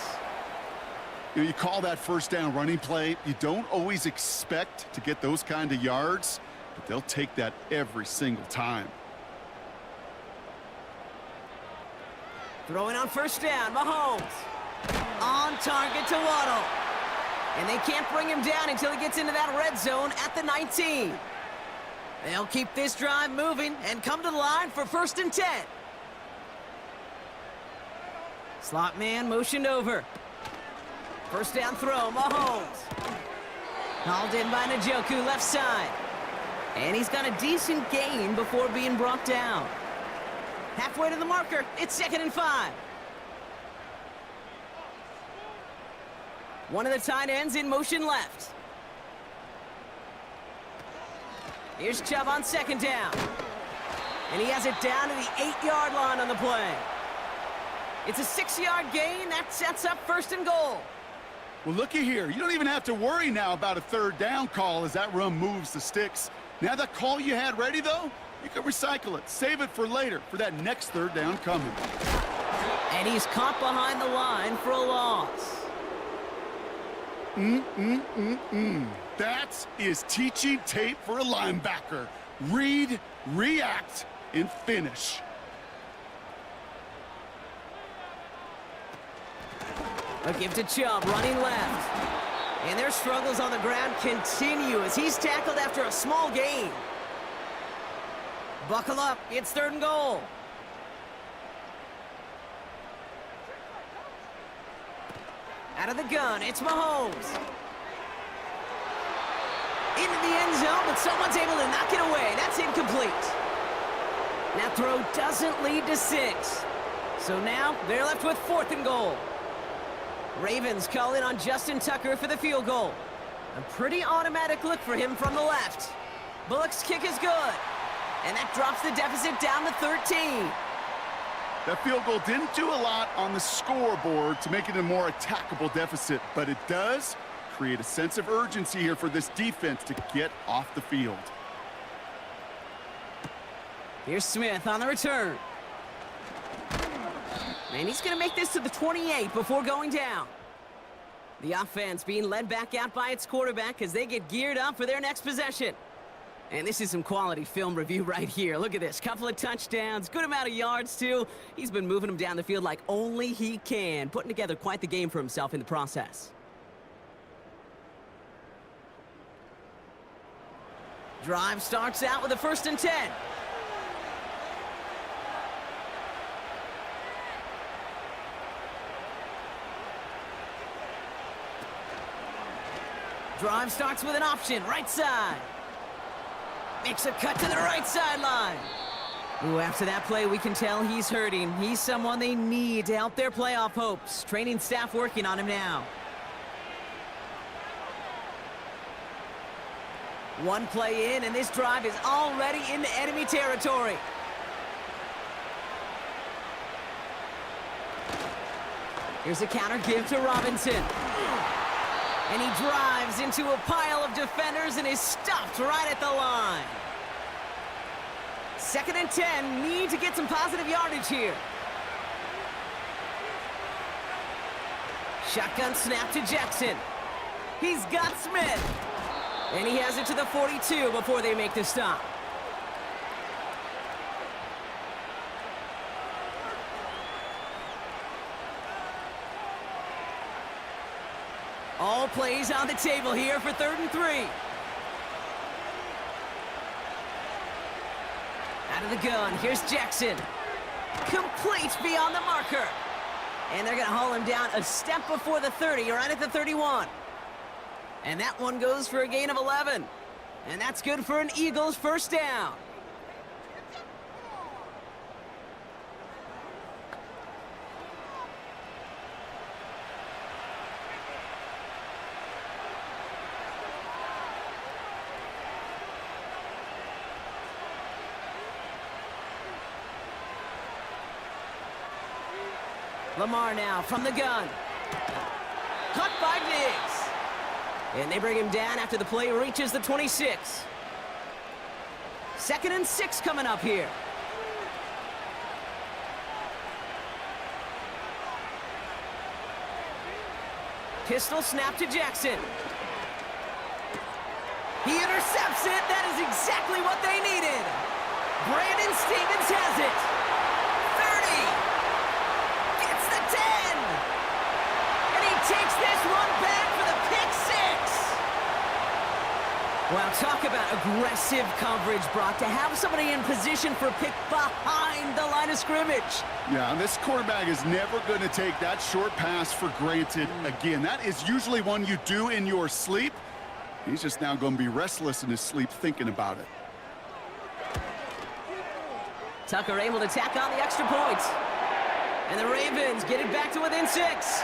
You know, you call that 1st down running play. You don't always expect to get those kind of yards, but they'll take that every single time. Throwing on 1st down, Mahomes. On target to Waddle. And they can't bring him down until he gets into that red zone at the 19. They'll keep this drive moving and come to the line for 1st and 10. Slot man motioned over. 1st down throw, Mahomes. Hauled in by Njoku, left side. And he's got a decent gain before being brought down. Halfway to the marker, it's 2nd and 5. One of the tight ends in motion left. Here's Chubb on 2nd down. And he has it down to the 8-yard line on the play. It's a 6-yard gain. That sets up 1st and goal. Well, looky here. You don't even have to worry now about a 3rd down call as that run moves the sticks. Now that call you had ready, though, you can recycle it. Save it for later, for that next 3rd down coming. And he's caught behind the line for a loss. That is teaching tape for a linebacker. Read, react, and finish. A give to Chubb, running left. And their struggles on the ground continue as he's tackled after a small gain. Buckle up, it's 3rd and goal. Out of the gun, it's Mahomes. Into the end zone, but someone's able to knock it away. That's incomplete. That throw doesn't lead to 6. So now they're left with 4th and goal. Ravens call in on Justin Tucker for the field goal. A pretty automatic look for him from the left. Bullock's kick is good. And that drops the deficit down to 13. That field goal didn't do a lot on the scoreboard to make it a more attackable deficit, but it does create a sense of urgency here for this defense to get off the field. Here's Smith on the return. And he's going to make this to the 28 before going down. The offense being led back out by its quarterback as they get geared up for their next possession. And this is some quality film review right here. Look at this. Couple of touchdowns, good amount of yards, too. He's been moving them down the field like only he can, putting together quite the game for himself in the process. Drive starts out with a 1st and 10. Drive starts with an option, right side. Makes a cut to the right sideline. Ooh, after that play, we can tell he's hurting. He's someone they need to help their playoff hopes. Training staff working on him now. One play in, and this drive is already into enemy territory. Here's a counter give to Robinson. And he drives into a pile of defenders and is stopped right at the line. 2nd and 10, need to get some positive yardage here. Shotgun snap to Jackson. He's got Smith. And he has it to the 42 before they make the stop. All plays on the table here for 3rd and 3. Out of the gun, here's Jackson. Complete beyond the marker. And they're going to haul him down a step before the 30, right at the 31. And that one goes for a gain of 11. And that's good for an Eagles first down. Lamar now from the gun. Caught by Diggs. And they bring him down after the play reaches the 26. 2nd and 6 coming up here. Pistol snap to Jackson. He intercepts it. That is exactly what they needed. Brandon Stevens has it. 30. Gets the 10. And he takes this one back for the pick 6. Well, talk about aggressive coverage, Brock, to have somebody in position for a pick behind the line of scrimmage. Yeah, this quarterback is never going to take that short pass for granted again. That is usually one you do in your sleep. He's just now going to be restless in his sleep thinking about it. Tucker able to tack on the extra point. And the Ravens get it back to within 6.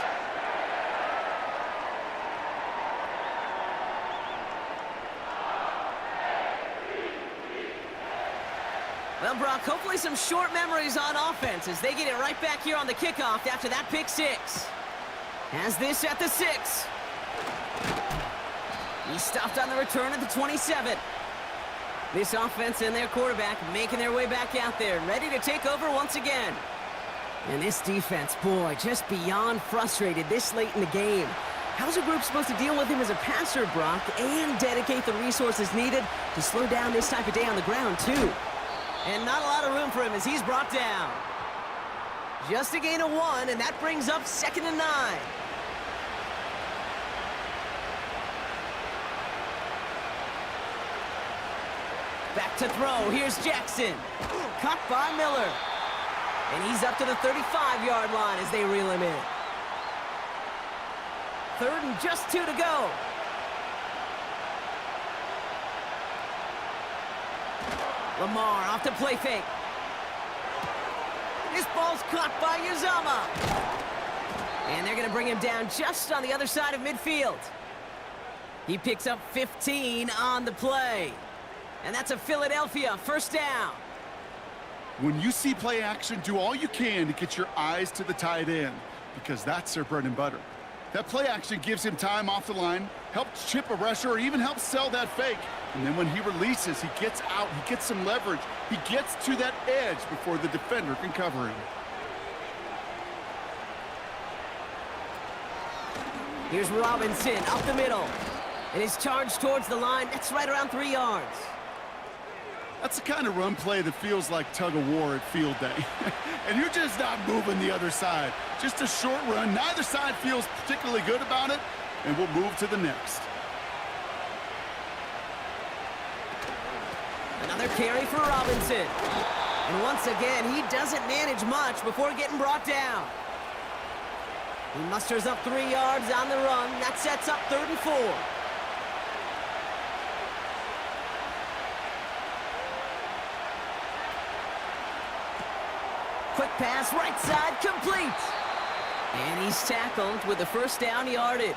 Well, Brock, hopefully some short memories on offense as they get it right back here on the kickoff after that pick 6. Has this at the 6. He stopped on the return at the 27. This offense and their quarterback making their way back out there, ready to take over once again. And this defense, boy, just beyond frustrated this late in the game. How's a group supposed to deal with him as a passer, Brock, and dedicate the resources needed to slow down this type of day on the ground, too? And not a lot of room for him as he's brought down. Just a gain of 1, and that brings up 2nd and 9. Back to throw. Here's Jackson. Caught by Miller. And he's up to the 35-yard line as they reel him in. 3rd and just 2 to go. Lamar off the play fake. This ball's caught by Uzama. And they're going to bring him down just on the other side of midfield. He picks up 15 on the play. And that's a Philadelphia first down. When you see play action, do all you can to get your eyes to the tight end because that's their bread and butter. That play action gives him time off the line, helps chip a rusher, or even helps sell that fake. And then when he releases, he gets out, he gets some leverage. He gets to that edge before the defender can cover him. Here's Robinson up the middle. And his charge towards the line, that's right around 3 yards. That's the kind of run play that feels like tug of war at field day. And you're just not moving the other side. Just a short run. Neither side feels particularly good about it. And we'll move to the next. Another carry for Robinson. And once again, he doesn't manage much before getting brought down. He musters up 3 yards on the run. That sets up 3rd and 4. Quick pass, right side, complete. And he's tackled with the first down yardage.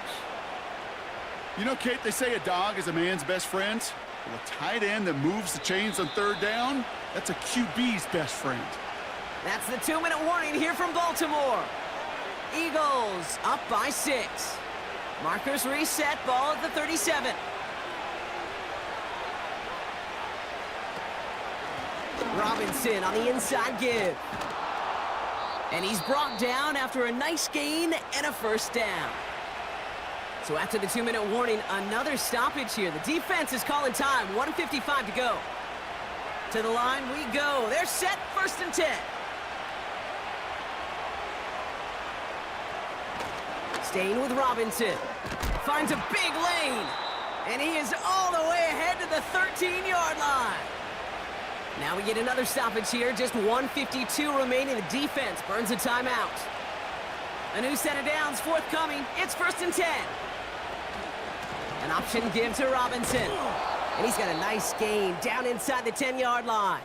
You know, Kate, they say a dog is a man's best friend. Well, a tight end that moves the chains on third down, that's a QB's best friend. That's the 2-minute warning here from Baltimore. Eagles up by 6. Markers reset, ball at the 37. Robinson on the inside give. And he's brought down after a nice gain and a first down. So after the 2-minute warning, another stoppage here. The defense is calling time, 1:55 to go. To the line we go. They're set, 1st and 10. Staying with Robinson. Finds a big lane. And he is all the way ahead to the 13-yard line. Now we get another stoppage here. Just 1:52 remaining. The defense burns a timeout. A new set of downs forthcoming. It's 1st and 10. An option give to Robinson. And he's got a nice gain down inside the 10-yard line.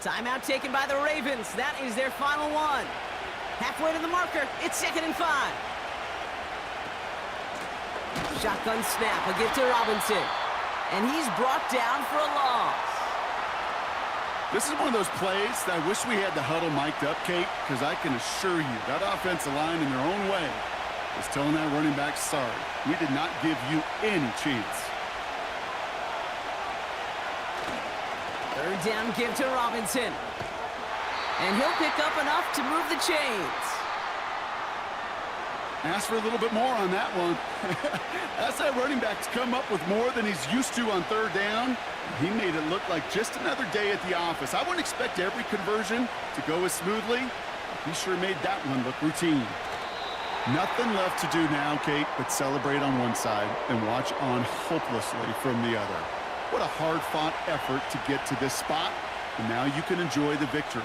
Timeout taken by the Ravens. That is their final one. Halfway to the marker. It's 2nd and 5. Shotgun snap. A give to Robinson. And he's brought down for a loss. This is one of those plays that I wish we had the huddle mic'd up, Kate, because I can assure you that offensive line in their own way is telling that running back, sorry, we did not give you any chance. 3rd down give to Robinson. And he'll pick up enough to move the chains. Ask for a little bit more on that one. That's that running back to come up with more than he's used to on 3rd down. He made it look like just another day at the office. I wouldn't expect every conversion to go as smoothly. He sure made that one look routine. Nothing left to do now, Kate, but celebrate on one side and watch on hopelessly from the other. What a hard-fought effort to get to this spot, and now you can enjoy the victory.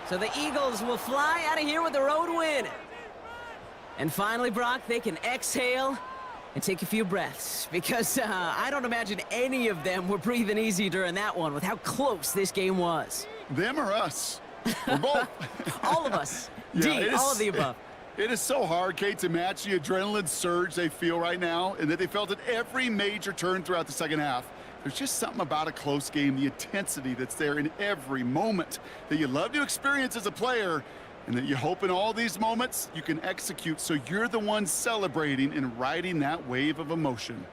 So the Eagles will fly out of here with a road win. And finally, Brock, they can exhale and take a few breaths, because I don't imagine any of them were breathing easy during that one with how close this game was. Them or us? Or both. All of us. Yeah, all of the above. It is so hard, Kate, to match the adrenaline surge they feel right now and that they felt at every major turn throughout the second half. There's just something about a close game, the intensity that's there in every moment that you love to experience as a player, and that you hope in all these moments you can execute so you're the one celebrating and riding that wave of emotion.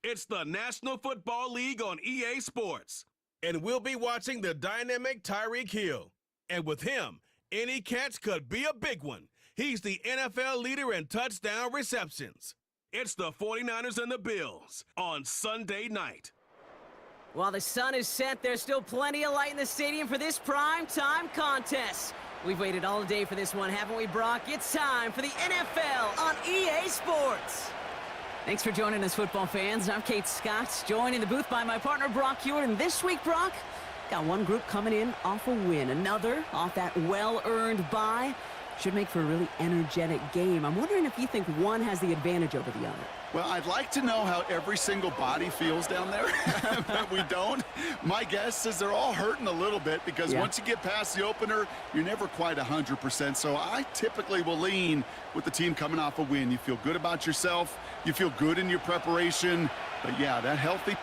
It's the National Football League on EA Sports. And we'll be watching the dynamic Tyreek Hill. And with him, any catch could be a big one. He's the NFL leader in touchdown receptions. It's the 49ers and the Bills on Sunday night. While the sun is set, there's still plenty of light in the stadium for this prime-time contest. We've waited all day for this one, haven't we, Brock? It's time for the NFL on EA Sports. Thanks for joining us, football fans. I'm Kate Scott, joined in the booth by my partner, Brock Hewitt. And this week, Brock, got one group coming in off a win, another off that well-earned bye. Should make for a really energetic game. I'm wondering if you think one has the advantage over the other. Well, I'd like to know how every single body feels down there, but we don't. My guess is they're all hurting a little bit because once you get past the opener, you're never quite 100%. So I typically will lean with the team coming off a win. You feel good about yourself. You feel good in your preparation. But, yeah, that healthy.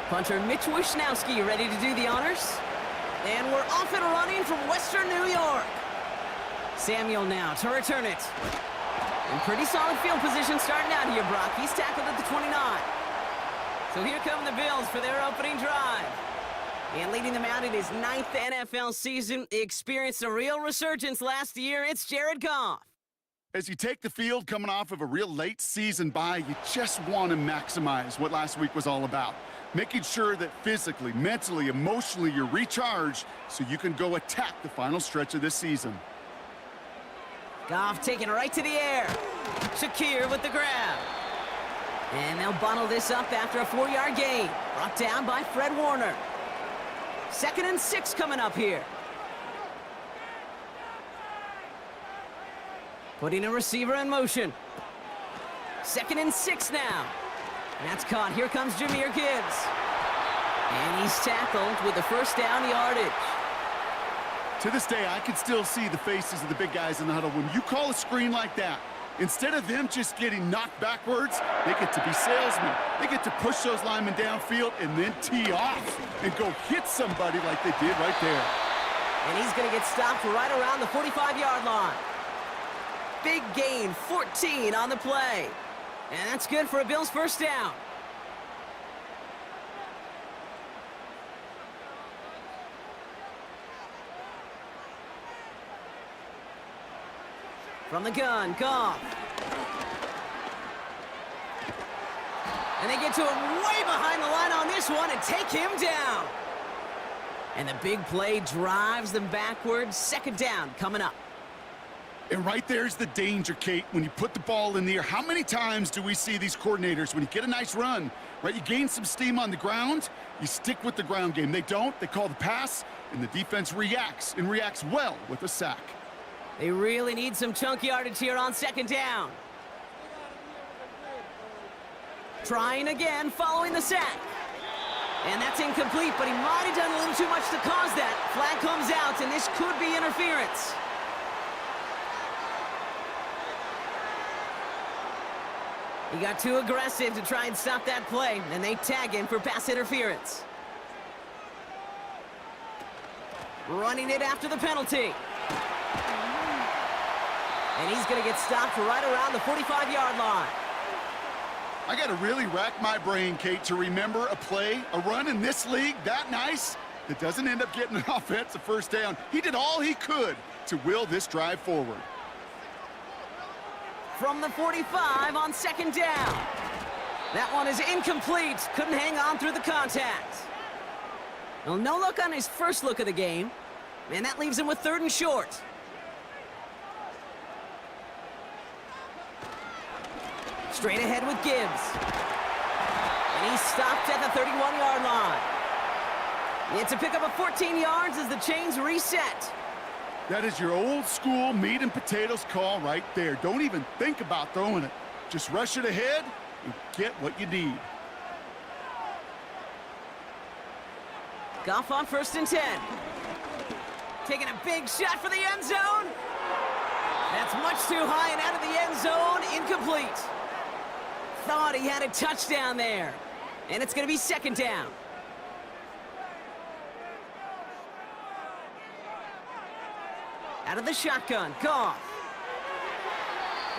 Punter Mitch Wishnowski ready to do the honors. And we're off and running from Western New York. Samuel now to return it. In pretty solid field position starting out here, Brock. He's tackled at the 29. So here come the Bills for their opening drive. And leading them out in his 9th NFL season, he experienced a real resurgence last year. It's Jared Goff. As you take the field coming off of a real late season bye, you just want to maximize what last week was all about. Making sure that physically, mentally, emotionally, you're recharged so you can go attack the final stretch of this season. Goff taking it right to the air. Shakir with the grab. And they'll bottle this up after a 4-yard gain. Brought down by Fred Warner. 2nd and 6 coming up here. Putting a receiver in motion. 2nd and 6 now. And that's caught. Here comes Jahmyr Gibbs. And he's tackled with the first down yardage. To this day, I can still see the faces of the big guys in the huddle. When you call a screen like that, instead of them just getting knocked backwards, they get to be salesmen. They get to push those linemen downfield and then tee off and go hit somebody like they did right there. And he's going to get stopped right around the 45-yard line. Big gain, 14 on the play. And that's good for a Bills first down. From the gun, Goff. And they get to him way behind the line on this one and take him down. And the big play drives them backwards. 2nd down coming up. And right there's the danger, Kate, when you put the ball in the air. How many times do we see these coordinators, when you get a nice run, right, you gain some steam on the ground, you stick with the ground game. They don't. They call the pass, and the defense reacts, and reacts well with a sack. They really need some chunk yardage here on 2nd down. Trying again, following the sack. And that's incomplete, but he might have done a little too much to cause that. Flag comes out, and this could be interference. He got too aggressive to try and stop that play, and they tag him for pass interference. Running it after the penalty. And he's going to get stopped right around the 45-yard line. I got to really rack my brain, Kate, to remember a play, a run in this league that nice that doesn't end up getting an offensive first down. He did all he could to will this drive forward. From the 45 on 2nd down. That one is incomplete. Couldn't hang on through the contact. Well, no look on his first look of the game. And that leaves him with 3rd and short. Straight ahead with Gibbs. And he's stopped at the 31-yard line. It's a pickup of 14 yards as the chains reset. That is your old school meat and potatoes call right there. Don't even think about throwing it. Just rush it ahead and get what you need. Goff on 1st and 10. Taking a big shot for the end zone. That's much too high and out of the end zone. Incomplete. Thought he had a touchdown there. And it's going to be 2nd down. Out of the shotgun, Goff.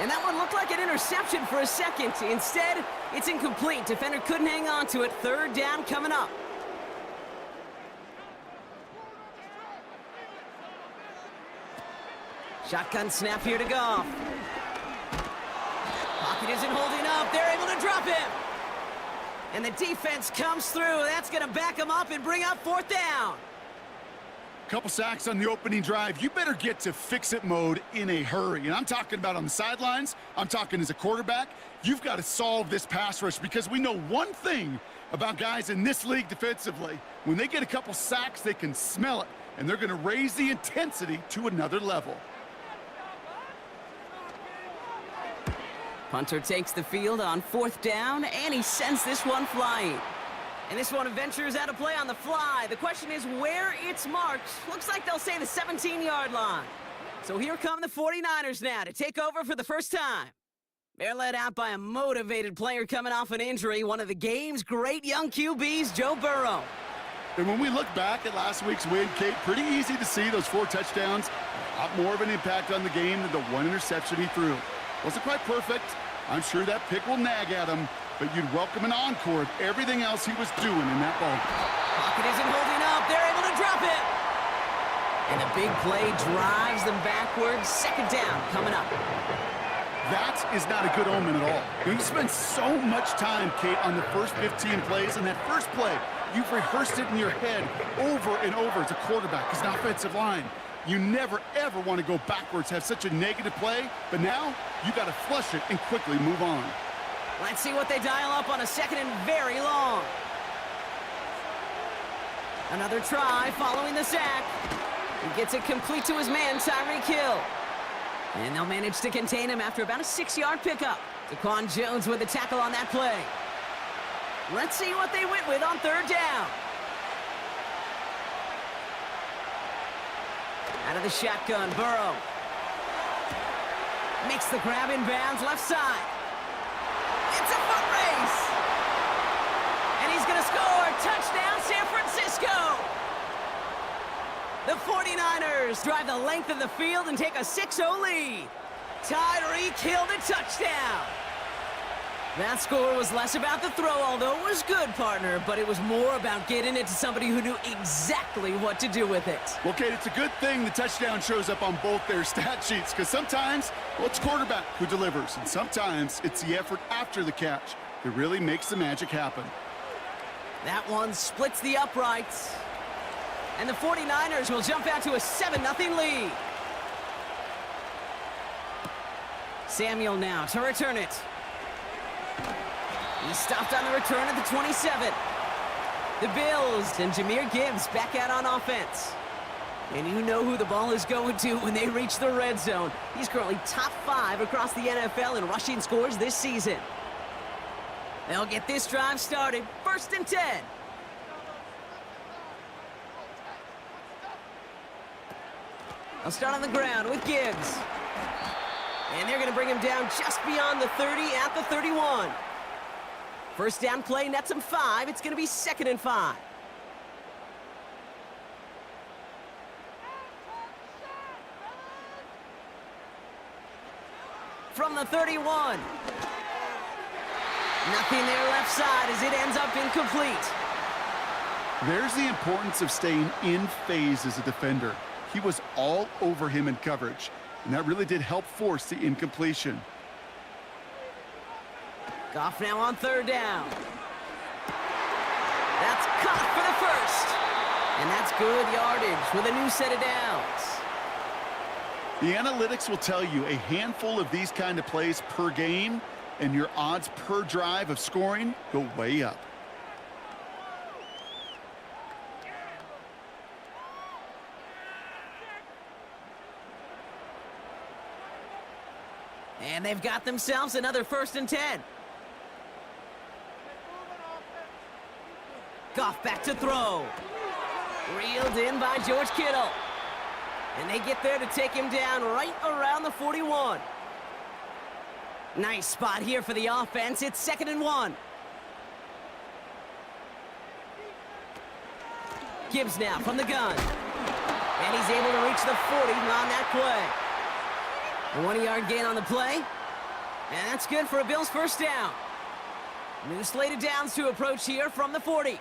And that one looked like an interception for a second. Instead, it's incomplete. Defender couldn't hang on to it. Third down coming up. Shotgun snap here to Goff. Pocket isn't holding up. They're able to drop him. And the defense comes through. That's going to back him up and bring up fourth down. Couple sacks on the opening drive. You better get to fix-it mode in a hurry. And I'm talking about on the sidelines. I'm talking as a quarterback. You've got to solve this pass rush because we know one thing about guys in this league defensively. When they get a couple sacks, they can smell it, and they're going to raise the intensity to another level. Punter takes the field on fourth down, and he sends this one flying. And this one ventures out of play on the fly. The question is where it's marked. Looks like they'll say the 17-yard line. So here come the 49ers now to take over for the first time. They're led out by a motivated player coming off an injury, one of the game's great young QBs, Joe Burrow. And when we look back at last week's win, Kate, pretty easy to see those 4 touchdowns. A lot more of an impact on the game than the 1 interception he threw. Wasn't quite perfect. I'm sure that pick will nag at him, but you'd welcome an encore of everything else he was doing in that ball. Pocket isn't holding up. They're able to drop it. And the big play drives them backwards. Second down coming up. That is not a good omen at all. You spend so much time, Kate, on the first 15 plays, and that first play, you've rehearsed it in your head over and over as a quarterback, as an offensive line. You never, ever want to go backwards, have such a negative play, but now you got to flush it and quickly move on. Let's see what they dial up on a second and very long. Another try following the sack. He gets it complete to his man, Tyreek Hill. And they'll manage to contain him after about a 6-yard pickup. Daquan Jones with the tackle on that play. Let's see what they went with on third down. Out of the shotgun, Burrow. Makes the grab in bounds, left side. It's a foot race. And he's going to score. Touchdown, San Francisco. The 49ers drive the length of the field and take a 6-0 lead. Tyreek Hill the touchdown. That score was less about the throw, although it was good, partner, but it was more about getting it to somebody who knew exactly what to do with it. Well, Kate, it's a good thing the touchdown shows up on both their stat sheets, because sometimes, well, it's quarterback who delivers, and sometimes it's the effort after the catch that really makes the magic happen. That one splits the uprights. And the 49ers will jump out to a 7-0 lead. Samuel now to return it. He stopped on the return at the 27. The Bills and Jahmyr Gibbs back out on offense. And you know who the ball is going to when they reach the red zone. He's currently top 5 across the NFL in rushing scores this season. They'll get this drive started. 1st and 10. They'll start on the ground with Gibbs. And they're going to bring him down just beyond the 30 at the 31. First down play nets him 5. It's going to be 2nd and 5. From the 31. Nothing there left side as it ends up incomplete. There's the importance of staying in phase as a defender. He was all over him in coverage, and that really did help force the incompletion. Goff now on 3rd down. That's caught for the first. And that's good yardage with a new set of downs. The analytics will tell you a handful of these kind of plays per game, and your odds per drive of scoring go way up. And they've got themselves another 1st and 10. Goff back to throw. Reeled in by George Kittle. And they get there to take him down right around the 41. Nice spot here for the offense. It's 2nd and 1. Gibbs now from the gun. And he's able to reach the 40 on that play. A 1-yard gain on the play. And that's good for a Bills first down. New slated downs to approach here from the 40.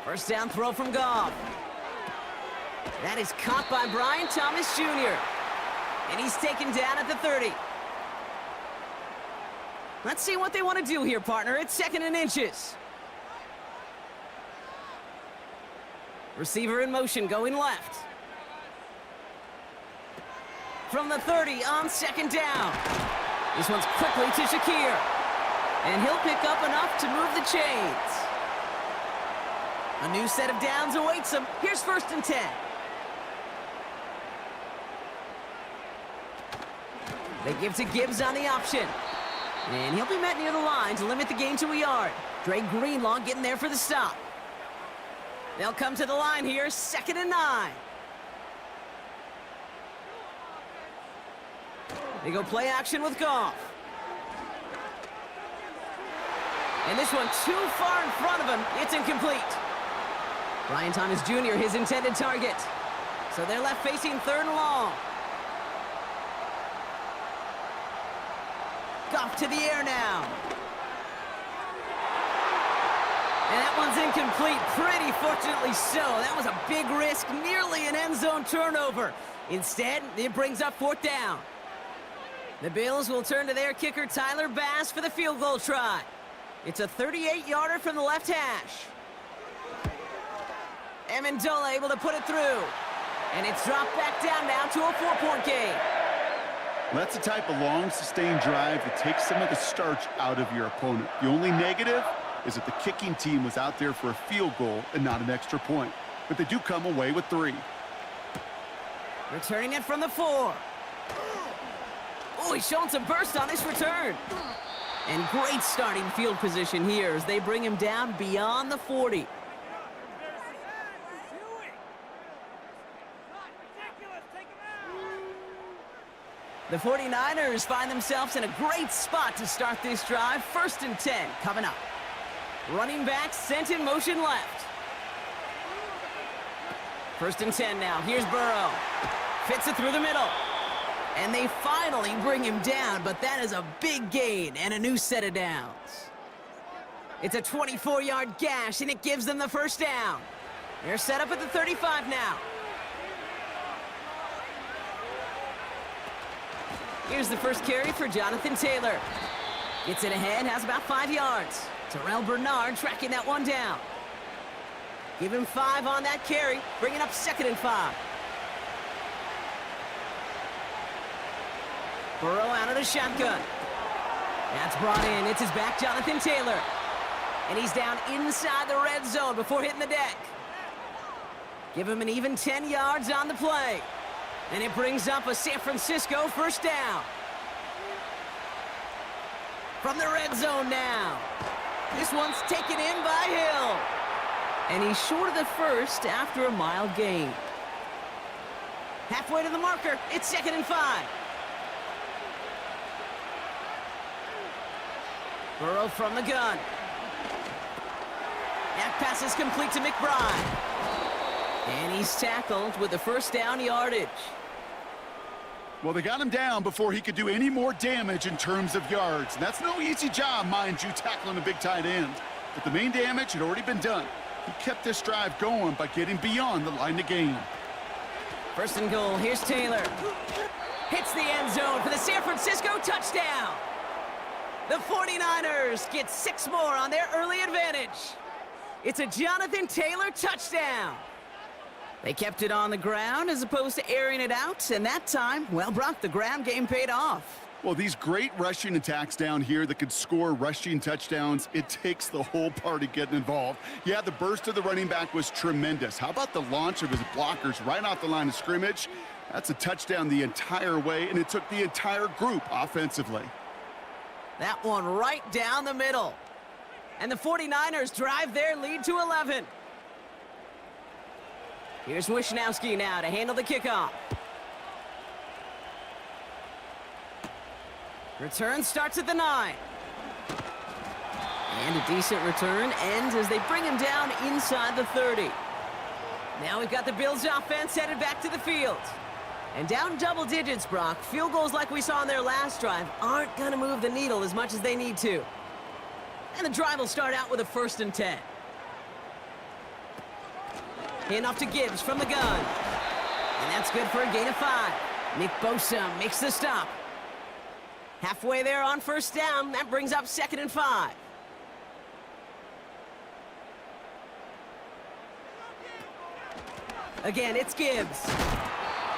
First down throw from Goff. That is caught by Brian Thomas Jr. And he's taken down at the 30. Let's see what they want to do here, partner. It's 2nd and inches. Receiver in motion, going left. From the 30 on 2nd down. This one's quickly to Shakir. And he'll pick up enough to move the chains. A new set of downs awaits him. Here's 1st and 10. They give to Gibbs on the option. And he'll be met near the line to limit the gain to a yard. Dre Greenlaw getting there for the stop. They'll come to the line here, 2nd and 9. They go play action with Goff. And this one too far in front of him. It's incomplete. Brian Thomas Jr., his intended target. So they're left facing 3rd and long. Goff to the air now. And that one's incomplete, pretty fortunately so. That was a big risk, nearly an end zone turnover. Instead, it brings up 4th down. The Bills will turn to their kicker, Tyler Bass, for the field goal try. It's a 38-yarder from the left hash. Amendola able to put it through. And it's dropped back down now to a 4-point game. That's the type of long, sustained drive that takes some of the starch out of your opponent. The only negative is that the kicking team was out there for a field goal and not an extra point. But they do come away with 3. Returning it from the 4. Oh, he's showing some burst on this return. And great starting field position here as they bring him down beyond the 40. The 49ers find themselves in a great spot to start this drive. 1st and 10 coming up. Running back sent in motion left. 1st and 10 now. Here's Burrow. Fits it through the middle. And they finally bring him down, but that is a big gain and a new set of downs. It's a 24-yard gash, and it gives them the 1st down. They're set up at the 35 now. Here's the first carry for Jonathan Taylor. Gets it ahead, has about 5 yards. Terrell Bernard tracking that one down. Give him 5 on that carry, bringing up 2nd and 5. Burrow out of the shotgun. That's brought in. It's his back, Jonathan Taylor. And he's down inside the red zone before hitting the deck. Give him an even 10 yards on the play. And it brings up a San Francisco 1st down. From the red zone now. This one's taken in by Hill. And he's short of the 1st after a mild gain. Halfway to the marker. It's 2nd and 5. Burrow from the gun. That pass is complete to McBride. And he's tackled with the 1st down yardage. Well, they got him down before he could do any more damage in terms of yards. And that's no easy job, mind you, tackling a big tight end. But the main damage had already been done. He kept this drive going by getting beyond the line of game. 1st and goal. Here's Taylor. Hits the end zone for the San Francisco touchdown. The 49ers get 6 more on their early advantage. It's a Jonathan Taylor touchdown. They kept it on the ground as opposed to airing it out, and that time, well, Brock, the ground game paid off. Well, these great rushing attacks down here that could score rushing touchdowns, it takes the whole party getting involved. Yeah, the burst of the running back was tremendous. How about the launch of his blockers right off the line of scrimmage? That's a touchdown the entire way, and it took the entire group offensively. That one right down the middle. And the 49ers drive their lead to 11. Here's Wishnowski now to handle the kickoff. Return starts at the 9. And a decent return ends as they bring him down inside the 30. Now we've got the Bills offense headed back to the field. And down double digits, Brock. Field goals like we saw on their last drive aren't going to move the needle as much as they need to. And the drive will start out with a 1st and 10. Hand off to Gibbs from the gun. And that's good for a gain of 5. Nick Bosa makes the stop. Halfway there on 1st down. That brings up 2nd and 5. Again, it's Gibbs.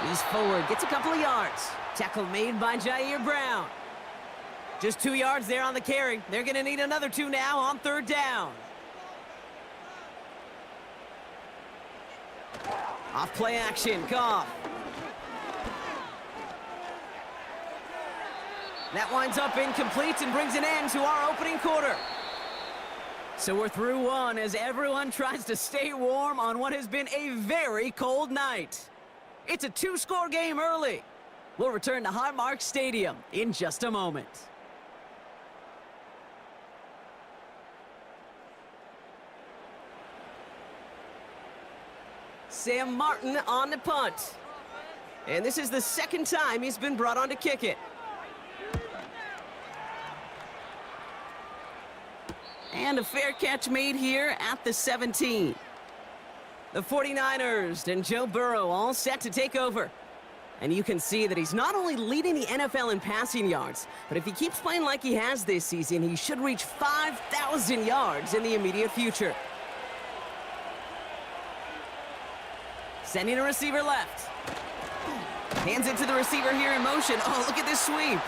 He's forward, gets a couple of yards. Tackle made by Jair Brown. Just 2 yards there on the carry. They're going to need another 2 now on 3rd down. Off play action, Goff. That winds up incomplete and brings an end to our opening quarter. So we're through one as everyone tries to stay warm on what has been a very cold night. It's a 2-score game early. We'll return to Highmark Stadium in just a moment. Sam Martin on the punt. And this is the 2nd time he's been brought on to kick it. And a fair catch made here at the 17. The 49ers and Joe Burrow all set to take over. And you can see that he's not only leading the NFL in passing yards, but if he keeps playing like he has this season, he should reach 5,000 yards in the immediate future. Sending a receiver left. Hands it to the receiver here in motion. Oh, look at this sweep.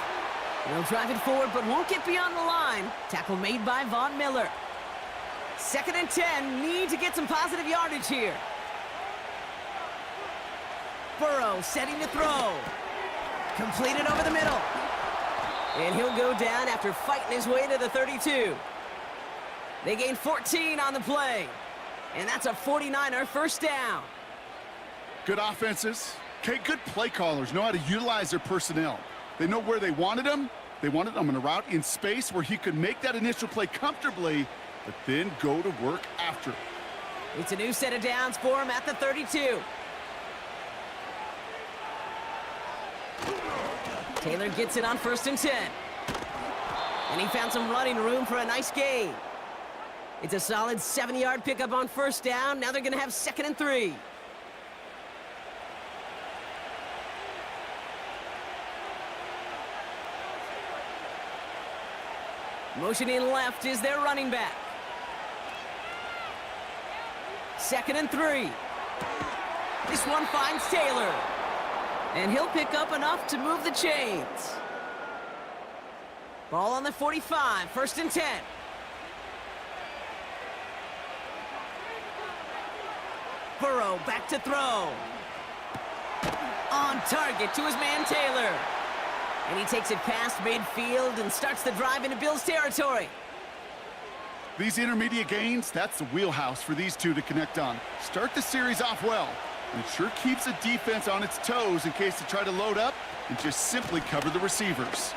They'll drive it forward, but won't get beyond the line. Tackle made by Von Miller. 2nd and 10. Need to get some positive yardage here. Burrow setting to throw. Completed over the middle. And he'll go down after fighting his way to the 32. They gain 14 on the play. And that's a 49er 1st down. Good offenses. Okay, good play callers know how to utilize their personnel. They know where they wanted him. They wanted him in a route in space where he could make that initial play comfortably, but then go to work after. It's a new set of downs for him at the 32. Taylor gets it on 1st and 10. And he found some running room for a nice gain. It's a solid 7-yard pickup on 1st down. Now they're going to have 2nd and 3. Motioning left is their running back. 2nd and 3. This one finds Taylor. And he'll pick up enough to move the chains. Ball on the 45, 1st and 10. Burrow back to throw. On target to his man Taylor. And he takes it past midfield and starts the drive into Bills territory. These intermediate gains, that's the wheelhouse for these two to connect on. Start the series off well. And it sure keeps the defense on its toes in case they try to load up and just simply cover the receivers.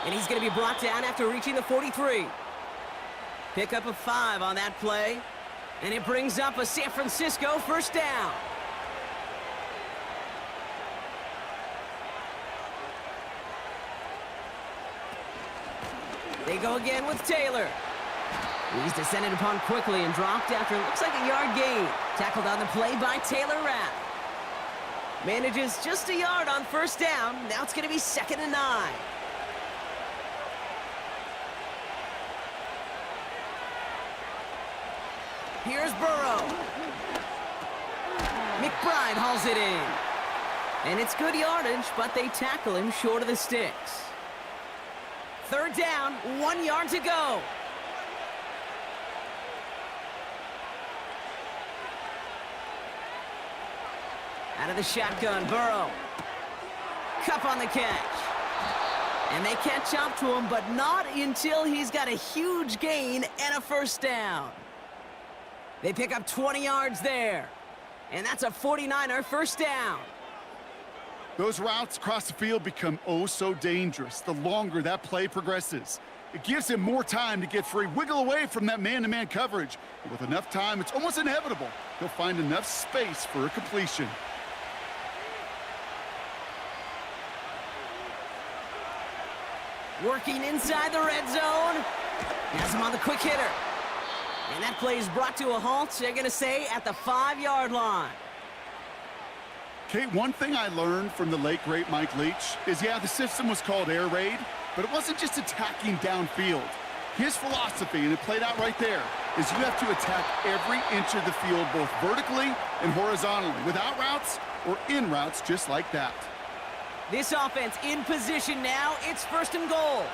And he's going to be brought down after reaching the 43. Pick up a 5 on that play. And it brings up a San Francisco 1st down. They go again with Taylor. He's descended upon quickly and dropped after looks like a yard gain. Tackled on the play by Taylor Rapp. Manages just a yard on 1st down. Now it's going to be 2nd and 9. Here's Burrow. McBride hauls it in. And it's good yardage, but they tackle him short of the sticks. 3rd down, 1 yard to go. Out of the shotgun, Burrow. Cup on the catch. And they catch up to him, but not until he's got a huge gain and a 1st down. They pick up 20 yards there. And that's a 49er 1st down. Those routes across the field become oh so dangerous the longer that play progresses. It gives him more time to get free, wiggle away from that man-to-man coverage. And with enough time, it's almost inevitable he'll find enough space for a completion. Working inside the red zone. Has him on the quick hitter. And that play is brought to a halt, they're going to say, at the 5-yard line. Kate, one thing I learned from the late, great Mike Leach is, yeah, the system was called air raid, but it wasn't just attacking downfield. His philosophy, and it played out right there, is you have to attack every inch of the field, both vertically and horizontally, without routes or in routes just like that. This offense in position now. It's 1st and goal.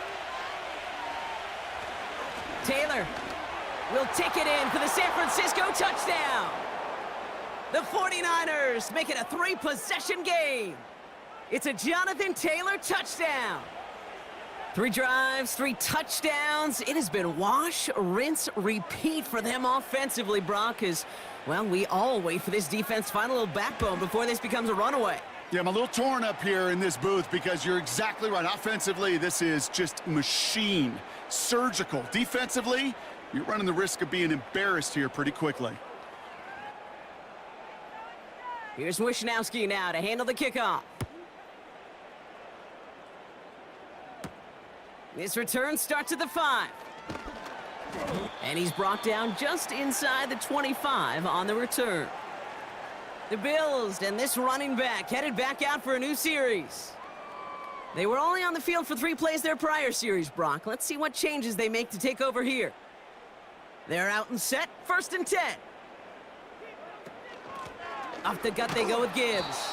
Taylor will take it in for the San Francisco touchdown. The 49ers make it a 3-possession game. It's a Jonathan Taylor touchdown. 3 drives, 3 touchdowns. It has been wash, rinse, repeat for them offensively, Brock, as, well, we all wait for this defense to find a little backbone before this becomes a runaway. Yeah, I'm a little torn up here in this booth because you're exactly right. Offensively, this is just machine, surgical. Defensively, you're running the risk of being embarrassed here pretty quickly. Here's Wishnowski now to handle the kickoff. This return starts at the 5. And he's brought down just inside the 25 on the return. The Bills and this running back headed back out for a new series. They were only on the field for 3 plays their prior series, Brock. Let's see what changes they make to take over here. They're out and set, 1st and 10. Up the gut they go with Gibbs.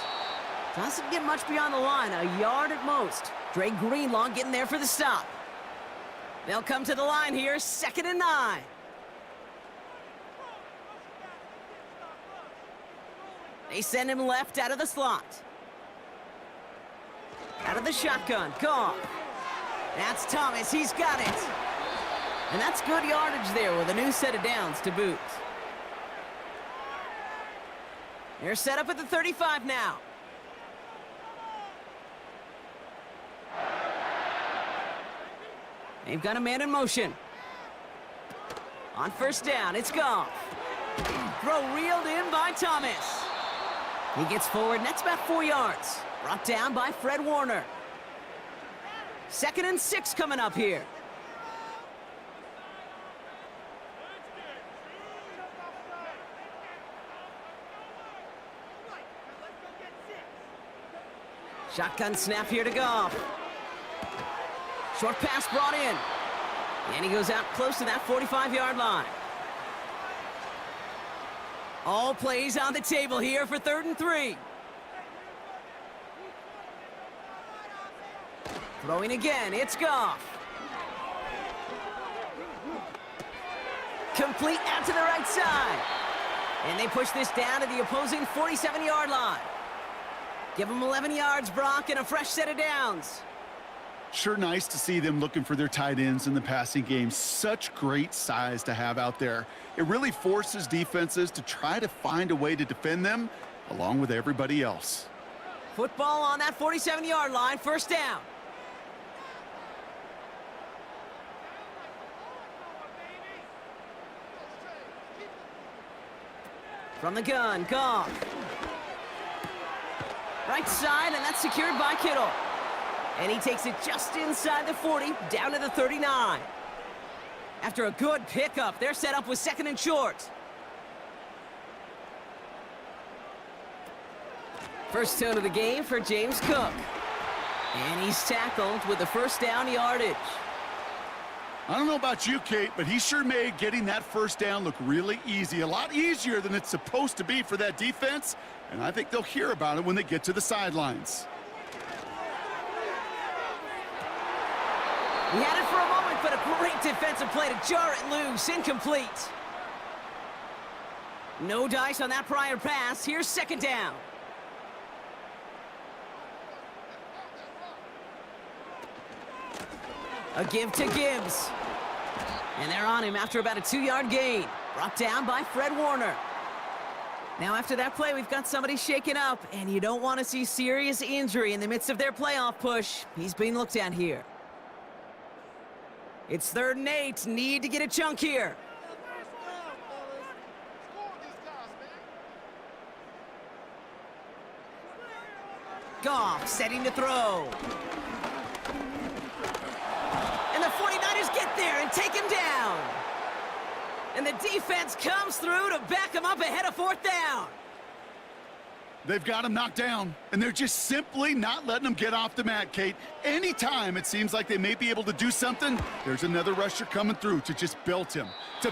Doesn't get much beyond the line, a yard at most. Dre Greenlaw getting there for the stop. They'll come to the line here, 2nd and 9. They send him left out of the slot. Out of the shotgun, Goff. That's Thomas, he's got it. And that's good yardage there with a new set of downs to boot. They're set up at the 35 now. They've got a man in motion. On 1st down, it's Goff. Throw reeled in by Thomas. He gets forward, and that's about 4 yards. Brought down by Fred Warner. 2nd and 6 coming up here. Shotgun snap here to Goff. Short pass brought in. And he goes out close to that 45-yard line. All plays on the table here for 3rd and 3. Throwing again, it's Goff. Complete out to the right side. And they push this down to the opposing 47-yard line. Give them 11 yards, Brock, and a fresh set of downs. Sure nice to see them looking for their tight ends in the passing game. Such great size to have out there. It really forces defenses to try to find a way to defend them along with everybody else. Football on that 47-yard line, 1st down. From the gun, Goff. Right side, and that's secured by Kittle. And he takes it just inside the 40, down to the 39. After a good pickup, they're set up with 2nd and short. First tone of the game for James Cook. And he's tackled with the 1st down yardage. I don't know about you, Kate, but he sure made getting that 1st down look really easy. A lot easier than it's supposed to be for that defense. And I think they'll hear about it when they get to the sidelines. He had it for a moment, but a great defensive play to jar it loose. Incomplete. No dice on that prior pass. Here's 2nd down. A give to Gibbs. And they're on him after about a 2-yard gain. Brought down by Fred Warner. Now after that play, we've got somebody shaken up, and you don't want to see serious injury in the midst of their playoff push. He's being looked at here. It's 3rd and 8. Need to get a chunk here. Goff setting to throw. get there and take him down. And the defense comes through to back him up ahead of 4th down. They've got him knocked down, and they're just simply not letting him get off the mat, Kate. Anytime it seems like they may be able to do something, there's another rusher coming through to just belt him, to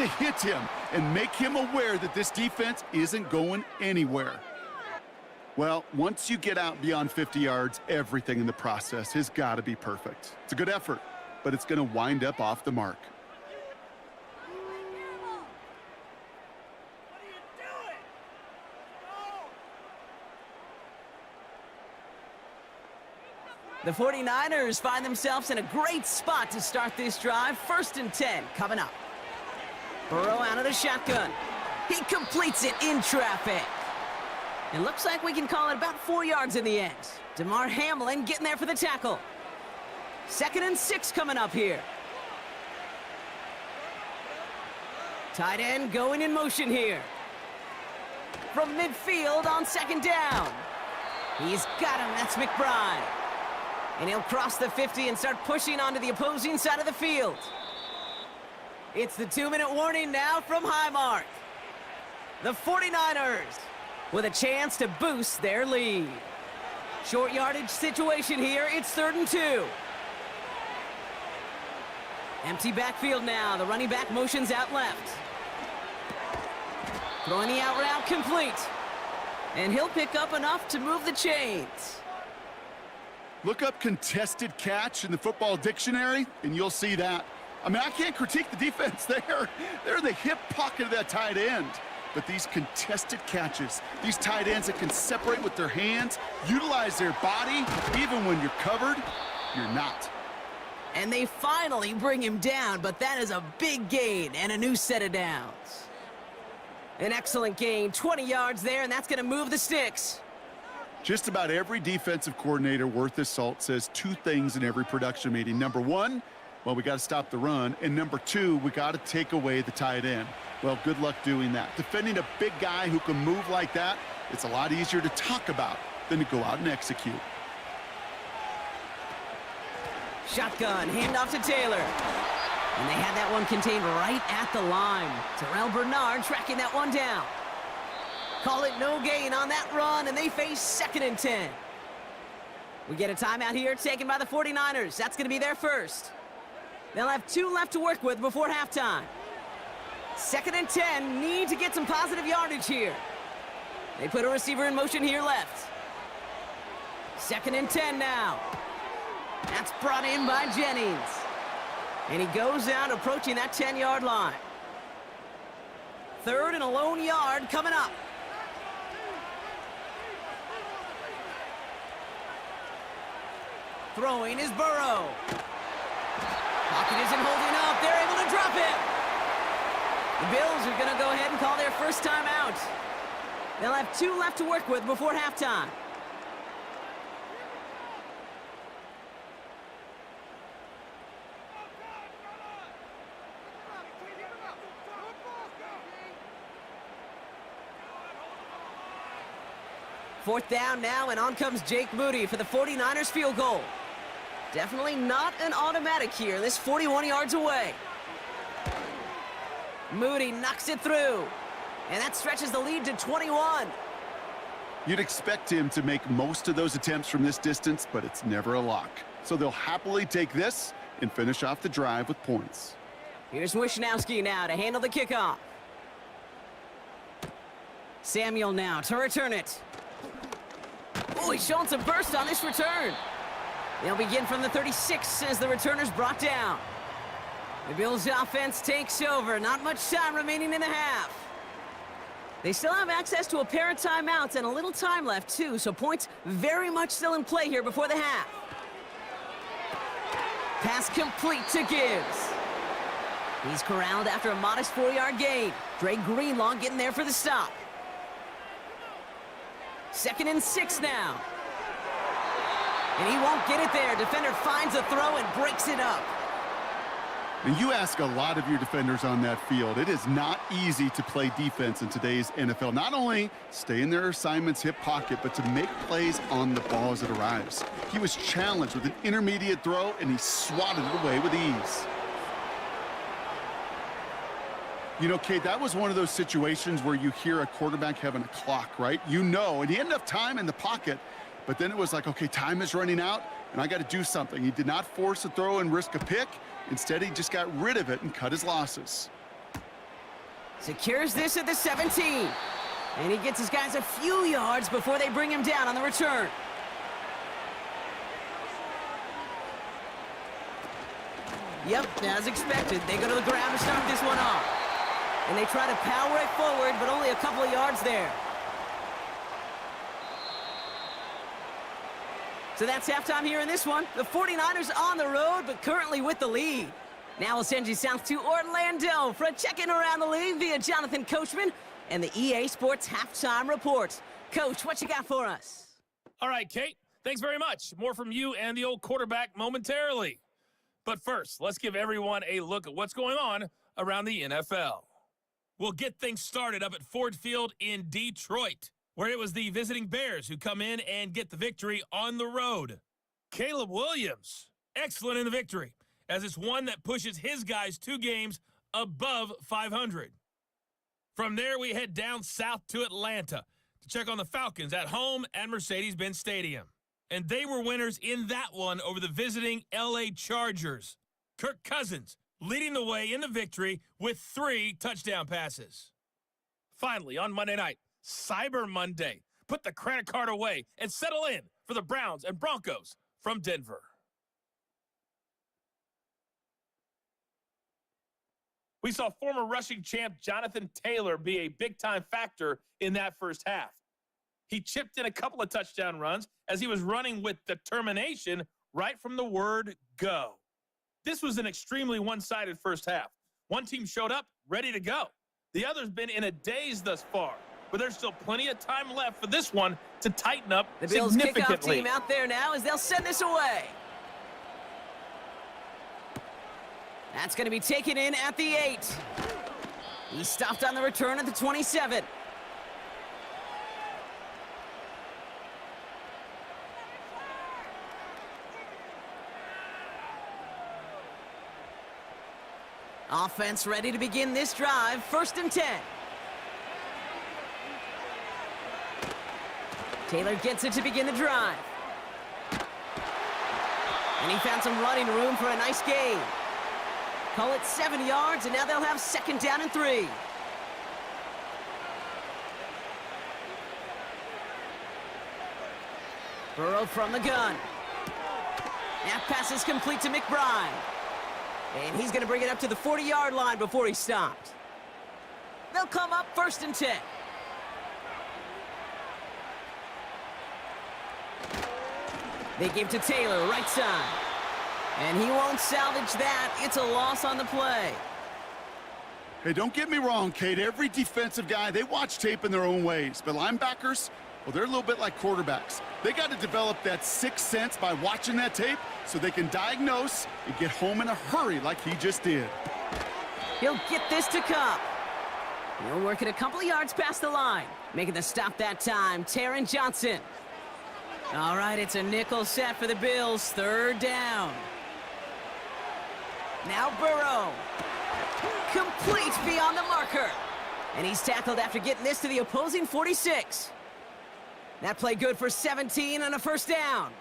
hit him, and make him aware that this defense isn't going anywhere. Well, once you get out beyond 50 yards, everything in the process has got to be perfect. It's a good effort, but it's going to wind up off the mark. The 49ers find themselves in a great spot to start this drive. 1st and 10 coming up. Burrow out of the shotgun. He completes it in traffic. It looks like we can call it about 4 yards in the end. DeMar Hamlin getting there for the tackle. 2nd and 6 coming up here. Tight end going in motion here. From midfield on 2nd down. He's got him. That's McBride. And he'll cross the 50 and start pushing onto the opposing side of the field. It's the 2-minute warning now from Highmark. The 49ers with a chance to boost their lead. Short yardage situation here. It's 3rd and 2. Empty backfield now. The running back motions out left. Throwing the out route complete. And he'll pick up enough to move the chains. Look up contested catch in the football dictionary, and you'll see that. I mean, I can't critique the defense there. They're in the hip pocket of that tight end. But these contested catches, these tight ends that can separate with their hands, utilize their body, even when you're covered, you're not. And they finally bring him down, but that is a big gain and a new set of downs. An excellent gain, 20 yards there, and that's going to move the sticks. Just about every defensive coordinator worth his salt says 2 things in every production meeting. Number 1, well, we got to stop the run. And number 2, we got to take away the tight end. Well, good luck doing that. Defending a big guy who can move like that, it's a lot easier to talk about than to go out and execute. Shotgun, handoff to Taylor. And they had that one contained right at the line. Terrell Bernard tracking that one down. Call it no gain on that run, and they face 2nd and 10. We get a timeout here taken by the 49ers. That's going to be their first. They'll have 2 left to work with before halftime. 2nd and 10, need to get some positive yardage here. They put a receiver in motion here left. 2nd and 10 now. That's brought in by Jennings. And he goes out approaching that 10-yard line. 3rd and a lone yard coming up. Throwing is Burrow. Pocket isn't holding up. They're able to drop it. The Bills are going to go ahead and call their first timeout. They'll have 2 left to work with before halftime. Fourth down now, and on comes Jake Moody for the 49ers field goal. Definitely not an automatic here. This 41 yards away. Moody knocks it through, and that stretches the lead to 21. You'd expect him to make most of those attempts from this distance, but it's never a lock. So they'll happily take this and finish off the drive with points. Here's Wishnowski now to handle the kickoff. Samuel now to return it. Oh, he's showing some burst on this return. They'll begin from the 36 as the returner's brought down. The Bills' offense takes over. Not much time remaining in the half. They still have access to a pair of timeouts and a little time left, too, so points very much still in play here before the half. Pass complete to Gibbs. He's corralled after a modest 4-yard gain. Dre Greenlaw getting there for the stop. 2nd and 6 now. And he won't get it there. Defender finds a throw and breaks it up. And you ask a lot of your defenders on that field. It is not easy to play defense in today's NFL. Not only stay in their assignment's hip pocket, but to make plays on the ball as it arrives. He was challenged with an intermediate throw, and he swatted it away with ease. You know, Kate, that was one of those situations where you hear a quarterback having a clock, right? You know, and he had enough time in the pocket, but then it was like, okay, time is running out, and I got to do something. He did not force a throw and risk a pick. Instead, he just got rid of it and cut his losses. Secures this at the 17. And he gets his guys a few yards before they bring him down on the return. Yep, as expected, they go to the ground to start this one off. And they try to power it forward, but only a couple of yards there. So that's halftime here in this one. The 49ers on the road, but currently with the lead. Now we'll send you south to Orlando for a check-in around the league via Jonathan Coachman and the EA Sports Halftime Report. Coach, what you got for us? All right, Kate, thanks very much. More from you and the old quarterback momentarily. But first, let's give everyone a look at what's going on around the NFL. We'll get things started up at Ford Field in Detroit, where it was the visiting Bears who come in and get the victory on the road. Caleb Williams, excellent in the victory, as it's one that pushes his guys 2 games above 500. From there, we head down south to Atlanta to check on the Falcons at home at Mercedes-Benz Stadium. And they were winners in that one over the visiting LA Chargers. Kirk Cousins leading the way in the victory with 3 touchdown passes. Finally, on Monday night, Cyber Monday. Put the credit card away and settle in for the Browns and Broncos from Denver. We saw former rushing champ Jonathan Taylor be a big-time factor in that first half. He chipped in a couple of touchdown runs as he was running with determination right from the word go. This was an extremely one-sided first half. One team showed up ready to go. The other's been in a daze thus far. But there's still plenty of time left for this one to tighten up the Bills significantly. Kickoff team out there now as they'll send this away. That's going to be taken in at the 8. He stopped on the return at the 27. Offense ready to begin this drive. 1st and 10. Taylor gets it to begin the drive. And he found some running room for a nice gain. Call it 7 yards, and now they'll have 2nd down and 3. Burrow from the gun. That pass is complete to McBride. And he's going to bring it up to the 40-yard line before he stopped. They'll come up 1st and 10. They give to Taylor, right side. And he won't salvage that. It's a loss on the play. Hey, don't get me wrong, Kate. Every defensive guy, they watch tape in their own ways. But linebackers, well, they're a little bit like quarterbacks. They got to develop that 6th sense by watching that tape so they can diagnose and get home in a hurry like he just did. He'll get this to Cup. He'll work it a couple of yards past the line. Making the stop that time, Taron Johnson. All right, it's a nickel set for the Bills. 3rd down. Now Burrow. Complete beyond the marker. And he's tackled after getting this to the opposing 46. That play good for 17 and a 1st down.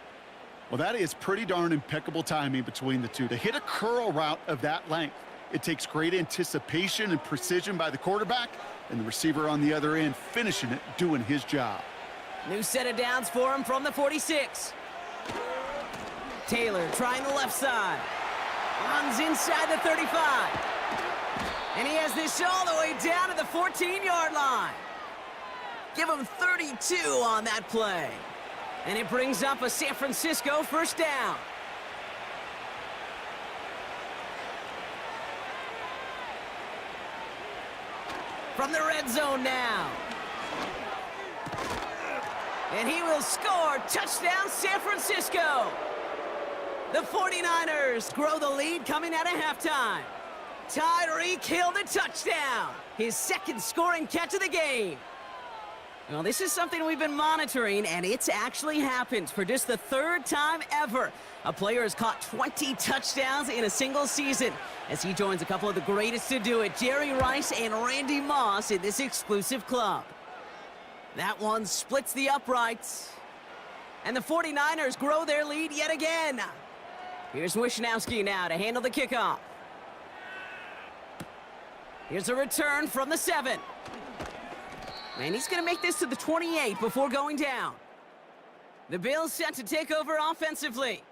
Well, that is pretty darn impeccable timing between the two. To hit a curl route of that length, it takes great anticipation and precision by the quarterback, and the receiver on the other end finishing it, doing his job. New set of downs for him from the 46. Taylor trying the left side. Runs inside the 35. And he has this all the way down to the 14-yard line. Give him 32 on that play. And it brings up a San Francisco 1st down. From the red zone now. And he will score. Touchdown, San Francisco. The 49ers grow the lead coming out of halftime. Tyreek Hill the touchdown. His second scoring catch of the game. Well, this is something we've been monitoring, and it's actually happened for just the third time ever. A player has caught 20 touchdowns in a single season as he joins a couple of the greatest to do it, Jerry Rice and Randy Moss, in this exclusive club. That one splits the uprights. And the 49ers grow their lead yet again. Here's Wishnowski now to handle the kickoff. Here's a return from the 7. And he's going to make this to the 28 before going down. The Bills set to take over offensively.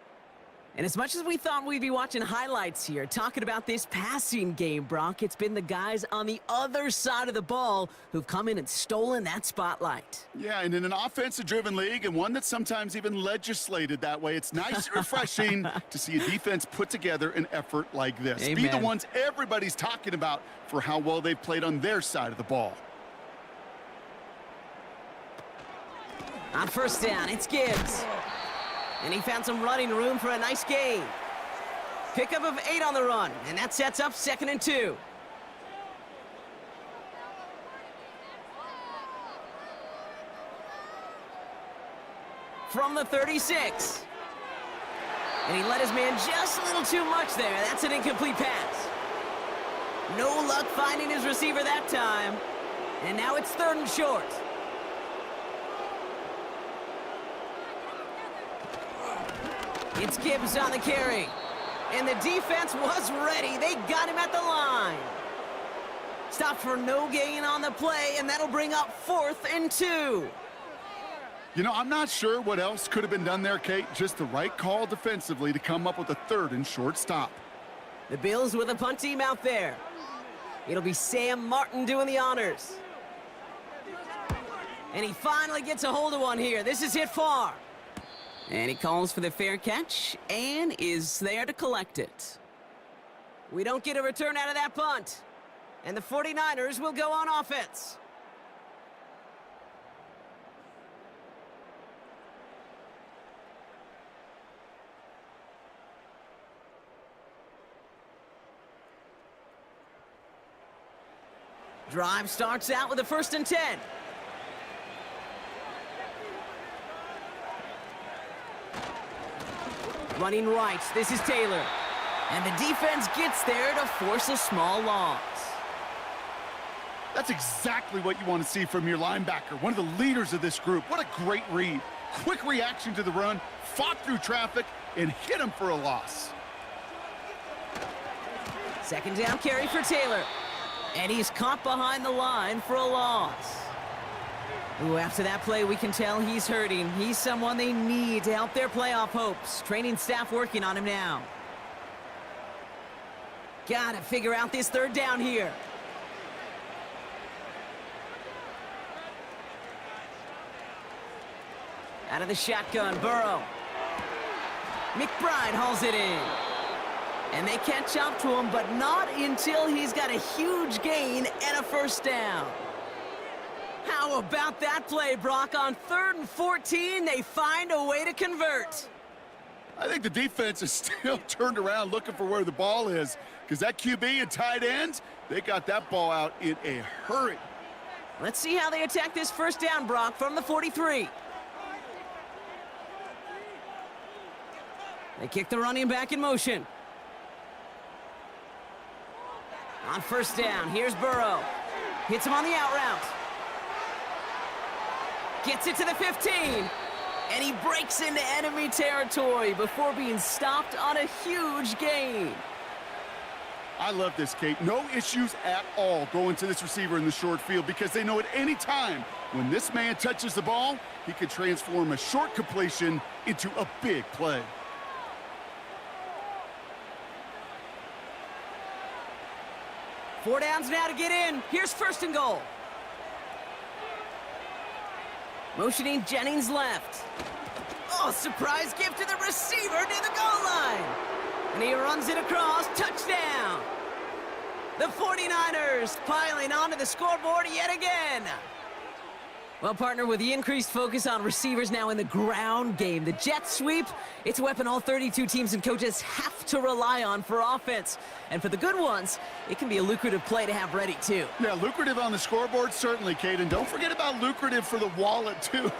And as much as we thought we'd be watching highlights here, talking about this passing game, Brock, it's been the guys on the other side of the ball who've come in and stolen that spotlight. Yeah, and in an offensive-driven league, and one that's sometimes even legislated that way, it's nice and refreshing to see a defense put together an effort like this. Amen. Be the ones everybody's talking about for how well they've played on their side of the ball. On first down, it's Gibbs. And he found some running room for a nice gain. Pickup of 8 on the run, and that sets up 2nd and 2. From the 36. And he let his man just a little too much there. That's an incomplete pass. No luck finding his receiver that time. And now it's 3rd and short. It's Gibbs on the carry. And the defense was ready. They got him at the line. Stopped for no gain on the play, and that'll bring up 4th and 2. You know, I'm not sure what else could have been done there, Kate. Just the right call defensively to come up with a 3rd and short stop. The Bills with a punt team out there. It'll be Sam Martin doing the honors. And he finally gets a hold of one here. This is hit far. And he calls for the fair catch and is there to collect it. We don't get a return out of that punt. And the 49ers will go on offense. Drive starts out with a 1st and 10. Running right, this is Taylor. And the defense gets there to force a small loss. That's exactly what you want to see from your linebacker, one of the leaders of this group. What a great read. Quick reaction to the run, fought through traffic, and hit him for a loss. 2nd down carry for Taylor. And he's caught behind the line for a loss. Ooh, after that play, we can tell he's hurting. He's someone they need to help their playoff hopes. Training staff working on him now. Gotta figure out this 3rd down here. Out of the shotgun, Burrow. McBride hauls it in. And they catch up to him, but not until he's got a huge gain and a 1st down. How about that play, Brock? On 3rd and 14, they find a way to convert. I think the defense is still turned around looking for where the ball is, because that QB and tight ends, they got that ball out in a hurry. Let's see how they attack this 1st down, Brock, from the 43. They kick the running back in motion. On 1st down, here's Burrow. Hits him on the out route. Gets it to the 15. And he breaks into enemy territory before being stopped on a huge gain. I love this, Kate. No issues at all going to this receiver in the short field, because they know at any time when this man touches the ball, he could transform a short completion into a big play. Four downs now to get in. Here's 1st and goal. Motioning Jennings left. Oh, surprise gift to the receiver near the goal line. And he runs it across. Touchdown. The 49ers piling onto the scoreboard yet again. Well, partner, with the increased focus on receivers now in the ground game, the jet sweep, it's a weapon all 32 teams and coaches have to rely on for offense. And for the good ones, it can be a lucrative play to have ready, too. Yeah, lucrative on the scoreboard, certainly, Kate. And don't forget about lucrative for the wallet, too.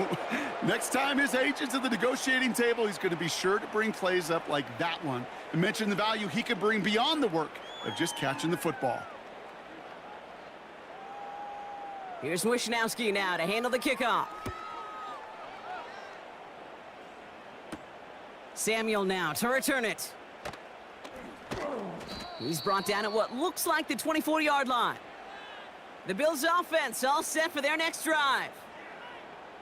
Next time his agent's at the negotiating table, he's going to be sure to bring plays up like that one and mention the value he could bring beyond the work of just catching the football. Here's Wishnowski now to handle the kickoff. Samuel now to return it. He's brought down at what looks like the 24-yard line. The Bills' offense all set for their next drive.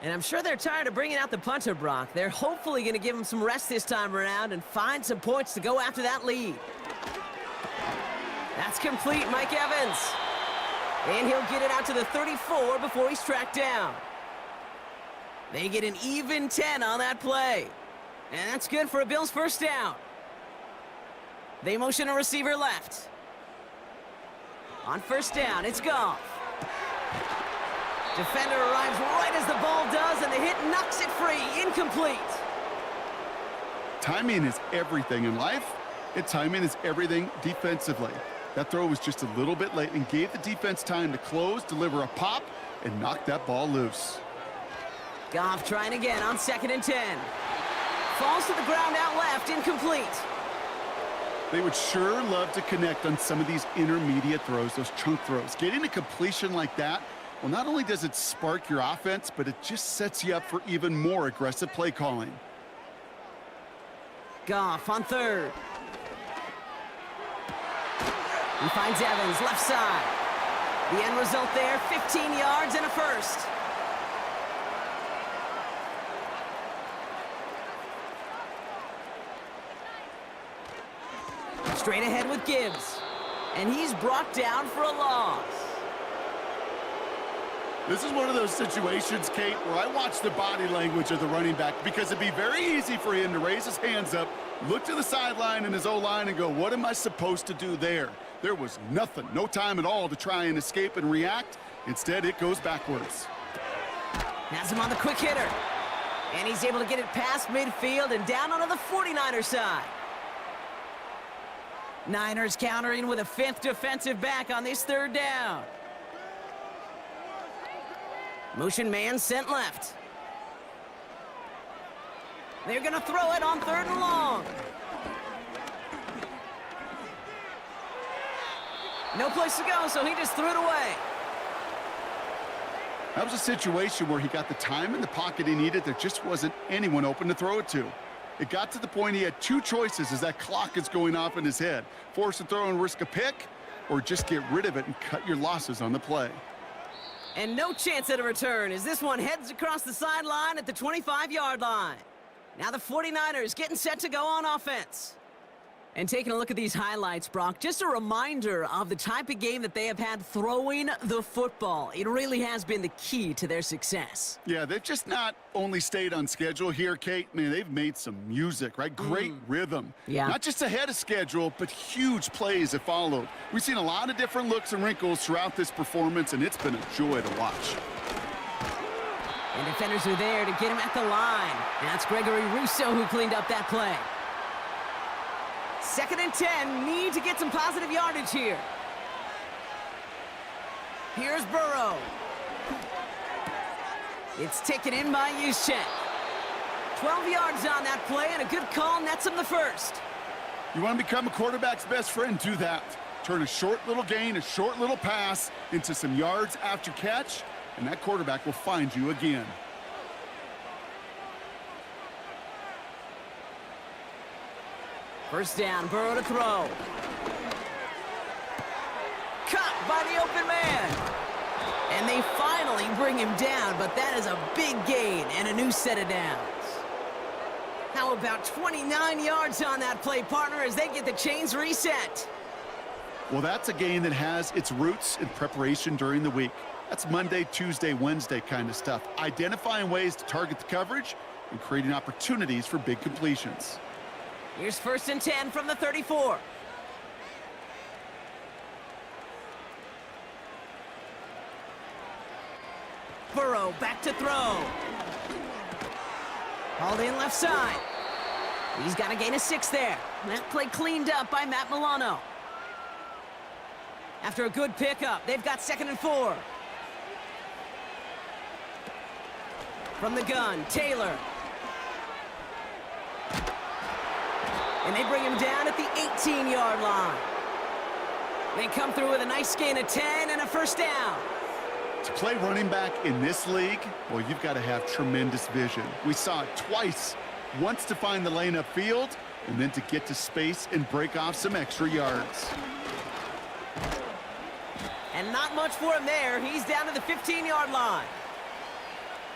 And I'm sure they're tired of bringing out the punter, Brock. They're hopefully going to give him some rest this time around and find some points to go after that lead. That's complete, Mike Evans. And he'll get it out to the 34 before he's tracked down. They get an even 10 on that play. And that's good for a Bills first down. They motion a receiver left. On first down, it's Goff. Defender arrives right as the ball does, and the hit knocks it free. Incomplete. Timing is everything in life, and timing is everything defensively. That throw was just a little bit late and gave the defense time to close, deliver a pop, and knock that ball loose. Goff trying again on 2nd and 10. Falls to the ground out left, incomplete. They would sure love to connect on some of these intermediate throws, those chunk throws. Getting a completion like that, well, not only does it spark your offense, but it just sets you up for even more aggressive play calling. Goff on 3rd. He finds Evans, left side. The end result there, 15 yards and a first. Straight ahead with Gibbs. And he's brought down for a loss. This is one of those situations, Kate, where I watch the body language of the running back because it'd be very easy for him to raise his hands up, look to the sideline in his O-line and go, what am I supposed to do there? There was nothing, no time at all to try and escape and react. Instead, it goes backwards. Has him on the quick hitter. And he's able to get it past midfield and down onto the 49er side. Niners countering with a 5th defensive back on this 3rd down. Motion man sent left. They're going to throw it on 3rd and long. No place to go, so he just threw it away. That was a situation where he got the time in the pocket he needed. There just wasn't anyone open to throw it to. It got to the point he had 2 choices as that clock is going off in his head. Force a throw and risk a pick, or just get rid of it and cut your losses on the play. And no chance at a return as this one heads across the sideline at the 25-yard line. Now the 49ers getting set to go on offense. And taking a look at these highlights, Brock, just a reminder of the type of game that they have had throwing the football. It really has been the key to their success. Yeah, they've just not only stayed on schedule here, Kate. Man, they've made some music, right? Great rhythm. Yeah. Not just ahead of schedule, but huge plays have followed. We've seen a lot of different looks and wrinkles throughout this performance, and it's been a joy to watch. And defenders are there to get him at the line. And that's Gregory Rousseau who cleaned up that play. 2nd and 10, need to get some positive yardage here. Here's Burrow. It's taken in by Juszczyk. 12 yards on that play, and a good call nets him the first. You want to become a quarterback's best friend, do that. Turn a short little gain, a short little pass into some yards after catch, and that quarterback will find you again. First down, Burrow to throw. Caught by the open man. And they finally bring him down, but that is a big gain and a new set of downs. How about 29 yards on that play, partner, as they get the chains reset? Well, that's a game that has its roots in preparation during the week. That's Monday, Tuesday, Wednesday kind of stuff. Identifying ways to target the coverage and creating opportunities for big completions. Here's 1st and 10 from the 34. Burrow back to throw. Hauled in left side. He's got a gain of 6 there. That play cleaned up by Matt Milano. After a good pickup, they've got 2nd and 4. From the gun, Taylor. And they bring him down at the 18-yard line. They come through with a nice gain of 10 and a first down. To play running back in this league, well, you've got to have tremendous vision. We saw it twice. Once to find the lane upfield, and then to get to space and break off some extra yards. And not much for him there. He's down to the 15-yard line.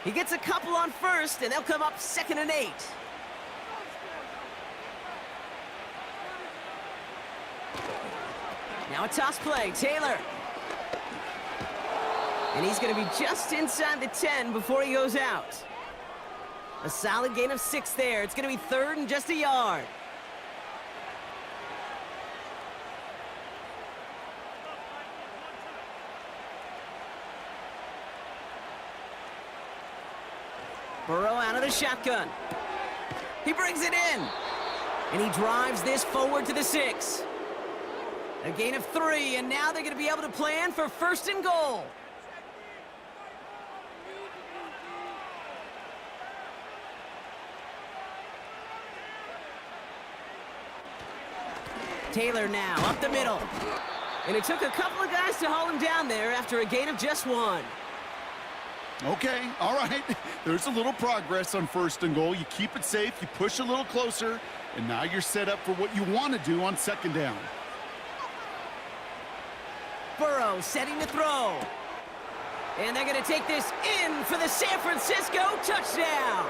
He gets a couple on first, and they'll come up 2nd and 8. Now a toss play, Taylor. And he's going to be just inside the 10 before he goes out. A solid gain of 6 there. It's going to be 3rd and just a yard. Burrow out of the shotgun. He brings it in. And he drives this forward to the 6. A gain of 3, and now they're going to be able to plan for 1st and goal. Taylor now up the middle. And it took a couple of guys to haul him down there after a gain of just 1. Okay, all right. There's a little progress on 1st and goal. You keep it safe, you push a little closer, and now you're set up for what you want to do on 2nd down. Burrow setting to throw. And they're going to take this in for the San Francisco touchdown.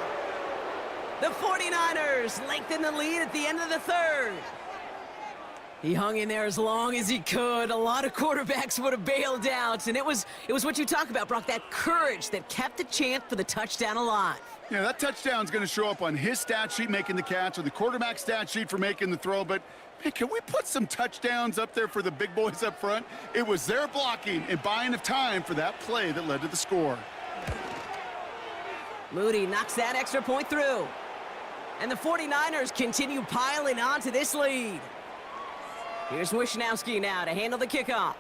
The 49ers lengthen the lead at the end of the 3rd. He hung in there as long as he could. A lot of quarterbacks would have bailed out, and it was what you talk about, Brock, that courage that kept the chance for the touchdown alive. Yeah, that touchdown's going to show up on his stat sheet making the catch or the quarterback stat sheet for making the throw, but man, can we put some touchdowns up there for the big boys up front? It was their blocking and buying of time for that play that led to the score. Moody knocks that extra point through. And the 49ers continue piling on to this lead. Here's Wishnowski now to handle the kickoff.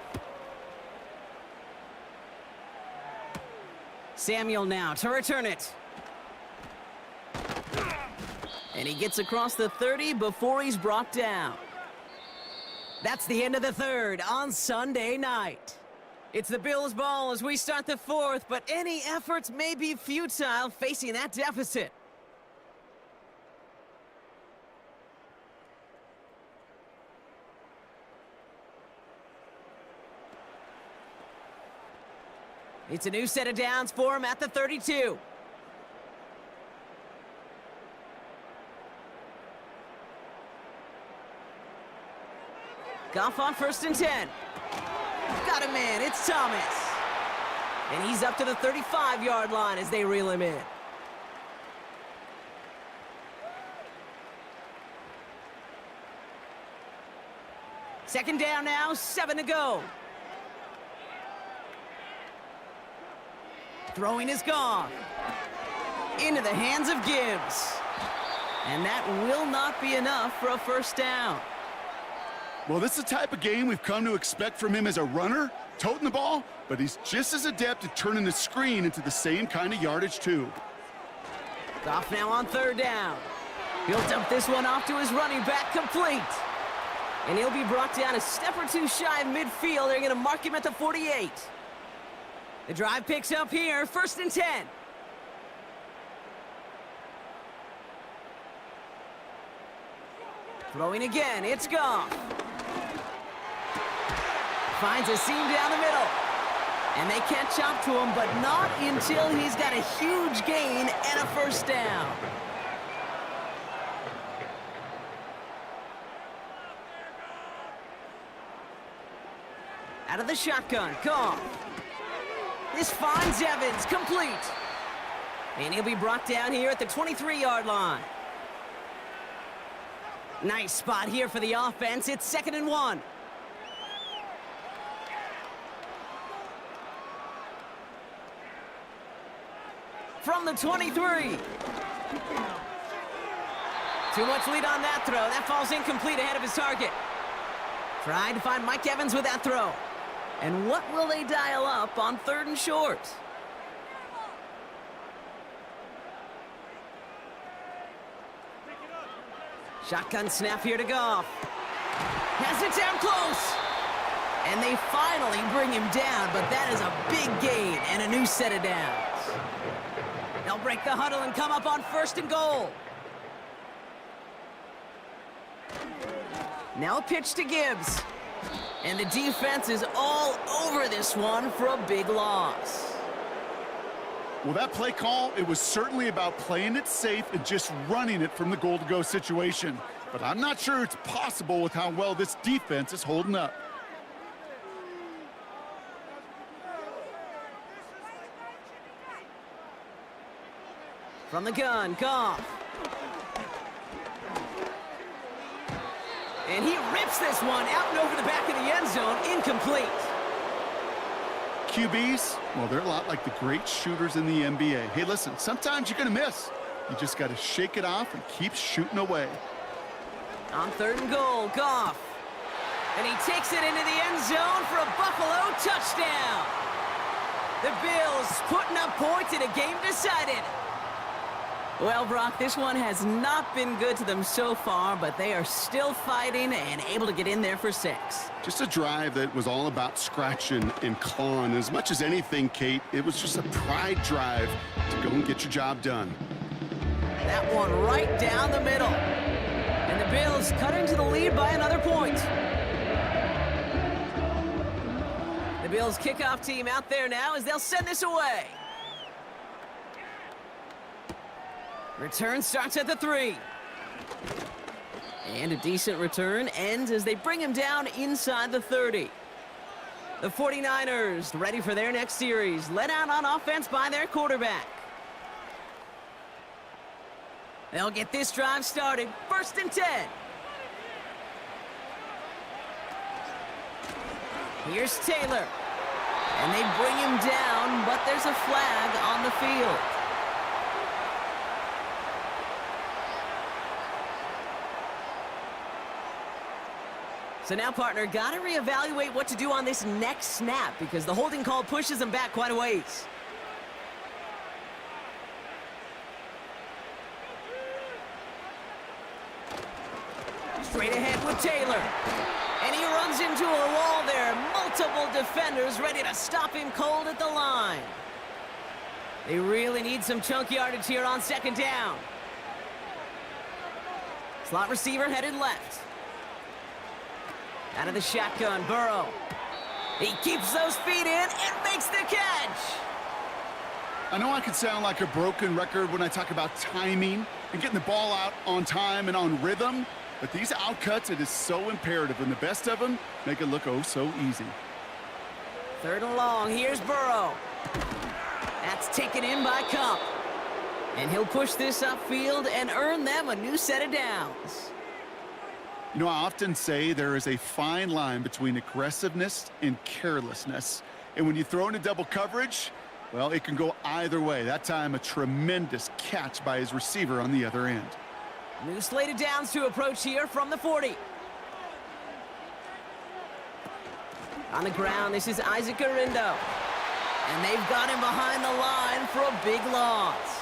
Samuel now to return it. And he gets across the 30 before he's brought down. That's the end of the 3rd on Sunday night. It's the Bills' ball as we start the 4th, but any efforts may be futile facing that deficit. It's a new set of downs for him at the 32. Goff on 1st and 10. Got him in. It's Thomas. And he's up to the 35-yard line as they reel him in. Second down now, 7 to go. Throwing is gone. Into the hands of Gibbs. And that will not be enough for a first down. Well, this is the type of game we've come to expect from him as a runner, toting the ball, but he's just as adept at turning the screen into the same kind of yardage, too. Goff now on 3rd down. He'll dump this one off to his running back, complete. And he'll be brought down a step or two shy of midfield. They're going to mark him at the 48. The drive picks up here, 1st and 10. Throwing again, it's Goff. Finds a seam down the middle. And they catch up to him, but not until he's got a huge gain and a first down. Out of the shotgun, Goff. This finds Evans, complete. And he'll be brought down here at the 23-yard line. Nice spot here for the offense. It's 2nd and 1. from the 23. Too much lead on that throw. That falls incomplete ahead of his target. Trying to find Mike Evans with that throw. And what will they dial up on 3rd and short? Shotgun snap here to Goff. Has it down close. And they finally bring him down, but that is a big gain and a new set of downs. They'll break the huddle and come up on 1st and goal. Now a pitch to Gibbs. And the defense is all over this one for a big loss. Well, that play call, it was certainly about playing it safe and just running it from the goal-to-go situation. But I'm not sure it's possible with how well this defense is holding up. From the gun, Goff. And he rips this one out and over the back of the end zone, incomplete. QBs, well, they're a lot like the great shooters in the NBA. Hey, listen, sometimes you're going to miss. You just got to shake it off and keep shooting away. On 3rd and goal, Goff. And he takes it into the end zone for a Buffalo touchdown. The Bills putting up points in a game decided. Well, Brock, this one has not been good to them so far, but they are still fighting and able to get in there for 6. Just a drive that was all about scratching and clawing. As much as anything, Kate, it was just a pride drive to go and get your job done. That one right down the middle. And the Bills cut into the lead by another point. The Bills kickoff team out there now as they'll send this away. Return starts at the 3. And a decent return ends as they bring him down inside the 30. The 49ers ready for their next series, led out on offense by their quarterback. They'll get this drive started, 1st and 10. Here's Taylor. And they bring him down, but there's a flag on the field. So now, partner, got to reevaluate what to do on this next snap because the holding call pushes him back quite a ways. Straight ahead with Taylor. And he runs into a wall there. Multiple defenders ready to stop him cold at the line. They really need some chunk yardage here on 2nd down. Slot receiver headed left. Out of the shotgun, Burrow. He keeps those feet in and makes the catch. I know I can sound like a broken record when I talk about timing and getting the ball out on time and on rhythm, but these outcuts, it is so imperative, and the best of them make it look oh so easy. 3rd and long, here's Burrow. That's taken in by Cup. And he'll push this upfield and earn them a new set of downs. You know, I often say there is a fine line between aggressiveness and carelessness. And when you throw into double coverage, well, it can go either way. That time, a tremendous catch by his receiver on the other end. New slate of downs to approach here from the 40. On the ground, this is Isaac Garindo. And they've got him behind the line for a big loss.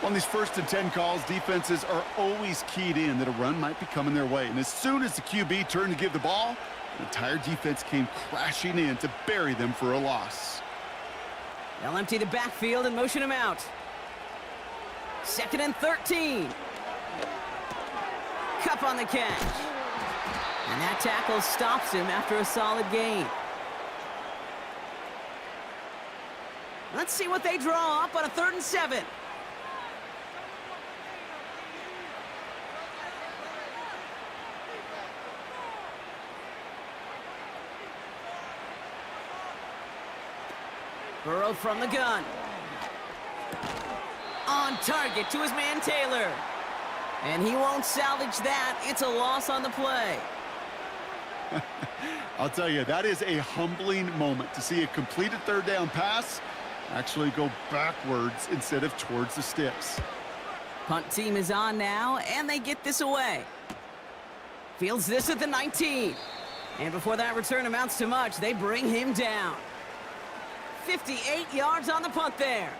On these 1st and 10 calls, defenses are always keyed in that a run might be coming their way. And as soon as the QB turned to give the ball, the entire defense came crashing in to bury them for a loss. They'll empty the backfield and motion him out. 2nd and 13. Cup on the catch. And that tackle stops him after a solid gain. Let's see what they draw up on a 3rd and 7. Burrow from the gun. On target to his man Taylor. And he won't salvage that. It's a loss on the play. I'll tell you, that is a humbling moment to see a completed 3rd down pass actually go backwards instead of towards the sticks. Punt team is on now, and they get this away. Fields this at the 19. And before that return amounts to much, they bring him down. 58 yards on the punt there.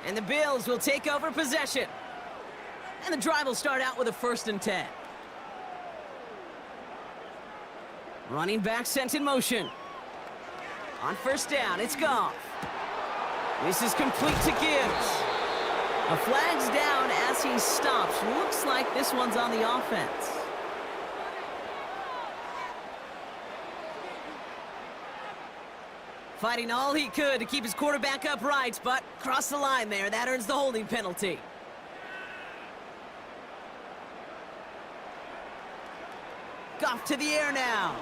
And the Bills will take over possession. And the drive will start out with a 1st and 10. Running back sent in motion. On 1st down, it's Goff. This is complete to Gibbs. A flag's down as he stops. Looks like this one's on the offense. Fighting all he could to keep his quarterback upright, but crossed the line there. That earns the holding penalty. Goff to the air now.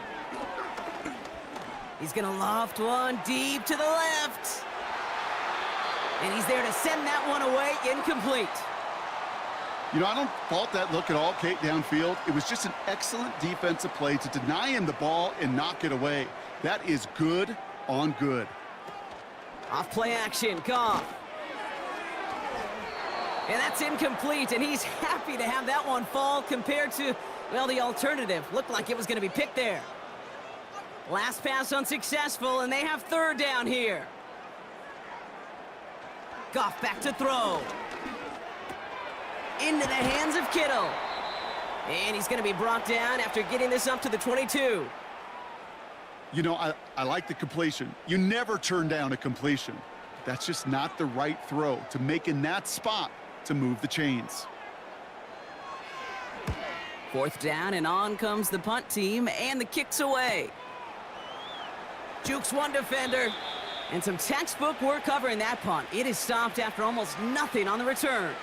He's going to loft one deep to the left. And he's there to send that one away, incomplete. You know, I don't fault that look at all, Kate, downfield. It was just an excellent defensive play to deny him the ball and knock it away. That is good on good. Off play action, Goff. And that's incomplete, and he's happy to have that one fall compared to, well, the alternative. Looked like it was going to be picked there. Last pass unsuccessful, and they have 3rd down here. Goff back to throw. Into the hands of Kittle. And he's going to be brought down after getting this up to the 22. You know, I like the completion. You never turn down a completion. That's just not the right throw to make in that spot to move the chains. 4th down, and on comes the punt team, and the kick's away. Jukes one defender, and some textbook work covering that punt. It is stopped after almost nothing on the return.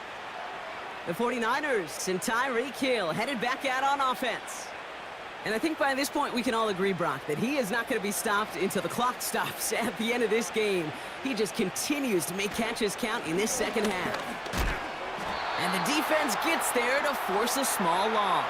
The 49ers and Tyreek Hill headed back out on offense. And I think by this point we can all agree, Brock, that he is not going to be stopped until the clock stops at the end of this game. He just continues to make catches count in this 2nd half. And the defense gets there to force a small loss.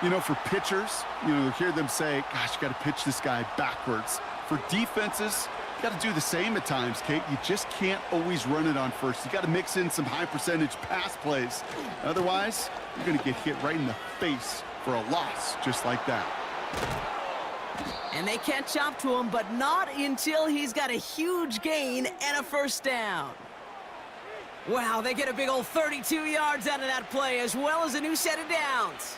You know, for pitchers, you hear them say, gosh, you got to pitch this guy backwards. For defenses, you got to do the same at times, Kate. You just can't always run it on first. You got to mix in some high percentage pass plays. Otherwise, you're going to get hit right in the face for a loss just like that. And they catch up to him, but not until he's got a huge gain and a 1st down. Wow, they get a big old 32 yards out of that play, as well as a new set of downs.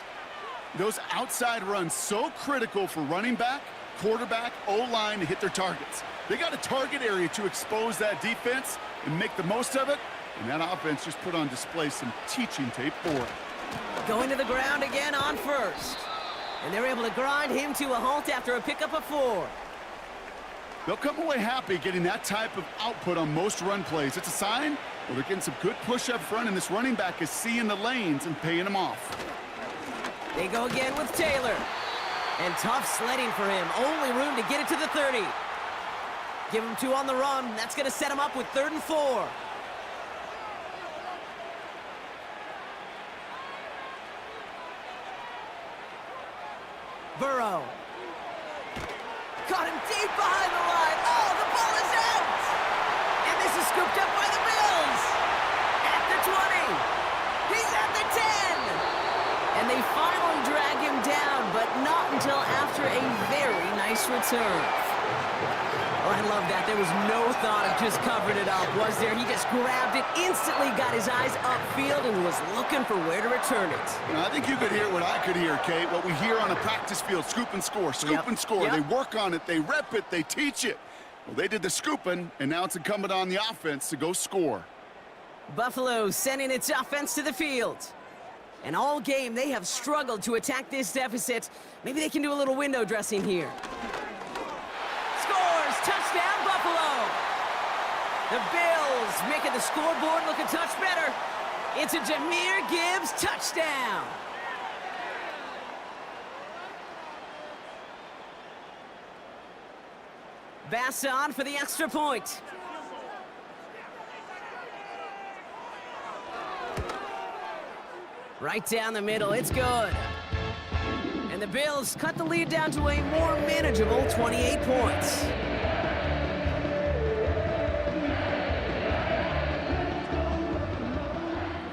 Those outside runs so critical for running back, quarterback, O-line to hit their targets. They got a target area to expose that defense and make the most of it, and that offense just put on display some teaching tape for it. Going to the ground again on 1st. And they're able to grind him to a halt after a pickup of 4. They'll come away happy getting that type of output on most run plays. It's a sign, well, they're getting some good push up front, and this running back is seeing the lanes and paying them off. They go again with Taylor. And tough sledding for him. Only room to get it to the 30. Give him 2 on the run. That's going to set him up with 3rd and 4. Burrow. Caught him deep behind the line. Oh, the ball is out. And this is scooped up by the Bills. At the 20. He's at the 10. And they finally drag him down, but not until after a very nice return. Oh, I love that. There was no thought of just covering it up, was there? He just grabbed it, instantly got his eyes upfield, and was looking for where to return it. You know, I think you could hear what I could hear, Kate. What we hear on a practice field, scoop and score, scoop and score. They work on it, they rep it, they teach it. Well, they did the scooping, and now it's incumbent on the offense to go score. Buffalo sending its offense to the field. And all game, they have struggled to attack this deficit. Maybe they can do a little window dressing here. Scores! Touchdown, Buffalo! The Bills making the scoreboard look a touch better. It's a Jahmyr Gibbs touchdown. Bass on for the extra point. Right down the middle, it's good. And the Bills cut the lead down to a more manageable 28 points.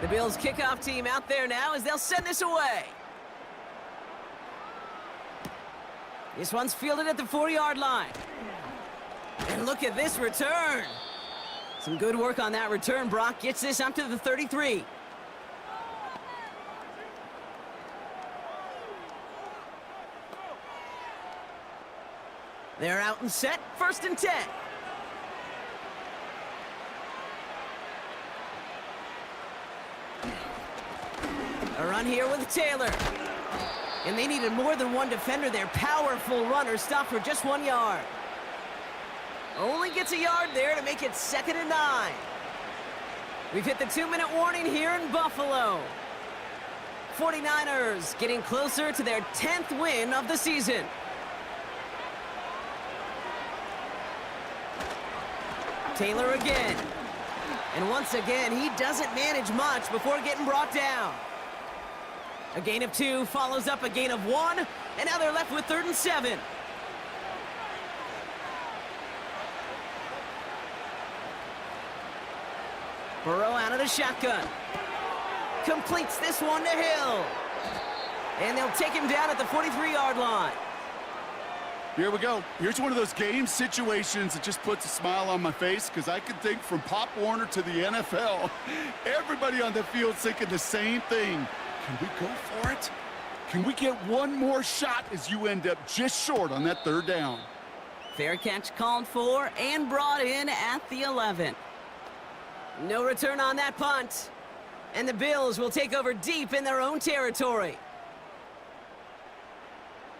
The Bills kickoff team out there now as they'll send this away. This one's fielded at the 4-yard line. And look at this return. Some good work on that return. Brock gets this up to the 33. They're out and set. 1st and 10. A run here with Taylor. And they needed more than one defender. Their powerful runner stopped for just 1 yard. Only gets a yard there to make it 2nd and 9. We've hit the 2-minute warning here in Buffalo. 49ers getting closer to their 10th win of the season. Taylor again. And once again, he doesn't manage much before getting brought down. A gain of 2 follows up a gain of 1, and now they're left with 3rd and 7. Burrow out of the shotgun. Completes this one to Hill. And they'll take him down at the 43-yard line. Here we go. Here's one of those game situations that just puts a smile on my face because I can think from Pop Warner to the NFL. Everybody on the field thinking the same thing. Can we go for it? Can we get one more shot as you end up just short on that 3rd down? Fair catch called for and brought in at the 11. No return on that punt. And the Bills will take over deep in their own territory.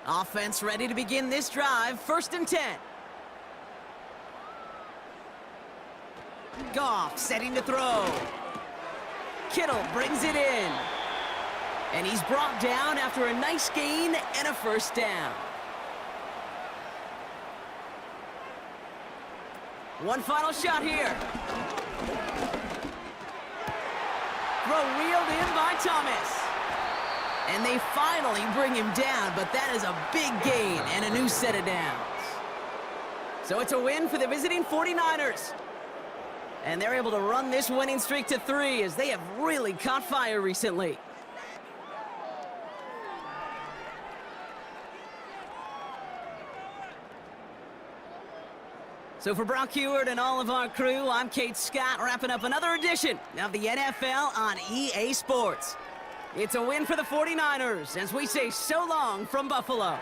Offense ready to begin this drive. 1st and 10. Goff setting to throw. Kittle brings it in. And he's brought down after a nice gain and a 1st down. One final shot here. Throw reeled in by Thomas. And they finally bring him down, but that is a big gain and a new set of downs. So it's a win for the visiting 49ers. And they're able to run this winning streak to 3 as they have really caught fire recently. So for Brock Heward and all of our crew, I'm Kate Scott, wrapping up another edition of the NFL on EA Sports. It's a win for the 49ers as we say so long from Buffalo.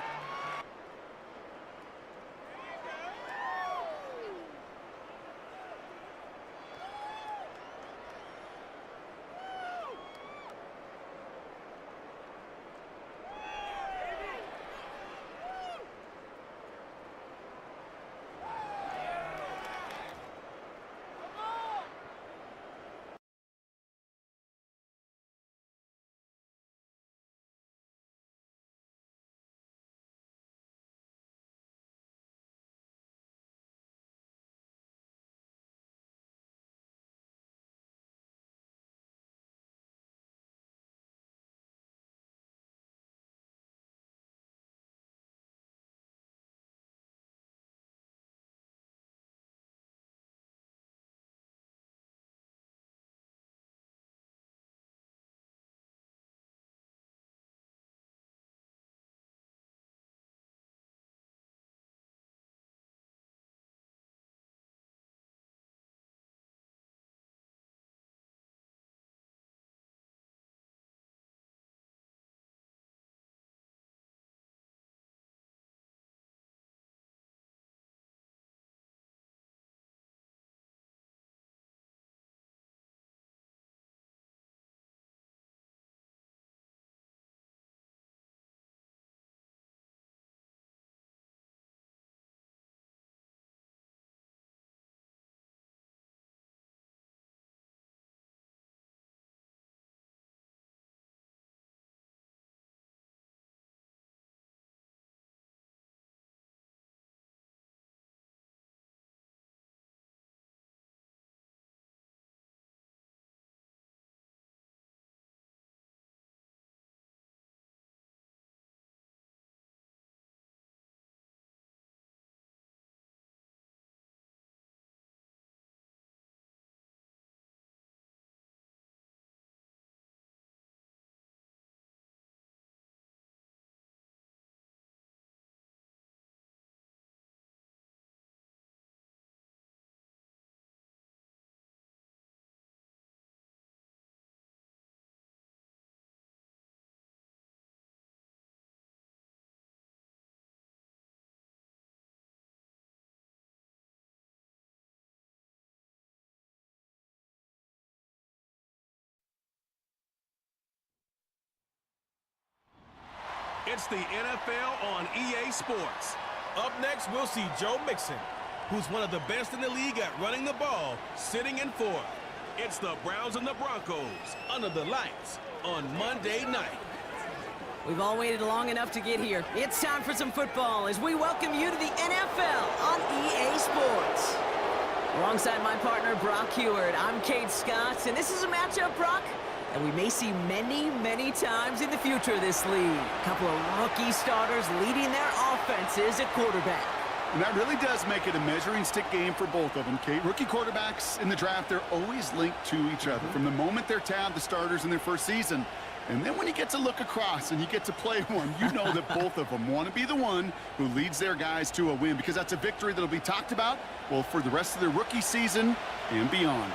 It's the NFL on EA Sports. Up next, we'll see Joe Mixon, who's one of the best in the league at running the ball, sitting in fourth. It's the Browns and the Broncos under the lights on Monday night. We've all waited long enough to get here. It's time for some football as we welcome you to the NFL on EA Sports. Alongside my partner, Brock Heward, I'm Kate Scott, and this is a matchup, Brock, that we may see many, many times in the future of this league. A couple of rookie starters leading their offenses at quarterback. And that really does make it a measuring stick game for both of them, Kate. Rookie quarterbacks in the draft, they're always linked to each other from the moment they're tabbed the starters in their first season. And then when you get to look across and you get to play one, you know that both of them want to be the one who leads their guys to a win, because that's a victory that'll be talked about, well, for the rest of their rookie season and beyond.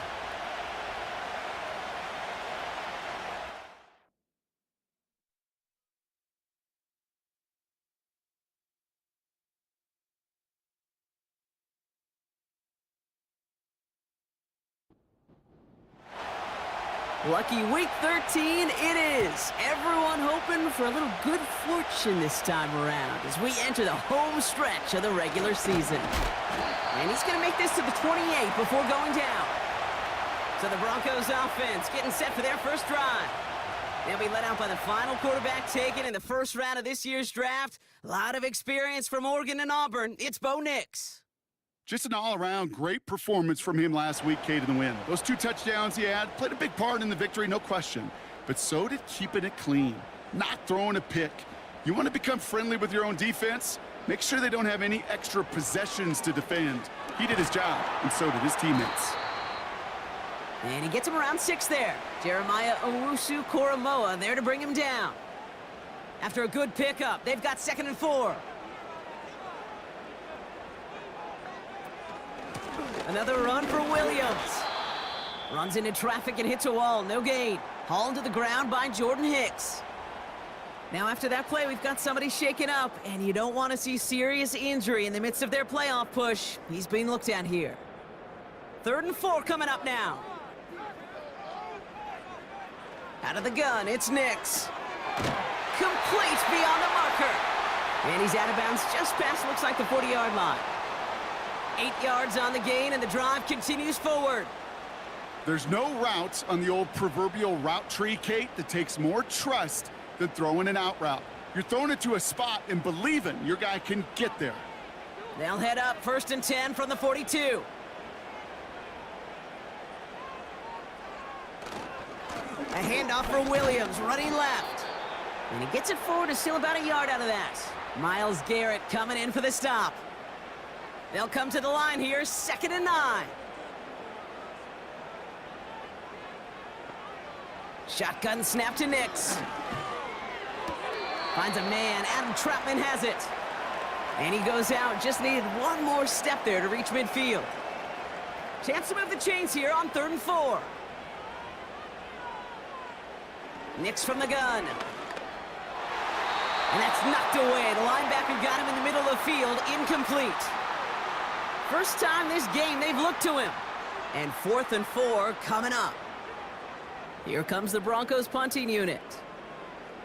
Lucky week 13 it is. Everyone hoping for a little good fortune this time around as we enter the home stretch of the regular season. And he's going to make this to the 28 before going down. So the Broncos offense getting set for their first drive. They'll be led out by the final quarterback taken in the first round of this year's draft. A lot of experience from Oregon and Auburn. It's Bo Nix. Just an all-around great performance from him last week, Kate, in the win. Those 2 touchdowns he had played a big part in the victory, no question. But so did keeping it clean, not throwing a pick. You want to become friendly with your own defense? Make sure they don't have any extra possessions to defend. He did his job, and so did his teammates. And he gets him around 6 there. Jeremiah Owusu-Koramoah there to bring him down. After a good pickup, they've got 2nd and 4. Another run for Williams. Runs into traffic and hits a wall. No gain. Hauled to the ground by Jordan Hicks. Now after that play, we've got somebody shaken up, and you don't want to see serious injury in the midst of their playoff push. He's being looked at here. 3rd and 4 coming up now. Out of the gun, it's Nix. Complete beyond the marker. And he's out of bounds just past, looks like, the 40-yard line. 8 yards on the gain, and the drive continues forward. There's no route on the old proverbial route tree, Kate, that takes more trust than throwing an out route. You're throwing it to a spot and believing your guy can get there. They'll head up 1st and 10 from the 42. A handoff for Williams, running left. And he gets it forward to steal about a yard out of that. Myles Garrett coming in for the stop. They'll come to the line here, 2nd and 9. Shotgun snap to Nix. Finds a man, Adam Troutman has it. And he goes out, just needed one more step there to reach midfield. Chance to move the chains here on 3rd and 4. Nix from the gun. And that's knocked away. The linebacker got him in the middle of the field, incomplete. First time this game they've looked to him. And 4th and 4 coming up. Here comes the Broncos punting unit.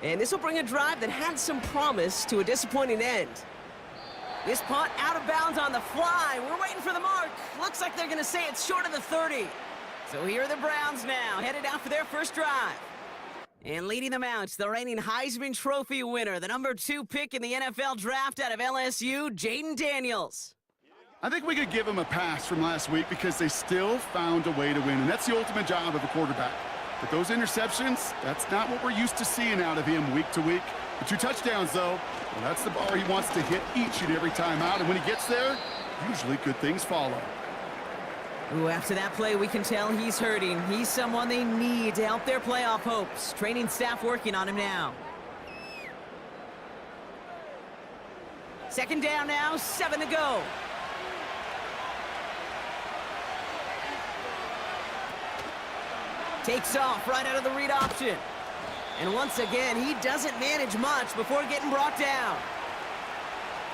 And this will bring a drive that had some promise to a disappointing end. This punt out of bounds on the fly. We're waiting for the mark. Looks like they're going to say it's short of the 30. So here are the Browns now, headed out for their first drive. And leading them out, the reigning Heisman Trophy winner, the number 2 pick in the NFL draft out of LSU, Jaden Daniels. I think we could give him a pass from last week because they still found a way to win, and that's the ultimate job of a quarterback. But those interceptions, that's not what we're used to seeing out of him week to week. The 2 touchdowns, though, well, that's the bar he wants to hit each and every time out, and when he gets there, usually good things follow. Ooh, after that play, we can tell he's hurting. He's someone they need to help their playoff hopes. Training staff working on him now. 2nd down now, 7 to go. Takes off right out of the read option. And once again, he doesn't manage much before getting brought down.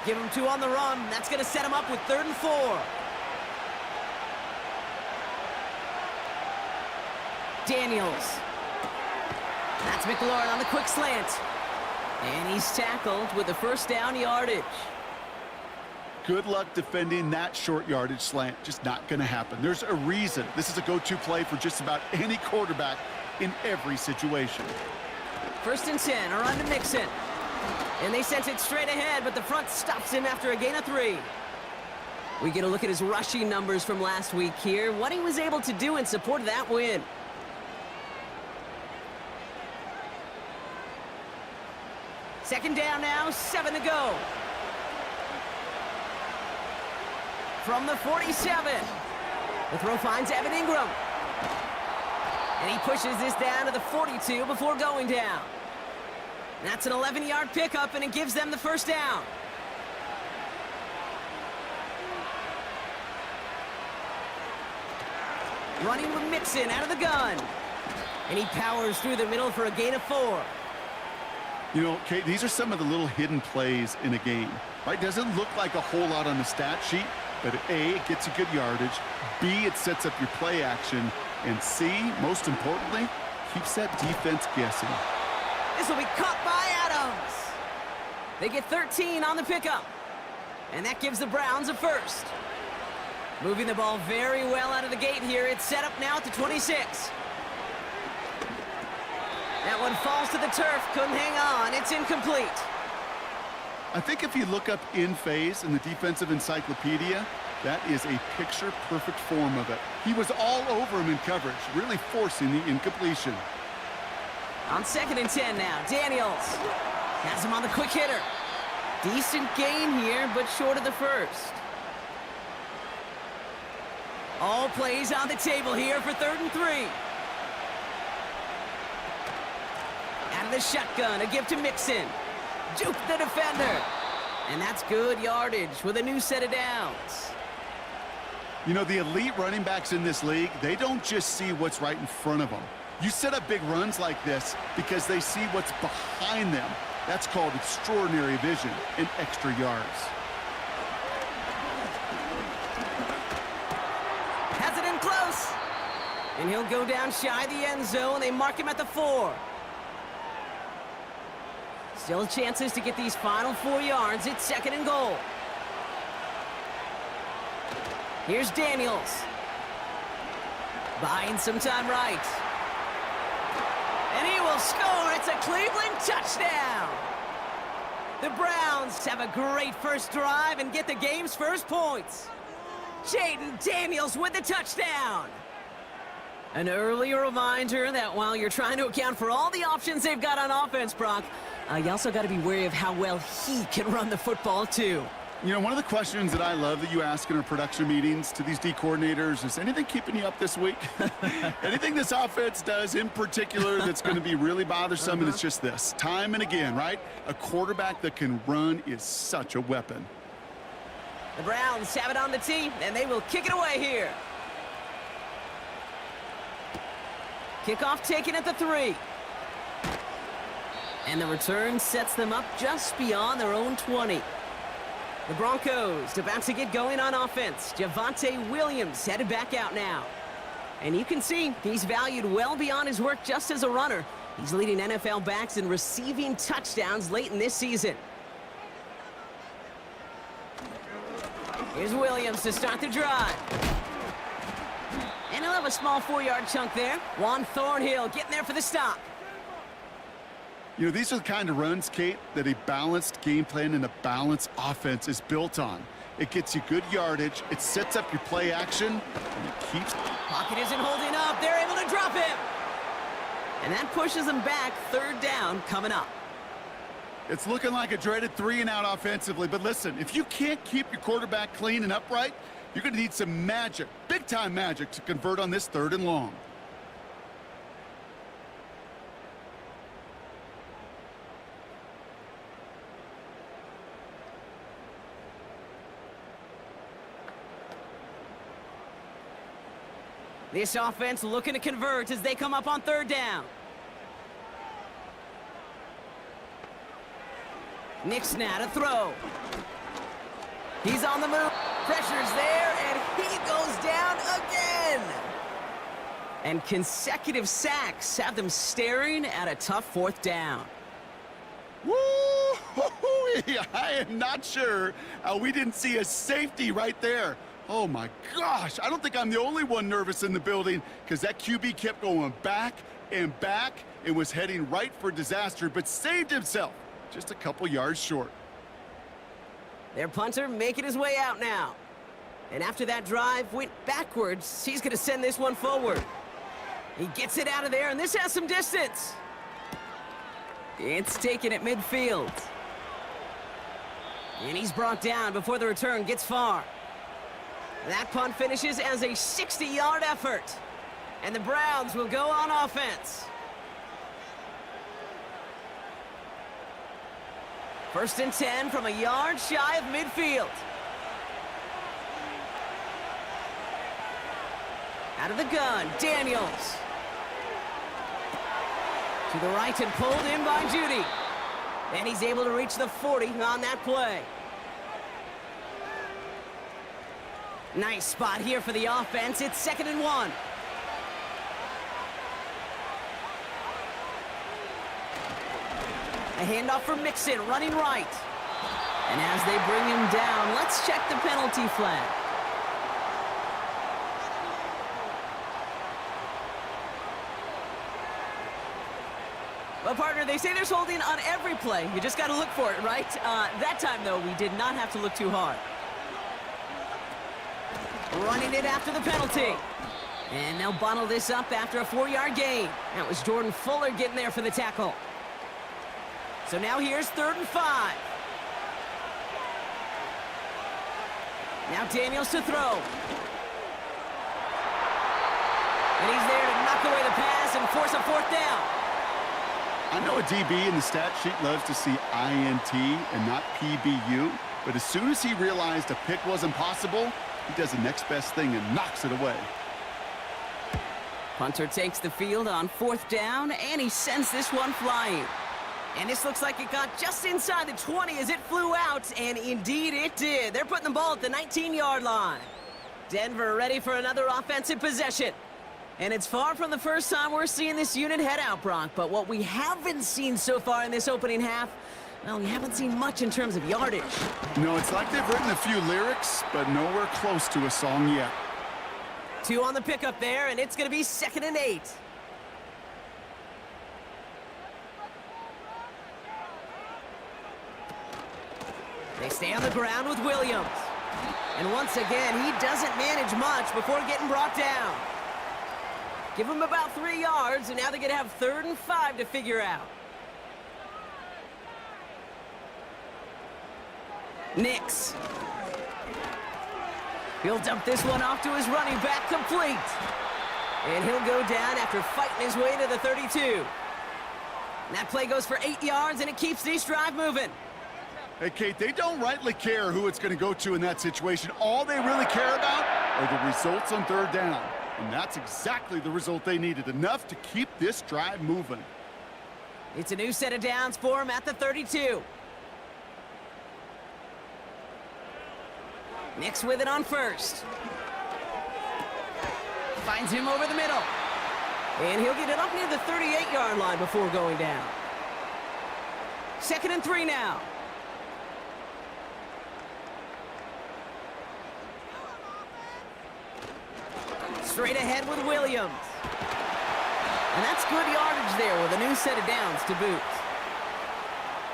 Give him 2 on the run. That's going to set him up with 3rd and 4. Daniels. That's McLaurin on the quick slant. And he's tackled with the first down yardage. Good luck defending that short yardage slant. Just not going to happen. There's a reason this is a go-to play for just about any quarterback in every situation. 1st and 10, or on to Mixon. And they sent it straight ahead, but the front stops him after a gain of 3. We get a look at his rushing numbers from last week here, what he was able to do in support of that win. Second down now, 7 to go. From the 47, the throw finds Evan Ingram. And he pushes this down to the 42 before going down. That's an 11-yard pickup, and it gives them the first down. Running with Mixon out of the gun. And he powers through the middle for a gain of 4. You know, Kate, these are some of the little hidden plays in a game, right? Doesn't look like a whole lot on the stat sheet, but A, it gets you good yardage, B, it sets up your play action, and C, most importantly, keeps that defense guessing. This will be caught by Adams. They get 13 on the pickup, and that gives the Browns a first. Moving the ball very well out of the gate here. It's set up now at the 26. That one falls to the turf, couldn't hang on. It's incomplete. I think if you look up in phase in the defensive encyclopedia, that is a picture-perfect form of it. He was all over him in coverage, really forcing the incompletion. On 2nd and 10 now, Daniels has him on the quick hitter. Decent gain here, but short of the first. All plays on the table here for 3rd and 3. Out of the shotgun, a give to Mixon. Juke the defender. And that's good yardage with a new set of downs. You know, the elite running backs in this league, they don't just see what's right in front of them. You set up big runs like this because they see what's behind them. That's called extraordinary vision and extra yards. Has it in close. And he'll go down shy of the end zone. They mark him at the 4. Still chances to get these final 4 yards. It's 2nd and goal. Here's Daniels. Buying some time right. And he will score. It's a Cleveland touchdown. The Browns have a great first drive and get the game's first points. Jaden Daniels with the touchdown. An early reminder that while you're trying to account for all the options they've got on offense, Brock, you also got to be wary of how well he can run the football, too. You know, one of the questions that I love that you ask in our production meetings to these D coordinators is, anything keeping you up this week? Anything this offense does in particular that's going to be really bothersome? And it's just this. Time and again, right? A quarterback that can run is such a weapon. The Browns have it on the tee, and they will kick it away here. Kickoff taken at the 3. And the return sets them up just beyond their own 20. The Broncos about to get going on offense. Javonte Williams headed back out now. And you can see he's valued well beyond his work just as a runner. He's leading NFL backs in receiving touchdowns late in this season. Here's Williams to start the drive. And he'll have a small 4-yard chunk there. Juan Thornhill getting there for the stop. You know, these are the kind of runs, Kate, that a balanced game plan and a balanced offense is built on. It gets you good yardage, it sets up your play action, and it keeps... Pocket isn't holding up. They're able to drop him. And that pushes them back. 3rd down coming up. It's looking like a dreaded 3-and-out offensively, but listen, if you can't keep your quarterback clean and upright, you're going to need some magic, big-time magic, to convert on this 3rd and long. This offense looking to convert as they come up on 3rd down. Nick's now to throw. He's on the move. Pressure's there, and he goes down again. And consecutive sacks have them staring at a tough 4th down. Woo! I am not sure how we didn't see a safety right there. Oh, my gosh. I don't think I'm the only one nervous in the building because that QB kept going back and back and was heading right for disaster, but saved himself just a couple yards short. Their punter making his way out now. And after that drive went backwards, he's going to send this one forward. He gets it out of there, and this has some distance. It's taken at midfield. And he's brought down before the return gets far. That punt finishes as a 60-yard effort. And the Browns will go on offense. First and 10 from a yard shy of midfield. Out of the gun, Daniels. To the right and pulled in by Judy. And he's able to reach the 40 on that play. Nice spot here for the offense. It's 2nd and 1. A handoff for Mixon, running right. And as they bring him down, let's check the penalty flag. Well, partner, they say there's holding on every play. You just got to look for it, right? That time, though, we did not have to look too hard. Running it after the penalty. And they'll bottle this up after a 4-yard gain. That was Jordan Fuller getting there for the tackle. So now here's 3rd and 5. Now Daniels to throw. And he's there to knock away the pass and force a 4th down. I know a DB in the stat sheet loves to see INT and not PBU, but as soon as he realized a pick wasn't possible, he does the next best thing and knocks it away. Punter takes the field on 4th down, and he sends this one flying. And this looks like it got just inside the 20 as it flew out, and indeed it did. They're putting the ball at the 19-yard line. Denver ready for another offensive possession. And it's far from the first time we're seeing this unit head out, Brock. But what we haven't seen so far in this opening half, well, we haven't seen much in terms of yardage. No, it's like they've written a few lyrics, but nowhere close to a song yet. 2 on the pickup there, and it's going to be 2nd and 8. They stay on the ground with Williams. And once again, he doesn't manage much before getting brought down. Give him about 3 yards, and now they're going to have 3rd and 5 to figure out. Nix. He'll dump this one off to his running back, complete. And he'll go down after fighting his way to the 32. And that play goes for 8 yards, and it keeps this drive moving. Hey, Kate, they don't rightly care who it's going to go to in that situation. All they really care about are the results on 3rd down. And that's exactly the result they needed, enough to keep this drive moving. It's a new set of downs for him at the 32. Nix with it on 1st. Finds him over the middle. And he'll get it up near the 38-yard line before going down. 2nd and 3 now. Straight ahead with Williams. And that's good yardage there with a new set of downs to boot.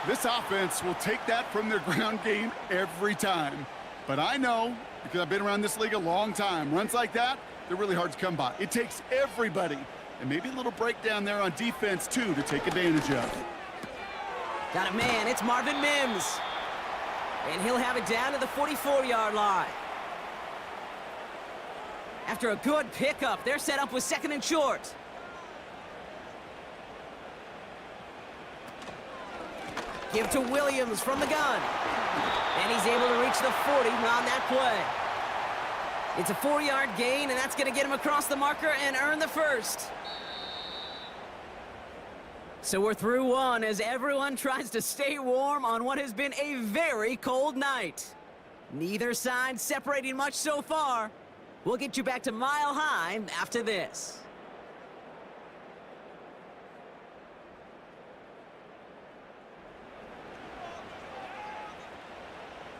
This offense will take that from their ground game every time. But I know, because I've been around this league a long time, runs like that, they're really hard to come by. It takes everybody, and maybe a little breakdown there on defense, too, to take advantage of. Got a man, it's Marvin Mims. And he'll have it down to the 44-yard line. After a good pickup, they're set up with 2nd and short. Give to Williams from the gun. And he's able to reach the 40 on that play. It's a 4-yard gain, and that's going to get him across the marker and earn the 1st. So we're through one as everyone tries to stay warm on what has been a very cold night. Neither side separating much so far. We'll get you back to Mile High after this.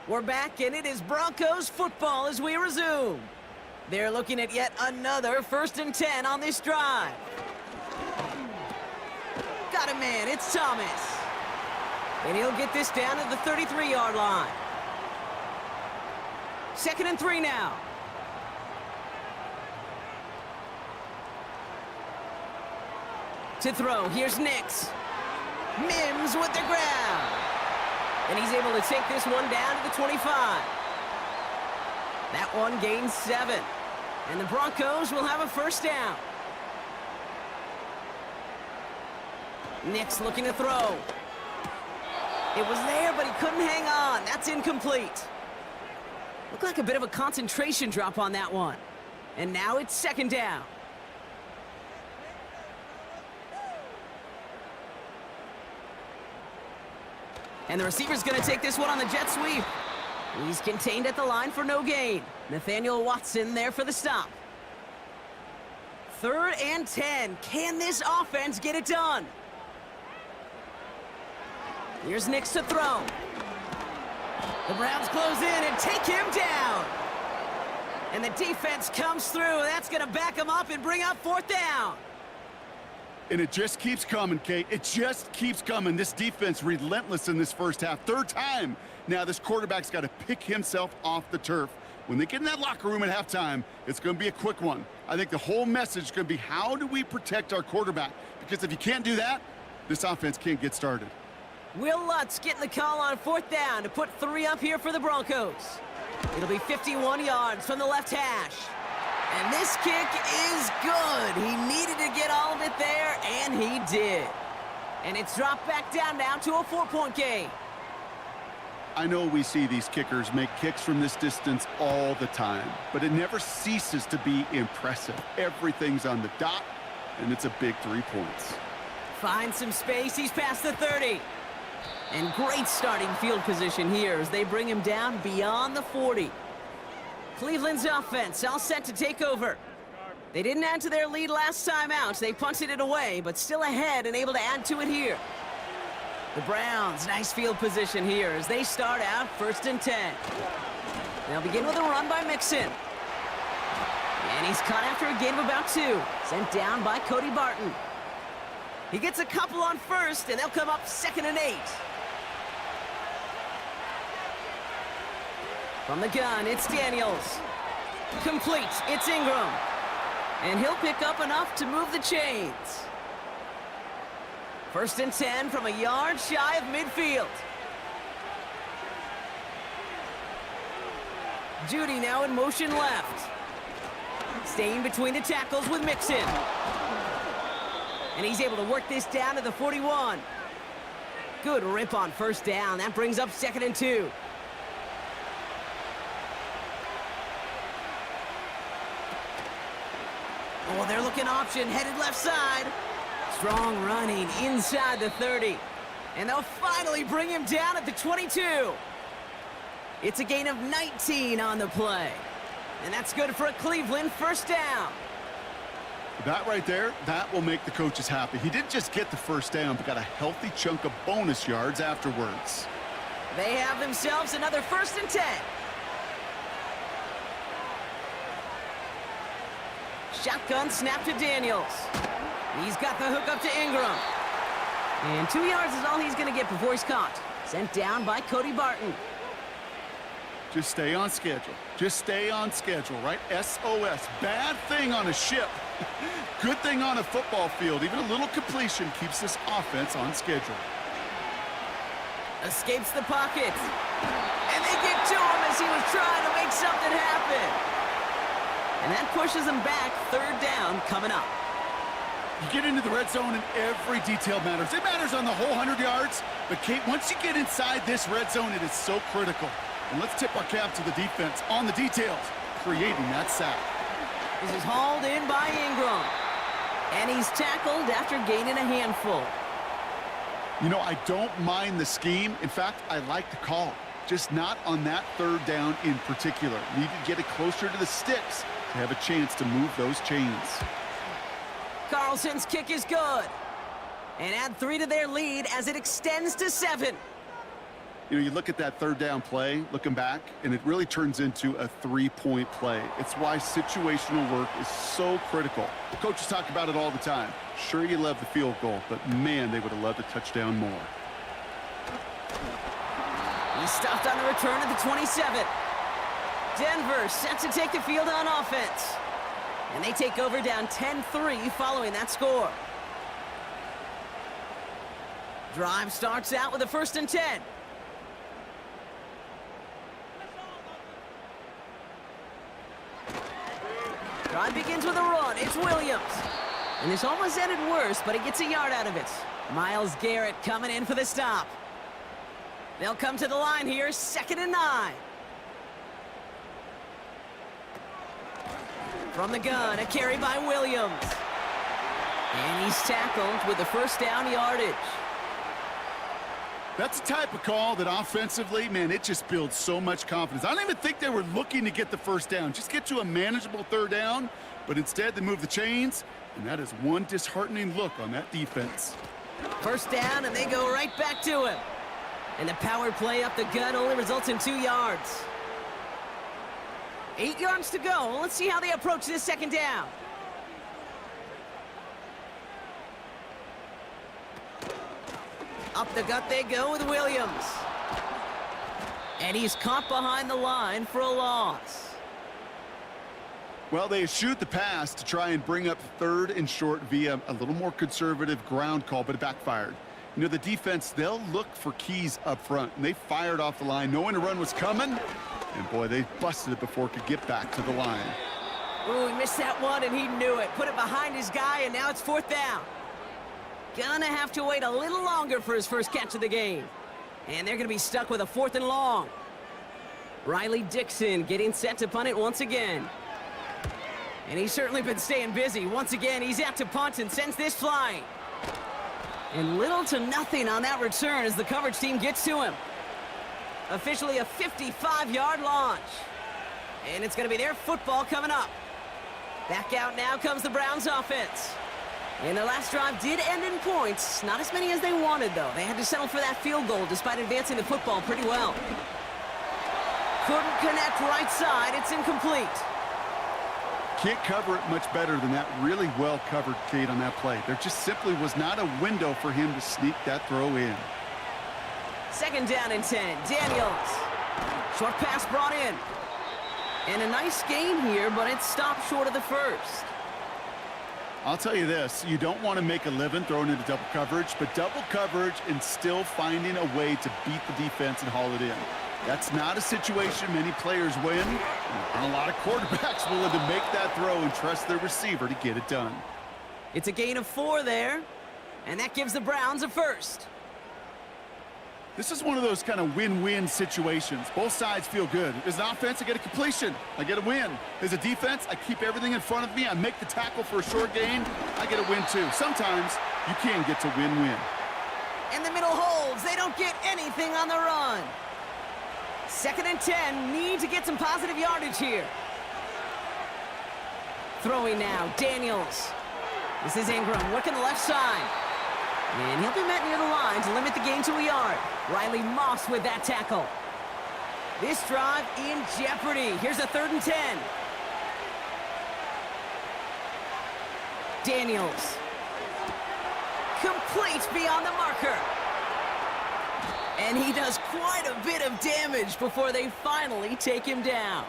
We're back, and it is Broncos football as we resume. They're looking at yet another 1st and 10 on this drive. Got a man, it's Thomas. And he'll get this down to the 33-yard line. 2nd and 3 now. To throw, here's Nix. Mims with the ground. And he's able to take this one down to the 25. That one gains 7. And the Broncos will have a 1st down. Nix looking to throw. It was there, but he couldn't hang on. That's incomplete. Looked like a bit of a concentration drop on that one. And now it's 2nd down. And the receiver's going to take this one on the jet sweep. He's contained at the line for no gain. Nathaniel Watson there for the stop. 3rd and 10. Can this offense get it done? Here's Nix to throw. The Browns close in and take him down. And the defense comes through. That's going to back him up and bring up 4th down. And it just keeps coming, Kate. It just keeps coming. This defense relentless in this first half. 3rd time. Now this quarterback's got to pick himself off the turf. When they get in that locker room at halftime, it's going to be a quick one. I think the whole message is going to be, how do we protect our quarterback? Because if you can't do that, this offense can't get started. Will Lutz getting the call on 4th down to put 3 up here for the Broncos. It'll be 51 yards from the left hash. And this kick is good. He needed to get all of it there, and he did. And it's dropped back down now to a 4-point game. I know we see these kickers make kicks from this distance all the time, but it never ceases to be impressive. Everything's on the dot, and it's a big 3 points. Finds some space. He's past the 30. And great starting field position here as they bring him down beyond the 40. Cleveland's offense all set to take over. They didn't add to their lead last time out. They punted it away, but still ahead and able to add to it here. The Browns, nice field position here as they start out 1st and 10. They'll begin with a run by Mixon. And he's caught after a gain of about 2. Sent down by Cody Barton. He gets a couple on 1st, and they'll come up 2nd and 8. From the gun, it's Daniels. Complete, it's Ingram. And he'll pick up enough to move the chains. 1st and 10 from a yard shy of midfield. Judy now in motion left. Staying between the tackles with Mixon. And he's able to work this down to the 41. Good rip on 1st down. That brings up 2nd and 2. Oh, they're looking option, headed left side. Strong running inside the 30. And they'll finally bring him down at the 22. It's a gain of 19 on the play. And that's good for a Cleveland 1st down. That right there, that will make the coaches happy. He didn't just get the 1st down, but got a healthy chunk of bonus yards afterwards. They have themselves another 1st and 10. Shotgun snap to Daniels. He's got the hook up to Ingram. And 2 yards is all he's going to get before he's caught. Sent down by Cody Barton. Just stay on schedule. Just stay on schedule, right? SOS. Bad thing on a ship. Good thing on a football field. Even a little completion keeps this offense on schedule. Escapes the pocket. And they get to him as he was trying to make something happen. And that pushes him back. 3rd down coming up. You get into the red zone and every detail matters. It matters on the whole 100 yards. But, Kate, once you get inside this red zone, it is so critical. And let's tip our cap to the defense on the details, creating that sack. This is hauled in by Ingram. And he's tackled after gaining a handful. You know, I don't mind the scheme. In fact, I like the call. Just not on that 3rd down in particular. Need to get it closer to the sticks to have a chance to move those chains. Carlson's kick is good. And add 3 to their lead as it extends to 7. You know, you look at that third down play, looking back, and it really turns into a three-point play. It's why situational work is so critical. The coaches talk about it all the time. Sure, you love the field goal, but man, they would have loved a touchdown more. He's stopped on the return at the 27. Denver set to take the field on offense. And they take over down 10-3 following that score. Drive starts out with a 1st and 10. Drive begins with a run. It's Williams. And this almost ended worse, but he gets a yard out of it. Myles Garrett coming in for the stop. They'll come to the line here, 2nd and 9. From the gun, a carry by Williams. And he's tackled with the 1st down yardage. That's the type of call that offensively, man, it just builds so much confidence. I don't even think they were looking to get the 1st down. Just get to a manageable 3rd down, but instead they move the chains, and that is one disheartening look on that defense. 1st down, and they go right back to him. And the power play up the gut only results in 2 yards. 8 yards to go. Let's see how they approach this 2nd down. Up the gut they go with Williams. And he's caught behind the line for a loss. Well, they shoot the pass to try and bring up 3rd and short via a little more conservative ground call, but it backfired. You know, the defense, they'll look for keys up front, and they fired off the line knowing the run was coming, and boy, they busted it before it could get back to the line. Ooh, he missed that one, and he knew it. Put it behind his guy, and now it's 4th down. Gonna have to wait a little longer for his first catch of the game. And they're gonna be stuck with a 4th and long. Riley Dixon getting set to punt it once again. And he's certainly been staying busy. Once again, he's out to punt and sends this flying. And little to nothing on that return as the coverage team gets to him. Officially a 55-yard launch. And it's going to be their football coming up. Back out now comes the Browns offense. And their last drive did end in points. Not as many as they wanted, though. They had to settle for that field goal despite advancing the football pretty well. Couldn't connect right side. It's incomplete. Can't cover it much better than that. Really well covered, Kate, on that play. There just simply was not a window for him to sneak that throw in. 2nd down and 10. Daniels. Short pass brought in. And a nice gain here, but it stopped short of the 1st. I'll tell you this, you don't want to make a living throwing into double coverage, but double coverage and still finding a way to beat the defense and haul it in. That's not a situation many players win, and a lot of quarterbacks willing to make that throw and trust their receiver to get it done. It's a gain of 4 there, and that gives the Browns a 1st. This is one of those kind of win-win situations. Both sides feel good. As an offense, I get a completion. I get a win. As a defense, I keep everything in front of me. I make the tackle for a short gain. I get a win, too. Sometimes you can get to win-win. And the middle holds. They don't get anything on the run. 2nd and 10. Need to get some positive yardage here. Throwing now. Daniels. This is Ingram working the left side. And he'll be met near the line to limit the gain to a yard. Riley Moss with that tackle. This drive in jeopardy. Here's a 3rd and 10. Daniels. Complete beyond the marker. And he does quite a bit of damage before they finally take him down.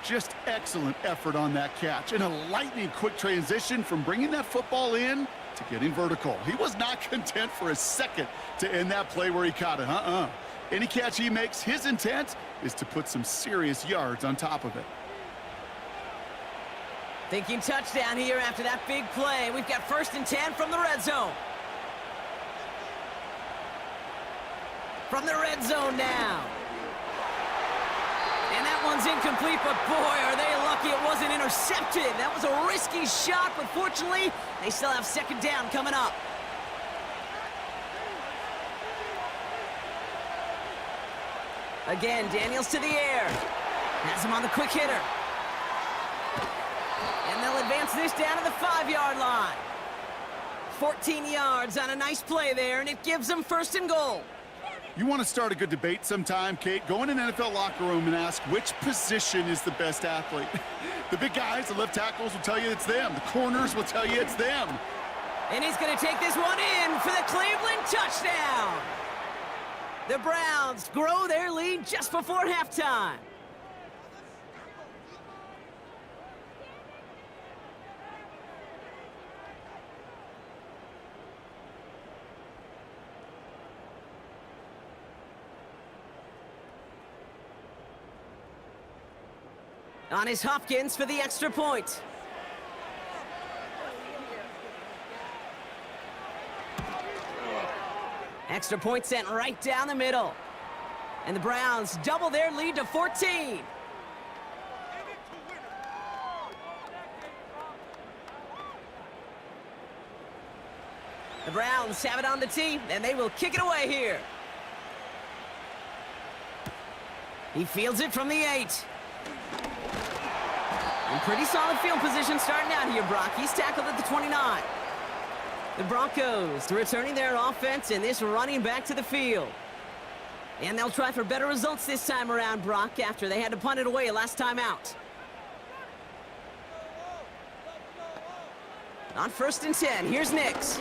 Just excellent effort on that catch. And a lightning quick transition from bringing that football in to getting vertical. He was not content for a second to end that play where he caught it. Any catch he makes, his intent is to put some serious yards on top of it. Thinking touchdown here after that big play. We've got 1st and 10 from the red zone. From the red zone now. And that one's incomplete, but boy, are they lucky it wasn't intercepted. That was a risky shot, but fortunately, they still have 2nd down coming up. Again, Daniels to the air. Has him on the quick hitter. And they'll advance this down to the 5-yard line. 14 yards on a nice play there, and it gives them 1st and goal. You want to start a good debate sometime, Kate? Go in an NFL locker room and ask which position is the best athlete. The big guys, the left tackles will tell you it's them. The corners will tell you it's them. And he's going to take this one in for the Cleveland touchdown. The Browns grow their lead just before halftime. On his Hopkins for the extra point. Extra point sent right down the middle. And the Browns double their lead to 14. The Browns have it on the tee, and they will kick it away here. He fields it from the 8. And pretty solid field position starting out here, Brock. He's tackled at the 29. The Broncos returning their offense and this running back to the field. And they'll try for better results this time around, Brock, after they had to punt it away last time out. On 1st and 10, here's Nix.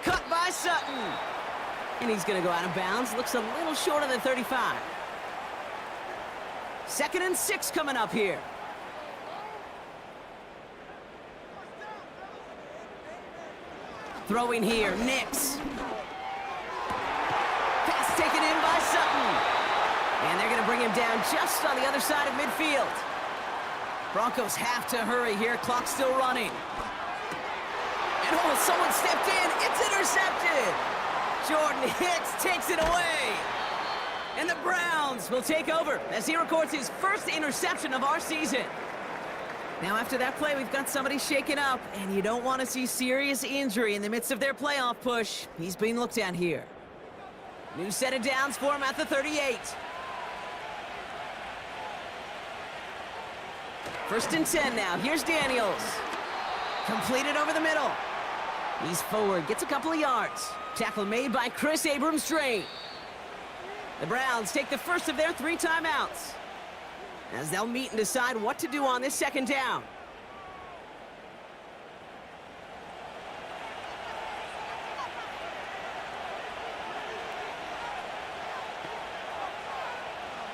Cut by Sutton. And he's going to go out of bounds. Looks a little short of the 35. 2nd and 6 coming up here. Throwing here, Nix. Pass taken in by Sutton. And they're going to bring him down just on the other side of midfield. Broncos have to hurry here. Clock still running. And oh, someone stepped in. It's intercepted. Jordan Hicks takes it away. And the Browns will take over as he records his first interception of our season. Now, after that play, we've got somebody shaken up, and you don't want to see serious injury in the midst of their playoff push. He's being looked at here. New set of downs for him at the 38. 1st and 10 now. Here's Daniels. Completed over the middle. He's forward, gets a couple of yards. Tackle made by Chris Abrams-Drain. The Browns take the first of their 3 timeouts as they'll meet and decide what to do on this 2nd down.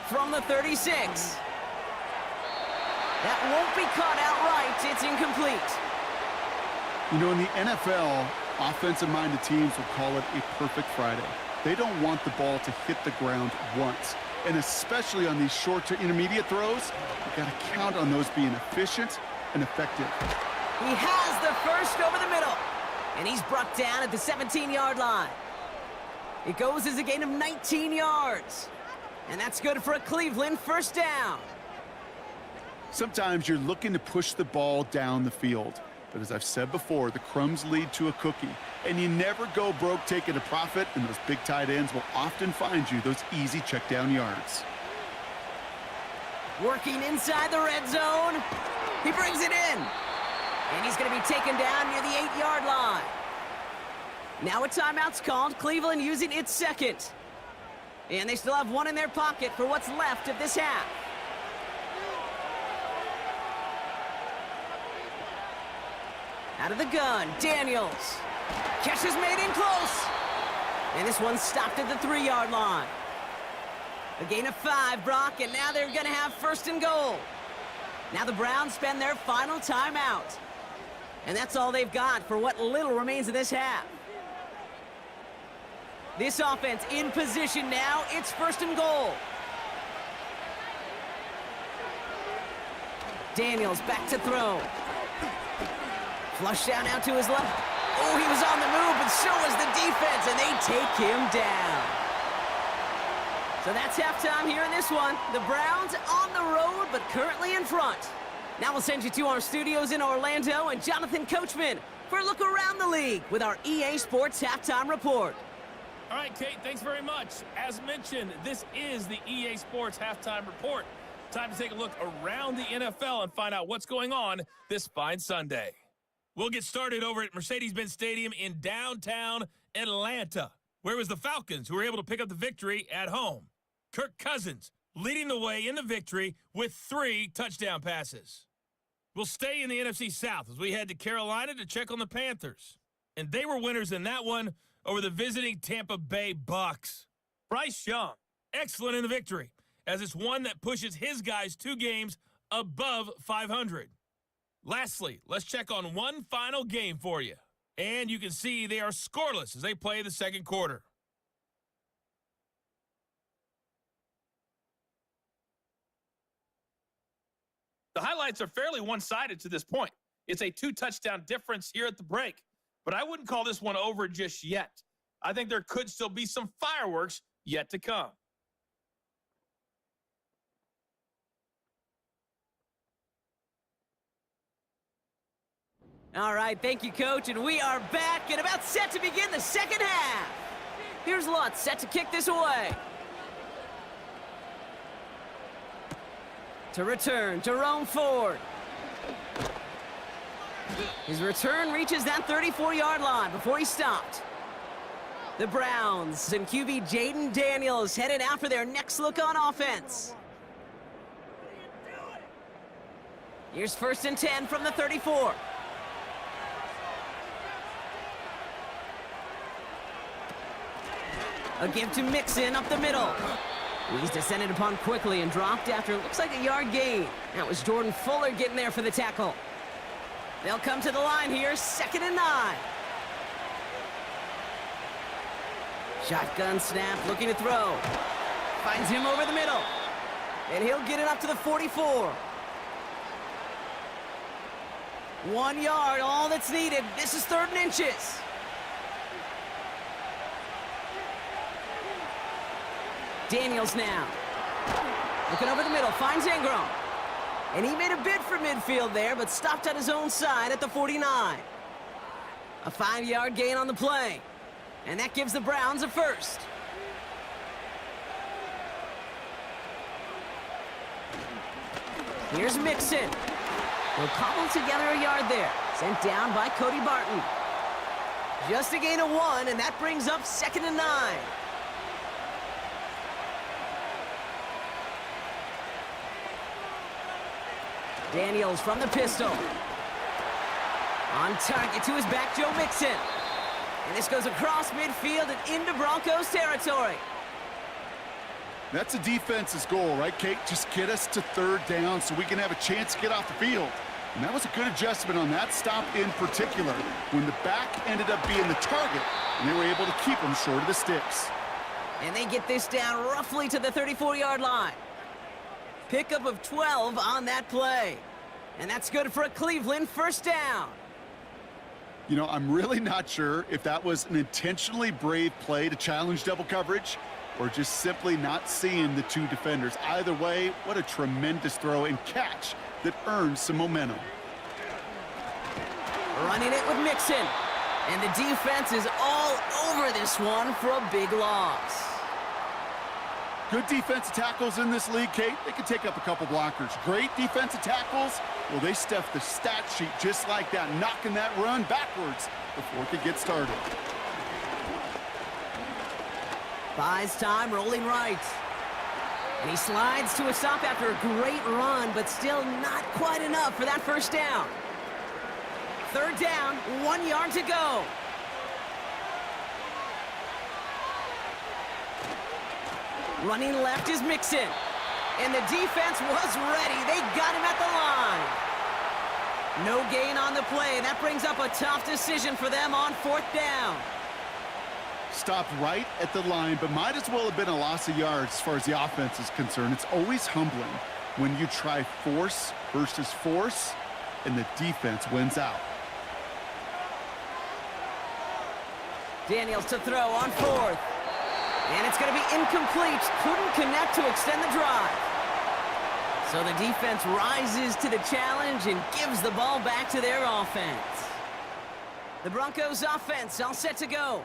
From the 36. That won't be caught outright. It's incomplete. You know, in the NFL, offensive-minded teams will call it a perfect Friday. They don't want the ball to hit the ground once. And especially on these short to intermediate throws, you've got to count on those being efficient and effective. He has the first over the middle. And he's brought down at the 17-yard line. It goes as a gain of 19 yards. And that's good for a Cleveland 1st down. Sometimes you're looking to push the ball down the field. But as I've said before, the crumbs lead to a cookie. And you never go broke taking a profit, and those big tight ends will often find you those easy check down yards. Working inside the red zone. He brings it in. And he's going to be taken down near the 8-yard line. Now a timeout's called. Cleveland using its 2nd. And they still have 1 in their pocket for what's left of this half. Out of the gun, Daniels. Catch is made in close. And this one's stopped at the 3-yard line. A gain of 5, Brock, and now they're going to have 1st and goal. Now the Browns spend their final timeout. And that's all they've got for what little remains of this half. This offense in position now. It's 1st and goal. Daniels back to throw. Flush down out to his left. Oh, he was on the move, but so was the defense, and they take him down. So that's halftime here in this one. The Browns on the road, but currently in front. Now we'll send you to our studios in Orlando and Jonathan Coachman for a look around the league with our EA Sports Halftime Report. All right, Kate, thanks very much. As mentioned, this is the EA Sports Halftime Report. Time to take a look around the NFL and find out what's going on this fine Sunday. We'll get started over at Mercedes-Benz Stadium in downtown Atlanta, where it was the Falcons who were able to pick up the victory at home. Kirk Cousins leading the way in the victory with 3 touchdown passes. We'll stay in the NFC South as we head to Carolina to check on the Panthers. And they were winners in that one over the visiting Tampa Bay Bucks. Bryce Young, excellent in the victory, as it's one that pushes his guys 2 games above 500. Lastly, let's check on one final game for you. And you can see they are scoreless as they play the second quarter. The highlights are fairly one-sided to this point. It's a 2-touchdown difference here at the break. But I wouldn't call this one over just yet. I think there could still be some fireworks yet to come. All right, thank you, Coach, and we are back and about set to begin the second half. Here's Lutz set to kick this away. To return to roam forward. His return reaches that 34-yard line before he stopped. The Browns and QB Jaden Daniels headed out for their next look on offense. Here's 1st and 10 from the 34. A give to Mixon up the middle. He's descended upon quickly and dropped after it looks like a yard gain. That was Jordan Fuller getting there for the tackle. They'll come to the line here, 2nd and 9. Shotgun snap, looking to throw. Finds him over the middle. And he'll get it up to the 44. 1 yard, all that's needed. This is 3rd and inches. Daniels now. Looking over the middle, finds Ingram. And he made a bid for midfield there, but stopped on his own side at the 49. A 5-yard gain on the play. And that gives the Browns a first. Here's Mixon. He'll cobble together a yard there. Sent down by Cody Barton. Just a gain of 1, and that brings up 2nd and 9. Daniels from the pistol. On target to his back, Joe Mixon. And this goes across midfield and into Broncos territory. That's a defense's goal, right, Kate? Just get us to 3rd down so we can have a chance to get off the field. And that was a good adjustment on that stop in particular, when the back ended up being the target, and they were able to keep him short of the sticks. And they get this down roughly to the 34-yard line. Pickup of 12 on that play. And that's good for a Cleveland 1st down. You know, I'm really not sure if that was an intentionally brave play to challenge double coverage or just simply not seeing the 2 defenders. Either way, what a tremendous throw and catch that earns some momentum. Running it with Mixon. And the defense is all over this one for a big loss. Good defensive tackles in this league, Kate. They can take up a couple blockers. Great defensive tackles, well, they stuff the stat sheet just like that, knocking that run backwards before it could get started. Buys time, rolling right. And he slides to a stop after a great run, but still not quite enough for that 1st down. 3rd down, 1 yard to go. Running left is Mixon. And the defense was ready. They got him at the line. No gain on the play. That brings up a tough decision for them on 4th down. Stopped right at the line, but might as well have been a loss of yards as far as the offense is concerned. It's always humbling when you try force versus force, and the defense wins out. Daniels to throw on 4th. And it's going to be incomplete. Couldn't connect to extend the drive. So the defense rises to the challenge and gives the ball back to their offense. The Broncos offense all set to go.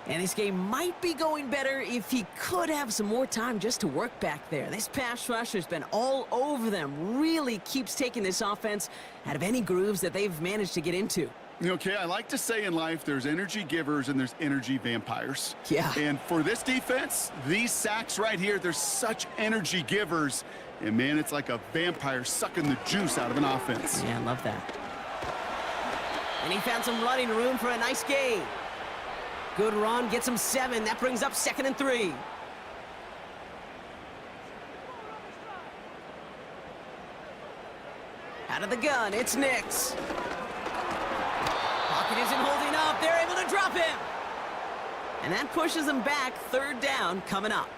And this game might be going better if he could have some more time just to work back there. This pass rush has been all over them. Really keeps taking this offense out of any grooves that they've managed to get into. Okay, I like to say in life there's energy givers and there's energy vampires. Yeah. And for this defense, these sacks right here, they're such energy givers. And, man, it's like a vampire sucking the juice out of an offense. Yeah, I love that. And he found some running room for a nice gain. Good run, gets him 7. That brings up 2nd and 3. Out of the gun, it's Nix. Pocket isn't holding up. They're able to drop him. And that pushes them back. 3rd down coming up.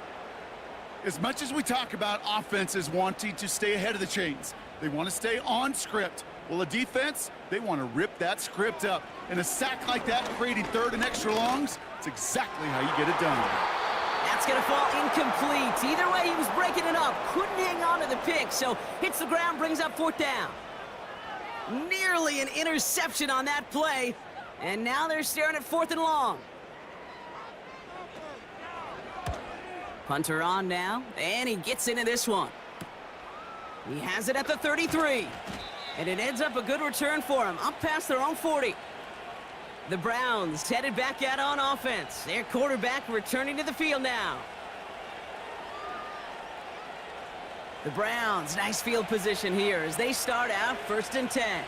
As much as we talk about offenses wanting to stay ahead of the chains, they want to stay on script. Well, a defense, they want to rip that script up. And a sack like that, creating 3rd and extra longs, it's exactly how you get it done. That's going to fall incomplete. Either way, he was breaking it up. Couldn't hang on to the pick, so hits the ground, brings up 4th down. Nearly an interception on that play. And now they're staring at 4th and long. Punter on now, and he gets into this one. He has it at the 33. And it ends up a good return for him, up past their own 40. The Browns headed back out on offense. Their quarterback returning to the field now. The Browns, nice field position here as they start out 1st and 10.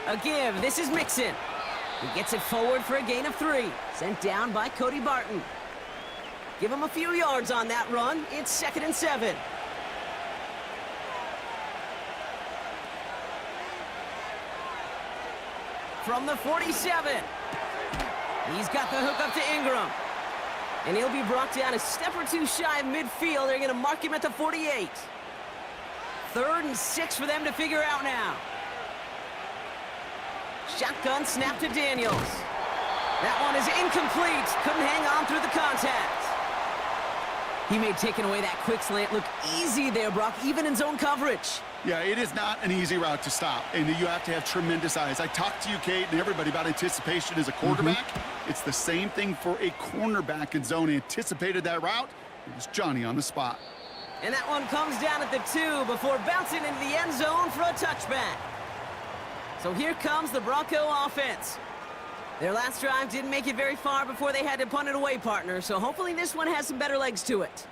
A give, this is Mixon. He gets it forward for a gain of 3. Sent down by Cody Barton. Give him a few yards on that run. It's 2nd and 7. From the 47. He's got the hook up to Ingram. And he'll be brought down a step or 2 shy of midfield. They're going to mark him at the 48. 3rd and 6 for them to figure out now. Shotgun snap to Daniels. That one is incomplete. Couldn't hang on through the contact. He made taking away that quick slant look easy there, Brock, even in zone coverage. Yeah, it is not an easy route to stop, and you have to have tremendous eyes. I talked to you, Kate, and everybody about anticipation as a quarterback. It's the same thing for a cornerback in zone. He anticipated that route. It was Johnny on the spot. And that one comes down at the 2 before bouncing into the end zone for a touchback. So here comes the Bronco offense. Their last drive didn't make it very far before they had to punt it away, partner. So hopefully this one has some better legs to it.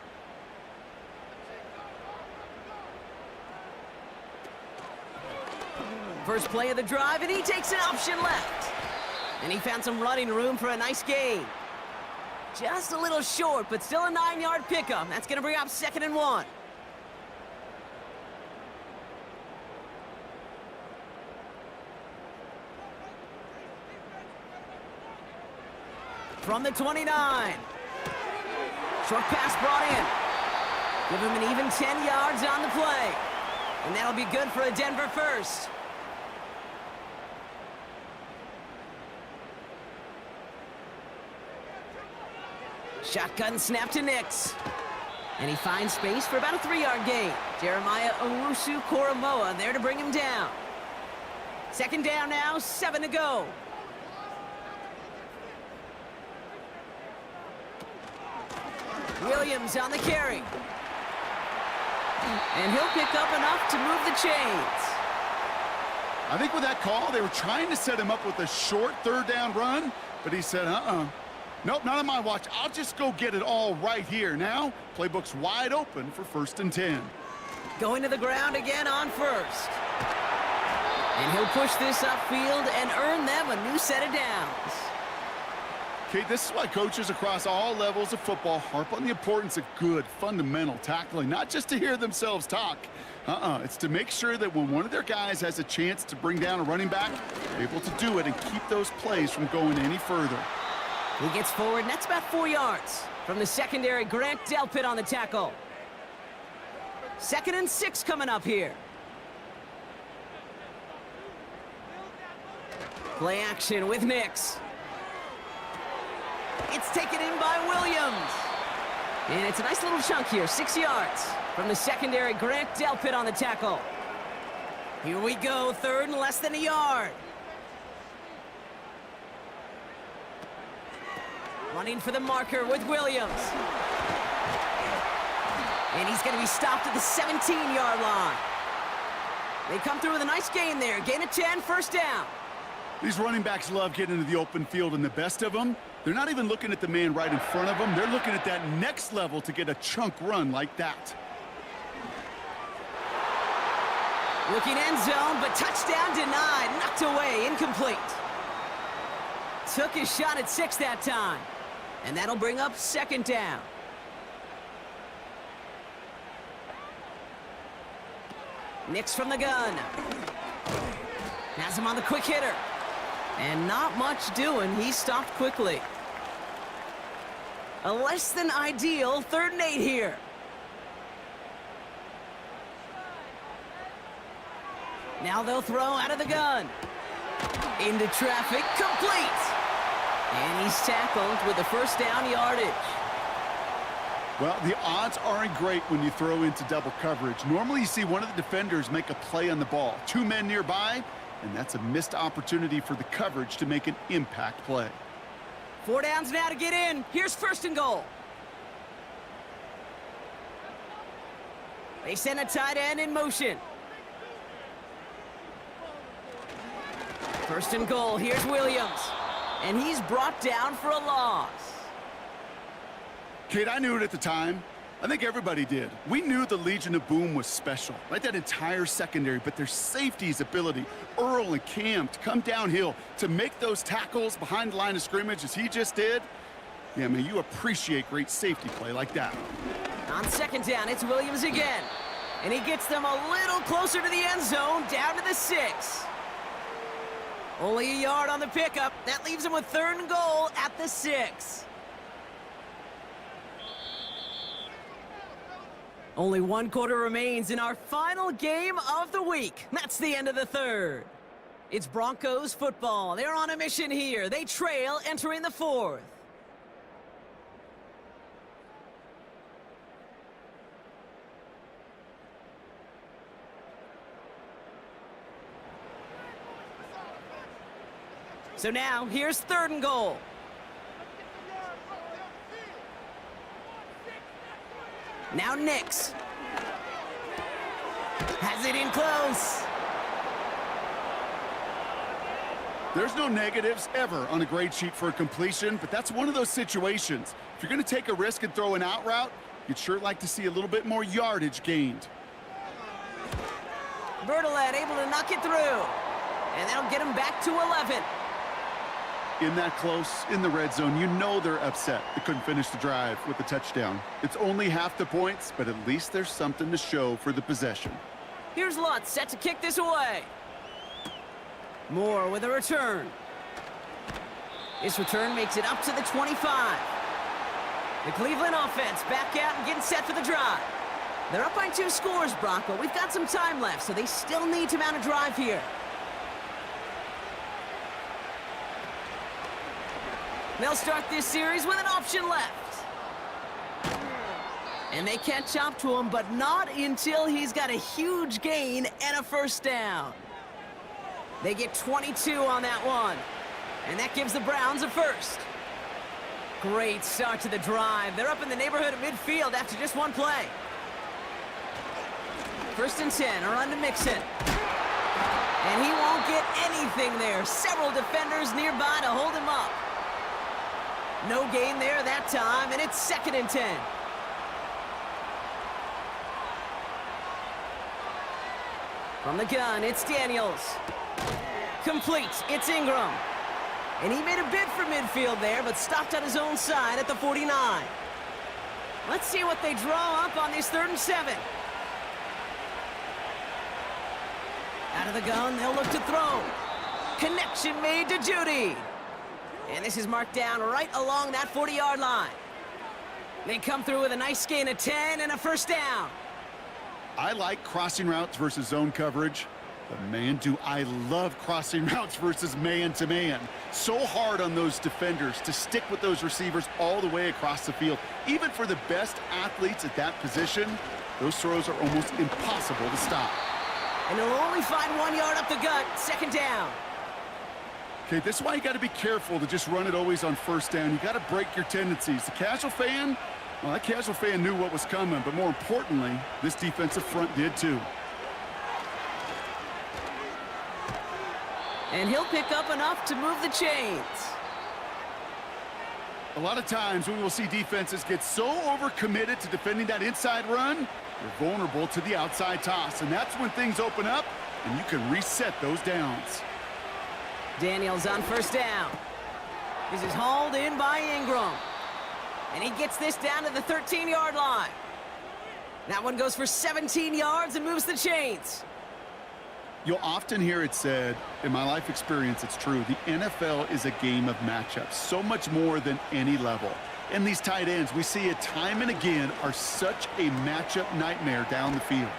First play of the drive, and he takes an option left. And he found some running room for a nice gain. Just a little short, but still a 9-yard pickup. That's going to bring up 2nd and 1. From the 29. Short pass brought in. Give him an even 10 yards on the play. And that'll be good for a Denver first. Shotgun snap to Nix. And he finds space for about a 3-yard gain. Jeremiah Owusu-Koramoah there to bring him down. 2nd down now, 7 to go. Williams on the carry. And he'll pick up enough to move the chains. I think with that call, they were trying to set him up with a short 3rd down run, but he said, nope, not on my watch. I'll just go get it all right here. Now, playbook's wide open for 1st and 10. Going to the ground again on 1st. And he'll push this upfield and earn them a new set of downs. Okay, this is why coaches across all levels of football harp on the importance of good, fundamental tackling, not just to hear themselves talk. It's to make sure that when one of their guys has a chance to bring down a running back, they're able to do it and keep those plays from going any further. He gets forward, and that's about 4 yards. From the secondary, Grant Delpit on the tackle. 2nd and 6 coming up here. Play action with Nix. It's taken in by Williams. And it's a nice little chunk here, 6 yards. From the secondary, Grant Delpit on the tackle. Here we go, 3rd and less than a yard. Running for the marker with Williams. And he's going to be stopped at the 17-yard line. They come through with a nice gain there. Gain of 10, first down. These running backs love getting into the open field, and the best of them, they're not even looking at the man right in front of them. They're looking at that next level to get a chunk run like that. Looking end zone, but touchdown denied. Knocked away, incomplete. Took his shot at 6 that time. And that'll bring up second down. Nix from the gun. Has him on the quick hitter. And not much doing. He stopped quickly. A less than ideal 3rd and 8 here. Now they'll throw out of the gun. Into traffic, complete. And he's tackled with the first down yardage. Well, the odds aren't great when you throw into double coverage. Normally you see one of the defenders make a play on the ball. 2 men nearby, and that's a missed opportunity for the coverage to make an impact play. 4 downs now to get in. Here's 1st and goal. They send a tight end in motion. 1st and goal. Here's Williams. And he's brought down for a loss. Kate, I knew it at the time. I think everybody did. We knew the Legion of Boom was special, right? That entire secondary, but their safety's ability, Earl and Cam, to come downhill, to make those tackles behind the line of scrimmage as he just did. Yeah, man, you appreciate great safety play like that. On 2nd down, it's Williams again. And he gets them a little closer to the end zone, down to the 6. Only a yard on the pickup. That leaves him with 3rd and goal at the 6. Only 1 quarter remains in our final game of the week. That's the end of the 3rd. It's Broncos football. They're on a mission here. They trail entering the 4th. So now, here's 3rd and goal. Now Nix. Has it in close. There's no negatives ever on a grade sheet for a completion, but that's one of those situations. If you're going to take a risk and throw an out route, you'd sure like to see a little bit more yardage gained. Bertolet able to knock it through. And that'll get him back to 11. In that close, in the red zone, you know they're upset they couldn't finish the drive with a touchdown. It's only half the points, but at least there's something to show for the possession. Here's Lutz set to kick this away. Moore with a return. This return makes it up to the 25. The Cleveland offense back out and getting set for the drive. They're up by 2 scores, Bronco. We've got some time left, so they still need to mount a drive here. They'll start this series with an option left. And they catch up to him, but not until he's got a huge gain and a first down. They get 22 on that one. And that gives the Browns a first. Great start to the drive. They're up in the neighborhood of midfield after just 1 play. 1st and 10, a run to Mixon. And he won't get anything there. Several defenders nearby to hold him up. No gain there that time, and it's 2nd and 10. From the gun, it's Daniels. Complete, it's Ingram. And he made a bid for midfield there, but stopped on his own side at the 49. Let's see what they draw up on this 3rd and 7. Out of the gun, they'll look to throw. Connection made to Judy. And this is marked down right along that 40-yard line. They come through with a nice gain of 10 and a first down. I like crossing routes versus zone coverage. But man, do I love crossing routes versus man-to-man. So hard on those defenders to stick with those receivers all the way across the field. Even for the best athletes at that position, those throws are almost impossible to stop. And they'll only find 1 yard up the gut, 2nd down. Okay, this is why you got to be careful to just run it always on first down. You got to break your tendencies. The casual fan, well, that casual fan knew what was coming, but more importantly, this defensive front did too. And he'll pick up enough to move the chains. A lot of times we will see defenses get so overcommitted to defending that inside run, you're vulnerable to the outside toss. And that's when things open up and you can reset those downs. Daniels on first down. This is hauled in by Ingram. And he gets this down to the 13-yard line. That one goes for 17 yards and moves the chains. You'll often hear it said, in my life experience, it's true, the NFL is a game of matchups, so much more than any level. And these tight ends, we see it time and again, are such a matchup nightmare down the field.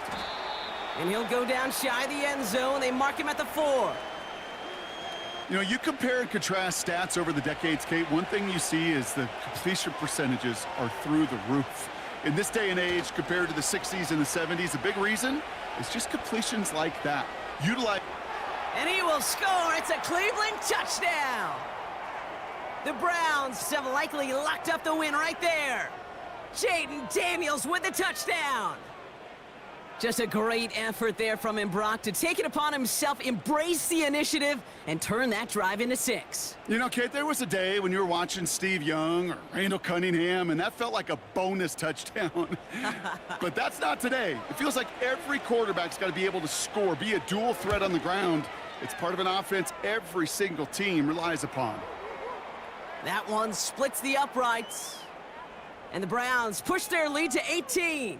And he'll go down shy of the end zone. They mark him at the 4. You know, you compare and contrast stats over the decades, Kate. One thing you see is the completion percentages are through the roof. In this day and age, compared to the 60s and the 70s, a big reason is just completions like that. And he will score. It's a Cleveland touchdown. The Browns have likely locked up the win right there. Jaden Daniels with the touchdown. Just a great effort there from him, Brock, to take it upon himself, embrace the initiative, and turn that drive into 6. You know, Kate, there was a day when you were watching Steve Young or Randall Cunningham, and that felt like a bonus touchdown. But that's not today. It feels like every quarterback's got to be able to score, be a dual threat on the ground. It's part of an offense every single team relies upon. That one splits the uprights. And the Browns push their lead to 18.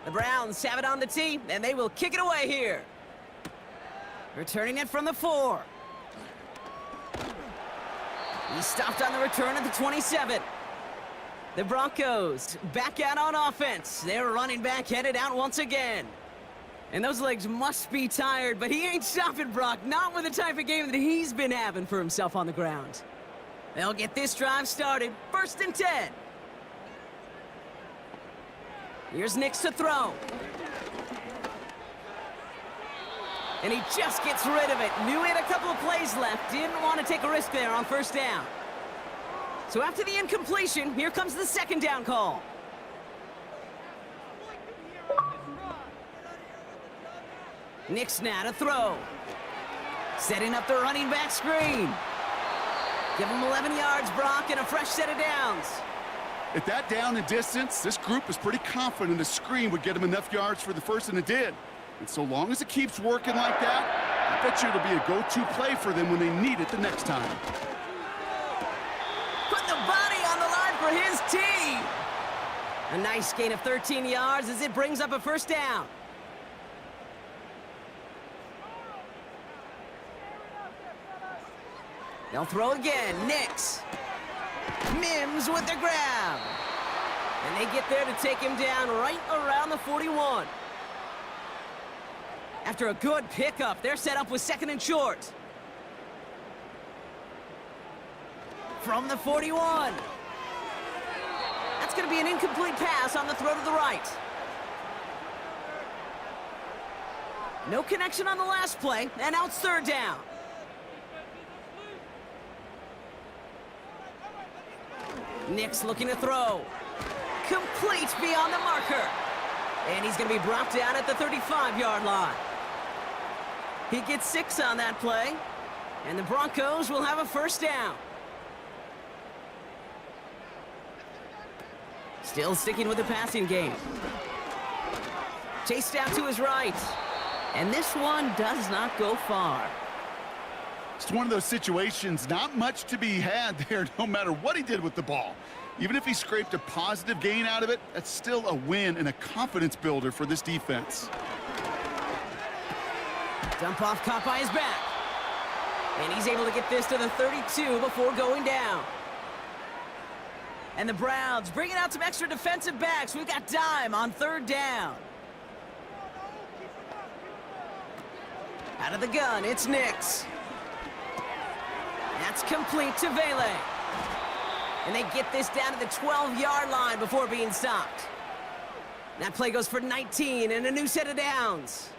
The Browns have it on the tee, and they will kick it away here. Returning it from the 4. He stopped on the return at the 27. The Broncos back out on offense. Their running back headed out once again. And those legs must be tired, but he ain't stopping, Brock. Not with the type of game that he's been having for himself on the ground. They'll get this drive started. 1st and 10. Here's Nix to throw. And he just gets rid of it. Knew he had a couple of plays left. Didn't want to take a risk there on 1st down. So after the incompletion, here comes the 2nd down call. Nix now to throw. Setting up the running back screen. Give him 11 yards, Brock, and a fresh set of downs. At that down and distance, this group was pretty confident the screen would get him enough yards for the first, and it did. And so long as it keeps working like that, I bet you it'll be a go-to play for them when they need it the next time. Put the body on the line for his team. A nice gain of 13 yards as it brings up a 1st down. They'll throw again. Nix. Mims with the grab. And they get there to take him down right around the 41. After a good pickup, they're set up with 2nd and short. From the 41. That's going to be an incomplete pass on the throw to the right. No connection on the last play, and now it's 3rd down. Nix looking to throw. Complete beyond the marker. And he's going to be brought down at the 35-yard line. He gets 6 on that play. And the Broncos will have a 1st down. Still sticking with the passing game. Chased out to his right. And this one does not go far. It's one of those situations, not much to be had there, no matter what he did with the ball. Even if he scraped a positive gain out of it, that's still a win and a confidence builder for this defense. Dump off caught by his back. And he's able to get this to the 32 before going down. And the Browns bringing out some extra defensive backs. We've got dime on 3rd down. Out of the gun, it's Nix. That's complete to Vele. And they get this down to the 12-yard line before being stopped. That play goes for 19 and a new set of downs.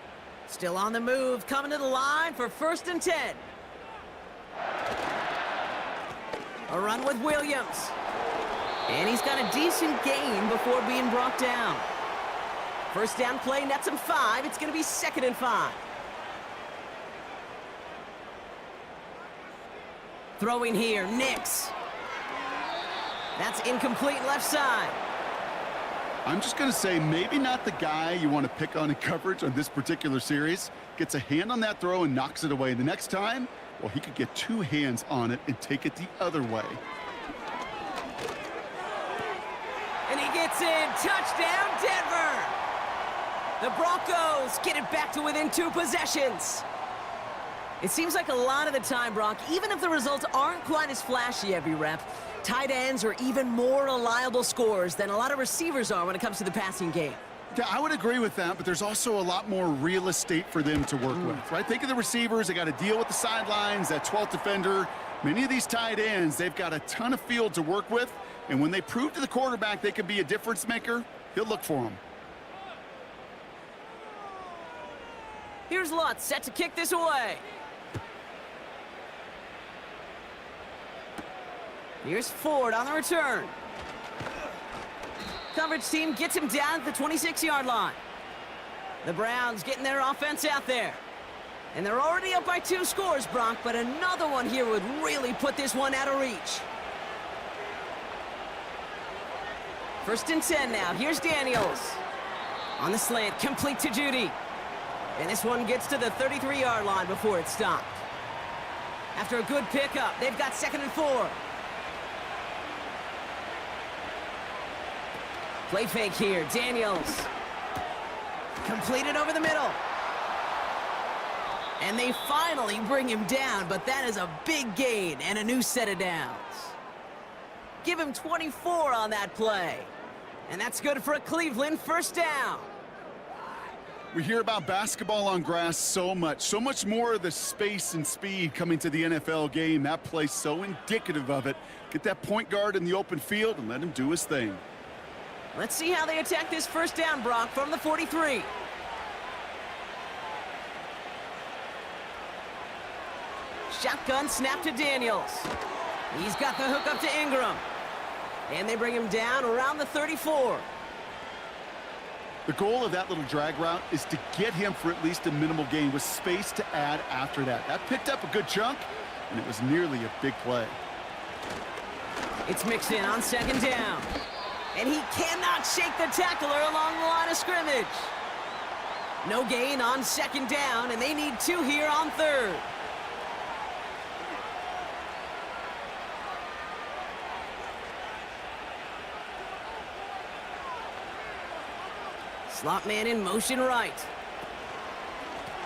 Still on the move, coming to the line for 1st and 10. A run with Williams. And he's got a decent gain before being brought down. 1st down play nets him 5. It's going to be 2nd and 5. Throwing here, Nix. That's incomplete left side. I'm just going to say maybe not the guy you want to pick on in coverage on this particular series. Gets a hand on that throw and knocks it away. The next time, well, he could get two hands on it and take it the other way. And he gets in. Touchdown, Denver. The Broncos get it back to within 2 possessions. It seems like a lot of the time, Brock, even if the results aren't quite as flashy every rep, tight ends are even more reliable scorers than a lot of receivers are when it comes to the passing game. Yeah, I would agree with that, but there's also a lot more real estate for them to work with, right? Think of the receivers. They got to deal with the sidelines, that 12th defender. Many of these tight ends, they've got a ton of field to work with, and when they prove to the quarterback they can be a difference maker, he'll look for them. Here's Lutz set to kick this away. Here's Ford on the return. Coverage team gets him down at the 26-yard line. The Browns getting their offense out there. And they're already up by 2 scores, Brock, but another one here would really put this one out of reach. 1st and 10 now. Here's Daniels. On the slant, complete to Judy. And this one gets to the 33-yard line before it's stopped. After a good pickup, they've got 2nd and 4. Play fake here, Daniels. Completed over the middle. And they finally bring him down, but that is a big gain and a new set of downs. Give him 24 on that play. And that's good for a Cleveland 1st down. We hear about basketball on grass so much more of the space and speed coming to the NFL game. That play's so indicative of it. Get that point guard in the open field and let him do his thing. Let's see how they attack this 1st down, Brock, from the 43. Shotgun snap to Daniels. He's got the hook up to Ingram. And they bring him down around the 34. The goal of that little drag route is to get him for at least a minimal gain with space to add after that. That picked up a good chunk, and it was nearly a big play. It's Mixon on 2nd down. And he cannot shake the tackler along the line of scrimmage. No gain on 2nd down, and they need 2 here on 3rd. Slot man in motion right.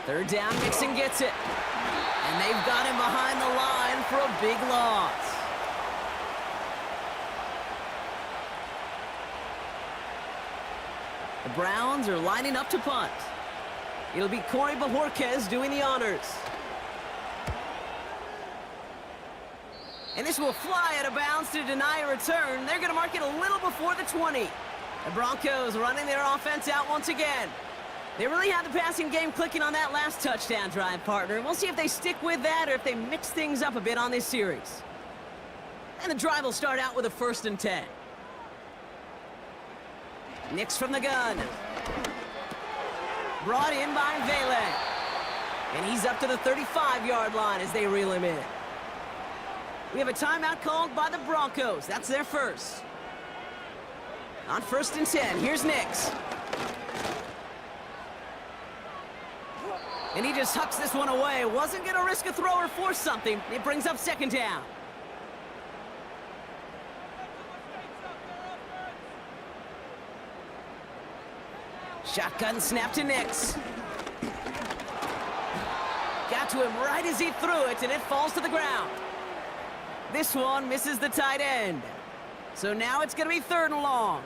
3rd down, Mixon gets it. And they've got him behind the line for a big loss. The Browns are lining up to punt. It'll be Corey Bajorquez doing the honors. And this will fly out of bounds to deny a return. They're going to mark it a little before the 20. The Broncos running their offense out once again. They really had the passing game clicking on that last touchdown drive, partner. We'll see if they stick with that or if they mix things up a bit on this series. And the drive will start out with a 1st and 10. Nix from the gun. Brought in by Vele. And he's up to the 35-yard line as they reel him in. We have a timeout called by the Broncos. That's their first. On 1st and 10, here's Nix. And he just hucks this one away. Wasn't going to risk a throw or force something. It brings up 2nd down. Shotgun snap to Nix. Got to him right as he threw it, and it falls to the ground. This one misses the tight end. So now it's going to be 3rd and long.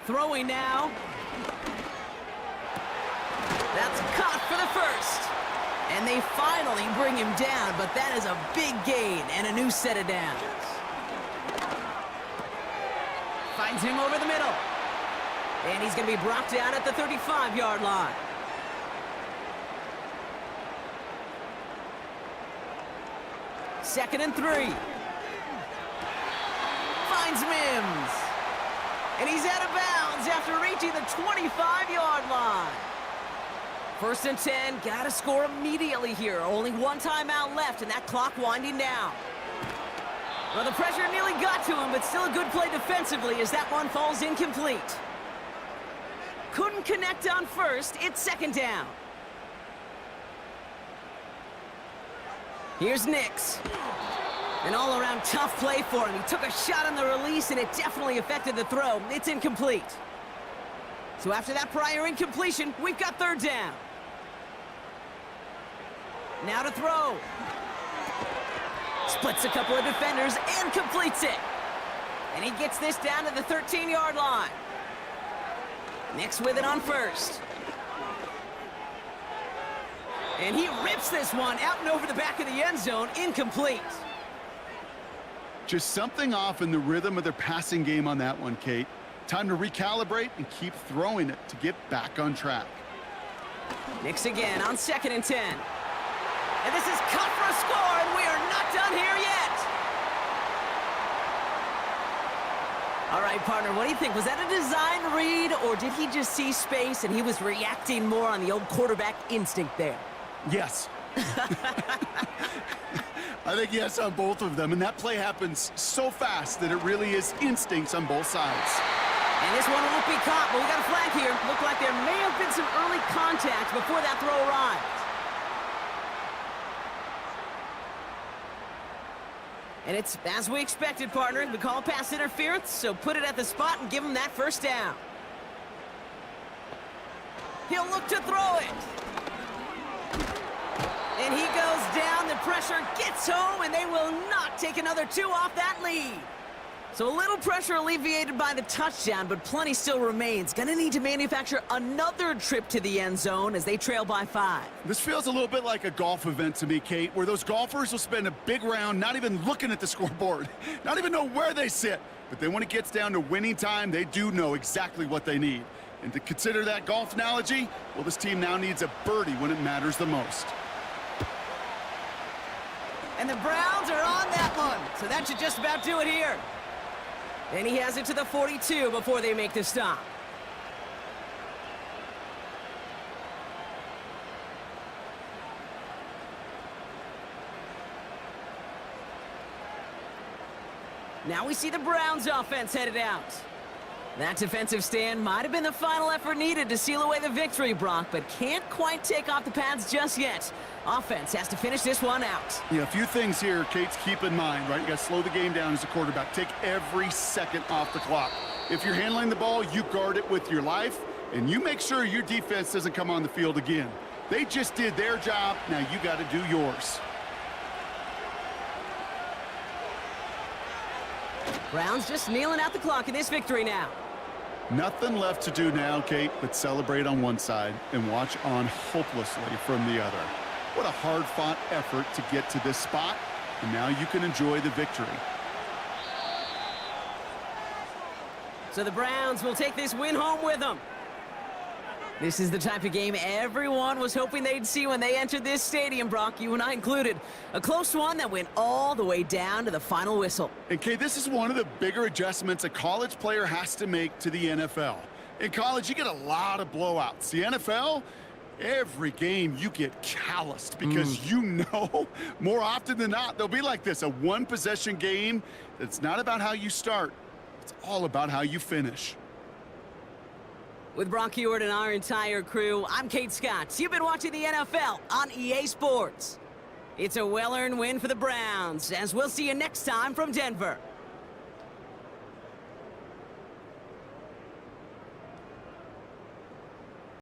Throwing now. That's caught for the 1st. And they finally bring him down, but that is a big gain and a new set of downs. Finds him over the middle. And he's going to be brought down at the 35-yard line. Second and 3. Finds Mims. And he's out of bounds after reaching the 25-yard line. First and 10, gotta score immediately here. Only one timeout left, and that clock winding down. Well, the pressure nearly got to him, but still a good play defensively as that one falls incomplete. Couldn't connect on first. It's second down. Here's Nix. An all-around tough play for him. He took a shot on the release, and it definitely affected the throw. It's incomplete. So after that prior incompletion, we've got third down. Now to throw. Splits a couple of defenders and completes it. And he gets this down to the 13-yard line. Nix with it on first. And he rips this one out and over the back of the end zone, incomplete. Just something off in the rhythm of their passing game on that one, Kate. Time to recalibrate and keep throwing it to get back on track. Nix again on second and 10. And this is cut for a score, and we are not done here yet. All right, partner, what do you think? Was that a design read, or did he just see space and he was reacting more on the old quarterback instinct there? Yes. I think yes on both of them, and that play happens so fast that it really is instincts on both sides. And this one won't be caught, but we got a flag here. Looked like there may have been some early contact before that throw arrived. And it's as we expected, partner. We call pass interference, so put it at the spot and give him that first down. He'll look to throw it. And he goes down. The pressure gets home, and they will not take another two off that lead. So a little pressure alleviated by the touchdown, but plenty still remains. Gonna need to manufacture another trip to the end zone as they trail by 5. This feels a little bit like a golf event to me, Kate, where those golfers will spend a big round not even looking at the scoreboard, not even know where they sit. But then when it gets down to winning time, they do know exactly what they need. And to consider that golf analogy, well, this team now needs a birdie when it matters the most. And the Browns are on that one, so that should just about do it here. And he has it to the 42 before they make the stop. Now we see the Browns offense headed out. That defensive stand might have been the final effort needed to seal away the victory, Brock, but can't quite take off the pads just yet. Offense has to finish this one out. Yeah, a few things here, Kate's, keep in mind, right? You got to slow the game down as a quarterback. Take every second off the clock. If you're handling the ball, you guard it with your life, and you make sure your defense doesn't come on the field again. They just did their job. Now you got to do yours. Browns just kneeling out the clock in this victory now. Nothing left to do now, Kate, but celebrate on one side and watch on hopelessly from the other. What a hard-fought effort to get to this spot, and now you can enjoy the victory. So the Browns will take this win home with them. This is the type of game everyone was hoping they'd see when they entered this stadium, Brock, you and I included. A close one that went all the way down to the final whistle. And, Kate, this is one of the bigger adjustments a college player has to make to the NFL. In college, you get a lot of blowouts. The NFL, every game you get calloused because you know more often than not they'll be like this, a one-possession game. It's not about how you start. It's all about how you finish. With Brock Heward and our entire crew, I'm Kate Scott. You've been watching the NFL on EA Sports. It's a well-earned win for the Browns, as we'll see you next time from Denver.